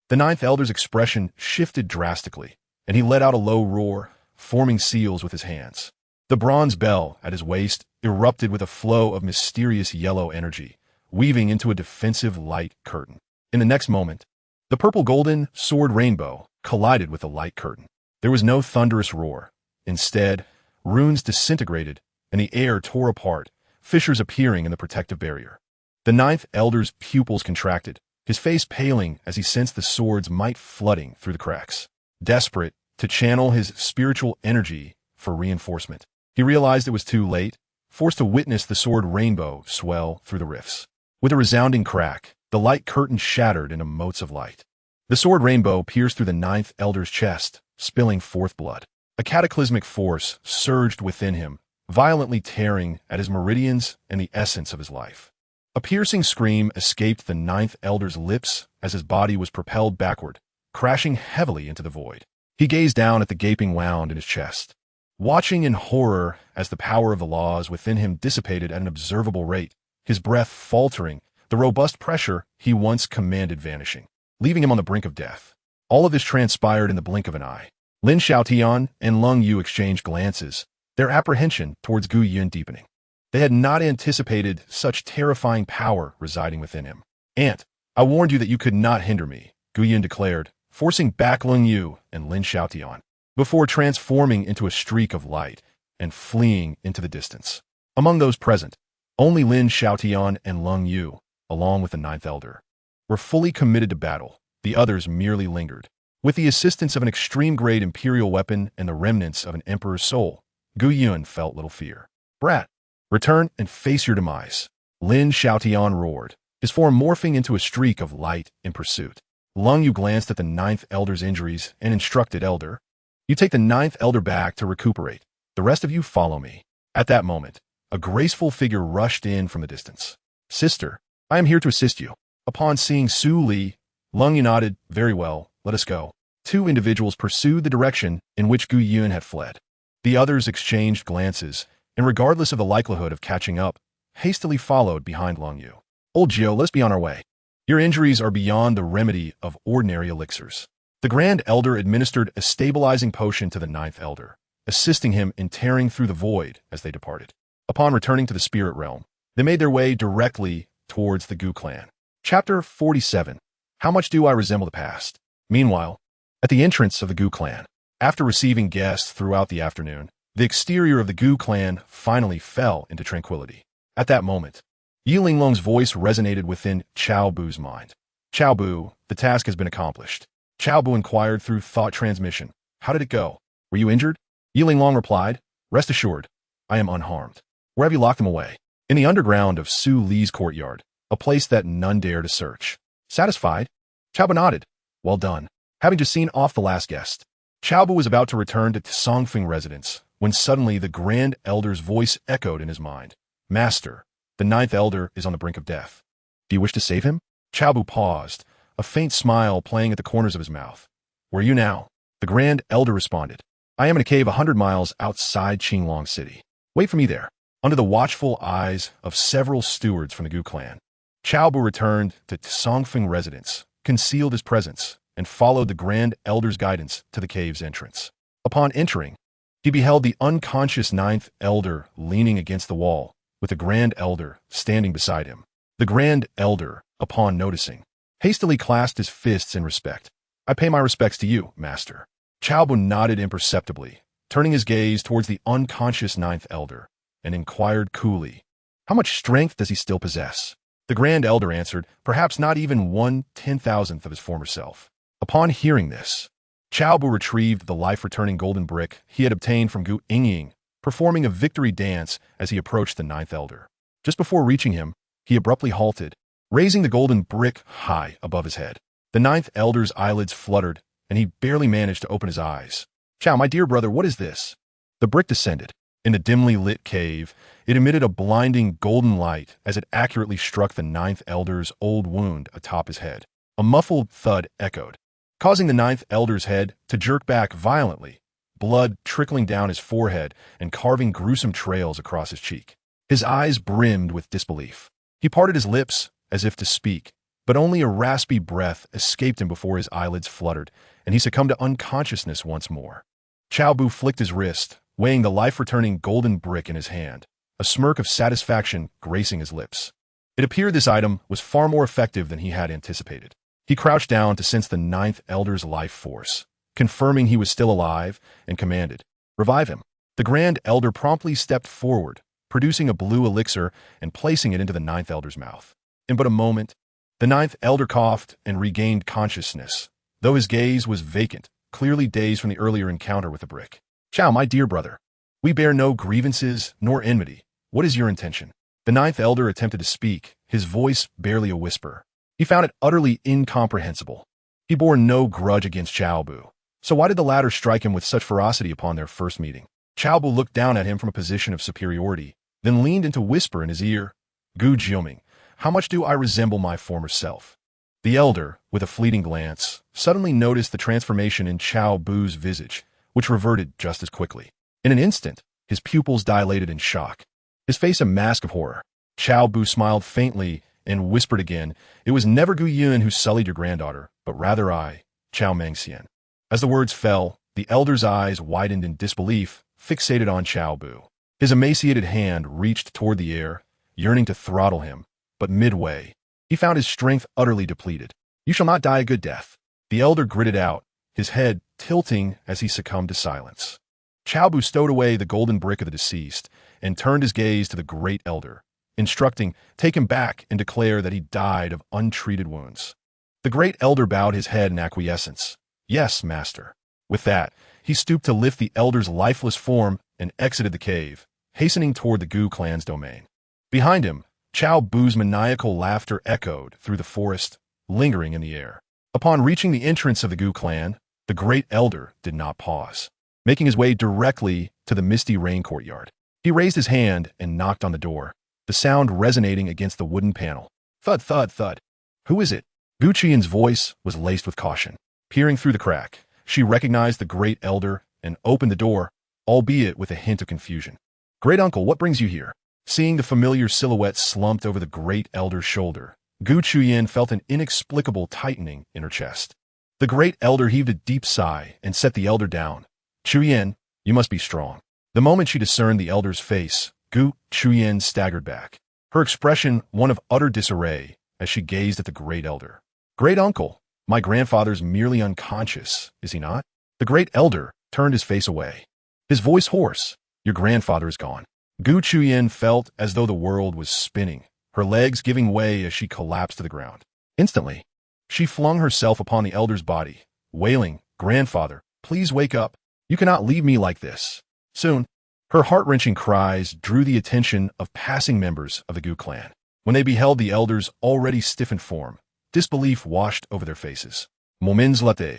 The ninth elder's expression shifted drastically, and he let out a low roar, forming seals with his hands. The bronze bell at his waist erupted with a flow of mysterious yellow energy, weaving into a defensive light curtain. In the next moment, the purple-golden sword rainbow collided with the light curtain. There was no thunderous roar. Instead, runes disintegrated, and the air tore apart, fissures appearing in the protective barrier. The ninth elder's pupils contracted, his face paling as he sensed the sword's might flooding through the cracks. Desperate to channel his spiritual energy for reinforcement, he realized it was too late, forced to witness the sword rainbow swell through the rifts. With a resounding crack, the light curtain shattered into motes of light. The sword rainbow pierced through the ninth elder's chest, spilling forth blood. A cataclysmic force surged within him, violently tearing at his meridians and the essence of his life. A piercing scream escaped the ninth elder's lips as his body was propelled backward, crashing heavily into the void. He gazed down at the gaping wound in his chest, watching in horror as the power of the laws within him dissipated at an observable rate, his breath faltering, the robust pressure he once commanded vanishing, leaving him on the brink of death. All of this transpired in the blink of an eye. Lin Xiaotian and Lung Yu exchanged glances, their apprehension towards Gu Yun deepening. They had not anticipated such terrifying power residing within him. "Aunt, I warned you that you could not hinder me," Gu Yun declared, forcing back Lung Yu and Lin Xiaotian, before transforming into a streak of light and fleeing into the distance. Among those present, only Lin Xiaotian and Lung Yu, along with the ninth elder, were fully committed to battle. The others merely lingered. With the assistance of an extreme-grade imperial weapon and the remnants of an emperor's soul, Gu Yun felt little fear. "Brat, return and face your demise," Lin Xiaotian roared, his form morphing into a streak of light in pursuit. Lung Yu glanced at the ninth elder's injuries and instructed, Elder, you take the ninth elder back to recuperate. The rest of you follow me. At that moment, a graceful figure rushed in from the distance. Sister, I am here to assist you. Upon seeing Su Li, Lung Yu nodded, very well, let us go. Two individuals pursued the direction in which Gu Yun had fled. The others exchanged glances, and regardless of the likelihood of catching up, hastily followed behind Lung Yu. Old Gio, let's be on our way. Your injuries are beyond the remedy of ordinary elixirs. The Grand Elder administered a stabilizing potion to the ninth elder, assisting him in tearing through the void as they departed. Upon returning to the spirit realm, they made their way directly towards the Gu clan. Chapter 47. How much do I resemble the past? Meanwhile, at the entrance of the Gu clan, after receiving guests throughout the afternoon, the exterior of the Gu clan finally fell into tranquility. At that moment, Yi Linglong's voice resonated within Cao Bu's mind. Cao Bu, the task has been accomplished. Cao Bu inquired through thought transmission. How did it go? Were you injured? Yi Linglong replied, rest assured, I am unharmed. Where have you locked them away? In the underground of Su Li's courtyard, a place that none dare to search. Satisfied? Cao Bu nodded. Well done. Having just seen off the last guest, Cao Bu was about to return to Songfeng residence when suddenly the Grand Elder's voice echoed in his mind. Master, the ninth elder is on the brink of death. Do you wish to save him? Cao Bu paused, a faint smile playing at the corners of his mouth. Where are you now? The Grand Elder responded. I am in a cave 100 miles outside Qinglong City. Wait for me there. Under the watchful eyes of several stewards from the Gu clan, Cao Bu returned to Songfeng residence, concealed his presence, and followed the Grand Elder's guidance to the cave's entrance. Upon entering, he beheld the unconscious ninth elder leaning against the wall, with the Grand Elder standing beside him. The Grand Elder, upon noticing, hastily clasped his fists in respect. I pay my respects to you, Master. Cao Bu nodded imperceptibly, turning his gaze towards the unconscious ninth elder, and inquired coolly, how much strength does he still possess? The Grand Elder answered, perhaps not even 1/10,000th of his former self. Upon hearing this, Cao Bu retrieved the life-returning golden brick he had obtained from Gu Qingtian, performing a victory dance as he approached the ninth elder. Just before reaching him, he abruptly halted, raising the golden brick high above his head. The ninth elder's eyelids fluttered, and he barely managed to open his eyes. Cao, my dear brother, what is this? The brick descended. In the dimly lit cave, it emitted a blinding golden light as it accurately struck the ninth elder's old wound atop his head. A muffled thud echoed, causing the ninth elder's head to jerk back violently, blood trickling down his forehead and carving gruesome trails across his cheek. His eyes brimmed with disbelief. He parted his lips as if to speak, but only a raspy breath escaped him before his eyelids fluttered, and he succumbed to unconsciousness once more. Cao Bu flicked his wrist, weighing the life-returning golden brick in his hand, a smirk of satisfaction gracing his lips. It appeared this item was far more effective than he had anticipated. He crouched down to sense the ninth elder's life force, confirming he was still alive, and commanded, revive him. The Grand Elder promptly stepped forward, producing a blue elixir and placing it into the ninth elder's mouth. In but a moment, the ninth elder coughed and regained consciousness, though his gaze was vacant, clearly dazed from the earlier encounter with the brick. Cao, my dear brother, we bear no grievances nor enmity. What is your intention? The ninth elder attempted to speak, his voice barely a whisper. He found it utterly incomprehensible. He bore no grudge against Cao Bu, so why did the latter strike him with such ferocity upon their first meeting? Cao Bu looked down at him from a position of superiority, then leaned in to whisper in his ear, Gu Qingtian, how much do I resemble my former self? The elder, with a fleeting glance, suddenly noticed the transformation in Cao Bu's visage, which reverted just as quickly. In an instant, his pupils dilated in shock, his face a mask of horror. Cao Bu smiled faintly and whispered again, it was never Gu Yun who sullied your granddaughter, but rather I, Cao Mengxian. As the words fell, the elder's eyes widened in disbelief, fixated on Cao Bu. His emaciated hand reached toward the air, yearning to throttle him, but midway, he found his strength utterly depleted. You shall not die a good death. The elder gritted out, his head tilting as he succumbed to silence. Cao Bu stowed away the golden brick of the deceased and turned his gaze to the great elder, instructing, take him back and declare that he died of untreated wounds. The great elder bowed his head in acquiescence. Yes, master. With that, he stooped to lift the elder's lifeless form and exited the cave, hastening toward the Gu clan's domain. Behind him, Cao Bu's maniacal laughter echoed through the forest, lingering in the air. Upon reaching the entrance of the Gu clan, the great elder did not pause, making his way directly to the misty rain courtyard. He raised his hand and knocked on the door, the sound resonating against the wooden panel. Thud, thud, thud. Who is it? Gu Qian's voice was laced with caution. Peering through the crack, she recognized the great elder and opened the door, albeit with a hint of confusion. Great uncle, what brings you here? Seeing the familiar silhouette slumped over the great elder's shoulder, Gu Qian felt an inexplicable tightening in her chest. The great elder heaved a deep sigh and set the elder down. Qian, you must be strong. The moment she discerned the elder's face, Gu Qian staggered back, her expression one of utter disarray as she gazed at the great elder. Great uncle, my grandfather's merely unconscious, is he not? The great elder turned his face away, his voice hoarse. Your grandfather is gone. Gu Qian felt as though the world was spinning, her legs giving way as she collapsed to the ground. Instantly, she flung herself upon the elder's body, wailing, Grandfather, please wake up. You cannot leave me like this. Soon, her heart-wrenching cries drew the attention of passing members of the Gu clan. When they beheld the elder's already stiffened form, disbelief washed over their faces. Moments later,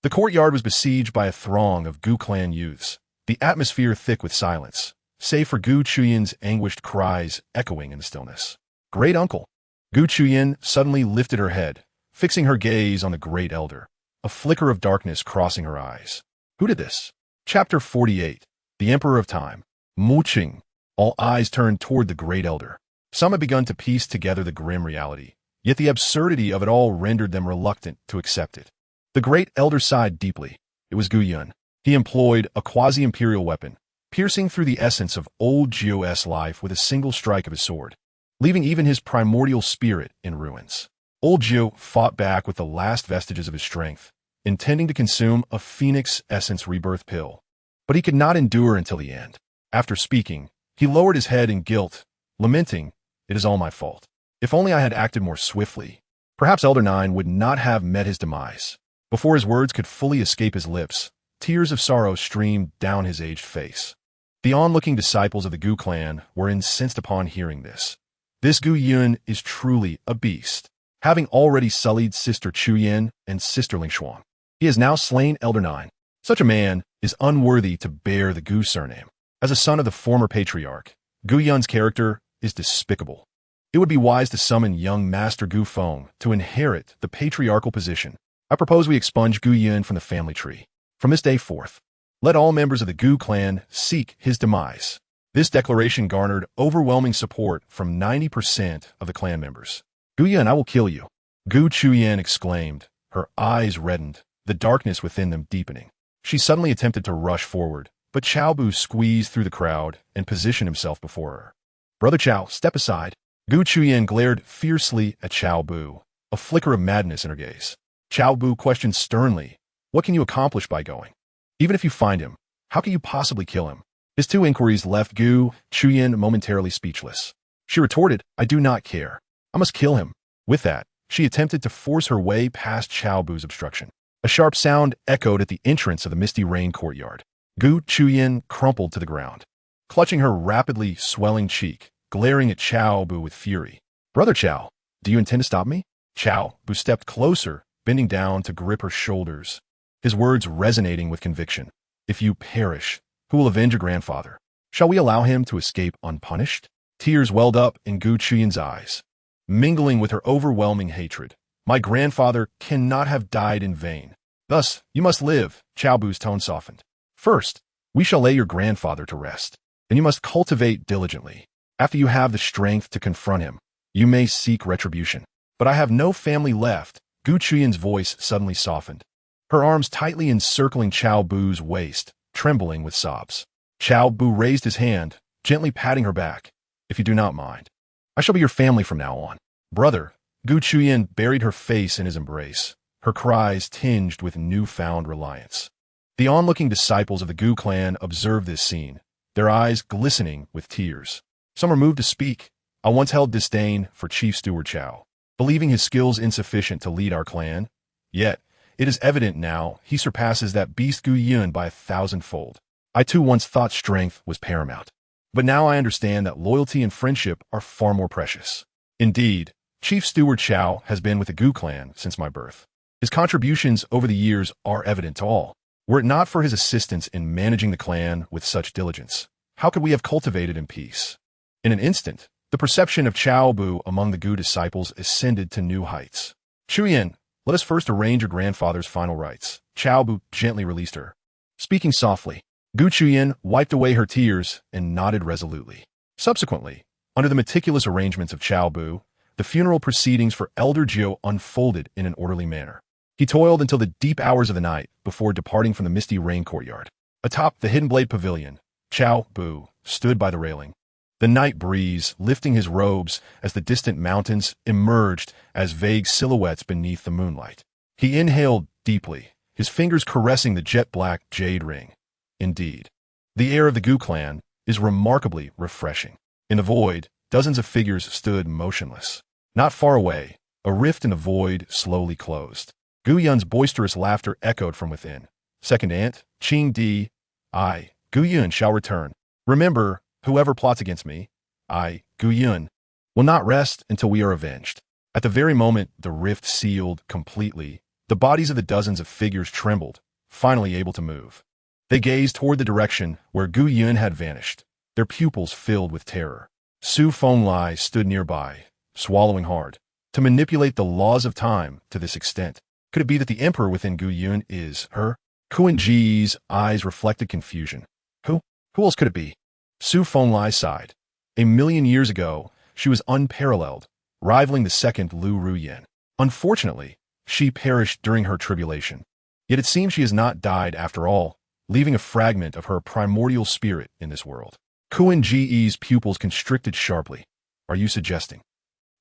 the courtyard was besieged by a throng of Gu clan youths, the atmosphere thick with silence, save for Gu Qian's anguished cries echoing in the stillness. Great uncle. Gu Qian suddenly lifted her head, fixing her gaze on the great elder, a flicker of darkness crossing her eyes. Who did this? Chapter 48. The Emperor of Time. Mu Qing. All eyes turned toward the great elder. Some had begun to piece together the grim reality, yet the absurdity of it all rendered them reluctant to accept it. The great elder sighed deeply. It was Gu Yun. He employed a quasi-imperial weapon, piercing through the essence of old Jiu's life with a single strike of his sword, leaving even his primordial spirit in ruins. Old Jiu fought back with the last vestiges of his strength, intending to consume a phoenix essence rebirth pill. But he could not endure until the end. After speaking, he lowered his head in guilt, lamenting, It is all my fault. If only I had acted more swiftly. Perhaps Elder Nine would not have met his demise. Before his words could fully escape his lips, tears of sorrow streamed down his aged face. The onlooking disciples of the Gu clan were incensed upon hearing this. This Gu Yun is truly a beast, having already sullied Sister Chu Yin and Sister Ling Xuan. He has now slain Elder Nine. Such a man is unworthy to bear the Gu surname. As a son of the former patriarch, Gu Yun's character is despicable. It would be wise to summon young Master Gu Feng to inherit the patriarchal position. I propose we expunge Gu Yun from the family tree. From this day forth, let all members of the Gu clan seek his demise. This declaration garnered overwhelming support from 90% of the clan members. Gu Yun, I will kill you. Gu Qian exclaimed, her eyes reddened, the darkness within them deepening. She suddenly attempted to rush forward, but Cao Bu squeezed through the crowd and positioned himself before her. Brother Cao, step aside. Gu Qian glared fiercely at Cao Bu, a flicker of madness in her gaze. Cao Bu questioned sternly, what can you accomplish by going? Even if you find him, how can you possibly kill him? His two inquiries left Gu Qian momentarily speechless. She retorted, I do not care. I must kill him. With that, she attempted to force her way past Cao Bu's obstruction. A sharp sound echoed at the entrance of the misty rain courtyard. Gu Qian crumpled to the ground, clutching her rapidly swelling cheek, glaring at Cao Bu with fury. Brother Cao, do you intend to stop me? Cao Bu stepped closer, bending down to grip her shoulders, his words resonating with conviction. If you perish, who will avenge your grandfather? Shall we allow him to escape unpunished? Tears welled up in Gu Qian's eyes, mingling with her overwhelming hatred. My grandfather cannot have died in vain. Thus, you must live. Cao Bu's tone softened. First, we shall lay your grandfather to rest, and you must cultivate diligently. After you have the strength to confront him, you may seek retribution. But I have no family left. Gu Qian's voice suddenly softened, her arms tightly encircling Cao Bu's waist, trembling with sobs. Cao Bu raised his hand, gently patting her back. If you do not mind, I shall be your family from now on. Brother, Gu Qian buried her face in his embrace, her cries tinged with newfound reliance. The onlooking disciples of the Gu clan observed this scene, their eyes glistening with tears. Some were moved to speak. I once held disdain for Chief Steward Cao, believing his skills insufficient to lead our clan. Yet, it is evident now he surpasses that beast Gu Yun by 1,000-fold. I too once thought strength was paramount, but now I understand that loyalty and friendship are far more precious. Indeed, Chief Steward Cao has been with the Gu clan since my birth. His contributions over the years are evident to all. Were it not for his assistance in managing the clan with such diligence, how could we have cultivated in peace? In an instant, the perception of Cao Bu among the Gu disciples ascended to new heights. Chuyan, let us first arrange your grandfather's final rites. Cao Bu gently released her. Speaking softly, Gu Qingtian wiped away her tears and nodded resolutely. Subsequently, under the meticulous arrangements of Cao Bu, the funeral proceedings for Elder Jiu unfolded in an orderly manner. He toiled until the deep hours of the night before departing from the misty rain courtyard. Atop the Hidden Blade Pavilion, Cao Bu stood by the railing, the night breeze lifting his robes as the distant mountains emerged as vague silhouettes beneath the moonlight. He inhaled deeply, his fingers caressing the jet-black jade ring. Indeed, the air of the Gu clan is remarkably refreshing. In the void, dozens of figures stood motionless. Not far away, a rift in the void slowly closed. Gu Yun's boisterous laughter echoed from within. Second Aunt, Qing Di, I, Gu Yun, shall return. Remember, whoever plots against me, I, Gu Yun, will not rest until we are avenged. At the very moment the rift sealed completely, the bodies of the dozens of figures trembled, finally able to move. They gazed toward the direction where Gu Yun had vanished, their pupils filled with terror. Su Fenglai stood nearby, swallowing hard. To manipulate the laws of time to this extent, could it be that the emperor within Gu Yun is her? Kuan Ji's eyes reflected confusion. Who else could it be? Su Fenglai sighed. 1,000,000 years ago, she was unparalleled, rivaling the second Lu Ruyan. Unfortunately, she perished during her tribulation. Yet it seems she has not died after all, leaving a fragment of her primordial spirit in this world. Kuan Ji's pupils constricted sharply. Are you suggesting?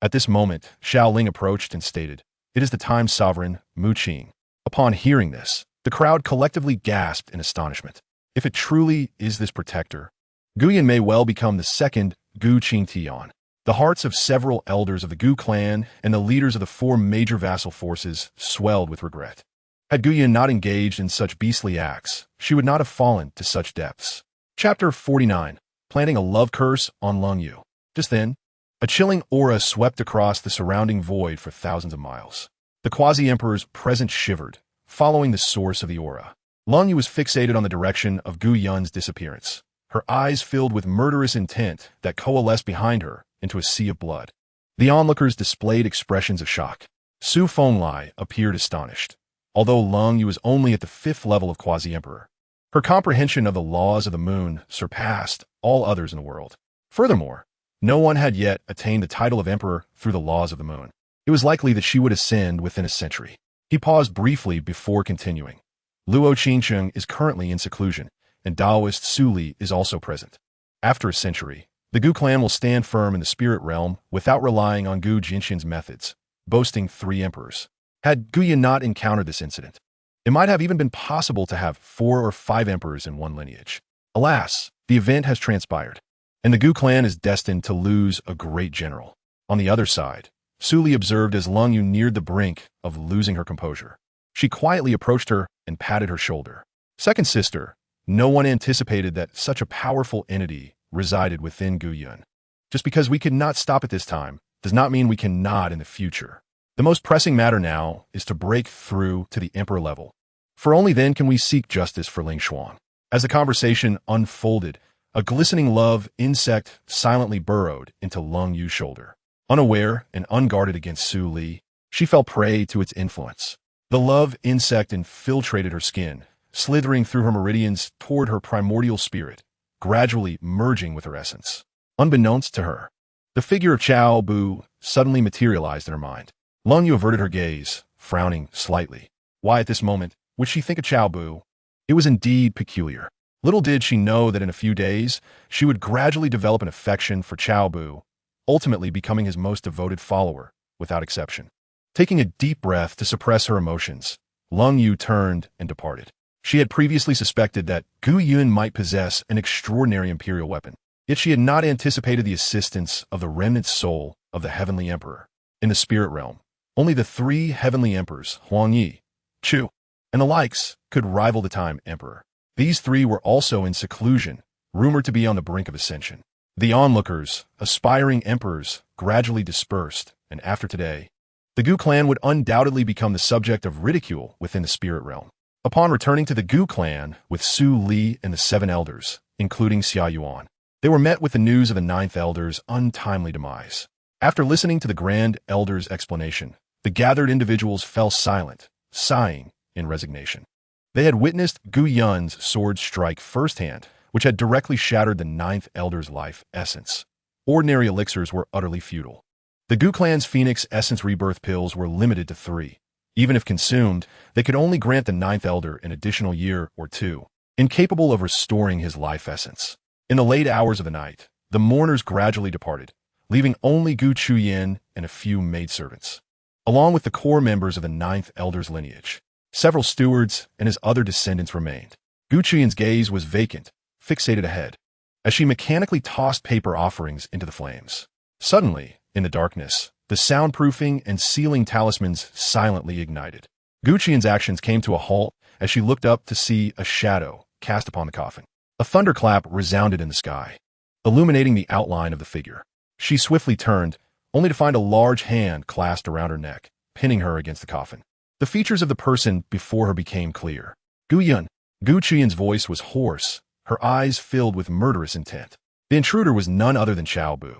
At this moment, Xiao Ling approached and stated, "It is the time sovereign, Mu Qing." Upon hearing this, the crowd collectively gasped in astonishment. If it truly is this protector, Gu Yun may well become the second Gu Qingtian. The hearts of several elders of the Gu clan and the leaders of the 4 major vassal forces swelled with regret. Had Gu Yun not engaged in such beastly acts, she would not have fallen to such depths. Chapter 49. Planting a love curse on Lung Yu. Just then, a chilling aura swept across the surrounding void for thousands of miles. The quasi-emperor's presence shivered, following the source of the aura. Lung Yu was fixated on the direction of Gu Yun's disappearance, her eyes filled with murderous intent that coalesced behind her into a sea of blood. The onlookers displayed expressions of shock. Su Fenglai appeared astonished, although Lung Yu was only at the 5th level of quasi-emperor. Her comprehension of the laws of the moon surpassed all others in the world. Furthermore, no one had yet attained the title of emperor through the laws of the moon. It was likely that she would ascend within a century. He paused briefly before continuing. Luo Qingcheng is currently in seclusion, and Taoist Su Li is also present. After a century, the Gu clan will stand firm in the spirit realm without relying on Gu Qingtian's methods, boasting 3 emperors. Had Gu Yun not encountered this incident, it might have even been possible to have 4 or 5 emperors in one lineage. Alas, the event has transpired, and the Gu clan is destined to lose a great general. On the other side, Su Li observed as Lung Yu neared the brink of losing her composure. She quietly approached her and patted her shoulder. Second sister, no one anticipated that such a powerful entity resided within Gu Yun. Just because we could not stop at this time does not mean we cannot in the future. The most pressing matter now is to break through to the emperor level, for only then can we seek justice for Ling Xuan. As the conversation unfolded, a glistening love insect silently burrowed into Lung Yu's shoulder. Unaware and unguarded against Su Li, she fell prey to its influence. The love insect infiltrated her skin, slithering through her meridians toward her primordial spirit, gradually merging with her essence. Unbeknownst to her, the figure of Cao Bu suddenly materialized in her mind. Lung Yu averted her gaze, frowning slightly. Why at this moment would she think of Cao Bu? It was indeed peculiar. Little did she know that in a few days, she would gradually develop an affection for Cao Bu, ultimately becoming his most devoted follower, without exception. Taking a deep breath to suppress her emotions, Lung Yu turned and departed. She had previously suspected that Gu Yun might possess an extraordinary imperial weapon, yet she had not anticipated the assistance of the remnant soul of the Heavenly Emperor. In the spirit realm, only the 3 heavenly emperors, Huang Yi, Chu, and the likes, could rival the Time Emperor. These 3 were also in seclusion, rumored to be on the brink of ascension. The onlookers, aspiring emperors, gradually dispersed, and after today, the Gu clan would undoubtedly become the subject of ridicule within the spirit realm. Upon returning to the Gu clan with Su Li and the 7 elders, including Xia Yuan, they were met with the news of the 9th elder's untimely demise. After listening to the Grand Elder's explanation, the gathered individuals fell silent, sighing in resignation. They had witnessed Gu Yun's sword strike firsthand, which had directly shattered the 9th elder's life essence. Ordinary elixirs were utterly futile. The Gu clan's Phoenix Essence Rebirth pills were limited to 3. Even if consumed, they could only grant the 9th elder an additional year or 2, incapable of restoring his life essence. In the late hours of the night, the mourners gradually departed, leaving only Gu Qingtian and a few maidservants. Along with the core members of the 9th elder's lineage, several stewards and his other descendants remained. Gu Qingtian's gaze was vacant, fixated ahead, as she mechanically tossed paper offerings into the flames. Suddenly, in the darkness, the soundproofing and sealing talismans silently ignited. Gu Qingtian's actions came to a halt as she looked up to see a shadow cast upon the coffin. A thunderclap resounded in the sky, illuminating the outline of the figure. She swiftly turned, only to find a large hand clasped around her neck, pinning her against the coffin. The features of the person before her became clear. Gu Yun. Gu Qingtian's voice was hoarse, her eyes filled with murderous intent. The intruder was none other than Cao Bu.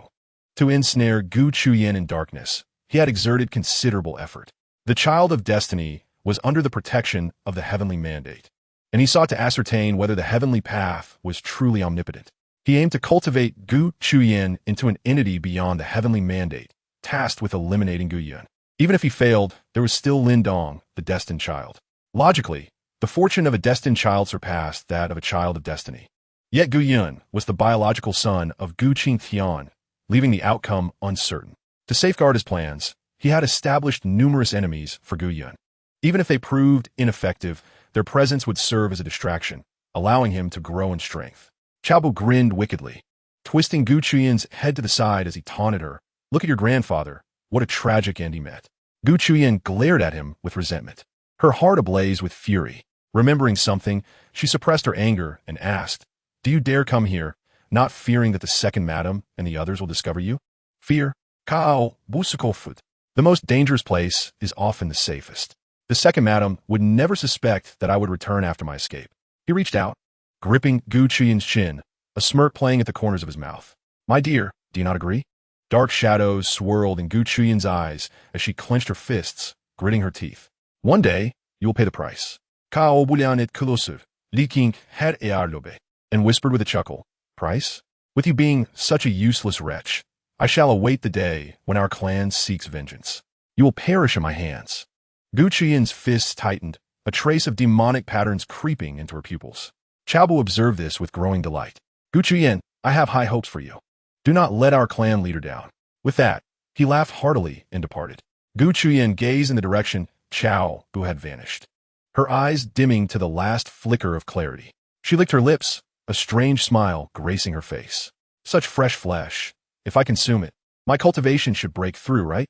To ensnare Gu Qingtian in darkness, he had exerted considerable effort. The child of destiny was under the protection of the heavenly mandate, and he sought to ascertain whether the heavenly path was truly omnipotent. He aimed to cultivate Gu Qingtian into an entity beyond the heavenly mandate, tasked with eliminating Gu Yun. Even if he failed, there was still Lin Dong, the destined child. Logically, the fortune of a destined child surpassed that of a child of destiny. Yet Gu Yun was the biological son of Gu Qingtian, leaving the outcome uncertain. To safeguard his plans, he had established numerous enemies for Gu Yun. Even if they proved ineffective, their presence would serve as a distraction, allowing him to grow in strength. Cao Bu grinned wickedly, twisting Gu Qingtian's head to the side as he taunted her. "Look at your grandfather. What a tragic end he met." Gu Qingtian glared at him with resentment, her heart ablaze with fury. Remembering something, she suppressed her anger and asked, "Do you dare come here, not fearing that the second madam and the others will discover you?" "Fear? Cao Bu. The most dangerous place is often the safest. The second madam would never suspect that I would return after my escape." He reached out, gripping Gu Qingtian's chin, a smirk playing at the corners of his mouth. "My dear, do you not agree?" Dark shadows swirled in Gu Qingtian's eyes as she clenched her fists, gritting her teeth. "One day, you will pay the price." Cao Bu leaking head earlobe, and whispered with a chuckle, "Price? With you being such a useless wretch, I shall await the day when our clan seeks vengeance. You will perish in my hands." Gu Qingtian's fists tightened, a trace of demonic patterns creeping into her pupils. Cao Bu observed this with growing delight. "Gu Qingtian, I have high hopes for you. Do not let our clan leader down." With that, he laughed heartily and departed. Gu Qingtian gazed in the direction Cao Bu had vanished, her eyes dimming to the last flicker of clarity. She licked her lips, a strange smile gracing her face. "Such fresh flesh. If I consume it, my cultivation should break through, right?"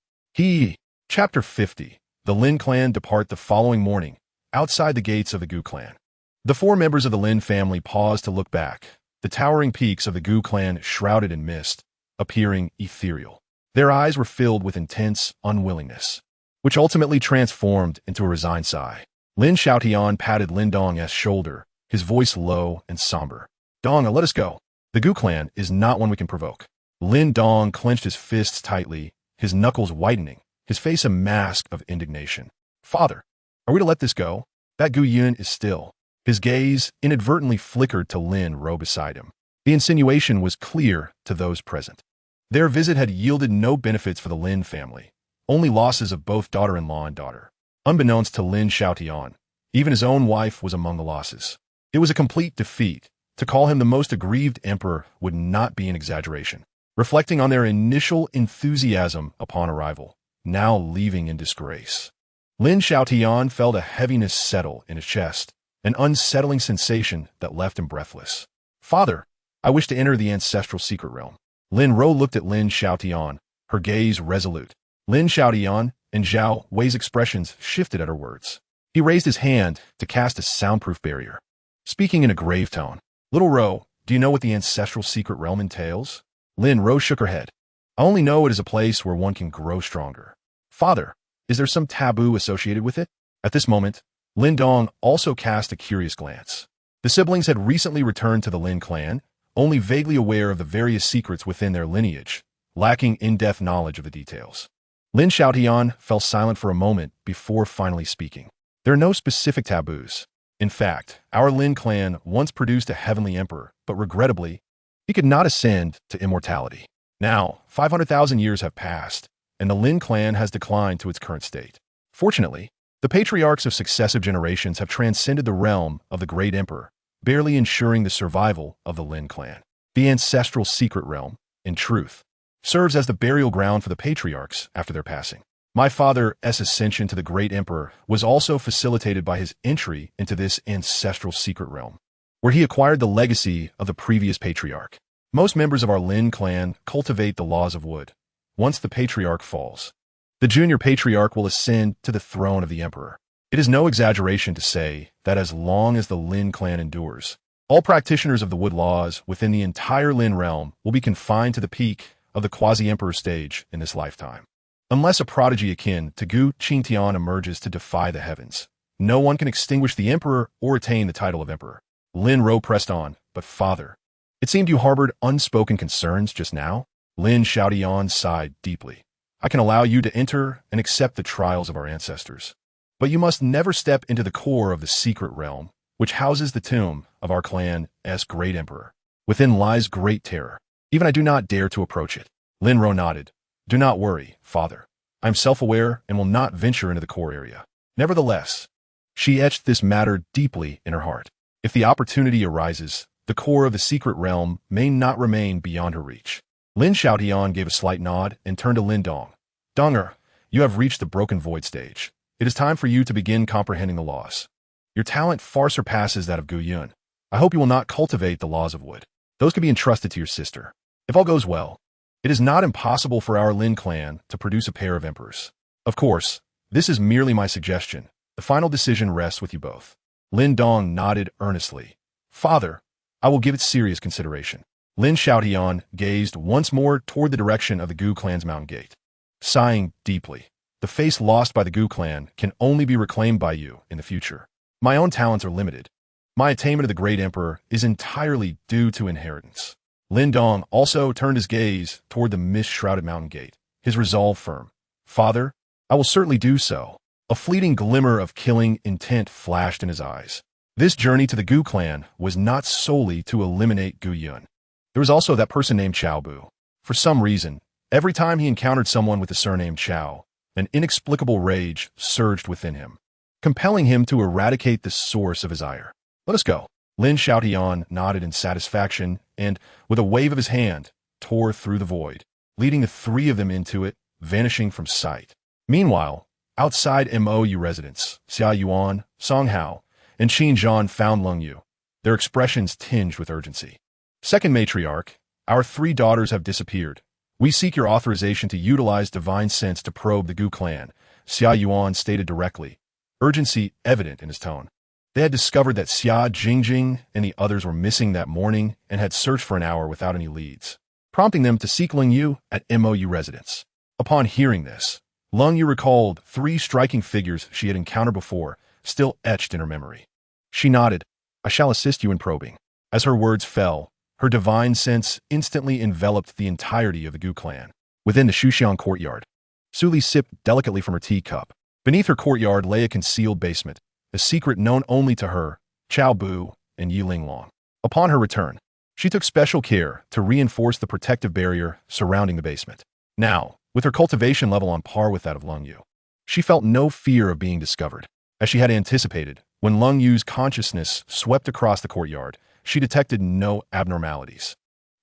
Chapter 50. The Lin clan depart the following morning, outside the gates of the Gu clan. The 4 members of the Lin family paused to look back, the towering peaks of the Gu clan shrouded in mist, appearing ethereal. Their eyes were filled with intense unwillingness, which ultimately transformed into a resigned sigh. Lin Xiaotian patted Lin Dong's shoulder, his voice low and somber. "Dong, let us go. The Gu clan is not one we can provoke." Lin Dong clenched his fists tightly, his knuckles whitening, his face a mask of indignation. "Father, are we to let this go?" That Gu Yun is still. His gaze inadvertently flickered to Lin Ro beside him. The insinuation was clear to those present. Their visit had yielded no benefits for the Lin family, only losses of both daughter-in-law and daughter. Unbeknownst to Lin Xiaotian, even his own wife was among the losses. It was a complete defeat. To call him the most aggrieved emperor would not be an exaggeration. Reflecting on their initial enthusiasm upon arrival, now leaving in disgrace, Lin Xiaotian felt a heaviness settle in his chest, an unsettling sensation that left him breathless. "Father, I wish to enter the ancestral secret realm." Lin Ro looked at Lin Xiaotian, her gaze resolute. Lin Xiaotian and Zhao Wei's expressions shifted at her words. He raised his hand to cast a soundproof barrier. Speaking in a grave tone, "Little Ro, do you know what the ancestral secret realm entails?" Lin Ro shook her head. "I only know it is a place where one can grow stronger." "Father, Is there some taboo associated with it? At this moment, Lin Dong also cast a curious glance. The siblings had recently returned to the Lin clan, only vaguely aware of the various secrets within their lineage, lacking in-depth knowledge of the details. Lin Xiaotian fell silent for a moment before finally speaking. There are no specific taboos. In fact, our Lin clan once produced a heavenly emperor, but regrettably, he could not ascend to immortality. Now, 500,000 years have passed, and the Lin clan has declined to its current state. Fortunately, the patriarchs of successive generations have transcended the realm of the great emperor, barely ensuring the survival of the Lin clan. The ancestral secret realm, in truth, serves as the burial ground for the patriarchs after their passing. My father's ascension to the great emperor was also facilitated by his entry into this ancestral secret realm, where he acquired the legacy of the previous patriarch. Most members of our Lin clan cultivate the laws of wood. Once the patriarch falls, the junior patriarch will ascend to the throne of the emperor. It is no exaggeration to say that as long as the Lin clan endures, all practitioners of the wood laws within the entire Lin realm will be confined to the peak of the quasi-emperor stage in this lifetime. Unless a prodigy akin to Gu Qingtian emerges to defy the heavens, no one can extinguish the emperor or attain the title of emperor. Lin Ro pressed on, but father, it seemed you harbored unspoken concerns just now. Lin Xiaotian sighed deeply. I can allow you to enter and accept the trials of our ancestors, but you must never step into the core of the secret realm, which houses the tomb of our clan's great emperor. Within lies great terror. Even I do not dare to approach it. Lin Ro nodded. Do not worry, father. I am self-aware and will not venture into the core area. Nevertheless, she etched this matter deeply in her heart. If the opportunity arises, the core of the secret realm may not remain beyond her reach. Lin Xiaotian gave a slight nod and turned to Lin Dong. Donger, you have reached the broken void stage. It is time for you to begin comprehending the laws. Your talent far surpasses that of Gu Yun. I hope you will not cultivate the laws of wood. Those can be entrusted to your sister. If all goes well, it is not impossible for our Lin clan to produce a pair of emperors. Of course, this is merely my suggestion. The final decision rests with you both. Lin Dong nodded earnestly. Father, I will give it serious consideration. Lin Xiaotian gazed once more toward the direction of the Gu clan's mountain gate. Sighing deeply, the face lost by the Gu clan can only be reclaimed by you in the future. My own talents are limited. My attainment of the great emperor is entirely due to inheritance. Lin Dong also turned his gaze toward the mist-shrouded mountain gate, his resolve firm. Father, I will certainly do so. A fleeting glimmer of killing intent flashed in his eyes. This journey to the Gu clan was not solely to eliminate Gu Yun. There was also that person named Cao Bu. For some reason, every time he encountered someone with the surname Cao, an inexplicable rage surged within him, compelling him to eradicate the source of his ire. Let us go. Lin Xiaotian nodded in satisfaction and, with a wave of his hand, tore through the void, leading the three of them into it, vanishing from sight. Meanwhile, outside Mou residence, Xia Yuan, Song Hao, and Qin Zhan found Lung Yu, their expressions tinged with urgency. Second matriarch, our three daughters have disappeared. We seek your authorization to utilize divine sense to probe the Gu clan, Xia Yuan stated directly, urgency evident in his tone. They had discovered that Xia Jingjing and the others were missing that morning and had searched for an hour without any leads, prompting them to seek Lung Yu at Mou residence. Upon hearing this, Lung Yu recalled three striking figures she had encountered before, still etched in her memory. She nodded. I shall assist you in probing. As her words fell, her divine sense instantly enveloped the entirety of the Gu clan. Within the Shuxiang courtyard, Suli sipped delicately from her teacup. Beneath her courtyard lay a concealed basement, a secret known only to her, Cao Bu, and Yiling Long. Upon her return, she took special care to reinforce the protective barrier surrounding the basement. Now, with her cultivation level on par with that of Lung Yu, she felt no fear of being discovered. As she had anticipated, when Lung Yu's consciousness swept across the courtyard, she detected no abnormalities.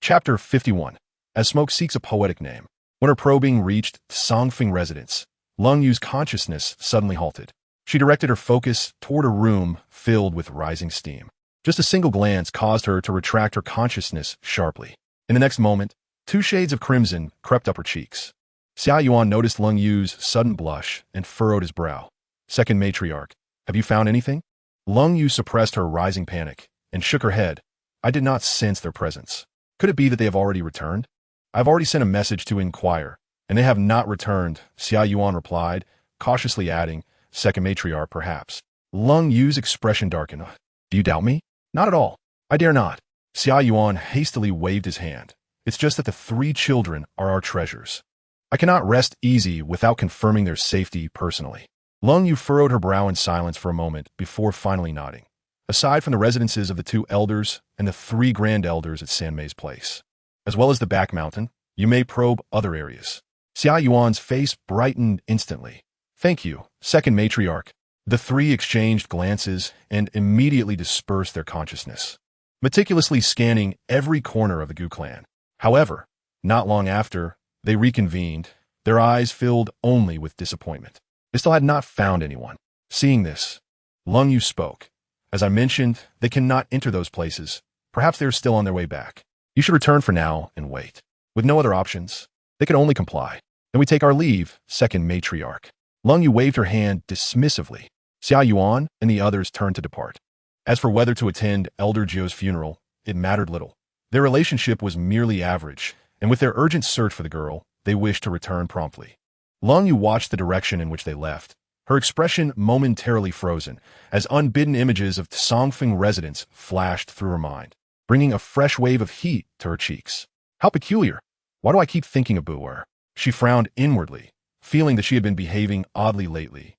Chapter 51. As Smoke Seeks a Poetic Name. When her probing reached Songfeng residence, Lung Yu's consciousness suddenly halted. She directed her focus toward a room filled with rising steam. Just a single glance caused her to retract her consciousness sharply. In the next moment, two shades of crimson crept up her cheeks. Xia Yuan noticed Lung Yu's sudden blush and furrowed his brow. Second matriarch, have you found anything? Lung Yu suppressed her rising panic and shook her head. I did not sense their presence. Could it be that they have already returned? I've already sent a message to inquire, and they have not returned, Xia Yuan replied, cautiously adding, second matriarch perhaps. Lung Yu's expression darkened. Do you doubt me? Not at all. I dare not. Xia Yuan hastily waved his hand. It's just that the 3 children are our treasures. I cannot rest easy without confirming their safety personally. Lung Yu furrowed her brow in silence for a moment before finally nodding. Aside from the residences of the 2 elders and the 3 grand elders at San Mei's place, as well as the back mountain, you may probe other areas. Xia Yuan's face brightened instantly. Thank you, second matriarch. The 3 exchanged glances and immediately dispersed their consciousness, meticulously scanning every corner of the Gu clan. However, not long after, they reconvened, their eyes filled only with disappointment. They still had not found anyone. Seeing this, Lung Yu spoke. As I mentioned, they cannot enter those places. Perhaps they are still on their way back. You should return for now and wait. With no other options, they can only comply. Then we take our leave, second matriarch. Lung Yu waved her hand dismissively. Xia Yuan and the others turned to depart. As for whether to attend Elder Jiu's funeral, it mattered little. Their relationship was merely average, and with their urgent search for the girl, they wished to return promptly. Lung Yu watched the direction in which they left, her expression momentarily frozen, as unbidden images of Songfeng residents flashed through her mind, bringing a fresh wave of heat to her cheeks. How peculiar! Why do I keep thinking of Bu? She frowned inwardly, feeling that she had been behaving oddly lately.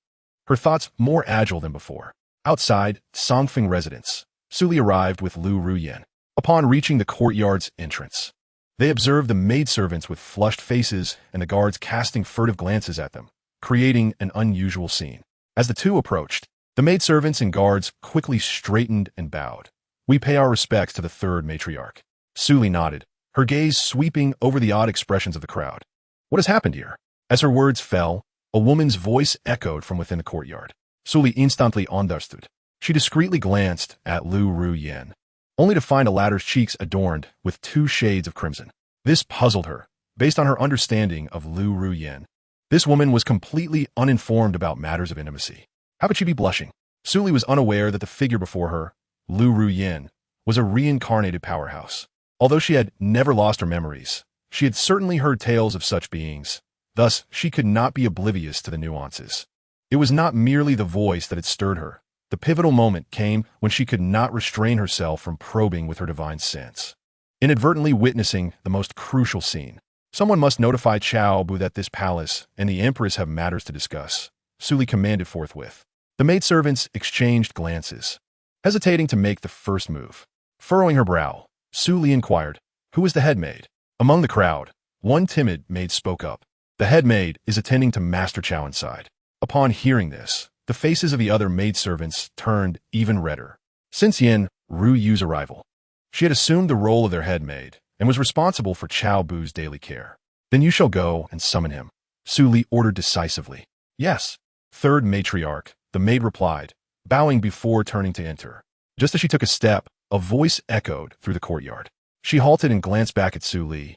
Her thoughts more agile than before. Outside Songfeng residence, Suli arrived with Lu Ruyan. Upon reaching the courtyard's entrance, they observed the maidservants with flushed faces and the guards casting furtive glances at them, creating an unusual scene. As the 2 approached, the maidservants and guards quickly straightened and bowed. We pay our respects to the 3rd matriarch. Suli nodded, her gaze sweeping over the odd expressions of the crowd. What has happened here? As her words fell, a woman's voice echoed from within the courtyard. Suli instantly understood. She discreetly glanced at Lu Ruyan, only to find a latter's cheeks adorned with 2 shades of crimson. This puzzled her, based on her understanding of Lu Ruyan. This woman was completely uninformed about matters of intimacy. How could she be blushing? Suli was unaware that the figure before her, Lu Ruyan, was a reincarnated powerhouse. Although she had never lost her memories, she had certainly heard tales of such beings. Thus, she could not be oblivious to the nuances. It was not merely the voice that had stirred her. The pivotal moment came when she could not restrain herself from probing with her divine sense, inadvertently witnessing the most crucial scene. Someone must notify Cao Bu that this palace and the Empress have matters to discuss, Suli commanded forthwith. The maidservants exchanged glances, hesitating to make the first move. Furrowing her brow, Suli inquired, who is the head maid? Among the crowd, one timid maid spoke up. The head maid is attending to Master Cao inside. Upon hearing this, the faces of the other maidservants turned even redder. Since Yin Ru Yu's arrival, she had assumed the role of their head maid and was responsible for Cao Bu's daily care. Then you shall go and summon him, Suli ordered decisively. Yes, 3rd matriarch, the maid replied, bowing before turning to enter. Just as she took a step, a voice echoed through the courtyard. She halted and glanced back at Suli,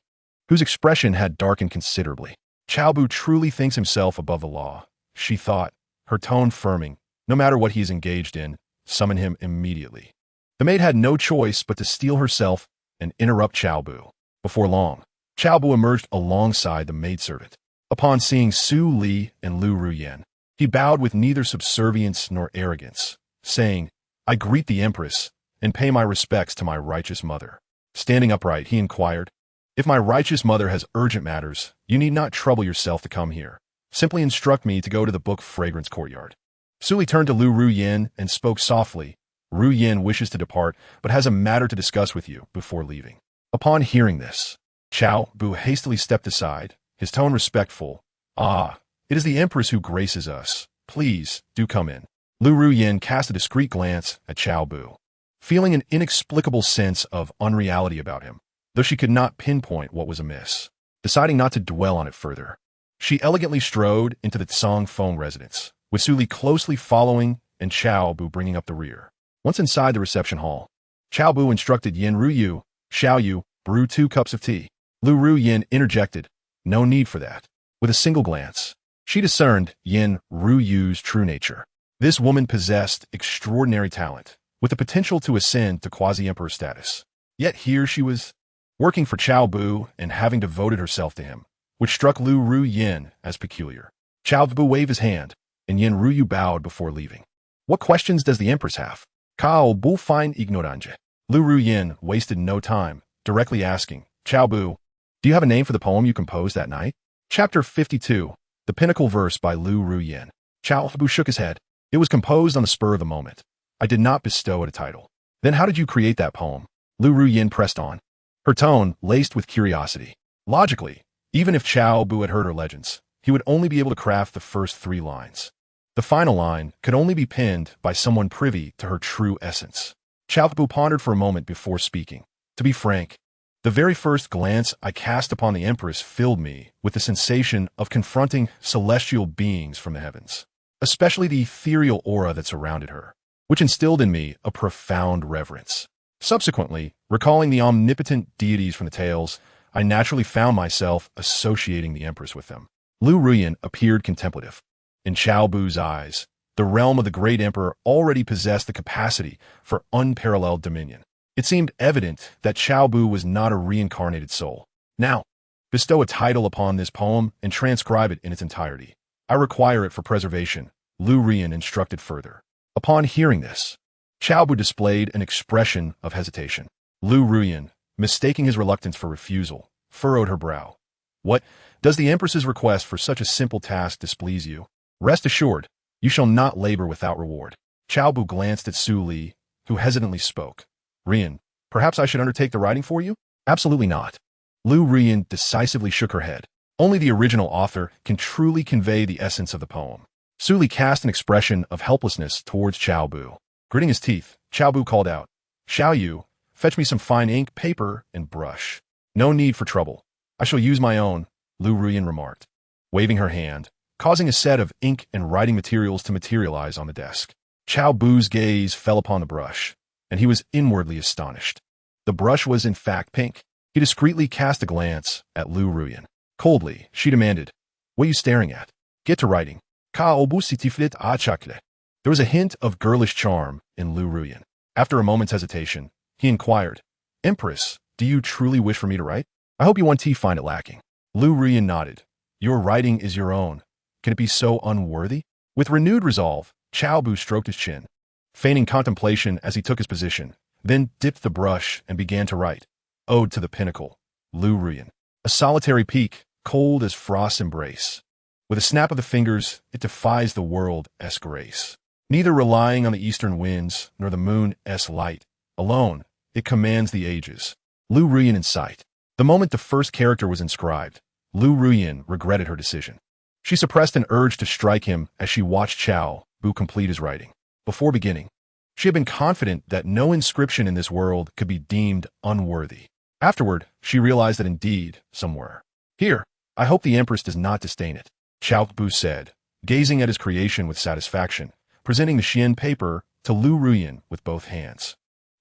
whose expression had darkened considerably. Cao Bu truly thinks himself above the law, she thought, her tone firming. No matter what he is engaged in, summon him immediately. The maid had no choice but to steel herself and interrupt Cao Bu. Before long, Cao Bu emerged alongside the maidservant. Upon seeing Su Li and Lu Ruyan, he bowed with neither subservience nor arrogance, saying, I greet the Empress and pay my respects to my righteous mother. Standing upright, he inquired, if my righteous mother has urgent matters, you need not trouble yourself to come here. Simply instruct me to go to the Book Fragrance courtyard. Suli turned to Lu Ruyan and spoke softly. Ruyan wishes to depart, but has a matter to discuss with you before leaving. Upon hearing this, Cao Bu hastily stepped aside, his tone respectful. Ah, it is the Empress who graces us. Please, do come in. Lu Ruyan cast a discreet glance at Cao Bu, feeling an inexplicable sense of unreality about him, though she could not pinpoint what was amiss. Deciding not to dwell on it further, she elegantly strode into the Songfeng residence, with Suli closely following and Cao Bu bringing up the rear. Once inside the reception hall, Cao Bu instructed Yin Ruyu, Xiao Yu, brew 2 cups of tea. Lu Ruyan interjected, no need for that. With a single glance, she discerned Yin Ruyu's true nature. This woman possessed extraordinary talent, with the potential to ascend to quasi-emperor status. Yet here she was, working for Cao Bu and having devoted herself to him, which struck Lu Ruyan as peculiar. Cao Bu waved his hand, and Yin Ruyu bowed before leaving. What questions does the Empress have? Cao Bu fine ignorante. Lu Ruyin wasted no time, directly asking, Cao Bu, do you have a name for the poem you composed that night? Chapter 52, The Pinnacle Verse by Lu Ruyin. Cao Bu shook his head. It was composed on the spur of the moment. I did not bestow it a title. Then how did you create that poem? Lu Ruyin pressed on, her tone laced with curiosity. Logically, even if Cao Bu had heard her legends, he would only be able to craft the first 3 lines. The final line could only be penned by someone privy to her true essence. Cao Bu pondered for a moment before speaking. To be frank, the very first glance I cast upon the Empress filled me with the sensation of confronting celestial beings from the heavens, especially the ethereal aura that surrounded her, which instilled in me a profound reverence. Subsequently, recalling the omnipotent deities from the tales, I naturally found myself associating the Empress with them. Lu Ruyin appeared contemplative. In Cao Bu's eyes, the realm of the great emperor already possessed the capacity for unparalleled dominion. It seemed evident that Cao Bu was not a reincarnated soul. Now, bestow a title upon this poem and transcribe it in its entirety. I require it for preservation, Lu Ruyin instructed further. Upon hearing this, Cao Bu displayed an expression of hesitation. Lu Ruyin, mistaking his reluctance for refusal, furrowed her brow. What? Does the Empress's request for such a simple task displease you? Rest assured, you shall not labor without reward. Cao Bu glanced at Su Li, who hesitantly spoke. Ruyin, perhaps I should undertake the writing for you? Absolutely not. Lu Ruyin decisively shook her head. Only the original author can truly convey the essence of the poem. Su Li cast an expression of helplessness towards Cao Bu. Gritting his teeth, Cao Bu called out, Xiao Yu, fetch me some fine ink, paper, and brush. No need for trouble. I shall use my own, Lu Ruyin remarked, waving her hand, causing a set of ink and writing materials to materialize on the desk. Cao Bu's gaze fell upon the brush, and he was inwardly astonished. The brush was in fact pink. He discreetly cast a glance at Lu Ruyin. Coldly, she demanded, What are you staring at? Get to writing. Cao Bu sitiflit achakle. There was a hint of girlish charm in Lu Ruyin. After a moment's hesitation, he inquired, Empress, do you truly wish for me to write? I hope you won't find it lacking. Lu Ruyin nodded. Your writing is your own. Can it be so unworthy? With renewed resolve, Cao Bu stroked his chin, feigning contemplation as he took his position, then dipped the brush and began to write. Ode to the Pinnacle, Lu Ruyin. A solitary peak, cold as frost's embrace. With a snap of the fingers, it defies the world's grace. Neither relying on the eastern winds, nor the moon's light. Alone, it commands the ages. Lu Ruyin in sight. The moment the first character was inscribed, Lu Ruyin regretted her decision. She suppressed an urge to strike him as she watched Cao Bu complete his writing. Before beginning, she had been confident that no inscription in this world could be deemed unworthy. Afterward, she realized that indeed, some were. Here, I hope the Empress does not disdain it, Cao Bu said, gazing at his creation with satisfaction, presenting the Xian paper to Lu Ruyin with both hands.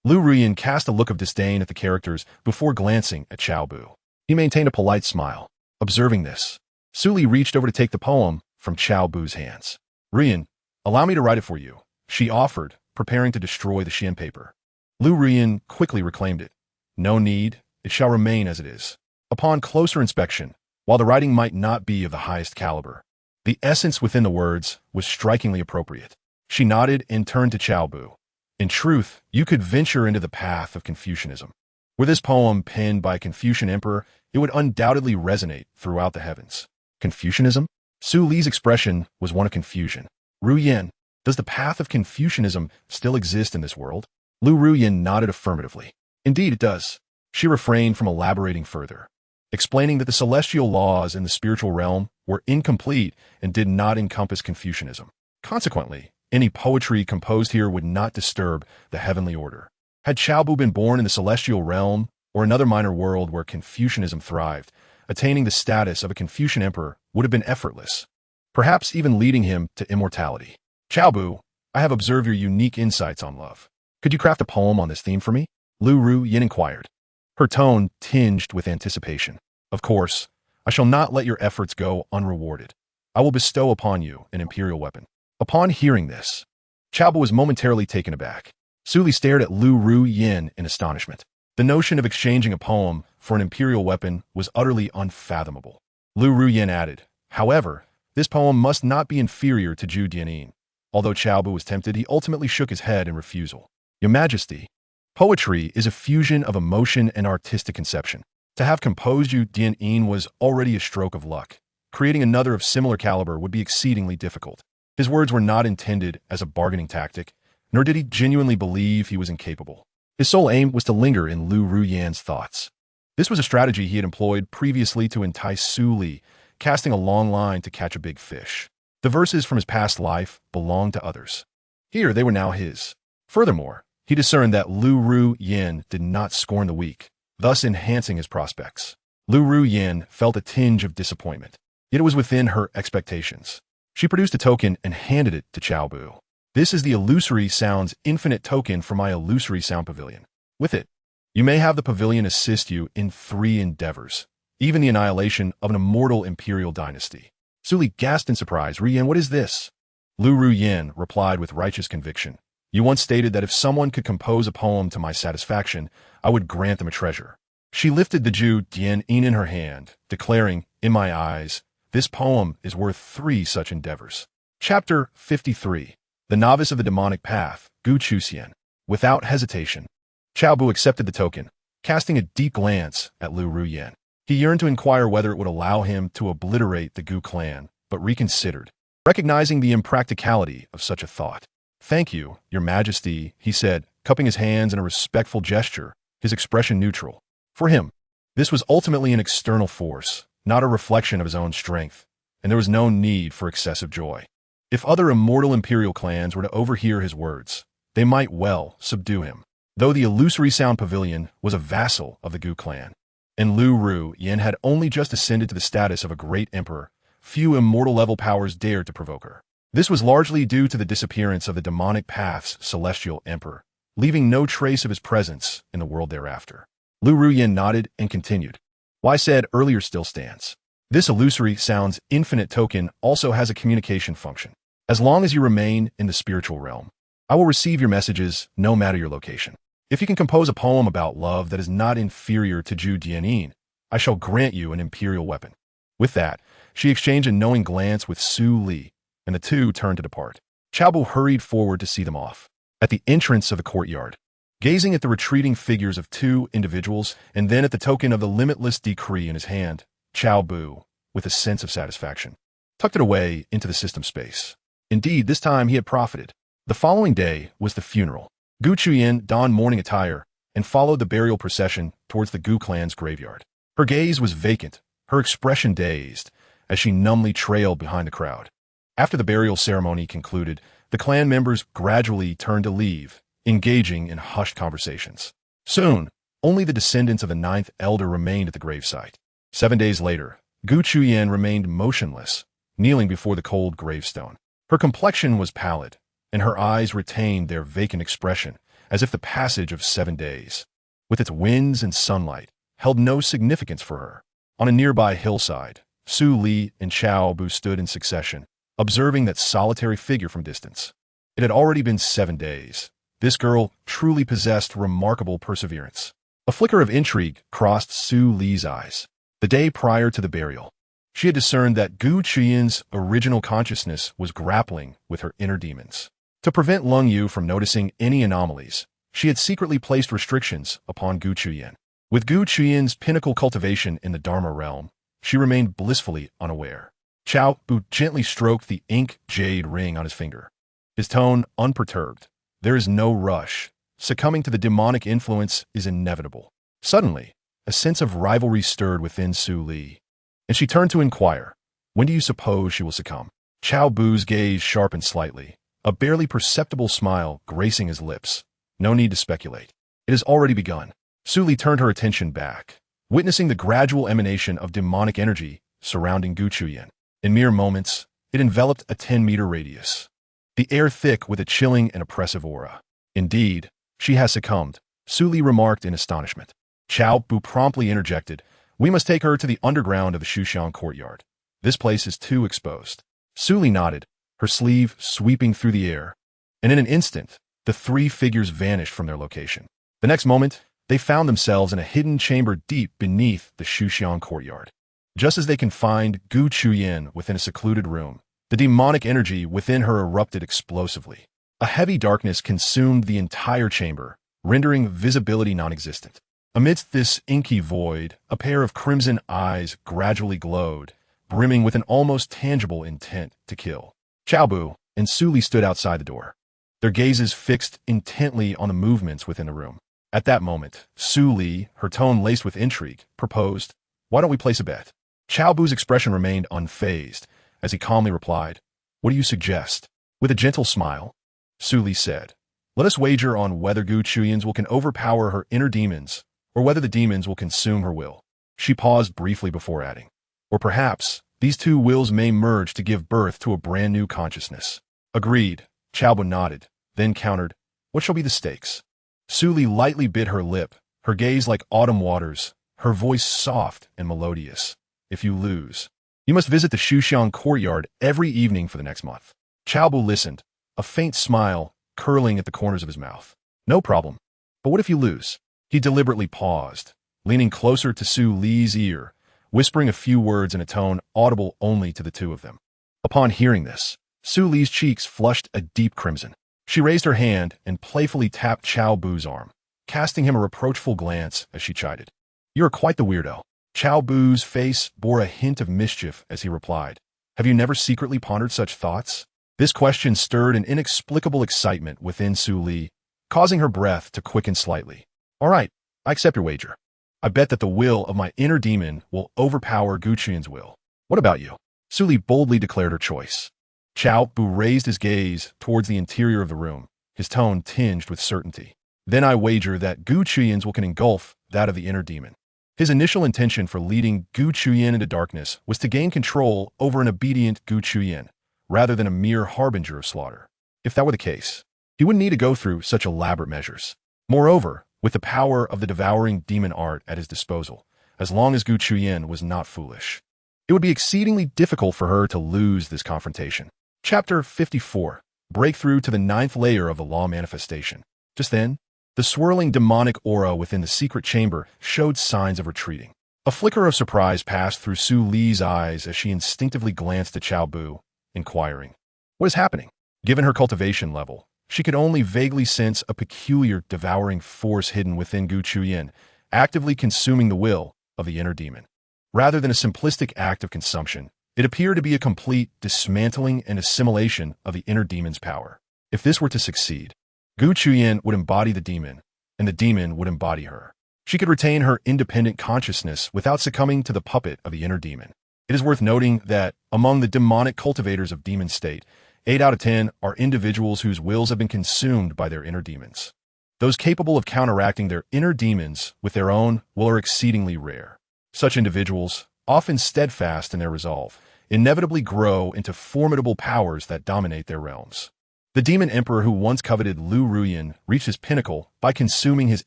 Lu Ruyin cast a look of disdain at the characters before glancing at Cao Bu. He maintained a polite smile. Observing this, Su Li reached over to take the poem from Cao Bu's hands. Ruyin, allow me to write it for you, she offered, preparing to destroy the Xian paper. Lu Ruyin quickly reclaimed it. No need, it shall remain as it is. Upon closer inspection, while the writing might not be of the highest caliber, the essence within the words was strikingly appropriate. She nodded and turned to Cao Bu. In truth, you could venture into the path of Confucianism. Were this poem penned by a Confucian emperor, it would undoubtedly resonate throughout the heavens. Confucianism? Su Li's expression was one of confusion. Ruyin, does the path of Confucianism still exist in this world? Lu Ruyin nodded affirmatively. Indeed it does. She refrained from elaborating further, explaining that the celestial laws in the spiritual realm were incomplete and did not encompass Confucianism. Consequently, any poetry composed here would not disturb the heavenly order. Had Cao Bu been born in the celestial realm or another minor world where Confucianism thrived, attaining the status of a Confucian emperor would have been effortless, perhaps even leading him to immortality. Cao Bu, I have observed your unique insights on love. Could you craft a poem on this theme for me? Lu Ruyin inquired, her tone tinged with anticipation. Of course, I shall not let your efforts go unrewarded. I will bestow upon you an imperial weapon. Upon hearing this, Cao Bu was momentarily taken aback. Su Li stared at Lu Ruyin in astonishment. The notion of exchanging a poem for an imperial weapon was utterly unfathomable. Lu Ruyin added, however, This poem must not be inferior to Gu Dianin. Although Cao Bu was tempted, he ultimately shook his head in refusal. Your Majesty, poetry is a fusion of emotion and artistic conception. To have composed Gu Dianin was already a stroke of luck. Creating another of similar caliber would be exceedingly difficult. His words were not intended as a bargaining tactic, nor did he genuinely believe he was incapable. His sole aim was to linger in Lu Ruyan's thoughts. This was a strategy he had employed previously to entice Su Li, casting a long line to catch a big fish. The verses from his past life belonged to others. Here they were now his. Furthermore, he discerned that Lu Ruyan did not scorn the weak, thus enhancing his prospects. Lu Ruyan felt a tinge of disappointment, yet it was within her expectations. She produced a token and handed it to Cao Bu. This is the illusory sound's infinite token for my illusory sound pavilion. With it, you may have the pavilion assist you in 3 endeavors, even the annihilation of an immortal imperial dynasty. Su Li gasped in surprise. Ruyan, what is this? Lu Ruyan replied with righteous conviction. You once stated that if someone could compose a poem to my satisfaction, I would grant them a treasure. She lifted the Gu Dianin in her hand, declaring, in my eyes, this poem is worth 3 such endeavors. Chapter 53. The Novice of the Demonic Path, Gu Qingtian. Without hesitation, Cao Bu accepted the token, casting a deep glance at Lu Ruyan. He yearned to inquire whether it would allow him to obliterate the Gu clan, but reconsidered, recognizing the impracticality of such a thought. Thank you, Your Majesty, he said, cupping his hands in a respectful gesture, his expression neutral. For him, this was ultimately an external force, not a reflection of his own strength, and there was no need for excessive joy. If other immortal imperial clans were to overhear his words, they might well subdue him. Though the illusory sound pavilion was a vassal of the Gu clan, and Lu Ruyan had only just ascended to the status of a great emperor, few immortal-level powers dared to provoke her. This was largely due to the disappearance of the demonic path's celestial emperor, leaving no trace of his presence in the world thereafter. Lu Ruyan nodded and continued. What I said earlier still stands. This illusory sound's infinite token also has a communication function. As long as you remain in the spiritual realm, I will receive your messages no matter your location. If you can compose a poem about love that is not inferior to Gu Dianin, I shall grant you an imperial weapon. With that, she exchanged a knowing glance with Su Li, and the two turned to depart. Cao Bu hurried forward to see them off. At the entrance of the courtyard, gazing at the retreating figures of 2 individuals and then at the token of the limitless decree in his hand, Cao Bu, with a sense of satisfaction, tucked it away into the system space. Indeed, this time he had profited. The following day was the funeral. Gu Qingtian donned mourning attire and followed the burial procession towards the Gu clan's graveyard. Her gaze was vacant, her expression dazed, as she numbly trailed behind the crowd. After the burial ceremony concluded, the clan members gradually turned to leave, engaging in hushed conversations. Soon, only the descendants of the 9th elder remained at the gravesite. 7 days later, Gu Qingtian remained motionless, kneeling before the cold gravestone. Her complexion was pallid, and her eyes retained their vacant expression, as if the passage of 7 days, with its winds and sunlight, held no significance for her. On a nearby hillside, Su Li and Cao Bu stood in succession, observing that solitary figure from distance. It had already been 7 days. This girl truly possessed remarkable perseverance. A flicker of intrigue crossed Su Li's eyes. The day prior to the burial, she had discerned that Gu Qingtian's original consciousness was grappling with her inner demons. To prevent Lung Yu from noticing any anomalies, she had secretly placed restrictions upon Gu Qingtian. With Gu Qingtian's pinnacle cultivation in the Dharma realm, she remained blissfully unaware. Cao Bu gently stroked the ink jade ring on his finger, his tone unperturbed. There is no rush. Succumbing to the demonic influence is inevitable. Suddenly, a sense of rivalry stirred within Su Li, and she turned to inquire, when do you suppose she will succumb? Cao Bu's gaze sharpened slightly, a barely perceptible smile gracing his lips. No need to speculate. It has already begun. Su Li turned her attention back, witnessing the gradual emanation of demonic energy surrounding Gu Qingtian. In mere moments, it enveloped a 10-meter radius, the air thick with a chilling and oppressive aura. Indeed, she has succumbed, Su Li remarked in astonishment. Cao Bu promptly interjected, we must take her to the underground of the Shushan courtyard. This place is too exposed. Su Li nodded, her sleeve sweeping through the air, and in an instant, the 3 figures vanished from their location. The next moment, they found themselves in a hidden chamber deep beneath the Shushan courtyard. Just as they confined Gu Qingtian within a secluded room, the demonic energy within her erupted explosively. A heavy darkness consumed the entire chamber, rendering visibility non-existent. Amidst this inky void, a pair of crimson eyes gradually glowed, brimming with an almost tangible intent to kill. Cao Bu and Su Li stood outside the door, their gazes fixed intently on the movements within the room. At that moment, Su Li, her tone laced with intrigue, proposed, "Why don't we place a bet?" Cao Bu's expression remained unfazed, as he calmly replied, "What do you suggest?" With a gentle smile, Su Li said, "Let us wager on whether Gu Qingtian's will can overpower her inner demons, or whether the demons will consume her will." She paused briefly before adding, "Or perhaps, these two wills may merge to give birth to a brand new consciousness." Agreed, Cao Bu nodded, then countered, "What shall be the stakes?" Su Li lightly bit her lip, her gaze like autumn waters, her voice soft and melodious. "If you lose, you must visit the Shuxiang courtyard every evening for the next month." Cao Bu listened, a faint smile curling at the corners of his mouth. "No problem. But what if you lose?" He deliberately paused, leaning closer to Su Li's ear, whispering a few words in a tone audible only to the two of them. Upon hearing this, Su Li's cheeks flushed a deep crimson. She raised her hand and playfully tapped Cao Bu's arm, casting him a reproachful glance as she chided. "You are quite the weirdo." Cao Bu's face bore a hint of mischief as he replied, "Have you never secretly pondered such thoughts?" This question stirred an inexplicable excitement within Su Li, causing her breath to quicken slightly. "All right, I accept your wager. I bet that the will of my inner demon will overpower Gu Qingtian's will. What about you?" Su Li boldly declared her choice. Cao Bu raised his gaze towards the interior of the room, his tone tinged with certainty. "Then I wager that Gu Qingtian's will can engulf that of the inner demon." His initial intention for leading Gu Qingtian into darkness was to gain control over an obedient Gu Qingtian, rather than a mere harbinger of slaughter. If that were the case, he wouldn't need to go through such elaborate measures. Moreover, with the power of the devouring demon art at his disposal, as long as Gu Qingtian was not foolish, it would be exceedingly difficult for her to lose this confrontation. Chapter 54. Breakthrough to the 9th layer of the law manifestation. Just then, the swirling demonic aura within the secret chamber showed signs of retreating. A flicker of surprise passed through Su Li's eyes as she instinctively glanced at Cao Bu, inquiring, "What is happening?" Given her cultivation level, she could only vaguely sense a peculiar devouring force hidden within Gu Qingtian, actively consuming the will of the inner demon. Rather than a simplistic act of consumption, it appeared to be a complete dismantling and assimilation of the inner demon's power. If this were to succeed, Gu Qingtian would embody the demon, and the demon would embody her. She could retain her independent consciousness without succumbing to the puppet of the inner demon. It is worth noting that, among the demonic cultivators of demon state, 8 out of 10 are individuals whose wills have been consumed by their inner demons. Those capable of counteracting their inner demons with their own will are exceedingly rare. Such individuals, often steadfast in their resolve, inevitably grow into formidable powers that dominate their realms. The demon emperor who once coveted Lu Ruyan reached his pinnacle by consuming his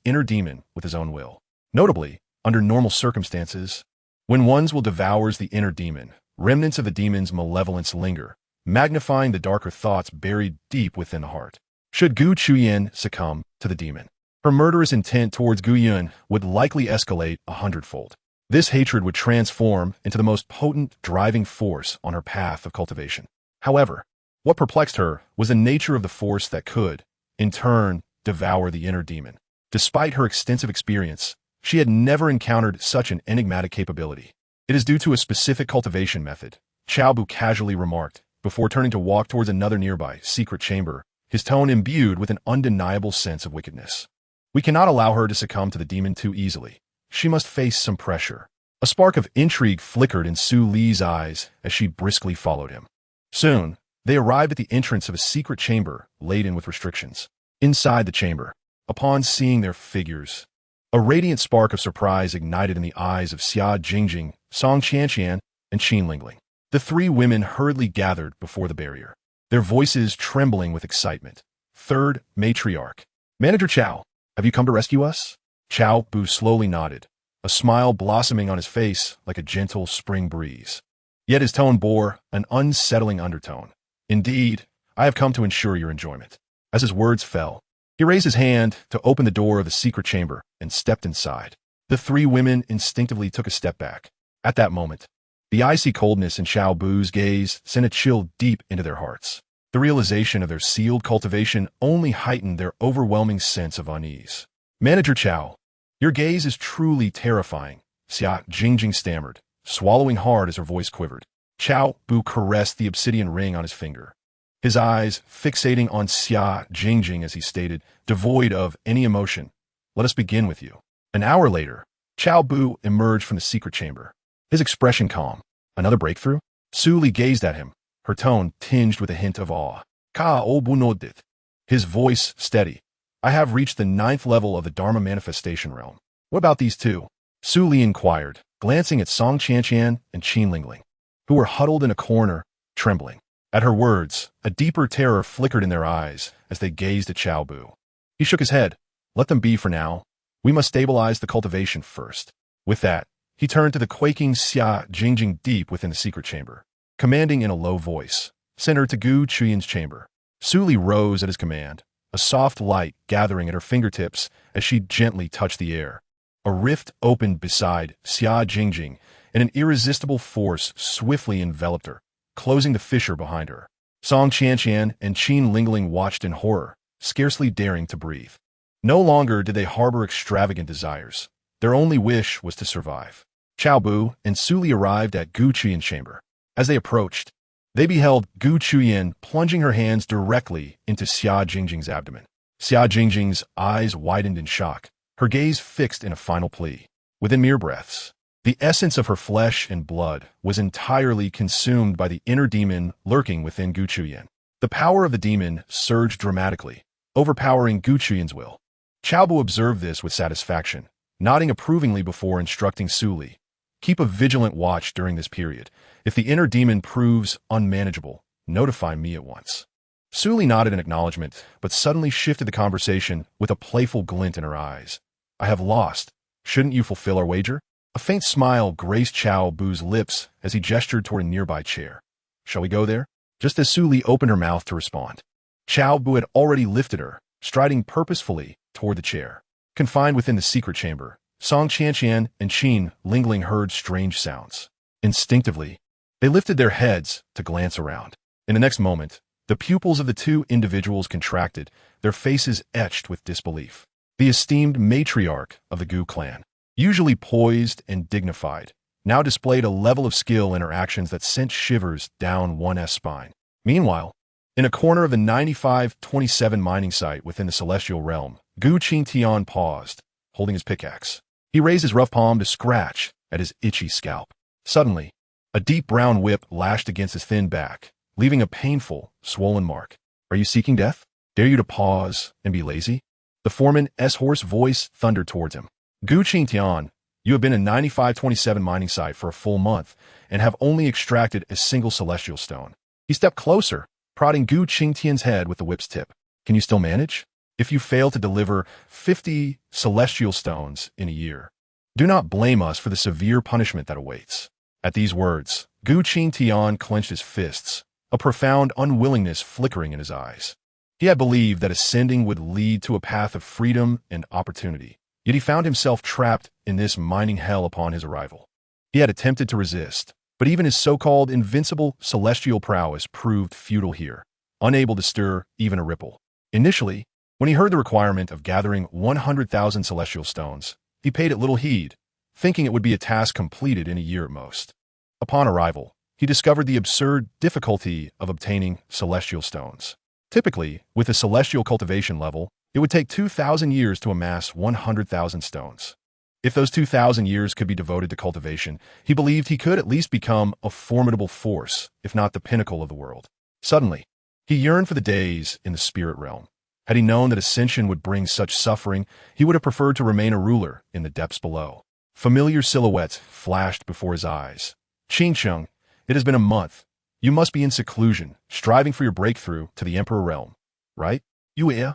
inner demon with his own will. Notably, under normal circumstances, when one's will devours the inner demon, remnants of the demon's malevolence linger, magnifying the darker thoughts buried deep within the heart. Should Gu Qingtian succumb to the demon, her murderous intent towards Gu Yun would likely escalate 100-fold. This hatred would transform into the most potent driving force on her path of cultivation. However, what perplexed her was the nature of the force that could, in turn, devour the inner demon. Despite her extensive experience, she had never encountered such an enigmatic capability. "It is due to a specific cultivation method," Cao Bu casually remarked, before turning to walk towards another nearby secret chamber, his tone imbued with an undeniable sense of wickedness. "We cannot allow her to succumb to the demon too easily. She must face some pressure." A spark of intrigue flickered in Su Li's eyes as she briskly followed him. Soon, they arrived at the entrance of a secret chamber laden with restrictions. Inside the chamber, upon seeing their figures, a radiant spark of surprise ignited in the eyes of Xia Jingjing, Song Qianqian, and Qin Lingling. The 3 women hurriedly gathered before the barrier, their voices trembling with excitement. Third Matriarch. "Manager Cao, have you come to rescue us?" Cao Bu slowly nodded, a smile blossoming on his face like a gentle spring breeze. Yet his tone bore an unsettling undertone. "Indeed, I have come to ensure your enjoyment." As his words fell, he raised his hand to open the door of the secret chamber and stepped inside. The 3 women instinctively took a step back. At that moment, The icy coldness in Cao Bu's gaze sent a chill deep into their hearts. The realization of their sealed cultivation only heightened their overwhelming sense of unease. Manager Cao, your gaze is truly terrifying, Xia Jingjing stammered, swallowing hard as her voice quivered. Cao Bu caressed the obsidian ring on his finger, his eyes fixating on Xia Jingjing as he stated, devoid of any emotion. Let us begin with you. An hour later, Cao Bu emerged from the secret chamber, his expression calm. Another breakthrough? Su Li gazed at him, her tone tinged with a hint of awe. Cao Bu nodded, his voice steady. I have reached the 9th level of the Dharma manifestation realm. What about these two? Su Li inquired, glancing at Song Qiantian and Qin Lingling, who were huddled in a corner, trembling. At her words, a deeper terror flickered in their eyes as they gazed at Cao Bu. He shook his head. Let them be for now. We must stabilize the cultivation first. With that, he turned to the quaking Xia Jingjing deep within the secret chamber, commanding in a low voice, "Send her to Gu Qingtian's chamber." Su Li rose at his command, a soft light gathering at her fingertips as she gently touched the air. A rift opened beside Xia Jingjing, and an irresistible force swiftly enveloped her, closing the fissure behind her. Song Qiantian and Qin Lingling watched in horror, scarcely daring to breathe. No longer did they harbor extravagant desires. Their only wish was to survive. Cao Bu and Su Li arrived at Gu Qingtian's chamber. As they approached, they beheld Gu Qingtian plunging her hands directly into Xia Jingjing's abdomen. Xia Jingjing's eyes widened in shock, her gaze fixed in a final plea. Within mere breaths, the essence of her flesh and blood was entirely consumed by the inner demon lurking within Gu Qingtian. The power of the demon surged dramatically, overpowering Gu Qingtian's will. Cao Bu observed this with satisfaction, nodding approvingly before instructing Su Li. Keep a vigilant watch during this period. If the inner demon proves unmanageable, notify me at once. Su Li nodded in acknowledgement, but suddenly shifted the conversation with a playful glint in her eyes. I have lost. Shouldn't you fulfill our wager? A faint smile graced Cao Bu's lips as he gestured toward a nearby chair. Shall we go there? Just as Su Li opened her mouth to respond, Cao Bu had already lifted her, striding purposefully toward the chair. Confined within the secret chamber, Song Qiantian and Qin Lingling heard strange sounds. Instinctively, they lifted their heads to glance around. In the next moment, the pupils of the two individuals contracted, their faces etched with disbelief. The esteemed matriarch of the Gu clan, usually poised and dignified, now displayed a level of skill in her actions that sent shivers down one's spine. Meanwhile, in a corner of the 9527 mining site within the celestial realm, Gu Qingtian paused, holding his pickaxe. He raised his rough palm to scratch at his itchy scalp. Suddenly, a deep brown whip lashed against his thin back, leaving a painful, swollen mark. Are you seeking death? Dare you to pause and be lazy? The foreman's hoarse voice thundered towards him. Gu Qingtian, you have been in 9527 mining site for a full month and have only extracted a single celestial stone. He stepped closer, prodding Gu Qingtian's head with the whip's tip. Can you still manage? If you fail to deliver 50 celestial stones in a year, do not blame us for the severe punishment that awaits. At these words, Gu Qingtian clenched his fists, a profound unwillingness flickering in his eyes. He had believed that ascending would lead to a path of freedom and opportunity, yet he found himself trapped in this mining hell upon his arrival. He had attempted to resist, but even his so-called invincible celestial prowess proved futile here, unable to stir even a ripple. Initially, when he heard the requirement of gathering 100,000 celestial stones, he paid it little heed, thinking it would be a task completed in a year at most. Upon arrival, he discovered the absurd difficulty of obtaining celestial stones. Typically, with a celestial cultivation level, it would take 2,000 years to amass 100,000 stones. If those 2,000 years could be devoted to cultivation, he believed he could at least become a formidable force, if not the pinnacle of the world. Suddenly, he yearned for the days in the spirit realm. Had he known that ascension would bring such suffering, he would have preferred to remain a ruler in the depths below. Familiar silhouettes flashed before his eyes. Qingcheng, it has been a month. You must be in seclusion, striving for your breakthrough to the Emperor realm, right? Yeah.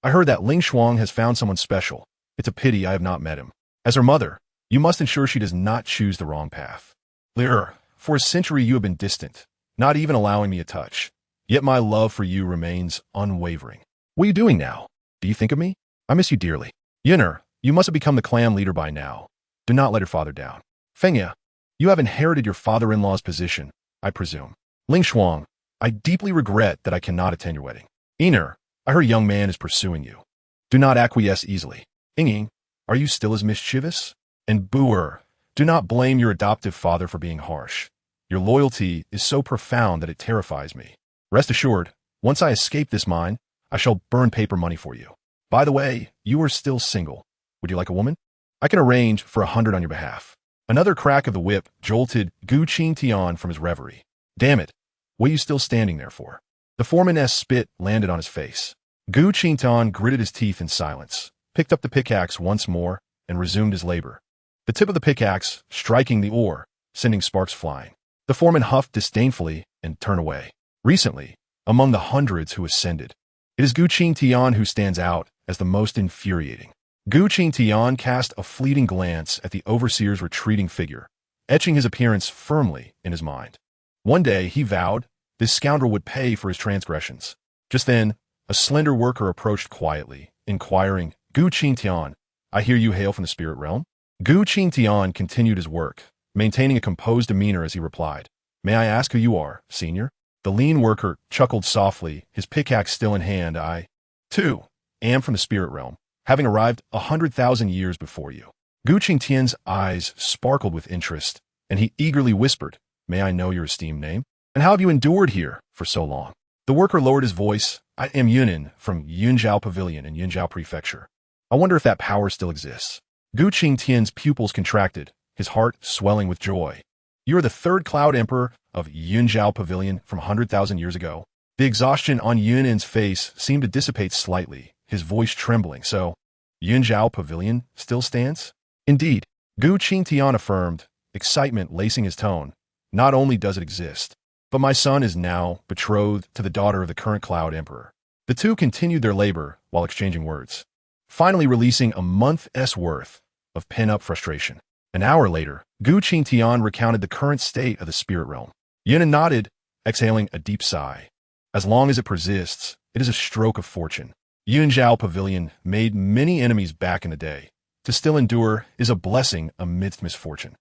I heard that Ling Shuang has found someone special. It's a pity I have not met him. As her mother, you must ensure she does not choose the wrong path. For a century you have been distant, not even allowing me a touch. Yet my love for you remains unwavering. What are you doing now? Do you think of me? I miss you dearly. Yinner, you must have become the clan leader by now. Do not let your father down. Fengya, You have inherited your father-in-law's position, I presume. Ling Shuang, I deeply regret that I cannot attend your wedding. Ener, I heard a young man is pursuing you. Do not acquiesce easily. Ying, are you still as mischievous? And Buer, do not blame your adoptive father for being harsh. Your loyalty is so profound that it terrifies me. Rest assured, once I escape this mine, I shall burn paper money for you. By the way, you are still single. Would you like a woman? I can arrange for 100 on your behalf. Another crack of the whip jolted Gu Qingtian from his reverie. Damn it, what are you still standing there for? The foreman's spit landed on his face. Gu Qingtian gritted his teeth in silence, picked up the pickaxe once more, and resumed his labor. The tip of the pickaxe striking the ore, sending sparks flying. The foreman huffed disdainfully and turned away. Recently, among the hundreds who ascended, it is Gu Qingtian who stands out as the most infuriating. Gu Qingtian cast a fleeting glance at the overseer's retreating figure, etching his appearance firmly in his mind. One day, he vowed, this scoundrel would pay for his transgressions. Just then, a slender worker approached quietly, inquiring, Gu Qingtian, I hear you hail from the spirit realm? Gu Qingtian continued his work, maintaining a composed demeanor as he replied, May I ask who you are, senior? The lean worker chuckled softly, his pickaxe still in hand. I, too, am from the spirit realm, having arrived 100,000 years before you. Gu Qingtian's eyes sparkled with interest, and he eagerly whispered, May I know your esteemed name? And how have you endured here for so long? The worker lowered his voice. I am Yunin from Yunzhao Pavilion in Yunzhao Prefecture. I wonder if that power still exists. Gu Qingtian's pupils contracted, his heart swelling with joy. You are the third Cloud Emperor of Yunzhao Pavilion from 100,000 years ago. The exhaustion on Yunin's face seemed to dissipate slightly, his voice trembling. So, Yunzhao Pavilion still stands? Indeed, Gu Qingtian affirmed, excitement lacing his tone. Not only does it exist, but my son is now betrothed to the daughter of the current Cloud Emperor. The two continued their labor while exchanging words, finally releasing a month's worth of pent-up frustration. An hour later, Gu Qingtian recounted the current state of the spirit realm. Yunin nodded, exhaling a deep sigh. As long as it persists, it is a stroke of fortune. Yunzhao Pavilion made many enemies back in the day. To still endure is a blessing amidst misfortune.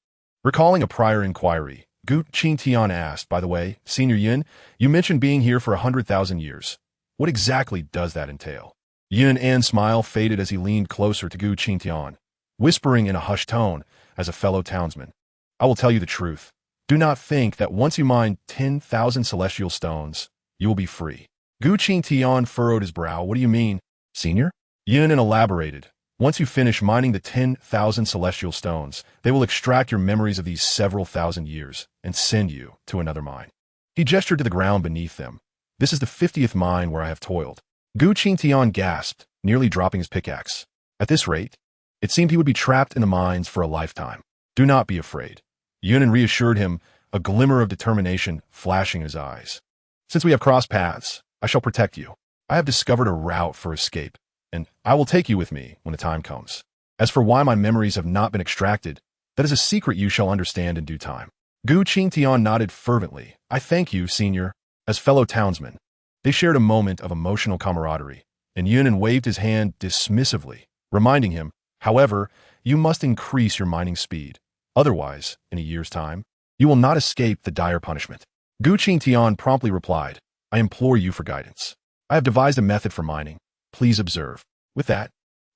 Recalling a prior inquiry, Gu Qingtian asked, by the way, Senior Yun, you mentioned being here for 100,000 years. What exactly does that entail? Yun's smile faded as he leaned closer to Gu Qingtian, whispering in a hushed tone as a fellow townsman. I will tell you the truth. Do not think that once you mine 10,000 celestial stones, you will be free. Gu Qingtian furrowed his brow. What do you mean, Senior? Yun elaborated. Once you finish mining the 10,000 celestial stones, they will extract your memories of these several thousand years and send you to another mine. He gestured to the ground beneath them. This is the 50th mine where I have toiled. Gu Qingtian gasped, nearly dropping his pickaxe. At this rate, it seemed he would be trapped in the mines for a lifetime. Do not be afraid. Yunin reassured him, a glimmer of determination flashing in his eyes. Since we have crossed paths, I shall protect you. I have discovered a route for escape, and I will take you with me when the time comes. As for why my memories have not been extracted, that is a secret you shall understand in due time. Gu Qingtian nodded fervently. I thank you, Senior. As fellow townsmen, they shared a moment of emotional camaraderie, and Yunin waved his hand dismissively, reminding him, however, you must increase your mining speed. Otherwise, in a year's time, you will not escape the dire punishment. Gu Qingtian promptly replied, I implore you for guidance. I have devised a method for mining. Please observe. With that,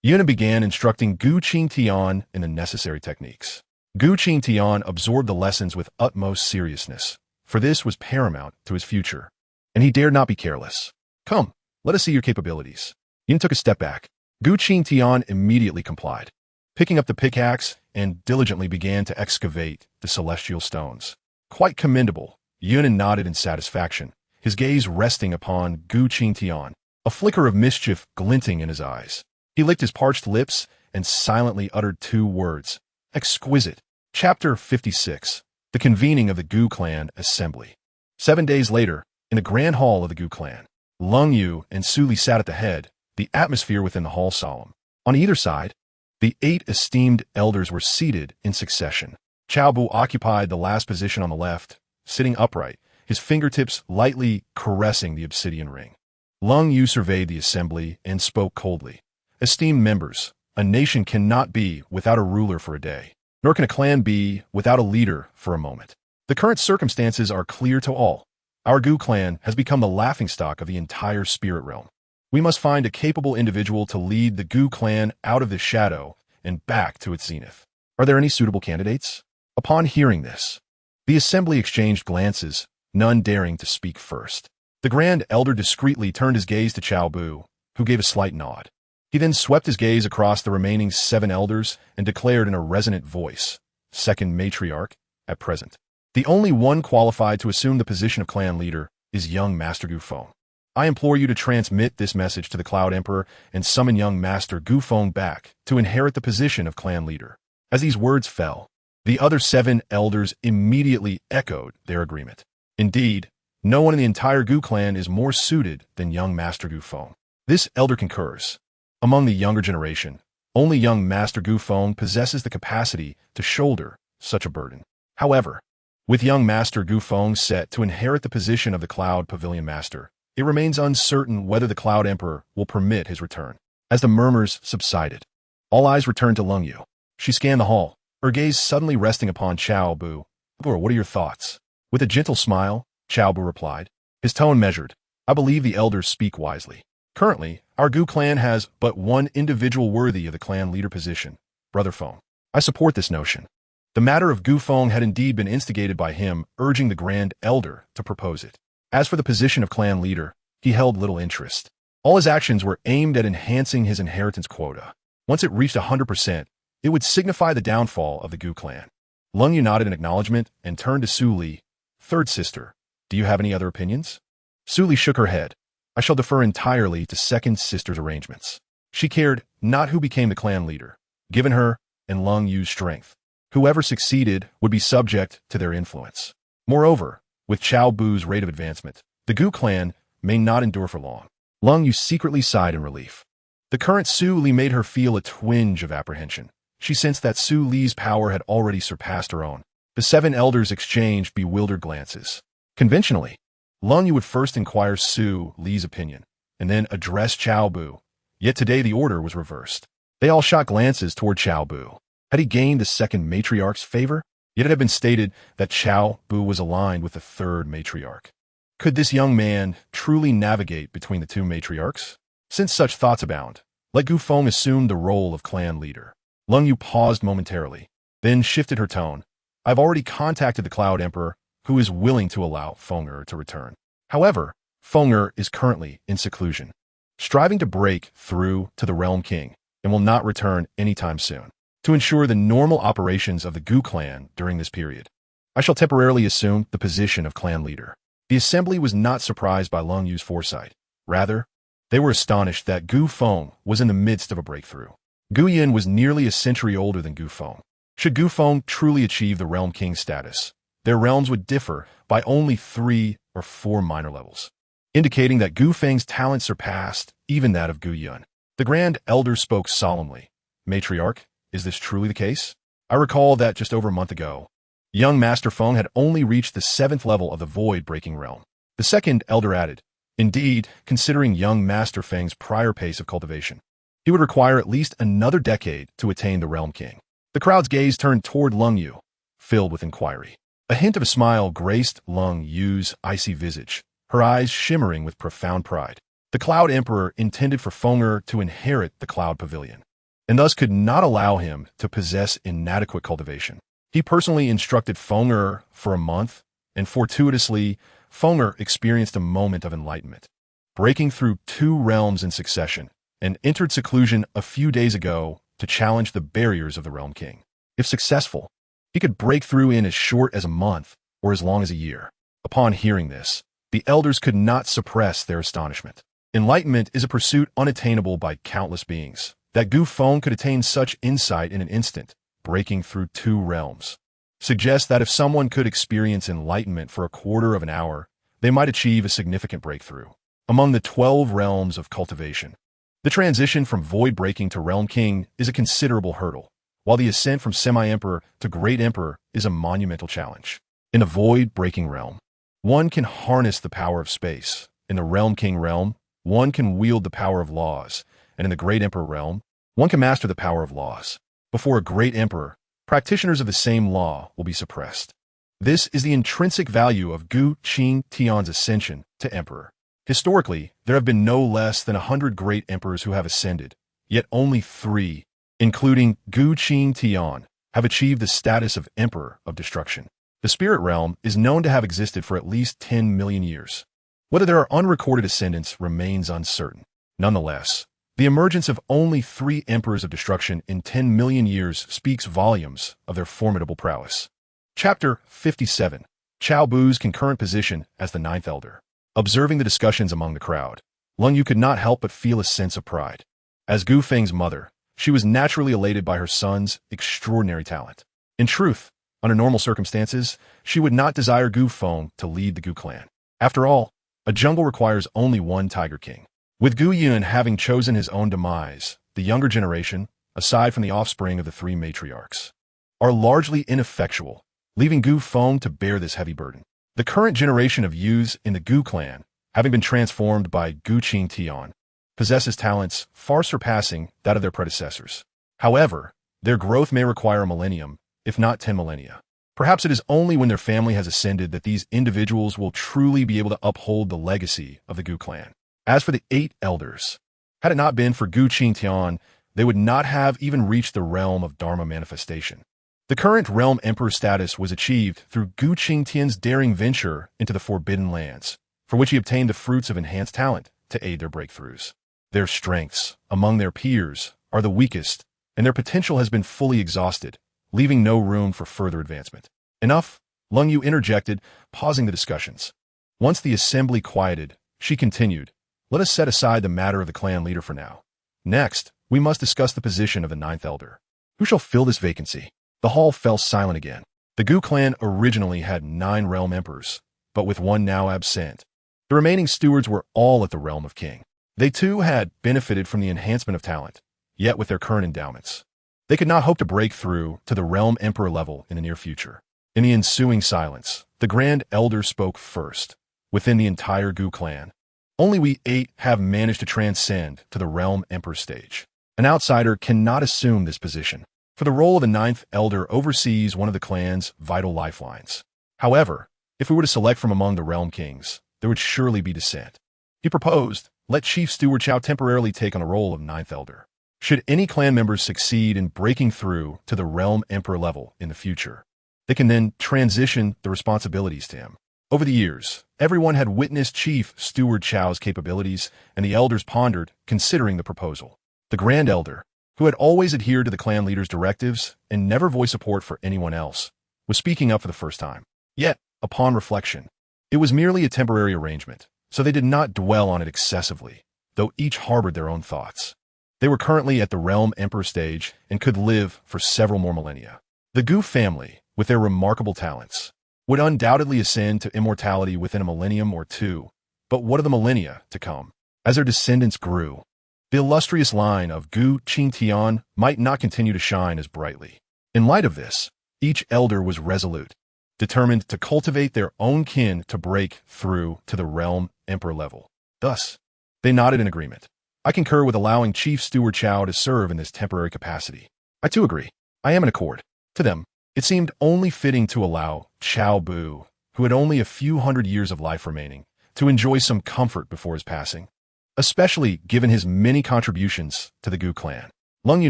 Yunin began instructing Gu Qingtian in the necessary techniques. Gu Qingtian absorbed the lessons with utmost seriousness, for this was paramount to his future, and he dared not be careless. Come, let us see your capabilities. Yunin took a step back. Gu Qingtian immediately complied, picking up the pickaxe and diligently began to excavate the celestial stones. Quite commendable, Yunin nodded in satisfaction, his gaze resting upon Gu Qingtian, a flicker of mischief glinting in his eyes. He licked his parched lips and silently uttered two words, exquisite. Chapter 56. The convening of the Gu clan assembly. 7 days later, in the grand hall of the Gu clan, Lung Yu and Su Li sat at the head, the atmosphere within the hall solemn. On either side, the 8 esteemed elders were seated in succession. Cao Bu occupied the last position on the left, sitting upright, his fingertips lightly caressing the obsidian ring. Lung Yu surveyed the assembly and spoke coldly. Esteemed members, a nation cannot be without a ruler for a day. nor can a clan be without a leader for a moment. The current circumstances are clear to all. Our Gu clan has become the laughingstock of the entire spirit realm. We must find a capable individual to lead the Gu clan out of the shadow and back to its zenith. Are there any suitable candidates? Upon hearing this, the assembly exchanged glances, none daring to speak first. The Grand Elder discreetly turned his gaze to Cao Bu, who gave a slight nod. He then swept his gaze across the remaining 7 elders and declared in a resonant voice, "Second matriarch, at present. The only one qualified to assume the position of clan leader is young Master Gu Feng. I implore you to transmit this message to the Cloud Emperor and summon young Master Gu Feng back to inherit the position of clan leader." As these words fell, the other 7 elders immediately echoed their agreement. Indeed, no one in the entire Gu clan is more suited than young Master Gu Feng. This elder concurs. Among the younger generation, only young Master Gu Feng possesses the capacity to shoulder such a burden. However, with young Master Gu Feng set to inherit the position of the Cloud Pavilion Master, it remains uncertain whether the Cloud Emperor will permit his return. As the murmurs subsided, all eyes returned to Lung Yu. She scanned the hall, her gaze suddenly resting upon Cao Bu. "What are your thoughts?" With a gentle smile, Cao Bu replied. His tone measured. "I believe the elders speak wisely. Currently, our Gu clan has but one individual worthy of the clan leader position, Brother Feng. I support this notion." The matter of Gu Feng had indeed been instigated by him, urging the Grand Elder to propose it. As for the position of clan leader, he held little interest. All his actions were aimed at enhancing his inheritance quota. Once it reached 100%, it would signify the downfall of the Gu clan. Lung Yu nodded in acknowledgement and turned to Su Li. "Third sister, do you have any other opinions?" Su Li shook her head. "I shall defer entirely to second sister's arrangements." She cared not who became the clan leader, given her and Lung Yu's strength. Whoever succeeded would be subject to their influence. Moreover, with Cao Bu's rate of advancement, the Gu clan may not endure for long. Lung Yu secretly sighed in relief. The current Su Li made her feel a twinge of apprehension. She sensed that Su Li's power had already surpassed her own. The 7 elders exchanged bewildered glances. Conventionally, Lung Yu would first inquire Su Li's opinion, and then address Cao Bu. Yet today the order was reversed. They all shot glances toward Cao Bu. Had he gained the second matriarch's favor? Yet it had been stated that Cao Bu was aligned with the third matriarch. Could this young man truly navigate between the 2 matriarchs? Since such thoughts abound, let Gu Feng assume the role of clan leader. Lung Yu paused momentarily, then shifted her tone. "I've already contacted the Cloud Emperor, who is willing to allow Fenger to return. However, Fenger is currently in seclusion, striving to break through to the Realm King, and will not return anytime soon. To ensure the normal operations of the Gu clan during this period, I shall temporarily assume the position of clan leader." The assembly was not surprised by Lung Yu's foresight. Rather, they were astonished that Gu Feng was in the midst of a breakthrough. Gu Yin was nearly a century older than Gu Feng. Should Gu Feng truly achieve the Realm King status, their realms would differ by only 3 or 4 minor levels, indicating that Gu Feng's talent surpassed even that of Gu Yun. The Grand Elder spoke solemnly. "Matriarch, is this truly the case? I recall that just over a month ago, young Master Feng had only reached the 7th level of the void-breaking realm." The second elder added, "Indeed, considering young Master Feng's prior pace of cultivation, he would require at least another decade to attain the Realm King." The crowd's gaze turned toward Lung Yu, filled with inquiry. A hint of a smile graced Lung Yu's icy visage, her eyes shimmering with profound pride. The Cloud Emperor intended for Fenger to inherit the Cloud Pavilion, and thus could not allow him to possess inadequate cultivation. He personally instructed Fenger for a month, and fortuitously, Fenger experienced a moment of enlightenment, breaking through 2 realms in succession, and entered seclusion a few days ago to challenge the barriers of the Realm King. If successful, he could break through in as short as a month or as long as a year. Upon hearing this, the elders could not suppress their astonishment. Enlightenment is a pursuit unattainable by countless beings. That Gu Feng could attain such insight in an instant, breaking through 2 realms, suggests that if someone could experience enlightenment for a quarter of an hour, they might achieve a significant breakthrough. Among the 12 realms of cultivation, the transition from Void Breaking to Realm King is a considerable hurdle, while the ascent from Semi-Emperor to Great Emperor is a monumental challenge. In the Void Breaking realm, one can harness the power of space. In the Realm King realm, one can wield the power of laws, and in the Great Emperor realm, one can master the power of laws. Before a Great Emperor, practitioners of the same law will be suppressed. This is the intrinsic value of Gu Qingtian's ascension to emperor. Historically, there have been no less than 100 great emperors who have ascended, yet only 3, including Gu Qingtian, have achieved the status of emperor of destruction. The spirit realm is known to have existed for at least 10 million years. Whether there are unrecorded ascendants remains uncertain. Nonetheless, the emergence of only 3 emperors of destruction in 10 million years speaks volumes of their formidable prowess. Chapter 57. Cao Bu's concurrent position as the 9th elder. Observing the discussions among the crowd, Leng Yu could not help but feel a sense of pride. As Gu Feng's mother, she was naturally elated by her son's extraordinary talent. In truth, under normal circumstances, she would not desire Gu Feng to lead the Gu clan. After all, a jungle requires only one Tiger King. With Gu Yun having chosen his own demise, the younger generation, aside from the offspring of the 3 matriarchs, are largely ineffectual, leaving Gu Feng to bear this heavy burden. The current generation of youths in the Gu clan, having been transformed by Gu Qingtian, possesses talents far surpassing that of their predecessors. However, their growth may require a millennium, if not 10 millennia. Perhaps it is only when their family has ascended that these individuals will truly be able to uphold the legacy of the Gu clan. As for the 8 elders, had it not been for Gu Qingtian, they would not have even reached the realm of Dharma manifestation. The current realm emperor status was achieved through Gu Qingtian's daring venture into the Forbidden Lands, for which he obtained the fruits of enhanced talent to aid their breakthroughs. Their strengths, among their peers, are the weakest, and their potential has been fully exhausted, leaving no room for further advancement. Enough, Leng Yu interjected, pausing the discussions. Once the assembly quieted, she continued, "Let us set aside the matter of the clan leader for now. Next, we must discuss the position of the 9th elder. Who shall fill this vacancy?" The hall fell silent again. The Gu clan originally had 9 realm emperors, but with one now absent. The remaining stewards were all at the realm of king. They too had benefited from the enhancement of talent, yet with their current endowments, they could not hope to break through to the realm emperor level in the near future. In the ensuing silence, the Grand Elder spoke first. Within the entire Gu clan, only we 8 have managed to transcend to the realm emperor stage. An outsider cannot assume this position, for the role of the 9th elder oversees one of the clan's vital lifelines. However, if we were to select from among the realm kings, there would surely be dissent. He proposed, let Chief Steward Cao temporarily take on the role of 9th elder. Should any clan members succeed in breaking through to the realm emperor level in the future, they can then transition the responsibilities to him. Over the years, everyone had witnessed Chief Steward Chao's capabilities, and the elders pondered, considering the proposal. The Grand Elder, who had always adhered to the clan leader's directives and never voiced support for anyone else, was speaking up for the first time. Yet, upon reflection, it was merely a temporary arrangement, so they did not dwell on it excessively, though each harbored their own thoughts. They were currently at the realm emperor stage and could live for several more millennia. The Gu family, with their remarkable talents, would undoubtedly ascend to immortality within a millennium or 2, but what of the millennia to come? As their descendants grew, the illustrious line of Gu Qingtian might not continue to shine as brightly. In light of this, each elder was resolute, determined to cultivate their own kin to break through to the realm emperor level. Thus, they nodded in agreement. I concur with allowing Chief Steward Cao to serve in this temporary capacity. I too agree. I am in accord. To them, it seemed only fitting to allow Cao Bu, who had only a few hundred years of life remaining, to enjoy some comfort before his passing, especially given his many contributions to the Gu clan. Leng Yu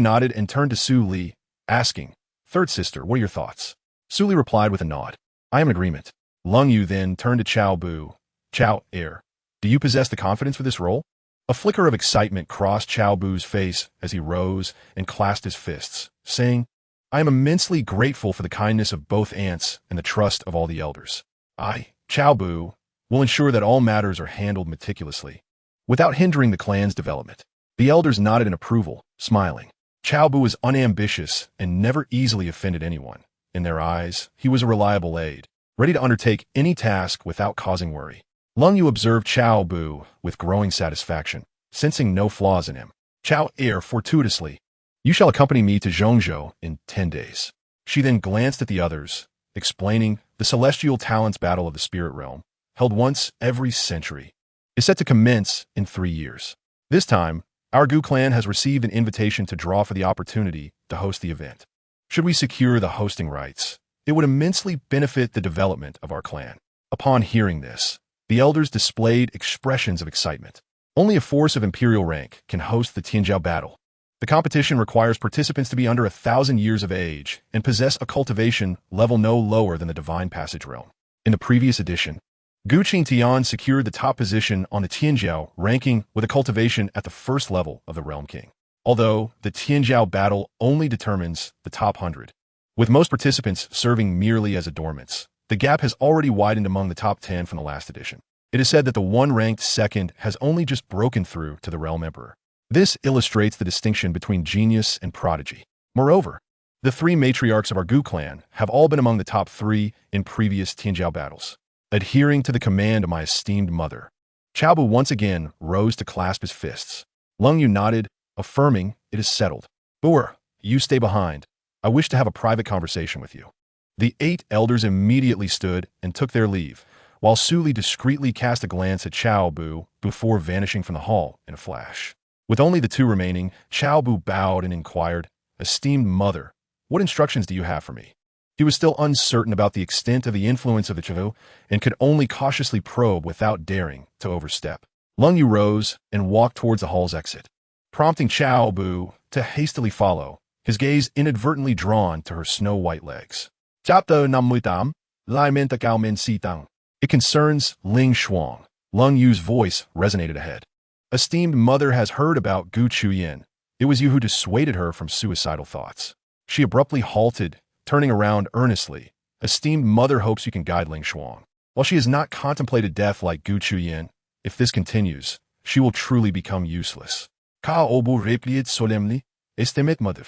nodded and turned to Su Li, asking, "Third sister, what are your thoughts?" Su Li replied with a nod. "I am in agreement." Leng Yu then turned to Cao Bu. "Cao, heir, do you possess the confidence for this role?" A flicker of excitement crossed Cao Bu's face as he rose and clasped his fists, saying, "I am immensely grateful for the kindness of both aunts and the trust of all the elders. I, Cao Bu, will ensure that all matters are handled meticulously, without hindering the clan's development." The elders nodded in approval, smiling. Cao Bu was unambitious and never easily offended anyone. In their eyes, he was a reliable aide, ready to undertake any task without causing worry. Leng Yu observed Cao Bu with growing satisfaction, sensing no flaws in him. Cao heir fortuitously, "You shall accompany me to Zhongzhou in 10 days. She then glanced at the others, explaining the celestial talents battle of the spirit realm, held once every century, is set to commence in 3 years. This time, our Gu clan has received an invitation to draw for the opportunity to host the event. Should we secure the hosting rights, it would immensely benefit the development of our clan. Upon hearing this, the elders displayed expressions of excitement. Only a force of imperial rank can host the Tianjiao battle. The competition requires participants to be under 1,000 years of age and possess a cultivation level no lower than the Divine Passage realm. In the previous edition, Gu Qingtian secured the top position on the Tianjiao ranking with a cultivation at the first level of the Realm King. Although the Tianjiao battle only determines the top 100, with most participants serving merely as adornments, the gap has already widened among the top 10 from the last edition. It is said that the one ranked second has only just broken through to the Realm Emperor. This illustrates the distinction between genius and prodigy. Moreover, the 3 matriarchs of our Gu clan have all been among the top 3 in previous Tianjiao battles. Adhering to the command of my esteemed mother, Cao Bu once again rose to clasp his fists. Lung Yu nodded, affirming, "It is settled. Buer, you stay behind. I wish to have a private conversation with you." The 8 elders immediately stood and took their leave, while Su Li discreetly cast a glance at Cao Bu before vanishing from the hall in a flash. With only the 2 remaining, Cao Bu bowed and inquired, "Esteemed mother, what instructions do you have for me?" He was still uncertain about the extent of the influence of the Chivu and could only cautiously probe without daring to overstep. Lung Yu rose and walked towards the hall's exit, prompting Cao Bu to hastily follow, his gaze inadvertently drawn to her snow-white legs. Chapter 58, Lai Men Gao Men Si Tang. It concerns Ling Shuang. Lung Yu's voice resonated ahead. "Esteemed mother has heard about Gu Qingtian. It was you who dissuaded her from suicidal thoughts." She abruptly halted, turning around earnestly. "Esteemed mother hopes you can guide Ling Shuang. While she has not contemplated death like Gu Qingtian, if this continues, she will truly become useless." Cao Bu replied solemnly, "Esteemed mother."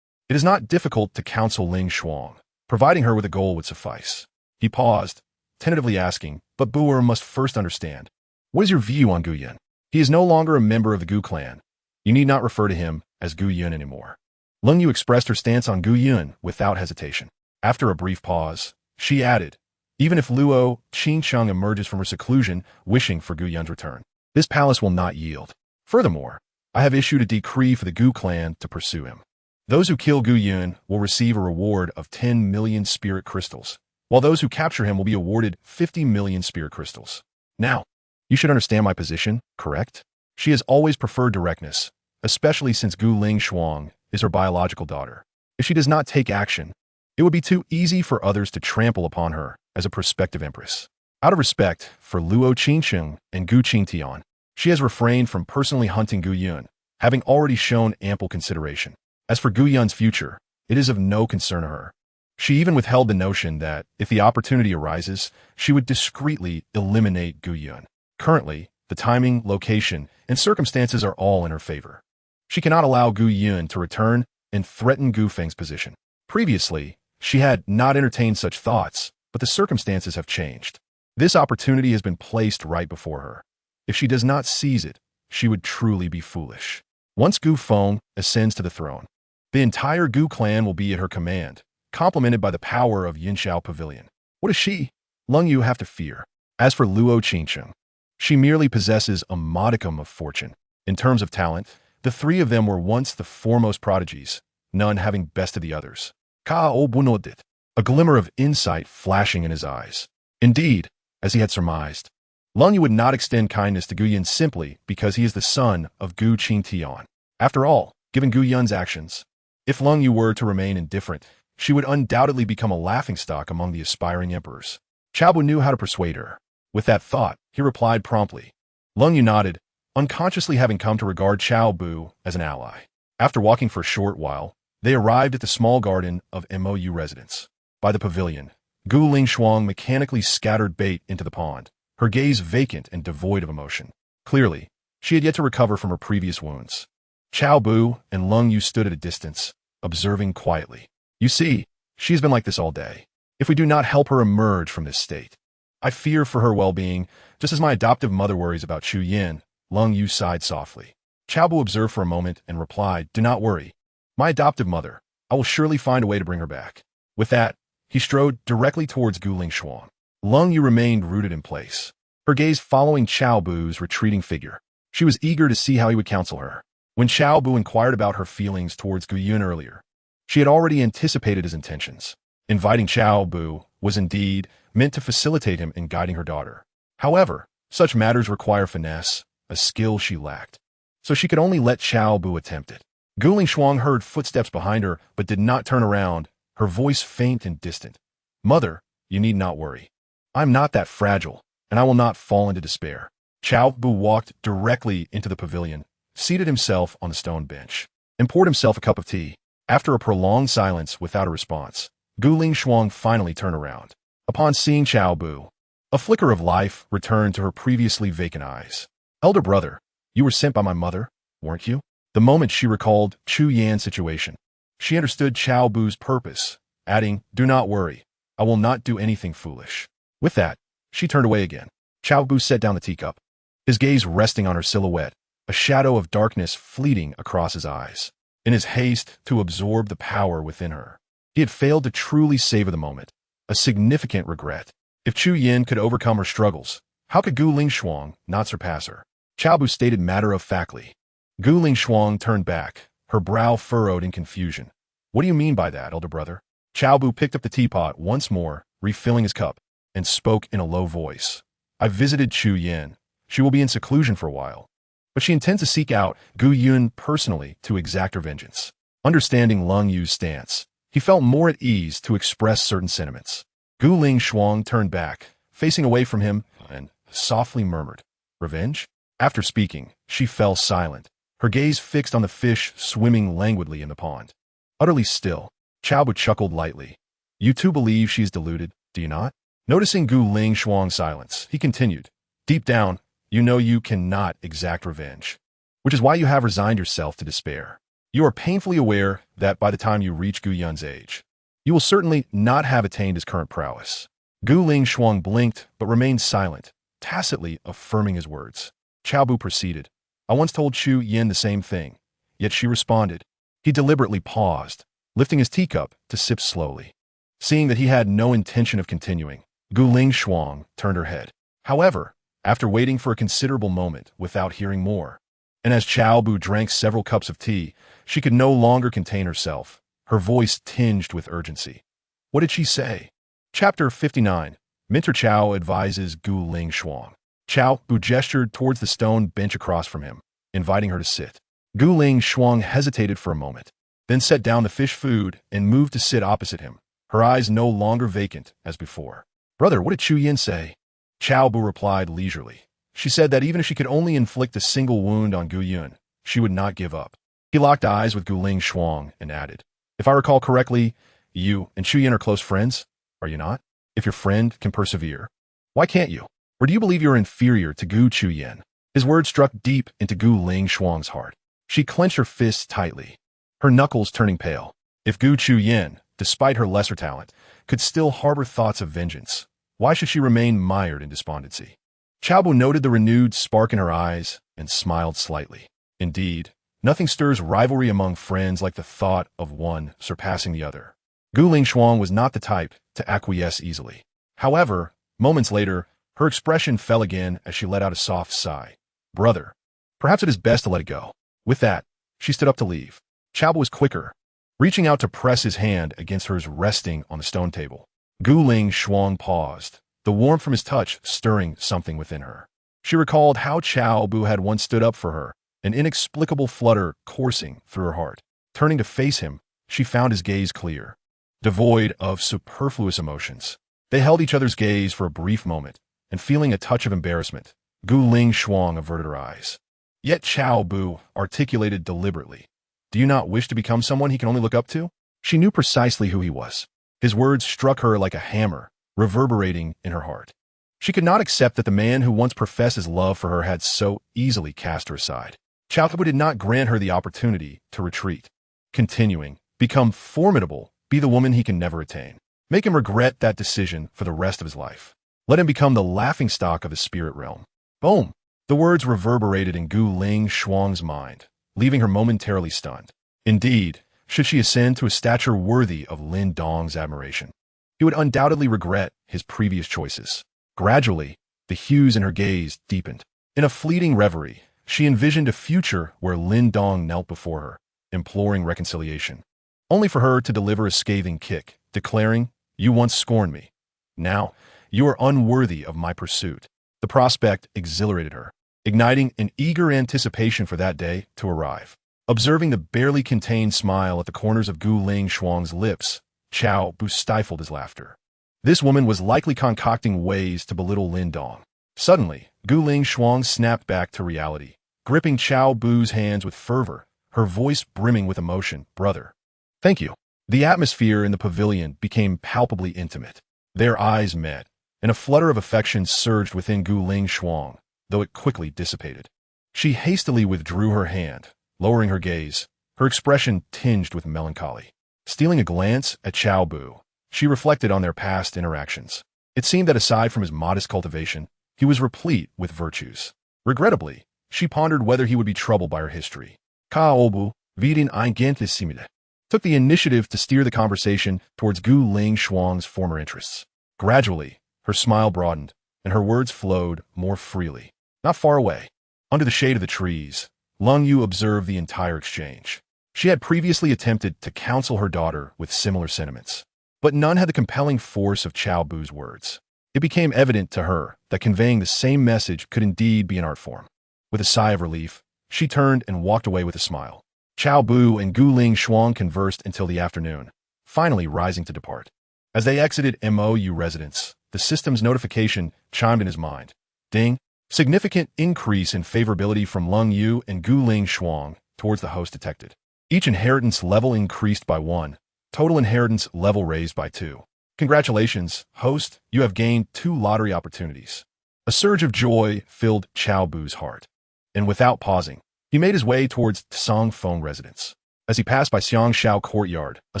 It is not difficult to counsel Ling Shuang. Providing her with a goal would suffice. He paused, tentatively asking, "But Buer must first understand. What is your view on Gu Yun? He is no longer a member of the Gu clan. You need not refer to him as Gu Yun anymore." Lung Yu expressed her stance on Gu Yun without hesitation. After a brief pause, she added, "Even if Luo Qingcheng emerges from her seclusion wishing for Gu Yun's return, this palace will not yield. Furthermore, I have issued a decree for the Gu clan to pursue him. Those who kill Gu Yun will receive a reward of 10 million spirit crystals, while those who capture him will be awarded 50 million spirit crystals. Now, you should understand my position, correct?" She has always preferred directness, especially since Gu Ling Shuang is her biological daughter. If she does not take action, it would be too easy for others to trample upon her as a prospective empress. Out of respect for Luo Qingcheng and Gu Qingtian, she has refrained from personally hunting Gu Yun, having already shown ample consideration. As for Gu Yun's future, it is of no concern to her. She even withheld the notion that, if the opportunity arises, she would discreetly eliminate Gu Yun. Currently, the timing, location, and circumstances are all in her favor. She cannot allow Gu Yun to return and threaten Gu Feng's position. Previously, she had not entertained such thoughts, but the circumstances have changed. This opportunity has been placed right before her. If she does not seize it, she would truly be foolish. Once Gu Feng ascends to the throne, the entire Gu clan will be at her command, complemented by the power of Yinxiao Pavilion. What does she, Lung Yu, have to fear? As for Luo Qingcheng, she merely possesses a modicum of fortune. In terms of talent, the 3 of them were once the foremost prodigies, none having bested the others. Cao Bu nodded, a glimmer of insight flashing in his eyes. Indeed, as he had surmised, Lung Yu would not extend kindness to Gu Yun simply because he is the son of Gu Qingtian. After all, given Gu Yun's actions, if Lung Yu were to remain indifferent, she would undoubtedly become a laughingstock among the aspiring emperors. Cao Bu knew how to persuade her. With that thought, he replied promptly. Lung Yu nodded, unconsciously having come to regard Cao Bu as an ally. After walking for a short while, they arrived at the small garden of MOU residence. By the pavilion, Gu Ling Shuang mechanically scattered bait into the pond, her gaze vacant and devoid of emotion. Clearly, she had yet to recover from her previous wounds. Cao Bu and Lung Yu stood at a distance, observing quietly. You see, she has been like this all day. If we do not help her emerge from this state, I fear for her well-being, just as my adoptive mother worries about Chu Yin. Lung Yu sighed softly. Cao Bu observed for a moment and replied, "Do not worry. My adoptive mother, I will surely find a way to bring her back." With that, he strode directly towards Gu Ling Shuang. Lung Yu remained rooted in place, her gaze following Cao Bu's retreating figure. She was eager to see how he would counsel her. When Cao Bu inquired about her feelings towards Gu Yun earlier, She had already anticipated his intentions. Inviting Cao Bu was indeed meant to facilitate him in guiding her daughter. However, such matters require finesse, a skill she lacked. So she could only let Cao Bu attempt it. Gu Lingxuang heard footsteps behind her but did not turn around, her voice faint and distant. "Mother, you need not worry. I'm not that fragile, and I will not fall into despair." Cao Bu walked directly into the pavilion, seated himself on the stone bench, and poured himself a cup of tea. After a prolonged silence without a response, Gu Lingxuang finally turned around. Upon seeing Cao Bu, a flicker of life returned to her previously vacant eyes. "Elder brother, you were sent by my mother, weren't you?" The moment she recalled Chu Yan's situation, she understood Cao Bu's purpose, adding, "Do not worry, I will not do anything foolish." With that, she turned away again. Cao Bu set down the teacup, his gaze resting on her silhouette, a shadow of darkness fleeting across his eyes. In his haste to absorb the power within her, he had failed to truly savor the moment, a significant regret. If Chu Yan could overcome her struggles, how could Gu Lingxuang not surpass her? Cao Bu stated matter-of-factly. Gu Lingxuang turned back, her brow furrowed in confusion. "What do you mean by that, elder brother?" Cao Bu picked up the teapot once more, refilling his cup, and spoke in a low voice. "I visited Chu Yan. She will be in seclusion for a while, but she intends to seek out Gu Yun personally to exact her vengeance." Understanding Lung Yu's stance, he felt more at ease to express certain sentiments. Gu Lingxuang turned back, facing away from him, and softly murmured, "Revenge?" After speaking, she fell silent, her gaze fixed on the fish swimming languidly in the pond. Utterly still, Cao Bu chuckled lightly. "You too believe she is deluded, do you not?" Noticing Gu Lingxuang's silence, he continued, "Deep down, you know you cannot exact revenge, which is why you have resigned yourself to despair. You are painfully aware that by the time you reach Gu Yun's age, you will certainly not have attained his current prowess." Gu Lingxuang blinked but remained silent, tacitly affirming his words. Cao Bu proceeded, "I once told Chu Yan the same thing, yet she responded." He deliberately paused, lifting his teacup to sip slowly. Seeing that he had no intention of continuing, Gu Lingxuang turned her head. However, after waiting for a considerable moment without hearing more, and as Cao Bu drank several cups of tea, she could no longer contain herself, her voice tinged with urgency. What did she say? Chapter 59. Mentor Cao advises Gu Lingxuang. Cao Bu gestured towards the stone bench across from him, inviting her to sit. Gu Lingxuang hesitated for a moment, then set down the fish food and moved to sit opposite him, her eyes no longer vacant as before. "Brother, what did Chu Yan say?" Cao Bu replied leisurely. She said that even if she could only inflict a single wound on Gu Yun, she would not give up. He locked eyes with Gu Lingxuang and added, "If I recall correctly, you and Chu Yan are close friends, are you not? If your friend can persevere, why can't you? Or do you believe you're inferior to Gu Qingtian?" His words struck deep into Gu Lingxuang's heart. She clenched her fists tightly, her knuckles turning pale. If Gu Qingtian, despite her lesser talent, could still harbor thoughts of vengeance, why should she remain mired in despondency? Cao Bu noted the renewed spark in her eyes and smiled slightly. Indeed, nothing stirs rivalry among friends like the thought of one surpassing the other. Gu Lingxuang was not the type to acquiesce easily. However, moments later, her expression fell again as she let out a soft sigh. "Brother, perhaps it is best to let it go." With that, she stood up to leave. Cao Bu was quicker, reaching out to press his hand against hers resting on the stone table. Gu Lingxuang paused, the warmth from his touch stirring something within her. She recalled how Cao Bu had once stood up for her, an inexplicable flutter coursing through her heart. Turning to face him, she found his gaze clear, devoid of superfluous emotions. They held each other's gaze for a brief moment, and feeling a touch of embarrassment, Gu Lingxuang averted her eyes. Yet Cao Bu articulated deliberately, "Do you not wish to become someone he can only look up to?" She knew precisely who he was. His words struck her like a hammer, reverberating in her heart. She could not accept that the man who once professed his love for her had so easily cast her aside. Cao Bu did not grant her the opportunity to retreat. Continuing, become formidable, be the woman he can never attain. Make him regret that decision for the rest of his life. Let him become the laughingstock of his spirit realm. Boom! The words reverberated in Gu Lingxuang's mind, leaving her momentarily stunned. Indeed, should she ascend to a stature worthy of Lin Dong's admiration, he would undoubtedly regret his previous choices. Gradually, the hues in her gaze deepened. In a fleeting reverie, she envisioned a future where Lin Dong knelt before her, imploring reconciliation. only for her to deliver a scathing kick, declaring, "You once scorned me. Now, you are unworthy of my pursuit." The prospect exhilarated her, igniting an eager anticipation for that day to arrive. Observing the barely contained smile at the corners of Gu Qingtian's lips, Cao Bu stifled his laughter. This woman was likely concocting ways to belittle Lin Dong. Suddenly, Gu Qingtian snapped back to reality, gripping Cao Bu's hands with fervor, her voice brimming with emotion. "Brother, thank you." The atmosphere in the pavilion became palpably intimate. Their eyes met, and a flutter of affection surged within Gu Qingtian, though it quickly dissipated. She hastily withdrew her hand, lowering her gaze, her expression tinged with melancholy. Stealing a glance at Cao Bu, she reflected on their past interactions. It seemed that aside from his modest cultivation, he was replete with virtues. Regrettably, she pondered whether he would be troubled by her history. Cao Bu, vidin eigentlich simile, took the initiative to steer the conversation towards Gu Qingtian's former interests. Gradually, her smile broadened, and her words flowed more freely. Not far away, under the shade of the trees, Lung Yu observed the entire exchange. She had previously attempted to counsel her daughter with similar sentiments, but none had the compelling force of Cao Bu's words. It became evident to her that conveying the same message could indeed be an art form. With a sigh of relief, she turned and walked away with a smile. Cao Bu and Gu Qingtian conversed until the afternoon, finally rising to depart. As they exited MOU residence, the system's notification chimed in his mind. Ding! Significant increase in favorability from Lung Yu and Gu Qingtian towards the host detected. Each inheritance level increased by 1. Total inheritance level raised by 2. Congratulations, host, you have gained 2 lottery opportunities. A surge of joy filled Cao Bu's heart. And without pausing, he made his way towards Tsang Feng residence. As he passed by Xiangshao courtyard, a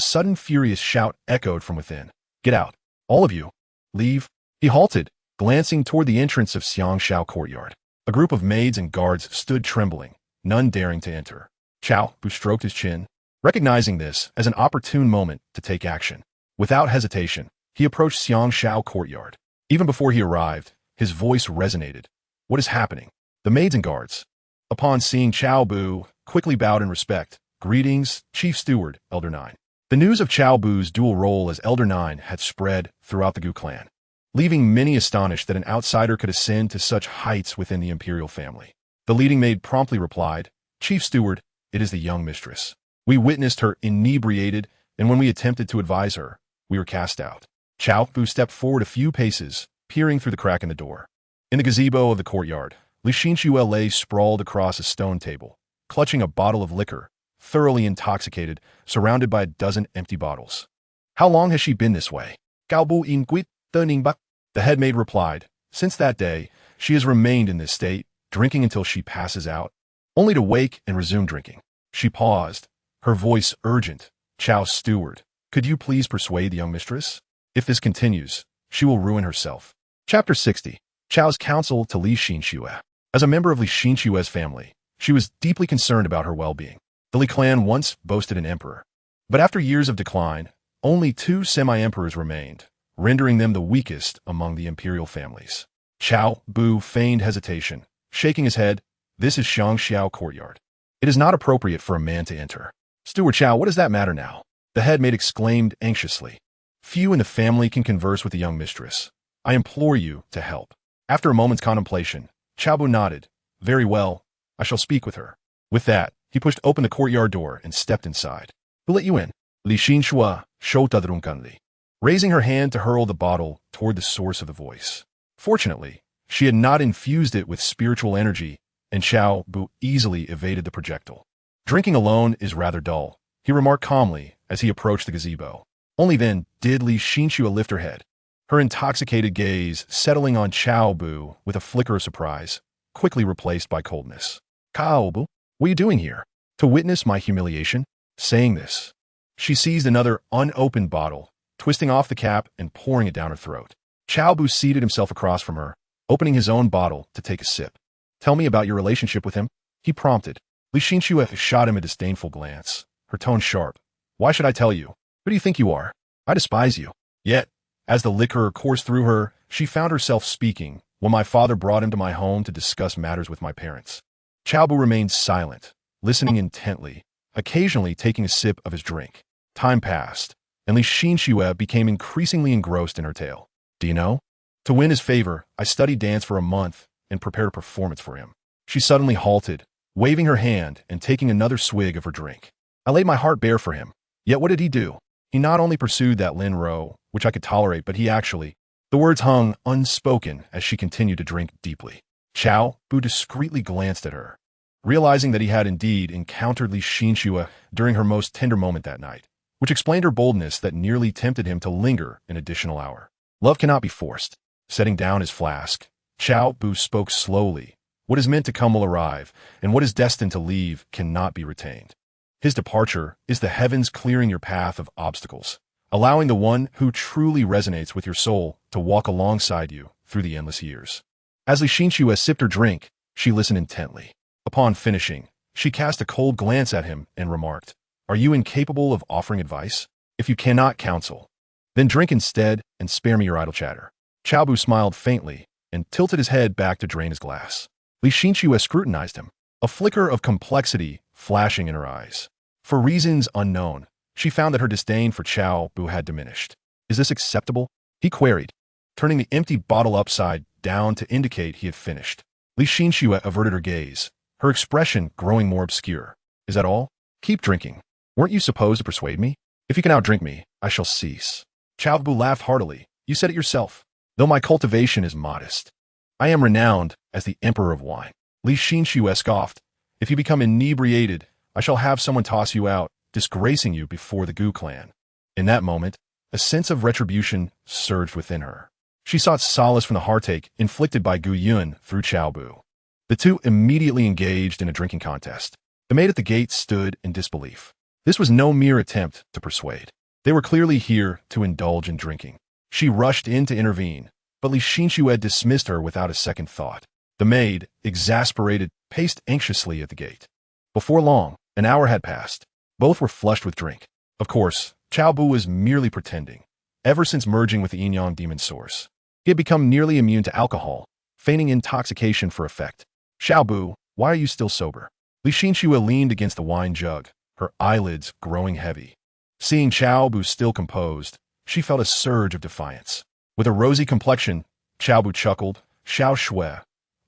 sudden furious shout echoed from within. "Get out! All of you! Leave!" He halted, glancing toward the entrance of Xiangshao courtyard. A group of maids and guards stood trembling, none daring to enter. Cao Bu stroked his chin, recognizing this as an opportune moment to take action. Without hesitation, he approached Xiangshao courtyard. Even before he arrived, his voice resonated. "What is happening?" The maids and guards, upon seeing Cao Bu, quickly bowed in respect. "Greetings, Chief Steward, Elder 9. The news of Cao Bu's dual role as Elder 9 had spread throughout the Gu clan, leaving many astonished that an outsider could ascend to such heights within the imperial family. The leading maid promptly replied, "Chief Steward, it is the young mistress. We witnessed her inebriated, and when we attempted to advise her, we were cast out." Cao Bu stepped forward a few paces, peering through the crack in the door. In the gazebo of the courtyard, Li Xinxue lay sprawled across a stone table, clutching a bottle of liquor, thoroughly intoxicated, surrounded by a dozen empty bottles. "How long has she been this way?" Cao Bu in quit turning back. The head maid replied, "Since that day, she has remained in this state, drinking until she passes out, only to wake and resume drinking." She paused, her voice urgent. "Cao Steward, could you please persuade the young mistress? If this continues, she will ruin herself." Chapter 60. Chao's counsel to Li Xinxue. As a member of Li Xinxue's family, she was deeply concerned about her well-being. The Li clan once boasted an emperor, but after years of decline, only 2 semi-emperors remained, rendering them the weakest among the imperial families. Cao Bu feigned hesitation, shaking his head. "This is Xiangxiao courtyard. It is not appropriate for a man to enter." "Steward Cao, what does that matter now?" the head maid exclaimed anxiously. "Few in the family can converse with the young mistress. I implore you to help." After a moment's contemplation, Cao Bu nodded. "Very well, I shall speak with her." With that, he pushed open the courtyard door and stepped inside. "Who let you in?" Li Xinxue showed drunkenly, raising her hand to hurl the bottle toward the source of the voice. Fortunately, she had not infused it with spiritual energy, and Cao Bu easily evaded the projectile. "Drinking alone is rather dull," he remarked calmly as he approached the gazebo. Only then did Li Xinxue lift her head, her intoxicated gaze settling on Cao Bu with a flicker of surprise, quickly replaced by coldness. "Cao Bu, what are you doing here? To witness my humiliation?" Saying this, she seized another unopened bottle, twisting off the cap and pouring it down her throat. Cao Bu seated himself across from her, opening his own bottle to take a sip. "Tell me about your relationship with him," he prompted. Li Xinxue shot him a disdainful glance, her tone sharp. "Why should I tell you? Who do you think you are? I despise you." Yet, as the liquor coursed through her, she found herself speaking. "When my father brought him to my home to discuss matters with my parents." Cao Bu remained silent, listening intently, occasionally taking a sip of his drink. Time passed, and Li Xinxue became increasingly engrossed in her tale. Do you know? To win his favor, I studied dance for a month and prepared a performance for him. She suddenly halted, waving her hand and taking another swig of her drink. I laid my heart bare for him. Yet what did he do? He not only pursued that Lin Ro, which I could tolerate, but he actually— The words hung unspoken as she continued to drink deeply. Cao Bu discreetly glanced at her, realizing that he had indeed encountered Li Xinxue during her most tender moment that night, which explained her boldness that nearly tempted him to linger an additional hour. Love cannot be forced. Setting down his flask, Cao Bu spoke slowly. What is meant to come will arrive, and what is destined to leave cannot be retained. His departure is the heavens clearing your path of obstacles, allowing the one who truly resonates with your soul to walk alongside you through the endless years. As Li Xinxue sipped her drink, she listened intently. Upon finishing, she cast a cold glance at him and remarked, "Are you incapable of offering advice? If you cannot counsel, then drink instead and spare me your idle chatter." Cao Bu smiled faintly and tilted his head back to drain his glass. Li Xinxue scrutinized him, a flicker of complexity flashing in her eyes. For reasons unknown, she found that her disdain for Cao Bu had diminished. "Is this acceptable?" he queried, turning the empty bottle upside down to indicate he had finished. Li Xinxue averted her gaze, her expression growing more obscure. "Is that all? Keep drinking. Weren't you supposed to persuade me? If you can outdrink me, I shall cease." Cao Bu laughed heartily. "You said it yourself. Though my cultivation is modest, I am renowned as the emperor of wine." Li Xinxue scoffed. "If you become inebriated, I shall have someone toss you out, disgracing you before the Gu clan." In that moment, a sense of retribution surged within her. She sought solace from the heartache inflicted by Gu Yun through Cao Bu. The two immediately engaged in a drinking contest. The maid at the gate stood in disbelief. This was no mere attempt to persuade. They were clearly here to indulge in drinking. She rushed in to intervene, but Li Xinxue dismissed her without a second thought. The maid, exasperated, paced anxiously at the gate. Before long, an hour had passed. Both were flushed with drink. Of course, Cao Bu was merely pretending. Ever since merging with the Yin Yang demon source, he had become nearly immune to alcohol, feigning intoxication for effect. "Cao Bu, why are you still sober?" Li Xinxue leaned against the wine jug, her eyelids growing heavy. Seeing Cao Bu still composed, she felt a surge of defiance. With a rosy complexion, Cao Bu chuckled. "Xiao Shui,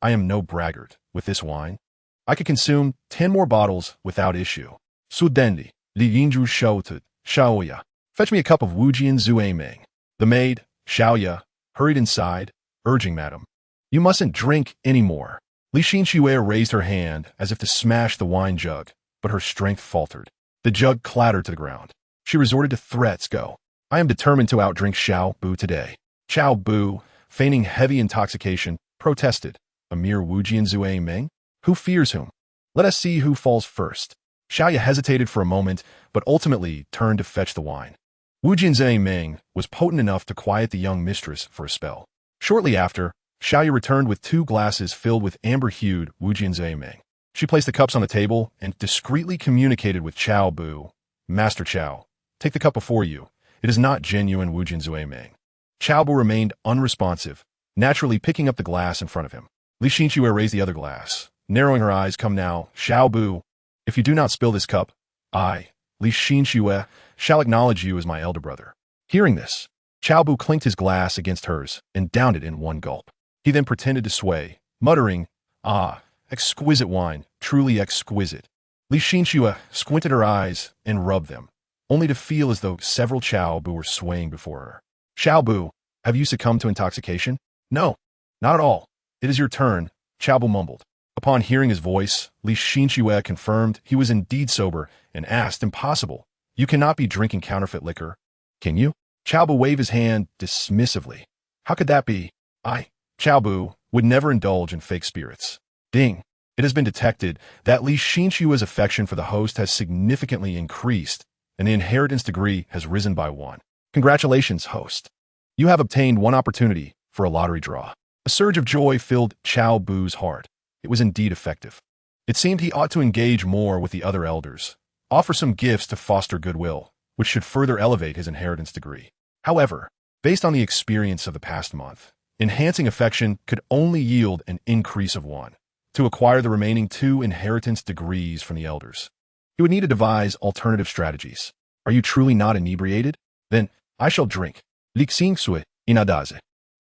I am no braggart. With this wine, I could consume 10 more bottles without issue. Su Dendi, Li Yinju shouted, "Xiaoya, fetch me a cup of Wujian Zue Meng." The maid, Xiaoya, hurried inside, urging Madam, "You mustn't drink any more." Li Xinxue raised her hand as if to smash the wine jug, but her strength faltered. The jug clattered to the ground. She resorted to threats. "Go. I am determined to outdrink Cao Bu today." Cao Bu, feigning heavy intoxication, protested. "A mere Wujian Zue Meng? Who fears whom? Let us see who falls first." Xiaoya hesitated for a moment, but ultimately turned to fetch the wine. Wujian Zue Meng was potent enough to quiet the young mistress for a spell. Shortly after, Xiaoya returned with 2 glasses filled with amber-hued Wujian Zue Meng. She placed the cups on the table and discreetly communicated with Cao Bu. "Master Cao, take the cup before you. It is not genuine Wujian Zue Meng." Cao Bu remained unresponsive, naturally picking up the glass in front of him. Li Xinxue raised the other glass, narrowing her eyes. "Come now, Cao Bu. If you do not spill this cup, I, Li Xinxue, shall acknowledge you as my elder brother." Hearing this, Cao Bu clinked his glass against hers and downed it in one gulp. He then pretended to sway, muttering, "Ah, exquisite wine, truly exquisite." Li Xinxue squinted her eyes and rubbed them, only to feel as though several Cao Bu were swaying before her. "Cao Bu, have you succumbed to intoxication?" "No, not at all. It is your turn," Cao Bu mumbled. Upon hearing his voice, Li Xinxue confirmed he was indeed sober and asked, "Impossible. You cannot be drinking counterfeit liquor, can you?" Cao Bu waved his hand dismissively. "How could that be? I, Cao Bu, would never indulge in fake spirits." Ding! It has been detected that Li Xinxue's affection for the host has significantly increased, and the inheritance degree has risen by 1. Congratulations, host. You have obtained 1 opportunity for a lottery draw. A surge of joy filled Cao Bu's heart. It was indeed effective. It seemed he ought to engage more with the other elders, offer some gifts to foster goodwill, which should further elevate his inheritance degree. However, based on the experience of the past month, enhancing affection could only yield an increase of 1. To acquire the remaining 2 inheritance degrees from the elders, he would need to devise alternative strategies. Are you truly not inebriated? Then I shall drink. Li Xingxue inadaze.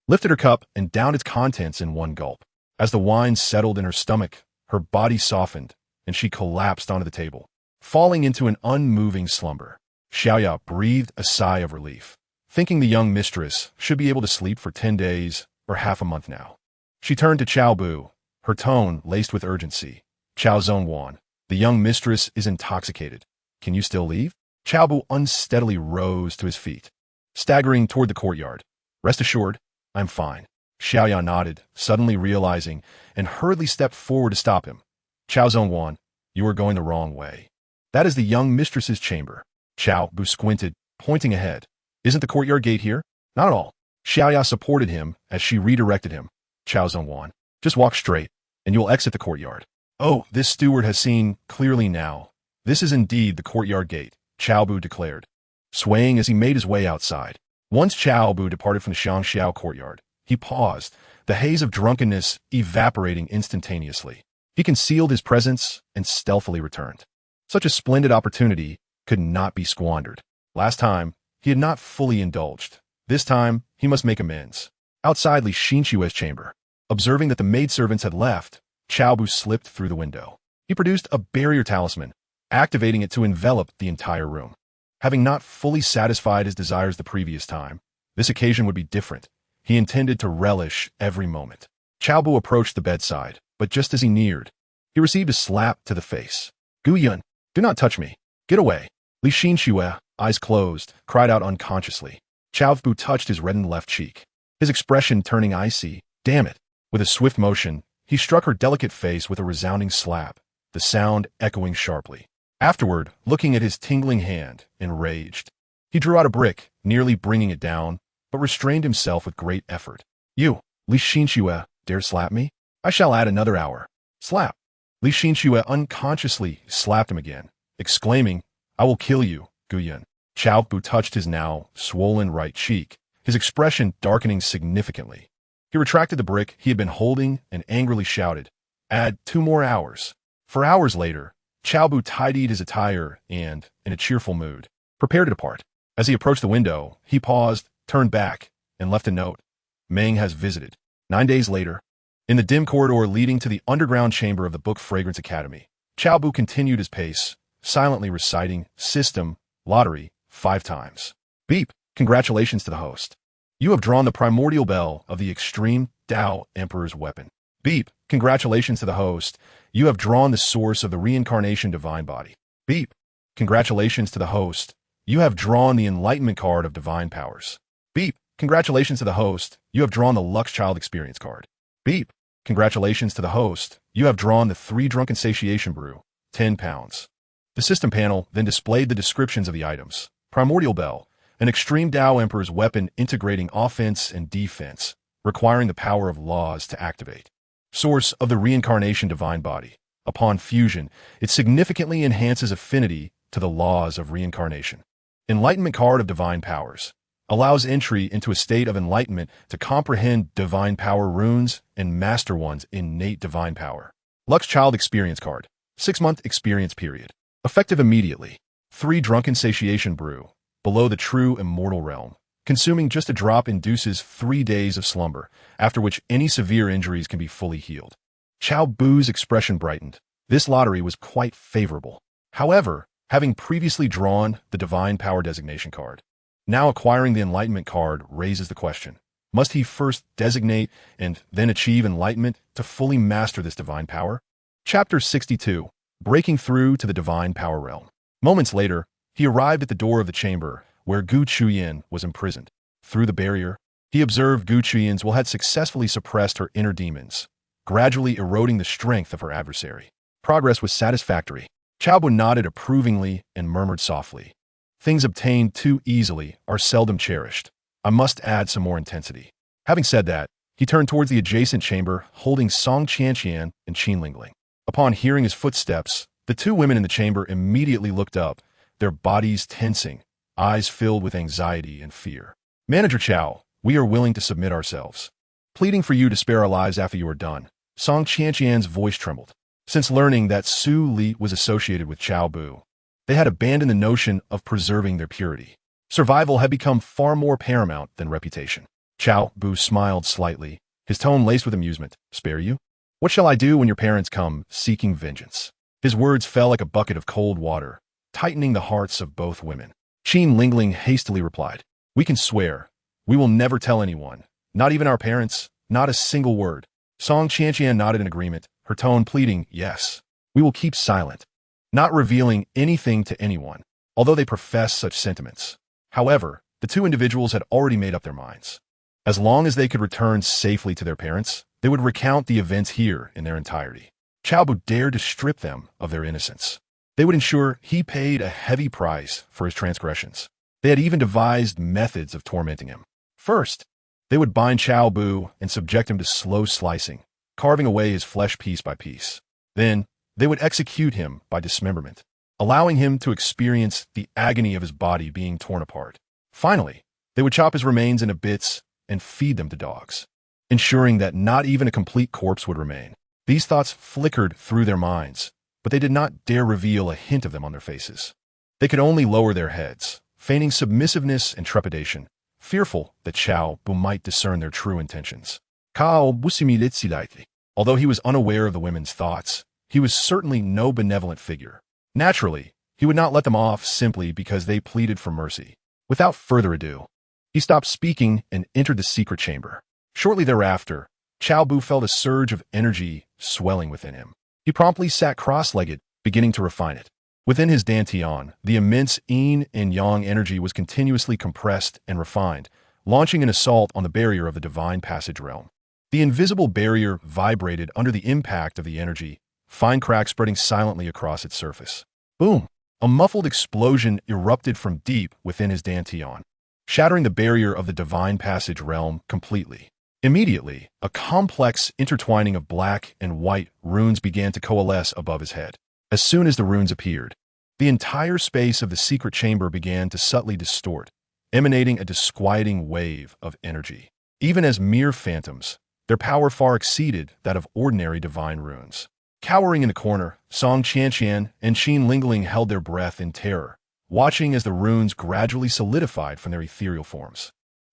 Lifted her cup and downed its contents in one gulp. As the wine settled in her stomach, her body softened, and she collapsed onto the table, falling into an unmoving slumber. Xiaoya breathed a sigh of relief, thinking the young mistress should be able to sleep for 10 days or half a month now. She turned to Cao Bu, her tone laced with urgency. Cao Zhongwan, the young mistress is intoxicated. Can you still leave? Cao Bu unsteadily rose to his feet, staggering toward the courtyard. Rest assured, I'm fine. Xiaoya nodded, suddenly realizing, and hurriedly stepped forward to stop him. Cao Zhongwan, you are going the wrong way. That is the young mistress's chamber. Cao Bu squinted, pointing ahead. Isn't the courtyard gate here? Not at all. Xiaoya supported him as she redirected him. Cao Zhongwan, just walk straight, and you will exit the courtyard. Oh, this steward has seen clearly now. This is indeed the courtyard gate, Cao Bu declared, swaying as he made his way outside. Once Cao Bu departed from the Shangxiao courtyard, he paused, the haze of drunkenness evaporating instantaneously. He concealed his presence and stealthily returned. Such a splendid opportunity could not be squandered. Last time, he had not fully indulged. This time, he must make amends. Outside Li Xinxue's chamber, observing that the maidservants had left, Cao Bu slipped through the window. He produced a barrier talisman, activating it to envelop the entire room. Having not fully satisfied his desires the previous time, this occasion would be different. He intended to relish every moment. Cao Bu approached the bedside, but just as he neared, he received a slap to the face. Gu Yun, do not touch me. Get away. Li Xinxue, eyes closed, cried out unconsciously. Cao Bu touched his reddened left cheek, his expression turning icy. Damn it. With a swift motion, he struck her delicate face with a resounding slap, the sound echoing sharply. Afterward, looking at his tingling hand, enraged, he drew out a brick, nearly bringing it down, but restrained himself with great effort. You, Li Xinxue, dare slap me? I shall add another hour. Slap. Li Xinxue unconsciously slapped him again, exclaiming, I will kill you, Gu Yun. Cao Bu touched his now swollen right cheek, his expression darkening significantly. He retracted the brick he had been holding and angrily shouted, Add 2 more hours. 4 hours later, Cao Bu tidied his attire and, in a cheerful mood, prepared to depart. As he approached the window, he paused, turned back, and left a note. Meng has visited. 9 days later, in the dim corridor leading to the underground chamber of the Book Fragrance Academy, Cao Bu continued his pace, silently reciting System, Lottery, 5 times. Beep, congratulations to the host. You have drawn the primordial bell of the extreme Tao Emperor's weapon. Beep, congratulations to the host. You have drawn the source of the reincarnation divine body. Beep, congratulations to the host. You have drawn the enlightenment card of divine powers. Beep, congratulations to the host. You have drawn the Lux Child experience card. Beep, congratulations to the host. You have drawn the 3 drunken satiation brew, 10 pounds. The system panel then displayed the descriptions of the items. Primordial bell, an extreme Tao Emperor's weapon integrating offense and defense, requiring the power of laws to activate. Source of the reincarnation divine body. Upon fusion, it significantly enhances affinity to the laws of reincarnation. Enlightenment card of divine powers. Allows entry into a state of enlightenment to comprehend divine power runes and master one's innate divine power. Lux Child experience card. 6-month experience period. Effective immediately. 3 drunken satiation brew. Below the true immortal realm. Consuming just a drop induces 3 days of slumber, after which any severe injuries can be fully healed. Cao Bu's expression brightened. This lottery was quite favorable. However, having previously drawn the divine power designation card, now acquiring the enlightenment card raises the question. Must he first designate and then achieve enlightenment to fully master this divine power? Chapter 62. Breaking through to the divine power realm. Moments later, he arrived at the door of the chamber where Gu Qingtian was imprisoned. Through the barrier, he observed Gu Qingtian's had successfully suppressed her inner demons, gradually eroding the strength of her adversary. Progress was satisfactory. Cao Bu nodded approvingly and murmured softly. Things obtained too easily are seldom cherished. I must add some more intensity. Having said that, he turned towards the adjacent chamber, holding Song Qianqian and Qin Lingling. Upon hearing his footsteps, the 2 women in the chamber immediately looked up, their bodies tensing, eyes filled with anxiety and fear. Manager Cao, we are willing to submit ourselves. Pleading for you to spare our lives after you are done. Song Qianqian's voice trembled. Since learning that Su Li was associated with Cao Bu, They had abandoned the notion of preserving their purity. Survival had become far more paramount than reputation. Cao Bu smiled slightly, his tone laced with amusement. Spare you? What shall I do when your parents come seeking vengeance? His words fell like a bucket of cold water, tightening the hearts of both women. Qin Lingling hastily replied, We can swear. We will never tell anyone, not even our parents, not a single word. Song Qiantian nodded in agreement, her tone pleading, Yes, we will keep silent, not revealing anything to anyone, although they profess such sentiments. However, the two individuals had already made up their minds. As long as they could return safely to their parents, they would recount the events here in their entirety. Cao Bu dared to strip them of their innocence. They would ensure he paid a heavy price for his transgressions. They had even devised methods of tormenting him. First, they would bind Cao Bu and subject him to slow slicing, carving away his flesh piece by piece. Then, they would execute him by dismemberment, allowing him to experience the agony of his body being torn apart. Finally, they would chop his remains into bits and feed them to dogs, ensuring that not even a complete corpse would remain. These thoughts flickered through their minds, but they did not dare reveal a hint of them on their faces. They could only lower their heads, feigning submissiveness and trepidation, fearful that Cao Bu might discern their true intentions. Cao Bu similitsidai. Although he was unaware of the women's thoughts, he was certainly no benevolent figure. Naturally, he would not let them off simply because they pleaded for mercy. Without further ado, he stopped speaking and entered the secret chamber. Shortly thereafter, Cao Bu felt a surge of energy swelling within him. He promptly sat cross-legged, beginning to refine it. Within his dantian, the immense yin and yang energy was continuously compressed and refined, launching an assault on the barrier of the divine passage realm. The invisible barrier vibrated under the impact of the energy, fine cracks spreading silently across its surface. Boom! A muffled explosion erupted from deep within his dantian, shattering the barrier of the divine passage realm completely. Immediately, a complex intertwining of black and white runes began to coalesce above his head. As soon as the runes appeared, the entire space of the secret chamber began to subtly distort, emanating a disquieting wave of energy. Even as mere phantoms, their power far exceeded that of ordinary divine runes. Cowering in the corner, Song Qiantian and Qin Lingling held their breath in terror, watching as the runes gradually solidified from their ethereal forms.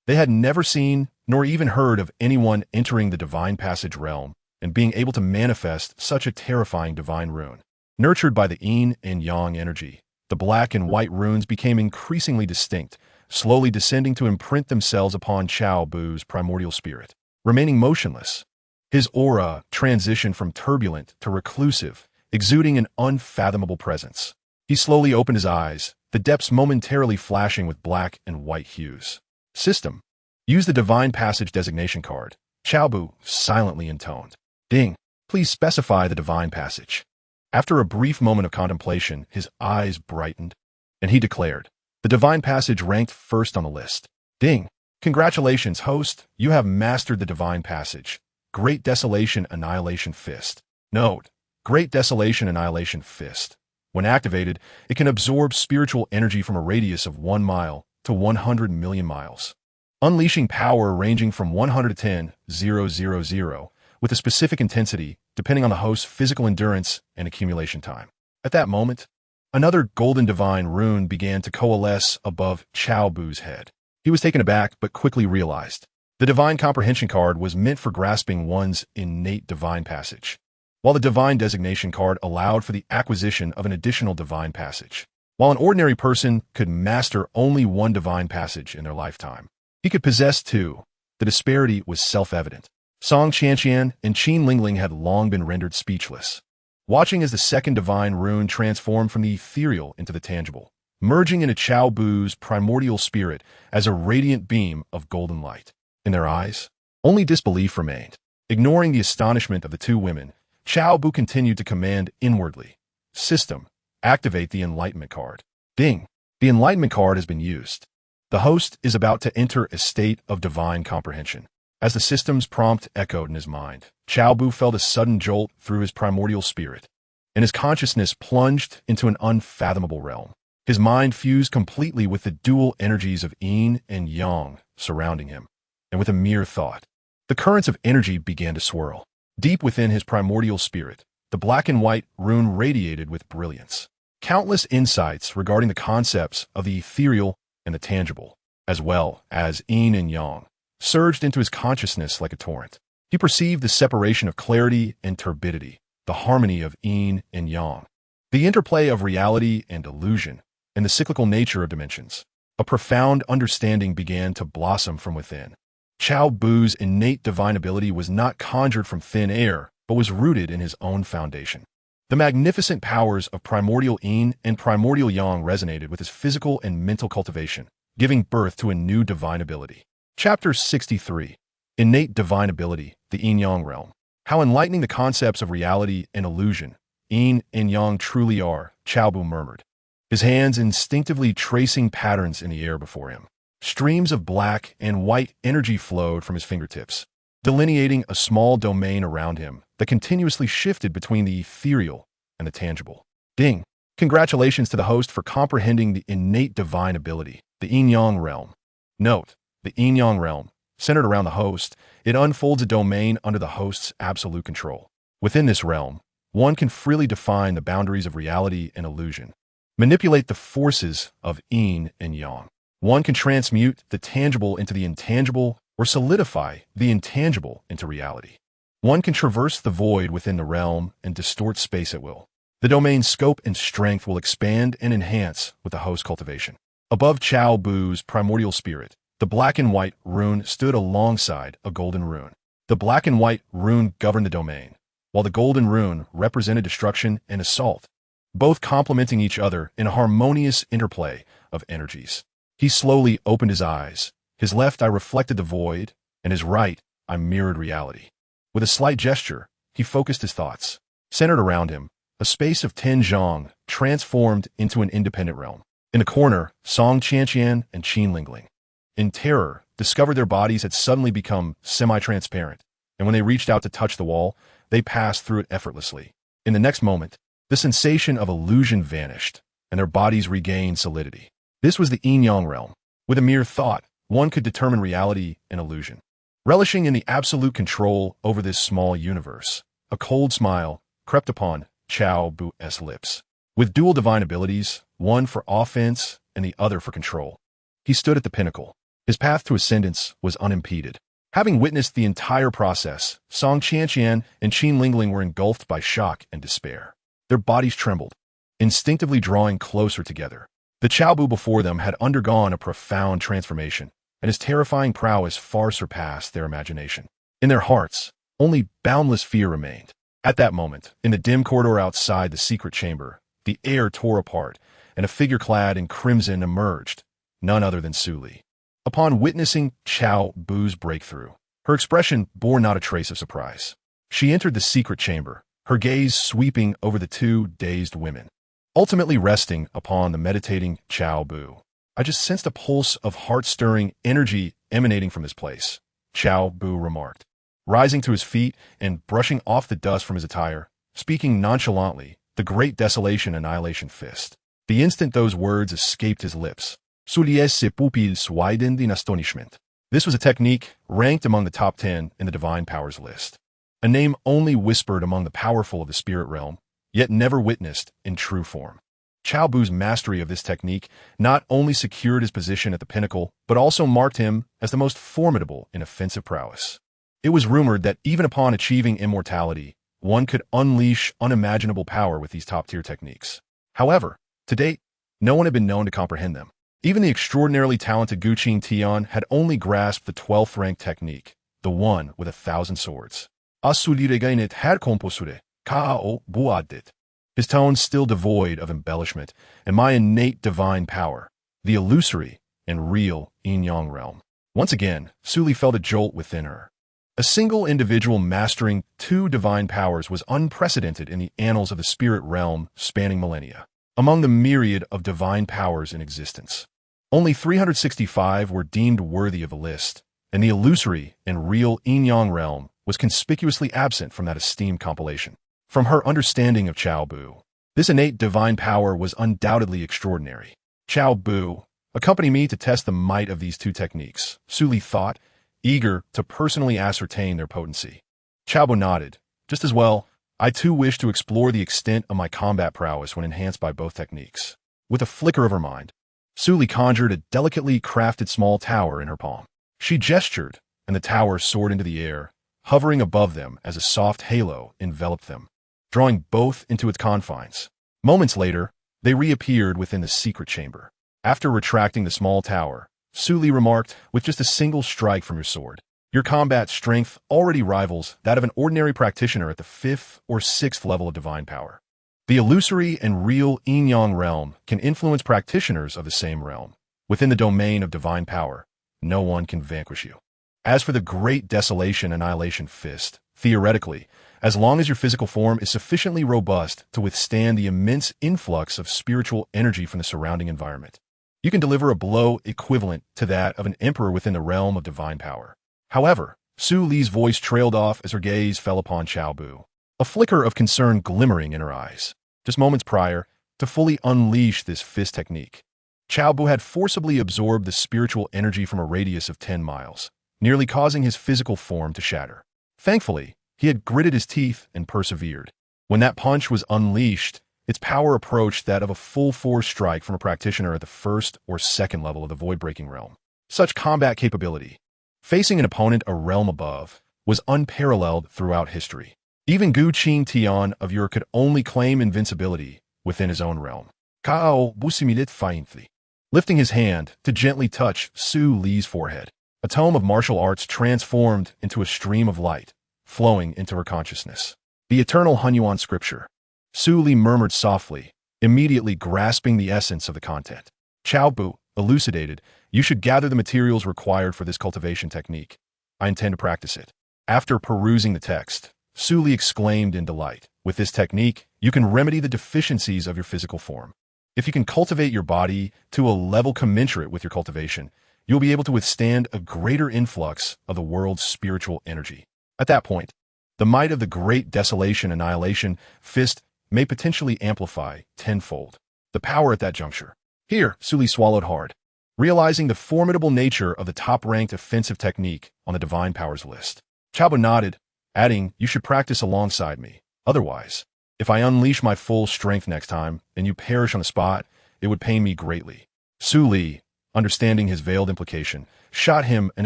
They had never seen, nor even heard of anyone entering the divine passage realm and being able to manifest such a terrifying divine rune. Nurtured by the yin and yang energy, the black and white runes became increasingly distinct, slowly descending to imprint themselves upon Cao Bu's primordial spirit. Remaining motionless, his aura transitioned from turbulent to reclusive, exuding an unfathomable presence. He slowly opened his eyes, the depths momentarily flashing with black and white hues. System. Use the divine passage designation card. Cao Bu silently intoned. Ding. Please specify the divine passage. After a brief moment of contemplation, his eyes brightened, and he declared, The divine passage ranked first on the list. Ding. Congratulations, host. You have mastered the divine passage. Great Desolation Annihilation Fist. Note, Great Desolation Annihilation Fist. When activated, it can absorb spiritual energy from a radius of 1 mile to 100 million miles, unleashing power ranging from 110,000 with a specific intensity depending on the host's physical endurance and accumulation time. At that moment, another golden divine rune began to coalesce above Cao Bu's head. He was taken aback but quickly realized. The divine comprehension card was meant for grasping one's innate divine passage, while the divine designation card allowed for the acquisition of an additional divine passage. While an ordinary person could master only one divine passage in their lifetime, he could possess two. The disparity was self-evident. Song Qiantian and Qin Lingling had long been rendered speechless, watching as the second divine rune transformed from the ethereal into the tangible, merging into Cao Bu's primordial spirit as a radiant beam of golden light. In their eyes, only disbelief remained. Ignoring the astonishment of the two women, Cao Bu continued to command inwardly. System. Activate the Enlightenment card. Ding. The Enlightenment card has been used. The host is about to enter a state of divine comprehension. As the system's prompt echoed in his mind, Cao Bu felt a sudden jolt through his primordial spirit, and his consciousness plunged into an unfathomable realm. His mind fused completely with the dual energies of yin and yang surrounding him, and with a mere thought, the currents of energy began to swirl. Deep within his primordial spirit, the black and white rune radiated with brilliance. Countless insights regarding the concepts of the ethereal and the tangible, as well as yin and yang, surged into his consciousness like a torrent. He perceived the separation of clarity and turbidity, the harmony of yin and yang, the interplay of reality and illusion, and the cyclical nature of dimensions. A profound understanding began to blossom from within. Cao Bu's innate divine ability was not conjured from thin air, but was rooted in his own foundation. The magnificent powers of primordial yin and primordial yang resonated with his physical and mental cultivation, giving birth to a new divine ability. Chapter 63. Innate Divine Ability, the Yin-Yang Realm. How enlightening the concepts of reality and illusion, yin and yang truly are, Cao Bu murmured, his hands instinctively tracing patterns in the air before him. Streams of black and white energy flowed from his fingertips, delineating a small domain around him that continuously shifted between the ethereal and the tangible. Ding! Congratulations to the host for comprehending the innate divine ability, the Yin-Yang Realm. Note, the Yin-Yang Realm, centered around the host, it unfolds a domain under the host's absolute control. Within this realm, one can freely define the boundaries of reality and illusion, manipulate the forces of yin and yang. One can transmute the tangible into the intangible or solidify the intangible into reality. One can traverse the void within the realm and distort space at will. The domain's scope and strength will expand and enhance with the host cultivation. Above Cao Bu's primordial spirit, the black and white rune stood alongside a golden rune. The black and white rune governed the domain, while the golden rune represented destruction and assault, both complementing each other in a harmonious interplay of energies. He slowly opened his eyes. His left eye reflected the void, and his right eye mirrored reality. With a slight gesture, he focused his thoughts. Centered around him, a space of 10 zhang transformed into an independent realm. In the corner, Song Qiantian and Qin Lingling, in terror, discovered their bodies had suddenly become semi-transparent, and when they reached out to touch the wall, they passed through it effortlessly. In the next moment, the sensation of illusion vanished, and their bodies regained solidity. This was the yin-yang realm. With a mere thought, one could determine reality and illusion. Relishing in the absolute control over this small universe, a cold smile crept upon Cao Bu's lips. With dual divine abilities, one for offense and the other for control, he stood at the pinnacle. His path to ascendance was unimpeded. Having witnessed the entire process, Song Qiantian and Qin Lingling were engulfed by shock and despair. Their bodies trembled, instinctively drawing closer together. The Cao Bu before them had undergone a profound transformation, and his terrifying prowess far surpassed their imagination. In their hearts, only boundless fear remained. At that moment, in the dim corridor outside the secret chamber, the air tore apart, and a figure clad in crimson emerged, none other than Su Li. Upon witnessing Cao Bu's breakthrough, her expression bore not a trace of surprise. She entered the secret chamber, her gaze sweeping over the two dazed women, ultimately resting upon the meditating Cao Bu. I just sensed a pulse of heart-stirring energy emanating from this place, Cao Bu remarked, rising to his feet and brushing off the dust from his attire, speaking nonchalantly, the great desolation annihilation fist. The instant those words escaped his lips, Sully's pupils widened in astonishment. This was a technique ranked among the top 10 in the divine powers list. A name only whispered among the powerful of the spirit realm, yet never witnessed in true form. Cao Bu's mastery of this technique not only secured his position at the pinnacle, but also marked him as the most formidable in offensive prowess. It was rumored that even upon achieving immortality, one could unleash unimaginable power with these top-tier techniques. However, to date, no one had been known to comprehend them. Even the extraordinarily talented Gu Qingtian had only grasped the 12th rank technique, the one with 1,000 swords. Asuliregainet had composure, Cao Bu added, his tone still devoid of embellishment, and my innate divine power, the illusory and real yin-yang realm. Once again, Su Li felt a jolt within her. A single individual mastering 2 divine powers was unprecedented in the annals of the spirit realm spanning millennia. Among the myriad of divine powers in existence, only 365 were deemed worthy of the list, and the illusory and real yin-yang realm was conspicuously absent from that esteemed compilation. From her understanding of Cao Bu, this innate divine power was undoubtedly extraordinary. Cao Bu, accompany me to test the might of these 2 techniques, Su Li thought, eager to personally ascertain their potency. Cao Bu nodded. Just as well, I too wish to explore the extent of my combat prowess when enhanced by both techniques. With a flicker of her mind, Su Li conjured a delicately crafted small tower in her palm. She gestured, and the tower soared into the air, hovering above them as a soft halo enveloped them, drawing both into its confines. Moments later, they reappeared within the secret chamber. After retracting the small tower, Su Li remarked, with just a single strike from your sword, your combat strength already rivals that of an ordinary practitioner at the 5th or 6th level of divine power. The illusory and real yin-yang realm can influence practitioners of the same realm. Within the domain of divine power, no one can vanquish you. As for the Great Desolation Annihilation Fist, theoretically, as long as your physical form is sufficiently robust to withstand the immense influx of spiritual energy from the surrounding environment, you can deliver a blow equivalent to that of an emperor within the realm of divine power. However, Su Li's voice trailed off as her gaze fell upon Cao Bu, a flicker of concern glimmering in her eyes. Just moments prior, to fully unleash this fist technique, Cao Bu had forcibly absorbed the spiritual energy from a radius of 10 miles, nearly causing his physical form to shatter. Thankfully, he had gritted his teeth and persevered. When that punch was unleashed, its power approached that of a full-force strike from a practitioner at the 1st or 2nd level of the void-breaking realm. Such combat capability, facing an opponent a realm above, was unparalleled throughout history. Even Gu Qingtian of Ur could only claim invincibility within his own realm. Cao Bu similite faintly, lifting his hand to gently touch Su Li's forehead. A tome of martial arts transformed into a stream of light, flowing into her consciousness. The eternal Hunyuan scripture. Su Li murmured softly, immediately grasping the essence of the content. Cao Bu elucidated, you should gather the materials required for this cultivation technique. I intend to practice it. After perusing the text, Su Li exclaimed in delight. With this technique, you can remedy the deficiencies of your physical form. If you can cultivate your body to a level commensurate with your cultivation, you'll be able to withstand a greater influx of the world's spiritual energy. At that point, the might of the Great Desolation Annihilation Fist may potentially amplify tenfold the power at that juncture. Here, Su Li swallowed hard, realizing the formidable nature of the top-ranked offensive technique on the divine powers list. Cao Bu nodded, adding, you should practice alongside me. Otherwise, if I unleash my full strength next time and you perish on the spot, it would pain me greatly. Su Li, understanding his veiled implication, shot him an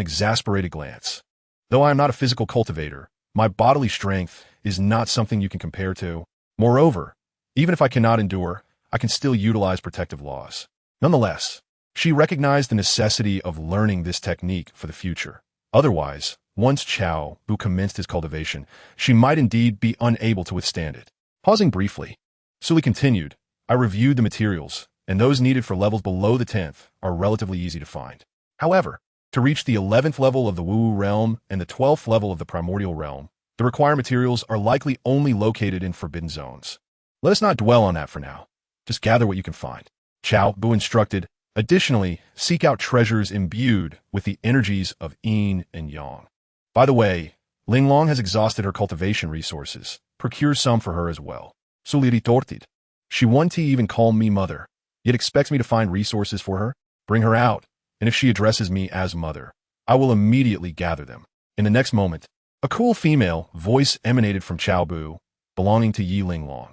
exasperated glance. Though I am not a physical cultivator, my bodily strength is not something you can compare to. Moreover, even if I cannot endure, I can still utilize protective laws. Nonetheless, she recognized the necessity of learning this technique for the future. Otherwise, once Cao Bu commenced his cultivation, she might indeed be unable to withstand it. Pausing briefly, Su Li continued, I reviewed the materials, and those needed for levels below the 10th are relatively easy to find. However, to reach the 11th level of the Wu realm and the 12th level of the primordial realm, the required materials are likely only located in forbidden zones. Let us not dwell on that for now. Just gather what you can find. Cao Bu instructed, additionally, seek out treasures imbued with the energies of yin and yang. By the way, Linglong has exhausted her cultivation resources. Procure some for her as well. Su Li retorted. She wanted to even call me mother, yet expects me to find resources for her? Bring her out, and if she addresses me as mother, I will immediately gather them. In the next moment, a cool female voice emanated from Cao Bu, belonging to Yi Linglong.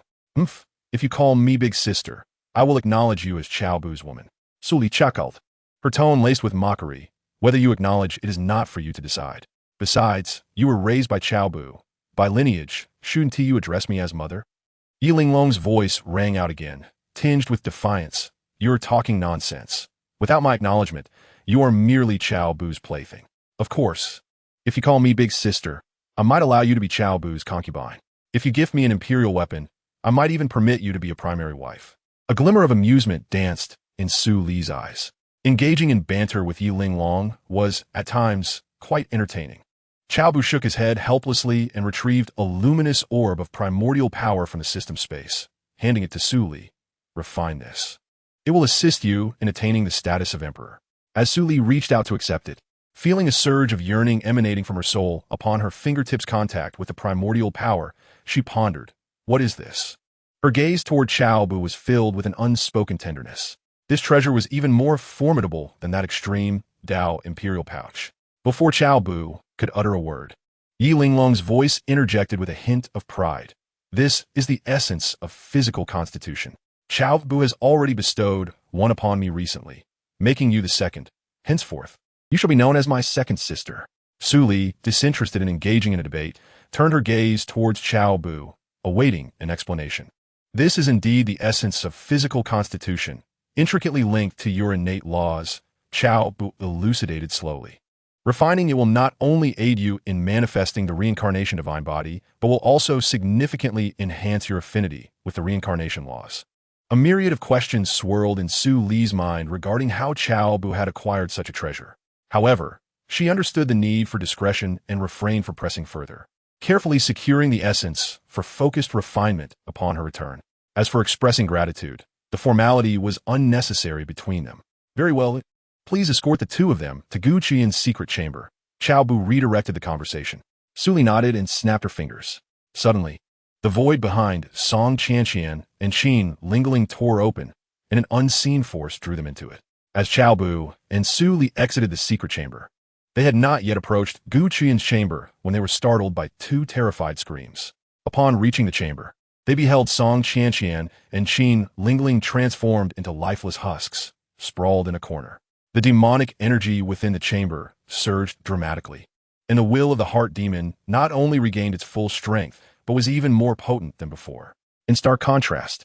If you call me big sister, I will acknowledge you as Cao Bu's woman. Su Li chuckled, her tone laced with mockery. Whether you acknowledge it is not for you to decide. Besides, you were raised by Cao Bu. By lineage, shouldn't you address me as mother? Yi Linglong's voice rang out again, tinged with defiance. You are talking nonsense. Without my acknowledgement, you are merely Cao Bu's plaything. Of course, if you call me big sister, I might allow you to be Cao Bu's concubine. If you gift me an imperial weapon, I might even permit you to be a primary wife. A glimmer of amusement danced in Su Li's eyes. Engaging in banter with Yi Linglong was, at times, quite entertaining. Cao Bu shook his head helplessly and retrieved a luminous orb of primordial power from the system space, handing it to Su Li. Refine this. It will assist you in attaining the status of emperor. As Su Li reached out to accept it, feeling a surge of yearning emanating from her soul upon her fingertips' contact with the primordial power, she pondered, what is this? Her gaze toward Cao Bu was filled with an unspoken tenderness. This treasure was even more formidable than that extreme Dao imperial pouch. Before Cao Bu could utter a word, Yi Linglong's voice interjected with a hint of pride. This is the essence of physical constitution. Cao Bu has already bestowed one upon me recently, making you the second. Henceforth, you shall be known as my second sister. Su Li, disinterested in engaging in a debate, turned her gaze towards Cao Bu, awaiting an explanation. This is indeed the essence of physical constitution, intricately linked to your innate laws, Cao Bu elucidated slowly. Refining it will not only aid you in manifesting the reincarnation divine body, but will also significantly enhance your affinity with the reincarnation laws. A myriad of questions swirled in Su Li's mind regarding how Cao Bu had acquired such a treasure. However, she understood the need for discretion and refrained from pressing further, carefully securing the essence for focused refinement upon her return. As for expressing gratitude, the formality was unnecessary between them. Very well, please escort the two of them to Gu Qingtian's secret chamber. Cao Bu redirected the conversation. Su Li nodded and snapped her fingers. Suddenly, the void behind Song Qiantian and Qin Lingling tore open, and an unseen force drew them into it. As Cao Bu and Su Li exited the secret chamber, they had not yet approached Gu Qingtian's chamber when they were startled by two terrified screams. Upon reaching the chamber, they beheld Song Qiantian and Qin Lingling transformed into lifeless husks, sprawled in a corner. The demonic energy within the chamber surged dramatically, and the will of the heart demon not only regained its full strength, but was even more potent than before. In stark contrast,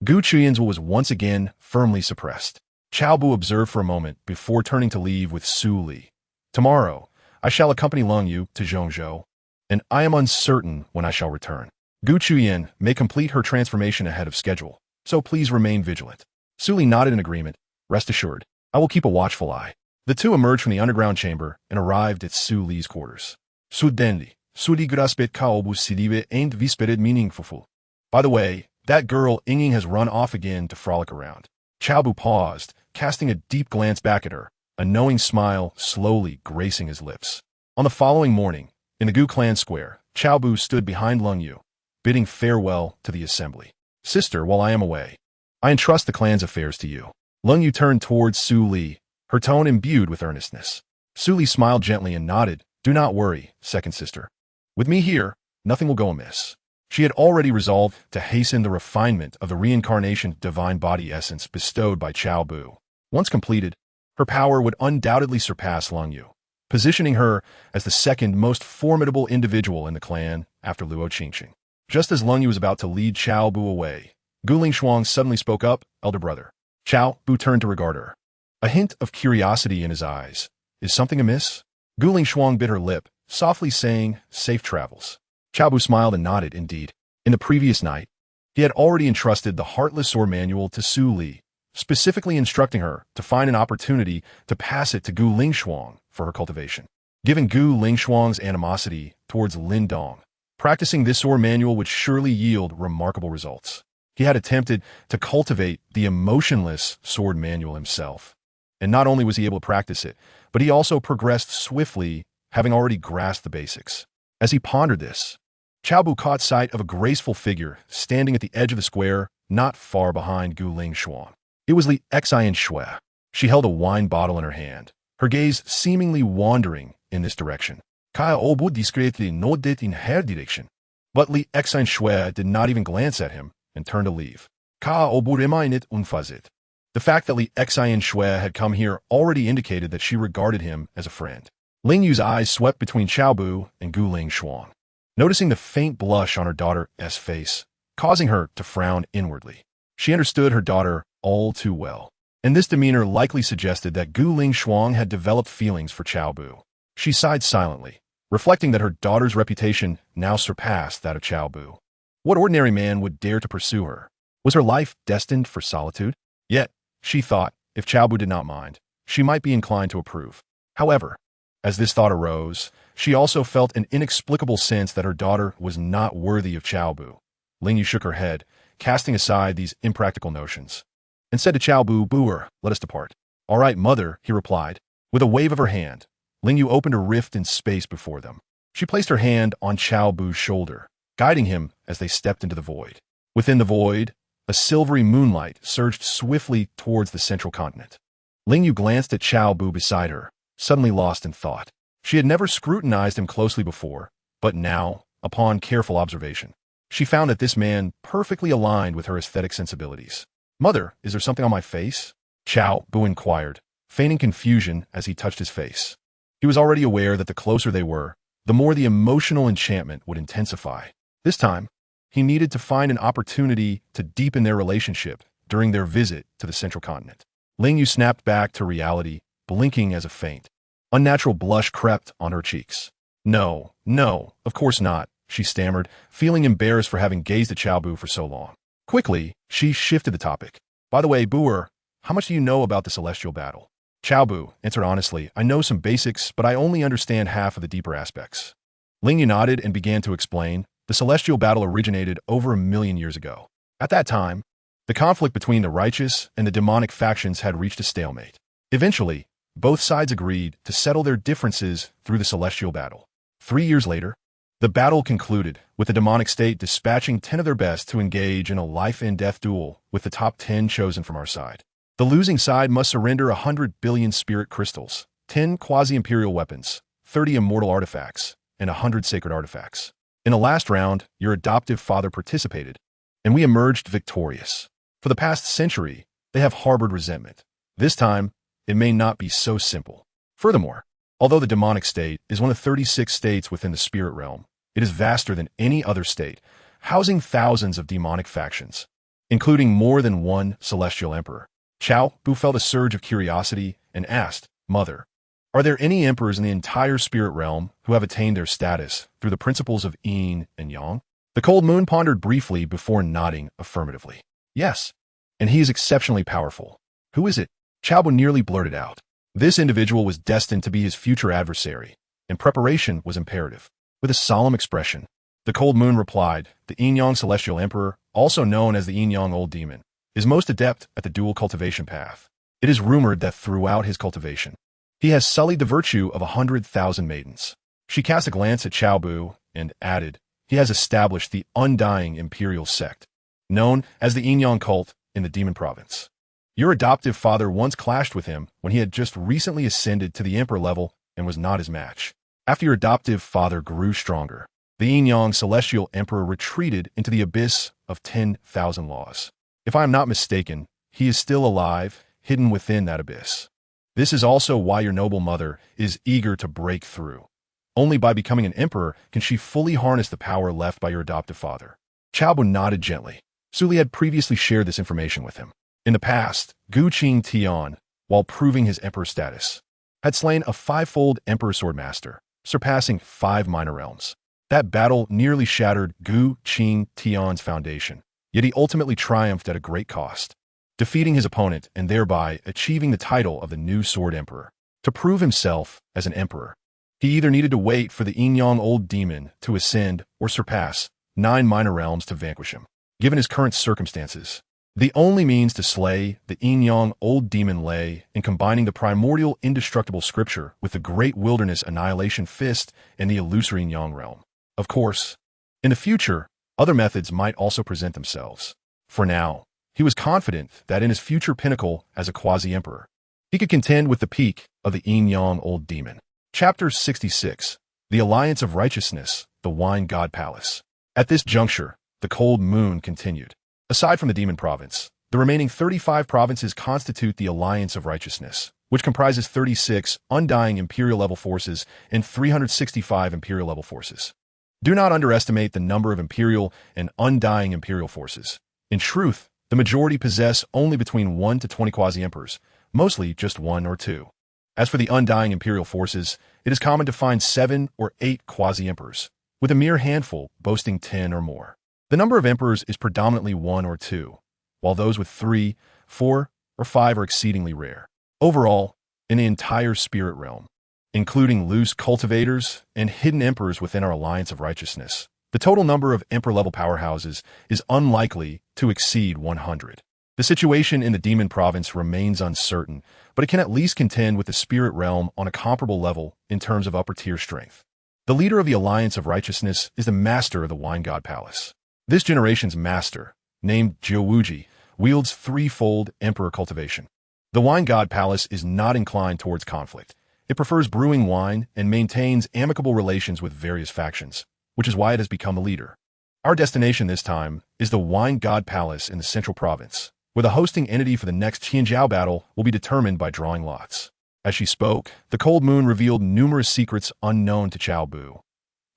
Gu Qingtian's was once again firmly suppressed. Cao Bu observed for a moment before turning to leave with Su Li. Tomorrow, I shall accompany Leng Yu to Zhongzhou, and I am uncertain when I shall return. Gu Qingtian may complete her transformation ahead of schedule, so please remain vigilant. Su Li nodded in agreement. Rest assured, I will keep a watchful eye. The two emerged from the underground chamber and arrived at Su Li's quarters. Sudenli, Sudi graspet Cao Bu sidive ain't visperet meaningful. By the way, that girl Yinging has run off again to frolic around. Cao Bu paused, casting a deep glance back at her, a knowing smile slowly gracing his lips. On the following morning, in the Gu clan square, Cao Bu stood behind Leng Yu, bidding farewell to the assembly. Sister, while I am away, I entrust the clan's affairs to you. Leng Yu turned towards Su Li, her tone imbued with earnestness. Su Li smiled gently and nodded. Do not worry, second sister. With me here, nothing will go amiss. She had already resolved to hasten the refinement of the reincarnation divine body essence bestowed by Cao Bu. Once completed, her power would undoubtedly surpass Leng Yu, positioning her as the second most formidable individual in the clan after Luo Qingqing. Just as Leng Yu was about to lead Cao Bu away, Gu Lingshuang suddenly spoke up, elder brother. Cao Bu turned to regard her, a hint of curiosity in his eyes. Is something amiss? Gu Lingshuang bit her lip, softly saying, safe travels. Cao Bu smiled and nodded. Indeed, in the previous night, he had already entrusted the Heartless Sword Manual to Su Li, specifically instructing her to find an opportunity to pass it to Gu Lingshuang for her cultivation. Given Gu Lingshuang's animosity towards Lin Dong, practicing this sword manual would surely yield remarkable results. He had attempted to cultivate the emotionless sword manual himself, and not only was he able to practice it, but he also progressed swiftly, having already grasped the basics. As he pondered this, Cao Bu caught sight of a graceful figure standing at the edge of the square, not far behind Gu Lingshuang. It was Li Xian Shui. She held a wine bottle in her hand, her gaze seemingly wandering in this direction. Cao Bu discreetly nodded in her direction, but Li Xian Shui did not even glance at him and turned to leave. Cao Bu reminded unfazit. The fact that Li Xian Shui had come here already indicated that she regarded him as a friend. Ling Yu's eyes swept between Cao Bu and Gu Lingshuang, noticing the faint blush on her daughter's face, causing her to frown inwardly. She understood her daughter all too well, and this demeanor likely suggested that Gu Lingshuang had developed feelings for Cao Bu. She sighed silently, reflecting that her daughter's reputation now surpassed that of Cao Bu. What ordinary man would dare to pursue her? Was her life destined for solitude? Yet, she thought, if Cao Bu did not mind, she might be inclined to approve. However, as this thought arose, she also felt an inexplicable sense that her daughter was not worthy of Cao Bu. Ling Yu shook her head, casting aside these impractical notions, and said to Cao Bu, "Buer, let us depart." "All right, mother," he replied. With a wave of her hand, Ling Yu opened a rift in space before them. She placed her hand on Cao Bu's shoulder, guiding him as they stepped into the void. Within the void, a silvery moonlight surged swiftly towards the central continent. Ling Yu glanced at Cao Bu beside her, suddenly lost in thought. She had never scrutinized him closely before, but now, upon careful observation, She found that this man perfectly aligned with her aesthetic sensibilities. "Mother, is there something on my face?" Cao Bu inquired, feigning confusion as he touched his face. He was already aware that the closer they were, the more the emotional enchantment would intensify. This time, he needed to find an opportunity to deepen their relationship during their visit to the central continent. Ling Yu snapped back to reality, blinking as a feint. Unnatural blush crept on her cheeks. No, of course not," she stammered, feeling embarrassed for having gazed at Cao Bu for so long. Quickly, she shifted the topic. "By the way, Buer, how much do you know about the celestial battle?" Cao Bu answered honestly, "I know some basics, but I only understand half of the deeper aspects." Ling Yu nodded and began to explain. The celestial battle originated over 1,000,000 years ago. At that time, the conflict between the righteous and the demonic factions had reached a stalemate. Eventually, both sides agreed to settle their differences through the celestial battle. 3 years later, the battle concluded, with the demonic state dispatching 10 of their best to engage in a life-and-death duel with the top 10 chosen from our side. The losing side must surrender 100 billion spirit crystals, 10 quasi-imperial weapons, 30 immortal artifacts, and 100 sacred artifacts. In the last round, your adoptive father participated, and we emerged victorious. For the past century, they have harbored resentment. This time, it may not be so simple. Furthermore, although the demonic state is one of 36 states within the spirit realm, it is vaster than any other state, housing thousands of demonic factions, including more than one celestial emperor. Cao Bu felt a surge of curiosity and asked, "Mother, are there any emperors in the entire spirit realm who have attained their status through the principles of yin and yang?" The cold moon pondered briefly before nodding affirmatively. "Yes, and he is exceptionally powerful." "Who is it?" Cao Bu nearly blurted out. This individual was destined to be his future adversary, and preparation was imperative. With a solemn expression, the cold moon replied, "The yin-yang celestial emperor, also known as the yin-yang old demon, is most adept at the dual cultivation path. It is rumored that throughout his cultivation, he has sullied the virtue of 100,000 maidens." She cast a glance at Cao Bu and added, "He has established the undying imperial sect, known as the yin-yang cult in the demon province. Your adoptive father once clashed with him when he had just recently ascended to the emperor level and was not his match. After your adoptive father grew stronger, the yin-yang celestial emperor retreated into the abyss of 10,000 laws. If I am not mistaken, he is still alive, hidden within that abyss. This is also why your noble mother is eager to break through. Only by becoming an emperor can she fully harness the power left by your adoptive father." Cao Bu nodded gently. Su Li had previously shared this information with him. In the past, Gu Qingtian, while proving his emperor status, had slain a 5-fold emperor swordmaster, surpassing 5 minor realms. That battle nearly shattered Gu Qingtian's foundation, yet he ultimately triumphed at a great cost, defeating his opponent and thereby achieving the title of the new Sword Emperor. To prove himself as an emperor, he either needed to wait for the yin-yang old demon to ascend or surpass 9 minor realms to vanquish him. Given his current circumstances, the only means to slay the yin-yang old demon lay in combining the primordial indestructible scripture with the great wilderness annihilation fist and the illusory yang realm. Of course, in the future, other methods might also present themselves. For now, he was confident that in his future pinnacle as a quasi-emperor, he could contend with the peak of the yin-yang old demon. Chapter 66, The Alliance of Righteousness, the Wine God Palace. At this juncture, the cold moon continued. Aside from the demon province, the remaining 35 provinces constitute the Alliance of Righteousness, which comprises 36 undying imperial-level forces and 365 imperial-level forces. Do not underestimate the number of imperial and undying imperial forces. In truth, the majority possess only between 1 to 20 quasi-emperors, mostly just 1 or 2. As for the undying imperial forces, it is common to find 7 or 8 quasi-emperors, with a mere handful boasting 10 or more. The number of emperors is predominantly 1 or 2, while those with 3, 4, or 5 are exceedingly rare. Overall, in the entire spirit realm, including loose cultivators and hidden emperors within our Alliance of Righteousness, the total number of emperor-level powerhouses is unlikely to exceed 100. The situation in the demon province remains uncertain, but it can at least contend with the spirit realm on a comparable level in terms of upper-tier strength. The leader of the Alliance of Righteousness is the master of the Wine God Palace. This generation's master, named Jiawuji, wields 3-fold emperor cultivation. The Wine God Palace is not inclined towards conflict. It prefers brewing wine and maintains amicable relations with various factions, which is why it has become the leader. Our destination this time is the Wine God Palace in the Central Province, where the hosting entity for the next Qianjiao battle will be determined by drawing lots. As she spoke, the cold moon revealed numerous secrets unknown to Cao Bu.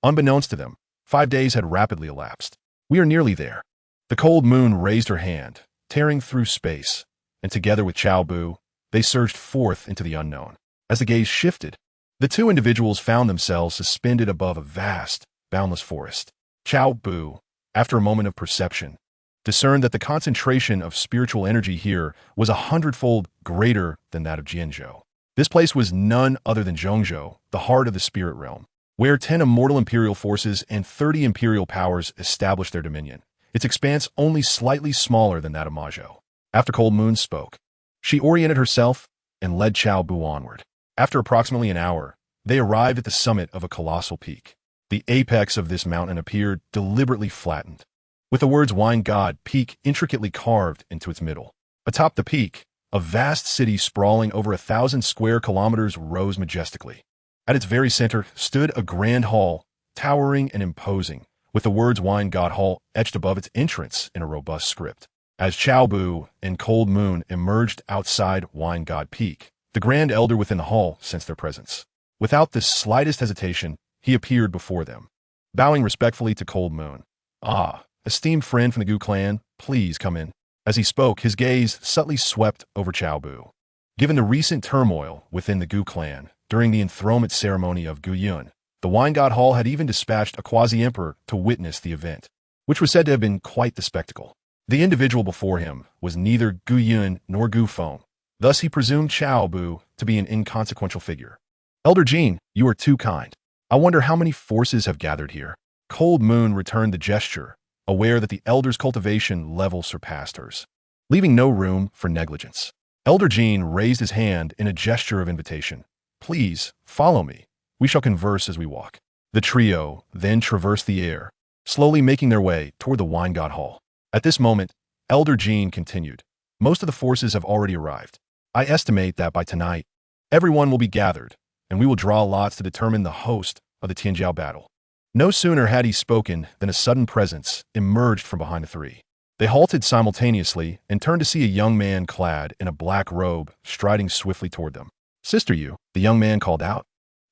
Unbeknownst to them, 5 days had rapidly elapsed. We are nearly there. The cold moon raised her hand, tearing through space, and together with Cao Bu, they surged forth into the unknown. As the gaze shifted, the two individuals found themselves suspended above a vast, boundless forest. Cao Bu, after a moment of perception, discerned that the concentration of spiritual energy here was 100-fold greater than that of Jianzhou. This place was none other than Zhongzhou, the heart of the spirit realm, where 10 immortal imperial forces and 30 imperial powers established their dominion, its expanse only slightly smaller than that of Mazhou. After Cold Moon spoke, she oriented herself and led Cao Bu onward. After approximately an hour, they arrived at the summit of a colossal peak. The apex of this mountain appeared deliberately flattened, with the words Wine God Peak intricately carved into its middle. Atop the peak, a vast city sprawling over 1,000 square kilometers rose majestically. At its very center stood a grand hall, towering and imposing, with the words Wine God Hall etched above its entrance in a robust script. As Cao Bu and Cold Moon emerged outside Wine God Peak, the Grand Elder within the hall sensed their presence. Without the slightest hesitation, he appeared before them, bowing respectfully to Cold Moon. "Ah, esteemed friend from the Gu clan, please come in." As he spoke, his gaze subtly swept over Cao Bu. Given the recent turmoil within the Gu clan during the enthronement ceremony of Gu Yun, the Wine God Hall had even dispatched a quasi-emperor to witness the event, which was said to have been quite the spectacle. The individual before him was neither Gu Yun nor Gu Feng, thus he presumed Cao Bu to be an inconsequential figure. "Elder Jean, you are too kind. I wonder how many forces have gathered here." Cold Moon returned the gesture, aware that the elder's cultivation level surpassed hers, leaving no room for negligence. Elder Jean raised his hand in a gesture of invitation. "Please, follow me. We shall converse as we walk." The trio then traversed the air, slowly making their way toward the Wine God Hall. At this moment, Elder Jean continued, "Most of the forces have already arrived. I estimate that by tonight, everyone will be gathered, and we will draw lots to determine the host of the Tianjiao battle." No sooner had he spoken than a sudden presence emerged from behind the three. They halted simultaneously and turned to see a young man clad in a black robe striding swiftly toward them. "Sister Yu," the young man called out,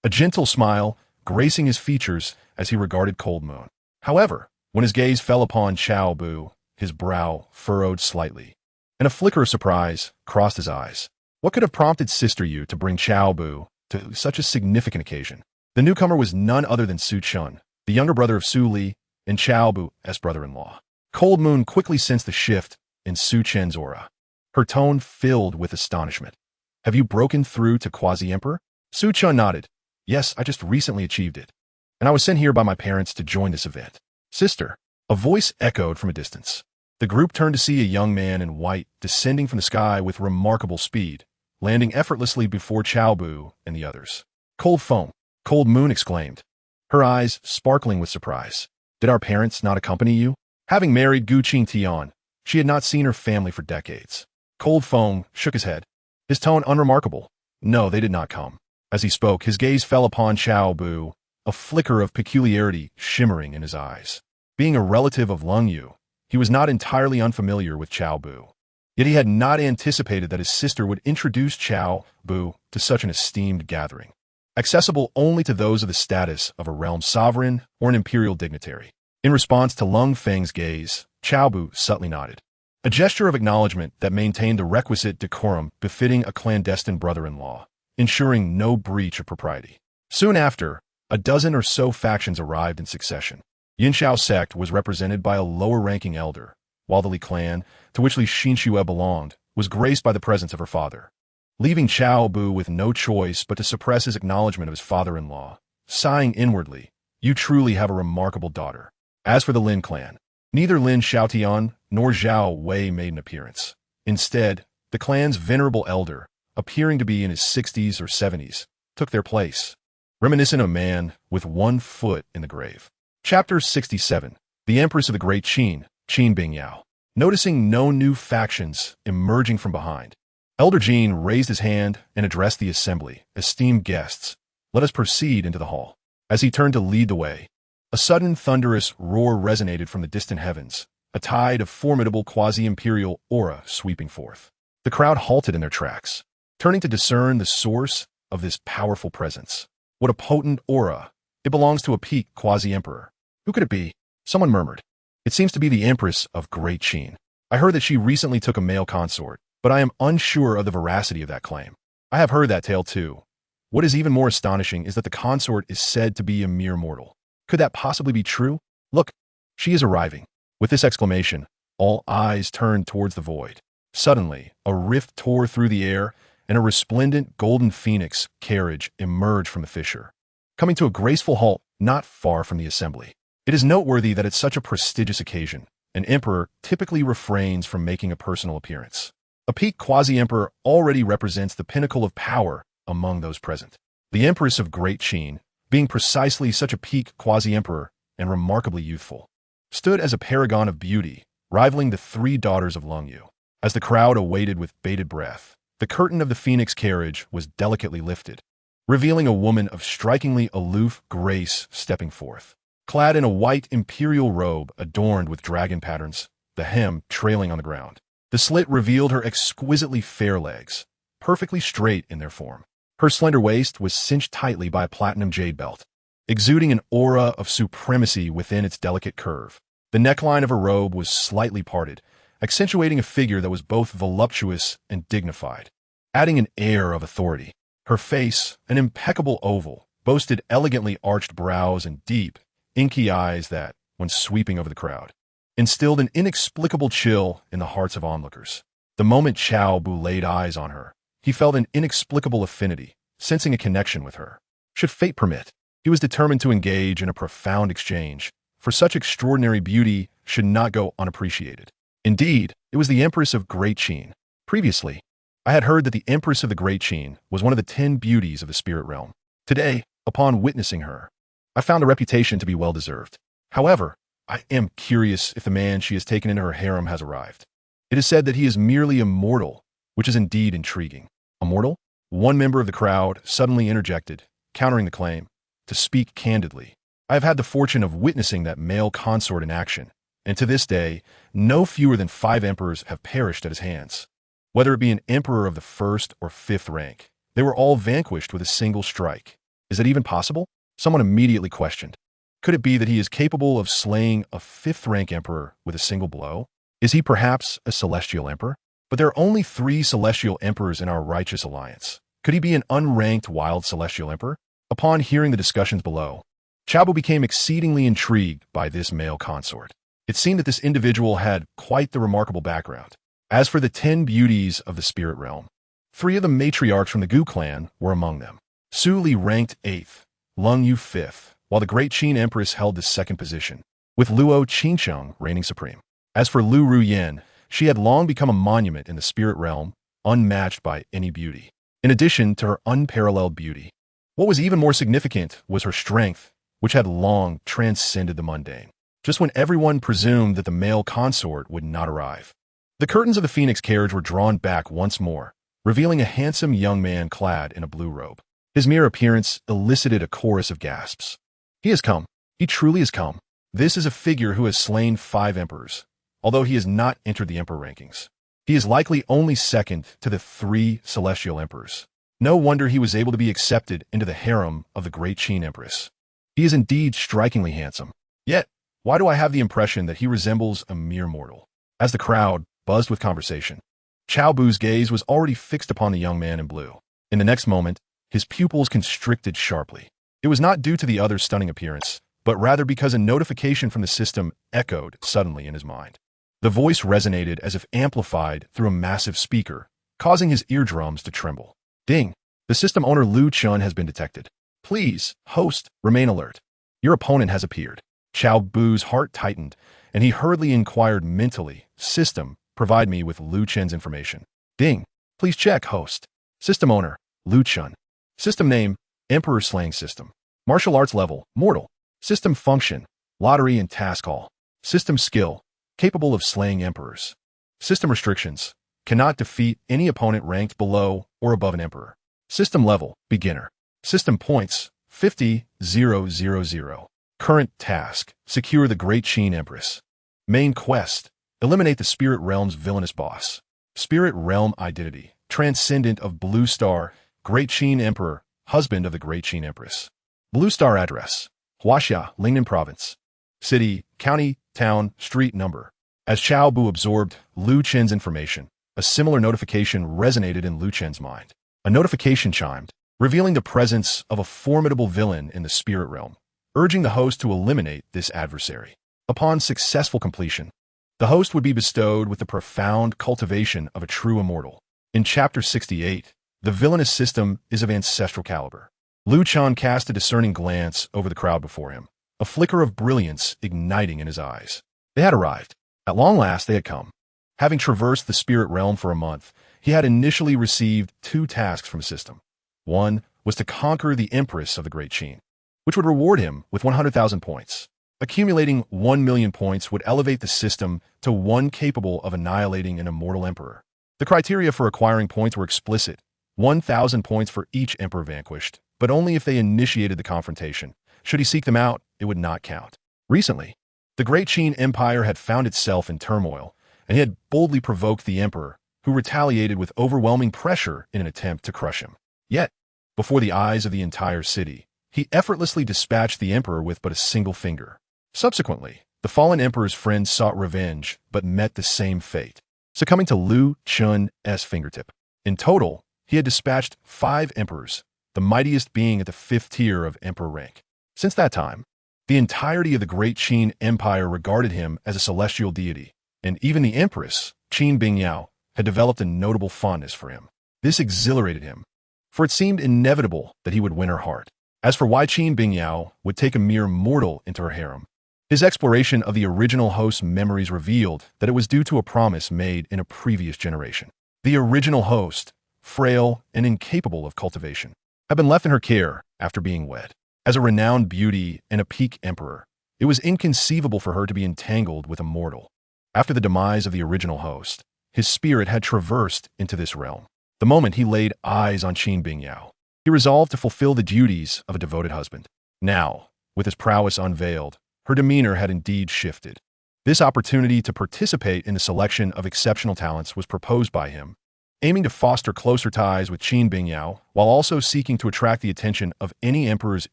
a gentle smile gracing his features as he regarded Cold Moon. However, when his gaze fell upon Cao Bu, his brow furrowed slightly, and a flicker of surprise crossed his eyes. What could have prompted Sister Yu to bring Cao Bu to such a significant occasion? The newcomer was none other than Su Chun, the younger brother of Su Li and Cao Bu's brother-in-law. Cold Moon quickly sensed the shift in Su Chen's aura, her tone filled with astonishment. "Have you broken through to Quasi-Emperor?" Su Chun nodded. "Yes, I just recently achieved it, and I was sent here by my parents to join this event." "Sister," a voice echoed from a distance. The group turned to see a young man in white descending from the sky with remarkable speed, landing effortlessly before Cao Bu and the others. "Cold Foam," Cold Moon exclaimed, her eyes sparkling with surprise. "Did our parents not accompany you?" Having married Gu Qingtian, she had not seen her family for decades. Cold Foam shook his head, his tone unremarkable. "No, they did not come." As he spoke, his gaze fell upon Cao Bu, a flicker of peculiarity shimmering in his eyes. Being a relative of Lung Yu, he was not entirely unfamiliar with Cao Bu. Yet he had not anticipated that his sister would introduce Cao Bu to such an esteemed gathering, accessible only to those of the status of a realm sovereign or an imperial dignitary. In response to Lung Feng's gaze, Cao Bu subtly nodded, a gesture of acknowledgement that maintained the requisite decorum befitting a clandestine brother-in-law, ensuring no breach of propriety. Soon after, a dozen or so factions arrived in succession. Yinshao sect was represented by a lower-ranking elder, while the Li clan, to which Li Xinxue belonged, was graced by the presence of her father, leaving Cao Bu with no choice but to suppress his acknowledgement of his father-in-law, sighing inwardly, "You truly have a remarkable daughter." As for the Lin clan, neither Lin Xiaotian nor Zhao Wei made an appearance. Instead, the clan's venerable elder, appearing to be in his 60s or 70s, took their place, reminiscent of a man with one foot in the grave. Chapter 67. The Empress of the Great Qin, Qin Bingyao. Noticing no new factions emerging from behind, Elder Jean raised his hand and addressed the assembly. "Esteemed guests, let us proceed into the hall." As he turned to lead the way, A sudden thunderous roar resonated from the distant heavens, a tide of formidable quasi-imperial aura sweeping forth. The crowd halted in their tracks, turning to discern the source of this powerful presence. What a potent aura! It belongs to a peak quasi-emperor. Who could it be? Someone murmured. It seems to be the Empress of Great Qin. I heard that she recently took a male consort, but I am unsure of the veracity of that claim. I have heard that tale too. What is even more astonishing is that the consort is said to be a mere mortal. Could that possibly be true? Look, she is arriving. With this exclamation, all eyes turned towards the void. Suddenly, a rift tore through the air, and a resplendent golden phoenix carriage emerged from the fissure, coming to a graceful halt not far from the assembly. It is noteworthy that at such a prestigious occasion, an emperor typically refrains from making a personal appearance. A peak quasi-emperor already represents the pinnacle of power among those present. The Empress of Great Qin, being precisely such a peak quasi-emperor and remarkably youthful, stood as a paragon of beauty, rivaling the three daughters of Lungyu. As the crowd awaited with bated breath, the curtain of the phoenix carriage was delicately lifted, revealing a woman of strikingly aloof grace stepping forth. Clad in a white imperial robe adorned with dragon patterns, the hem trailing on the ground. The slit revealed her exquisitely fair legs, perfectly straight in their form. Her slender waist was cinched tightly by a platinum jade belt, exuding an aura of supremacy within its delicate curve. The neckline of her robe was slightly parted, accentuating a figure that was both voluptuous and dignified, adding an air of authority. Her face, an impeccable oval, boasted elegantly arched brows and deep, inky eyes that, when sweeping over the crowd, instilled an inexplicable chill in the hearts of onlookers. The moment Cao Bu laid eyes on her, he felt an inexplicable affinity, sensing a connection with her. Should fate permit, he was determined to engage in a profound exchange, for such extraordinary beauty should not go unappreciated. Indeed, it was the Empress of Great Qin. Previously, I had heard that the Empress of the Great Qin was one of the 10 beauties of the spirit realm. Today, upon witnessing her, I found the reputation to be well-deserved. However, I am curious if the man she has taken into her harem has arrived. It is said that he is merely immortal, which is indeed intriguing. Immortal? One member of the crowd suddenly interjected, countering the claim. To speak candidly, I have had the fortune of witnessing that male consort in action, and to this day, no fewer than 5 emperors have perished at his hands. Whether it be an emperor of the 1st or 5th rank, they were all vanquished with a single strike. Is that even possible? Someone immediately questioned. Could it be that he is capable of slaying a 5th rank emperor with a single blow? Is he perhaps a celestial emperor? But there are only 3 celestial emperors in our righteous alliance. Could he be an unranked wild celestial emperor? Upon hearing the discussions below, Cao Bu became exceedingly intrigued by this male consort. It seemed that this individual had quite the remarkable background. As for the 10 beauties of the spirit realm, 3 of the matriarchs from the Gu clan were among them. Su Li ranked 8th, Lung Yu 5th, while the Great Qin Empress held the 2nd position, with Luo Qingcheng reigning supreme. As for Lu Ruyan, she had long become a monument in the spirit realm, unmatched by any beauty. In addition to her unparalleled beauty, what was even more significant was her strength, which had long transcended the mundane. Just when everyone presumed that the male consort would not arrive, the curtains of the phoenix carriage were drawn back once more, revealing a handsome young man clad in a blue robe. His mere appearance elicited a chorus of gasps. He has come. He truly has come. This is a figure who has slain 5 emperors, although he has not entered the emperor rankings. He is likely only second to the 3 celestial emperors. No wonder he was able to be accepted into the harem of the Great Qin Empress. He is indeed strikingly handsome. Yet, why do I have the impression that he resembles a mere mortal? As the crowd buzzed with conversation, Cao Bu's gaze was already fixed upon the young man in blue. In the next moment, his pupils constricted sharply. It was not due to the other's stunning appearance, but rather because a notification from the system echoed suddenly in his mind. The voice resonated as if amplified through a massive speaker, causing his eardrums to tremble. Ding! The system owner Lu Chun has been detected. Please, host, remain alert. Your opponent has appeared. Cao Bu's heart tightened, and he hurriedly inquired mentally, System, provide me with Lu Chen's information. Ding! Please check, host. System owner, Lu Chun. System name, Emperor Slaying System. Martial arts level, mortal. System function, lottery and task hall. System skill, capable of slaying emperors. System restrictions, cannot defeat any opponent ranked below or above an emperor. System level, beginner. System points, 50,000. Current task: secure the Great Qin Empress. Main quest: eliminate the Spirit Realm's villainous boss. Spirit Realm identity: transcendent of Blue Star, Great Qin Emperor, husband of the Great Qin Empress. Blue Star address: Huaxia, Lingnan Province. City, county, town, street number. As Cao Bu absorbed Lu Chen's information, a similar notification resonated in Lu Chen's mind. A notification chimed, revealing the presence of a formidable villain in the spirit realm, urging the host to eliminate this adversary. Upon successful completion, the host would be bestowed with the profound cultivation of a true immortal. In Chapter 68, the villainous system is of ancestral caliber. Lu Chen cast a discerning glance over the crowd before him, a flicker of brilliance igniting in his eyes. They had arrived. At long last they had come. Having traversed the spirit realm for a month, he had initially received 2 tasks from the system. One was to conquer the Empress of the Great Qin, which would reward him with 100,000 points. Accumulating 1 million points would elevate the system to one capable of annihilating an immortal emperor. The criteria for acquiring points were explicit: 1,000 points for each emperor vanquished, but only if they initiated the confrontation. Should he seek them out, it would not count. Recently, the Great Qin Empire had found itself in turmoil, and he had boldly provoked the emperor, who retaliated with overwhelming pressure in an attempt to crush him. Yet, before the eyes of the entire city, he effortlessly dispatched the emperor with but a single finger. Subsequently, the fallen emperor's friends sought revenge, but met the same fate, succumbing to Lu Chen's fingertip. In total, he had dispatched 5 emperors, the mightiest being at the 5th tier of emperor rank. Since that time, the entirety of the Great Qin Empire regarded him as a celestial deity, and even the empress, Qin Bingyao, had developed a notable fondness for him. This exhilarated him, for it seemed inevitable that he would win her heart. As for why Qin Bingyao would take a mere mortal into her harem, his exploration of the original host's memories revealed that it was due to a promise made in a previous generation. The original host, frail and incapable of cultivation, had been left in her care after being wed. As a renowned beauty and a peak emperor, it was inconceivable for her to be entangled with a mortal. After the demise of the original host, his spirit had traversed into this realm. The moment he laid eyes on Qin Bingyao, he resolved to fulfill the duties of a devoted husband. Now, with his prowess unveiled, her demeanor had indeed shifted. This opportunity to participate in the selection of exceptional talents was proposed by him, aiming to foster closer ties with Qin Bingyao while also seeking to attract the attention of any emperors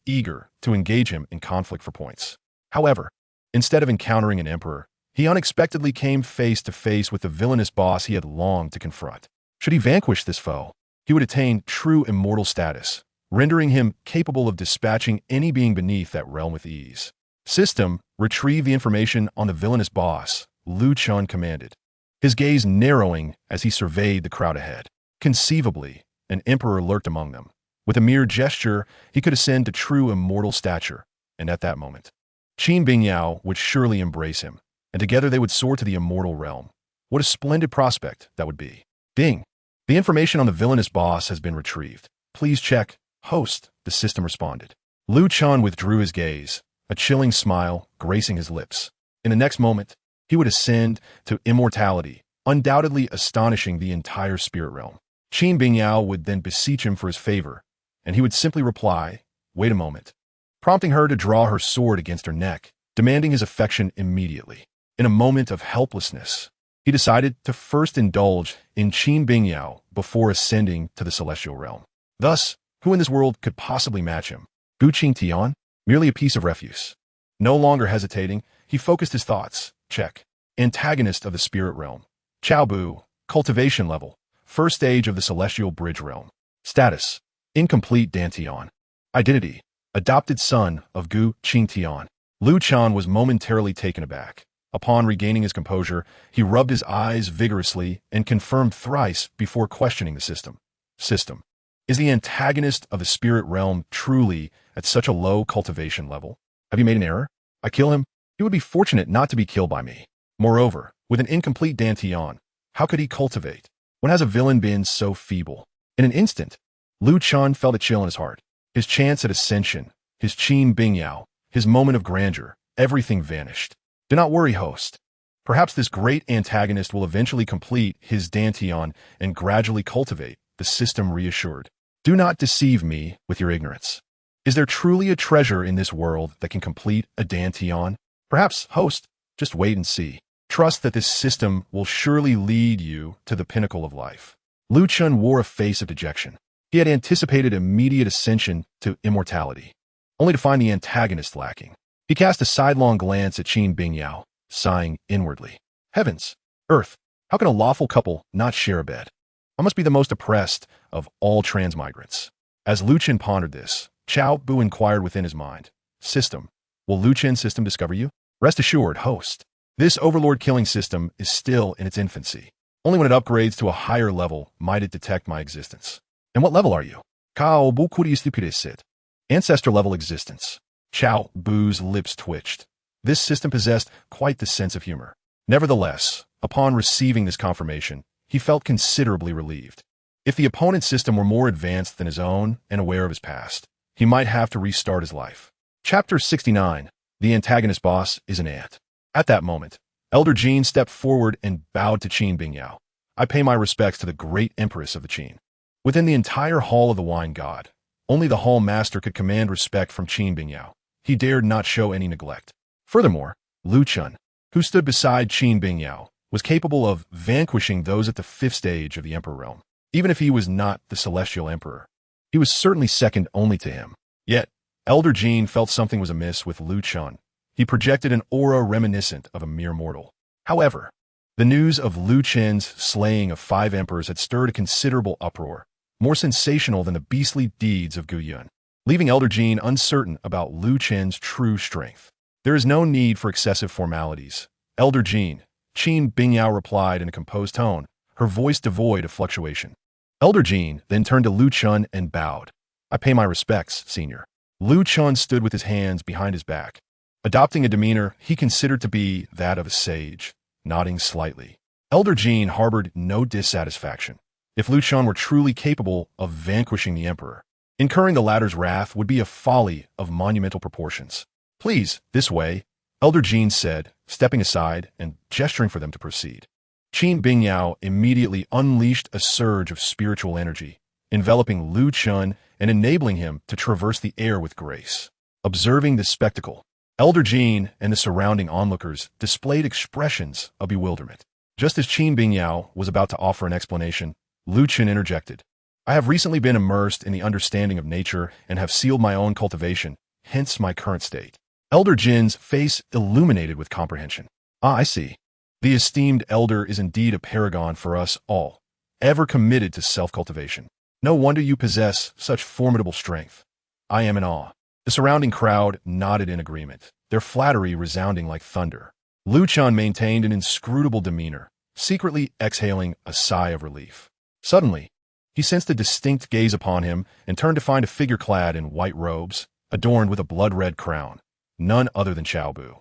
eager to engage him in conflict for points. However, instead of encountering an emperor, he unexpectedly came face to face with the villainous boss he had longed to confront. Should he vanquish this foe, he would attain true immortal status, rendering him capable of dispatching any being beneath that realm with ease. System, retrieve the information on the villainous boss, Lu Chen commanded, his gaze narrowing as he surveyed the crowd ahead. Conceivably, an emperor lurked among them. With a mere gesture, he could ascend to true immortal stature, and at that moment, Qin Bingyao would surely embrace him, and together they would soar to the immortal realm. What a splendid prospect that would be. Ding! The information on the villainous boss has been retrieved. Please check. Host, the system responded. Lu Chen withdrew his gaze, a chilling smile gracing his lips. In the next moment, he would ascend to immortality, undoubtedly astonishing the entire spirit realm. Qin Bingyao would then beseech him for his favor, and he would simply reply, "Wait a moment," prompting her to draw her sword against her neck, demanding his affection immediately. In a moment of helplessness, he decided to first indulge in Qin Bingyao before ascending to the celestial realm. Thus, who in this world could possibly match him? Gu Qingtian? Merely a piece of refuse. No longer hesitating, he focused his thoughts. Check. Antagonist of the spirit realm. Cao Bu. Cultivation level. First stage of the celestial bridge realm. Status: incomplete Dantian. Identity: adopted son of Gu Qingtian. Lu Chen was momentarily taken aback. Upon regaining his composure, he rubbed his eyes vigorously and confirmed thrice before questioning the system. System: is the antagonist of the spirit realm truly at such a low cultivation level? Have you made an error? I kill him? He would be fortunate not to be killed by me. Moreover, with an incomplete Dantian, how could he cultivate? When has a villain been so feeble? In an instant, Lu Chen felt a chill in his heart. His chance at ascension, his Qin Bingyao, his moment of grandeur, everything vanished. Do not worry, host. Perhaps this great antagonist will eventually complete his Dantian and gradually cultivate, the system reassured. Do not deceive me with your ignorance. Is there truly a treasure in this world that can complete a Dantian? Perhaps, host, just wait and see. Trust that this system will surely lead you to the pinnacle of life. Lu Chun wore a face of dejection. He had anticipated immediate ascension to immortality, only to find the antagonist lacking. He cast a sidelong glance at Qin Bingyao, sighing inwardly. Heavens! Earth! How can a lawful couple not share a bed? I must be the most oppressed of all transmigrants. As Lu Chun pondered this, Cao Bu inquired within his mind. System. Will Lu Chen's system discover you? Rest assured, host. This overlord-killing system is still in its infancy. Only when it upgrades to a higher level might it detect my existence. And what level are you? Cao Bu Qingtian. Ancestor-level existence. Cao Bu's lips twitched. This system possessed quite the sense of humor. Nevertheless, upon receiving this confirmation, he felt considerably relieved. If the opponent's system were more advanced than his own and aware of his past, he might have to restart his life. Chapter 69. The antagonist boss is an ant. At that moment, Elder Jin stepped forward and bowed to Qin Bingyao. I pay my respects to the great empress of the Qin. Within the entire hall of the wine god, only the hall master could command respect from Qin Bingyao. He dared not show any neglect. Furthermore, Lu Chun, who stood beside Qin Bingyao, was capable of vanquishing those at the 5th stage of the Emperor realm. Even if he was not the celestial emperor, he was certainly second only to him. Yet, Elder Jin felt something was amiss with Lu Chun. He projected an aura reminiscent of a mere mortal. However, the news of Lu Chen's slaying of 5 emperors had stirred a considerable uproar, more sensational than the beastly deeds of Gu Yun, leaving Elder Jin uncertain about Lu Chen's true strength. There is no need for excessive formalities. Elder Jin, Qin Bingyao replied in a composed tone, her voice devoid of fluctuation. Elder Jin then turned to Lu Chun and bowed. I pay my respects, senior. Lu Chun stood with his hands behind his back, adopting a demeanor he considered to be that of a sage, nodding slightly. Elder Jin harbored no dissatisfaction. If Lu Chun were truly capable of vanquishing the emperor, incurring the latter's wrath would be a folly of monumental proportions. Please, this way, Elder Jin said, stepping aside and gesturing for them to proceed. Qin Bingyao immediately unleashed a surge of spiritual energy, enveloping Lu Chun and enabling him to traverse the air with grace. Observing this spectacle, Elder Jin and the surrounding onlookers displayed expressions of bewilderment. Just as Qin Bingyao was about to offer an explanation, Lu Chun interjected. I have recently been immersed in the understanding of nature and have sealed my own cultivation, hence my current state. Elder Jin's face illuminated with comprehension. I see. The esteemed elder is indeed a paragon for us all, ever committed to self-cultivation. No wonder you possess such formidable strength. I am in awe. The surrounding crowd nodded in agreement, their flattery resounding like thunder. Lu Chun maintained an inscrutable demeanor, secretly exhaling a sigh of relief. Suddenly, he sensed a distinct gaze upon him and turned to find a figure clad in white robes, adorned with a blood-red crown, none other than Cao Bu.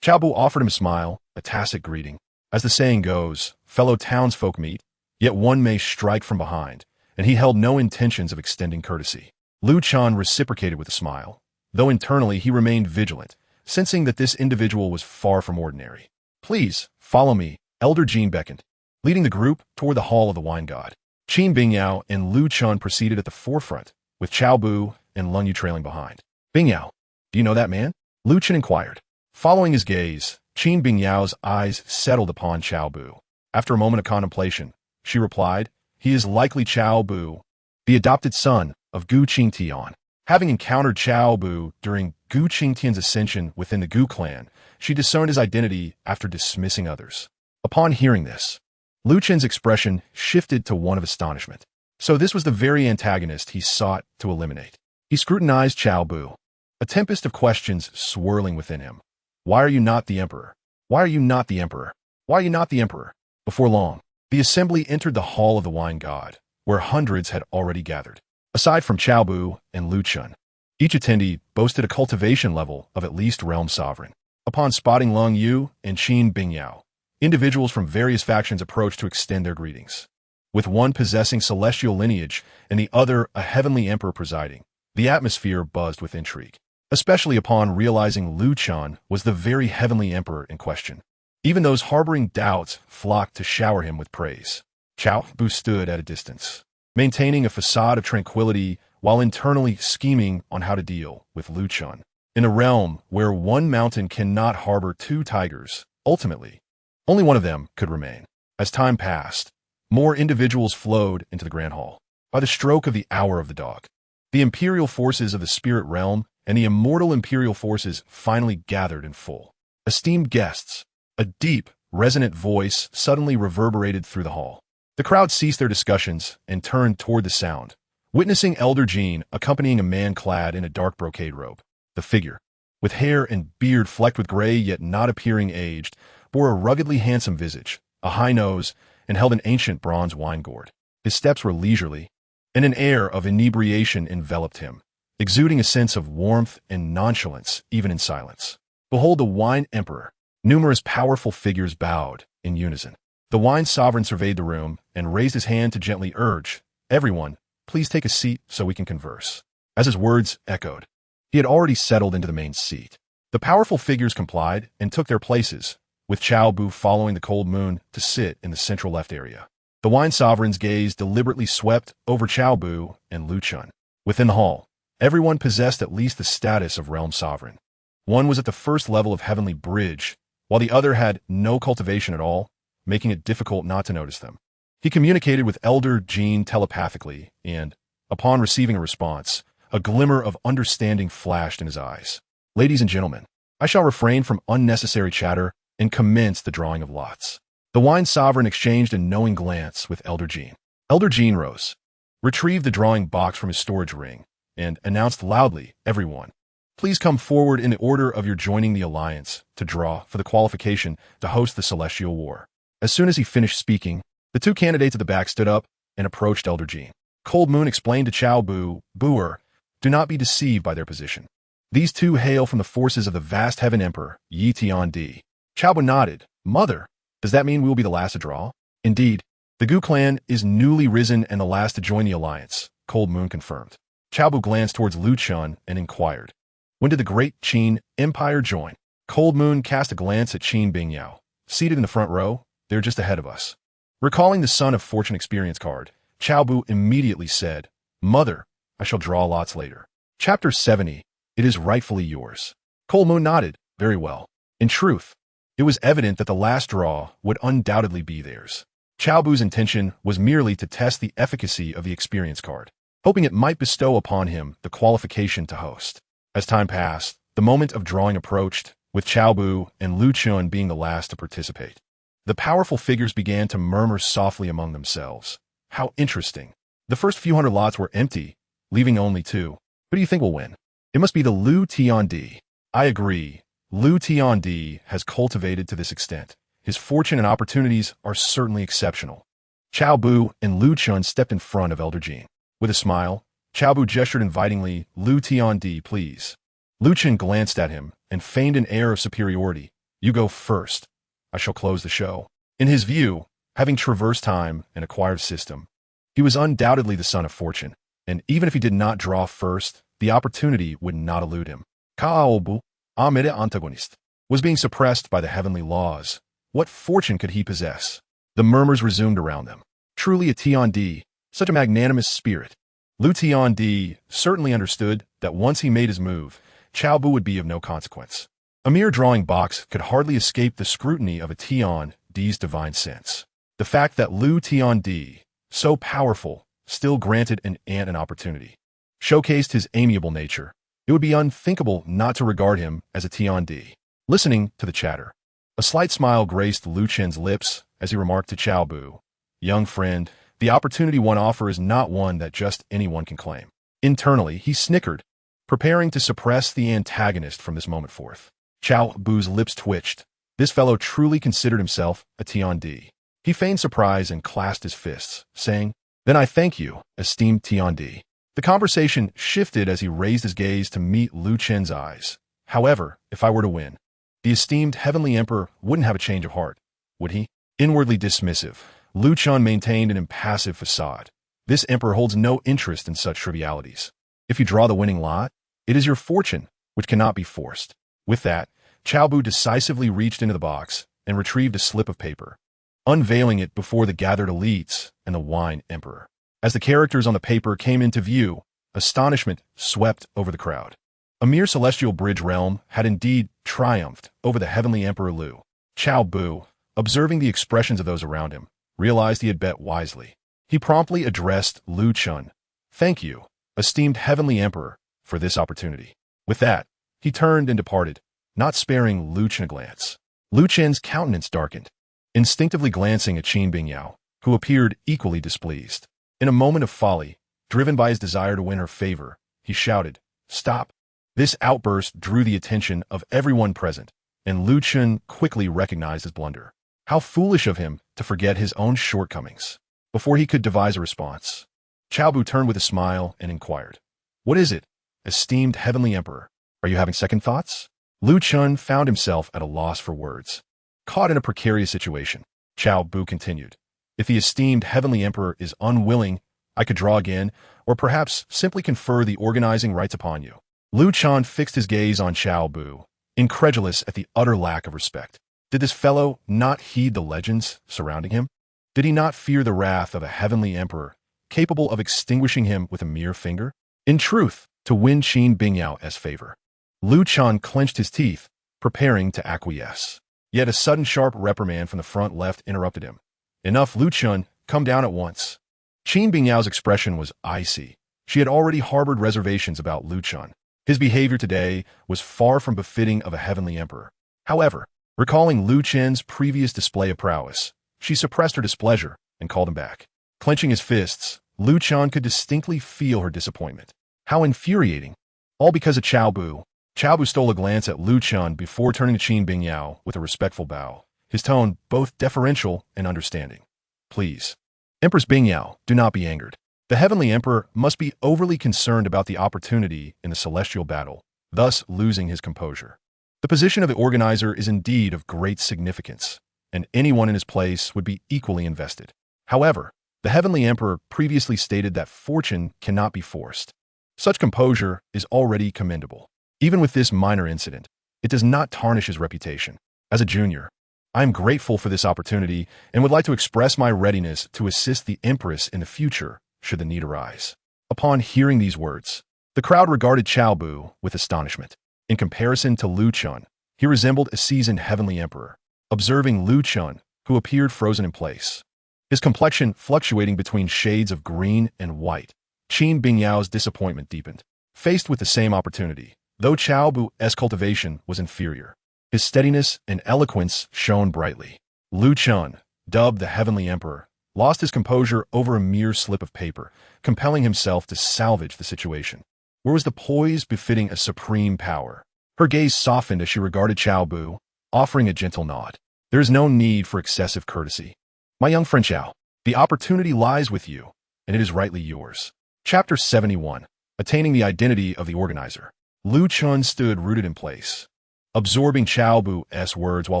Cao Bu offered him a smile, a tacit greeting. As the saying goes, fellow townsfolk meet, yet one may strike from behind, and he held no intentions of extending courtesy. Lu Chun reciprocated with a smile, though internally he remained vigilant, sensing that this individual was far from ordinary. Please, follow me, Elder Jin beckoned, leading the group toward the hall of the wine god. Qin Bingyao and Lu Chun proceeded at the forefront, with Cao Bu and Lung Yu trailing behind. Bingyao, do you know that man? Lu Chun inquired. Following his gaze, Qin Bingyao's eyes settled upon Cao Bu. After a moment of contemplation, she replied, he is likely Cao Bu, the adopted son of Gu Qingtian. Having encountered Cao Bu during Gu Qingtian's ascension within the Gu clan, she discerned his identity after dismissing others. Upon hearing this, Lu Chun's expression shifted to one of astonishment. So this was the very antagonist he sought to eliminate. He scrutinized Cao Bu, a tempest of questions swirling within him. Why are you not the emperor? Why are you not the emperor? Why are you not the emperor? Before long, the assembly entered the hall of the wine god, where hundreds had already gathered. Aside from Cao Bu and Lu Chun, each attendee boasted a cultivation level of at least realm sovereign. Upon spotting Lung Yu and Qin Bingyao, individuals from various factions approached to extend their greetings. With one possessing celestial lineage and the other a heavenly emperor presiding, the atmosphere buzzed with intrigue, especially upon realizing Lu Chun was the very heavenly emperor in question. Even those harboring doubts flocked to shower him with praise. Cao Bu stood at a distance, maintaining a facade of tranquility while internally scheming on how to deal with Lu Chun. In a realm where one mountain cannot harbor two tigers, ultimately, only one of them could remain. As time passed, more individuals flowed into the Grand Hall. By the stroke of the hour of the dog, the imperial forces of the spirit realm and the immortal imperial forces finally gathered in full. Esteemed guests, a deep, resonant voice suddenly reverberated through the hall. The crowd ceased their discussions and turned toward the sound, witnessing Elder Jean accompanying a man clad in a dark brocade robe. The figure, with hair and beard flecked with gray yet not appearing aged, bore a ruggedly handsome visage, a high nose, and held an ancient bronze wine gourd. His steps were leisurely, and an air of inebriation enveloped him, exuding a sense of warmth and nonchalance even in silence. Behold the wine emperor. Numerous powerful figures bowed in unison. The wine sovereign surveyed the room and raised his hand to gently urge, "Everyone, please take a seat so we can converse." As his words echoed, he had already settled into the main seat. The powerful figures complied and took their places, with Cao Bu following the cold moon to sit in the central left area. The wine sovereign's gaze deliberately swept over Cao Bu and Lu Chun. Within the hall, everyone possessed at least the status of realm sovereign. One was at the first level of heavenly bridge, while the other had no cultivation at all, making it difficult not to notice them. He communicated with Elder Jean telepathically, and, upon receiving a response, a glimmer of understanding flashed in his eyes. "Ladies and gentlemen, I shall refrain from unnecessary chatter and commence the drawing of lots." The wine sovereign exchanged a knowing glance with Elder Jean. Elder Jean rose, retrieved the drawing box from his storage ring, and announced loudly, "Everyone, please come forward in the order of your joining the alliance to draw for the qualification to host the Celestial War." As soon as he finished speaking, the two candidates at the back stood up and approached Elder Jean. Cold Moon explained to Cao Bu, "Buer, do not be deceived by their position. These two hail from the forces of the vast heaven emperor, Yi Tiandi." Cao Bu nodded. "Mother, does that mean we will be the last to draw?" "Indeed, the Gu clan is newly risen and the last to join the alliance," Cold Moon confirmed. Cao Bu glanced towards Lu Chun and inquired, "When did the great Qin Empire join?" Cold Moon cast a glance at Qin Bingyao, seated in the front row. "They're just ahead of us." Recalling the Son of Fortune experience card, Cao Bu immediately said, "Mother, I shall draw lots later." Chapter 70, It is rightfully yours. Cold Moon nodded. "Very well." In truth, it was evident that the last draw would undoubtedly be theirs. Cao Bu's intention was merely to test the efficacy of the experience card, hoping it might bestow upon him the qualification to host. As time passed, the moment of drawing approached, with Cao Bu and Lu Chun being the last to participate. The powerful figures began to murmur softly among themselves. "How interesting. The first few hundred lots were empty, leaving only two. Who do you think will win?" "It must be the Lu Tiandi." "I agree. Lu Tiandi has cultivated to this extent. His fortune and opportunities are certainly exceptional." Cao Bu and Lu Chun stepped in front of Elder Jean. With a smile, Cao Bu gestured invitingly, "Lu Tiandi, please." Lu Chun glanced at him and feigned an air of superiority. "You go first. I shall close the show." In his view, having traversed time and acquired system, he was undoubtedly the son of fortune, and even if he did not draw first, the opportunity would not elude him. Cao Bu, Amide antagonist, was being suppressed by the heavenly laws. What fortune could he possess? The murmurs resumed around them. Truly a Tiandi, such a magnanimous spirit. Lu Tiandi certainly understood that once he made his move, Cao Bu would be of no consequence. A mere drawing box could hardly escape the scrutiny of a Tiandi's divine sense. The fact that Lu Tiandi, so powerful, still granted an ant an opportunity, showcased his amiable nature. It would be unthinkable not to regard him as a Tiandi. Listening to the chatter, a slight smile graced Lu Chen's lips as he remarked to Cao Bu, "Young friend, the opportunity one offers is not one that just anyone can claim." Internally, he snickered, preparing to suppress the antagonist from this moment forth. Cao Bu's lips twitched. This fellow truly considered himself a Tiandi. He feigned surprise and clasped his fists, saying, "Then I thank you, esteemed Tiandi." The conversation shifted as he raised his gaze to meet Lu Chen's eyes. "However, if I were to win, the esteemed heavenly emperor wouldn't have a change of heart, would he?" Inwardly dismissive, Lu Chun maintained an impassive facade. This emperor holds no interest in such trivialities. If you draw the winning lot, it is your fortune, which cannot be forced. With that, Cao Bu decisively reached into the box and retrieved a slip of paper, unveiling it before the gathered elites and the wine emperor. As the characters on the paper came into view, Astonishment swept over the crowd. A mere celestial bridge realm had indeed triumphed over the heavenly Emperor Lu. Cao Bu, observing the expressions of those around him, realized he had bet wisely. He promptly addressed Lu Chun. "Thank you, esteemed heavenly Emperor, for this opportunity." With that, he turned and departed, not sparing Lu Chun a glance. Lu Chen's countenance darkened, instinctively glancing at Qin Bingyao, who appeared equally displeased. In a moment of folly, driven by his desire to win her favor, he shouted, "Stop!" This outburst drew the attention of everyone present, and Lu Chun quickly recognized his blunder. How foolish of him to forget his own shortcomings. Before he could devise a response, Cao Bu turned with a smile and inquired, "What is it, esteemed heavenly Emperor? Are you having second thoughts?" Lu Chun found himself at a loss for words. Caught in a precarious situation, Cao Bu continued, "If the esteemed heavenly Emperor is unwilling, I could draw again, or perhaps simply confer the organizing rights upon you." Lu Chun fixed his gaze on Cao Bu, incredulous at the utter lack of respect. Did this fellow not heed the legends surrounding him? Did he not fear the wrath of a heavenly emperor, capable of extinguishing him with a mere finger? In truth, to win Qin Bingyao as favor. Lu Chun clenched his teeth, preparing to acquiesce. Yet a sudden sharp reprimand from the front left interrupted him. "Enough, Lu Chun, come down at once." Qin Bingyao's expression was icy. She had already harbored reservations about Lu Chun. His behavior today was far from befitting of a heavenly emperor. However, recalling Lu Chen's previous display of prowess, she suppressed her displeasure and called him back. Clenching his fists, Lu Chun could distinctly feel her disappointment. How infuriating! All because of Cao Bu. Cao Bu stole a glance at Lu Chun before turning to Qin Bingyao with a respectful bow, his tone both deferential and understanding. "Please, Empress Bingyao, do not be angered. The heavenly emperor must be overly concerned about the opportunity in the celestial battle, thus losing his composure. The position of the organizer is indeed of great significance, and anyone in his place would be equally invested. However, the heavenly emperor previously stated that fortune cannot be forced. Such composure is already commendable. Even with this minor incident, it does not tarnish his reputation. As a junior, I am grateful for this opportunity and would like to express my readiness to assist the empress in the future should the need arise." Upon hearing these words, the crowd regarded Cao Bu with astonishment. In comparison to Lu Chun, he resembled a seasoned heavenly emperor. Observing Lu Chun, who appeared frozen in place, his complexion fluctuating between shades of green and white, Qin Bingyao's disappointment deepened. Faced with the same opportunity, though Cao Bu's cultivation was inferior, his steadiness and eloquence shone brightly. Lu Chun, dubbed the heavenly emperor, lost his composure over a mere slip of paper, compelling himself to salvage the situation. Where was the poise befitting a supreme power? Her gaze softened as she regarded Cao Bu, offering a gentle nod. "There is no need for excessive courtesy. My young friend Cao, the opportunity lies with you, and it is rightly yours." Chapter 71. Attaining the Identity of the Organizer. Lu Chun stood rooted in place, absorbing Cao Bu's words while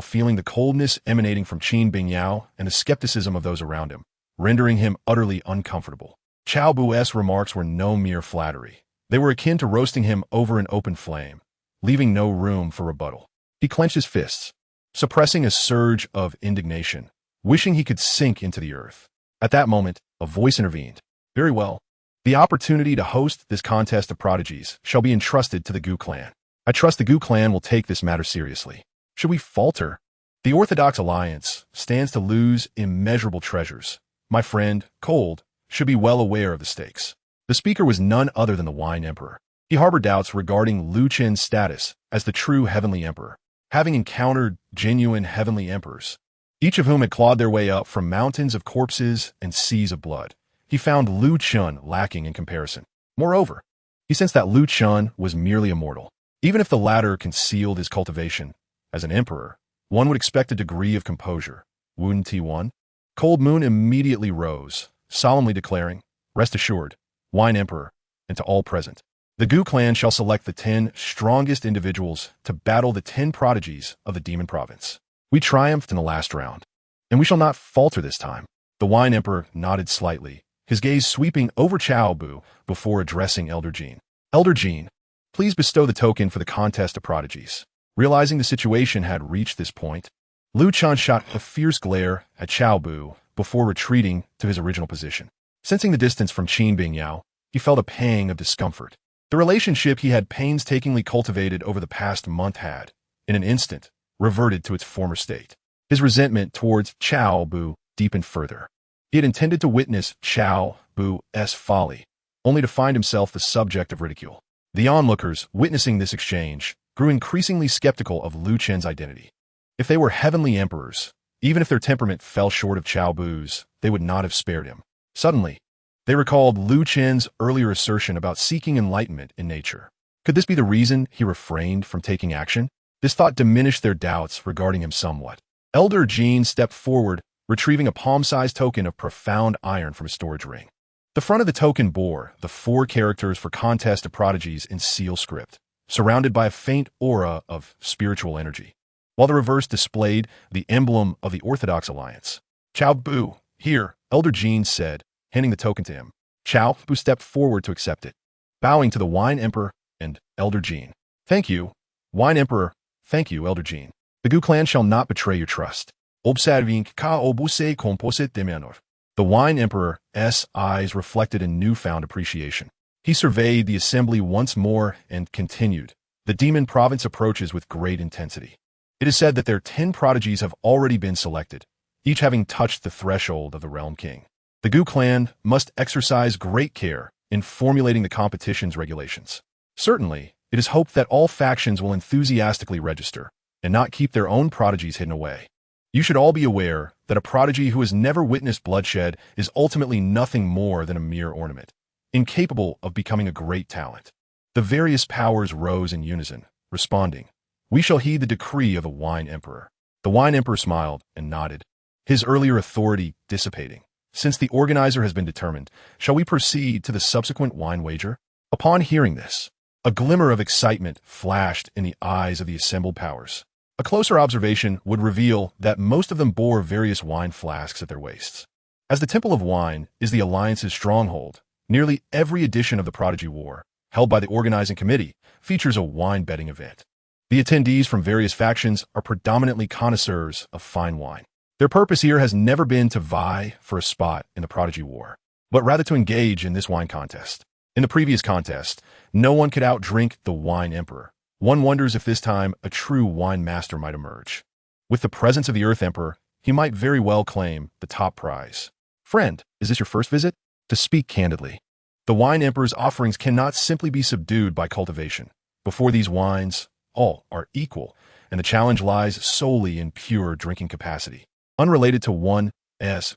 feeling the coldness emanating from Qin Bingyao and the skepticism of those around him, rendering him utterly uncomfortable. Cao Bu's remarks were no mere flattery. They were akin to roasting him over an open flame, leaving no room for rebuttal. He clenched his fists, suppressing a surge of indignation, wishing he could sink into the earth. At that moment, a voice intervened. "Very well. The opportunity to host this contest of prodigies shall be entrusted to the Gu clan. I trust the Gu clan will take this matter seriously. Should we falter, the Orthodox Alliance stands to lose immeasurable treasures. My friend, Cold, should be well aware of the stakes." The speaker was none other than the Wine Emperor. He harbored doubts regarding Lu Chen's status as the true heavenly emperor, having encountered genuine heavenly emperors, each of whom had clawed their way up from mountains of corpses and seas of blood. He found Lu Chun lacking in comparison. Moreover, he sensed that Lu Chun was merely a mortal. Even if the latter concealed his cultivation, as an emperor, one would expect a degree of composure. Wouldn't he one? Cold Moon immediately rose, solemnly declaring, "Rest assured, Wine Emperor, and to all present, the Gu clan shall select the 10 strongest individuals to battle the 10 prodigies of the Demon Province. We triumphed in the last round, and we shall not falter this time." The Wine Emperor nodded slightly, his gaze sweeping over Cao Bu before addressing Elder Jean. "Elder Jean, please bestow the token for the contest of prodigies." Realizing the situation had reached this point, Lu Chun shot a fierce glare at Cao Bu before retreating to his original position. Sensing the distance from Qin Bingyao, he felt a pang of discomfort. The relationship he had painstakingly cultivated over the past month had, in an instant, reverted to its former state. His resentment towards Cao Bu deepened further. He had intended to witness Cao Bu's folly, only to find himself the subject of ridicule. The onlookers, witnessing this exchange, grew increasingly skeptical of Lu Chen's identity. If they were heavenly emperors, even if their temperament fell short of Cao Bu's, they would not have spared him. Suddenly, they recalled Lu Chen's earlier assertion about seeking enlightenment in nature. Could this be the reason he refrained from taking action? This thought diminished their doubts regarding him somewhat. Elder Jean stepped forward, retrieving a palm-sized token of profound iron from his storage ring. The front of the token bore the 4 characters for Contest of Prodigies in seal script, surrounded by a faint aura of spiritual energy, while the reverse displayed the emblem of the Orthodox Alliance. Cao Bu, here, Elder Jean said, handing the token to him. Cao Bu stepped forward to accept it, bowing to the Wine Emperor and Elder Jean. Thank you, Wine Emperor. Thank you, Elder Jean. The Gu clan shall not betray your trust. Observing Cao Bu se composit de menor. The Wine Emperor's eyes reflected in newfound appreciation. He surveyed the assembly once more and continued. The demon province approaches with great intensity. It is said that their 10 prodigies have already been selected, each having touched the threshold of the Realm King. The Gu clan must exercise great care in formulating the competition's regulations. Certainly, it is hoped that all factions will enthusiastically register and not keep their own prodigies hidden away. You should all be aware that a prodigy who has never witnessed bloodshed is ultimately nothing more than a mere ornament, incapable of becoming a great talent. The various powers rose in unison, responding, "We shall heed the decree of the Wine Emperor." The Wine Emperor smiled and nodded, his earlier authority dissipating. Since the organizer has been determined, shall we proceed to the subsequent wine wager? Upon hearing this, a glimmer of excitement flashed in the eyes of the assembled powers. A closer observation would reveal that most of them bore various wine flasks at their waists. As the Temple of Wine is the Alliance's stronghold, nearly every edition of the Prodigy War, held by the organizing committee, features a wine betting event. The attendees from various factions are predominantly connoisseurs of fine wine. Their purpose here has never been to vie for a spot in the Prodigy War, but rather to engage in this wine contest. In the previous contest, no one could outdrink the Wine Emperor. One wonders if this time a true wine master might emerge. With the presence of the Earth Emperor, he might very well claim the top prize. Friend, is this your first visit? To speak candidly, the Wine Emperor's offerings cannot simply be subdued by cultivation. Before these wines, all are equal, and the challenge lies solely in pure drinking capacity, unrelated to one's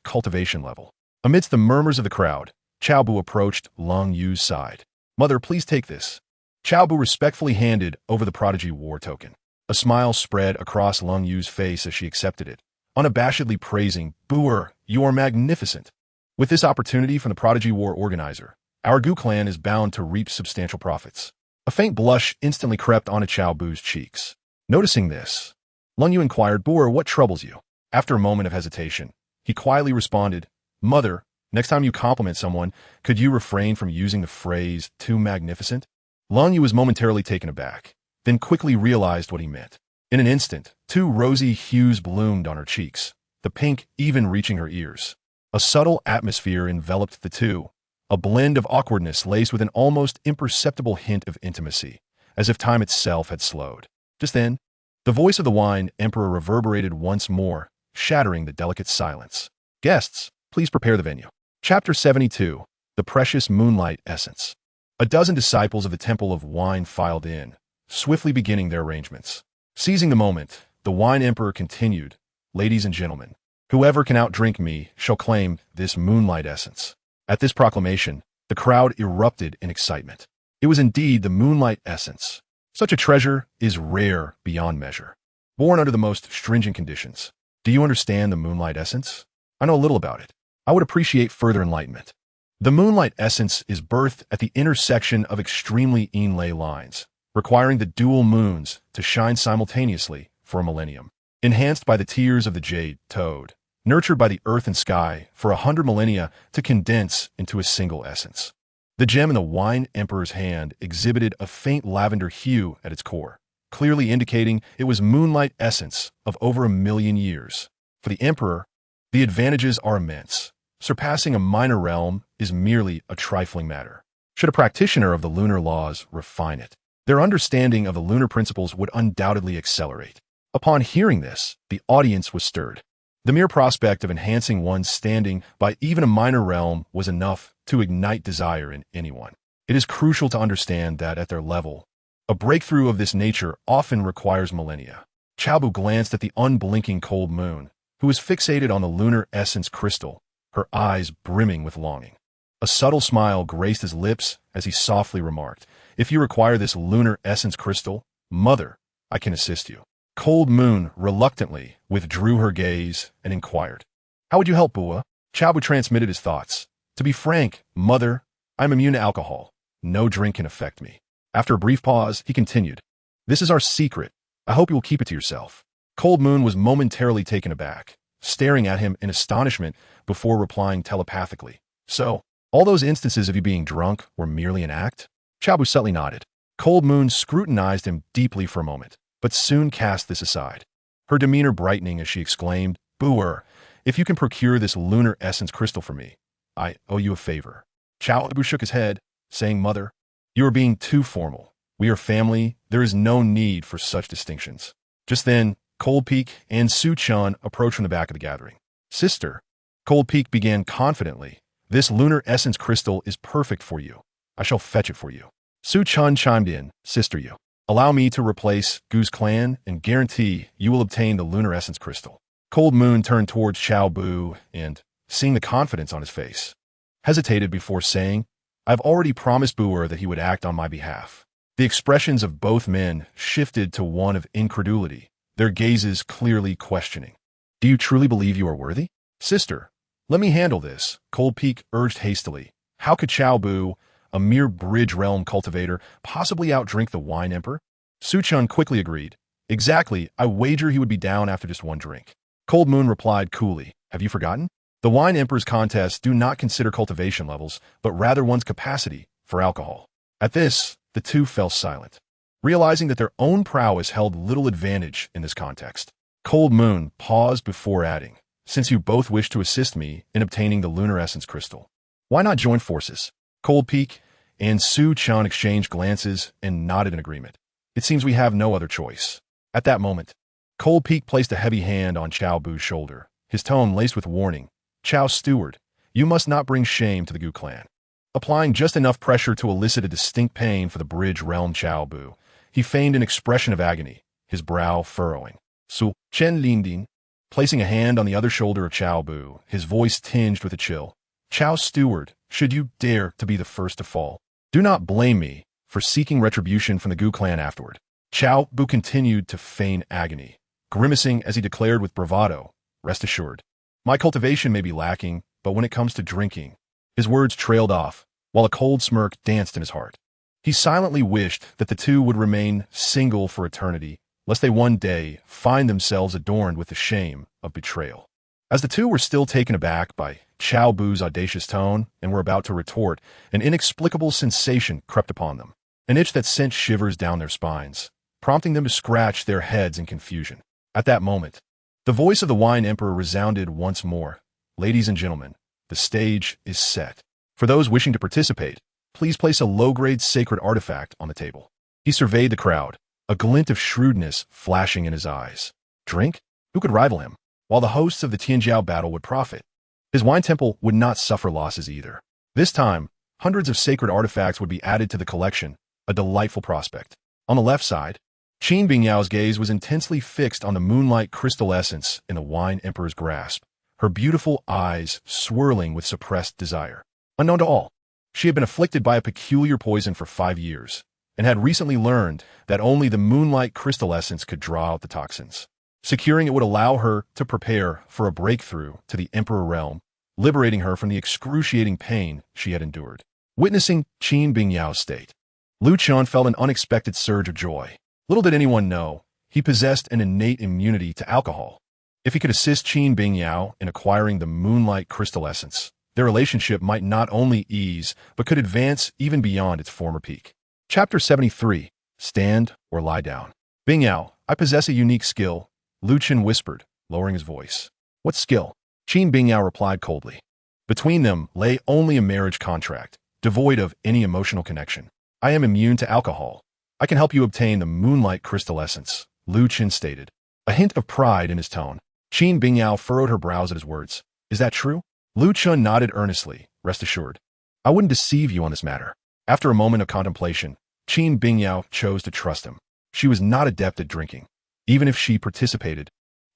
cultivation level. Amidst the murmurs of the crowd, Cao Bu approached Lung Yu's side. "Mother, please take this." Cao Bu respectfully handed over the Prodigy War token. A smile spread across Lung Yu's face as she accepted it, unabashedly praising, "Buer, you are magnificent." With this opportunity from the Prodigy War organizer, our Gu clan is bound to reap substantial profits. A faint blush instantly crept onto Cao Bu's cheeks. Noticing this, Lung Yu inquired, "Buer, what troubles you?" After a moment of hesitation, he quietly responded, "Mother, next time you compliment someone, could you refrain from using the phrase, 'too magnificent'?" Lung Yu was momentarily taken aback, then quickly realized what he meant. In an instant, 2 rosy hues bloomed on her cheeks, the pink even reaching her ears. A subtle atmosphere enveloped the two, a blend of awkwardness laced with an almost imperceptible hint of intimacy, as if time itself had slowed. Just then, the voice of the Wine Emperor reverberated once more, shattering the delicate silence. "Guests, please prepare the venue." Chapter 72, The Precious Moonlight Essence. A dozen disciples of the Temple of Wine filed in, swiftly beginning their arrangements. Seizing the moment, the Wine Emperor continued, "Ladies and gentlemen, whoever can outdrink me shall claim this moonlight essence." At this proclamation, the crowd erupted in excitement. It was indeed the moonlight essence. Such a treasure is rare beyond measure. Born under the most stringent conditions. Do you understand the moonlight essence? I know a little about it. I would appreciate further enlightenment. The moonlight essence is birthed at the intersection of extremely inlay lines, requiring the dual moons to shine simultaneously for a millennium. Enhanced by the tears of the jade toad, nurtured by the earth and sky for 100 millennia to condense into a single essence. The gem in the Wine Emperor's hand exhibited a faint lavender hue at its core, clearly indicating it was moonlight essence of over 1,000,000 years. For the Emperor, the advantages are immense. Surpassing a minor realm is merely a trifling matter. should a practitioner of the lunar laws refine it. Their understanding of the lunar principles would undoubtedly accelerate. Upon hearing this, the audience was stirred. The mere prospect of enhancing one's standing by even a minor realm was enough to ignite desire in anyone. It is crucial to understand that at their level, a breakthrough of this nature often requires millennia. Cao Bu glanced at the unblinking cold moon, who was fixated on the lunar essence crystal, her eyes brimming with longing. A subtle smile graced his lips as he softly remarked, "If you require this lunar essence crystal, Mother, I can assist you." Cold Moon reluctantly withdrew her gaze and inquired, "How would you help, Bua?" Cao Bu transmitted his thoughts. "To be frank, Mother, I'm immune to alcohol. No drink can affect me." After a brief pause, he continued, "This is our secret. I hope you will keep it to yourself." Cold Moon was momentarily taken aback, staring at him in astonishment before replying telepathically, "So, all those instances of you being drunk were merely an act?" Cao Bu subtly nodded. Cold Moon scrutinized him deeply for a moment, but soon cast this aside, her demeanor brightening as she exclaimed, "Booer, if you can procure this lunar essence crystal for me, I owe you a favor." Cao Bu shook his head, saying, "Mother, you are being too formal. We are family. There is no need for such distinctions." Just then, Cold Peak and Su Chun approached from the back of the gathering. "Sister," Cold Peak began confidently, "this lunar essence crystal is perfect for you. I shall fetch it for you." Su Chun chimed in, "Sister, you allow me to replace Gu's clan and guarantee you will obtain the lunar essence crystal." Cold Moon turned towards Cao Bu and, seeing the confidence on his face, hesitated before saying, "I've already promised Booer that he would act on my behalf." The expressions of both men shifted to one of incredulity, their gazes clearly questioning. "Do you truly believe you are worthy?" "Sister, let me handle this," Cold Peak urged hastily. How could Cao Bu, a mere bridge realm cultivator, possibly outdrink the Wine Emperor? Su Chun quickly agreed. "Exactly, I wager he would be down after just one drink." Cold Moon replied coolly, "Have you forgotten? The Wine Emperor's contests do not consider cultivation levels, but rather one's capacity for alcohol." At this, the two fell silent, realizing that their own prowess held little advantage in this context. Cold Moon paused before adding, "Since you both wish to assist me in obtaining the lunar essence crystal, why not join forces?" Cold Peak and Su Chun exchanged glances and nodded in agreement. "It seems we have no other choice." At that moment, Cold Peak placed a heavy hand on Cao Bu's shoulder, his tone laced with warning. "Cao Steward, you must not bring shame to the Gu clan." Applying just enough pressure to elicit a distinct pain for the bridge realm Cao Bu, he feigned an expression of agony, his brow furrowing. Su Chen Linding, placing a hand on the other shoulder of Cao Bu, his voice tinged with a chill. "Cao Steward, should you dare to be the first to fall, do not blame me for seeking retribution from the Gu clan afterward." Cao Bu continued to feign agony, grimacing as he declared with bravado, "Rest assured, my cultivation may be lacking, but when it comes to drinking..." His words trailed off, while a cold smirk danced in his heart. He silently wished that the two would remain single for eternity, lest they one day find themselves adorned with the shame of betrayal. As the two were still taken aback by Cao Bu's audacious tone and were about to retort, an inexplicable sensation crept upon them, an itch that sent shivers down their spines, prompting them to scratch their heads in confusion. At that moment, the voice of the Wine Emperor resounded once more. "Ladies and gentlemen, the stage is set. For those wishing to participate, please place a low-grade sacred artifact on the table." He surveyed the crowd, a glint of shrewdness flashing in his eyes. Drink? Who could rival him? While the hosts of the Tianjiao battle would profit, his wine temple would not suffer losses either. This time, hundreds of sacred artifacts would be added to the collection, a delightful prospect. On the left side, Qin Bingyao's gaze was intensely fixed on the moonlight crystal essence in the Wine Emperor's grasp, her beautiful eyes swirling with suppressed desire. Unknown to all, she had been afflicted by a peculiar poison for 5 years, and had recently learned that only the moonlight crystal essence could draw out the toxins. Securing it would allow her to prepare for a breakthrough to the Emperor realm, liberating her from the excruciating pain she had endured. Witnessing Qin Bingyao's state, Lu Chun felt an unexpected surge of joy. Little did anyone know, he possessed an innate immunity to alcohol. If he could assist Qin Bingyao in acquiring the moonlight crystal essence, their relationship might not only ease, but could advance even beyond its former peak. Chapter 73. Stand or Lie Down. "Bingyao, I possess a unique skill," Lu Chen whispered, lowering his voice. "What skill?" Qin Bingyao replied coldly. Between them lay only a marriage contract, devoid of any emotional connection. I am immune to alcohol. I can help you obtain the moonlight crystal essence, Lu Qin stated, a hint of pride in his tone. Qin Bingyao furrowed her brows at his words. Is that true? Lu Chun nodded earnestly, rest assured. I wouldn't deceive you on this matter. After a moment of contemplation, Qin Bingyao chose to trust him. She was not adept at drinking. Even if she participated,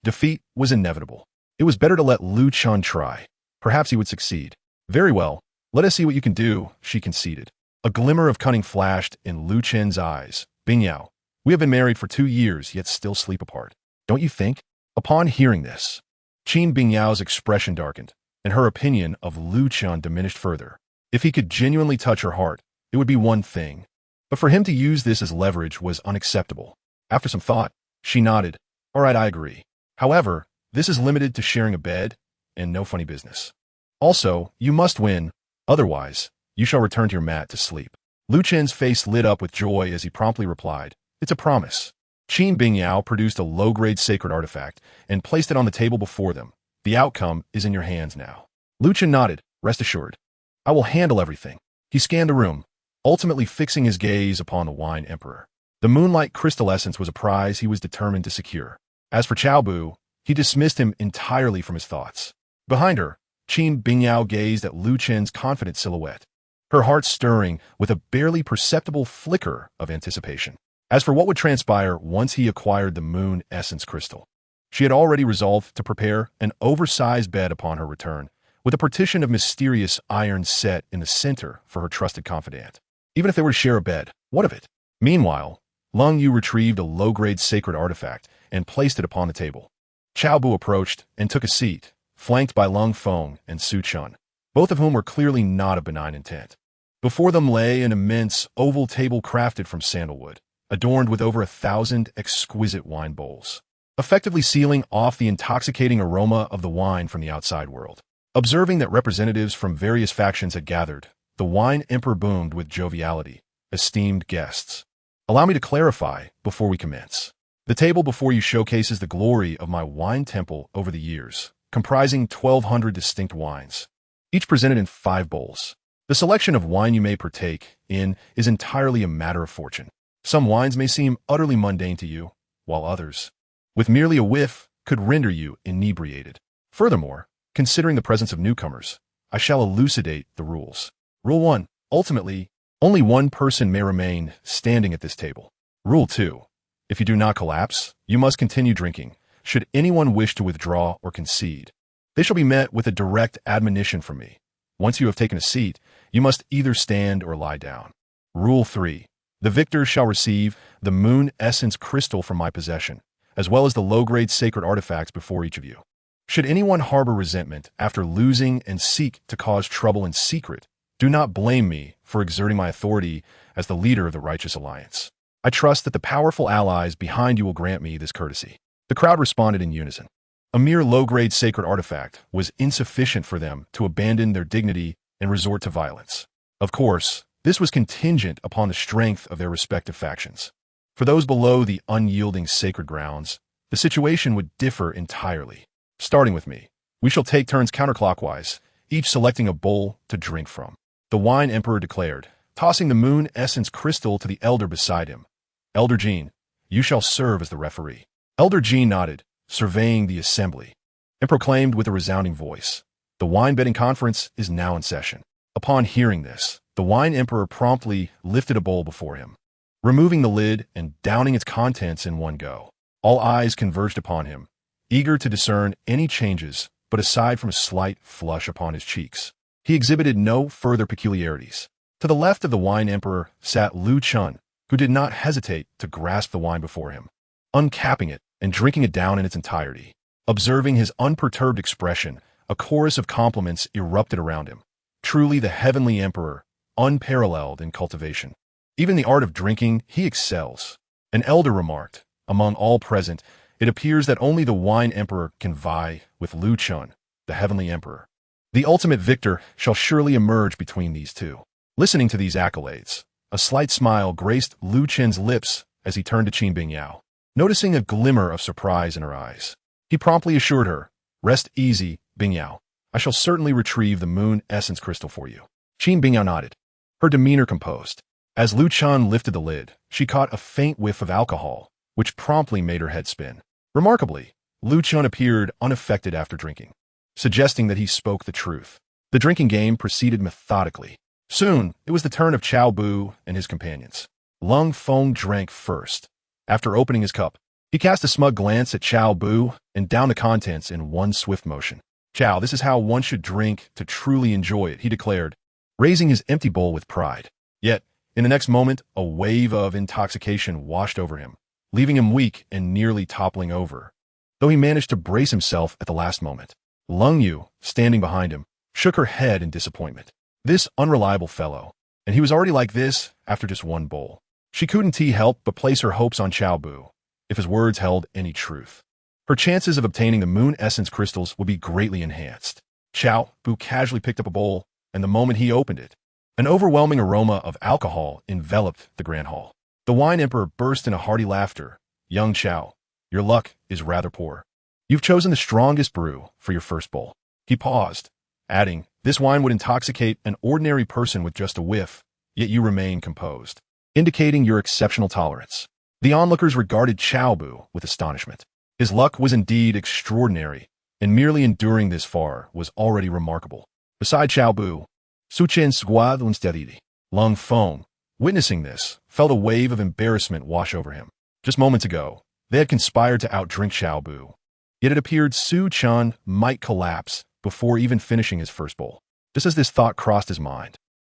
defeat was inevitable. It was better to let Lu Chun try. Perhaps he would succeed. Very well, let us see what you can do, she conceded. A glimmer of cunning flashed in Lu Chen's eyes. Bingyao, we have been married for 2 years, yet still sleep apart. Don't you think? Upon hearing this, Qin Bingyao's expression darkened, and her opinion of Lu Chun diminished further. If he could genuinely touch her heart, it would be one thing. But for him to use this as leverage was unacceptable. After some thought, she nodded. All right, I agree. However, this is limited to sharing a bed, and no funny business. Also, you must win, otherwise, you shall return to your mat to sleep. Lu Chen's face lit up with joy as he promptly replied, It's a promise. Qin Bingyao produced a low-grade sacred artifact and placed it on the table before them. The outcome is in your hands now. Lu Chen nodded, rest assured. I will handle everything. He scanned the room, ultimately fixing his gaze upon the wine emperor. The moonlight crystal essence was a prize he was determined to secure. As for Cao Bu, he dismissed him entirely from his thoughts. Behind her, Qin Bingyao gazed at Lu Chen's confident silhouette, her heart stirring with a barely perceptible flicker of anticipation. As for what would transpire once he acquired the moon essence crystal, she had already resolved to prepare an oversized bed upon her return, with a partition of mysterious iron set in the center for her trusted confidant. Even if they were to share a bed, what of it? Meanwhile, Lung Yu retrieved a low-grade sacred artifact and placed it upon the table. Cao Bu approached and took a seat, flanked by Lung Feng and Su Chun, both of whom were clearly not of benign intent. Before them lay an immense oval table crafted from sandalwood, adorned with over 1,000 exquisite wine bowls, effectively sealing off the intoxicating aroma of the wine from the outside world. Observing that representatives from various factions had gathered, the wine emperor boomed with joviality. Esteemed guests, allow me to clarify before we commence. The table before you showcases the glory of my wine temple over the years, comprising 1,200 distinct wines, each presented in 5 bowls. The selection of wine you may partake in is entirely a matter of fortune. Some wines may seem utterly mundane to you, while others, with merely a whiff, could render you inebriated. Furthermore, considering the presence of newcomers, I shall elucidate the rules. Rule 1. Ultimately, only one person may remain standing at this table. Rule 2. If you do not collapse, you must continue drinking. Should anyone wish to withdraw or concede, they shall be met with a direct admonition from me. Once you have taken a seat, you must either stand or lie down. Rule 3. The victor shall receive the moon essence crystal from my possession, as well as the low-grade sacred artifacts before each of you. Should anyone harbor resentment after losing and seek to cause trouble in secret, do not blame me for exerting my authority as the leader of the righteous alliance. I trust that the powerful allies behind you will grant me this courtesy. The crowd responded in unison. A mere low-grade sacred artifact was insufficient for them to abandon their dignity and resort to violence. Of course, this was contingent upon the strength of their respective factions. For those below the unyielding sacred grounds, the situation would differ entirely. Starting with me, we shall take turns counterclockwise, each selecting a bowl to drink from. The wine emperor declared, tossing the moon essence crystal to the elder beside him. Elder Jean, you shall serve as the referee. Elder Jean nodded, surveying the assembly, and proclaimed with a resounding voice, the wine betting conference is now in session. Upon hearing this, the wine emperor promptly lifted a bowl before him, removing the lid and downing its contents in one go. All eyes converged upon him, eager to discern any changes, but aside from a slight flush upon his cheeks, he exhibited no further peculiarities. To the left of the wine emperor sat Lu Chun, who did not hesitate to grasp the wine before him, uncapping it and drinking it down in its entirety. Observing his unperturbed expression, a chorus of compliments erupted around him. Truly the heavenly emperor, unparalleled in cultivation. Even the art of drinking he excels. An elder remarked, among all present, it appears that only the wine emperor can vie with Lu Chun, the heavenly emperor. The ultimate victor shall surely emerge between these two. Listening to these accolades, a slight smile graced Lu Chen's lips as he turned to Qin Bingyao. Noticing a glimmer of surprise in her eyes, he promptly assured her, rest easy, Bingyao. I shall certainly retrieve the moon essence crystal for you. Qin Bingyao nodded. her demeanor composed. As Lu Chan lifted the lid, she caught a faint whiff of alcohol, which promptly made her head spin. Remarkably, Lu Chan appeared unaffected after drinking, suggesting that he spoke the truth. The drinking game proceeded methodically. Soon, it was the turn of Cao Bu and his companions. Lung Feng drank first. After opening his cup, he cast a smug glance at Cao Bu and downed the contents in one swift motion. "Cao, this is how one should drink to truly enjoy it," he declared, raising his empty bowl with pride. Yet, in the next moment, a wave of intoxication washed over him, leaving him weak and nearly toppling over. Though he managed to brace himself at the last moment, Lung Yu, standing behind him, shook her head in disappointment. This unreliable fellow, and he was already like this after just one bowl. She couldn't help but place her hopes on Cao Bu, if his words held any truth. Her chances of obtaining the moon essence crystals would be greatly enhanced. Cao Bu casually picked up a bowl, and the moment he opened it, an overwhelming aroma of alcohol enveloped the grand hall. The wine emperor burst into hearty laughter. "Young Cao, your luck is rather poor. You've chosen the strongest brew for your first bowl." He paused, adding, "This wine would intoxicate an ordinary person with just a whiff, yet you remain composed, indicating your exceptional tolerance." The onlookers regarded Cao Bu with astonishment. His luck was indeed extraordinary, and merely enduring this far was already remarkable. Beside Cao Bu, Su Chen squad unsteady. Lung Feng, witnessing this, felt a wave of embarrassment wash over him. Just moments ago, they had conspired to outdrink Cao Bu. Yet it appeared Su Chen might collapse before even finishing his first bowl. Just as this thought crossed his mind,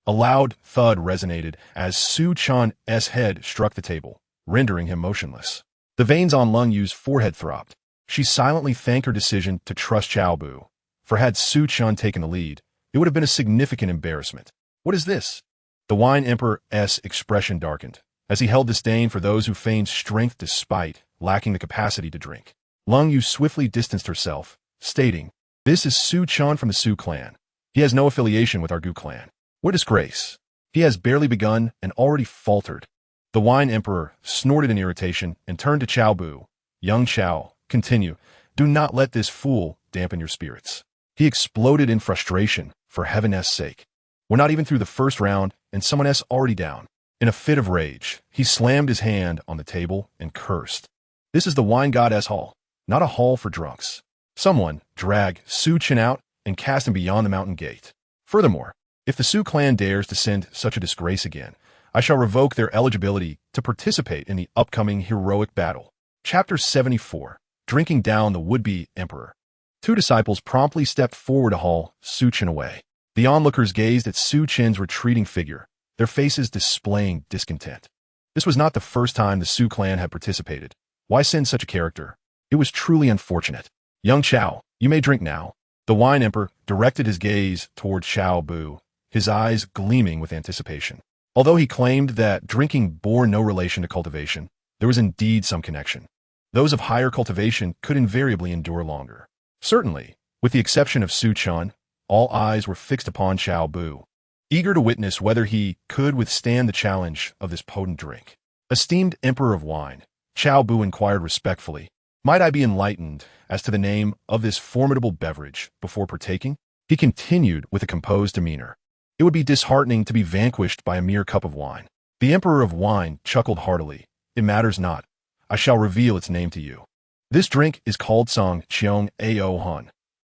a loud thud resonated as Su Chen's head struck the table, rendering him motionless. The veins on Lung Yu's forehead throbbed. She silently thanked her decision to trust Cao Bu, for had Su Chen taken the lead, it would have been a significant embarrassment. "What is this?" The wine emperor's expression darkened, as he held disdain for those who feigned strength despite lacking the capacity to drink. Lung Yu swiftly distanced herself, stating, "This is Su Chen from the Su clan. He has no affiliation with our Gu clan. What disgrace. He has barely begun and already faltered." The wine emperor snorted in irritation and turned to Cao Bu. "Young Cao, continue. Do not let this fool dampen your spirits." He exploded in frustration, for heaven's sake. We're not even through the first round, and someone's already down. In a fit of rage, he slammed his hand on the table and cursed. "This is the wine god's hall, not a hall for drunks." Someone drag Su Chen out and cast him beyond the mountain gate. Furthermore, if the Su clan dares to send such a disgrace again, I shall revoke their eligibility to participate in the upcoming heroic battle. Chapter 74. Drinking down the would-be emperor. Two disciples promptly stepped forward to haul Su Chen away. The onlookers gazed at Su Chen's retreating figure, their faces displaying discontent. This was not the first time the Su clan had participated. Why send such a character? It was truly unfortunate. "Young Cao, you may drink now." The wine emperor directed his gaze towards Cao Bu, his eyes gleaming with anticipation. Although he claimed that drinking bore no relation to cultivation, there was indeed some connection. Those of higher cultivation could invariably endure longer. Certainly, with the exception of Su Chen, all eyes were fixed upon Cao Bu, eager to witness whether he could withstand the challenge of this potent drink. "Esteemed Emperor of Wine," Cao Bu inquired respectfully, "might I be enlightened as to the name of this formidable beverage before partaking?" He continued with a composed demeanor. "It would be disheartening to be vanquished by a mere cup of wine." The Emperor of Wine chuckled heartily. "It matters not. I shall reveal its name to you. This drink is called Song Qiong Ao Hun."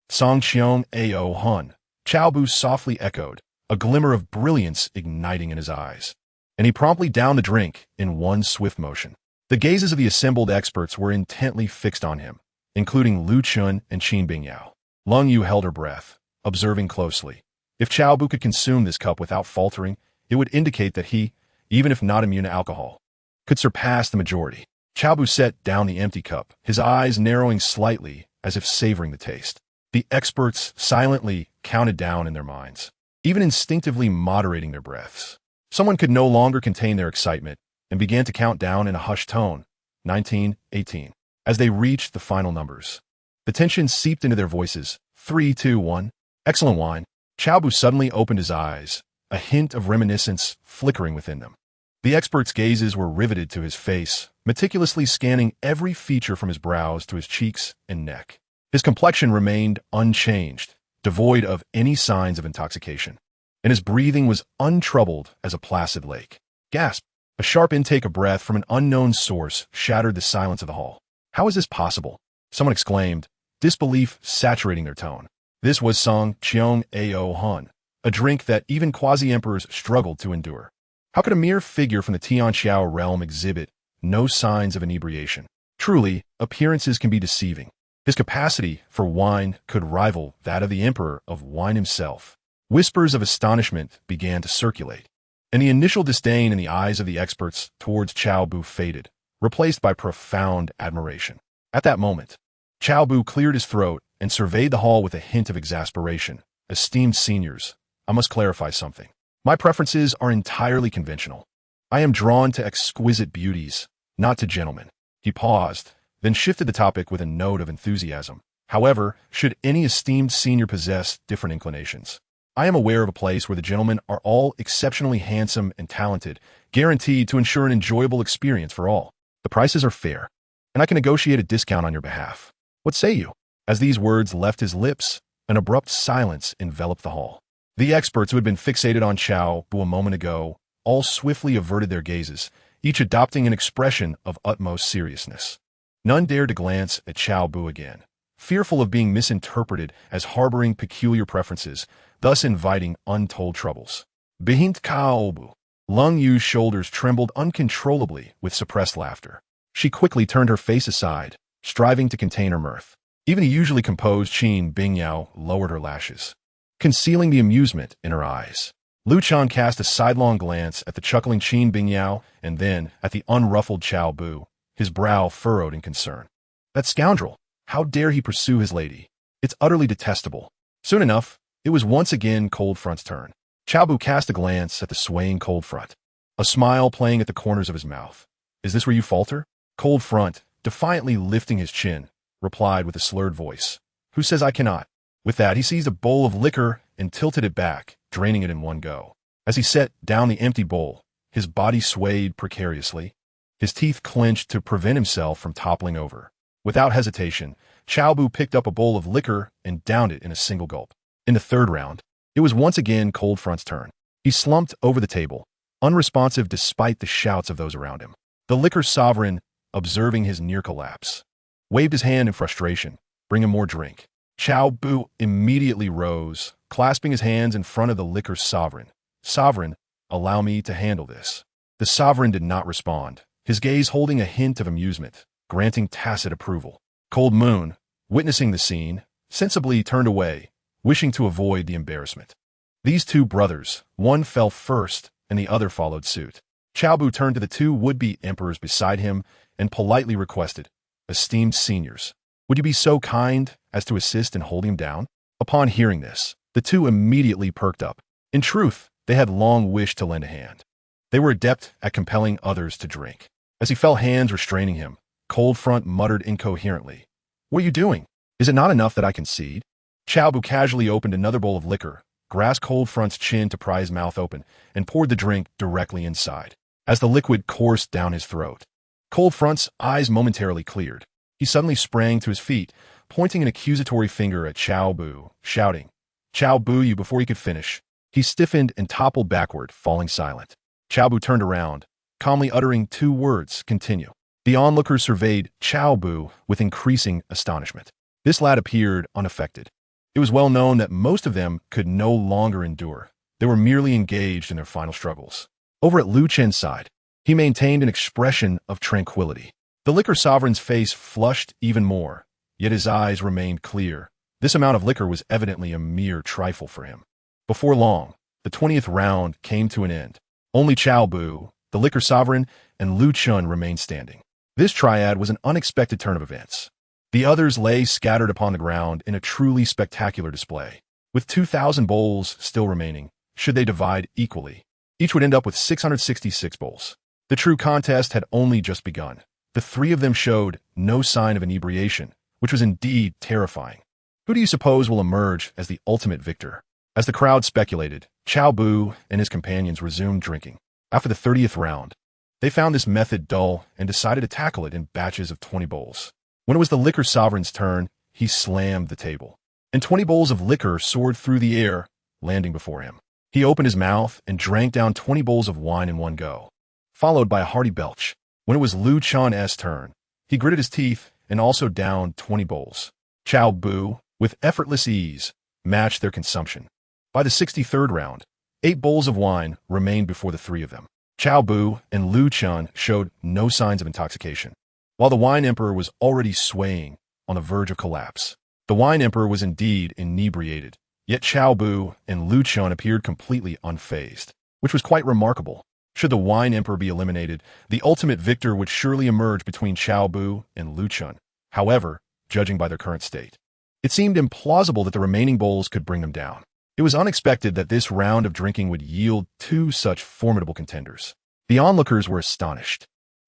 "Song Qiong Ao Hun," Cao Bu softly echoed, a glimmer of brilliance igniting in his eyes. And he promptly downed the drink in one swift motion. The gazes of the assembled experts were intently fixed on him, including Lu Chun and Qin Bingyao. Lung Yu held her breath, observing closely. If Cao Bu could consume this cup without faltering, it would indicate that he, even if not immune to alcohol, could surpass the majority. Cao Bu set down the empty cup, his eyes narrowing slightly as if savoring the taste. The experts silently counted down in their minds, even instinctively moderating their breaths. Someone could no longer contain their excitement and began to count down in a hushed tone, 19, 18, as they reached the final numbers. The tension seeped into their voices, 3, 2, 1. Excellent wine. Cao Bu suddenly opened his eyes, a hint of reminiscence flickering within them. The experts' gazes were riveted to his face, meticulously scanning every feature from his brows to his cheeks and neck. His complexion remained unchanged, devoid of any signs of intoxication. and his breathing was untroubled as a placid lake. Gasp! A sharp intake of breath from an unknown source shattered the silence of the hall. How is this possible? Someone exclaimed, disbelief saturating their tone. This was Song Cheong Ao Hun, a drink that even quasi-emperors struggled to endure. How could a mere figure from the Tianxiao realm exhibit no signs of inebriation? Truly, appearances can be deceiving. His capacity for wine could rival that of the emperor of wine himself. Whispers of astonishment began to circulate, and the initial disdain in the eyes of the experts towards Cao Bu faded, replaced by profound admiration. At that moment, Cao Bu cleared his throat and surveyed the hall with a hint of exasperation. Esteemed seniors, I must clarify something. My preferences are entirely conventional. I am drawn to exquisite beauties, not to gentlemen. He paused, then shifted the topic with a note of enthusiasm. However, should any esteemed senior possess different inclinations, I am aware of a place where the gentlemen are all exceptionally handsome and talented, guaranteed to ensure an enjoyable experience for all. The prices are fair, and I can negotiate a discount on your behalf. What say you? As these words left his lips, an abrupt silence enveloped the hall. The experts who had been fixated on Cao Bu a moment ago all swiftly averted their gazes, each adopting an expression of utmost seriousness. None dared to glance at Cao Bu again, fearful of being misinterpreted as harboring peculiar preferences, thus inviting untold troubles. Behind Cao Bu, Lung Yu's shoulders trembled uncontrollably with suppressed laughter. She quickly turned her face aside, striving to contain her mirth. Even the usually composed Qin Bingyao lowered her lashes, concealing the amusement in her eyes. Lu Chan cast a sidelong glance at the chuckling Qin Bingyao and then at the unruffled Cao Bu, his brow furrowed in concern. That scoundrel! How dare he pursue his lady? It's utterly detestable. Soon enough, it was once again Cold Front's turn. Cao Bu cast a glance at the swaying Cold Front, a smile playing at the corners of his mouth. Is this where you falter? Cold Front, defiantly lifting his chin, replied with a slurred voice. Who says I cannot? With that, he seized a bowl of liquor and tilted it back, draining it in one go. As he set down the empty bowl, his body swayed precariously, his teeth clenched to prevent himself from toppling over. Without hesitation, Cao Bu picked up a bowl of liquor and downed it in a single gulp. In the third round, it was once again Cold Front's turn. He slumped over the table, unresponsive despite the shouts of those around him. The liquor sovereign, observing his near collapse, waved his hand in frustration. Bring him more drink. Cao Bu immediately rose, clasping his hands in front of the liquor sovereign. Sovereign, allow me to handle this. The sovereign did not respond, his gaze holding a hint of amusement, granting tacit approval. Cold Moon, witnessing the scene, sensibly turned away, wishing to avoid the embarrassment. These two brothers, one fell first and the other followed suit. Cao Bu turned to the two would-be emperors beside him and politely requested, esteemed seniors, would you be so kind as to assist in holding him down? Upon hearing this, the two immediately perked up. In truth, they had long wished to lend a hand. They were adept at compelling others to drink. As he felt hands restraining him, Cold Front muttered incoherently, What are you doing? Is it not enough that I concede? Cao Bu casually opened another bowl of liquor, grasped Cold Front's chin to pry his mouth open, and poured the drink directly inside. As the liquid coursed down his throat, Cold Front's eyes momentarily cleared. He suddenly sprang to his feet, pointing an accusatory finger at Cao Bu, shouting, Cao Bu you before he could finish. He stiffened and toppled backward, falling silent. Cao Bu turned around, calmly uttering two words, continue. The onlookers surveyed Cao Bu with increasing astonishment. This lad appeared unaffected. It was well known that most of them could no longer endure. They were merely engaged in their final struggles. Over at Lu Chen's side, he maintained an expression of tranquility. The liquor sovereign's face flushed even more, yet his eyes remained clear. This amount of liquor was evidently a mere trifle for him. Before long, the 20th round came to an end. Only Cao Bu, the liquor sovereign, and Lu Chun remained standing. This triad was an unexpected turn of events. The others lay scattered upon the ground in a truly spectacular display. With 2,000 bowls still remaining, should they divide equally, each would end up with 666 bowls. The true contest had only just begun. The three of them showed no sign of inebriation, which was indeed terrifying. Who do you suppose will emerge as the ultimate victor? As the crowd speculated, Cao Bu and his companions resumed drinking. After the 30th round, they found this method dull and decided to tackle it in batches of 20 bowls. When it was the liquor sovereign's turn, he slammed the table, and 20 bowls of liquor soared through the air, landing before him. He opened his mouth and drank down 20 bowls of wine in one go, followed by a hearty belch. When it was Lu Chan's turn, he gritted his teeth and also downed 20 bowls. Cao Bu, with effortless ease, matched their consumption. By the 63rd round, 8 bowls of wine remained before the three of them. Cao Bu and Lu Qian showed no signs of intoxication, while the Wine Emperor was already swaying on the verge of collapse. The Wine Emperor was indeed inebriated, yet Cao Bu and Lu Qian appeared completely unfazed, which was quite remarkable. Should the Wine Emperor be eliminated, the ultimate victor would surely emerge between Cao Bu and Lu Qian. However, judging by their current state, it seemed implausible that the remaining bowls could bring them down. It was unexpected that this round of drinking would yield two such formidable contenders. The onlookers were astonished,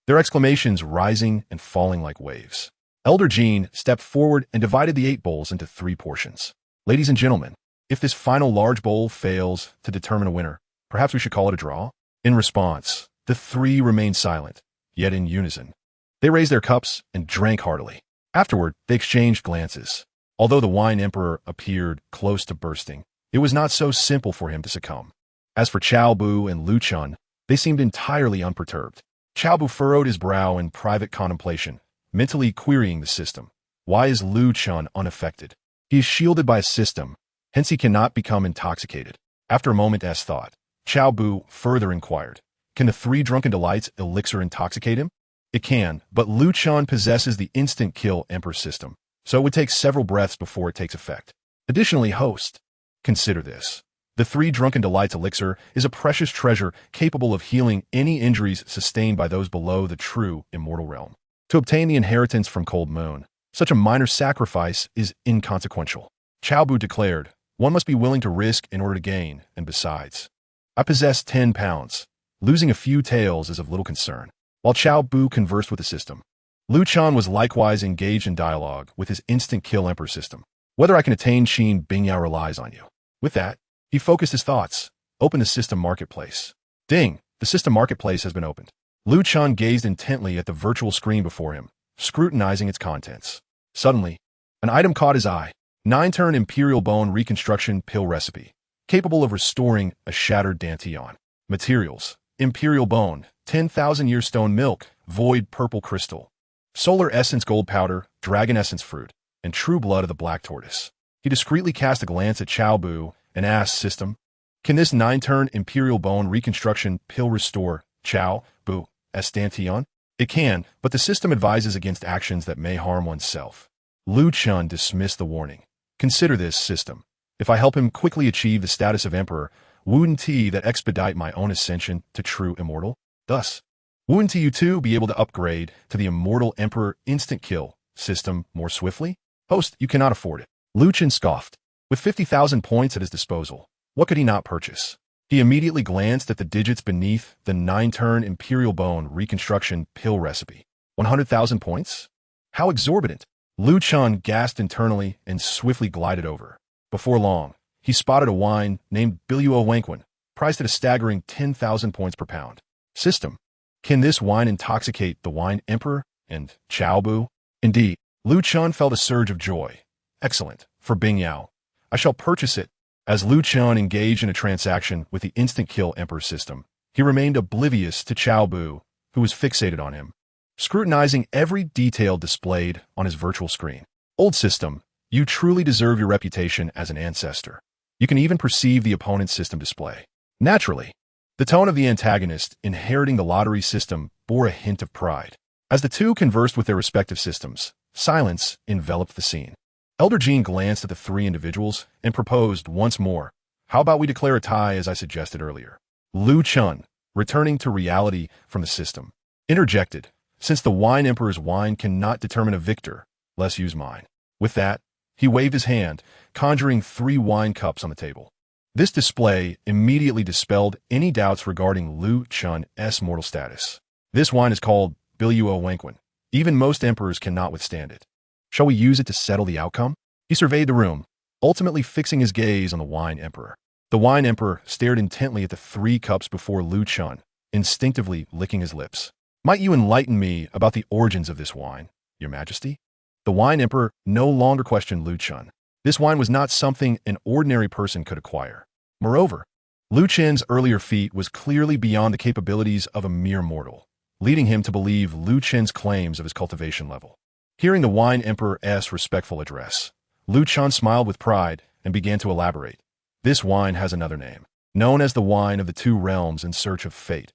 their exclamations rising and falling like waves. Elder Jean stepped forward and divided the 8 bowls into 3 portions. Ladies and gentlemen, if this final large bowl fails to determine a winner, perhaps we should call it a draw? In response, the 3 remained silent, yet in unison. They raised their cups and drank heartily. Afterward, they exchanged glances. Although the Wine Emperor appeared close to bursting, it was not so simple for him to succumb. As for Cao Bu and Lu Qian, they seemed entirely unperturbed. Cao Bu furrowed his brow in private contemplation, mentally querying the system. Why is Lu Qian unaffected? He is shielded by a system, hence he cannot become intoxicated. After a moment's thought, Cao Bu further inquired, can the 3 drunken delights elixir intoxicate him? It can, but Lu Qian possesses the instant kill Emperor system, so it would take several breaths before it takes effect. Additionally, host, consider this. The 3 drunken delights elixir is a precious treasure capable of healing any injuries sustained by those below the true immortal realm. To obtain the inheritance from Cold Moon, such a minor sacrifice is inconsequential. Cao Bu declared, one must be willing to risk in order to gain, and besides, I possess 10 pounds. Losing a few taels is of little concern. While Cao Bu conversed with the system, Lu Qian was likewise engaged in dialogue with his instant kill Emperor system. Whether I can attain Qin Bingyao relies on you. With that, he focused his thoughts. Open the system marketplace. Ding! The system marketplace has been opened. Lu Qian gazed intently at the virtual screen before him, scrutinizing its contents. Suddenly, an item caught his eye. 9-turn Imperial Bone Reconstruction Pill Recipe, capable of restoring a shattered Dantian. Materials: Imperial Bone, 10,000-year stone milk, void purple crystal, solar essence gold powder, dragon essence fruit, and true blood of the black tortoise. He discreetly cast a glance at Cao Bu and asked System, can this 9-turn Imperial Bone Reconstruction Pill restore Cao Bu Dantian? It can, but the system advises against actions that may harm oneself. Lu Qian dismissed the warning. Consider this, System. If I help him quickly achieve the status of Emperor, wouldn't he that expedite my own ascension to true immortal? Thus, wouldn't you too be able to upgrade to the immortal Emperor instant kill system more swiftly? Host, you cannot afford it. Lu Qian scoffed. With 50,000 points at his disposal, what could he not purchase? He immediately glanced at the digits beneath the 9-turn Imperial Bone Reconstruction Pill Recipe. 100,000 points? How exorbitant! Lu Qian gasped internally and swiftly glided over. Before long, he spotted a wine named Biluo Wanquin, priced at a staggering 10,000 points per pound. System. Can this wine intoxicate the Wine Emperor and Cao Bu? Indeed, Lu Qian felt a surge of joy. Excellent. For Bingyao, I shall purchase it. As Lu Qian engaged in a transaction with the instant kill Emperor system, he remained oblivious to Cao Bu, who was fixated on him, scrutinizing every detail displayed on his virtual screen. Old System, you truly deserve your reputation as an ancestor. You can even perceive the opponent's system display. Naturally, the tone of the antagonist inheriting the lottery system bore a hint of pride. As the two conversed with their respective systems, silence enveloped the scene. Elder Jean glanced at the 3 individuals and proposed once more, how about we declare a tie as I suggested earlier? Lu Qian, returning to reality from the system, interjected, since the Wine Emperor's wine cannot determine a victor, let's use mine. With that, he waved his hand, conjuring 3 wine cups on the table. This display immediately dispelled any doubts regarding Lu Qian's mortal status. This wine is called Biluo Wanquin. Even most emperors cannot withstand it. Shall we use it to settle the outcome? He surveyed the room, ultimately fixing his gaze on the Wine Emperor. The Wine Emperor stared intently at the 3 cups before Lu Qian, instinctively licking his lips. Might you enlighten me about the origins of this wine, Your Majesty? The Wine Emperor no longer questioned Lu Qian. This wine was not something an ordinary person could acquire. Moreover, Lu Chen's earlier feat was clearly beyond the capabilities of a mere mortal, leading him to believe Lu Chen's claims of his cultivation level. Hearing the Wine Emperor's respectful address, Lu Chen smiled with pride and began to elaborate. This wine has another name, known as the wine of the two realms in search of fate.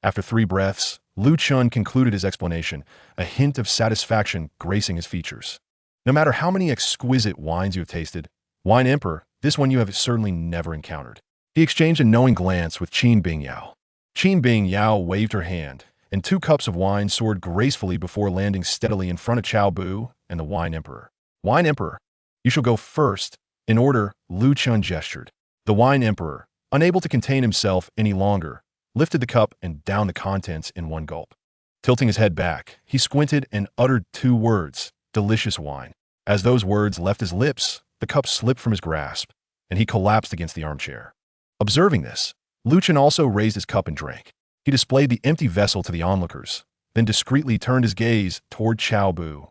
After 3 breaths, Lu Chen concluded his explanation, a hint of satisfaction gracing his features. No matter how many exquisite wines you have tasted, Wine Emperor, this one you have certainly never encountered. He exchanged a knowing glance with Qin Bingyao. Qin Bingyao waved her hand, and 2 cups of wine soared gracefully before landing steadily in front of Cao Bu and the Wine Emperor. Wine Emperor, you shall go first. In order, Lu Chen gestured. The Wine Emperor, unable to contain himself any longer, lifted the cup and downed the contents in one gulp. Tilting his head back, he squinted and uttered 2 words, delicious wine. As those words left his lips, the cup slipped from his grasp, and he collapsed against the armchair. Observing this, Lu Chen also raised his cup and drank. He displayed the empty vessel to the onlookers, then discreetly turned his gaze toward Cao Bu.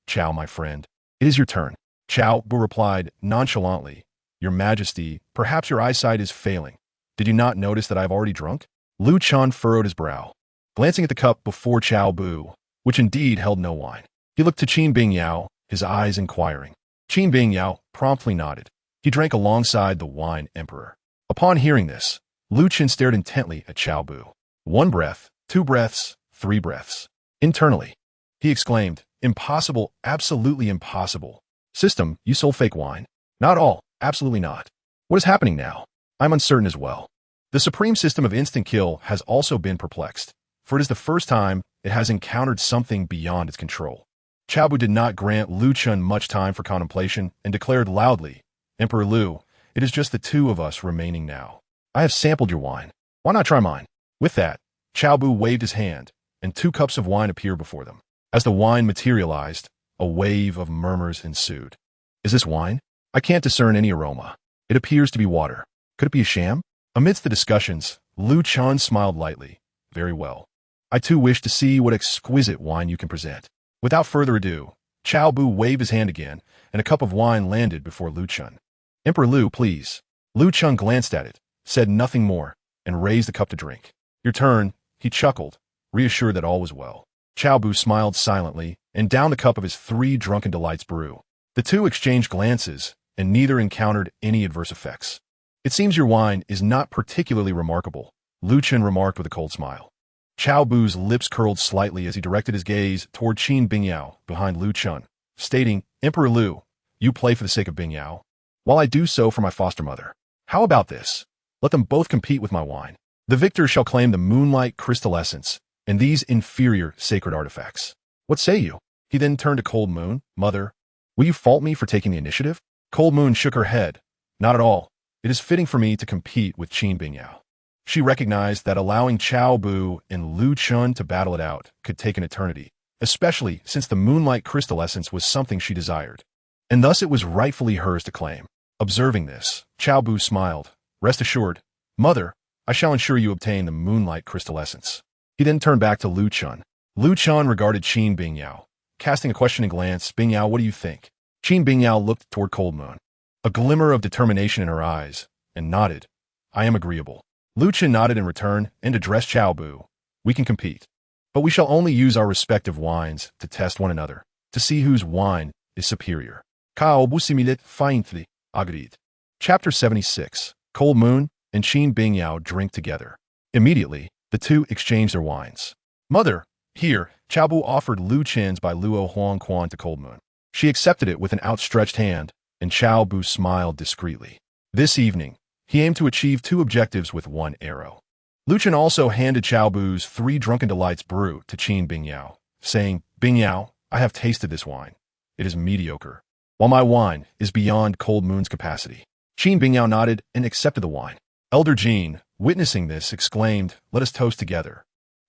Cao, my friend, it is your turn. Cao Bu replied nonchalantly, Your Majesty, perhaps your eyesight is failing. Did you not notice that I have already drunk? Lu Chen furrowed his brow, glancing at the cup before Cao Bu, which indeed held no wine. He looked to Qin Bingyao, his eyes inquiring. Qin Bingyao promptly nodded. He drank alongside the Wine Emperor. Upon hearing this, Lu Chen stared intently at Cao Bu. 1 breath, 2 breaths, 3 breaths. Internally, he exclaimed, Impossible, absolutely impossible. System, you sold fake wine? Not all, absolutely not. What is happening now? I'm uncertain as well. The supreme system of instant kill has also been perplexed, for it is the first time it has encountered something beyond its control. Cao Bu did not grant Lu Chen much time for contemplation and declared loudly, Emperor Lu, it is just the 2 of us remaining now. I have sampled your wine. Why not try mine? With that, Cao Bu waved his hand, and 2 cups of wine appeared before them. As the wine materialized, a wave of murmurs ensued. Is this wine? I can't discern any aroma. It appears to be water. Could it be a sham? Amidst the discussions, Lu Chen smiled lightly. Very well. I too wish to see what exquisite wine you can present. Without further ado, Cao Bu waved his hand again, and a cup of wine landed before Lu Chen. Emperor Lu, please. Lu Chen glanced at it, said nothing more, and raised the cup to drink. Your turn, he chuckled, reassured that all was well. Cao Bu smiled silently and downed the cup of his 3 drunken delights brew. The 2 exchanged glances, and neither encountered any adverse effects. It seems your wine is not particularly remarkable, Lu Chen remarked with a cold smile. Cao Bu's lips curled slightly as he directed his gaze toward Qin Bingyao behind Lu Chen, stating, Emperor Lu, you play for the sake of Bingyao, while I do so for my foster mother. How about this? Let them both compete with my wine. The victor shall claim the moonlight crystal essence and these inferior sacred artifacts. What say you? He then turned to Cold Moon. Mother, will you fault me for taking the initiative? Cold Moon shook her head. Not at all. It is fitting for me to compete with Qin Bingyao. She recognized that allowing Cao Bu and Lu Chen to battle it out could take an eternity, especially since the moonlight crystal essence was something she desired, and thus it was rightfully hers to claim. Observing this, Cao Bu smiled. Rest assured, Mother, I shall ensure you obtain the moonlight crystal essence. He then turned back to Lu Chen. Lu Chen regarded Qin Bingyao, casting a questioning glance. Bingyao, what do you think? Qin Bingyao looked toward Cold Moon, a glimmer of determination in her eyes, and nodded. I am agreeable. Lu Chen nodded in return and addressed Cao Bu. We can compete, but we shall only use our respective wines to test one another, to see whose wine is superior. Cao Bu similit faintly, agreed. Chapter 76. Cold Moon and Qin Bingyao drink together. Immediately, the 2 exchanged their wines. Mother, here, Cao Bu offered Lu Chen's by Luo Huang Quan to Cold Moon. She accepted it with an outstretched hand, and Cao Bu smiled discreetly. This evening, he aimed to achieve 2 objectives with 1 arrow. Lu Chen also handed Cao Bu's 3 Drunken Delights brew to Qin Bingyao, saying, Bingyao, I have tasted this wine. It is mediocre, while my wine is beyond Cold Moon's capacity. Qin Bingyao nodded and accepted the wine. Elder Jean, witnessing this, exclaimed, Let us toast together.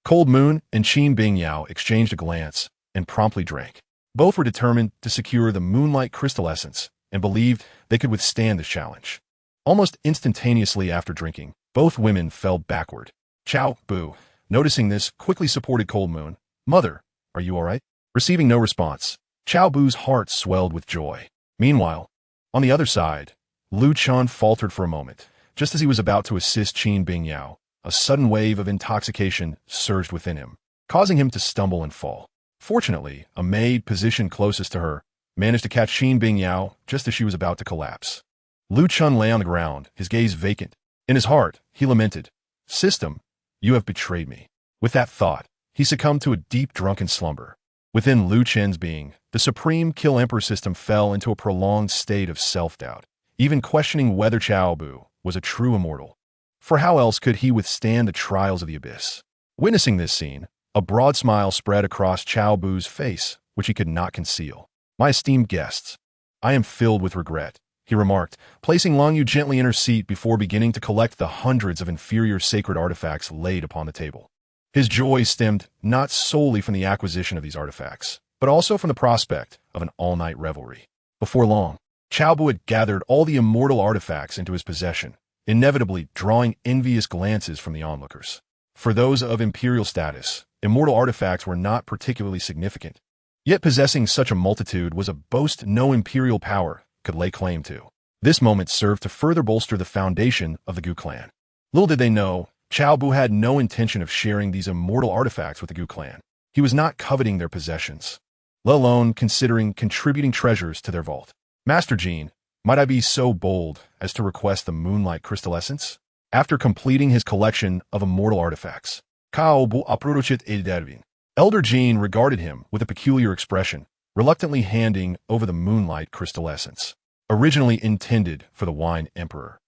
Cold Moon and Qin Bingyao exchanged a glance and promptly drank. Both were determined to secure the moonlight crystal essence and believed they could withstand this challenge. Almost instantaneously after drinking, both women fell backward. Cao Bu, noticing this, quickly supported Cold Moon. Mother, are you all right? Receiving no response, Cao Bu's heart swelled with joy. Meanwhile, on the other side, Lu Chen faltered for a moment, Just as he was about to assist Qin Bingyao, a sudden wave of intoxication surged within him, causing him to stumble and fall. Fortunately, a maid positioned closest to her managed to catch Qin Bingyao just as she was about to collapse. Lu Chun lay on the ground, his gaze vacant. In his heart, he lamented, "System, you have betrayed me." With that thought, he succumbed to a deep drunken slumber. Within Lu Chen's being, the supreme kill emperor system fell into a prolonged state of self-doubt, even questioning whether Cao Bu was a true immortal. For how else could he withstand the trials of the abyss? Witnessing this scene, a broad smile spread across Cao Bu's face, which he could not conceal. "My esteemed guests, I am filled with regret," he remarked, placing Long Yu gently in her seat before beginning to collect the hundreds of inferior sacred artifacts laid upon the table. His joy stemmed not solely from the acquisition of these artifacts, but also from the prospect of an all-night revelry. Before long, Cao Bu had gathered all the immortal artifacts into his possession, inevitably drawing envious glances from the onlookers. For those of imperial status, immortal artifacts were not particularly significant. Yet possessing such a multitude was a boast no imperial power could lay claim to. This moment served to further bolster the foundation of the Gu clan. Little did they know, Cao Bu had no intention of sharing these immortal artifacts with the Gu clan. He was not coveting their possessions, let alone considering contributing treasures to their vault. "Master Jin, might I be so bold as to request the moonlight crystal essence?" After completing his collection of immortal artifacts, Cao Bu approached Dervin. Elder Jin regarded him with a peculiar expression, reluctantly handing over the moonlight crystal essence, originally intended for the wine emperor.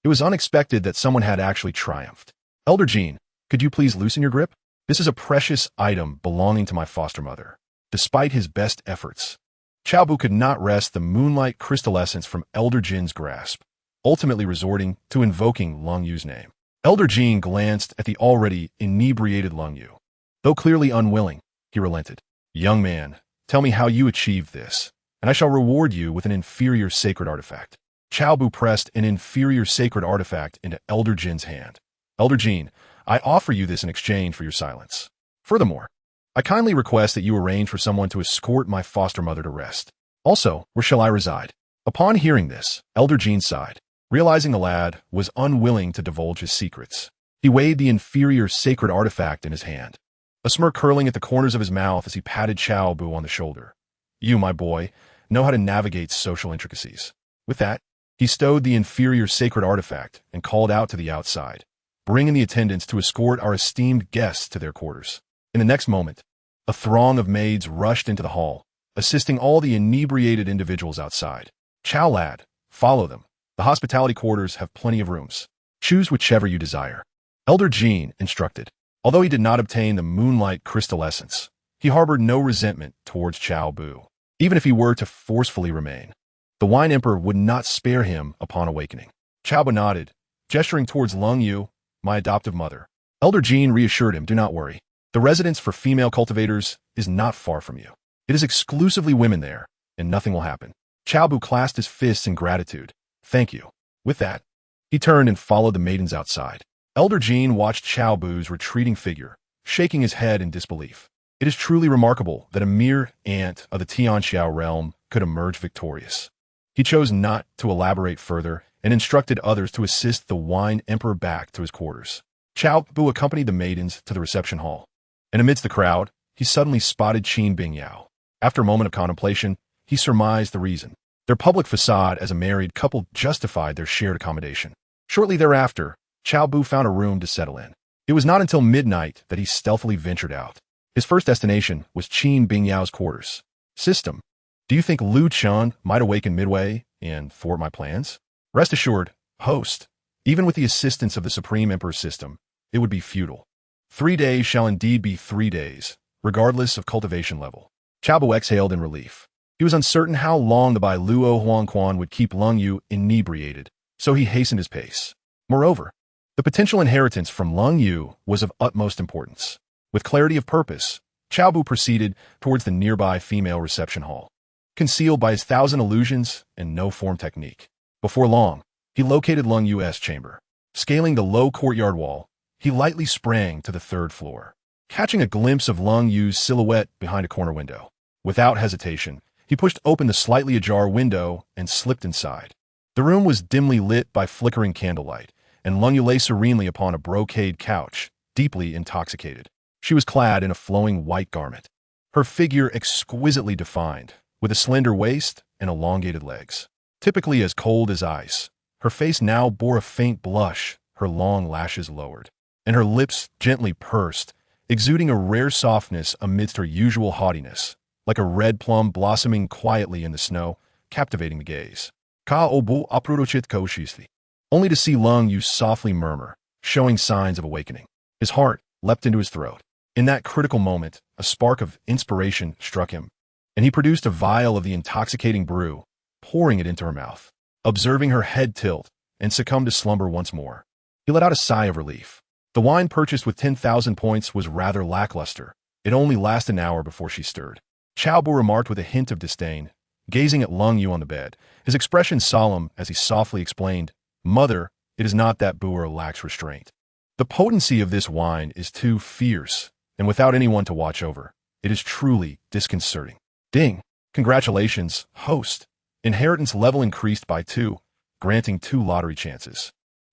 It was unexpected that someone had actually triumphed. "Elder Jin, could you please loosen your grip? This is a precious item belonging to my foster mother." Despite his best efforts, Cao Bu could not wrest the moonlight crystal essence from Elder Jin's grasp, ultimately resorting to invoking Long Yu's name. Elder Jin glanced at the already inebriated Long Yu. Though clearly unwilling, he relented. "Young man, tell me how you achieved this, and I shall reward you with an inferior sacred artifact." Cao Bu pressed an inferior sacred artifact into Elder Jin's hand. "Elder Jin, I offer you this in exchange for your silence. Furthermore, I kindly request that you arrange for someone to escort my foster mother to rest. Also, where shall I reside?" Upon hearing this, Elder Jin sighed, realizing the lad was unwilling to divulge his secrets. He weighed the inferior sacred artifact in his hand, a smirk curling at the corners of his mouth as he patted Cao Bu on the shoulder. "You, my boy, know how to navigate social intricacies." With that, he stowed the inferior sacred artifact and called out to the outside, bringing the attendants to escort our esteemed guests to their quarters. In the next moment, a throng of maids rushed into the hall, assisting all the inebriated individuals outside. "Cao lad, follow them. The hospitality quarters have plenty of rooms. Choose whichever you desire." Elder Jin instructed. Although he did not obtain the moonlight crystal essence, he harbored no resentment towards Cao Bu. Even if he were to forcefully remain, the wine emperor would not spare him upon awakening. Cao Bu nodded, gesturing towards Long Yu, my adoptive mother. Elder Jin reassured him, "Do not worry. The residence for female cultivators is not far from you. It is exclusively women there, and nothing will happen." Cao Bu clasped his fists in gratitude. "Thank you." With that, he turned and followed the maidens outside. Elder Jin watched Cao Bu's retreating figure, shaking his head in disbelief. It is truly remarkable that a mere ant of the Tianxiao realm could emerge victorious. He chose not to elaborate further and instructed others to assist the wine emperor back to his quarters. Cao Bu accompanied the maidens to the reception hall, and amidst the crowd, he suddenly spotted Qin Bingyao. After a moment of contemplation, he surmised the reason. Their public facade as a married couple justified their shared accommodation. Shortly thereafter, Cao Bu found a room to settle in. It was not until midnight that he stealthily ventured out. His first destination was Qin Bingyao's quarters. "System, do you think Lu Chun might awaken midway and thwart my plans?" "Rest assured, host, even with the assistance of the Supreme Emperor system, it would be futile. 3 days shall indeed be 3 days, regardless of cultivation level." Cao Bu exhaled in relief. He was uncertain how long the Bai Luo Huangquan would keep Long Yu inebriated, so he hastened his pace. Moreover, the potential inheritance from Long Yu was of utmost importance. With clarity of purpose, Cao Bu proceeded towards the nearby female reception hall, concealed by his 1,000 illusions and no-form technique. Before long, he located Long Yu's chamber. Scaling the low courtyard wall, he lightly sprang to the 3rd floor, catching a glimpse of Long Yu's silhouette behind a corner window. Without hesitation, he pushed open the slightly ajar window and slipped inside. The room was dimly lit by flickering candlelight, and Lung Yu lay serenely upon a brocade couch, deeply intoxicated. She was clad in a flowing white garment, her figure exquisitely defined, with a slender waist and elongated legs. Typically as cold as ice, her face now bore a faint blush, her long lashes lowered, and her lips gently pursed, exuding a rare softness amidst her usual haughtiness, like a red plum blossoming quietly in the snow, captivating the gaze. Cao Bu aprudochit koshisi. Only to see Lung Yu softly murmur, showing signs of awakening. His heart leapt into his throat. In that critical moment, a spark of inspiration struck him, and he produced a vial of the intoxicating brew, pouring it into her mouth. Observing her head tilt and succumb to slumber once more, he let out a sigh of relief. The wine purchased with 10,000 points was rather lackluster. It only lasted an hour before she stirred. Cao Bu remarked with a hint of disdain, gazing at Lung Yu on the bed, his expression solemn as he softly explained, "Mother, it is not that Boer lacks restraint. The potency of this wine is too fierce, and without anyone to watch over, it is truly disconcerting." Ding! Congratulations, host. Inheritance level increased by 2, granting 2 lottery chances.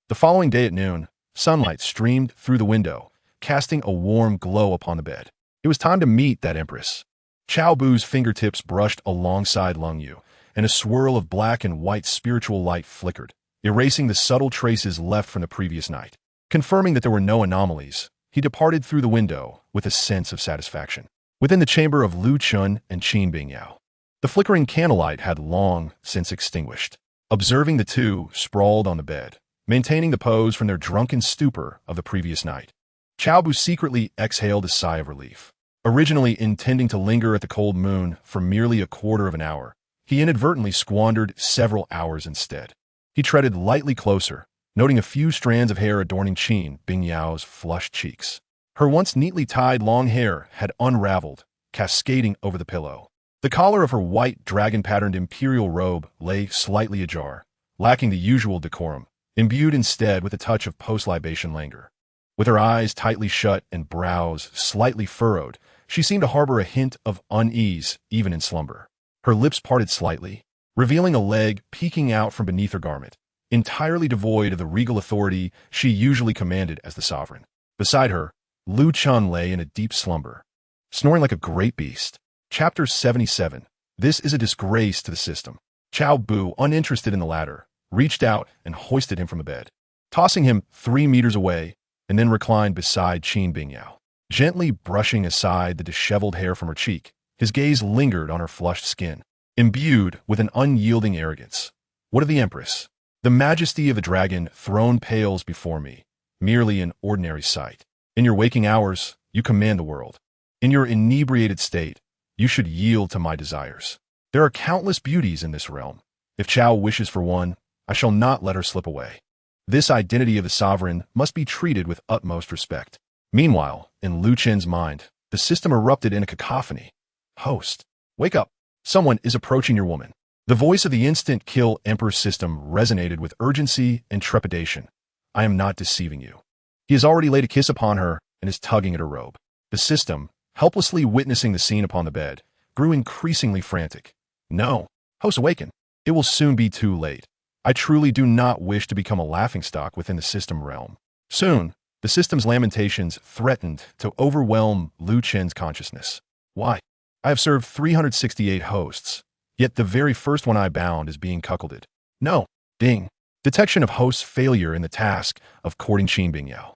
The following day at noon, sunlight streamed through the window, casting a warm glow upon the bed. It was time to meet that empress. Cao Bu's fingertips brushed alongside Lung Yu, and a swirl of black and white spiritual light flickered, erasing the subtle traces left from the previous night. Confirming that there were no anomalies, he departed through the window with a sense of satisfaction. Within the chamber of Lu Chun and Qin Bingyao, the flickering candlelight had long since extinguished. Observing the two sprawled on the bed, maintaining the pose from their drunken stupor of the previous night, Cao Bu secretly exhaled a sigh of relief. Originally intending to linger at the cold moon for merely a quarter of an hour, he inadvertently squandered several hours instead. He treaded lightly closer, noting a few strands of hair adorning Qin Bingyao's flushed cheeks. Her once neatly tied long hair had unraveled, cascading over the pillow. The collar of her white dragon-patterned imperial robe lay slightly ajar, lacking the usual decorum, imbued instead with a touch of post-libation languor. With her eyes tightly shut and brows slightly furrowed, she seemed to harbor a hint of unease even in slumber. Her lips parted slightly, revealing a leg peeking out from beneath her garment, entirely devoid of the regal authority she usually commanded as the sovereign. Beside her, Lu Chun lay in a deep slumber, snoring like a great beast. Chapter 77. This is a disgrace to the system. Cao Bu, uninterested in the latter, reached out and hoisted him from the bed, tossing him 3 meters away, and then reclined beside Qin Bingyao. Gently brushing aside the disheveled hair from her cheek, his gaze lingered on her flushed skin, imbued with an unyielding arrogance. What of the Empress? The majesty of the dragon throne pales before me, merely an ordinary sight. In your waking hours, you command the world. In your inebriated state, you should yield to my desires. There are countless beauties in this realm. If Cao wishes for one, I shall not let her slip away. This identity of the sovereign must be treated with utmost respect. Meanwhile, in Lu Chen's mind, the system erupted in a cacophony. Host, wake up. Someone is approaching your woman. The voice of the instant kill emperor system resonated with urgency and trepidation. I am not deceiving you. He has already laid a kiss upon her and is tugging at her robe. The system, helplessly witnessing the scene upon the bed, grew increasingly frantic. No, host, awaken. It will soon be too late. I truly do not wish to become a laughingstock within the system realm. Soon, the system's lamentations threatened to overwhelm Lu Chen's consciousness. Why? I have served 368 hosts, yet the very first one I bound is being cuckolded. No. Ding. Detection of host's failure in the task of courting Qin Bingyao.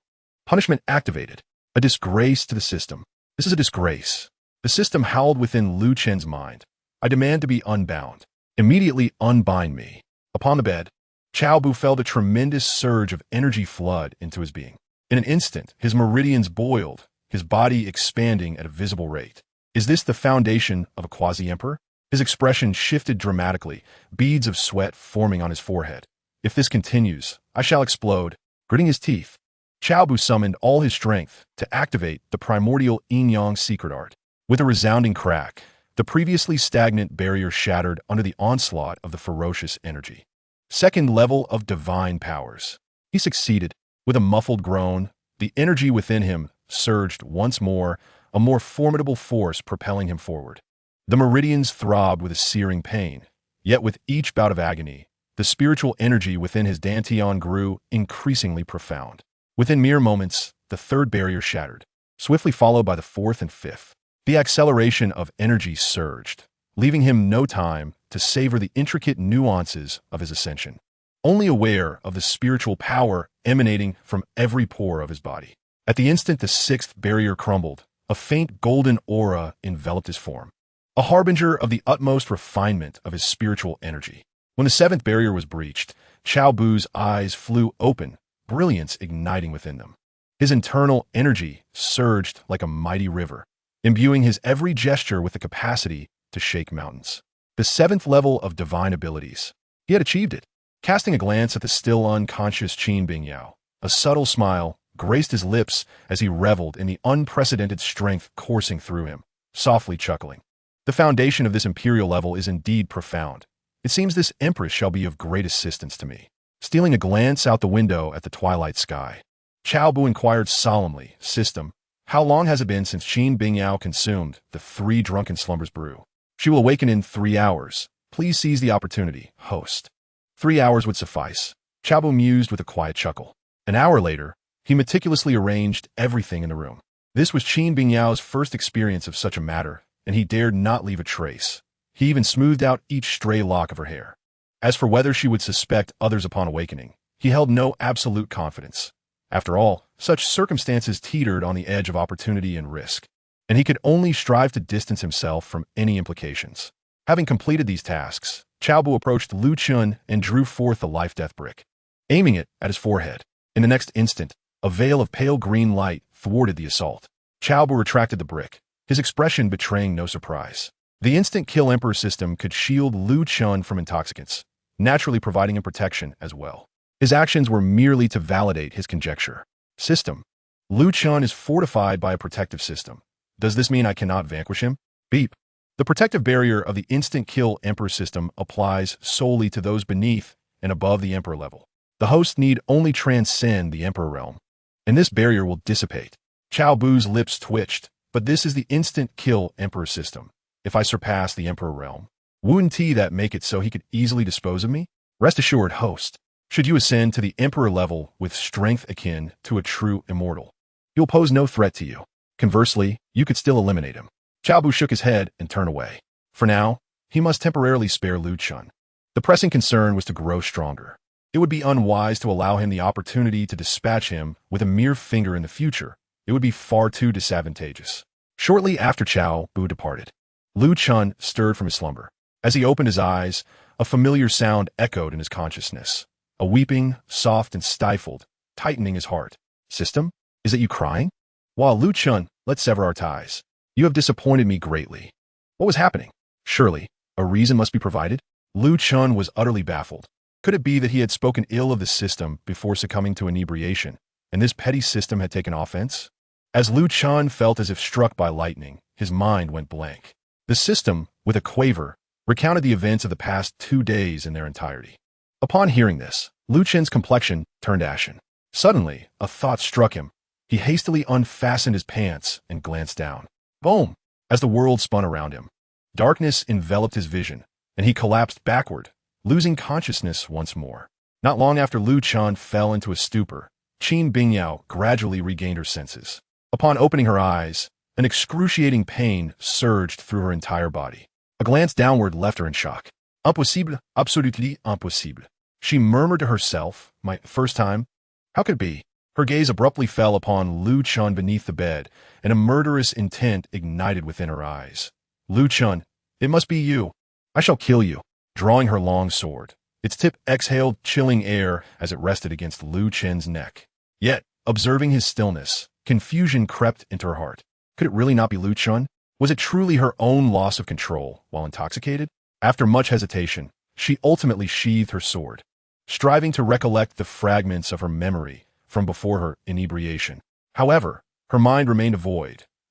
Punishment activated. A disgrace to the system. This is a disgrace. The system howled within Lu Chen's mind. I demand to be unbound. Immediately unbind me. Upon the bed, Cao Bu felt a tremendous surge of energy flood into his being. In an instant, his meridians boiled, his body expanding at a visible rate. Is this the foundation of a quasi-emperor? His expression shifted dramatically, beads of sweat forming on his forehead. If this continues, I shall explode. Gritting his teeth, Cao Bu summoned all his strength to activate the primordial yin-yang secret art. With a resounding crack, the previously stagnant barrier shattered under the onslaught of the ferocious energy. Second level of divine powers. He succeeded. With a muffled groan, the energy within him surged once more, a more formidable force propelling him forward. The meridians throbbed with a searing pain, yet with each bout of agony, The spiritual energy within his dantian grew increasingly profound. Within mere moments, the third barrier shattered, swiftly followed by the fourth and fifth. The acceleration of energy surged, leaving him no time to savor the intricate nuances of his ascension, only aware of the spiritual power emanating from every pore of his body. At the instant the sixth barrier crumbled, a faint golden aura enveloped his form, a harbinger of the utmost refinement of his spiritual energy. When the seventh barrier was breached, Cao Bu's eyes flew open, brilliance igniting within them. His internal energy surged like a mighty river, imbuing his every gesture with the capacity to shake mountains. The seventh level of divine abilities. He had achieved it. Casting a glance at the still unconscious Qin Bingyao, a subtle smile graced his lips as he reveled in the unprecedented strength coursing through him, softly chuckling. The foundation of this imperial level is indeed profound. It seems this empress shall be of great assistance to me. Stealing a glance out the window at the twilight sky, Cao Bu inquired solemnly, System, how long has it been since Qin Bingyao consumed the 3 drunken slumbers brew? She will awaken in 3 hours. Please seize the opportunity, host. 3 hours would suffice. Cao Bu mused with a quiet chuckle. An hour later, he meticulously arranged everything in the room. This was Qin Bingyao's first experience of such a matter, and he dared not leave a trace. He even smoothed out each stray lock of her hair. As for whether she would suspect others upon awakening, he held no absolute confidence. After all, such circumstances teetered on the edge of opportunity and risk, and he could only strive to distance himself from any implications. Having completed these tasks, Cao Bu approached Lu Chun and drew forth the life-death brick, aiming it at his forehead. In the next instant, a veil of pale green light thwarted the assault. Cao Bu retracted the brick, his expression betraying no surprise. The instant kill Emperor system could shield Lu Chun from intoxicants, naturally providing him protection as well. His actions were merely to validate his conjecture. System. Lu Chun is fortified by a protective system. Does this mean I cannot vanquish him? Beep. The protective barrier of the instant kill Emperor system applies solely to those beneath and above the Emperor level. The host need only transcend the Emperor realm, and this barrier will dissipate. Cao Bu's lips twitched, but this is the instant kill Emperor system. If I surpass the Emperor realm, wouldn't that make it so he could easily dispose of me? Rest assured, host, should you ascend to the Emperor level with strength akin to a true immortal, he will pose no threat to you. Conversely, you could still eliminate him. Cao Bu shook his head and turned away. For now, he must temporarily spare Lu Chun. The pressing concern was to grow stronger. It would be unwise to allow him the opportunity to dispatch him with a mere finger in the future. It would be far too disadvantageous. Shortly after Cao Bu departed, Lu Chun stirred from his slumber. As he opened his eyes, a familiar sound echoed in his consciousness. A weeping, soft and stifled, tightening his heart. System? Is it you crying? While Lu Chun, let's sever our ties. You have disappointed me greatly. What was happening? Surely, a reason must be provided? Lu Chun was utterly baffled. Could it be that he had spoken ill of the system before succumbing to inebriation, and this petty system had taken offense? As Lu Chun felt as if struck by lightning, his mind went blank. The system, with a quaver, recounted the events of the past 2 days in their entirety. Upon hearing this, Lu Chun's complexion turned ashen. Suddenly, a thought struck him. He hastily unfastened his pants and glanced down. Boom! As the world spun around him, darkness enveloped his vision, and he collapsed backward, losing consciousness once more. Not long after Lu Chun fell into a stupor, Qin Bingyao gradually regained her senses. Upon opening her eyes, an excruciating pain surged through her entire body. A glance downward left her in shock. Impossible, absolutely impossible. She murmured to herself, my first time? How could it be? Her gaze abruptly fell upon Lu Chun beneath the bed, and a murderous intent ignited within her eyes. Lu Chun, it must be you. I shall kill you. Drawing her long sword, its tip exhaled chilling air as it rested against Lu Chun's neck. Yet, observing his stillness, confusion crept into her heart. Could it really not be Lu Chun? Was it truly her own loss of control while intoxicated? After much hesitation, she ultimately sheathed her sword, striving to recollect the fragments of her memory from before her inebriation. However, her mind remained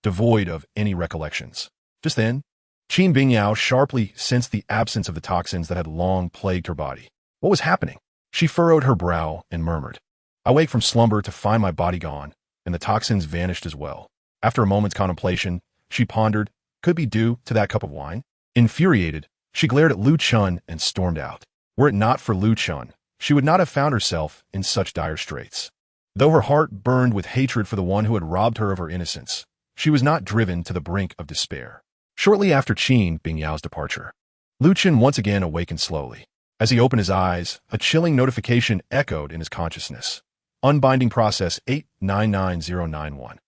devoid of any recollections. Just then, Qin Bingyao sharply sensed the absence of the toxins that had long plagued her body. What was happening? She furrowed her brow and murmured, I wake from slumber to find my body gone, and the toxins vanished as well. After a moment's contemplation, she pondered, could it be due to that cup of wine? Infuriated, she glared at Lu Chun and stormed out. Were it not for Lu Chun, she would not have found herself in such dire straits. Though her heart burned with hatred for the one who had robbed her of her innocence, she was not driven to the brink of despair. Shortly after Qin Bing Yao's departure, Lu Chun once again awakened slowly. As he opened his eyes, a chilling notification echoed in his consciousness. Unbinding Process 899091.